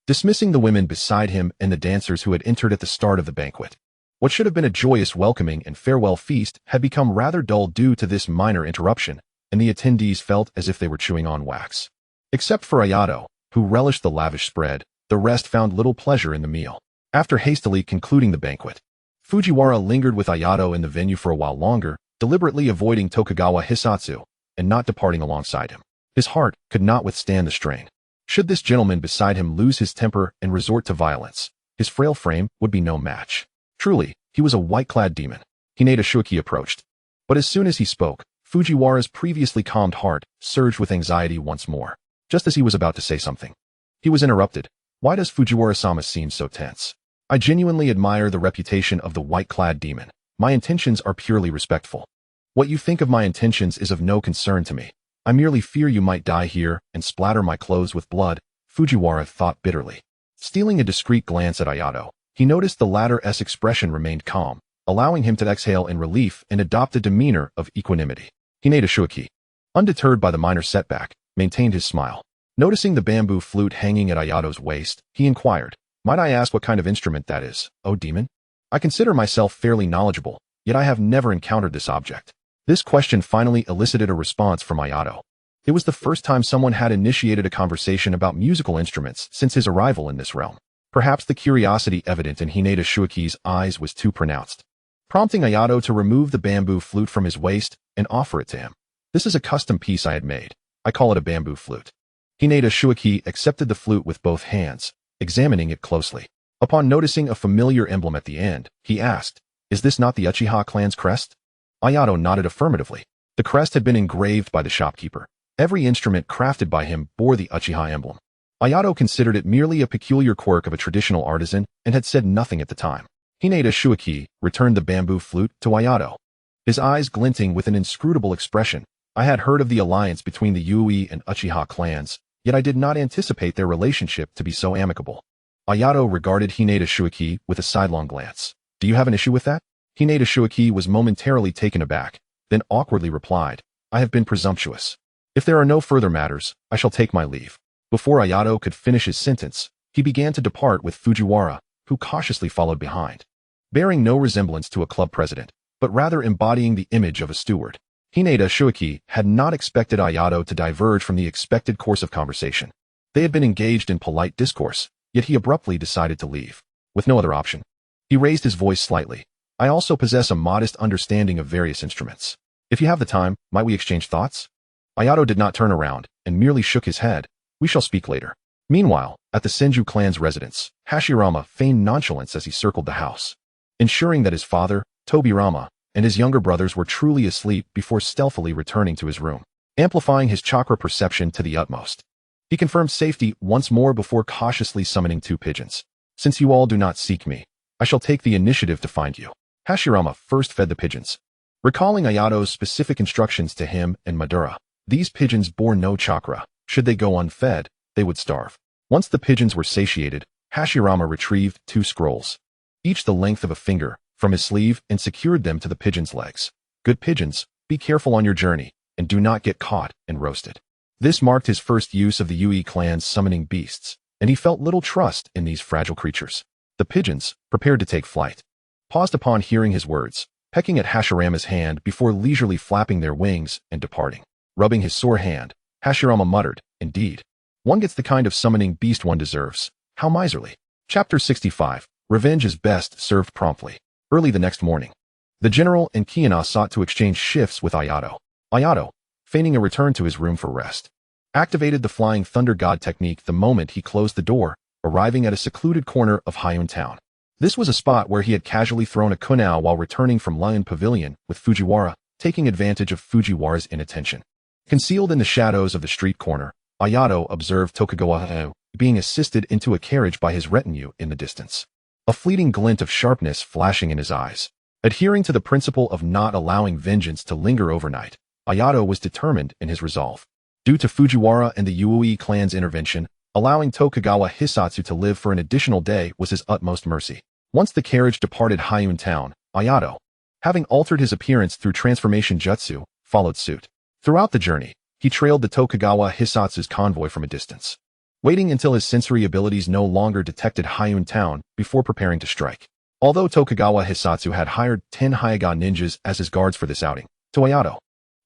dismissing the women beside him and the dancers who had entered at the start of the banquet. What should have been a joyous welcoming and farewell feast had become rather dull due to this minor interruption, and the attendees felt as if they were chewing on wax. Except for Ayato, who relished the lavish spread, the rest found little pleasure in the meal. After hastily concluding the banquet, Fujiwara lingered with Ayato in the venue for a while longer, deliberately avoiding Tokugawa Hisatsu and not departing alongside him. His heart could not withstand the strain. Should this gentleman beside him lose his temper and resort to violence, his frail frame would be no match. Truly, he was a white-clad demon. Hinata Shuki approached. But as soon as he spoke, Fujiwara's previously calmed heart surged with anxiety once more. Just as he was about to say something, he was interrupted. Why does Fujiwara-sama seem so tense? I genuinely admire the reputation of the white-clad demon. My intentions are purely respectful. What you think of my intentions is of no concern to me. I merely fear you might die here and splatter my clothes with blood, Fujiwara thought bitterly. Stealing a discreet glance at Ayato, he noticed the latter's expression remained calm, allowing him to exhale in relief and adopt a demeanor of equanimity. Hinata Shuki, undeterred by the minor setback, maintained his smile. Noticing the bamboo flute hanging at Ayato's waist, he inquired, "Might I ask what kind of instrument that is, oh demon? I consider myself fairly knowledgeable, yet I have never encountered this object." This question finally elicited a response from Ayato. It was the first time someone had initiated a conversation about musical instruments since his arrival in this realm. Perhaps the curiosity evident in Hinata Shuiki's eyes was too pronounced, prompting Ayato to remove the bamboo flute from his waist and offer it to him. "This is a custom piece I had made. I call it a bamboo flute." Hinata Shuiki accepted the flute with both hands, examining it closely. Upon noticing a familiar emblem at the end, he asked, "Is this not the Uchiha clan's crest?" Ayato nodded affirmatively. The crest had been engraved by the shopkeeper. Every instrument crafted by him bore the Uchiha emblem. Ayato considered it merely a peculiar quirk of a traditional artisan and had said nothing at the time. Hinata Shuiki returned the bamboo flute to Ayato, his eyes glinting with an inscrutable expression. "I had heard of the alliance between the Yui and Uchiha clans, yet I did not anticipate their relationship to be so amicable." Ayato regarded Hinata Shuiki with a sidelong glance. "Do you have an issue with that?" Hinata Shuiki was momentarily taken aback, then awkwardly replied, "I have been presumptuous. If there are no further matters, I shall take my leave." Before Ayato could finish his sentence, he began to depart with Fujiwara, who cautiously followed behind. Bearing no resemblance to a club president, but rather embodying the image of a steward, Hinata Shuiki had not expected Ayato to diverge from the expected course of conversation. They had been engaged in polite discourse, yet he abruptly decided to leave. With no other option, he raised his voice slightly. "I also possess a modest understanding of various instruments. If you have the time, might we exchange thoughts?" Ayato did not turn around, and merely shook his head. "We shall speak later." Meanwhile, at the Senju clan's residence, Hashirama feigned nonchalance as he circled the house, ensuring that his father, Tobirama, and his younger brothers were truly asleep before stealthily returning to his room, amplifying his chakra perception to the utmost. He confirmed safety once more before cautiously summoning 2 pigeons. Since you all do not seek me, I shall take the initiative to find you. Hashirama first fed the pigeons. Recalling Ayato's specific instructions to him and Madara, these pigeons bore no chakra. Should they go unfed, they would starve. Once the pigeons were satiated, Hashirama retrieved 2 scrolls, each the length of a finger, from his sleeve and secured them to the pigeons' legs. Good pigeons, be careful on your journey, and do not get caught and roasted. This marked his first use of the Yui clan's summoning beasts, and he felt little trust in these fragile creatures. The pigeons, prepared to take flight, paused upon hearing his words, pecking at Hashirama's hand before leisurely flapping their wings and departing. Rubbing his sore hand, Hashirama muttered, "Indeed, one gets the kind of summoning beast one deserves. How miserly." Chapter 65. Revenge is best served promptly. Early the next morning, the general and Kiana sought to exchange shifts with Ayato. Ayato, feigning a return to his room for rest, activated the Flying Thunder God technique the moment he closed the door, arriving at a secluded corner of Hyun Town. This was a spot where he had casually thrown a kunai while returning from Lion Pavilion with Fujiwara, taking advantage of Fujiwara's inattention. Concealed in the shadows of the street corner, Ayato observed Tokugawa being assisted into a carriage by his retinue in the distance. A fleeting glint of sharpness flashing in his eyes. Adhering to the principle of not allowing vengeance to linger overnight, Ayato was determined in his resolve. Due to Fujiwara and the Yui clan's intervention, allowing Tokugawa Hisatsu to live for an additional day was his utmost mercy. Once the carriage departed Hyun Town, Ayato, having altered his appearance through transformation jutsu, followed suit. Throughout the journey, he trailed the Tokugawa Hisatsu's convoy from a distance, waiting until his sensory abilities no longer detected Hyun Town before preparing to strike. Although Tokugawa Hisatsu had hired 10 Hyaga ninjas as his guards for this outing, to Ayato,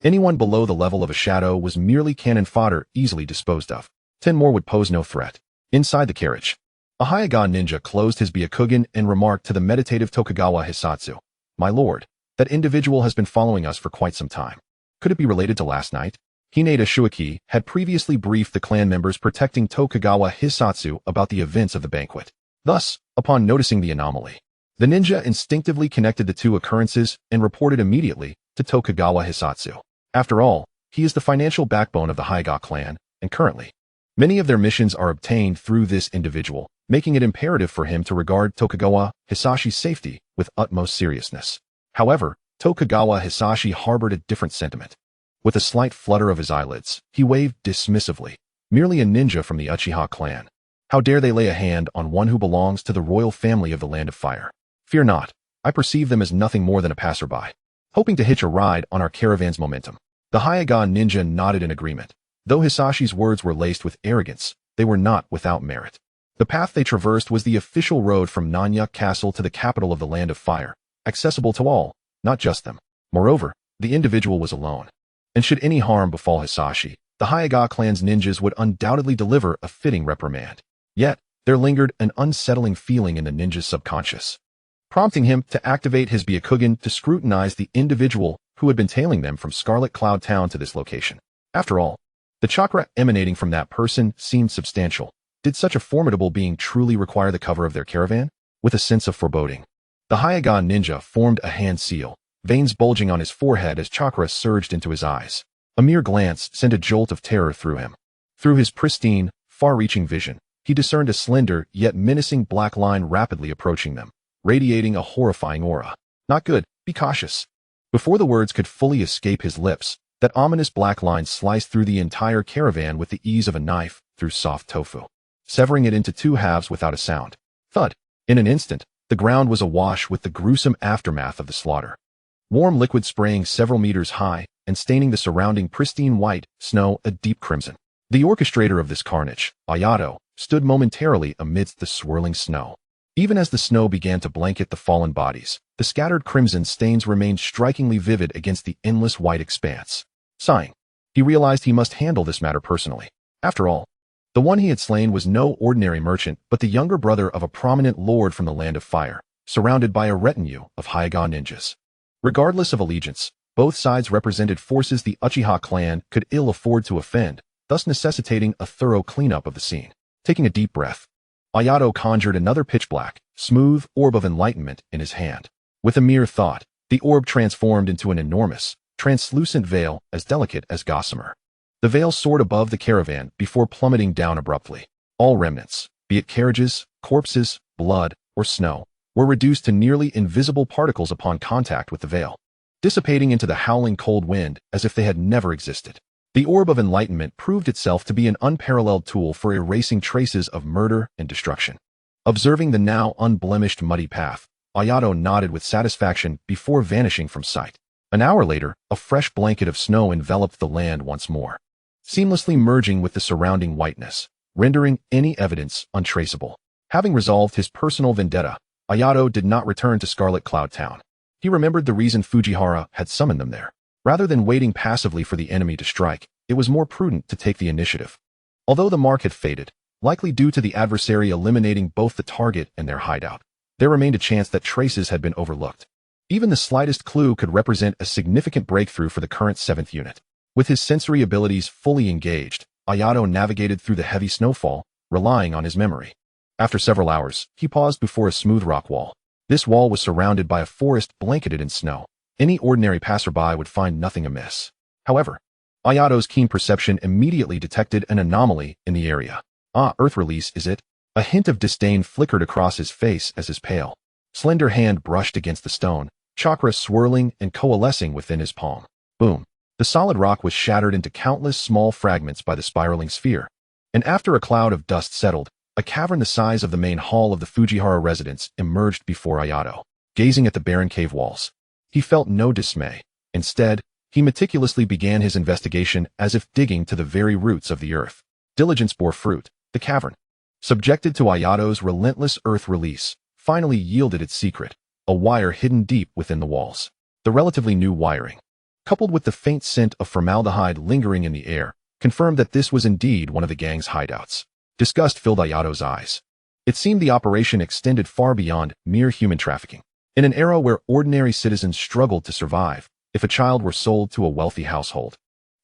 anyone below the level of a shadow was merely cannon fodder easily disposed of. 10 more would pose no threat. Inside the carriage, a Hyaga ninja closed his Byakugan and remarked to the meditative Tokugawa Hisatsu, "My lord, that individual has been following us for quite some time. Could it be related to last night?" Hinata Shuiki had previously briefed the clan members protecting Tokugawa Hisatsu about the events of the banquet. Thus, upon noticing the anomaly, the ninja instinctively connected the 2 occurrences and reported immediately to Tokugawa Hisatsu. After all, he is the financial backbone of the Hyaga clan, and currently, many of their missions are obtained through this individual, making it imperative for him to regard Tokugawa Hisashi's safety with utmost seriousness. However, Tokugawa Hisashi harbored a different sentiment. With a slight flutter of his eyelids, he waved dismissively, merely a ninja from the Uchiha clan. How dare they lay a hand on one who belongs to the royal family of the Land of Fire? Fear not, I perceive them as nothing more than a passerby, hoping to hitch a ride on our caravan's momentum. The Hyaga ninja nodded in agreement. Though Hisashi's words were laced with arrogance, they were not without merit. The path they traversed was the official road from Nanya Castle to the capital of the Land of Fire, accessible to all, not just them. Moreover, the individual was alone, and should any harm befall Hisashi, the Hyaga clan's ninjas would undoubtedly deliver a fitting reprimand. Yet, there lingered an unsettling feeling in the ninja's subconscious, prompting him to activate his Byakugan to scrutinize the individual who had been tailing them from Scarlet Cloud Town to this location. After all, the chakra emanating from that person seemed substantial. Did such a formidable being truly require the cover of their caravan? With a sense of foreboding, the Hyaga ninja formed a hand seal, veins bulging on his forehead as chakra surged into his eyes. A mere glance sent a jolt of terror through him. Through his pristine, far-reaching vision, he discerned a slender yet menacing black line rapidly approaching them, radiating a horrifying aura. Not good, be cautious. Before the words could fully escape his lips, that ominous black line sliced through the entire caravan with the ease of a knife through soft tofu, severing it into 2 halves without a sound. Thud. In an instant, the ground was awash with the gruesome aftermath of the slaughter. Warm liquid spraying several meters high and staining the surrounding pristine white snow a deep crimson. The orchestrator of this carnage, Ayato, stood momentarily amidst the swirling snow. Even as the snow began to blanket the fallen bodies, the scattered crimson stains remained strikingly vivid against the endless white expanse. Sighing, he realized he must handle this matter personally. After all, the one he had slain was no ordinary merchant but the younger brother of a prominent lord from the Land of Fire, surrounded by a retinue of Hyaga ninjas. Regardless of allegiance, both sides represented forces the Uchiha clan could ill afford to offend, thus necessitating a thorough cleanup of the scene. Taking a deep breath, Ayato conjured another pitch-black, smooth orb of enlightenment in his hand. With a mere thought, the orb transformed into an enormous, translucent veil as delicate as gossamer. The veil soared above the caravan before plummeting down abruptly. All remnants, be it carriages, corpses, blood, or snow, were reduced to nearly invisible particles upon contact with the veil, dissipating into the howling cold wind as if they had never existed. The Orb of Enlightenment proved itself to be an unparalleled tool for erasing traces of murder and destruction. Observing the now unblemished muddy path, Ayato nodded with satisfaction before vanishing from sight. An hour later, a fresh blanket of snow enveloped the land once more, seamlessly merging with the surrounding whiteness, rendering any evidence untraceable. Having resolved his personal vendetta, Ayato did not return to Scarlet Cloud Town. He remembered the reason Fujiwara had summoned them there. Rather than waiting passively for the enemy to strike, it was more prudent to take the initiative. Although the mark had faded, likely due to the adversary eliminating both the target and their hideout, there remained a chance that traces had been overlooked. Even the slightest clue could represent a significant breakthrough for the current 7th unit. With his sensory abilities fully engaged, Ayato navigated through the heavy snowfall, relying on his memory. After several hours, he paused before a smooth rock wall. This wall was surrounded by a forest blanketed in snow. Any ordinary passerby would find nothing amiss. However, Ayato's keen perception immediately detected an anomaly in the area. Ah, earth release, is it? A hint of disdain flickered across his face as his pale, slender hand brushed against the stone, chakra swirling and coalescing within his palm. Boom. The solid rock was shattered into countless small fragments by the spiraling sphere. And after a cloud of dust settled, a cavern the size of the main hall of the Fujiwara residence emerged before Ayato. Gazing at the barren cave walls, he felt no dismay. Instead, he meticulously began his investigation as if digging to the very roots of the earth. Diligence bore fruit. The cavern, subjected to Ayato's relentless earth release, finally yielded its secret, a wire hidden deep within the walls. The relatively new wiring, coupled with the faint scent of formaldehyde lingering in the air, confirmed that this was indeed one of the gang's hideouts. Disgust filled Ayato's eyes. It seemed the operation extended far beyond mere human trafficking. In an era where ordinary citizens struggled to survive, if a child were sold to a wealthy household,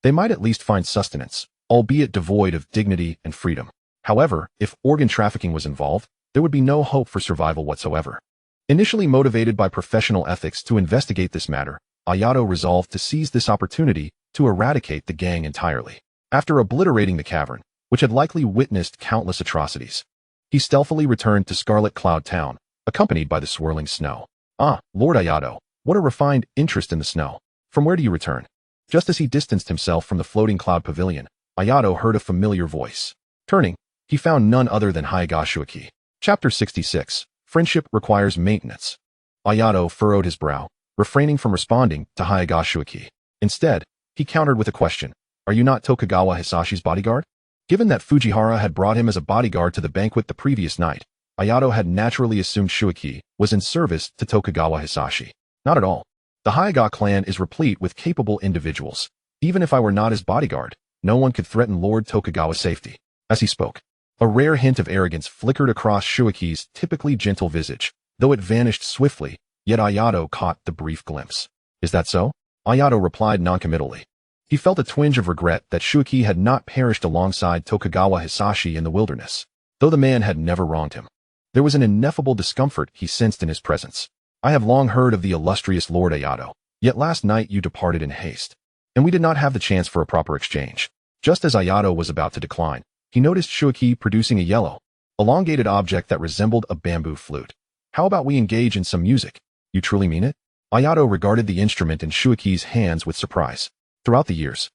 they might at least find sustenance, albeit devoid of dignity and freedom. However, if organ trafficking was involved, there would be no hope for survival whatsoever. Initially motivated by professional ethics to investigate this matter, Ayato resolved to seize this opportunity to eradicate the gang entirely. After obliterating the cavern, which had likely witnessed countless atrocities, he stealthily returned to Scarlet Cloud Town, accompanied by the swirling snow. Ah, Lord Ayato, what a refined interest in the snow. From where do you return? Just as he distanced himself from the floating cloud pavilion, Ayato heard a familiar voice. Turning, he found none other than Hagoromo. Chapter 66. Friendship Requires Maintenance. Ayato furrowed his brow, refraining from responding to Hagoromo. Instead, he countered with a question. Are you not Tokugawa Hisashi's bodyguard? Given that Fujiwara had brought him as a bodyguard to the banquet the previous night, Ayato had naturally assumed Shuiki was in service to Tokugawa Hisashi. Not at all. The Hyuga clan is replete with capable individuals. Even if I were not his bodyguard, no one could threaten Lord Tokugawa's safety. As he spoke, a rare hint of arrogance flickered across Shuiki's typically gentle visage, though it vanished swiftly, yet Ayato caught the brief glimpse. Is that so? Ayato replied noncommittally. He felt a twinge of regret that Shuiki had not perished alongside Tokugawa Hisashi in the wilderness, though the man had never wronged him. There was an ineffable discomfort he sensed in his presence. I have long heard of the illustrious Lord Ayato, yet last night you departed in haste, and we did not have the chance for a proper exchange. Just as Ayato was about to decline, he noticed Shuiki producing a yellow, elongated object that resembled a bamboo flute. How about we engage in some music? You truly mean it? Ayato regarded the instrument in Shuiki's hands with surprise. Throughout the years,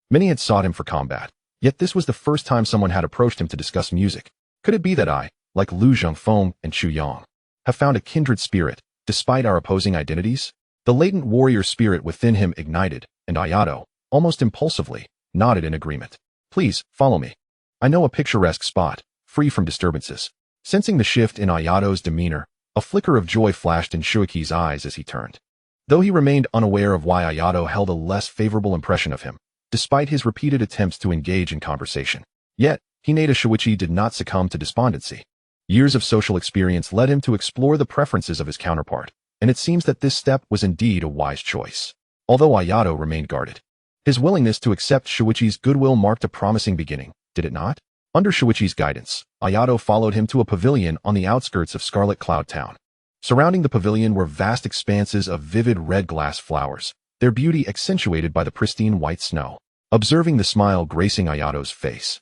many had sought him for combat, yet this was the first time someone had approached him to discuss music. Could it be that I, like Lu Zhongfeng and Chu Yang, have found a kindred spirit, despite our opposing identities? The latent warrior spirit within him ignited, and Ayato, almost impulsively, nodded in agreement. Please, follow me. I know a picturesque spot, free from disturbances. Sensing the shift in Ayato's demeanor, a flicker of joy flashed in Shuiki's eyes as he turned. Though he remained unaware of why Ayato held a less favorable impression of him, despite his repeated attempts to engage in conversation. Yet, Hinata Shuichi did not succumb to despondency. Years of social experience led him to explore the preferences of his counterpart, and it seems that this step was indeed a wise choice. Although Ayato remained guarded, his willingness to accept Shuichi's goodwill marked a promising beginning, did it not? Under Shuichi's guidance, Ayato followed him to a pavilion on the outskirts of Scarlet Cloud Town. Surrounding the pavilion were vast expanses of vivid red glass flowers, their beauty accentuated by the pristine white snow. observing the smile gracing Ayato's face.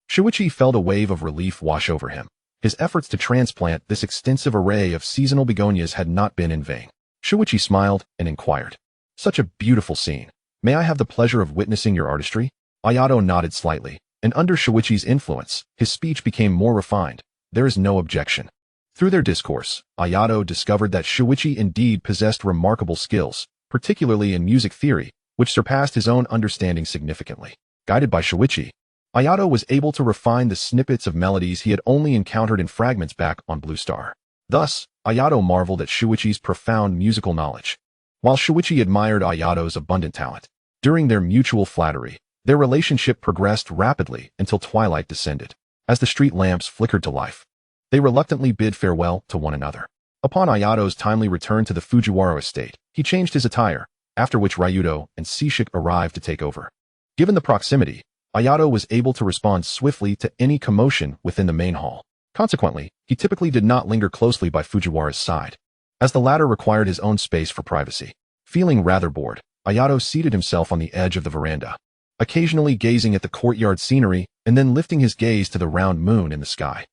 Shuichi felt a wave of relief wash over him. His efforts to transplant this extensive array of seasonal begonias had not been in vain. Shuichi smiled and inquired, "Such a beautiful scene. May I have the pleasure of witnessing your artistry?" Ayato nodded slightly, and under Shuichi's influence, his speech became more refined. "There is no objection." Through their discourse, Ayato discovered that Shuichi indeed possessed remarkable skills, particularly in music theory, which surpassed his own understanding significantly. Guided by Shuichi, Ayato was able to refine the snippets of melodies he had only encountered in fragments back on Blue Star. Thus, Ayato marveled at Shuichi's profound musical knowledge, while Shuichi admired Ayato's abundant talent. During their mutual flattery, their relationship progressed rapidly until twilight descended. As the street lamps flickered to life, they reluctantly bid farewell to one another. Upon Ayato's timely return to the Fujiwara estate, he changed his attire, after which Ryudo and Sishik arrived to take over. Given the proximity, Ayato was able to respond swiftly to any commotion within the main hall. Consequently, he typically did not linger closely by Fujiwara's side, as the latter required his own space for privacy. Feeling rather bored, Ayato seated himself on the edge of the veranda, occasionally gazing at the courtyard scenery and then lifting his gaze to the round moon in the sky.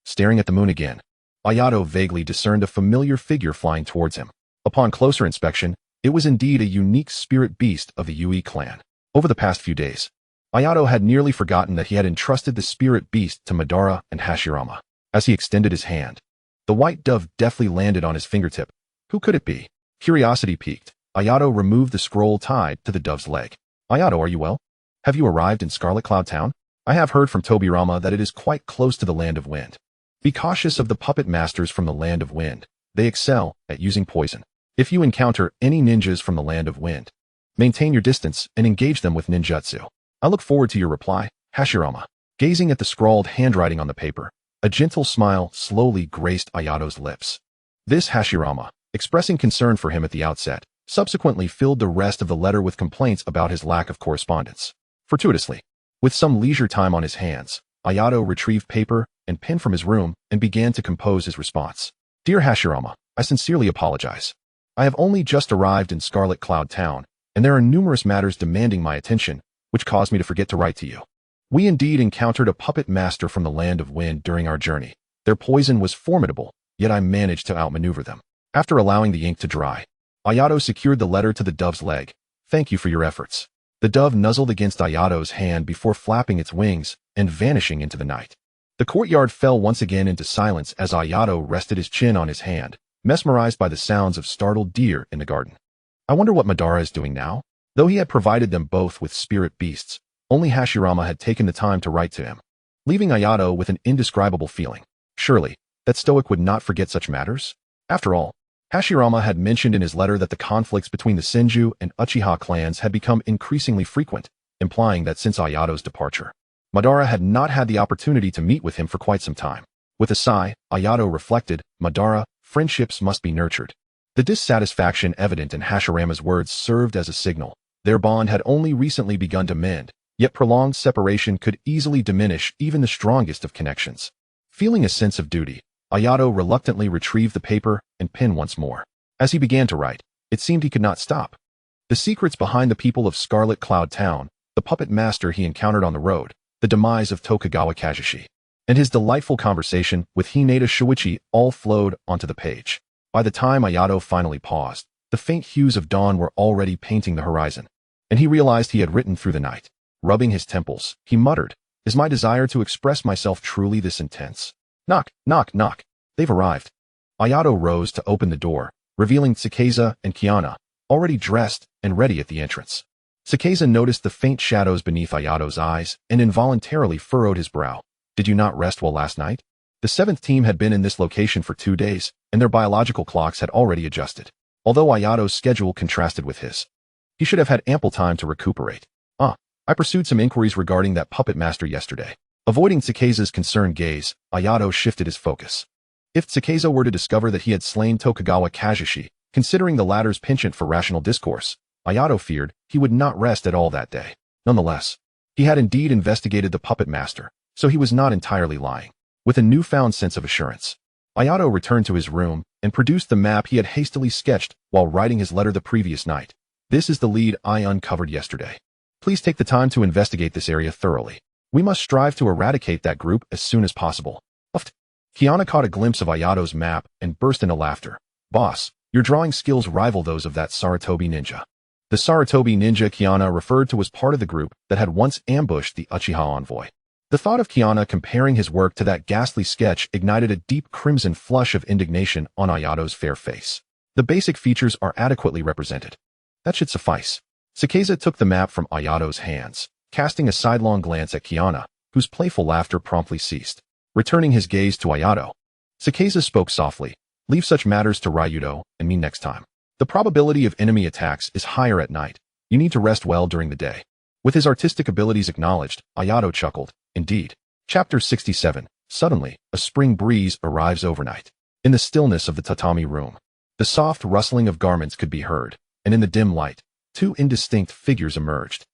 Staring at the moon again, Ayato vaguely discerned a familiar figure flying towards him. Upon closer inspection, it was indeed a unique spirit beast of the Yui clan. Over the past few days, Ayato had nearly forgotten that he had entrusted the spirit beast to Madara and Hashirama. As he extended his hand, the white dove deftly landed on his fingertip. Who could it be? Curiosity piqued, Ayato removed the scroll tied to the dove's leg. "Ayato, are you well? Have you arrived in Scarlet Cloud Town? I have heard from Tobirama that it is quite close to the Land of Wind. Be cautious of the puppet masters from the Land of Wind. They excel at using poison. If you encounter any ninjas from the Land of Wind, maintain your distance and engage them with ninjutsu." "I look forward to your reply, Hashirama." Gazing at the scrawled handwriting on the paper, a gentle smile slowly graced Ayato's lips. This Hashirama, expressing concern for him at the outset, subsequently filled the rest of the letter with complaints about his lack of correspondence. Fortuitously, with some leisure time on his hands, Ayato retrieved paper and pen from his room and began to compose his response. "Dear Hashirama, I sincerely apologize. I have only just arrived in Scarlet Cloud Town, and there are numerous matters demanding my attention, which caused me to forget to write to you. We indeed encountered a puppet master from the Land of Wind during our journey. Their poison was formidable, yet I managed to outmaneuver them." After allowing the ink to dry, Ayato secured the letter to the dove's leg. "Thank you for your efforts." The dove nuzzled against Ayato's hand before flapping its wings and vanishing into the night. The courtyard fell once again into silence as Ayato rested his chin on his hand, mesmerized by the sounds of startled deer in the garden. I wonder what Madara is doing now? Though he had provided them both with spirit beasts, only Hashirama had taken the time to write to him, leaving Ayato with an indescribable feeling. Surely, that stoic would not forget such matters? After all, Hashirama had mentioned in his letter that the conflicts between the Senju and Uchiha clans had become increasingly frequent, implying that since Ayato's departure, Madara had not had the opportunity to meet with him for quite some time. With a sigh, Ayato reflected, "Madara, friendships must be nurtured." The dissatisfaction evident in Hashirama's words served as a signal. Their bond had only recently begun to mend, yet prolonged separation could easily diminish even the strongest of connections. Feeling a sense of duty, Ayato reluctantly retrieved the paper and pen once more. As he began to write, it seemed he could not stop. The secrets behind the people of Scarlet Cloud Town, the puppet master he encountered on the road, the demise of Tokugawa Kazushi, and his delightful conversation with Hinata Shuichi all flowed onto the page. By the time Ayato finally paused, the faint hues of dawn were already painting the horizon, and he realized he had written through the night. Rubbing his temples, he muttered, "Is my desire to express myself truly this intense?" Knock, knock, knock. They've arrived. Ayato rose to open the door, revealing Tsukasa and Kiana, already dressed and ready at the entrance. Tsukasa noticed the faint shadows beneath Ayato's eyes and involuntarily furrowed his brow. "Did you not rest well last night?" The 7th team had been in this location for 2 days, and their biological clocks had already adjusted. Although Ayato's schedule contrasted with his, he should have had ample time to recuperate. I pursued some inquiries regarding that puppet master yesterday." Avoiding Tsukasa's concerned gaze, Ayato shifted his focus. If Tsukasa were to discover that he had slain Tokugawa Kazushi, considering the latter's penchant for rational discourse, Ayato feared he would not rest at all that day. Nonetheless, he had indeed investigated the puppet master, so he was not entirely lying. With a newfound sense of assurance, Ayato returned to his room and produced the map he had hastily sketched while writing his letter the previous night. "This is the lead I uncovered yesterday. Please take the time to investigate this area thoroughly. We must strive to eradicate that group as soon as possible. Uffed. Kiana caught a glimpse of Ayato's map and burst into laughter. Boss, your drawing skills rival those of that Sarutobi ninja. The Sarutobi ninja Kiana referred to was part of the group that had once ambushed the Uchiha envoy. The thought of Kiana comparing his work to that ghastly sketch ignited a deep crimson flush of indignation on Ayato's fair face. The basic features are adequately represented. That should suffice. Sakeza took the map from Ayato's hands, casting a sidelong glance at Kiana, whose playful laughter promptly ceased. Returning his gaze to Ayato, Sakeza spoke softly, "Leave such matters to Ryudo and me next time. The probability of enemy attacks is higher at night. You need to rest well during the day." With his artistic abilities acknowledged, Ayato chuckled. Indeed. Chapter 67. Suddenly, a spring breeze arrives overnight. In the stillness of the tatami room, the soft rustling of garments could be heard, and in the dim light, two indistinct figures emerged.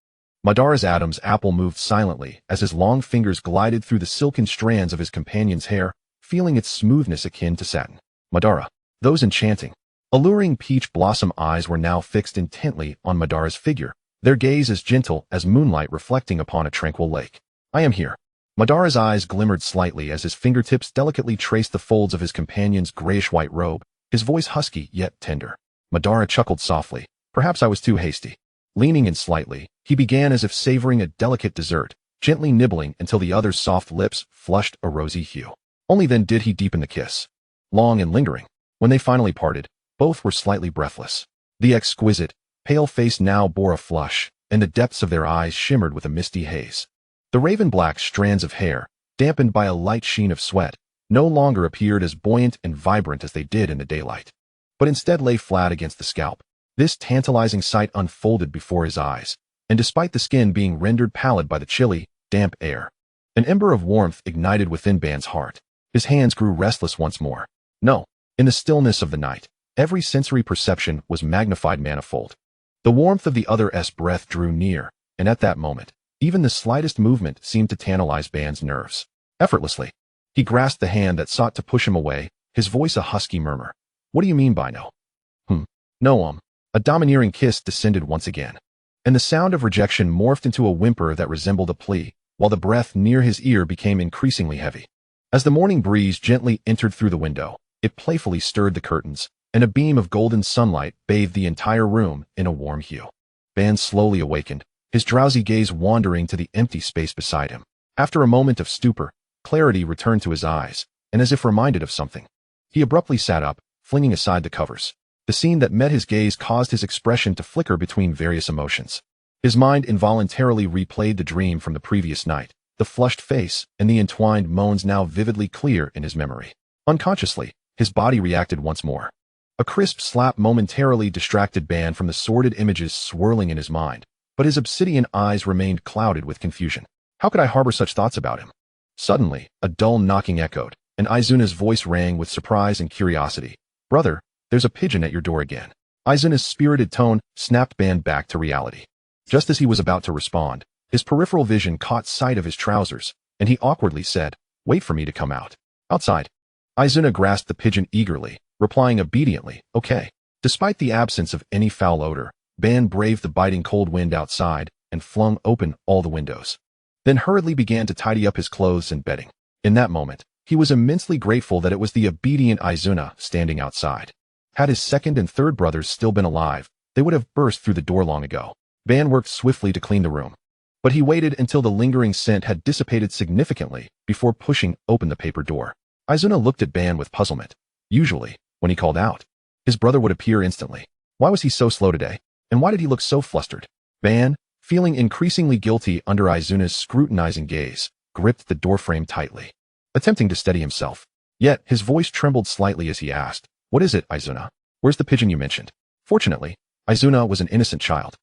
Madara's Adam's apple moved silently as his long fingers glided through the silken strands of his companion's hair, feeling its smoothness akin to satin. Madara. Those enchanting, alluring peach blossom eyes were now fixed intently on Madara's figure, their gaze as gentle as moonlight reflecting upon a tranquil lake. "I am here." Madara's eyes glimmered slightly as his fingertips delicately traced the folds of his companion's grayish-white robe, his voice husky yet tender. Madara chuckled softly. "Perhaps I was too hasty." Leaning in slightly, he began as if savoring a delicate dessert, gently nibbling until the other's soft lips flushed a rosy hue. Only then did he deepen the kiss. Long and lingering. When they finally parted, both were slightly breathless. The exquisite, pale face now bore a flush, and the depths of their eyes shimmered with a misty haze. The raven-black strands of hair, dampened by a light sheen of sweat, no longer appeared as buoyant and vibrant as they did in the daylight, but instead lay flat against the scalp. This tantalizing sight unfolded before his eyes, and despite the skin being rendered pallid by the chilly, damp air, an ember of warmth ignited within Ban's heart. His hands grew restless once more. No, in the stillness of the night, every sensory perception was magnified manifold. The warmth of the other's breath drew near, and at that moment, even the slightest movement seemed to tantalize Ban's nerves. Effortlessly, he grasped the hand that sought to push him away, his voice a husky murmur. "What do you mean by no?" "No, A domineering kiss descended once again, and the sound of rejection morphed into a whimper that resembled a plea, while the breath near his ear became increasingly heavy. As the morning breeze gently entered through the window, it playfully stirred the curtains, and a beam of golden sunlight bathed the entire room in a warm hue. Ban slowly awakened, his drowsy gaze wandering to the empty space beside him. After a moment of stupor, clarity returned to his eyes, and as if reminded of something, he abruptly sat up, flinging aside the covers. The scene that met his gaze caused his expression to flicker between various emotions. His mind involuntarily replayed the dream from the previous night, the flushed face and the entwined moans now vividly clear in his memory. Unconsciously, his body reacted once more. A crisp slap momentarily distracted Ban from the sordid images swirling in his mind, but his obsidian eyes remained clouded with confusion. How could I harbor such thoughts about him? Suddenly, a dull knocking echoed, and Aizuna's voice rang with surprise and curiosity. "Brother, there's a pigeon at your door again." Aizuna's spirited tone snapped Ban back to reality. Just as he was about to respond, his peripheral vision caught sight of his trousers, and he awkwardly said, "Wait for me to come out." "Outside." Aizuna grasped the pigeon eagerly, replying obediently, "Okay." Despite the absence of any foul odor, Ban braved the biting cold wind outside and flung open all the windows. Then hurriedly began to tidy up his clothes and bedding. In that moment, he was immensely grateful that it was the obedient Aizuna standing outside. Had his second and third brothers still been alive, they would have burst through the door long ago. Ban worked swiftly to clean the room, but he waited until the lingering scent had dissipated significantly before pushing open the paper door. Aizuna looked at Ban with puzzlement. Usually, when he called out, his brother would appear instantly. Why was he so slow today? And why did he look so flustered? Ban, feeling increasingly guilty under Aizuna's scrutinizing gaze, gripped the doorframe tightly, attempting to steady himself. Yet, his voice trembled slightly as he asked, "What is it, Aizuna? Where's the pigeon you mentioned?" Fortunately, Aizuna was an innocent child.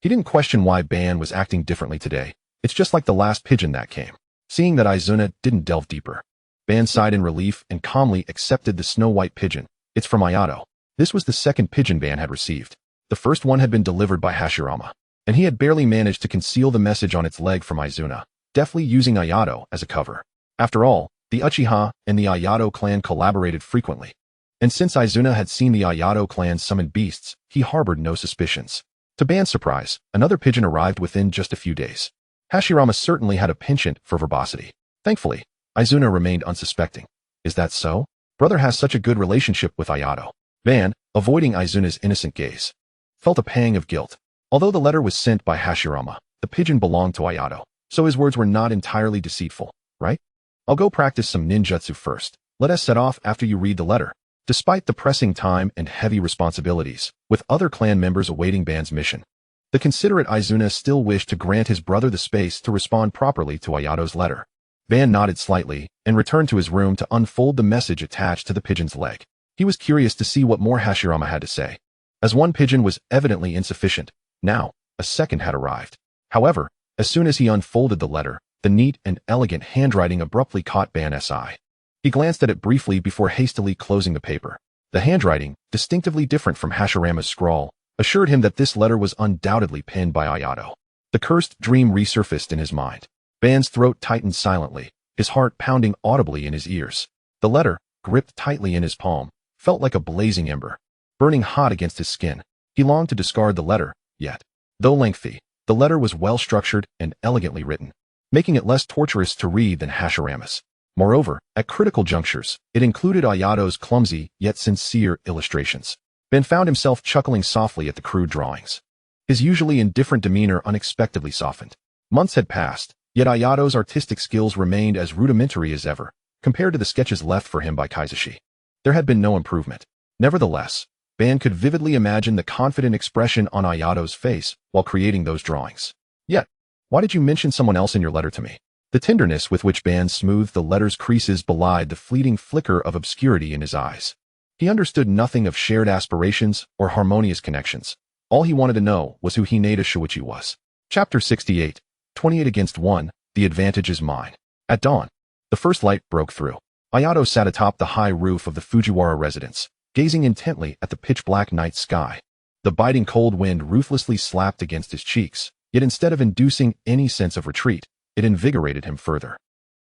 He didn't question why Ban was acting differently today. It's just like the last pigeon that came. Seeing that Aizuna didn't delve deeper, Ban sighed in relief and calmly accepted the snow-white pigeon. "It's from Ayato." This was the second pigeon Ban had received. The first one had been delivered by Hashirama, and he had barely managed to conceal the message on its leg from Aizuna, deftly using Ayato as a cover. After all, the Uchiha and the Ayato clan collaborated frequently, and since Aizuna had seen the Ayato clan summon beasts, he harbored no suspicions. To Ban's surprise, another pigeon arrived within just a few days. Hashirama certainly had a penchant for verbosity. Thankfully, Izuna remained unsuspecting. Is that so? Brother has such a good relationship with Ayato. Ban, avoiding Izuna's innocent gaze, felt a pang of guilt. Although the letter was sent by Hashirama, the pigeon belonged to Ayato, so his words were not entirely deceitful, right? I'll go practice some ninjutsu first. Let us set off after you read the letter. Despite the pressing time and heavy responsibilities, with other clan members awaiting Ban's mission, the considerate Izuna still wished to grant his brother the space to respond properly to Ayato's letter. Ban nodded slightly and returned to his room to unfold the message attached to the pigeon's leg. He was curious to see what more Hashirama had to say. As one pigeon was evidently insufficient, now a second had arrived. However, as soon as he unfolded the letter, the neat and elegant handwriting abruptly caught Ban's eye. He glanced at it briefly before hastily closing the paper. The handwriting, distinctively different from Hashirama's scrawl, assured him that this letter was undoubtedly penned by Ayato. The cursed dream resurfaced in his mind. Ban's throat tightened silently, his heart pounding audibly in his ears. The letter, gripped tightly in his palm, felt like a blazing ember, burning hot against his skin. He longed to discard the letter, yet, though lengthy, the letter was well-structured and elegantly written, making it less torturous to read than Hashirama's. Moreover, at critical junctures, it included Ayato's clumsy yet sincere illustrations. Ben found himself chuckling softly at the crude drawings. His usually indifferent demeanor unexpectedly softened. Months had passed, yet Ayato's artistic skills remained as rudimentary as ever, compared to the sketches left for him by Kaizushi. There had been no improvement. Nevertheless, Ben could vividly imagine the confident expression on Ayato's face while creating those drawings. Yet, why did you mention someone else in your letter to me? The tenderness with which Ban smoothed the letter's creases belied the fleeting flicker of obscurity in his eyes. He understood nothing of shared aspirations or harmonious connections. All he wanted to know was who Hinata Shuichi was. Chapter 68, 28 against 1, The Advantage is Mine. At dawn, the first light broke through. Ayato sat atop the high roof of the Fujiwara residence, gazing intently at the pitch-black night sky. The biting cold wind ruthlessly slapped against his cheeks, yet instead of inducing any sense of retreat, it invigorated him further.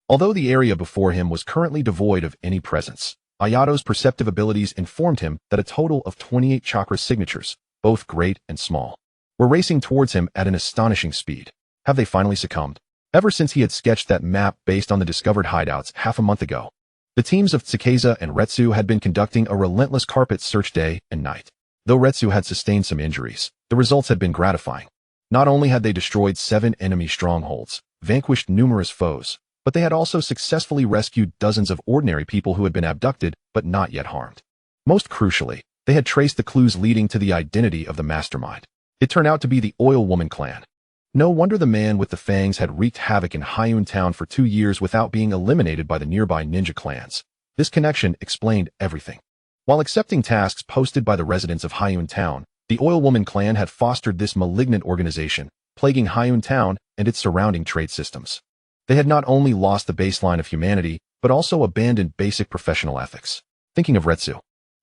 Although the area before him was currently devoid of any presence, Ayato's perceptive abilities informed him that a total of 28 chakra signatures, both great and small, were racing towards him at an astonishing speed. Have they finally succumbed? Ever since he had sketched that map based on the discovered hideouts half a month ago, the teams of Tsukeza and Retsu had been conducting a relentless carpet search day and night. Though Retsu had sustained some injuries, the results had been gratifying. Not only had they destroyed 7 enemy strongholds, vanquished numerous foes, but they had also successfully rescued dozens of ordinary people who had been abducted but not yet harmed. Most crucially, they had traced the clues leading to the identity of the mastermind. It turned out to be the Oil Woman clan. No wonder the man with the fangs had wreaked havoc in Hyun Town for 2 years without being eliminated by the nearby ninja clans. This connection explained everything. While accepting tasks posted by the residents of Hyun Town, the Oil Woman clan had fostered this malignant organization, plaguing Hyun Town and its surrounding trade systems. They had not only lost the baseline of humanity, but also abandoned basic professional ethics. Thinking of Retsu,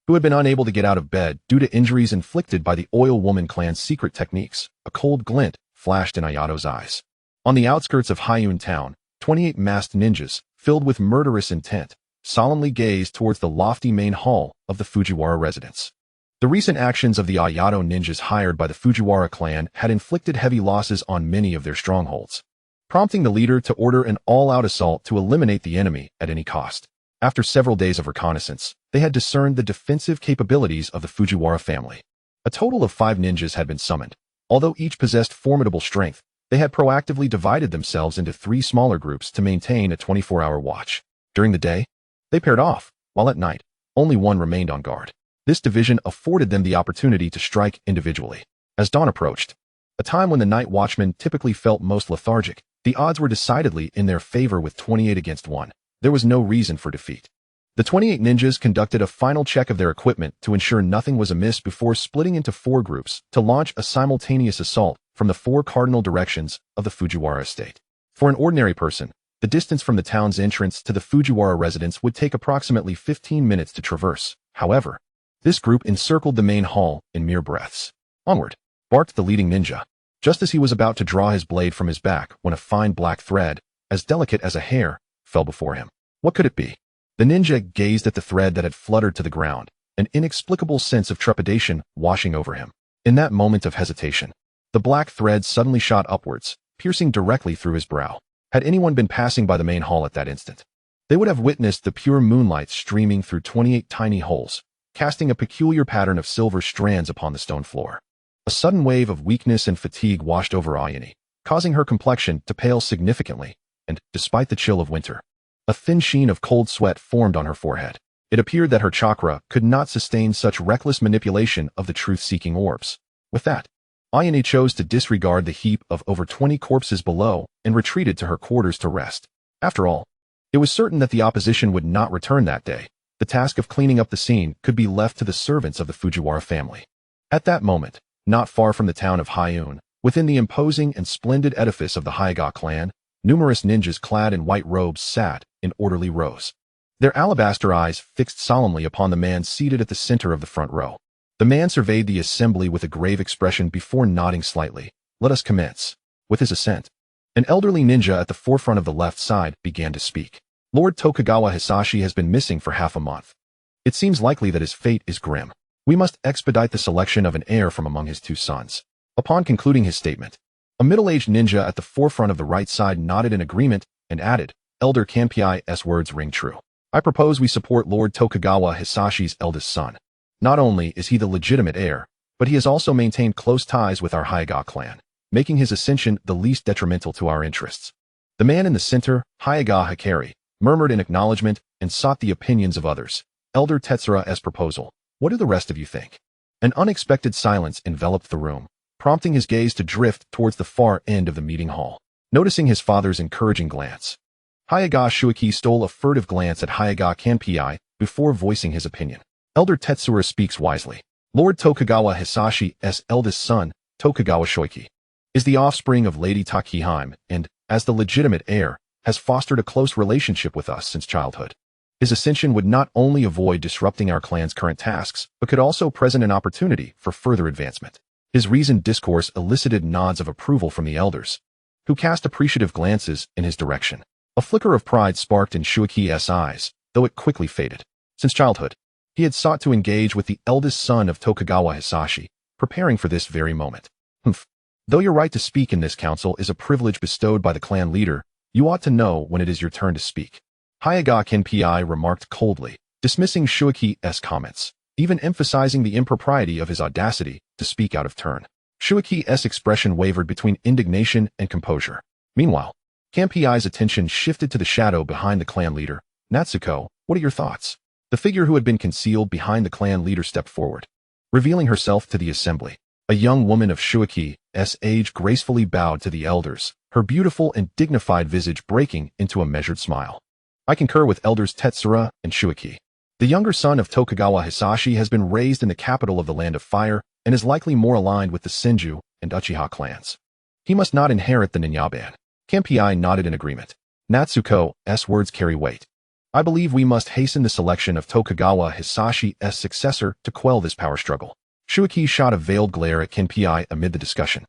who had been unable to get out of bed due to injuries inflicted by the Oil Woman clan's secret techniques, a cold glint flashed in Ayato's eyes. On the outskirts of Hyun Town, 28 masked ninjas, filled with murderous intent, solemnly gazed towards the lofty main hall of the Fujiwara residence. The recent actions of the Ayato ninjas hired by the Fujiwara clan had inflicted heavy losses on many of their strongholds, prompting the leader to order an all-out assault to eliminate the enemy at any cost. After several days of reconnaissance, they had discerned the defensive capabilities of the Fujiwara family. A total of 5 ninjas had been summoned. Although each possessed formidable strength, they had proactively divided themselves into 3 smaller groups to maintain a 24-hour watch. During the day, they paired off, while at night, only one remained on guard. This division afforded them the opportunity to strike individually. As dawn approached, a time when the night watchmen typically felt most lethargic, the odds were decidedly in their favor with 28 against 1. There was no reason for defeat. The 28 ninjas conducted a final check of their equipment to ensure nothing was amiss before splitting into 4 groups to launch a simultaneous assault from the 4 cardinal directions of the Fujiwara estate. For an ordinary person, the distance from the town's entrance to the Fujiwara residence would take approximately 15 minutes to traverse. However, this group encircled the main hall in mere breaths. Onward, barked the leading ninja, just as he was about to draw his blade from his back when a fine black thread, as delicate as a hair, fell before him. What could it be? The ninja gazed at the thread that had fluttered to the ground, an inexplicable sense of trepidation washing over him. In that moment of hesitation, The black thread suddenly shot upwards, piercing directly through his brow. Had anyone been passing by the main hall at that instant, they would have witnessed the pure moonlight streaming through 28 tiny holes, casting a peculiar pattern of silver strands upon the stone floor. A sudden wave of weakness and fatigue washed over Ayane, causing her complexion to pale significantly, and, despite the chill of winter, a thin sheen of cold sweat formed on her forehead. It appeared that her chakra could not sustain such reckless manipulation of the truth-seeking orbs. With that, Ayane chose to disregard the heap of over 20 corpses below and retreated to her quarters to rest. After all, it was certain that the opposition would not return that day. The task of cleaning up the scene could be left to the servants of the Fujiwara family. At that moment, not far from the town of Hyun, within the imposing and splendid edifice of the Hyaga clan, numerous ninjas clad in white robes sat in orderly rows, their alabaster eyes fixed solemnly upon the man seated at the center of the front row. The man surveyed the assembly with a grave expression before nodding slightly. "Let us commence." With his assent, an elderly ninja at the forefront of the left side began to speak. "Lord Tokugawa Hisashi has been missing for half a month. It seems likely that his fate is grim. We must expedite the selection of an heir from among his two sons." Upon concluding his statement, a middle-aged ninja at the forefront of the right side nodded in agreement and added, "Elder Kanpai's words ring true. I propose we support Lord Tokugawa Hisashi's eldest son. Not only is he the legitimate heir, but he has also maintained close ties with our Hyaga clan, making his ascension the least detrimental to our interests." The man in the center, Hyaga Hikari, murmured in acknowledgement and sought the opinions of others. "Elder Tetsura's proposal. What do the rest of you think?" An unexpected silence enveloped the room, prompting his gaze to drift towards the far end of the meeting hall. Noticing his father's encouraging glance, Hyaga Shuiki stole a furtive glance at Hyaga Kanpai before voicing his opinion. "Elder Tetsura speaks wisely. Lord Tokugawa Hisashi's eldest son, Tokugawa Shoiki, is the offspring of Lady Takiheim and, as the legitimate heir, has fostered a close relationship with us since childhood. His ascension would not only avoid disrupting our clan's current tasks, but could also present an opportunity for further advancement." His reasoned discourse elicited nods of approval from the elders, who cast appreciative glances in his direction. A flicker of pride sparked in Shuiki's eyes, though it quickly faded. Since childhood, he had sought to engage with the eldest son of Tokugawa Hisashi, preparing for this very moment. Though your right to speak in this council is a privilege bestowed by the clan leader, you ought to know when it is your turn to speak." Hyaga Kanpai remarked coldly, dismissing Shuiki's comments, even emphasizing the impropriety of his audacity to speak out of turn. Shuiki's expression wavered between indignation and composure. Meanwhile, Kanpai's attention shifted to the shadow behind the clan leader. "Natsuko, what are your thoughts?" The figure who had been concealed behind the clan leader stepped forward, revealing herself to the assembly. A young woman of Shuiki's age gracefully bowed to the elders, her beautiful and dignified visage breaking into a measured smile. "I concur with elders Tetsura and Shuiki. The younger son of Tokugawa Hisashi has been raised in the capital of the Land of Fire and is likely more aligned with the Senju and Uchiha clans. He must not inherit the ninjaban." Kanpai nodded in agreement. Natsuko's words carry weight. "I believe we must hasten the selection of Tokugawa Hisashi's successor to quell this power struggle." Shuiki shot a veiled glare at Kanpai amid the discussion.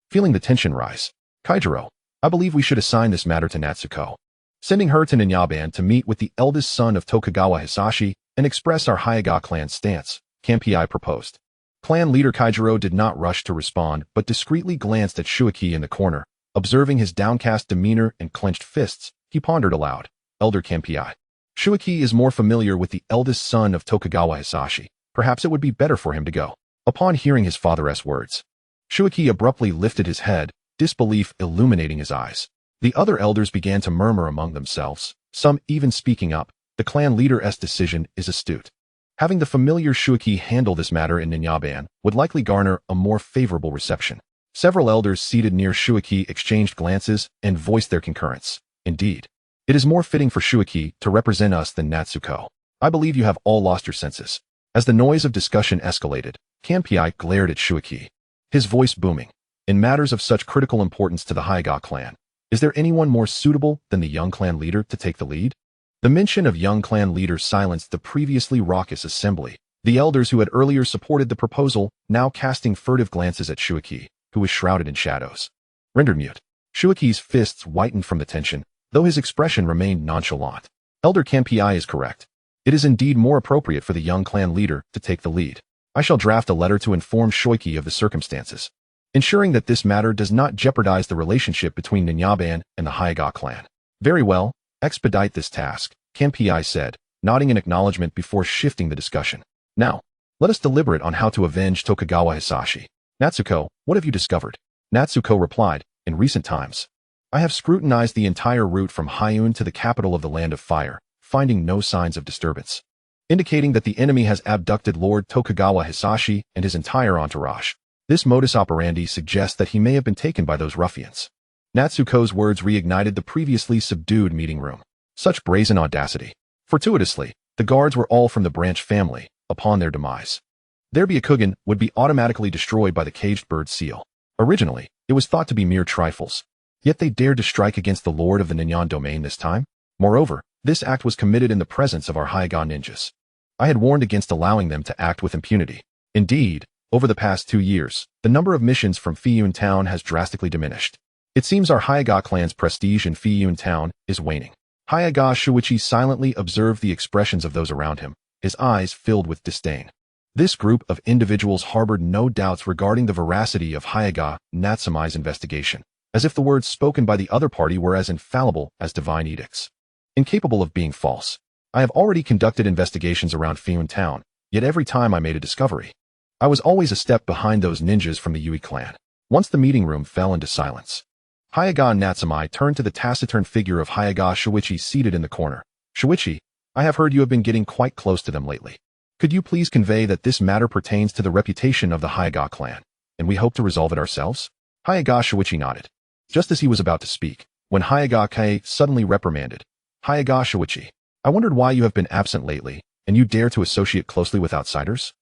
Feeling the tension rise, "Kaijiro, I believe we should assign this matter to Natsuko, sending her to Ninjaban to meet with the eldest son of Tokugawa Hisashi and express our Hyaga clan stance," Kanpai proposed. Clan leader Kaijiro did not rush to respond but discreetly glanced at Shuiki in the corner. Observing his downcast demeanor and clenched fists, he pondered aloud. "Elder Kanpai, Shuiki is more familiar with the eldest son of Tokugawa Hisashi. Perhaps it would be better for him to go." Upon hearing his father's words, Shuiki abruptly lifted his head, disbelief illuminating his eyes. The other elders began to murmur among themselves, some even speaking up. The clan leader's decision is astute. Having the familiar Shuiki handle this matter in Ninjaban would likely garner a more favorable reception. Several elders seated near Shuiki exchanged glances and voiced their concurrence. "Indeed, it is more fitting for Shuiki to represent us than Natsuko. I believe you have all lost your senses." As the noise of discussion escalated, Kanpai glared at Shuiki, his voice booming. "In matters of such critical importance to the Hyaga clan, is there anyone more suitable than the young clan leader to take the lead?" The mention of young clan leader silenced the previously raucous assembly, the elders who had earlier supported the proposal now casting furtive glances at Shuiki, who was shrouded in shadows. Rendered mute, Shuiki's fists whitened from the tension, though his expression remained nonchalant. "Elder Kanpai is correct. It is indeed more appropriate for the young clan leader to take the lead. I shall draft a letter to inform Shuiki of the circumstances." ensuring that this matter does not jeopardize the relationship between Ninjaban and the Hyaga clan. Very well, expedite this task, Kanpai said, nodding in acknowledgement before shifting the discussion. Now, let us deliberate on how to avenge Tokugawa Hisashi. Natsuko, what have you discovered? Natsuko replied, in recent times, I have scrutinized the entire route from Hyun to the capital of the Land of Fire, finding no signs of disturbance, indicating that the enemy has abducted Lord Tokugawa Hisashi and his entire entourage. This modus operandi suggests that he may have been taken by those ruffians. Natsuko's words reignited the previously subdued meeting room. Such brazen audacity. Fortuitously, the guards were all from the branch family. Upon their demise, their Byakugan would be automatically destroyed by the caged bird seal. Originally, it was thought to be mere trifles. Yet they dared to strike against the lord of the Ninjan domain this time. Moreover, this act was committed in the presence of our Hyaga ninjas. I had warned against allowing them to act with impunity. Indeed, over the past 2 years, the number of missions from Fiyun Town has drastically diminished. It seems our Hyaga clan's prestige in Fiyun Town is waning. Hyaga Shuichi silently observed the expressions of those around him, his eyes filled with disdain. This group of individuals harbored no doubts regarding the veracity of Hyaga Natsumi's investigation, as if the words spoken by the other party were as infallible as divine edicts. Incapable of being false, I have already conducted investigations around Fiyun Town, yet every time I made a discovery, I was always a step behind those ninjas from the Yui clan. Once the meeting room fell into silence, Hyaga Natsumi turned to the taciturn figure of Hyaga Shuichi seated in the corner. Shuichi, I have heard you have been getting quite close to them lately. Could you please convey that this matter pertains to the reputation of the Hyaga clan, and we hope to resolve it ourselves? Hyaga Shuichi nodded. Just as he was about to speak, when Hyaga Kei suddenly reprimanded, Hyaga Shuichi, I wondered why you have been absent lately, and you dare to associate closely with outsiders?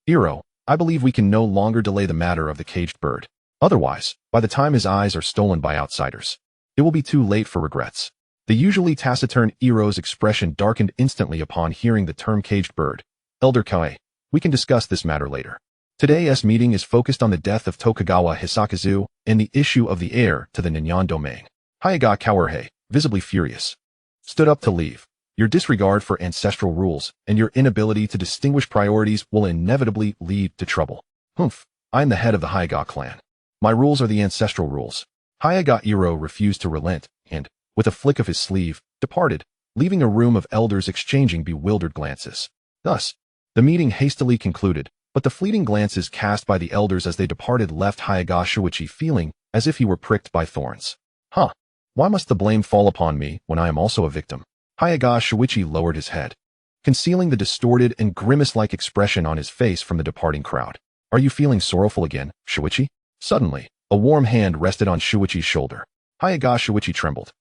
Iro, I believe we can no longer delay the matter of the caged bird. Otherwise, by the time his eyes are stolen by outsiders, it will be too late for regrets. The usually taciturn Iro's expression darkened instantly upon hearing the term caged bird. Elder Kai, we can discuss this matter later. Today's meeting is focused on the death of Tokugawa Hisakuzu and the issue of the heir to the Ninjan domain. Hyaga Kawerhei, visibly furious, stood up to leave. Your disregard for ancestral rules and your inability to distinguish priorities will inevitably lead to trouble. Humph, I am the head of the Hyaga clan. My rules are the ancestral rules. Hyaga Iro refused to relent and, with a flick of his sleeve, departed, leaving a room of elders exchanging bewildered glances. Thus, the meeting hastily concluded, but the fleeting glances cast by the elders as they departed left Hyaga Shuichi feeling as if he were pricked by thorns. Huh, why must the blame fall upon me when I am also a victim? Hyaga Shuichi lowered his head, concealing the distorted and grimace-like expression on his face from the departing crowd. Are you feeling sorrowful again, Shuichi? Suddenly, a warm hand rested on Shuichi's shoulder. Hyaga Shuichi trembled.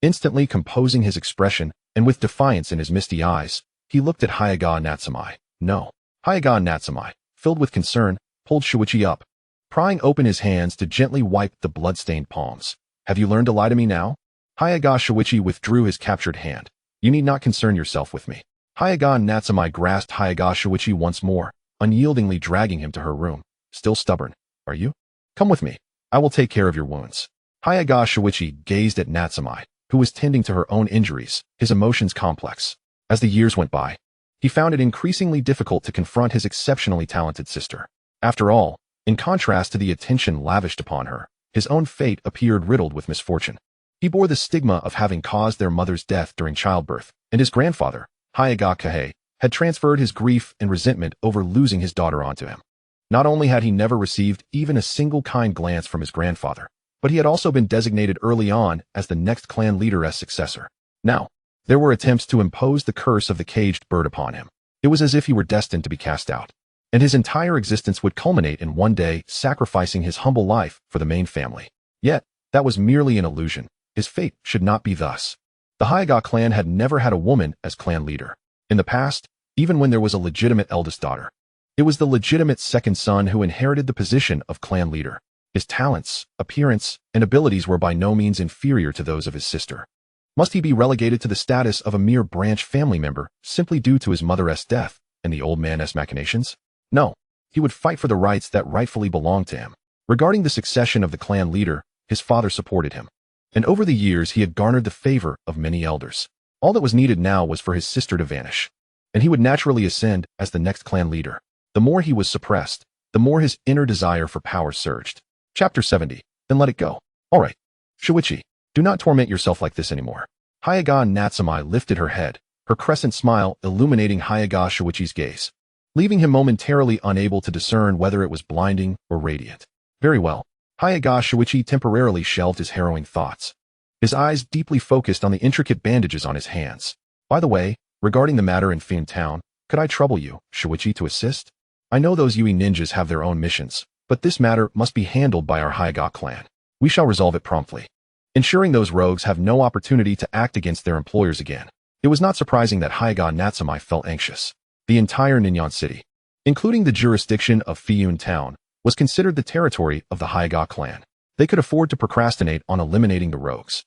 Instantly composing his expression, and with defiance in his misty eyes, he looked at Hyaga Natsumi. No. Hyaga Natsumi, filled with concern, pulled Shuichi up, prying open his hands to gently wipe the blood-stained palms. Have you learned to lie to me now? Hyaga Shuichi withdrew his captured hand. You need not concern yourself with me. Hyaga Natsumi grasped Hyaga Shuichi once more, unyieldingly dragging him to her room. Still stubborn, are you? Come with me. I will take care of your wounds. Hyaga Shuichi gazed at Natsumi, who was tending to her own injuries, his emotions complex. As the years went by, he found it increasingly difficult to confront his exceptionally talented sister. After all, in contrast to the attention lavished upon her, his own fate appeared riddled with misfortune. He bore the stigma of having caused their mother's death during childbirth, and his grandfather, Hyaga Kahei, had transferred his grief and resentment over losing his daughter onto him. Not only had he never received even a single kind glance from his grandfather, but he had also been designated early on as the next clan leader's successor. Now, there were attempts to impose the curse of the caged bird upon him. It was as if he were destined to be cast out, and his entire existence would culminate in one day sacrificing his humble life for the main family. Yet, that was merely an illusion. His fate should not be thus. The Hyaga clan had never had a woman as clan leader. In the past, even when there was a legitimate eldest daughter, it was the legitimate second son who inherited the position of clan leader. His talents, appearance, and abilities were by no means inferior to those of his sister. Must he be relegated to the status of a mere branch family member simply due to his mother's death and the old man's machinations? No, he would fight for the rights that rightfully belonged to him. Regarding the succession of the clan leader, his father supported him, and over the years he had garnered the favor of many elders. All that was needed now was for his sister to vanish, and he would naturally ascend as the next clan leader. The more he was suppressed, the more his inner desire for power surged. Chapter 70. Then let it go. Alright. Shuichi, do not torment yourself like this anymore. Hyaga Natsume lifted her head, her crescent smile illuminating Hyaga Shuichi's gaze, leaving him momentarily unable to discern whether it was blinding or radiant. Very well. Hyaga Shuichi temporarily shelved his harrowing thoughts, his eyes deeply focused on the intricate bandages on his hands. By the way, regarding the matter in Fiend Town, could I trouble you, Shuichi, to assist? I know those Yui ninjas have their own missions, but this matter must be handled by our Hyaga clan. We shall resolve it promptly, ensuring those rogues have no opportunity to act against their employers again. It was not surprising that Hyaga Natsume felt anxious. The entire Ninyon city, including the jurisdiction of Fiend Town, was considered the territory of the Hyaga clan. They could afford to procrastinate on eliminating the rogues,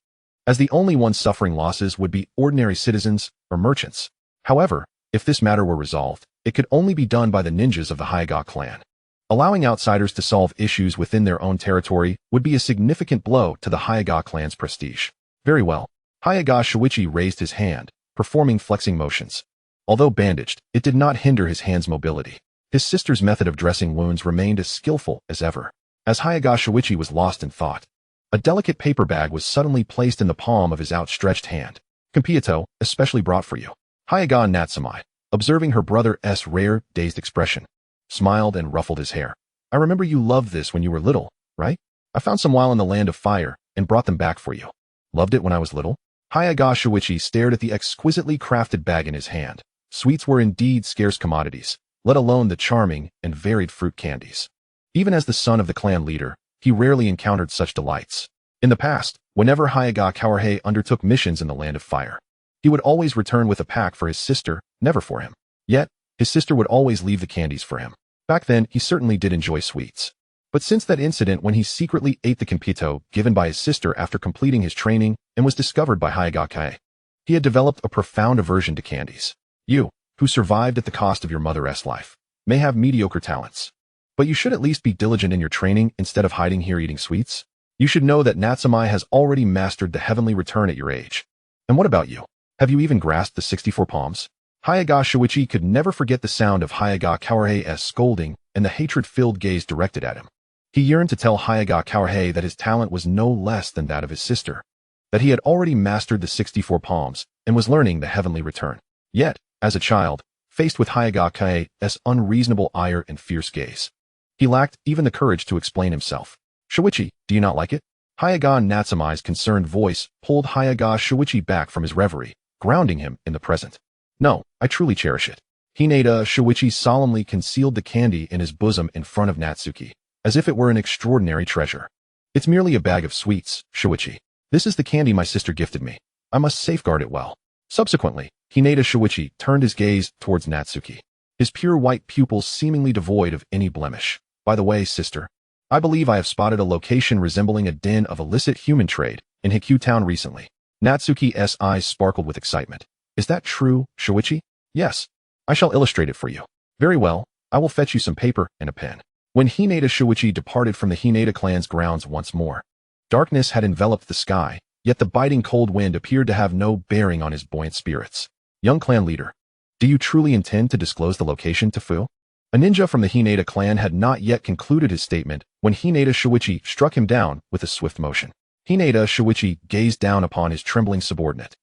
as the only ones suffering losses would be ordinary citizens or merchants. However, if this matter were resolved, it could only be done by the ninjas of the Hyaga clan. Allowing outsiders to solve issues within their own territory would be a significant blow to the Hyaga clan's prestige. Very well. Hyaga Shuichi raised his hand, performing flexing motions. Although bandaged, it did not hinder his hand's mobility. His sister's method of dressing wounds remained as skillful as ever. As Hyaga Shuichi was lost in thought, a delicate paper bag was suddenly placed in the palm of his outstretched hand. Compiato, especially brought for you. Hyaga Natsume, observing her brother's rare, dazed expression, smiled and ruffled his hair. I remember you loved this when you were little, right? I found some while in the land of fire and brought them back for you. Loved it when I was little? Hyaga Shuichi stared at the exquisitely crafted bag in his hand. Sweets were indeed scarce commodities, let alone the charming and varied fruit candies. Even as the son of the clan leader, he rarely encountered such delights. In the past, whenever Hyaga Kawarhei undertook missions in the land of fire, he would always return with a pack for his sister, never for him. Yet, his sister would always leave the candies for him. Back then, he certainly did enjoy sweets. But since that incident when he secretly ate the compito given by his sister after completing his training and was discovered by Hyaga Kae, he had developed a profound aversion to candies. You, who survived at the cost of your mother's life, may have mediocre talents, but you should at least be diligent in your training instead of hiding here eating sweets. You should know that Natsume has already mastered the heavenly return at your age. And what about you? Have you even grasped the 64 palms? Hyaga Shuichi could never forget the sound of Hyaga Kawarhei's scolding and the hatred-filled gaze directed at him. He yearned to tell Hyaga Kawarhei that his talent was no less than that of his sister, that he had already mastered the 64 palms and was learning the heavenly return. Yet, as a child, faced with Hyaga Kae's unreasonable ire and fierce gaze, he lacked even the courage to explain himself. Shuichi, do you not like it? Hyaga Natsume's concerned voice pulled Hyaga Shuichi back from his reverie, grounding him in the present. No, I truly cherish it. Hinata Shuichi solemnly concealed the candy in his bosom in front of Natsuki, as if it were an extraordinary treasure. It's merely a bag of sweets, Shuichi. This is the candy my sister gifted me. I must safeguard it well. Subsequently, Hinata Shuichi turned his gaze towards Natsuki, his pure white pupils seemingly devoid of any blemish. By the way, sister, I believe I have spotted a location resembling a den of illicit human trade in Hikyu Town recently. Natsuki's eyes sparkled with excitement. Is that true, Shuichi? Yes. I shall illustrate it for you. Very well, I will fetch you some paper and a pen. When Hinata Shuichi departed from the Hinata clan's grounds once more, darkness had enveloped the sky, yet the biting cold wind appeared to have no bearing on his buoyant spirits. Young clan leader, do you truly intend to disclose the location to Fu? A ninja from the Hinata clan had not yet concluded his statement when Hinata Shuichi struck him down with a swift motion. Hinata Shuichi gazed down upon his trembling subordinate,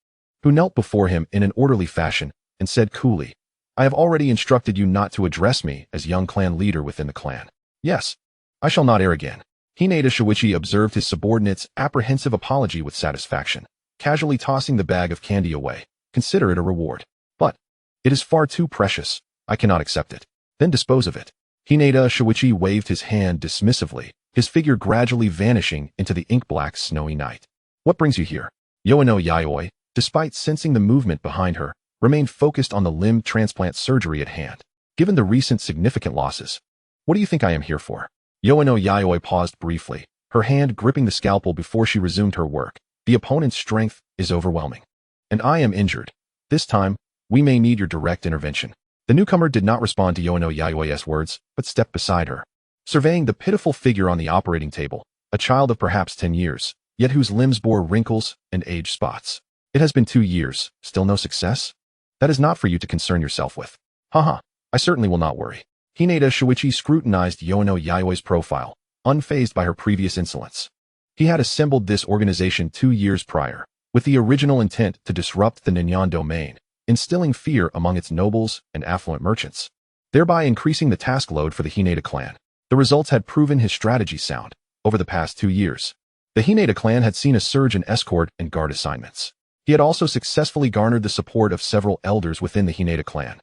who knelt before him in an orderly fashion, and said coolly, I have already instructed you not to address me as young clan leader within the clan. Yes, I shall not err again. Hinata Shuichi observed his subordinate's apprehensive apology with satisfaction, casually tossing the bag of candy away. Consider it a reward. But it is far too precious. I cannot accept it. Then dispose of it. Hinata Shuichi waved his hand dismissively, his figure gradually vanishing into the ink-black snowy night. What brings you here? Yoano Yayoi, despite sensing the movement behind her, remained focused on the limb transplant surgery at hand. Given the recent significant losses, what do you think I am here for? Yoano Yayoi paused briefly, her hand gripping the scalpel before she resumed her work. The opponent's strength is overwhelming, and I am injured. This time, we may need your direct intervention. The newcomer did not respond to Yoano Yayoi's words, but stepped beside her, surveying the pitiful figure on the operating table, a child of perhaps 10 years, yet whose limbs bore wrinkles and age spots. It has been 2 years, still no success? That is not for you to concern yourself with. Haha, I certainly will not worry. Hinata Shuichi scrutinized Yoano Yayoi's profile, unfazed by her previous insolence. He had assembled this organization 2 years prior, with the original intent to disrupt the Ninjan domain, instilling fear among its nobles and affluent merchants, thereby increasing the task load for the Hinata clan. The results had proven his strategy sound. Over the past 2 years, the Hinata clan had seen a surge in escort and guard assignments. He had also successfully garnered the support of several elders within the Hinata clan,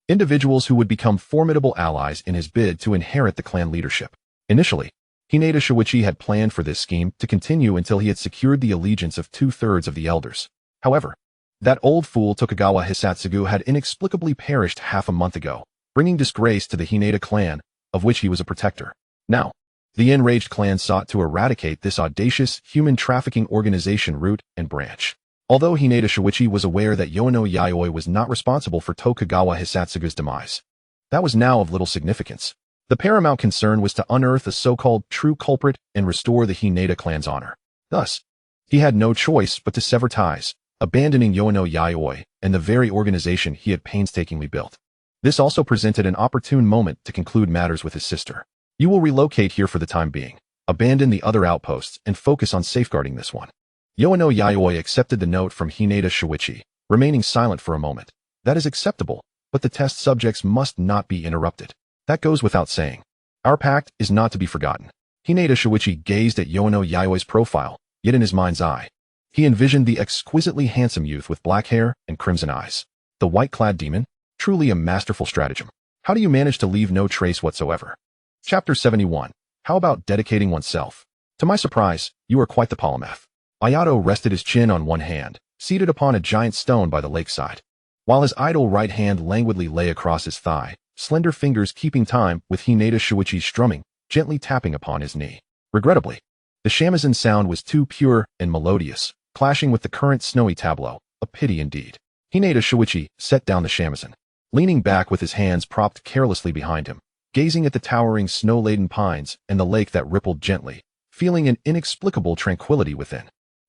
individuals who would become formidable allies in his bid to inherit the clan leadership. Initially, Hinata Shuichi had planned for this scheme to continue until he had secured the allegiance of 2/3 of the elders. However, that old fool Tokugawa Hisatsugu had inexplicably perished half a month ago, bringing disgrace to the Hinata clan, of which he was a protector. Now, the enraged clan sought to eradicate this audacious human trafficking organization root and branch. Although Hinata Shuichi was aware that Yono Yayoi was not responsible for Tokugawa Hisatsugu's demise, that was now of little significance. The paramount concern was to unearth a so-called true culprit and restore the Hinata clan's honor. Thus, he had no choice but to sever ties, abandoning Yono Yayoi and the very organization he had painstakingly built. This also presented an opportune moment to conclude matters with his sister. You will relocate here for the time being, abandon the other outposts, and focus on safeguarding this one. Yono Yayoi accepted the note from Hinata Shuichi, remaining silent for a moment. That is acceptable, but the test subjects must not be interrupted. That goes without saying. Our pact is not to be forgotten. Hinata Shuichi gazed at Yono Yayoi's profile, yet in his mind's eye, he envisioned the exquisitely handsome youth with black hair and crimson eyes. The white-clad demon? Truly a masterful stratagem. How do you manage to leave no trace whatsoever? Chapter 71. How about dedicating oneself? To my surprise, you are quite the polymath. Ayato rested his chin on one hand, seated upon a giant stone by the lakeside, while his idle right hand languidly lay across his thigh, slender fingers keeping time with Hinata Shuichi's strumming, gently tapping upon his knee. Regrettably, the shamisen sound was too pure and melodious, clashing with the current snowy tableau. A pity indeed. Hinata Shuichi set down the shamisen, leaning back with his hands propped carelessly behind him, gazing at the towering snow-laden pines and the lake that rippled gently, feeling an inexplicable tranquility within.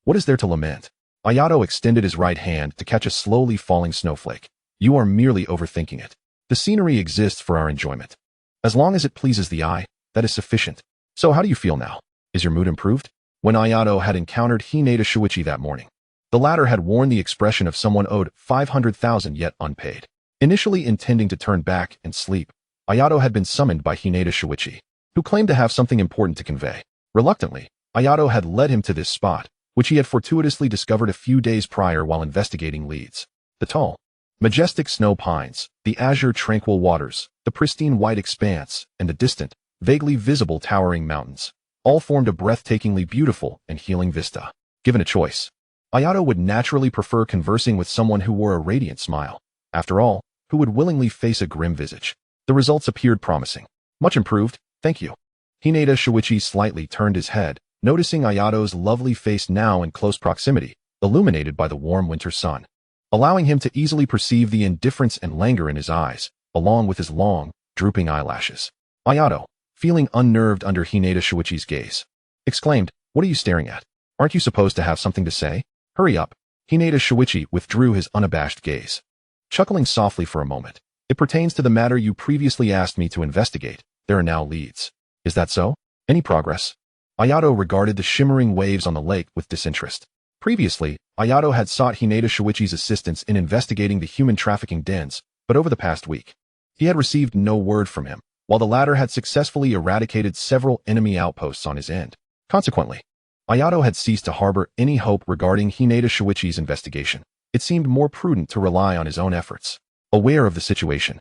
What is there to lament? Ayato extended his right hand to catch a slowly falling snowflake. You are merely overthinking it. The scenery exists for our enjoyment. As long as it pleases the eye, that is sufficient. So how do you feel now? Is your mood improved? When Ayato had encountered Hinata Shuichi that morning, the latter had worn the expression of someone owed 500,000 yet unpaid. Initially intending to turn back and sleep, Ayato had been summoned by Hinata Shuichi, who claimed to have something important to convey. Reluctantly, Ayato had led him to this spot, which he had fortuitously discovered a few days prior while investigating leads. The tall, majestic snow pines, the azure tranquil waters, the pristine white expanse, and the distant, vaguely visible towering mountains, all formed a breathtakingly beautiful and healing vista. Given a choice, Ayato would naturally prefer conversing with someone who wore a radiant smile. After all, who would willingly face a grim visage? The results appeared promising. Much improved, thank you. Hinata Shuichi slightly turned his head, noticing Ayato's lovely face now in close proximity, illuminated by the warm winter sun, allowing him to easily perceive the indifference and languor in his eyes, along with his long, drooping eyelashes. Ayato, feeling unnerved under Hinata Shuichi's gaze, exclaimed, "What are you staring at? Aren't you supposed to have something to say? Hurry up." Hinata Shuichi withdrew his unabashed gaze, chuckling softly for a moment. "It pertains to the matter you previously asked me to investigate. There are now leads. Is that so? Any progress?" Ayato regarded the shimmering waves on the lake with disinterest. Previously, Ayato had sought Hinata Shuichi's assistance in investigating the human trafficking dens, but over the past week, he had received no word from him, while the latter had successfully eradicated several enemy outposts on his end. Consequently, Ayato had ceased to harbor any hope regarding Hinata Shuichi's investigation. It seemed more prudent to rely on his own efforts. Aware of the situation,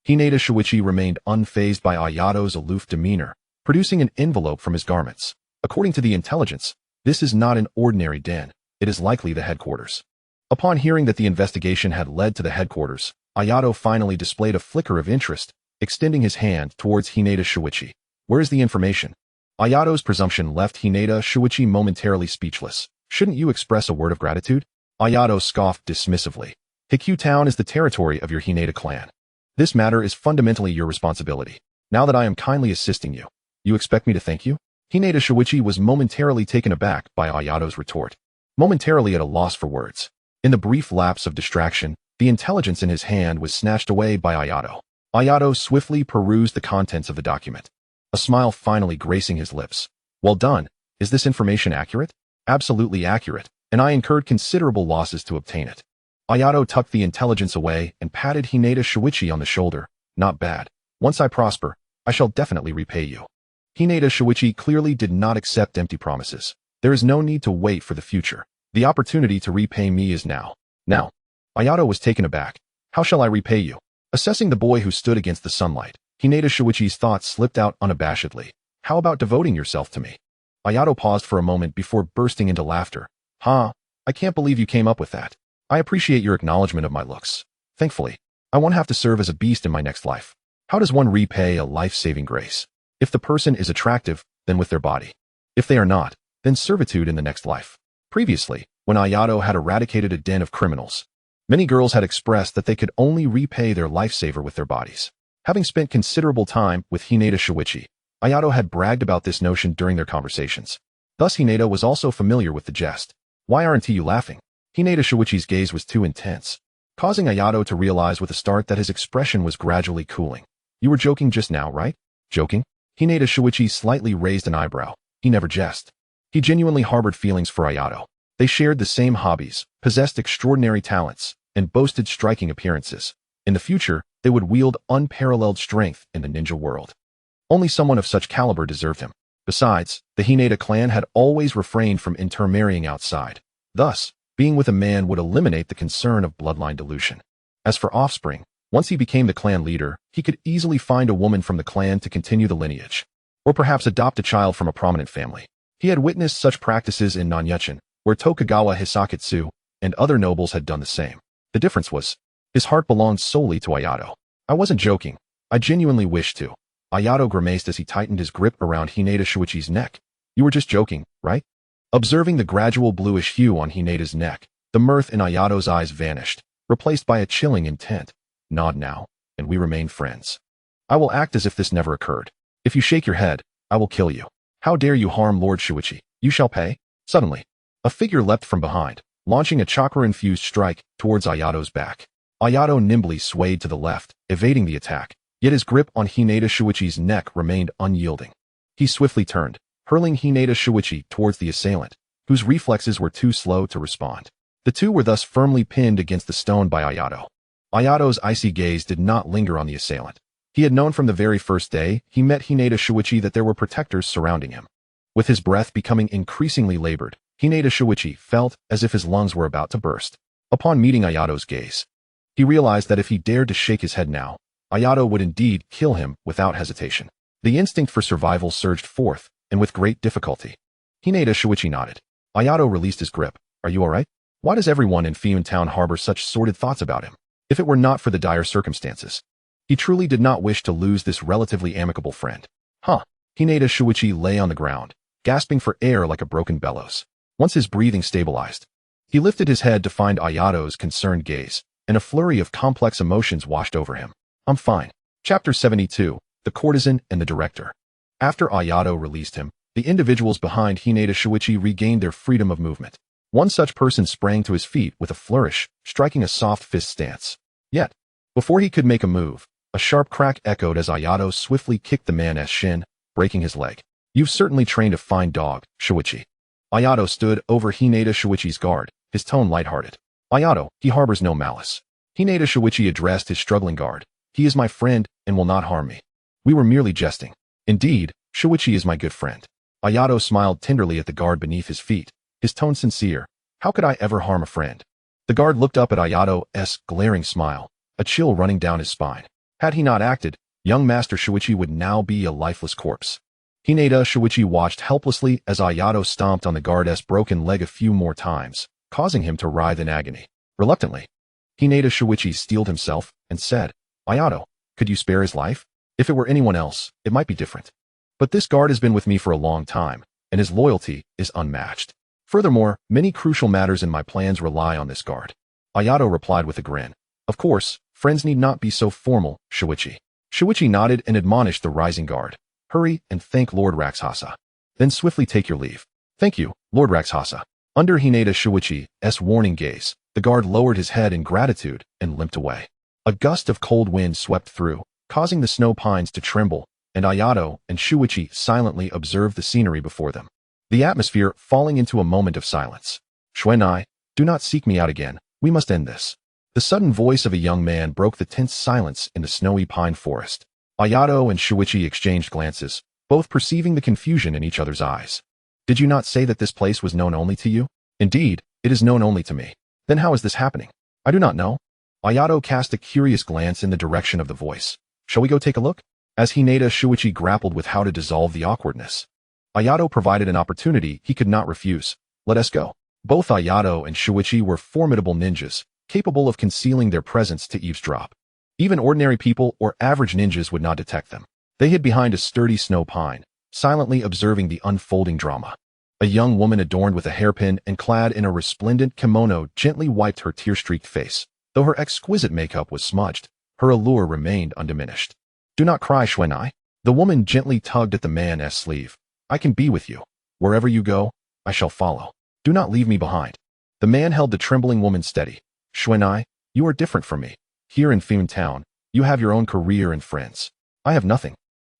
Hinata Shuichi remained unfazed by Ayato's aloof demeanor, producing an envelope from his garments. According to the intelligence, this is not an ordinary den. It is likely the headquarters. Upon hearing that the investigation had led to the headquarters, Ayato finally displayed a flicker of interest, extending his hand towards Hinata Shuichi. "Where is the information?" Ayato's presumption left Hinata Shuichi momentarily speechless. "Shouldn't you express a word of gratitude?" Ayato scoffed dismissively. "Hikyu Town is the territory of your Hinata clan. This matter is fundamentally your responsibility. Now that I am kindly assisting you, you expect me to thank you?" Hinata Shuichi was momentarily taken aback by Ayato's retort, momentarily at a loss for words. In the brief lapse of distraction, the intelligence in his hand was snatched away by Ayato. Ayato swiftly perused the contents of the document. a smile finally gracing his lips. Well done. Is this information accurate? Absolutely accurate, and I incurred considerable losses to obtain it. Ayato tucked the intelligence away and patted Hinata Shuichi on the shoulder. Not bad. Once I prosper, I shall definitely repay you. Hinata Shuichi clearly did not accept empty promises. There is no need to wait for the future. The opportunity to repay me is now. Now. Ayato was taken aback. How shall I repay you? Assessing the boy who stood against the sunlight, Hinata Shuichi's thoughts slipped out unabashedly. How about devoting yourself to me? Ayato paused for a moment before bursting into laughter. I can't believe you came up with that. I appreciate your acknowledgement of my looks. Thankfully, I won't have to serve as a beast in my next life. How does one repay a life-saving grace? If the person is attractive, then with their body. If they are not, then servitude in the next life. Previously, when Ayato had eradicated a den of criminals, many girls had expressed that they could only repay their lifesaver with their bodies. Having spent considerable time with Hinata Shuichi, Ayato had bragged about this notion during their conversations. Thus Hinata was also familiar with the jest. Why aren't you laughing? Hinata Shuichi's gaze was too intense, causing Ayato to realize with a start that his expression was gradually cooling. You were joking just now, right? Joking? Hinata Shuichi slightly raised an eyebrow. He never jest. He genuinely harbored feelings for Ayato. They shared the same hobbies, possessed extraordinary talents, and boasted striking appearances. In the future, they would wield unparalleled strength in the ninja world. Only someone of such caliber deserved him. Besides, the Hinata clan had always refrained from intermarrying outside. Thus, being with a man would eliminate the concern of bloodline dilution. As for offspring, once he became the clan leader, he could easily find a woman from the clan to continue the lineage, or perhaps adopt a child from a prominent family. He had witnessed such practices in Ninjutsu, where Tokugawa Hisakatsu and other nobles had done the same. The difference was, his heart belonged solely to Ayato. I wasn't joking. I genuinely wished to. Ayato grimaced as he tightened his grip around Hinata Shuichi's neck. You were just joking, right? Observing the gradual bluish hue on Hinata's neck, the mirth in Ayato's eyes vanished, replaced by a chilling intent. Nod now, and we remain friends. I will act as if this never occurred. If you shake your head, I will kill you. How dare you harm Lord Shuichi? You shall pay. Suddenly, a figure leapt from behind, launching a chakra-infused strike towards Ayato's back. Ayato nimbly swayed to the left, evading the attack, yet his grip on Hinata Shuichi's neck remained unyielding. He swiftly turned, hurling Hinata Shuichi towards the assailant, whose reflexes were too slow to respond. The two were thus firmly pinned against the stone by Ayato. Ayato's icy gaze did not linger on the assailant. He had known from the very first day he met Hinata Shuichi that there were protectors surrounding him. With his breath becoming increasingly labored, Hinata Shuichi felt as if his lungs were about to burst. Upon meeting Ayato's gaze, he realized that if he dared to shake his head now, Ayato would indeed kill him without hesitation. The instinct for survival surged forth, and with great difficulty. Hinata Shuichi nodded. Ayato released his grip. Are you alright? Why does everyone in Fiume Town harbor such sordid thoughts about him? If it were not for the dire circumstances, he truly did not wish to lose this relatively amicable friend. Hinata Shuichi lay on the ground, gasping for air like a broken bellows. Once his breathing stabilized, he lifted his head to find Ayato's concerned gaze, and a flurry of complex emotions washed over him. I'm fine. Chapter 72, The Courtesan and the Director. After Ayato released him, the individuals behind Hinata Shuichi regained their freedom of movement. One such person sprang to his feet with a flourish, striking a soft fist stance. Yet, before he could make a move, a sharp crack echoed as Ayato swiftly kicked the man's shin, breaking his leg. You've certainly trained a fine dog, Shuichi. Ayato stood over Hinata Shuichi's guard, his tone lighthearted. Ayato, he harbors no malice. Hinata Shuichi addressed his struggling guard. He is my friend and will not harm me. We were merely jesting. Indeed, Shuichi is my good friend. Ayato smiled tenderly at the guard beneath his feet, his tone sincere. How could I ever harm a friend? The guard looked up at Ayato's glaring smile, a chill running down his spine. Had he not acted, young Master Shuichi would now be a lifeless corpse. Hinata Shuichi watched helplessly as Ayato stomped on the guard's broken leg a few more times, causing him to writhe in agony. Reluctantly, Hinata Shuichi steeled himself and said, Ayato, could you spare his life? If it were anyone else, it might be different. But this guard has been with me for a long time, and his loyalty is unmatched. Furthermore, many crucial matters in my plans rely on this guard. Ayato replied with a grin. Of course, friends need not be so formal, Shuichi. Shuichi nodded and admonished the rising guard. Hurry and thank Lord Rakshasa. Then swiftly take your leave. Thank you, Lord Rakshasa. Under Hinata Shuichi's warning gaze, the guard lowered his head in gratitude and limped away. A gust of cold wind swept through, causing the snow pines to tremble, and Ayato and Shuichi silently observed the scenery before them, the atmosphere falling into a moment of silence. Shuenai, do not seek me out again. We must end this. The sudden voice of a young man broke the tense silence in the snowy pine forest. Ayato and Shuichi exchanged glances, both perceiving the confusion in each other's eyes. Did you not say that this place was known only to you? Indeed, it is known only to me. Then how is this happening? I do not know. Ayato cast a curious glance in the direction of the voice. Shall we go take a look? As Hinata Shuichi grappled with how to dissolve the awkwardness, Ayato provided an opportunity he could not refuse. Let us go. Both Ayato and Shuichi were formidable ninjas, capable of concealing their presence to eavesdrop. Even ordinary people or average ninjas would not detect them. They hid behind a sturdy snow pine, silently observing the unfolding drama. A young woman adorned with a hairpin and clad in a resplendent kimono gently wiped her tear-streaked face. Though her exquisite makeup was smudged, her allure remained undiminished. Do not cry, Shuenai. The woman gently tugged at the man's sleeve. I can be with you. Wherever you go, I shall follow. Do not leave me behind. The man held the trembling woman steady. Shuenai, you are different from me. Here in Fun Town, you have your own career and friends. I have nothing.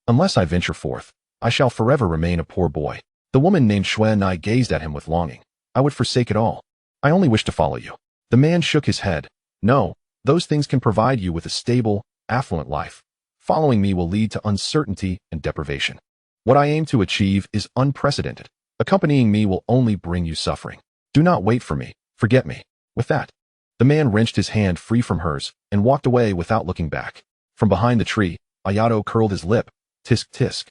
Unless I venture forth, I shall forever remain a poor boy. The woman named Shuenai gazed at him with longing. I would forsake it all. I only wish to follow you. The man shook his head. No, those things can provide you with a stable, affluent life. Following me will lead to uncertainty and deprivation. What I aim to achieve is unprecedented. Accompanying me will only bring you suffering. Do not wait for me. Forget me. With that, the man wrenched his hand free from hers and walked away without looking back. From behind the tree, Ayato curled his lip. Tisk tisk.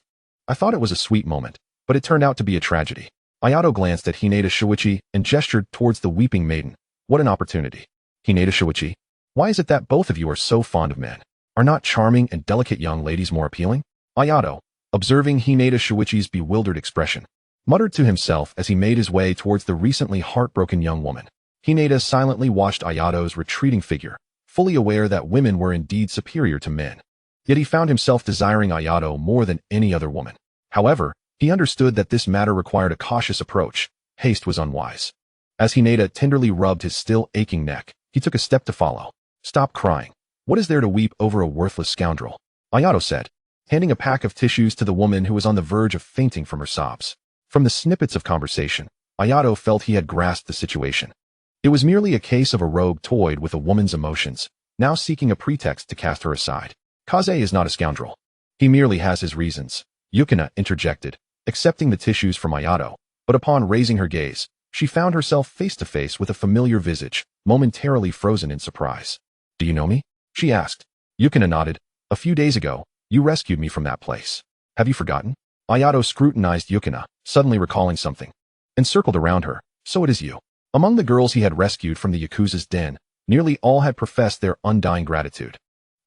I thought it was a sweet moment, but it turned out to be a tragedy. Ayato glanced at Hinata Shuichi and gestured towards the weeping maiden. What an opportunity. Hinata Shuichi, why is it that both of you are so fond of men? Are not charming and delicate young ladies more appealing? Ayato, observing Hinata Shuichi's bewildered expression, muttered to himself as he made his way towards the recently heartbroken young woman. Hinata silently watched Ayato's retreating figure, fully aware that women were indeed superior to men. Yet he found himself desiring Ayato more than any other woman. However, he understood that this matter required a cautious approach. Haste was unwise. As Hinata tenderly rubbed his still aching neck, he took a step to follow. Stop crying. What is there to weep over a worthless scoundrel? Ayato said, handing a pack of tissues to the woman who was on the verge of fainting from her sobs. From the snippets of conversation, Ayato felt he had grasped the situation. It was merely a case of a rogue toyed with a woman's emotions, now seeking a pretext to cast her aside. Kaze is not a scoundrel. He merely has his reasons. Yukina interjected, accepting the tissues from Ayato, but upon raising her gaze, she found herself face to face with a familiar visage, momentarily frozen in surprise. Do you know me? She asked. Yukina nodded. A few days ago, you rescued me from that place. Have you forgotten? Ayato scrutinized Yukina, suddenly recalling something, and circled around her. So it is you. Among the girls he had rescued from the Yakuza's den, nearly all had professed their undying gratitude.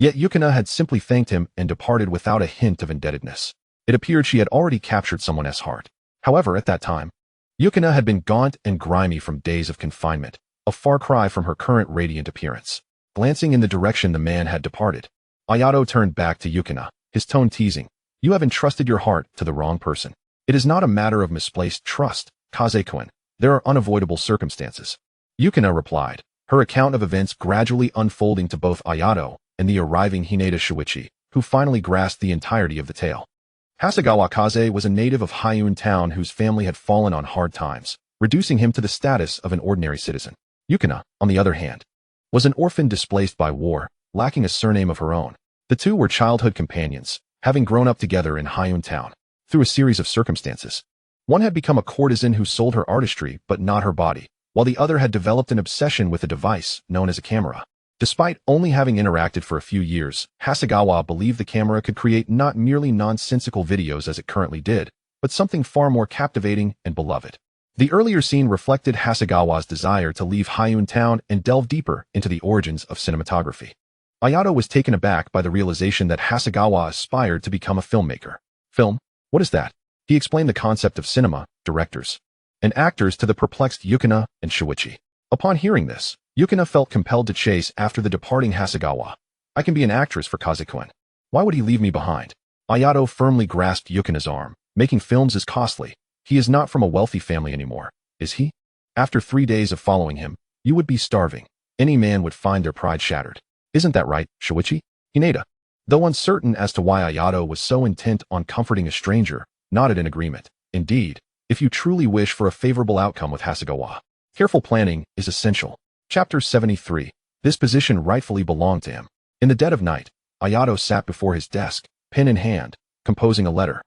Yet Yukina had simply thanked him and departed without a hint of indebtedness. It appeared she had already captured someone's heart. However, at that time, Yukina had been gaunt and grimy from days of confinement, a far cry from her current radiant appearance. Glancing in the direction the man had departed, Ayato turned back to Yukina, his tone teasing. You have entrusted your heart to the wrong person. It is not a matter of misplaced trust, Kaze-kun. There are unavoidable circumstances. Yukina replied, her account of events gradually unfolding to both Ayato and the arriving Hinata Shuichi, who finally grasped the entirety of the tale. Hasegawa Kaze was a native of Hyun Town whose family had fallen on hard times, reducing him to the status of an ordinary citizen. Yukina, on the other hand, was an orphan displaced by war, lacking a surname of her own. The two were childhood companions, having grown up together in Hyun Town. Through a series of circumstances, one had become a courtesan who sold her artistry but not her body, while the other had developed an obsession with a device known as a camera. Despite only having interacted for a few years, Hasegawa believed the camera could create not merely nonsensical videos as it currently did, but something far more captivating and beloved. The earlier scene reflected Hasegawa's desire to leave Hyun Town and delve deeper into the origins of cinematography. Ayato was taken aback by the realization that Hasegawa aspired to become a filmmaker. Film? What is that? He explained the concept of cinema, directors, and actors to the perplexed Yukina and Shuichi. Upon hearing this, Yukina felt compelled to chase after the departing Hasegawa. I can be an actress for Kaze-kun. Why would he leave me behind? Ayato firmly grasped Yukina's arm. Making films is costly. He is not from a wealthy family anymore, is he? After 3 days of following him, you would be starving. Any man would find their pride shattered. Isn't that right, Shuichi? Hinata. Though uncertain as to why Ayato was so intent on comforting a stranger, nodded in agreement. Indeed, if you truly wish for a favorable outcome with Hasegawa, careful planning is essential. Chapter 73. This position rightfully belonged to him. In the dead of night, Ayato sat before his desk, pen in hand, composing a letter.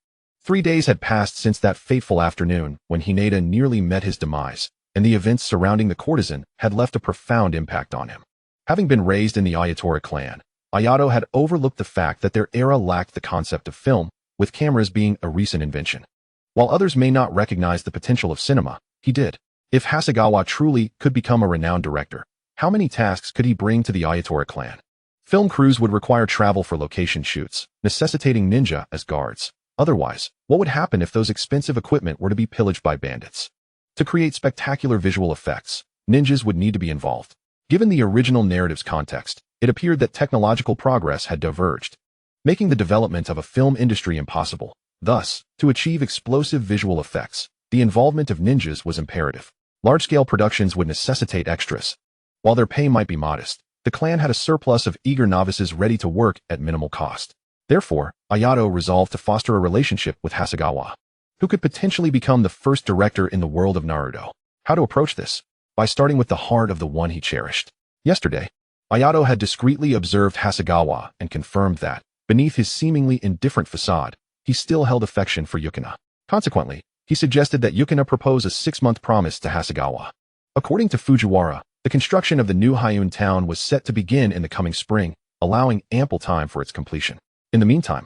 3 days had passed since that fateful afternoon when Hinata nearly met his demise, and the events surrounding the courtesan had left a profound impact on him. Having been raised in the Ayatora clan, Ayato had overlooked the fact that their era lacked the concept of film, with cameras being a recent invention. While others may not recognize the potential of cinema, he did. If Hasegawa truly could become a renowned director, how many tasks could he bring to the Ayatora clan? Film crews would require travel for location shoots, necessitating ninja as guards. Otherwise, what would happen if those expensive equipment were to be pillaged by bandits? To create spectacular visual effects, ninjas would need to be involved. Given the original narrative's context, it appeared that technological progress had diverged, making the development of a film industry impossible. Thus, to achieve explosive visual effects, the involvement of ninjas was imperative. Large-scale productions would necessitate extras. While their pay might be modest, the clan had a surplus of eager novices ready to work at minimal cost. Therefore, Ayato resolved to foster a relationship with Hasegawa, who could potentially become the first director in the world of Naruto. How to approach this? By starting with the heart of the one he cherished. Yesterday, Ayato had discreetly observed Hasegawa and confirmed that, beneath his seemingly indifferent facade, he still held affection for Yukina. Consequently, he suggested that Yukina propose a 6-month promise to Hasegawa. According to Fujiwara, the construction of the new Hyun town was set to begin in the coming spring, allowing ample time for its completion. In the meantime,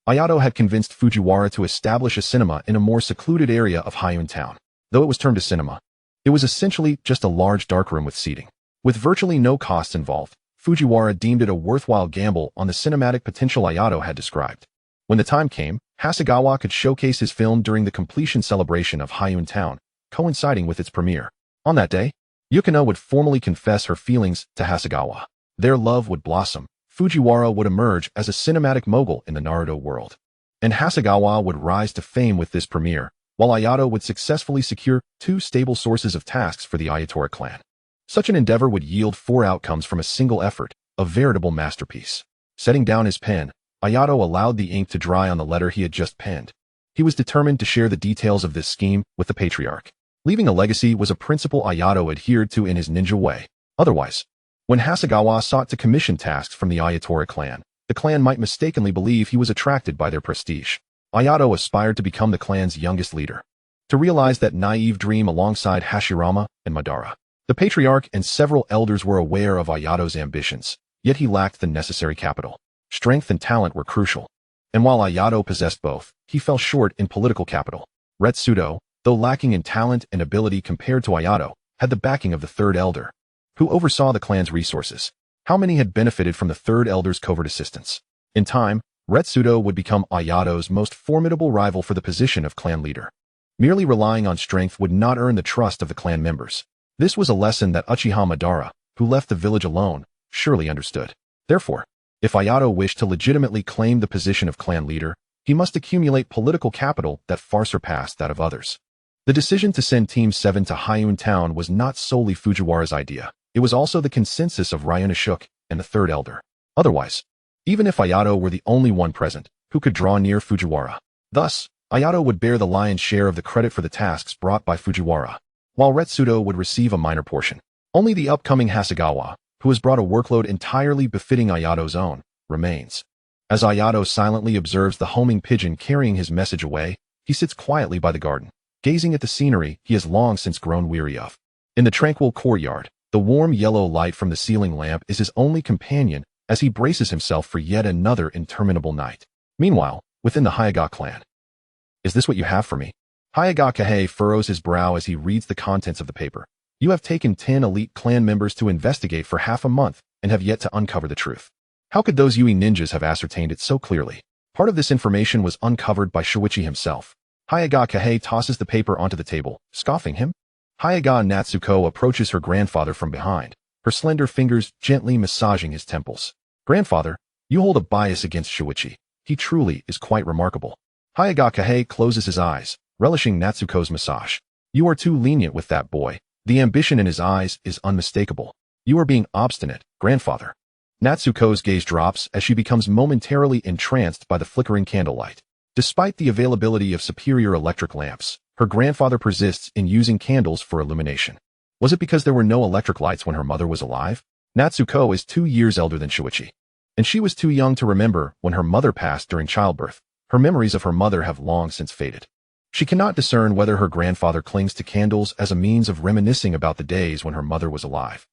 Ayato had convinced Fujiwara to establish a cinema in a more secluded area of Hyun town. Though it was termed a cinema, it was essentially just a large darkroom with seating. With virtually no costs involved, Fujiwara deemed it a worthwhile gamble on the cinematic potential Ayato had described. When the time came, Hasegawa could showcase his film during the completion celebration of Hyun town, coinciding with its premiere. On that day, Yukina would formally confess her feelings to Hasegawa. Their love would blossom. Fujiwara would emerge as a cinematic mogul in the Naruto world, and Hasegawa would rise to fame with this premiere, while Ayato would successfully secure 2 stable sources of tasks for the Ayatora clan. Such an endeavor would yield 4 outcomes from a single effort, a veritable masterpiece. Setting down his pen, Ayato allowed the ink to dry on the letter he had just penned. He was determined to share the details of this scheme with the patriarch. Leaving a legacy was a principle Ayato adhered to in his ninja way. Otherwise, when Hasegawa sought to commission tasks from the Ayatora clan, the clan might mistakenly believe he was attracted by their prestige. Ayato aspired to become the clan's youngest leader, to realize that naive dream alongside Hashirama and Madara. The patriarch and several elders were aware of Ayato's ambitions, yet he lacked the necessary capital. Strength and talent were crucial, and while Ayato possessed both, he fell short in political capital. Retsudo, though lacking in talent and ability compared to Ayato, had the backing of the third elder, who oversaw the clan's resources. How many had benefited from the third elder's covert assistance? In time, Retsudo would become Ayato's most formidable rival for the position of clan leader. Merely relying on strength would not earn the trust of the clan members. This was a lesson that Uchiha Madara, who left the village alone, surely understood. Therefore, if Ayato wished to legitimately claim the position of clan leader, he must accumulate political capital that far surpassed that of others. The decision to send Team 7 to Hyun town was not solely Fujiwara's idea. It was also the consensus of Ryunosuke and the third elder. Otherwise, even if Ayato were the only one present, who could draw near Fujiwara? Thus, Ayato would bear the lion's share of the credit for the tasks brought by Fujiwara, while Retsudo would receive a minor portion. Only the upcoming Hasegawa, who has brought a workload entirely befitting Ayato's own, remains. As Ayato silently observes the homing pigeon carrying his message away, he sits quietly by the garden, gazing at the scenery he has long since grown weary of. In the tranquil courtyard, the warm yellow light from the ceiling lamp is his only companion as he braces himself for yet another interminable night. Meanwhile, within the Hyaga clan. Is this what you have for me? Hyaga Kahei furrows his brow as he reads the contents of the paper. You have taken 10 elite clan members to investigate for half a month and have yet to uncover the truth. How could those Yui ninjas have ascertained it so clearly? Part of this information was uncovered by Shuichi himself. Hyaga Kahei tosses the paper onto the table, scoffing him. Hyaga Natsuko approaches her grandfather from behind, her slender fingers gently massaging his temples. Grandfather, you hold a bias against Shuichi. He truly is quite remarkable. Hyaga Kahei closes his eyes, relishing Natsuko's massage. You are too lenient with that boy. The ambition in his eyes is unmistakable. You are being obstinate, grandfather. Natsuko's gaze drops as she becomes momentarily entranced by the flickering candlelight. Despite the availability of superior electric lamps, her grandfather persists in using candles for illumination. Was it because there were no electric lights when her mother was alive? Natsuko is 2 years elder than Shuichi, and she was too young to remember when her mother passed during childbirth. Her memories of her mother have long since faded. She cannot discern whether her grandfather clings to candles as a means of reminiscing about the days when her mother was alive,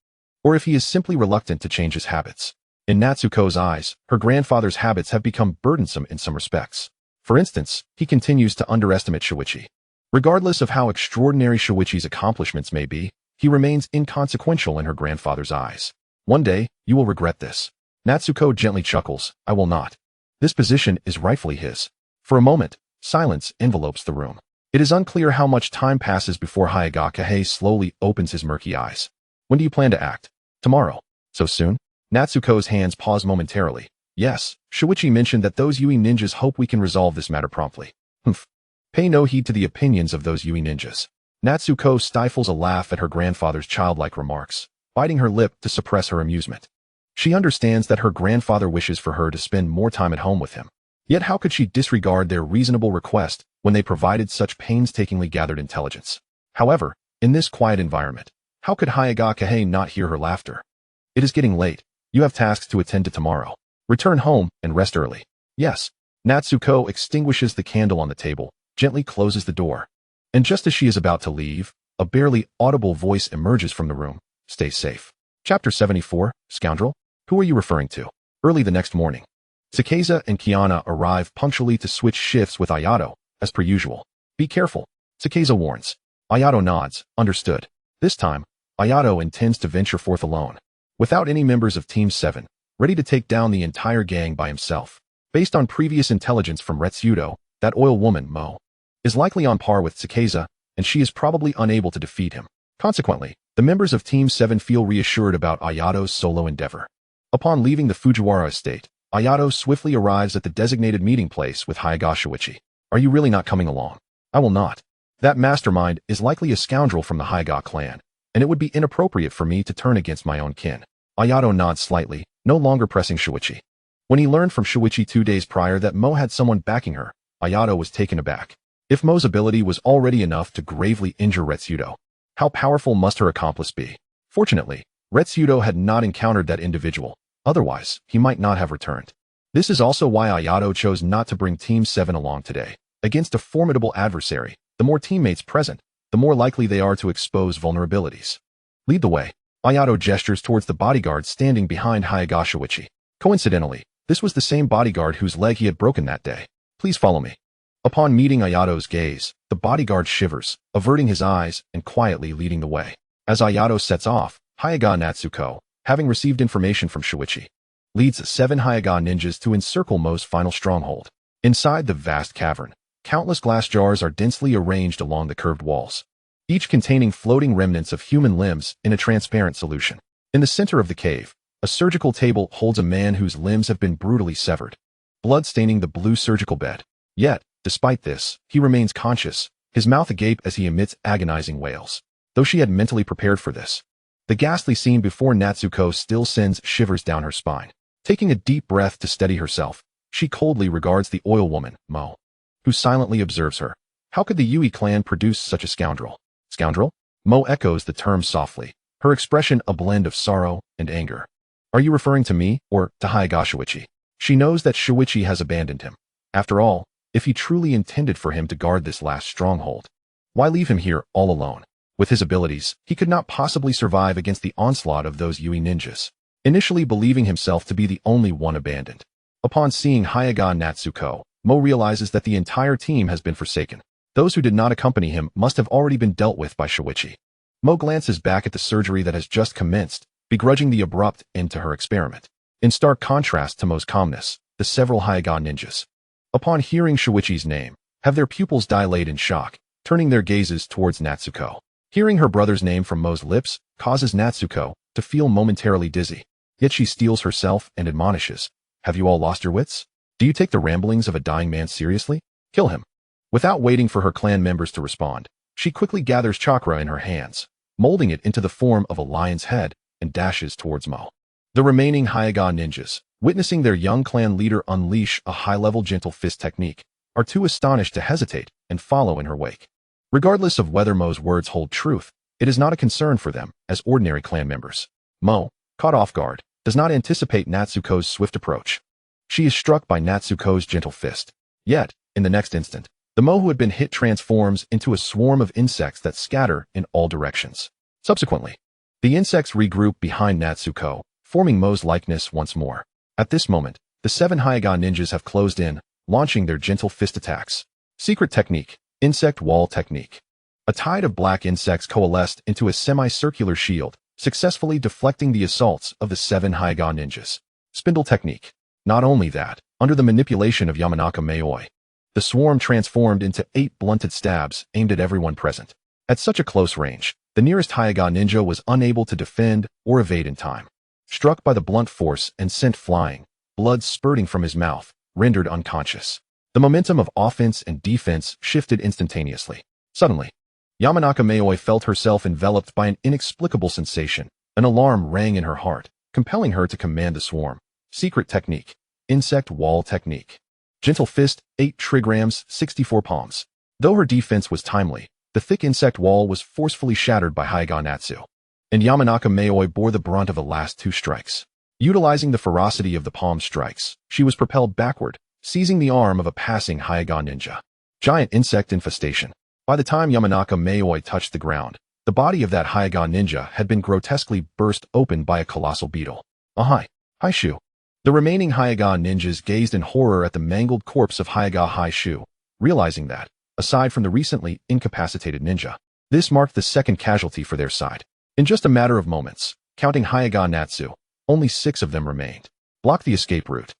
or if he is simply reluctant to change his habits. In Natsuko's eyes, her grandfather's habits have become burdensome in some respects. For instance, he continues to underestimate Shuichi. Regardless of how extraordinary Shuichi's accomplishments may be, he remains inconsequential in her grandfather's eyes. One day, you will regret this. Natsuko gently chuckles. I will not. This position is rightfully his. For a moment, silence envelopes the room. It is unclear how much time passes before Hagoromo slowly opens his murky eyes. When do you plan to act? Tomorrow. So soon? Natsuko's hands pause momentarily. Yes, Shuichi mentioned that those Yui ninjas hope we can resolve this matter promptly. Humph. Pay no heed to the opinions of those Yui ninjas. Natsuko stifles a laugh at her grandfather's childlike remarks, biting her lip to suppress her amusement. She understands that her grandfather wishes for her to spend more time at home with him. Yet how could she disregard their reasonable request when they provided such painstakingly gathered intelligence? However, in this quiet environment, how could Hagoromo not hear her laughter? It is getting late. You have tasks to attend to tomorrow. Return home and rest early. Yes. Natsuko extinguishes the candle on the table, gently closes the door. And just as she is about to leave, a barely audible voice emerges from the room. Stay safe. Chapter 74, Scoundrel? Who are you referring to? Early the next morning, Tsukasa and Kiana arrive punctually to switch shifts with Ayato, as per usual. Be careful, Tsukasa warns. Ayato nods, understood. This time, Ayato intends to venture forth alone, without any members of Team 7, ready to take down the entire gang by himself. Based on previous intelligence from Retsudo, that oil woman, Mo, is likely on par with Tsukasa, and she is probably unable to defeat him. Consequently, the members of Team 7 feel reassured about Ayato's solo endeavor. Upon leaving the Fujiwara estate, Ayato swiftly arrives at the designated meeting place with Shuichi. Are you really not coming along? I will not. That mastermind is likely a scoundrel from the Haiga clan, and it would be inappropriate for me to turn against my own kin. Ayato nods slightly, no longer pressing Shuichi. When he learned from Shuichi 2 days prior that Mo had someone backing her, Ayato was taken aback. If Mo's ability was already enough to gravely injure Retsudo, how powerful must her accomplice be? Fortunately, Retsudo had not encountered that individual. Otherwise, he might not have returned. This is also why Ayato chose not to bring Team 7 along today. Against a formidable adversary, the more teammates present, the more likely they are to expose vulnerabilities. Lead the way. Ayato gestures towards the bodyguard standing behind Shuichi. Coincidentally, this was the same bodyguard whose leg he had broken that day. Please follow me. Upon meeting Ayato's gaze, the bodyguard shivers, averting his eyes and quietly leading the way. As Ayato sets off, Natsuko, having received information from Shuichi, leads 7 Hyaga ninjas to encircle Mo's final stronghold. Inside the vast cavern, countless glass jars are densely arranged along the curved walls, each containing floating remnants of human limbs in a transparent solution. In the center of the cave, a surgical table holds a man whose limbs have been brutally severed, blood staining the blue surgical bed. Yet, despite this, he remains conscious, his mouth agape as he emits agonizing wails. Though she had mentally prepared for this, the ghastly scene before Natsuko still sends shivers down her spine. Taking a deep breath to steady herself, she coldly regards the oil woman, Mo, who silently observes her. How could the Yui clan produce such a scoundrel? Scoundrel? Mo echoes the term softly, her expression a blend of sorrow and anger. Are you referring to me, or to Shuichi? She knows that Shuichi has abandoned him. After all, if he truly intended for him to guard this last stronghold, why leave him here all alone? With his abilities, he could not possibly survive against the onslaught of those Yui ninjas, initially believing himself to be the only one abandoned. Upon seeing Natsuko, Mo realizes that the entire team has been forsaken. Those who did not accompany him must have already been dealt with by Shuichi. Mo glances back at the surgery that has just commenced, begrudging the abrupt end to her experiment. In stark contrast to Mo's calmness, the several Hyaga ninjas, upon hearing Shuichi's name, have their pupils dilate in shock, turning their gazes towards Natsuko. Hearing her brother's name from Mo's lips causes Natsuko to feel momentarily dizzy. Yet she steels herself and admonishes, have you all lost your wits? Do you take the ramblings of a dying man seriously? Kill him. Without waiting for her clan members to respond, she quickly gathers chakra in her hands, molding it into the form of a lion's head, and dashes towards Mo. The remaining Hyaga ninjas, witnessing their young clan leader unleash a high-level gentle fist technique, are too astonished to hesitate and follow in her wake. Regardless of whether Mo's words hold truth, it is not a concern for them as ordinary clan members. Mo, caught off guard, does not anticipate Natsuko's swift approach. She is struck by Natsuko's gentle fist. Yet, in the next instant, the Mo who had been hit transforms into a swarm of insects that scatter in all directions. Subsequently, the insects regroup behind Natsuko, forming Mo's likeness once more. At this moment, the 7 Hyaga ninjas have closed in, launching their gentle fist attacks. Secret technique, insect wall technique. A tide of black insects coalesced into a semicircular shield, successfully deflecting the assaults of the 7 Hyaga ninjas. Spindle technique. Not only that, under the manipulation of Yamanaka Maoi, the swarm transformed into 8 blunted stabs aimed at everyone present. At such a close range, the nearest Hyaga ninja was unable to defend or evade in time. Struck by the blunt force and sent flying, blood spurting from his mouth, rendered unconscious. The momentum of offense and defense shifted instantaneously. Suddenly, Yamanaka Maoi felt herself enveloped by an inexplicable sensation. An alarm rang in her heart, compelling her to command the swarm. Secret technique, insect wall technique. Gentle fist, 8 trigrams, 64 palms. Though her defense was timely, the thick insect wall was forcefully shattered by Hyaga Natsu, and Yamanaka Maoi bore the brunt of the last 2 strikes. Utilizing the ferocity of the palm strikes, she was propelled backward, seizing the arm of a passing Hyaga ninja. Giant insect infestation. By the time Yamanaka Maoi touched the ground, the body of that Hyaga ninja had been grotesquely burst open by a colossal beetle. Haishu. The remaining Hyaga ninjas gazed in horror at the mangled corpse of Hyaga Haishu, realizing that, aside from the recently incapacitated ninja, this marked the second casualty for their side. In just a matter of moments, counting Hyaga Natsu, only 6 of them remained. Block the escape route.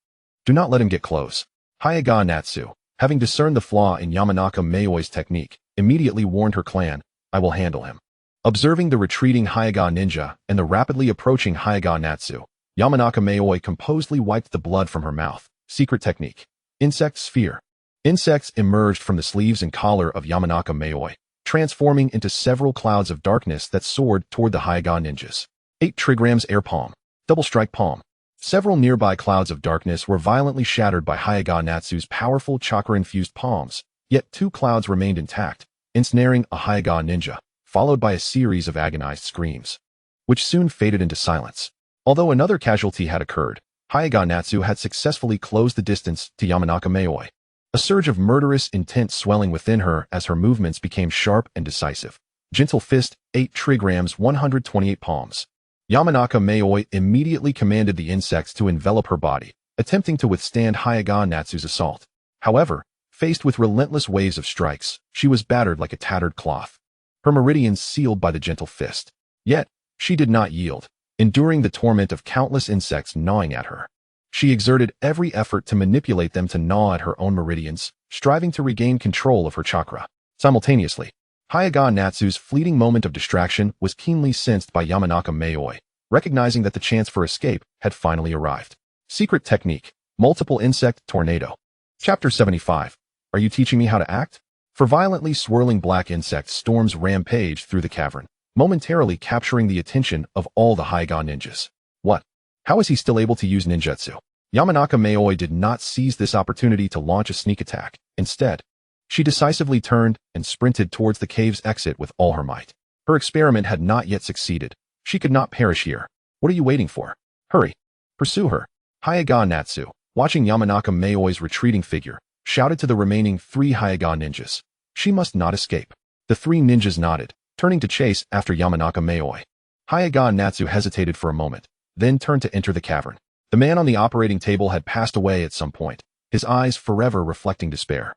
Do not let him get close. Hyaga Natsu, having discerned the flaw in Yamanaka Maoi's technique, immediately warned her clan, "I will handle him." Observing the retreating Hyaga ninja and the rapidly approaching Hyaga Natsu, Yamanaka Maoi composedly wiped the blood from her mouth. Secret technique. Insect sphere. Insects emerged from the sleeves and collar of Yamanaka Maoi, transforming into several clouds of darkness that soared toward the Hyaga ninjas. 8 trigrams air palm. Double strike palm. Several nearby clouds of darkness were violently shattered by Hyaga Natsu's powerful chakra-infused palms, yet 2 clouds remained intact, ensnaring a Hyaga ninja, followed by a series of agonized screams, which soon faded into silence. Although another casualty had occurred, Hyaga Natsu had successfully closed the distance to Yamanaka Maoi. A surge of murderous intent swelling within her as her movements became sharp and decisive. Gentle fist, 8 trigrams, 128 palms. Yamanaka Maoi immediately commanded the insects to envelop her body, attempting to withstand Hyaga Natsu's assault. However, faced with relentless waves of strikes, she was battered like a tattered cloth, her meridians sealed by the gentle fist. Yet, she did not yield, enduring the torment of countless insects gnawing at her. She exerted every effort to manipulate them to gnaw at her own meridians, striving to regain control of her chakra. Simultaneously, Hyaga Natsu's fleeting moment of distraction was keenly sensed by Yamanaka Maoi, recognizing that the chance for escape had finally arrived. Secret technique, multiple insect tornado. Chapter 75. Are you teaching me how to act? For violently swirling black insect storms rampaged through the cavern, momentarily capturing the attention of all the Hyaga ninjas. What? How is he still able to use ninjutsu? Yamanaka Maoi did not seize this opportunity to launch a sneak attack. Instead, she decisively turned and sprinted towards the cave's exit with all her might. Her experiment had not yet succeeded. She could not perish here. What are you waiting for? Hurry. Pursue her. Hyaga Natsu, watching Yamanaka Maoi's retreating figure, shouted to the remaining 3 Hyaga ninjas. She must not escape. The 3 ninjas nodded, turning to chase after Yamanaka Maoi. Hyaga Natsu hesitated for a moment, then turned to enter the cavern. The man on the operating table had passed away at some point, his eyes forever reflecting despair.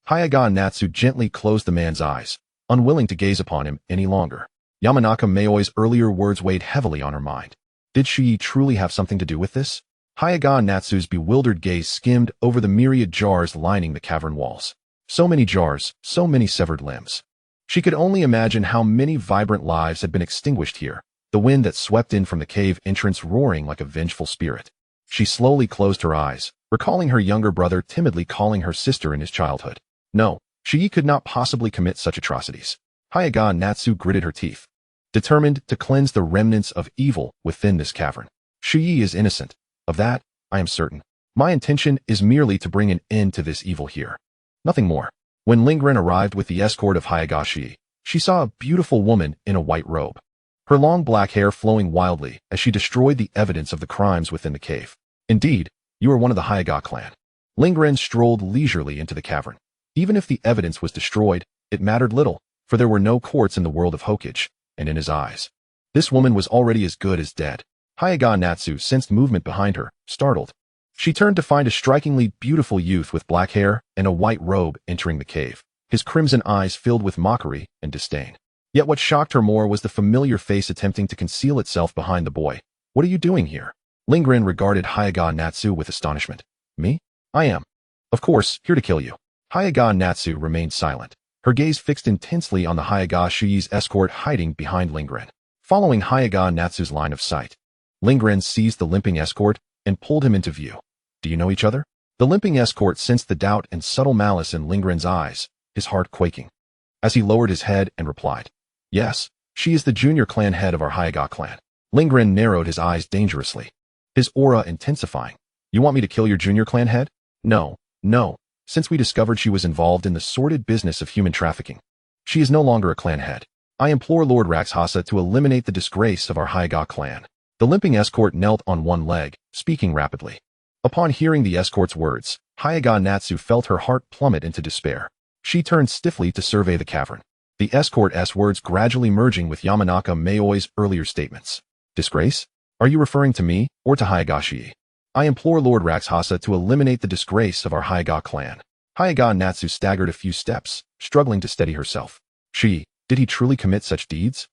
Hyaga Natsu gently closed the man's eyes, unwilling to gaze upon him any longer. Yamanaka Maoi's earlier words weighed heavily on her mind. Did she truly have something to do with this? Hyaga Natsu's bewildered gaze skimmed over the myriad jars lining the cavern walls. So many jars, so many severed limbs. She could only imagine how many vibrant lives had been extinguished here, the wind that swept in from the cave entrance roaring like a vengeful spirit. She slowly closed her eyes, recalling her younger brother timidly calling her sister in his childhood. No, she could not possibly commit such atrocities. Hyaga Natsu gritted her teeth, determined to cleanse the remnants of evil within this cavern. Shi is innocent. Of that, I am certain. My intention is merely to bring an end to this evil here. Nothing more. When Lingren arrived with the escort of Hagoromo, she saw a beautiful woman in a white robe. Her long black hair flowing wildly as she destroyed the evidence of the crimes within the cave. Indeed, you are one of the Hagoromo clan. Lingren strolled leisurely into the cavern. Even if the evidence was destroyed, it mattered little, for there were no courts in the world of Hokage, and in his eyes, this woman was already as good as dead. Hagoromo sensed movement behind her, startled. She turned to find a strikingly beautiful youth with black hair and a white robe entering the cave, his crimson eyes filled with mockery and disdain. Yet what shocked her more was the familiar face attempting to conceal itself behind the boy. What are you doing here? Lingren regarded Hagoromo with astonishment. Me? I am. Of course, here to kill you. Hagoromo remained silent, her gaze fixed intensely on the Hagoromo's escort hiding behind Lingren. Following Hagoromo's line of sight, Lingren seized the limping escort and pulled him into view. Do you know each other? The limping escort sensed the doubt and subtle malice in Lingren's eyes, his heart quaking. As he lowered his head and replied, yes, she is the junior clan head of our Hagoromo clan. Lingren narrowed his eyes dangerously, his aura intensifying. You want me to kill your junior clan head? No, no, since we discovered she was involved in the sordid business of human trafficking. She is no longer a clan head. I implore Lord Rakshasa to eliminate the disgrace of our Hagoromo clan. The limping escort knelt on one leg, speaking rapidly. Upon hearing the escort's words, Hagoromo felt her heart plummet into despair. She turned stiffly to survey the cavern, the escort's words gradually merging with Yamanaka Maoi's earlier statements. Disgrace? Are you referring to me, or to Hagoromo? I implore Lord Rakshasa to eliminate the disgrace of our Hagoromo clan. Hagoromo staggered a few steps, struggling to steady herself. Did he truly commit such deeds?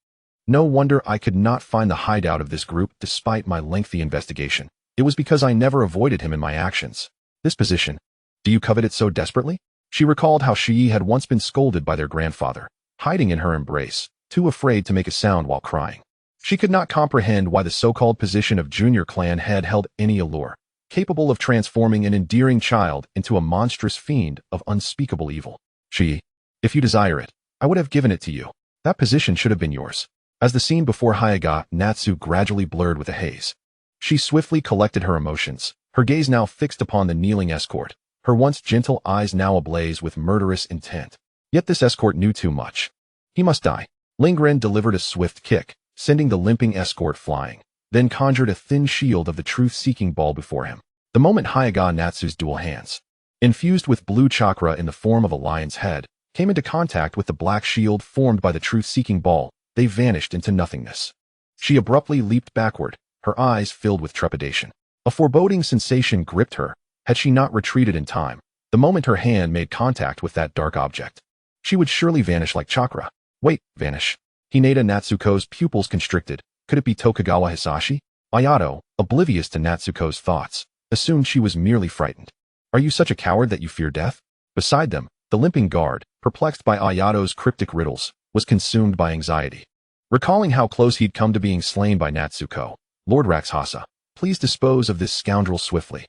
No wonder I could not find the hideout of this group despite my lengthy investigation. It was because I never avoided him in my actions. This position. Do you covet it so desperately? She recalled how Shi had once been scolded by their grandfather, hiding in her embrace, too afraid to make a sound while crying. She could not comprehend why the so-called position of junior clan head held any allure, capable of transforming an endearing child into a monstrous fiend of unspeakable evil. If you desire it, I would have given it to you. That position should have been yours. As the scene before Hagoromo gradually blurred with a haze, she swiftly collected her emotions, her gaze now fixed upon the kneeling escort, her once gentle eyes now ablaze with murderous intent. Yet this escort knew too much. He must die. Lingren delivered a swift kick, sending the limping escort flying, then conjured a thin shield of the truth-seeking ball before him. The moment Hagoromo's dual hands, infused with blue chakra in the form of a lion's head, came into contact with the black shield formed by the truth-seeking ball, they vanished into nothingness. She abruptly leaped backward, her eyes filled with trepidation. A foreboding sensation gripped her. Had she not retreated in time, the moment her hand made contact with that dark object, she would surely vanish like chakra. Wait, vanish. Hinata Natsuko's pupils constricted. Could it be Tokugawa Hisashi? Ayato, oblivious to Natsuko's thoughts, assumed she was merely frightened. Are you such a coward that you fear death? Beside them, the limping guard, perplexed by Ayato's cryptic riddles, was consumed by anxiety. Recalling how close he'd come to being slain by Natsuko, Lord Rakshasa, please dispose of this scoundrel swiftly.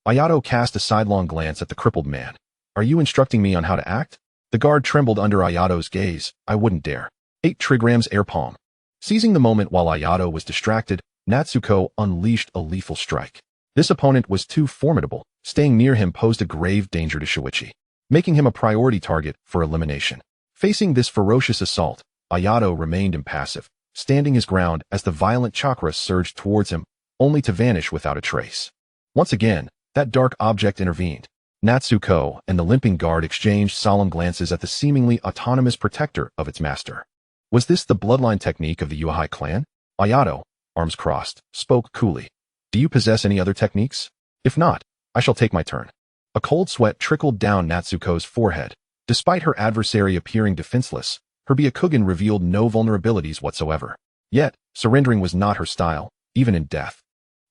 Ayato cast a sidelong glance at the crippled man. Are you instructing me on how to act? The guard trembled under Ayato's gaze. I wouldn't dare. 8 trigrams air palm. Seizing the moment while Ayato was distracted, Natsuko unleashed a lethal strike. This opponent was too formidable. Staying near him posed a grave danger to Shuichi, making him a priority target for elimination. Facing this ferocious assault, Ayato remained impassive, standing his ground as the violent chakra surged towards him, only to vanish without a trace. Once again, that dark object intervened. Natsuko and the limping guard exchanged solemn glances at the seemingly autonomous protector of its master. Was this the bloodline technique of the Uchiha clan? Ayato, arms crossed, spoke coolly. Do you possess any other techniques? If not, I shall take my turn. A cold sweat trickled down Natsuko's forehead. Despite her adversary appearing defenseless, her Byakugan revealed no vulnerabilities whatsoever. Yet, surrendering was not her style, even in death.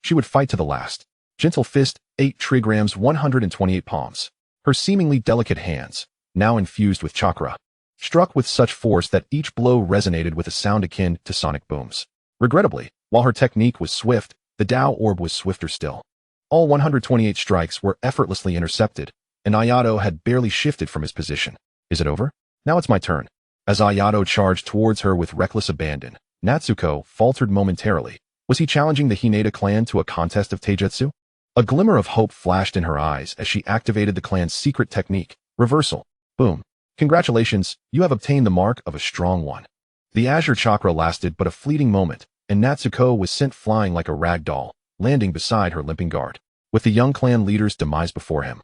She would fight to the last. Gentle fist, 8 trigrams 128 palms. Her seemingly delicate hands, now infused with chakra, struck with such force that each blow resonated with a sound akin to sonic booms. Regrettably, while her technique was swift, the Tao orb was swifter still. All 128 strikes were effortlessly intercepted, and Ayato had barely shifted from his position. Is it over? Now it's my turn. As Ayato charged towards her with reckless abandon, Natsuko faltered momentarily, Was he challenging the Hinata clan to a contest of taijutsu? A glimmer of hope flashed in her eyes as she activated the clan's secret technique, reversal. Boom. Congratulations, you have obtained the mark of a strong one. The azure chakra lasted but a fleeting moment, and Natsuko was sent flying like a rag doll, landing beside her limping guard, with the young clan leader's demise before him.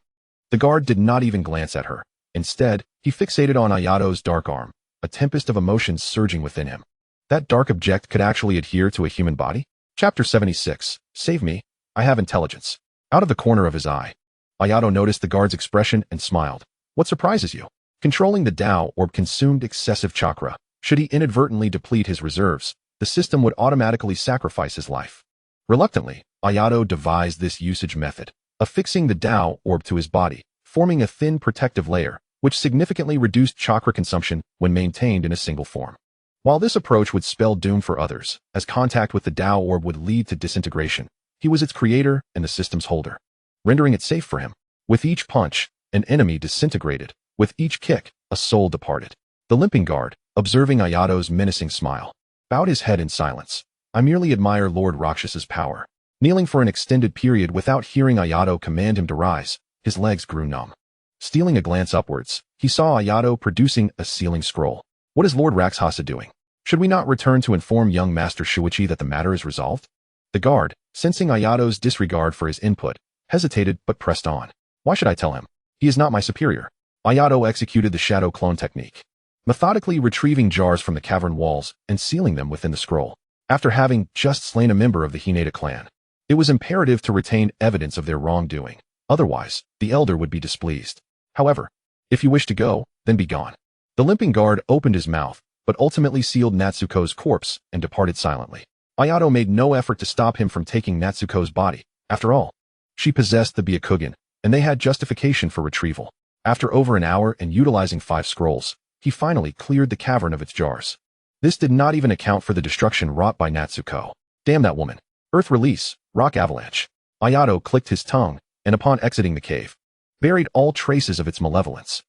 The guard did not even glance at her. Instead, he fixated on Ayato's dark arm, a tempest of emotions surging within him. That dark object could actually adhere to a human body? Chapter 76. Save me. I have intelligence. Out of the corner of his eye, Ayato noticed the guard's expression and smiled. What surprises you? Controlling the Tao orb consumed excessive chakra. Should he inadvertently deplete his reserves, the system would automatically sacrifice his life. Reluctantly, Ayato devised this usage method, affixing the Tao orb to his body, forming a thin protective layer, which significantly reduced chakra consumption when maintained in a single form. While this approach would spell doom for others, as contact with the Tao orb would lead to disintegration, he was its creator and the system's holder, rendering it safe for him. With each punch, an enemy disintegrated. With each kick, a soul departed. The limping guard, observing Ayato's menacing smile, bowed his head in silence. I merely admire Lord Rakshas's power. Kneeling for an extended period without hearing Ayato command him to rise, his legs grew numb. Stealing a glance upwards, he saw Ayato producing a sealing scroll. What is Lord Rakshasa doing? Should we not return to inform young Master Shuichi that the matter is resolved? The guard, sensing Ayato's disregard for his input, hesitated but pressed on. Why should I tell him? He is not my superior. Ayato executed the shadow clone technique, methodically retrieving jars from the cavern walls and sealing them within the scroll. After having just slain a member of the Hinata clan, it was imperative to retain evidence of their wrongdoing. Otherwise, the elder would be displeased. However, if you wish to go, then be gone. The limping guard opened his mouth, but ultimately sealed Natsuko's corpse and departed silently. Ayato made no effort to stop him from taking Natsuko's body. After all, she possessed the Byakugan, and they had justification for retrieval. After over an hour and utilizing 5 scrolls, he finally cleared the cavern of its jars. This did not even account for the destruction wrought by Natsuko. Damn that woman. Earth release, rock avalanche. Ayato clicked his tongue, and upon exiting the cave, buried all traces of its malevolence.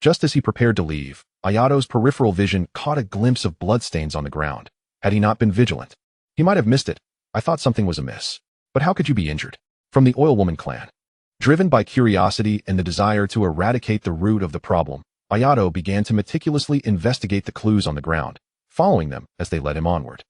Just as he prepared to leave, Ayato's peripheral vision caught a glimpse of bloodstains on the ground. Had he not been vigilant, he might have missed it. I thought something was amiss. But how could you be injured? From the Oil Woman clan. Driven by curiosity and the desire to eradicate the root of the problem, Ayato began to meticulously investigate the clues on the ground, following them as they led him onward.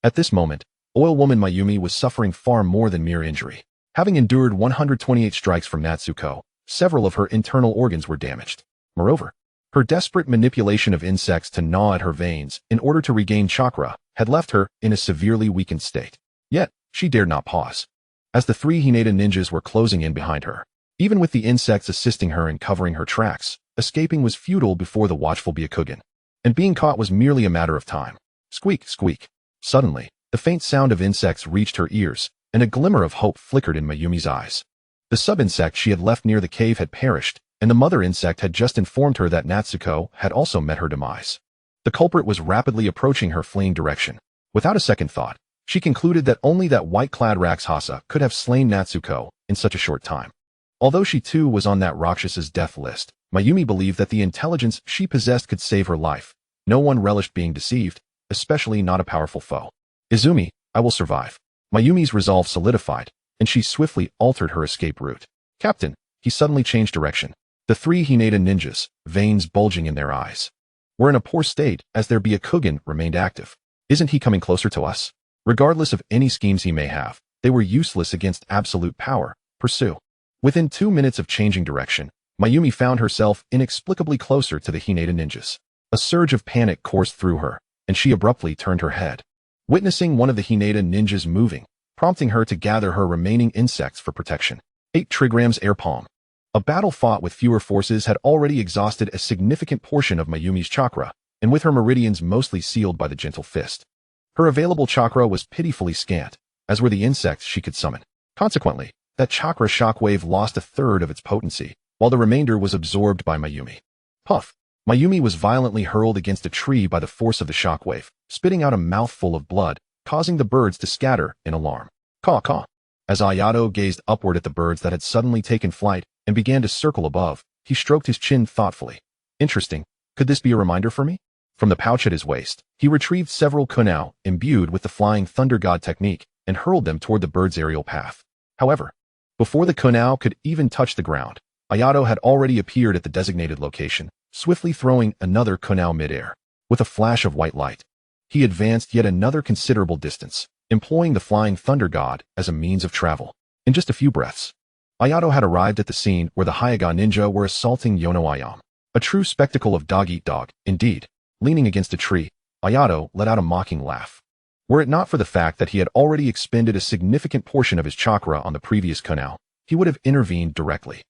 At this moment, Oil Woman Mayumi was suffering far more than mere injury. Having endured 128 strikes from Natsuko, several of her internal organs were damaged. Moreover, her desperate manipulation of insects to gnaw at her veins in order to regain chakra had left her in a severely weakened state. Yet, she dared not pause. As the 3 Hinata ninjas were closing in behind her, even with the insects assisting her in covering her tracks, escaping was futile before the watchful Byakugan, and being caught was merely a matter of time. Squeak, squeak. Suddenly, the faint sound of insects reached her ears, and a glimmer of hope flickered in Mayumi's eyes. The sub-insect she had left near the cave had perished, and the mother insect had just informed her that Natsuko had also met her demise. The culprit was rapidly approaching her fleeing direction. Without a second thought, she concluded that only that white-clad Rakshasa could have slain Natsuko in such a short time. Although she too was on that Rakshas's death list, Mayumi believed that the intelligence she possessed could save her life. No one relished being deceived, especially not a powerful foe. Izumi, I will survive. Mayumi's resolve solidified, and she swiftly altered her escape route. Captain, he suddenly changed direction. The 3 Hinata ninjas, veins bulging in their eyes, were in a poor state as their Byakugan remained active. Isn't he coming closer to us? Regardless of any schemes he may have, they were useless against absolute power. Pursue. Within 2 minutes of changing direction, Mayumi found herself inexplicably closer to the Hinata ninjas. A surge of panic coursed through her, and she abruptly turned her head, witnessing one of the Hinata ninjas moving, prompting her to gather her remaining insects for protection. 8 trigrams air palm. A battle fought with fewer forces had already exhausted a significant portion of Mayumi's chakra, and with her meridians mostly sealed by the gentle fist, her available chakra was pitifully scant, as were the insects she could summon. Consequently, that chakra shockwave lost a third of its potency, while the remainder was absorbed by Mayumi. Puff! Mayumi was violently hurled against a tree by the force of the shockwave, spitting out a mouthful of blood, causing the birds to scatter in alarm. Caw caw! As Ayato gazed upward at the birds that had suddenly taken flight and began to circle above, he stroked his chin thoughtfully. Interesting. Could this be a reminder for me? From the pouch at his waist, he retrieved several kunai imbued with the flying thunder god technique and hurled them toward the bird's aerial path. However, before the kunai could even touch the ground, Ayato had already appeared at the designated location, swiftly throwing another kunai mid-air. With a flash of white light, he advanced yet another considerable distance, employing the flying thunder god as a means of travel. In just a few breaths, Ayato had arrived at the scene where the Hyaga ninja were assaulting Yono Ayam. A true spectacle of dog-eat-dog, indeed. Leaning against a tree, Ayato let out a mocking laugh. Were it not for the fact that he had already expended a significant portion of his chakra on the previous kunai, he would have intervened directly.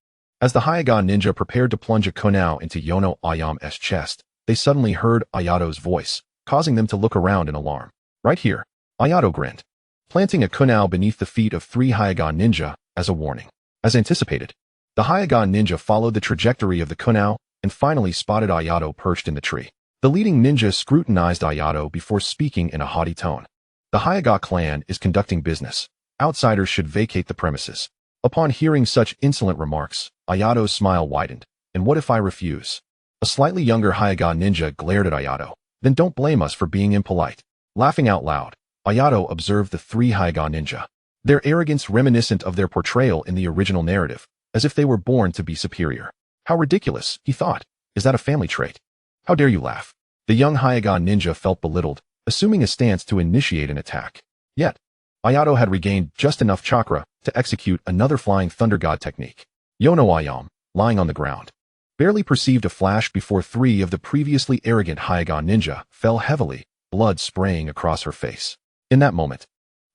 As the Hyaga ninja prepared to plunge a kunai into Yono Ayam's chest, they suddenly heard Ayato's voice, causing them to look around in alarm. Right here, Ayato grinned, planting a kunai beneath the feet of 3 Hyaga ninja as a warning. As anticipated, the Hyaga ninja followed the trajectory of the kunai and finally spotted Ayato perched in the tree. The leading ninja scrutinized Ayato before speaking in a haughty tone. The Hyaga clan is conducting business. Outsiders should vacate the premises. Upon hearing such insolent remarks, Ayato's smile widened. And what if I refuse? A slightly younger Hyaga ninja glared at Ayato. Then don't blame us for being impolite. Laughing out loud, Ayato observed the 3 Hyaga ninja. Their arrogance reminiscent of their portrayal in the original narrative, as if they were born to be superior. How ridiculous, he thought. Is that a family trait? How dare you laugh? The young Hyaga ninja felt belittled, assuming a stance to initiate an attack. Yet, Ayato had regained just enough chakra to execute another flying thunder god technique. Yono Ayam, lying on the ground, barely perceived a flash before 3 of the previously arrogant Hyaga ninja fell heavily, blood spraying across her face. In that moment,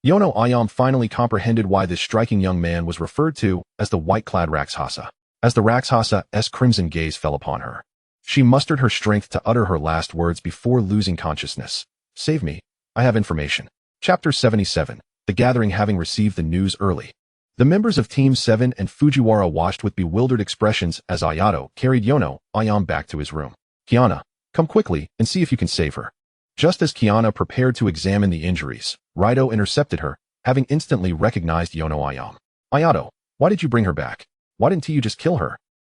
Yono Ayam finally comprehended why this striking young man was referred to as the white-clad Rakshasa. As the Raksasa's crimson gaze fell upon her, she mustered her strength to utter her last words before losing consciousness. Save me, I have information. Chapter 77, the gathering having received the news early. The members of Team 7 and Fujiwara watched with bewildered expressions as Ayato carried Yono Ayam back to his room. Kiana, come quickly and see if you can save her. Just as Kiana prepared to examine the injuries, Raito intercepted her, having instantly recognized Yono Ayam. Ayato, why did you bring her back? Why didn't you just kill her?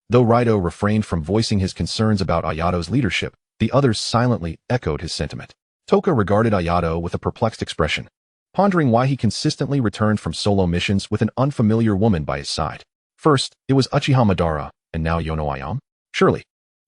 Though Raito refrained from voicing his concerns about Ayato's leadership, the others silently echoed his sentiment. Toka regarded Ayato with a perplexed expression, pondering why he consistently returned from solo missions with an unfamiliar woman by his side. First, it was Uchiha Madara, and now Yono Ayam? Surely,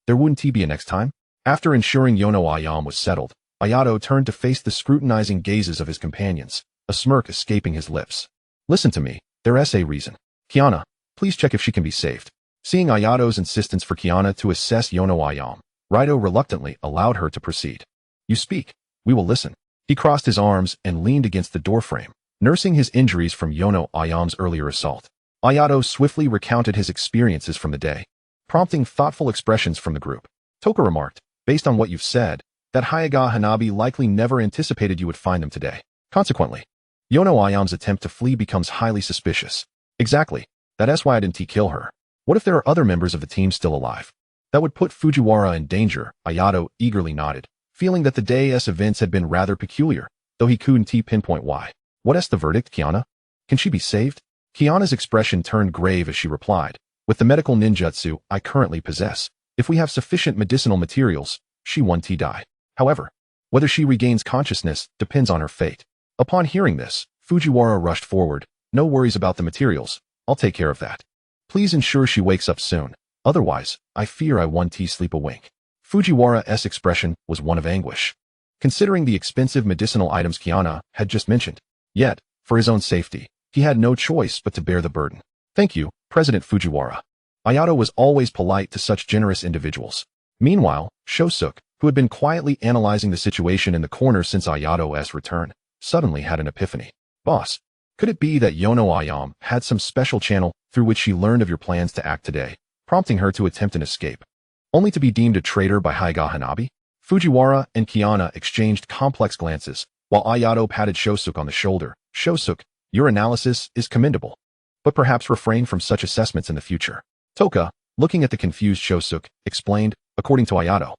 there wouldn't be a next time? After ensuring Yono Ayam was settled, Ayato turned to face the scrutinizing gazes of his companions, a smirk escaping his lips. Listen to me, there's a reason. Kiana, please check if she can be saved. Seeing Ayato's insistence for Kiana to assess Yono Ayam, Raito reluctantly allowed her to proceed. You speak, we will listen. He crossed his arms and leaned against the doorframe, nursing his injuries from Yono Ayam's earlier assault. Ayato swiftly recounted his experiences from the day, prompting thoughtful expressions from the group. Toka remarked, based on what you've said, that Hyaga Hanabi likely never anticipated you would find them today. Consequently, Yono Ayam's attempt to flee becomes highly suspicious. Exactly, that's why I didn't kill her. What if there are other members of the team still alive? That would put Fujiwara in danger, Ayato eagerly nodded, feeling that the day's events had been rather peculiar, though he couldn't pinpoint why. What's the verdict, Kiana? Can she be saved? Kiana's expression turned grave as she replied, with the medical ninjutsu I currently possess, if we have sufficient medicinal materials, she won't die. However, whether she regains consciousness depends on her fate. Upon hearing this, Fujiwara rushed forward. No worries about the materials, I'll take care of that. Please ensure she wakes up soon, otherwise, I fear I won't sleep a wink. Fujiwara's expression was one of anguish, considering the expensive medicinal items Kiana had just mentioned. Yet, for his own safety, he had no choice but to bear the burden. Thank you, President Fujiwara. Ayato was always polite to such generous individuals. Meanwhile, Shosuke, who had been quietly analyzing the situation in the corner since Ayato's return, suddenly had an epiphany. Boss, could it be that Yono Ayam had some special channel through which she learned of your plans to act today, prompting her to attempt an escape, only to be deemed a traitor by Hyaga Hanabi? Fujiwara and Kiana exchanged complex glances, while Ayato patted Shosuke on the shoulder. Shosuke, your analysis is commendable, but perhaps refrain from such assessments in the future. Toka, looking at the confused Shosuke, explained, according to Ayato,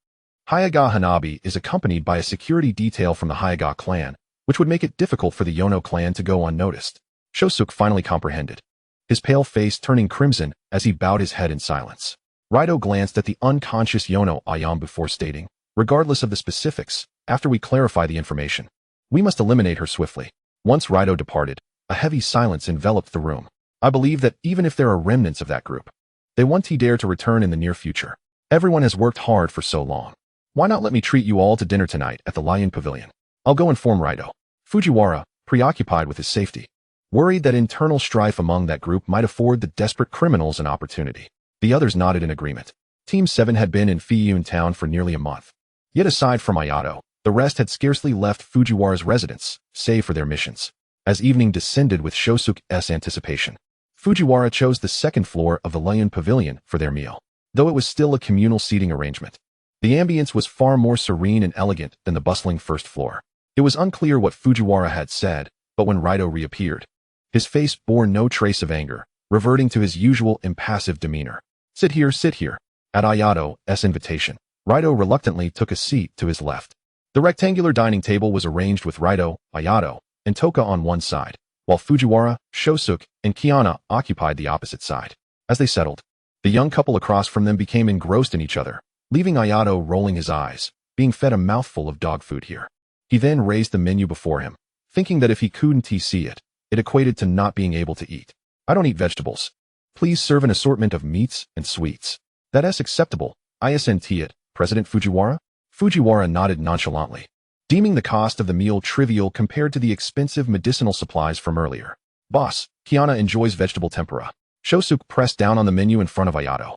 Hyaga Hanabi is accompanied by a security detail from the Hyaga clan, which would make it difficult for the Yono clan to go unnoticed. Shosuke finally comprehended, his pale face turning crimson as he bowed his head in silence. Raito glanced at the unconscious Yono Ayam before stating, Regardless of the specifics, after we clarify the information, we must eliminate her swiftly. Once Raito departed, a heavy silence enveloped the room. I believe that even if there are remnants of that group, they won't dare to return in the near future. Everyone has worked hard for so long. Why not let me treat you all to dinner tonight at the Lion Pavilion? I'll go inform Raito. Fujiwara, preoccupied with his safety, worried that internal strife among that group might afford the desperate criminals an opportunity. The others nodded in agreement. Team 7 had been in Fiyun town for nearly a month. Yet aside from Ayato, the rest had scarcely left Fujiwara's residence, save for their missions. As evening descended with Shosuke's anticipation, Fujiwara chose the second floor of the Lion Pavilion for their meal. Though it was still a communal seating arrangement, the ambience was far more serene and elegant than the bustling first floor. It was unclear what Fujiwara had said, but when Raito reappeared, his face bore no trace of anger, reverting to his usual impassive demeanor. Sit here, sit here. At Ayato's invitation, Raito reluctantly took a seat to his left. The rectangular dining table was arranged with Raito, Ayato, and Toka on one side, while Fujiwara, Shosuke, and Kiana occupied the opposite side. As they settled, the young couple across from them became engrossed in each other, leaving Ayato rolling his eyes, being fed a mouthful of dog food here. He then raised the menu before him, thinking that if he couldn't see it, it equated to not being able to eat. I don't eat vegetables. Please serve an assortment of meats and sweets. That's acceptable. Isn't it, President Fujiwara? Fujiwara nodded nonchalantly, deeming the cost of the meal trivial compared to the expensive medicinal supplies from earlier. Boss, Kiana enjoys vegetable tempura. Shosuke pressed down on the menu in front of Ayato.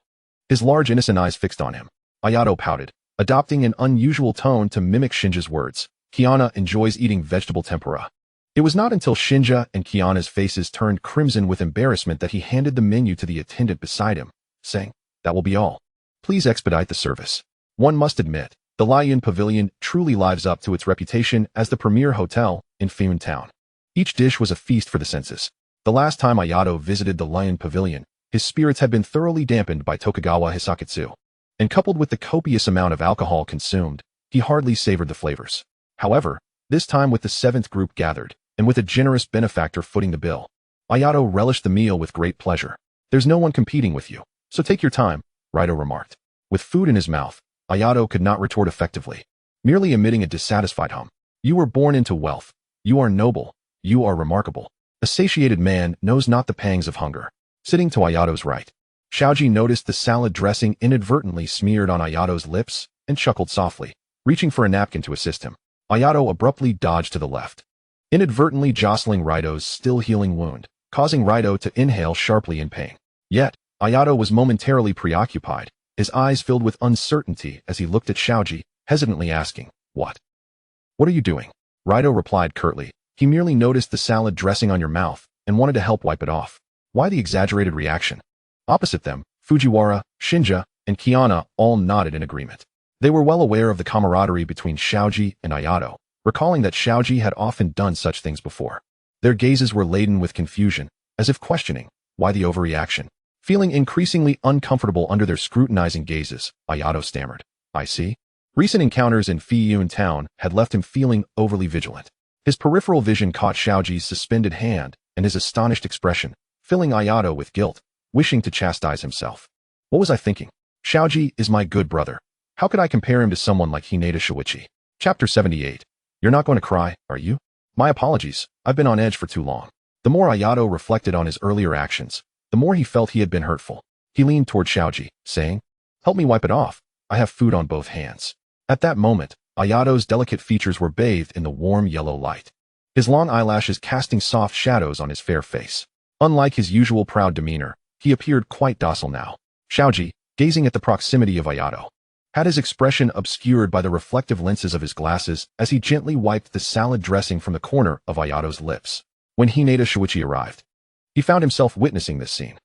His large innocent eyes fixed on him. Ayato pouted, adopting an unusual tone to mimic Shinja's words. Kiana enjoys eating vegetable tempura. It was not until Shinja and Kiana's faces turned crimson with embarrassment that he handed the menu to the attendant beside him, saying, "That will be all. Please expedite the service." One must admit, the Lion Pavilion truly lives up to its reputation as the premier hotel in Fiyun Town. Each dish was a feast for the senses. The last time Ayato visited the Lion Pavilion, his spirits had been thoroughly dampened by Tokugawa Hisakatsu, and coupled with the copious amount of alcohol consumed, he hardly savored the flavors. However, this time with the seventh group gathered, and with a generous benefactor footing the bill, Ayato relished the meal with great pleasure. "There's no one competing with you, so take your time," Raito remarked. With food in his mouth, Ayato could not retort effectively, merely emitting a dissatisfied hum. "You were born into wealth. You are noble. You are remarkable. A satiated man knows not the pangs of hunger." Sitting to Ayato's right, Shaoji noticed the salad dressing inadvertently smeared on Ayato's lips and chuckled softly, reaching for a napkin to assist him. Ayato abruptly dodged to the left, inadvertently jostling Raito's still-healing wound, causing Raito to inhale sharply in pain. Yet, Ayato was momentarily preoccupied, his eyes filled with uncertainty as he looked at Shaoji, hesitantly asking, "What? What are you doing?" Raito replied curtly, "He merely noticed the salad dressing on your mouth and wanted to help wipe it off." Why the exaggerated reaction? Opposite them, Fujiwara, Shinja, and Kiana all nodded in agreement. They were well aware of the camaraderie between Shaoji and Ayato, recalling that Shaoji had often done such things before. Their gazes were laden with confusion, as if questioning, why the overreaction? Feeling increasingly uncomfortable under their scrutinizing gazes, Ayato stammered, "I see." Recent encounters in Fiyun Town had left him feeling overly vigilant. His peripheral vision caught Shaoji's suspended hand and his astonished expression, filling Ayato with guilt, wishing to chastise himself. What was I thinking? Shaoji is my good brother. How could I compare him to someone like Hinata Shuichi? Chapter 78. You're not going to cry, are you? My apologies, I've been on edge for too long. The more Ayato reflected on his earlier actions, the more he felt he had been hurtful. He leaned toward Shaoji, saying, "Help me wipe it off. I have food on both hands." At that moment, Ayato's delicate features were bathed in the warm yellow light, his long eyelashes casting soft shadows on his fair face. Unlike his usual proud demeanor, he appeared quite docile now. Shaoji, gazing at the proximity of Ayato, had his expression obscured by the reflective lenses of his glasses as he gently wiped the salad dressing from the corner of Ayato's lips. When Hinata Shuichi arrived, he found himself witnessing this scene.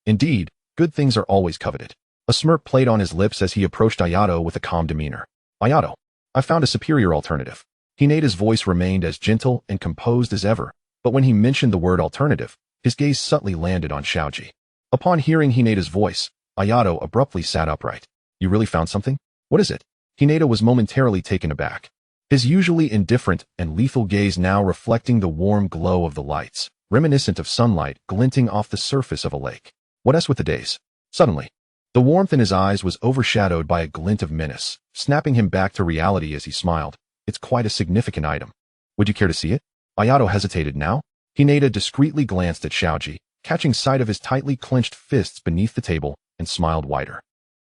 Indeed, good things are always coveted. A smirk played on his lips as he approached Ayato with a calm demeanor. "Ayato, I found a superior alternative." Hinata's voice remained as gentle and composed as ever, but when he mentioned the word alternative, his gaze subtly landed on Shaoji. Upon hearing Hinata's voice, Ayato abruptly sat upright. "You really found something? What is it?" Hinata was momentarily taken aback, his usually indifferent and lethal gaze now reflecting the warm glow of the lights, reminiscent of sunlight glinting off the surface of a lake. "What else with the days?" Suddenly, The warmth in his eyes was overshadowed by a glint of menace, snapping him back to reality as he smiled. It's quite a significant item. Would you care to see it? Ayato hesitated now. Hinata discreetly glanced at Xiaoji, catching sight of his tightly clenched fists beneath the table, and smiled wider.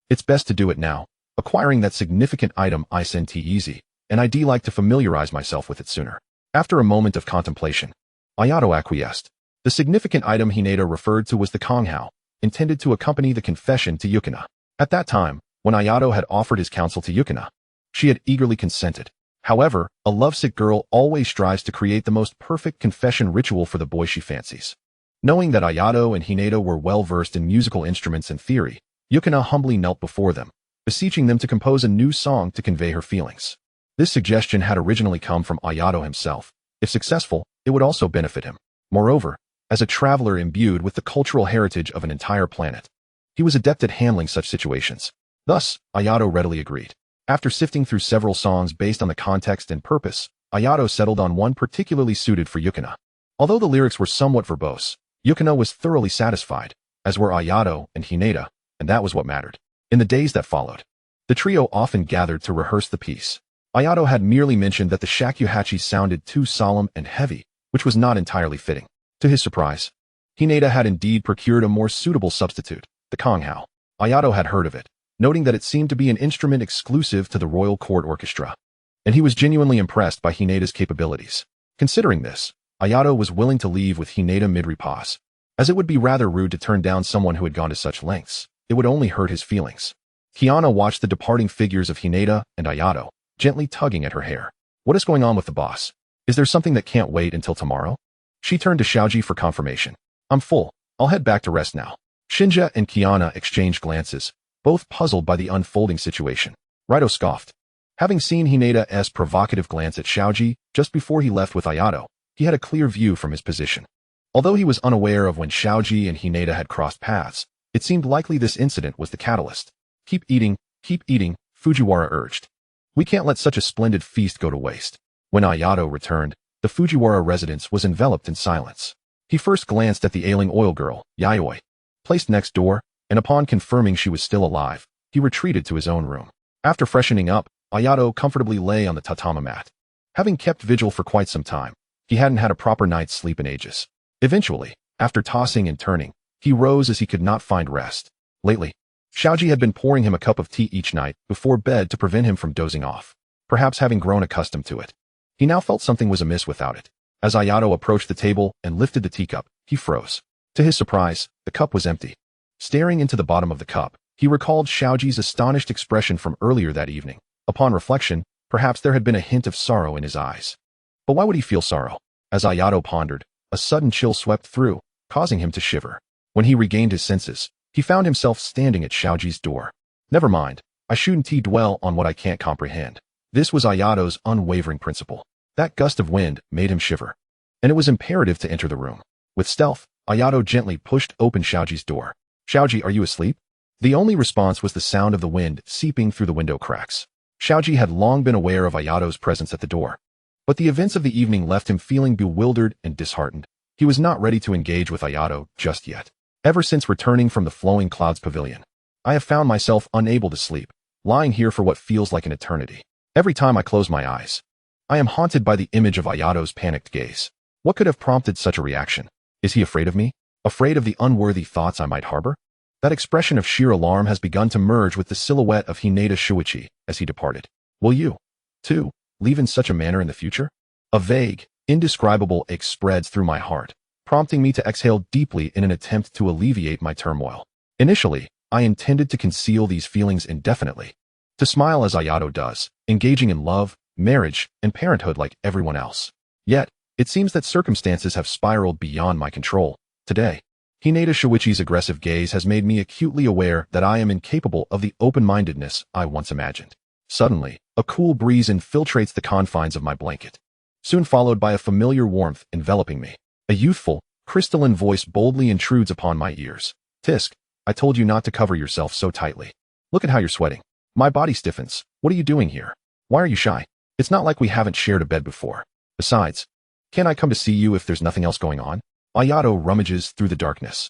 It's best to do it now. Acquiring that significant item I sent easy, and I'd like to familiarize myself with it sooner. After a moment of contemplation, Ayato acquiesced. The significant item Hinata referred to was the Konghao, intended to accompany the confession to Yukina. At that time, when Ayato had offered his counsel to Yukina, she had eagerly consented. However, a lovesick girl always strives to create the most perfect confession ritual for the boy she fancies. Knowing that Ayato and Hinata were well-versed in musical instruments and theory, Yukina humbly knelt before them, beseeching them to compose a new song to convey her feelings. This suggestion had originally come from Ayato himself. If successful, it would also benefit him. Moreover, as a traveler imbued with the cultural heritage of an entire planet, he was adept at handling such situations. Thus, Ayato readily agreed. After sifting through several songs based on the context and purpose, Ayato settled on one particularly suited for Yukina. Although the lyrics were somewhat verbose, Yukina was thoroughly satisfied, as were Ayato and Hinata, and that was what mattered. In the days that followed, the trio often gathered to rehearse the piece. Ayato had merely mentioned that the shakuhachi sounded too solemn and heavy, which was not entirely fitting. To his surprise, Hinata had indeed procured a more suitable substitute, the konghao. Ayato had heard of it, noting that it seemed to be an instrument exclusive to the royal court orchestra, and he was genuinely impressed by Hinata's capabilities. Considering this, Ayato was willing to leave with Hinata mid-repose, as it would be rather rude to turn down someone who had gone to such lengths. It would only hurt his feelings. Kiana watched the departing figures of Hinata and Ayato, gently tugging at her hair. What is going on with the boss? Is there something that can't wait until tomorrow? She turned to Xiaoji for confirmation. I'm full. I'll head back to rest now. Shinja and Kiana exchanged glances, both puzzled by the unfolding situation. Raito scoffed. Having seen Hinata's provocative glance at Xiaoji just before he left with Ayato, he had a clear view from his position. Although he was unaware of when Xiaoji and Hinata had crossed paths, it seemed likely this incident was the catalyst. Keep eating, Fujiwara urged. We can't let such a splendid feast go to waste. When Ayato returned, the Fujiwara residence was enveloped in silence. He first glanced at the ailing oil girl, Yayoi, placed next door, and upon confirming she was still alive, he retreated to his own room. After freshening up, Ayato comfortably lay on the tatami mat. Having kept vigil for quite some time, he hadn't had a proper night's sleep in ages. Eventually, after tossing and turning, he rose as he could not find rest. Lately, Xiaoji had been pouring him a cup of tea each night before bed to prevent him from dozing off, perhaps having grown accustomed to it. He now felt something was amiss without it. As Ayato approached the table and lifted the teacup, he froze. To his surprise, the cup was empty. Staring into the bottom of the cup, he recalled Xiaoji's astonished expression from earlier that evening. Upon reflection, perhaps there had been a hint of sorrow in his eyes. But why would he feel sorrow? As Ayato pondered, a sudden chill swept through, causing him to shiver. When he regained his senses, he found himself standing at Xiaoji's door. Never mind, I shouldn't dwell on what I can't comprehend. This was Ayato's unwavering principle. That gust of wind made him shiver, and it was imperative to enter the room. With stealth, Ayato gently pushed open Xiaoji's door. Xiaoji, are you asleep? The only response was the sound of the wind seeping through the window cracks. Xiaoji had long been aware of Ayato's presence at the door, but the events of the evening left him feeling bewildered and disheartened. He was not ready to engage with Ayato just yet. Ever since returning from the Flowing Clouds Pavilion, I have found myself unable to sleep, lying here for what feels like an eternity. Every time I close my eyes, I am haunted by the image of Ayato's panicked gaze. What could have prompted such a reaction? Is he afraid of me? Afraid of the unworthy thoughts I might harbor? That expression of sheer alarm has begun to merge with the silhouette of Hinata Shuichi as he departed. Will you, too, leave in such a manner in the future? A vague, indescribable ache spreads through my heart, prompting me to exhale deeply in an attempt to alleviate my turmoil. Initially, I intended to conceal these feelings indefinitely, to smile as Ayato does, engaging in love, marriage, and parenthood like everyone else. Yet, it seems that circumstances have spiraled beyond my control. Today, Hinata Shuichi's aggressive gaze has made me acutely aware that I am incapable of the open-mindedness I once imagined. Suddenly, a cool breeze infiltrates the confines of my blanket, soon followed by a familiar warmth enveloping me. A youthful, crystalline voice boldly intrudes upon my ears. Tisk, I told you not to cover yourself so tightly. Look at how you're sweating. My body stiffens. What are you doing here? Why are you shy? It's not like we haven't shared a bed before. Besides, can't I come to see you if there's nothing else going on? Ayato rummages through the darkness,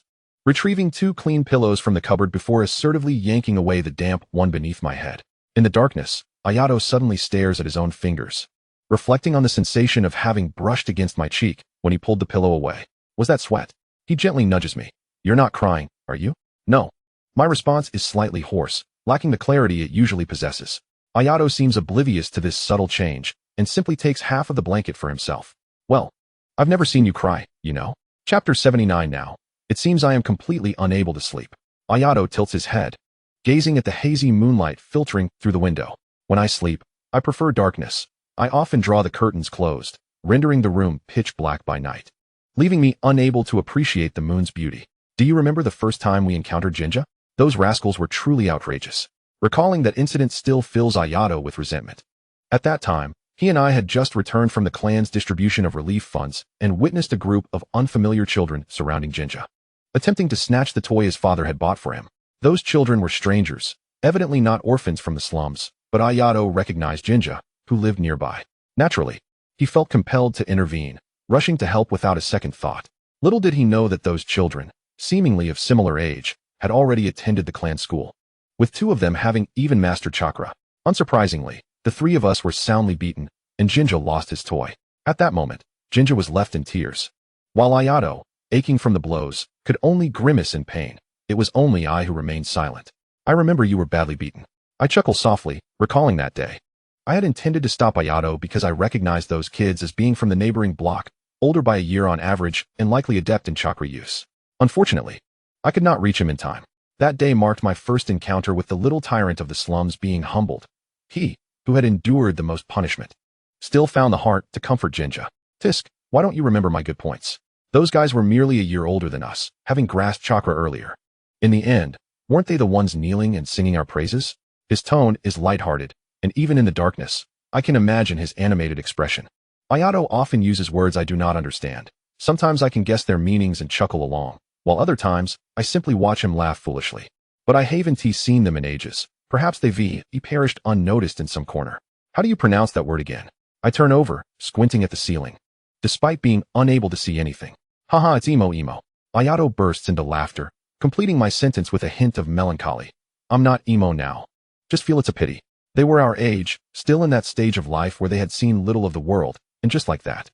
retrieving 2 clean pillows from the cupboard before assertively yanking away the damp one beneath my head. In the darkness, Ayato suddenly stares at his own fingers, reflecting on the sensation of having brushed against my cheek when he pulled the pillow away. Was that sweat? He gently nudges me. You're not crying, are you? No. My response is slightly hoarse, lacking the clarity it usually possesses. Ayato seems oblivious to this subtle change and simply takes half of the blanket for himself. Well, I've never seen you cry, you know? Chapter 79 now. It seems I am completely unable to sleep. Ayato tilts his head, gazing at the hazy moonlight filtering through the window. When I sleep, I prefer darkness. I often draw the curtains closed, rendering the room pitch black by night, leaving me unable to appreciate the moon's beauty. Do you remember the first time we encountered Jinja? Those rascals were truly outrageous. Recalling that incident still fills Ayato with resentment. At that time, he and I had just returned from the clan's distribution of relief funds and witnessed a group of unfamiliar children surrounding Jinja, attempting to snatch the toy his father had bought for him. Those children were strangers, evidently not orphans from the slums, but Ayato recognized Jinja, who lived nearby. Naturally, he felt compelled to intervene, rushing to help without a second thought. Little did he know that those children, seemingly of similar age, had already attended the clan school, with 2 of them having even mastered chakra. Unsurprisingly, the 3 of us were soundly beaten, and Jinja lost his toy. At that moment, Jinja was left in tears, while Ayato, aching from the blows, could only grimace in pain. It was only I who remained silent. I remember you were badly beaten. I chuckled softly, recalling that day. I had intended to stop Ayato because I recognized those kids as being from the neighboring block, older by a year on average and likely adept in chakra use. Unfortunately, I could not reach him in time. That day marked my first encounter with the little tyrant of the slums being humbled. He, who had endured the most punishment, still found the heart to comfort Jinja. Tisk, why don't you remember my good points? Those guys were merely a year older than us, having grasped chakra earlier. In the end, weren't they the ones kneeling and singing our praises? His tone is lighthearted, and even in the darkness, I can imagine his animated expression. Ayato often uses words I do not understand. Sometimes I can guess their meanings and chuckle along, while other times, I simply watch him laugh foolishly. But I haven't seen them in ages. Perhaps he perished unnoticed in some corner. How do you pronounce that word again? I turn over, squinting at the ceiling, despite being unable to see anything. Haha, it's emo. Ayato bursts into laughter, completing my sentence with a hint of melancholy. I'm not emo now. Just feel it's a pity. They were our age, still in that stage of life where they had seen little of the world, and just like that,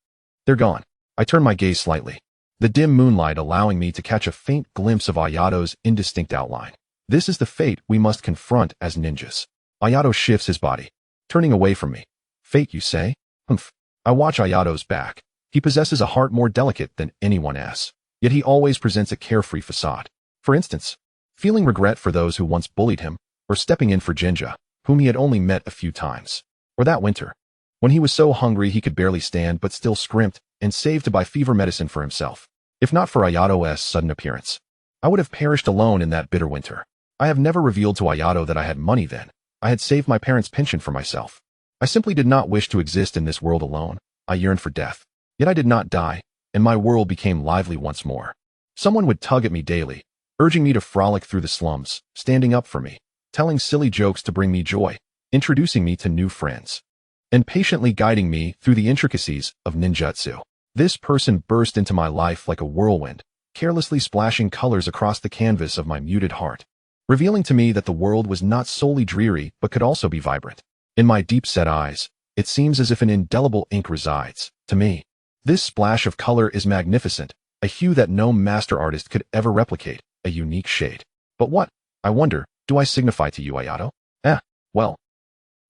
they're gone. I turn my gaze slightly, the dim moonlight allowing me to catch a faint glimpse of Ayato's indistinct outline. This is the fate we must confront as ninjas. Ayato shifts his body, turning away from me. Fate, you say? Humph. I watch Ayato's back. He possesses a heart more delicate than anyone else, yet he always presents a carefree facade. For instance, feeling regret for those who once bullied him, or stepping in for Jinja, whom he had only met a few times. Or that winter, when he was so hungry he could barely stand but still scrimped and saved to buy fever medicine for himself. If not for Ayato's sudden appearance, I would have perished alone in that bitter winter. I have never revealed to Ayato that I had money then. I had saved my parents' pension for myself. I simply did not wish to exist in this world alone. I yearned for death. Yet I did not die, and my world became lively once more. Someone would tug at me daily, urging me to frolic through the slums, standing up for me, telling silly jokes to bring me joy, introducing me to new friends, and patiently guiding me through the intricacies of ninjutsu. This person burst into my life like a whirlwind, carelessly splashing colors across the canvas of my muted heart, revealing to me that the world was not solely dreary but could also be vibrant. In my deep-set eyes, it seems as if an indelible ink resides. To me, this splash of color is magnificent, a hue that no master artist could ever replicate, a unique shade. But what, I wonder, do I signify to you, Ayato? Well.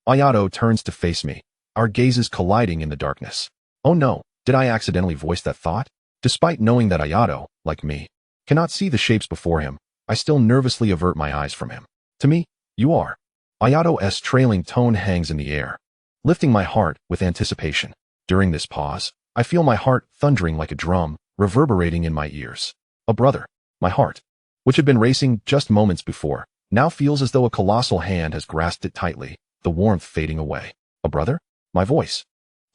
Ayato turns to face me, our gazes colliding in the darkness. Oh no, did I accidentally voice that thought? Despite knowing that Ayato, like me, cannot see the shapes before him, I still nervously avert my eyes from him. To me, you are. Ayato's trailing tone hangs in the air, lifting my heart with anticipation. During this pause, I feel my heart thundering like a drum, reverberating in my ears. A brother, my heart, which had been racing just moments before, now feels as though a colossal hand has grasped it tightly, the warmth fading away. A brother? My voice,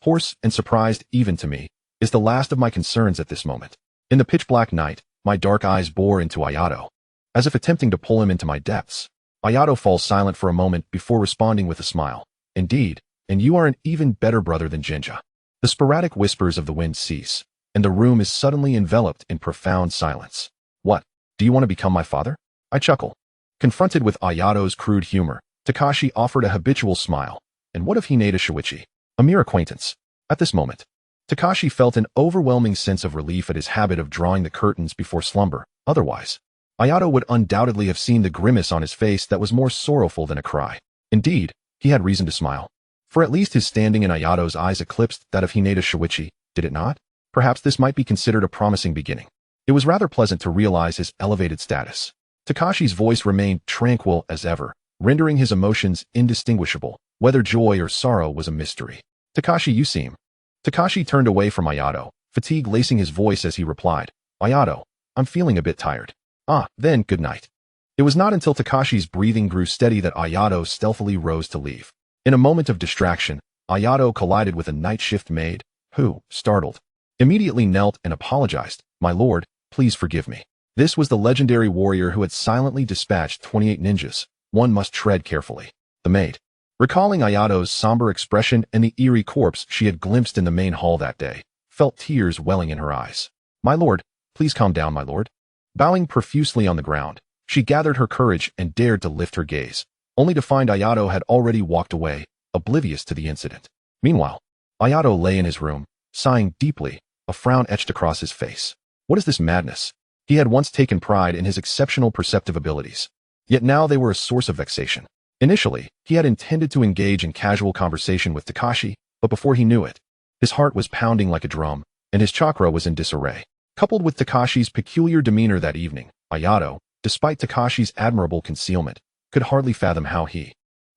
hoarse and surprised even to me, is the last of my concerns at this moment. In the pitch-black night, my dark eyes bore into Ayato, as if attempting to pull him into my depths. Ayato falls silent for a moment before responding with a smile. Indeed, and you are an even better brother than Jinja. The sporadic whispers of the wind cease, and the room is suddenly enveloped in profound silence. What? Do you want to become my father? I chuckle. Confronted with Ayato's crude humor, Takashi offered a habitual smile. And what of Hinata Shuichi? A mere acquaintance. At this moment, Takashi felt an overwhelming sense of relief at his habit of drawing the curtains before slumber. Otherwise, Ayato would undoubtedly have seen the grimace on his face that was more sorrowful than a cry. Indeed, he had reason to smile. For at least his standing in Ayato's eyes eclipsed that of Hinata Shuichi, did it not? Perhaps this might be considered a promising beginning. It was rather pleasant to realize his elevated status. Takashi's voice remained tranquil as ever, rendering his emotions indistinguishable. Whether joy or sorrow was a mystery. Takashi, you seem. Takashi turned away from Ayato, fatigue lacing his voice as he replied, Ayato, I'm feeling a bit tired. Ah, then good night. It was not until Takashi's breathing grew steady that Ayato stealthily rose to leave. In a moment of distraction, Ayato collided with a night shift maid, who, startled, immediately knelt and apologized. My lord, please forgive me. This was the legendary warrior who had silently dispatched 28 ninjas. One must tread carefully. The maid, recalling Ayato's somber expression and the eerie corpse she had glimpsed in the main hall that day, felt tears welling in her eyes. My lord, please calm down, my lord. Bowing profusely on the ground, she gathered her courage and dared to lift her gaze, only to find Ayato had already walked away, oblivious to the incident. Meanwhile, Ayato lay in his room, sighing deeply, a frown etched across his face. What is this madness? He had once taken pride in his exceptional perceptive abilities, yet now they were a source of vexation. Initially, he had intended to engage in casual conversation with Takashi, but before he knew it, his heart was pounding like a drum, and his chakra was in disarray. Coupled with Takashi's peculiar demeanor that evening, Ayato, despite Takashi's admirable concealment, could hardly fathom how he,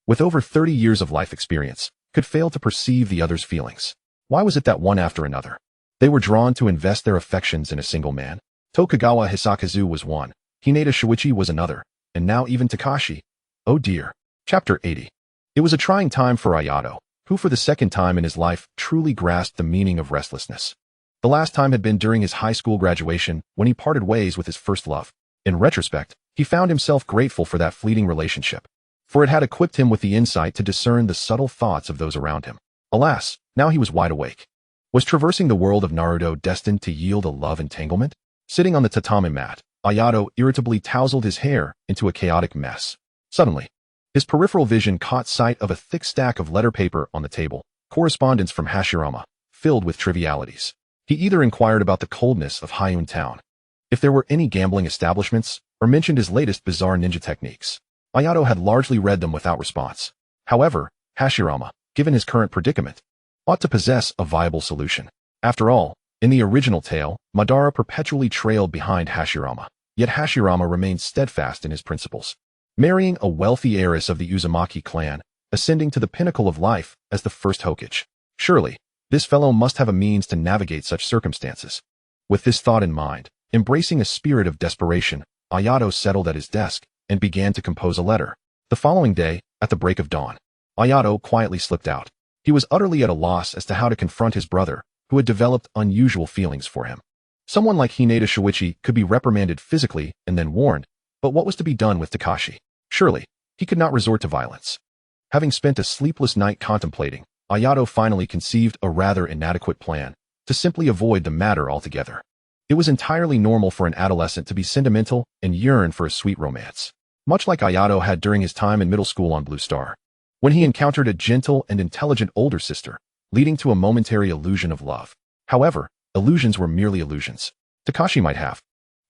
with over 30 years of life experience, could fail to perceive the other's feelings. Why was it that one after another, they were drawn to invest their affections in a single man? Tokugawa Hisakazu was one, Hinata Shuichi was another, and now even Takashi. Oh dear. Chapter 80. It was a trying time for Ayato, who for the second time in his life truly grasped the meaning of restlessness. The last time had been during his high school graduation when he parted ways with his first love. In retrospect, he found himself grateful for that fleeting relationship, for it had equipped him with the insight to discern the subtle thoughts of those around him. Alas, now he was wide awake. Was traversing the world of Naruto destined to yield a love entanglement? Sitting on the tatami mat, Ayato irritably tousled his hair into a chaotic mess. Suddenly, his peripheral vision caught sight of a thick stack of letter paper on the table, correspondence from Hashirama, filled with trivialities. He either inquired about the coldness of Hyun Town, if there were any gambling establishments, or mentioned his latest bizarre ninja techniques. Ayato had largely read them without response. However, Hashirama, given his current predicament, ought to possess a viable solution. After all, in the original tale, Madara perpetually trailed behind Hashirama, yet Hashirama remained steadfast in his principles, marrying a wealthy heiress of the Uzumaki clan, ascending to the pinnacle of life as the first Hokage. Surely, this fellow must have a means to navigate such circumstances. With this thought in mind, embracing a spirit of desperation, Ayato settled at his desk and began to compose a letter. The following day, at the break of dawn, Ayato quietly slipped out. He was utterly at a loss as to how to confront his brother, who had developed unusual feelings for him. Someone like Hinata Shuichi could be reprimanded physically and then warned, but what was to be done with Takashi? Surely, he could not resort to violence. Having spent a sleepless night contemplating, Ayato finally conceived a rather inadequate plan to simply avoid the matter altogether. It was entirely normal for an adolescent to be sentimental and yearn for a sweet romance, much like Ayato had during his time in middle school on Blue Star, when he encountered a gentle and intelligent older sister, leading to a momentary illusion of love. However, illusions were merely illusions. Takashi might have,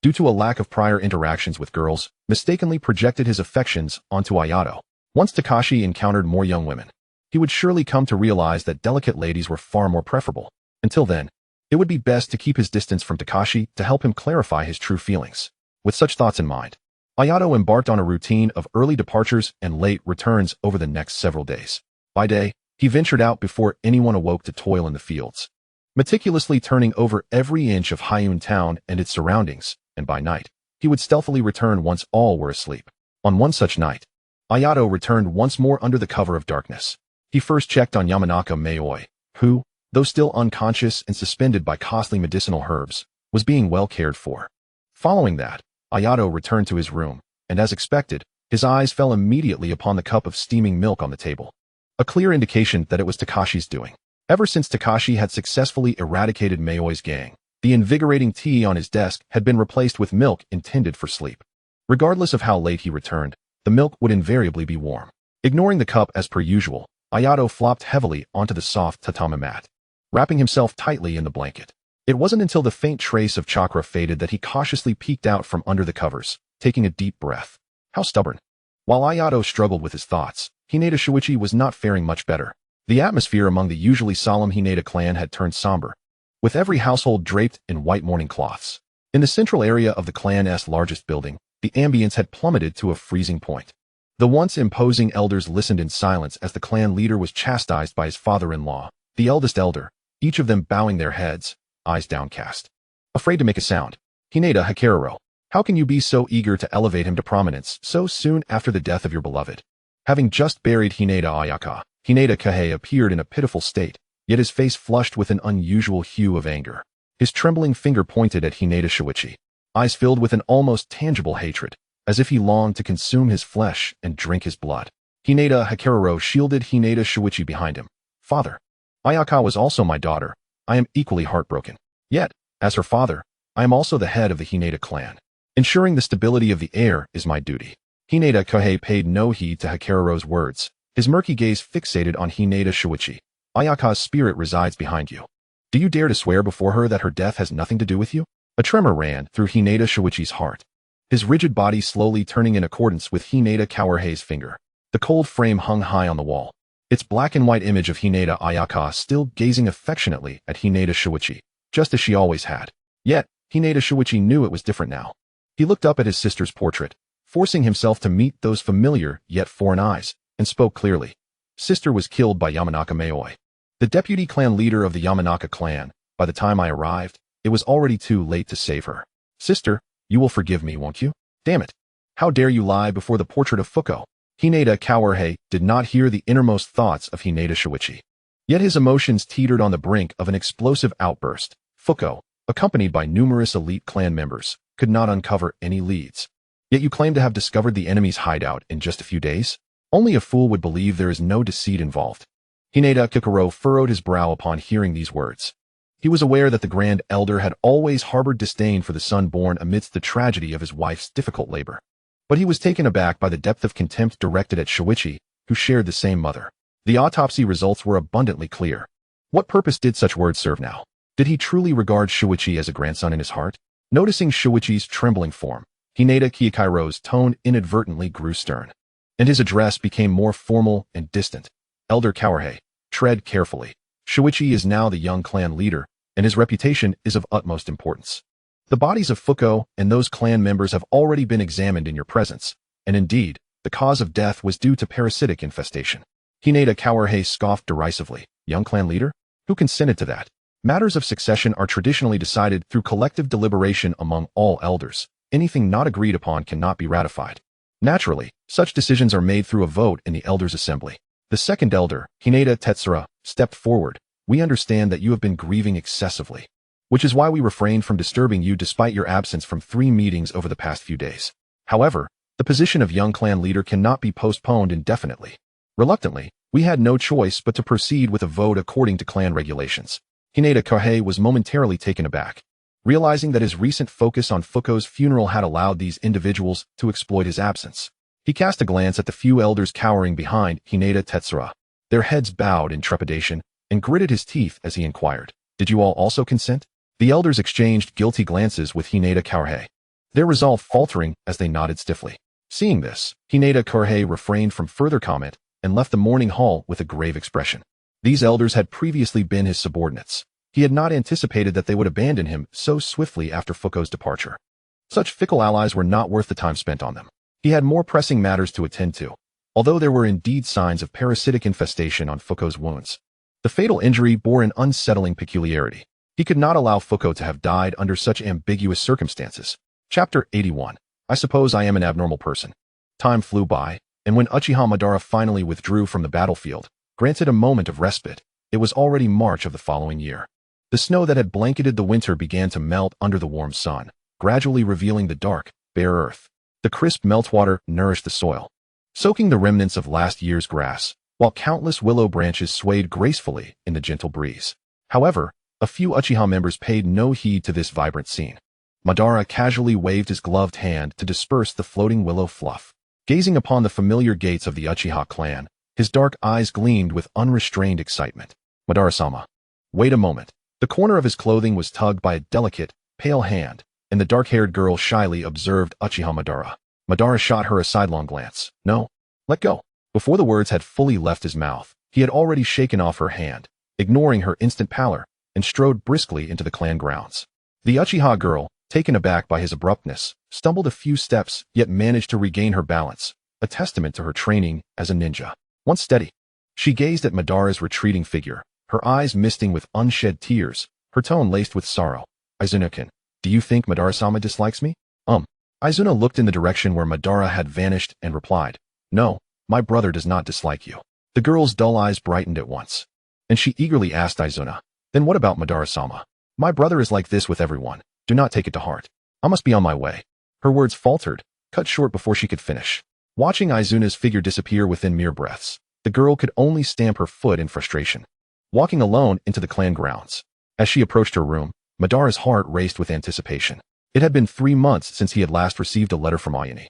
due to a lack of prior interactions with girls, mistakenly projected his affections onto Ayato. Once Takashi encountered more young women, he would surely come to realize that delicate ladies were far more preferable. Until then, it would be best to keep his distance from Takashi to help him clarify his true feelings. With such thoughts in mind, Ayato embarked on a routine of early departures and late returns over the next several days. By day, he ventured out before anyone awoke to toil in the fields, meticulously turning over every inch of Hyun Town and its surroundings, and by night, he would stealthily return once all were asleep. On one such night, Ayato returned once more under the cover of darkness. He first checked on Yamanaka Maoi, who, though still unconscious and suspended by costly medicinal herbs, was being well cared for. Following that, Ayato returned to his room, and as expected, his eyes fell immediately upon the cup of steaming milk on the table, a clear indication that it was Takashi's doing. Ever since Takashi had successfully eradicated Maoi's gang, The invigorating tea on his desk had been replaced with milk intended for sleep. Regardless of how late he returned, the milk would invariably be warm. Ignoring the cup as per usual, Ayato flopped heavily onto the soft tatami mat, wrapping himself tightly in the blanket. It wasn't until the faint trace of chakra faded that he cautiously peeked out from under the covers, taking a deep breath. How stubborn. While Ayato struggled with his thoughts, Hinata Shuichi was not faring much better. The atmosphere among the usually solemn Hinata clan had turned somber, with every household draped in white mourning cloths. In the central area of the clan's largest building, the ambience had plummeted to a freezing point. The once imposing elders listened in silence as the clan leader was chastised by his father-in-law, the eldest elder, each of them bowing their heads, eyes downcast. Afraid to make a sound. Hinata Hagoromo, how can you be so eager to elevate him to prominence so soon after the death of your beloved? Having just buried Hinata Ayaka, Hinata Kahei appeared in a pitiful state, yet his face flushed with an unusual hue of anger. His trembling finger pointed at Hinata Shuichi, eyes filled with an almost tangible hatred, as if he longed to consume his flesh and drink his blood. Hinata Hagoromo shielded Hinata Shuichi behind him. Father, Ayaka was also my daughter. I am equally heartbroken. Yet, as her father, I am also the head of the Hinata clan. Ensuring the stability of the heir is my duty. Hinata Kahei paid no heed to Hagoromo's words, his murky gaze fixated on Hinata Shuichi. Ayaka's spirit resides behind you. Do you dare to swear before her that her death has nothing to do with you? A tremor ran through Hinata Shuichi's heart, his rigid body slowly turning in accordance with Hinata Kawarhei's finger. The cold frame hung high on the wall, its black and white image of Hinata Ayaka still gazing affectionately at Hinata Shuichi, just as she always had. Yet, Hinata Shuichi knew it was different now. He looked up at his sister's portrait, forcing himself to meet those familiar yet foreign eyes, and spoke clearly. Sister was killed by Yamanaka Maoi, the deputy clan leader of the Yamanaka clan. By the time I arrived, it was already too late to save her. Sister, you will forgive me, won't you? Damn it. How dare you lie before the portrait of Fuko? Hinata Kawarhei did not hear the innermost thoughts of Hinata Shuichi. Yet his emotions teetered on the brink of an explosive outburst. Fuko, accompanied by numerous elite clan members, could not uncover any leads. Yet you claim to have discovered the enemy's hideout in just a few days? Only a fool would believe there is no deceit involved. Hinata Hagoromo furrowed his brow upon hearing these words. He was aware that the Grand Elder had always harbored disdain for the son born amidst the tragedy of his wife's difficult labor. But he was taken aback by the depth of contempt directed at Shuichi, who shared the same mother. The autopsy results were abundantly clear. What purpose did such words serve now? Did he truly regard Shuichi as a grandson in his heart? Noticing Shuichi's trembling form, Hinata Kiheiro's tone inadvertently grew stern, and his address became more formal and distant. Elder Kawarhei, tread carefully. Shuichi is now the young clan leader, and his reputation is of utmost importance. The bodies of Fuko and those clan members have already been examined in your presence, and indeed, the cause of death was due to parasitic infestation. Hinata Kawarhei scoffed derisively. Young clan leader? Who consented to that? Matters of succession are traditionally decided through collective deliberation among all elders. Anything not agreed upon cannot be ratified. Naturally, such decisions are made through a vote in the elders' assembly. The second elder, Hinata Tetsura, stepped forward. We understand that you have been grieving excessively, which is why we refrained from disturbing you despite your absence from 3 meetings over the past few days. However, the position of young clan leader cannot be postponed indefinitely. Reluctantly, we had no choice but to proceed with a vote according to clan regulations. Hinata Kahei was momentarily taken aback, realizing that his recent focus on Fuko's funeral had allowed these individuals to exploit his absence. He cast a glance at the few elders cowering behind Hinata Tetsura. Their heads bowed in trepidation, and gritted his teeth as he inquired, "Did you all also consent?" The elders exchanged guilty glances with Hinata Kawarhei, their resolve faltering as they nodded stiffly. Seeing this, Hinata Kawarhei refrained from further comment and left the mourning hall with a grave expression. These elders had previously been his subordinates. He had not anticipated that they would abandon him so swiftly after Fuko's departure. Such fickle allies were not worth the time spent on them. He had more pressing matters to attend to, although there were indeed signs of parasitic infestation on Fuko's wounds. The fatal injury bore an unsettling peculiarity. He could not allow Fuko to have died under such ambiguous circumstances. Chapter 81. I suppose I am an abnormal person. Time flew by, and when Uchiha Madara finally withdrew from the battlefield, granted a moment of respite, it was already March of the following year. The snow that had blanketed the winter began to melt under the warm sun, gradually revealing the dark, bare earth. The crisp meltwater nourished the soil, soaking the remnants of last year's grass, while countless willow branches swayed gracefully in the gentle breeze. However, A few Uchiha members paid no heed to this vibrant scene. Madara casually waved his gloved hand to disperse the floating willow fluff. Gazing upon the familiar gates of the Uchiha clan, his dark eyes gleamed with unrestrained excitement. Madara-sama. Wait a moment. The corner of his clothing was tugged by a delicate, pale hand, and the dark-haired girl shyly observed Uchiha Madara. Madara shot her a sidelong glance. No. Let go. Before the words had fully left his mouth, he had already shaken off her hand, ignoring her instant pallor, and strode briskly into the clan grounds. The Uchiha girl, taken aback by his abruptness, stumbled a few steps yet managed to regain her balance, a testament to her training as a ninja. Once steady, she gazed at Madara's retreating figure, her eyes misting with unshed tears, her tone laced with sorrow. Izuna-kun, do you think Madara-sama dislikes me? Izuna looked in the direction where Madara had vanished and replied, No, my brother does not dislike you. The girl's dull eyes brightened at once, and she eagerly asked Izuna, Then what about Madara-sama? My brother is like this with everyone. Do not take it to heart. I must be on my way. Her words faltered, cut short before she could finish. Watching Izuna's figure disappear within mere breaths, the girl could only stamp her foot in frustration. Walking alone into the clan grounds. As she approached her room, Madara's heart raced with anticipation. It had been 3 months since he had last received a letter from Ayane.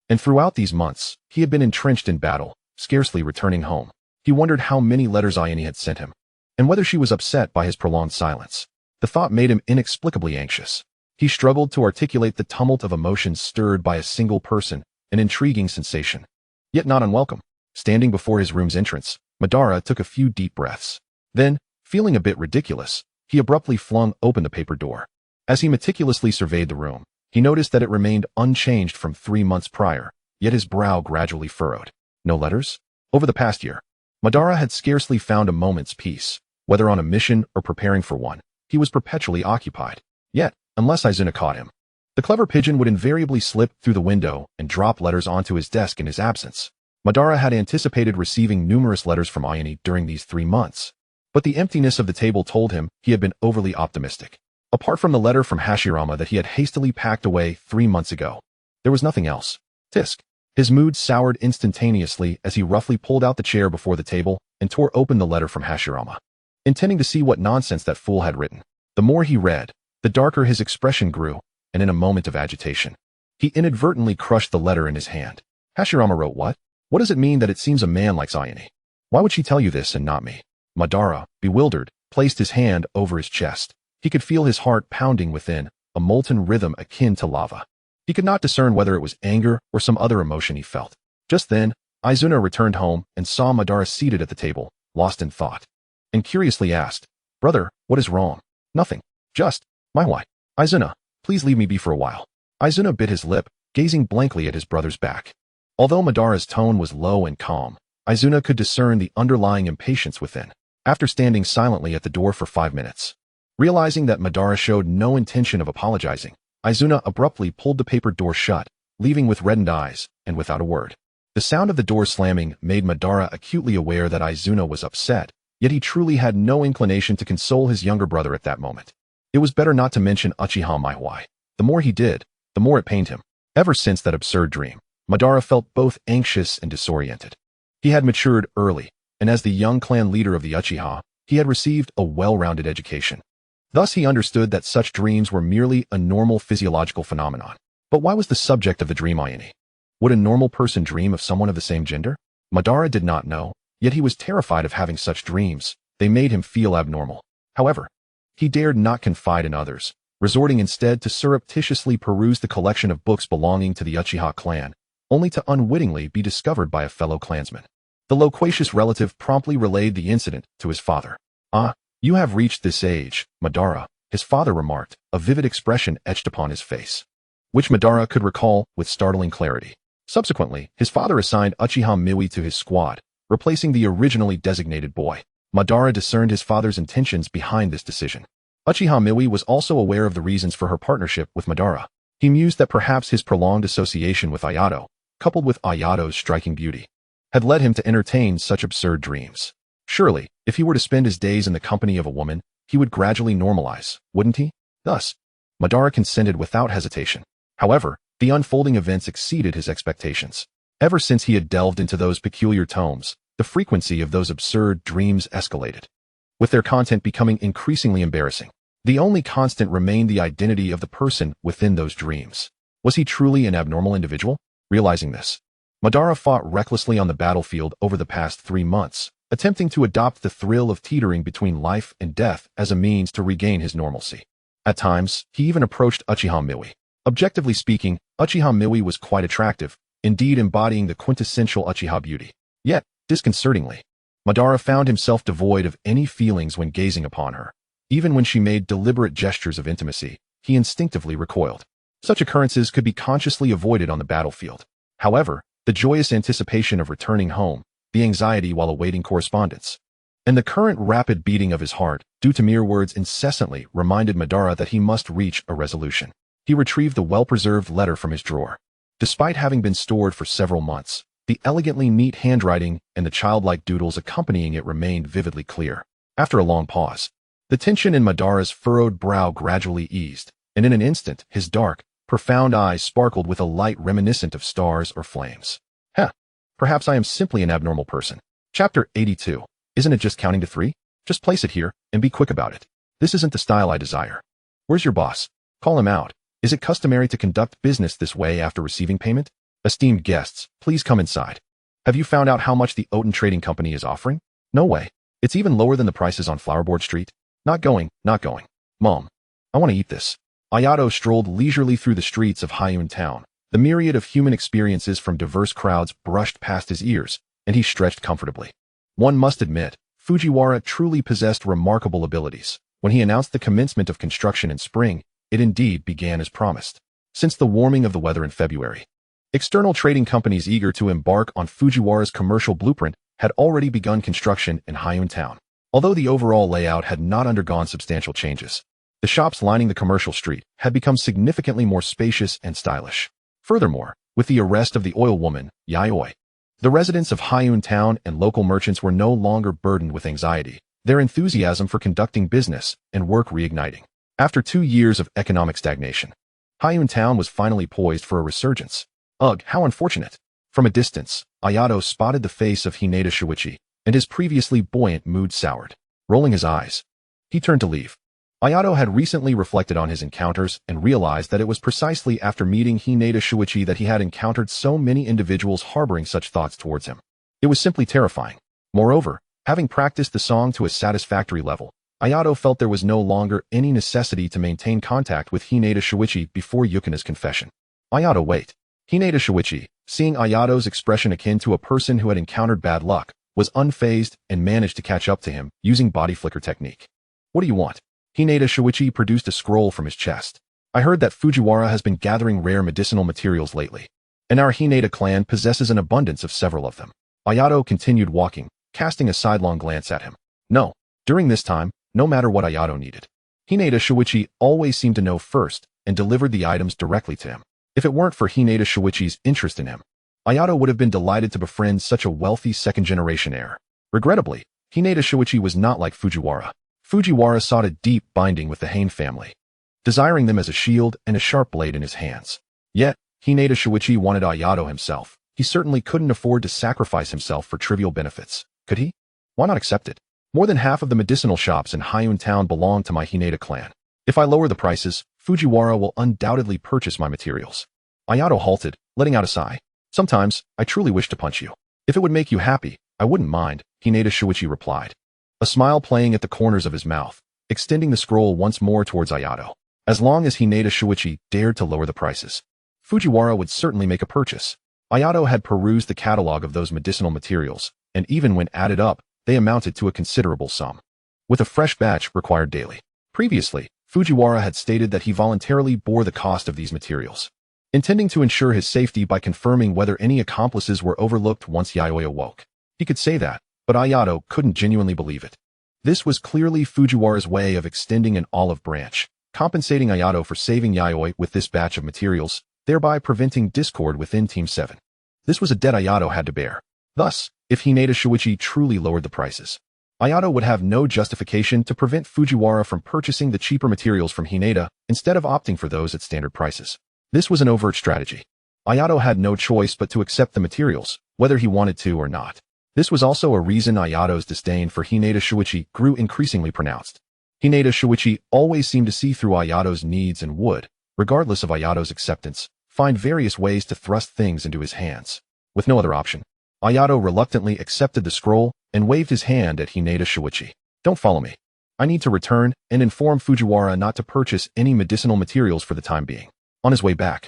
And throughout these months, he had been entrenched in battle, scarcely returning home. He wondered how many letters Ayane had sent him, and whether she was upset by his prolonged silence. The thought made him inexplicably anxious. He struggled to articulate the tumult of emotions stirred by a single person, an intriguing sensation, yet not unwelcome. Standing before his room's entrance, Madara took a few deep breaths. Then, feeling a bit ridiculous, he abruptly flung open the paper door. As he meticulously surveyed the room, he noticed that it remained unchanged from 3 months prior, yet his brow gradually furrowed. No letters? Over the past year, Madara had scarcely found a moment's peace. Whether on a mission or preparing for one, he was perpetually occupied. Yet, unless Izuna caught him, the clever pigeon would invariably slip through the window and drop letters onto his desk in his absence. Madara had anticipated receiving numerous letters from Ayane during these 3 months, but the emptiness of the table told him he had been overly optimistic. Apart from the letter from Hashirama that he had hastily packed away 3 months ago, there was nothing else. Tisk. His mood soured instantaneously as he roughly pulled out the chair before the table and tore open the letter from Hashirama, intending to see what nonsense that fool had written. The more he read, the darker his expression grew, and in a moment of agitation, he inadvertently crushed the letter in his hand. Hashirama wrote what? What does it mean that it seems a man likes Ayane? Why would she tell you this and not me? Madara, bewildered, placed his hand over his chest. He could feel his heart pounding within, a molten rhythm akin to lava. He could not discern whether it was anger or some other emotion he felt. Just then, Izuna returned home and saw Madara seated at the table, lost in thought, and curiously asked, Brother, what is wrong? Nothing. Just, why? Izuna, please leave me be for a while. Izuna bit his lip, gazing blankly at his brother's back. Although Madara's tone was low and calm, Izuna could discern the underlying impatience within. After standing silently at the door for 5 minutes, realizing that Madara showed no intention of apologizing, Izuna abruptly pulled the paper door shut, leaving with reddened eyes, and without a word. The sound of the door slamming made Madara acutely aware that Izuna was upset, yet he truly had no inclination to console his younger brother at that moment. It was better not to mention Uchiha Madara. The more he did, the more it pained him. Ever since that absurd dream, Madara felt both anxious and disoriented. He had matured early, and as the young clan leader of the Uchiha, he had received a well-rounded education. Thus he understood that such dreams were merely a normal physiological phenomenon. But why was the subject of the dream Ayane? Would a normal person dream of someone of the same gender? Madara did not know, yet he was terrified of having such dreams. They made him feel abnormal. However, he dared not confide in others, resorting instead to surreptitiously peruse the collection of books belonging to the Uchiha clan, only to unwittingly be discovered by a fellow clansman. The loquacious relative promptly relayed the incident to his father. Ah, you have reached this age, Madara, his father remarked, a vivid expression etched upon his face, which Madara could recall with startling clarity. Subsequently, his father assigned Uchiha Miwi to his squad, replacing the originally designated boy. Madara discerned his father's intentions behind this decision. Uchiha Miwi was also aware of the reasons for her partnership with Madara. He mused that perhaps his prolonged association with Ayato, coupled with Ayato's striking beauty, had led him to entertain such absurd dreams. Surely, if he were to spend his days in the company of a woman, he would gradually normalize, wouldn't he? Thus, Madara consented without hesitation. However, the unfolding events exceeded his expectations. Ever since he had delved into those peculiar tomes, the frequency of those absurd dreams escalated. with their content becoming increasingly embarrassing. The only constant remained the identity of the person within those dreams. Was he truly an abnormal individual? Realizing this, Madara fought recklessly on the battlefield over the past 3 months, attempting to adopt the thrill of teetering between life and death as a means to regain his normalcy. At times, he even approached Uchiha Madara. Objectively speaking, Uchiha Madara was quite attractive, indeed embodying the quintessential Uchiha beauty. Yet, disconcertingly, Madara found himself devoid of any feelings when gazing upon her. Even when she made deliberate gestures of intimacy, he instinctively recoiled. Such occurrences could be consciously avoided on the battlefield. However, the joyous anticipation of returning home, the anxiety while awaiting correspondence, and the current rapid beating of his heart, due to mere words incessantly, reminded Madara that he must reach a resolution. He retrieved the well-preserved letter from his drawer. Despite having been stored for several months, the elegantly neat handwriting and the childlike doodles accompanying it remained vividly clear. After a long pause, the tension in Madara's furrowed brow gradually eased, and in an instant, his dark, profound eyes sparkled with a light reminiscent of stars or flames. Perhaps I am simply an abnormal person. Chapter 82. Isn't it just counting to 3? Just place it here, and be quick about it. This isn't the style I desire. Where's your boss? Call him out. Is it customary to conduct business this way after receiving payment? Esteemed guests, please come inside. Have you found out how much the Oten Trading Company is offering? No way. It's even lower than the prices on Flowerboard Street. Not going. Mom, I want to eat this. Ayato strolled leisurely through the streets of Hyun Town. The myriad of human experiences from diverse crowds brushed past his ears, and he stretched comfortably. One must admit, Fujiwara truly possessed remarkable abilities. When he announced the commencement of construction in spring, it indeed began as promised. Since the warming of the weather in February, external trading companies eager to embark on Fujiwara's commercial blueprint had already begun construction in Hyun Town. Although the overall layout had not undergone substantial changes, the shops lining the commercial street had become significantly more spacious and stylish. Furthermore, with the arrest of the oil woman, Yayoi, the residents of Hyun Town and local merchants were no longer burdened with anxiety, their enthusiasm for conducting business and work reigniting. After 2 years of economic stagnation, Hyun Town was finally poised for a resurgence. Ugh, how unfortunate. From a distance, Ayato spotted the face of Hinata Shuichi, and his previously buoyant mood soured. Rolling his eyes, he turned to leave. Ayato had recently reflected on his encounters and realized that it was precisely after meeting Hinata Shuichi that he had encountered so many individuals harboring such thoughts towards him. It was simply terrifying. Moreover, having practiced the song to a satisfactory level, Ayato felt there was no longer any necessity to maintain contact with Hinata Shuichi before Yukina's confession. Ayato, wait. Hinata Shuichi, seeing Ayato's expression akin to a person who had encountered bad luck, was unfazed and managed to catch up to him using body flicker technique. What do you want? Hinata Shuichi produced a scroll from his chest. I heard that Fujiwara has been gathering rare medicinal materials lately, and our Hinata clan possesses an abundance of several of them. Ayato continued walking, casting a sidelong glance at him. No. During this time, no matter what Ayato needed, Hinata Shuichi always seemed to know first and delivered the items directly to him. If it weren't for Hinata Shuichi's interest in him, Ayato would have been delighted to befriend such a wealthy second-generation heir. Regrettably, Hinata Shuichi was not like Fujiwara. Fujiwara sought a deep binding with the Hain family, desiring them as a shield and a sharp blade in his hands. Yet, Hinata Shuichi wanted Ayato himself. He certainly couldn't afford to sacrifice himself for trivial benefits. Could he? Why not accept it? More than half of the medicinal shops in Hyun Town belong to my Hinata clan. If I lower the prices, Fujiwara will undoubtedly purchase my materials. Ayato halted, letting out a sigh. Sometimes, I truly wish to punch you. If it would make you happy, I wouldn't mind, Hinata Shuichi replied, a smile playing at the corners of his mouth, extending the scroll once more towards Ayato. As long as Hinata Shuichi dared to lower the prices, Fujiwara would certainly make a purchase. Ayato had perused the catalog of those medicinal materials, and even when added up, they amounted to a considerable sum, with a fresh batch required daily. Previously, Fujiwara had stated that he voluntarily bore the cost of these materials, intending to ensure his safety by confirming whether any accomplices were overlooked once Yayoi awoke. He could say that, but Ayato couldn't genuinely believe it. This was clearly Fujiwara's way of extending an olive branch, compensating Ayato for saving Yayoi with this batch of materials, thereby preventing discord within Team 7. This was a debt Ayato had to bear. Thus, if Hinata Shuichi truly lowered the prices, Ayato would have no justification to prevent Fujiwara from purchasing the cheaper materials from Hinata instead of opting for those at standard prices. This was an overt strategy. Ayato had no choice but to accept the materials, whether he wanted to or not. This was also a reason Ayato's disdain for Hinata Shuichi grew increasingly pronounced. Hinata Shuichi always seemed to see through Ayato's needs and would, regardless of Ayato's acceptance, find various ways to thrust things into his hands. With no other option, Ayato reluctantly accepted the scroll and waved his hand at Hinata Shuichi. Don't follow me. I need to return and inform Fujiwara not to purchase any medicinal materials for the time being. On his way back,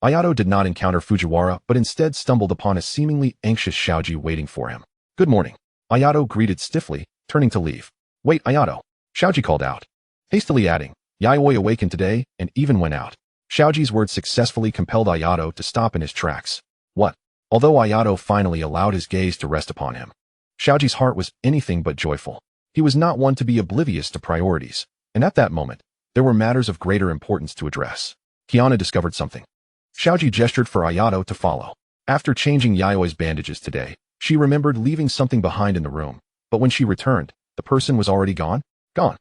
Ayato did not encounter Fujiwara but instead stumbled upon a seemingly anxious Shaoji waiting for him. Good morning. Ayato greeted stiffly, turning to leave. Wait, Ayato. Shaoji called out, hastily adding, Yayoi awakened today and even went out. Shaoji's words successfully compelled Ayato to stop in his tracks. What? Although Ayato finally allowed his gaze to rest upon him, Shaoji's heart was anything but joyful. He was not one to be oblivious to priorities, and at that moment, there were matters of greater importance to address. Kiana discovered something. Shaoji gestured for Ayato to follow. After changing Yayoi's bandages today, she remembered leaving something behind in the room, but when she returned, the person was already gone? Gone.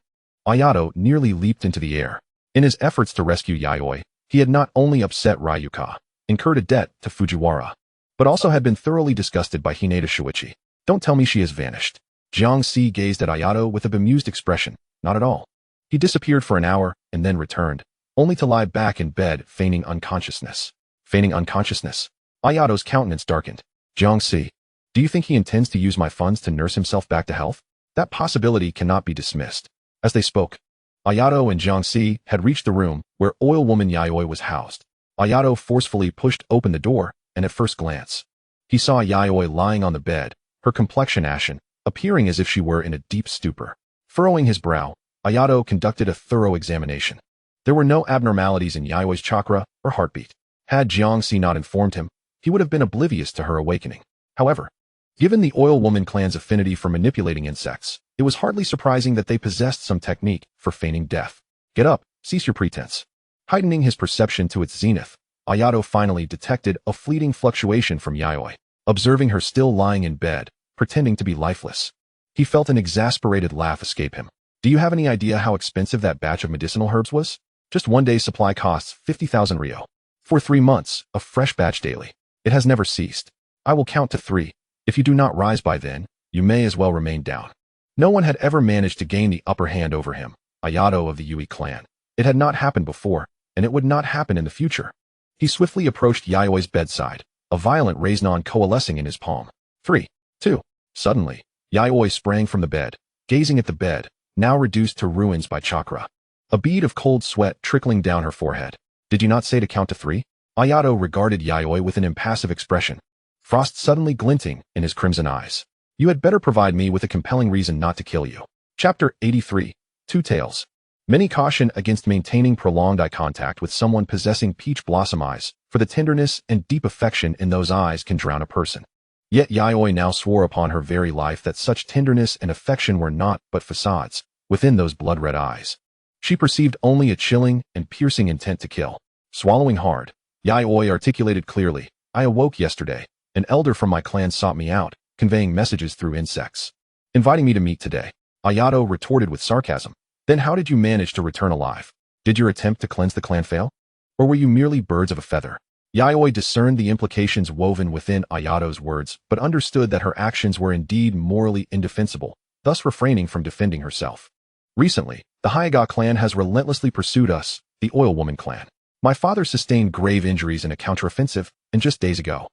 Ayato nearly leaped into the air. In his efforts to rescue Yayoi, he had not only upset Ryuka, incurred a debt to Fujiwara, but also had been thoroughly disgusted by Hinata Shuichi. Don't tell me she has vanished. Jiang Si gazed at Ayato with a bemused expression. Not at all. He disappeared for an hour and then returned, only to lie back in bed feigning unconsciousness. Feigning unconsciousness? Ayato's countenance darkened. Jiang Si, do you think he intends to use my funds to nurse himself back to health? That possibility cannot be dismissed. As they spoke, Ayato and Jiang Si had reached the room where oil woman Yayoi was housed. Ayato forcefully pushed open the door, and at first glance, he saw Yayoi lying on the bed, her complexion ashen, appearing as if she were in a deep stupor. Furrowing his brow, Ayato conducted a thorough examination. There were no abnormalities in Yayoi's chakra or heartbeat. Had Jiang Si not informed him, he would have been oblivious to her awakening. However, given the oil woman clan's affinity for manipulating insects, it was hardly surprising that they possessed some technique for feigning death. Get up, cease your pretense. Heightening his perception to its zenith, Ayato finally detected a fleeting fluctuation from Yayoi, observing her still lying in bed, pretending to be lifeless. He felt an exasperated laugh escape him. Do you have any idea how expensive that batch of medicinal herbs was? Just one day's supply costs 50,000 ryo. For 3 months, a fresh batch daily. It has never ceased. I will count to 3. If you do not rise by then, you may as well remain down. No one had ever managed to gain the upper hand over him, Ayato of the Yui clan. It had not happened before, and it would not happen in the future. He swiftly approached Yayoi's bedside, a violent Raisnon coalescing in his palm. 3, 2. Suddenly, Yayoi sprang from the bed, gazing at the bed, now reduced to ruins by chakra. A bead of cold sweat trickling down her forehead. Did you not say to count to 3? Ayato regarded Yayoi with an impassive expression, frost suddenly glinting in his crimson eyes. You had better provide me with a compelling reason not to kill you. Chapter 83. Two Tales. Many caution against maintaining prolonged eye contact with someone possessing peach blossom eyes, for the tenderness and deep affection in those eyes can drown a person. Yet Yayoi now swore upon her very life that such tenderness and affection were naught but facades within those blood-red eyes. She perceived only a chilling and piercing intent to kill. Swallowing hard, Yayoi articulated clearly, I awoke yesterday. An elder from my clan sought me out, conveying messages through insects, inviting me to meet today. Ayato retorted with sarcasm. Then how did you manage to return alive? Did your attempt to cleanse the clan fail? Or were you merely birds of a feather? Yayoi discerned the implications woven within Ayato's words, but understood that her actions were indeed morally indefensible, thus refraining from defending herself. Recently, the Hyaga clan has relentlessly pursued us, the Oil Woman clan. My father sustained grave injuries in a counteroffensive, and just days ago,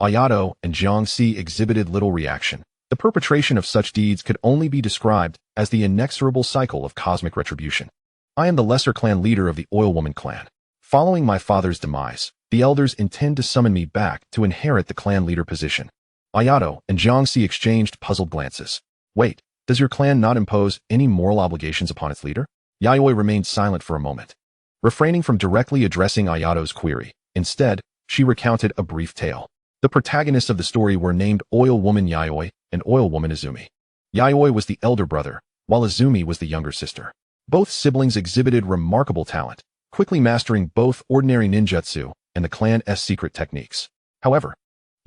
Ayato and Jiang Si exhibited little reaction. The perpetration of such deeds could only be described as the inexorable cycle of cosmic retribution. I am the lesser clan leader of the Oil Woman clan. Following my father's demise, the elders intend to summon me back to inherit the clan leader position. Ayato and Jiang Si exchanged puzzled glances. Wait, does your clan not impose any moral obligations upon its leader? Yayoi remained silent for a moment, refraining from directly addressing Ayato's query. Instead, she recounted a brief tale. The protagonists of the story were named Oil Woman Yayoi and Oil Woman Izumi. Yayoi was the elder brother, while Izumi was the younger sister. Both siblings exhibited remarkable talent, quickly mastering both ordinary ninjutsu and the clan's secret techniques. However,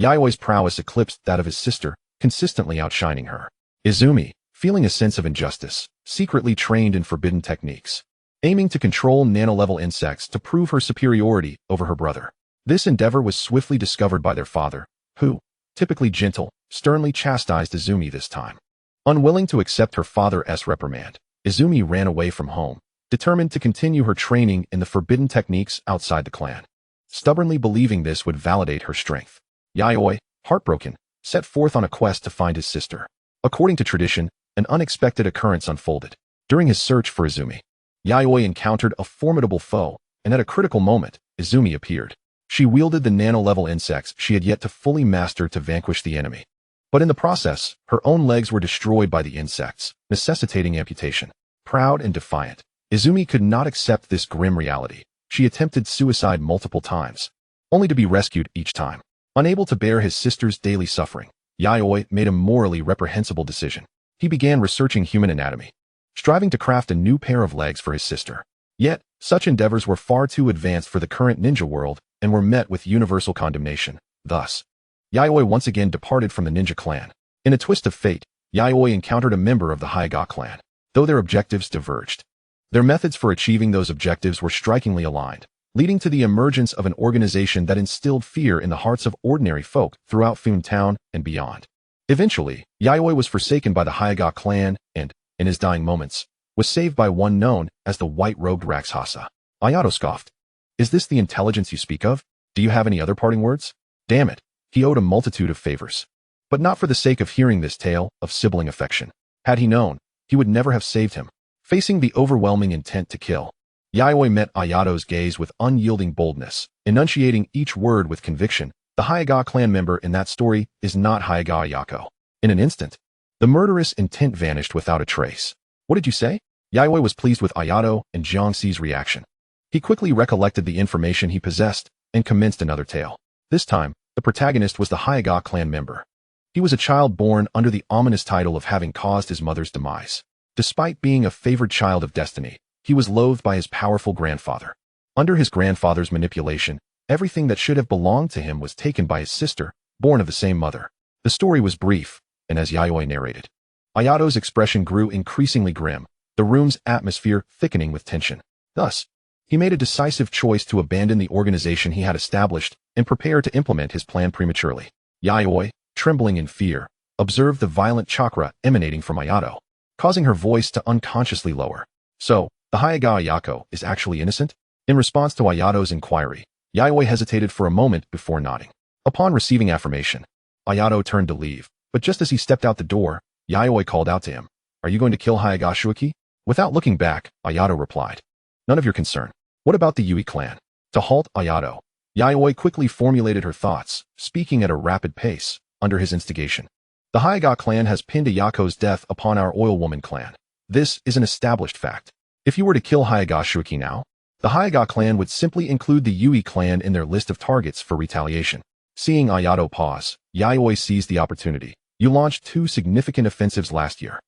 Yayoi's prowess eclipsed that of his sister, consistently outshining her. Izumi, feeling a sense of injustice, secretly trained in forbidden techniques, aiming to control nano-level insects to prove her superiority over her brother. This endeavor was swiftly discovered by their father, who, typically gentle, sternly chastised Izumi this time. Unwilling to accept her father's reprimand, Izumi ran away from home, determined to continue her training in the forbidden techniques outside the clan. Stubbornly believing this would validate her strength, Yayoi, heartbroken, set forth on a quest to find his sister. According to tradition, an unexpected occurrence unfolded. During his search for Izumi, Yayoi encountered a formidable foe, and at a critical moment, Izumi appeared. She wielded the nano-level insects she had yet to fully master to vanquish the enemy. But in the process, her own legs were destroyed by the insects, necessitating amputation. Proud and defiant, Izumi could not accept this grim reality. She attempted suicide multiple times, only to be rescued each time. Unable to bear his sister's daily suffering, Yayoi made a morally reprehensible decision. He began researching human anatomy, striving to craft a new pair of legs for his sister. Yet, such endeavors were far too advanced for the current ninja world and were met with universal condemnation. Thus, Yayoi once again departed from the ninja clan. In a twist of fate, Yayoi encountered a member of the Hagoromo clan, though their objectives diverged. Their methods for achieving those objectives were strikingly aligned, leading to the emergence of an organization that instilled fear in the hearts of ordinary folk throughout Town and beyond. Eventually, Yayoi was forsaken by the Hagoromo clan and, in his dying moments, was saved by one known as the white-robed Rakshasa. Ayato scoffed. "Is this the intelligence you speak of? Do you have any other parting words?" Damn it, he owed a multitude of favors. But not for the sake of hearing this tale of sibling affection. Had he known, he would never have saved him. Facing the overwhelming intent to kill, Yayoi met Ayato's gaze with unyielding boldness, enunciating each word with conviction. The Hagoromo clan member in that story is not Hagoromo Ayato. In an instant, the murderous intent vanished without a trace. "What did you say?" Yayoi was pleased with Ayato and Jiangxi's reaction. He quickly recollected the information he possessed and commenced another tale. This time, the protagonist was the Hagoromo clan member. He was a child born under the ominous title of having caused his mother's demise. Despite being a favored child of destiny, he was loathed by his powerful grandfather. Under his grandfather's manipulation, everything that should have belonged to him was taken by his sister, born of the same mother. The story was brief, and as Yayoi narrated, Ayato's expression grew increasingly grim, the room's atmosphere thickening with tension. Thus, he made a decisive choice to abandon the organization he had established and prepare to implement his plan prematurely. Yayoi, trembling in fear, observed the violent chakra emanating from Ayato, causing her voice to unconsciously lower. "So, the Hagoromo Ayato is actually innocent?" In response to Ayato's inquiry, Yayoi hesitated for a moment before nodding. Upon receiving affirmation, Ayato turned to leave, but just as he stepped out the door, Yayoi called out to him, "Are you going to kill Hagoromo Shuiki?" Without looking back, Ayato replied, "None of your concern. What about the Yui clan?" To halt Ayato, Yayoi quickly formulated her thoughts, speaking at a rapid pace, under his instigation. "The Hagoromo clan has pinned Ayako's death upon our oil woman clan. This is an established fact. If you were to kill Hagoromo Shuiki now, the Hagoromo clan would simply include the Yui clan in their list of targets for retaliation." Seeing Ayato pause, Yayoi seized the opportunity. "You launched 2 significant offensives last year,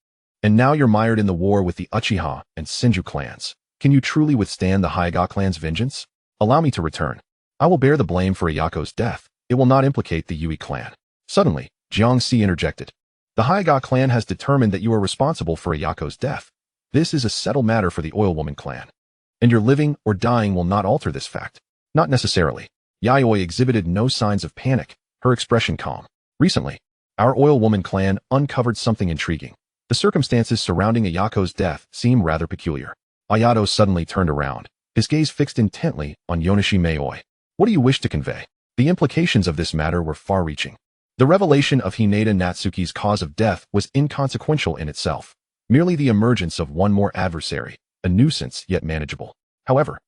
and now you're mired in the war with the Uchiha and Senju clans. Can you truly withstand the Hagoromo clan's vengeance? Allow me to return. I will bear the blame for Ayako's death. It will not implicate the Yui clan." Suddenly, Jiangxi interjected. "The Hagoromo clan has determined that you are responsible for Ayako's death. This is a settled matter for the oil woman clan, and your living or dying will not alter this fact." "Not necessarily." Yayoi exhibited no signs of panic, her expression calm. "Recently, our oil woman clan uncovered something intriguing. The circumstances surrounding Ayako's death seem rather peculiar." Ayato suddenly turned around, his gaze fixed intently on Yonishi Maoi. "What do you wish to convey?" The implications of this matter were far-reaching. The revelation of Hinata Natsuki's cause of death was inconsequential in itself, merely the emergence of one more adversary, a nuisance yet manageable. However,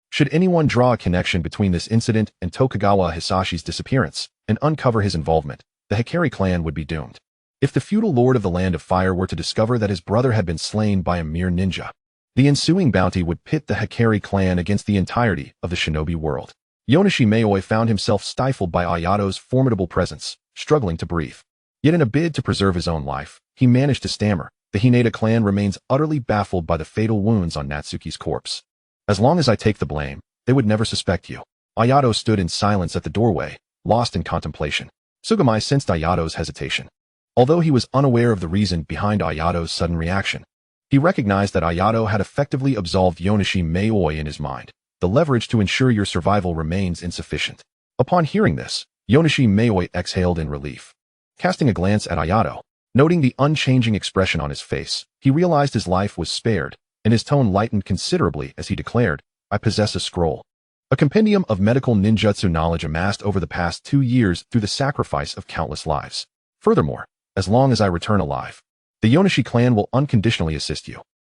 should anyone draw a connection between this incident and Tokugawa Hisashi's disappearance and uncover his involvement, the Hikari clan would be doomed. If the feudal lord of the Land of Fire were to discover that his brother had been slain by a mere ninja, the ensuing bounty would pit the Hikari clan against the entirety of the shinobi world. Yonishi Maoi found himself stifled by Ayato's formidable presence, struggling to breathe. Yet in a bid to preserve his own life, he managed to stammer, "The Hinata clan remains utterly baffled by the fatal wounds on Natsuki's corpse. As long as I take the blame, they would never suspect you." Ayato stood in silence at the doorway, lost in contemplation. Sugimai sensed Ayato's hesitation. Although he was unaware of the reason behind Ayato's sudden reaction, he recognized that Ayato had effectively absolved Yonishi Maoi in his mind. The leverage to ensure your survival remains insufficient. Upon hearing this, Yonishi Maoi exhaled in relief. Casting a glance at Ayato, noting the unchanging expression on his face, he realized his life was spared, and his tone lightened considerably as he declared, "I possess a scroll. A compendium of medical ninjutsu knowledge amassed over the past 2 years through the sacrifice of countless lives. Furthermore, as long as I return alive, the Yonashi clan will unconditionally assist you."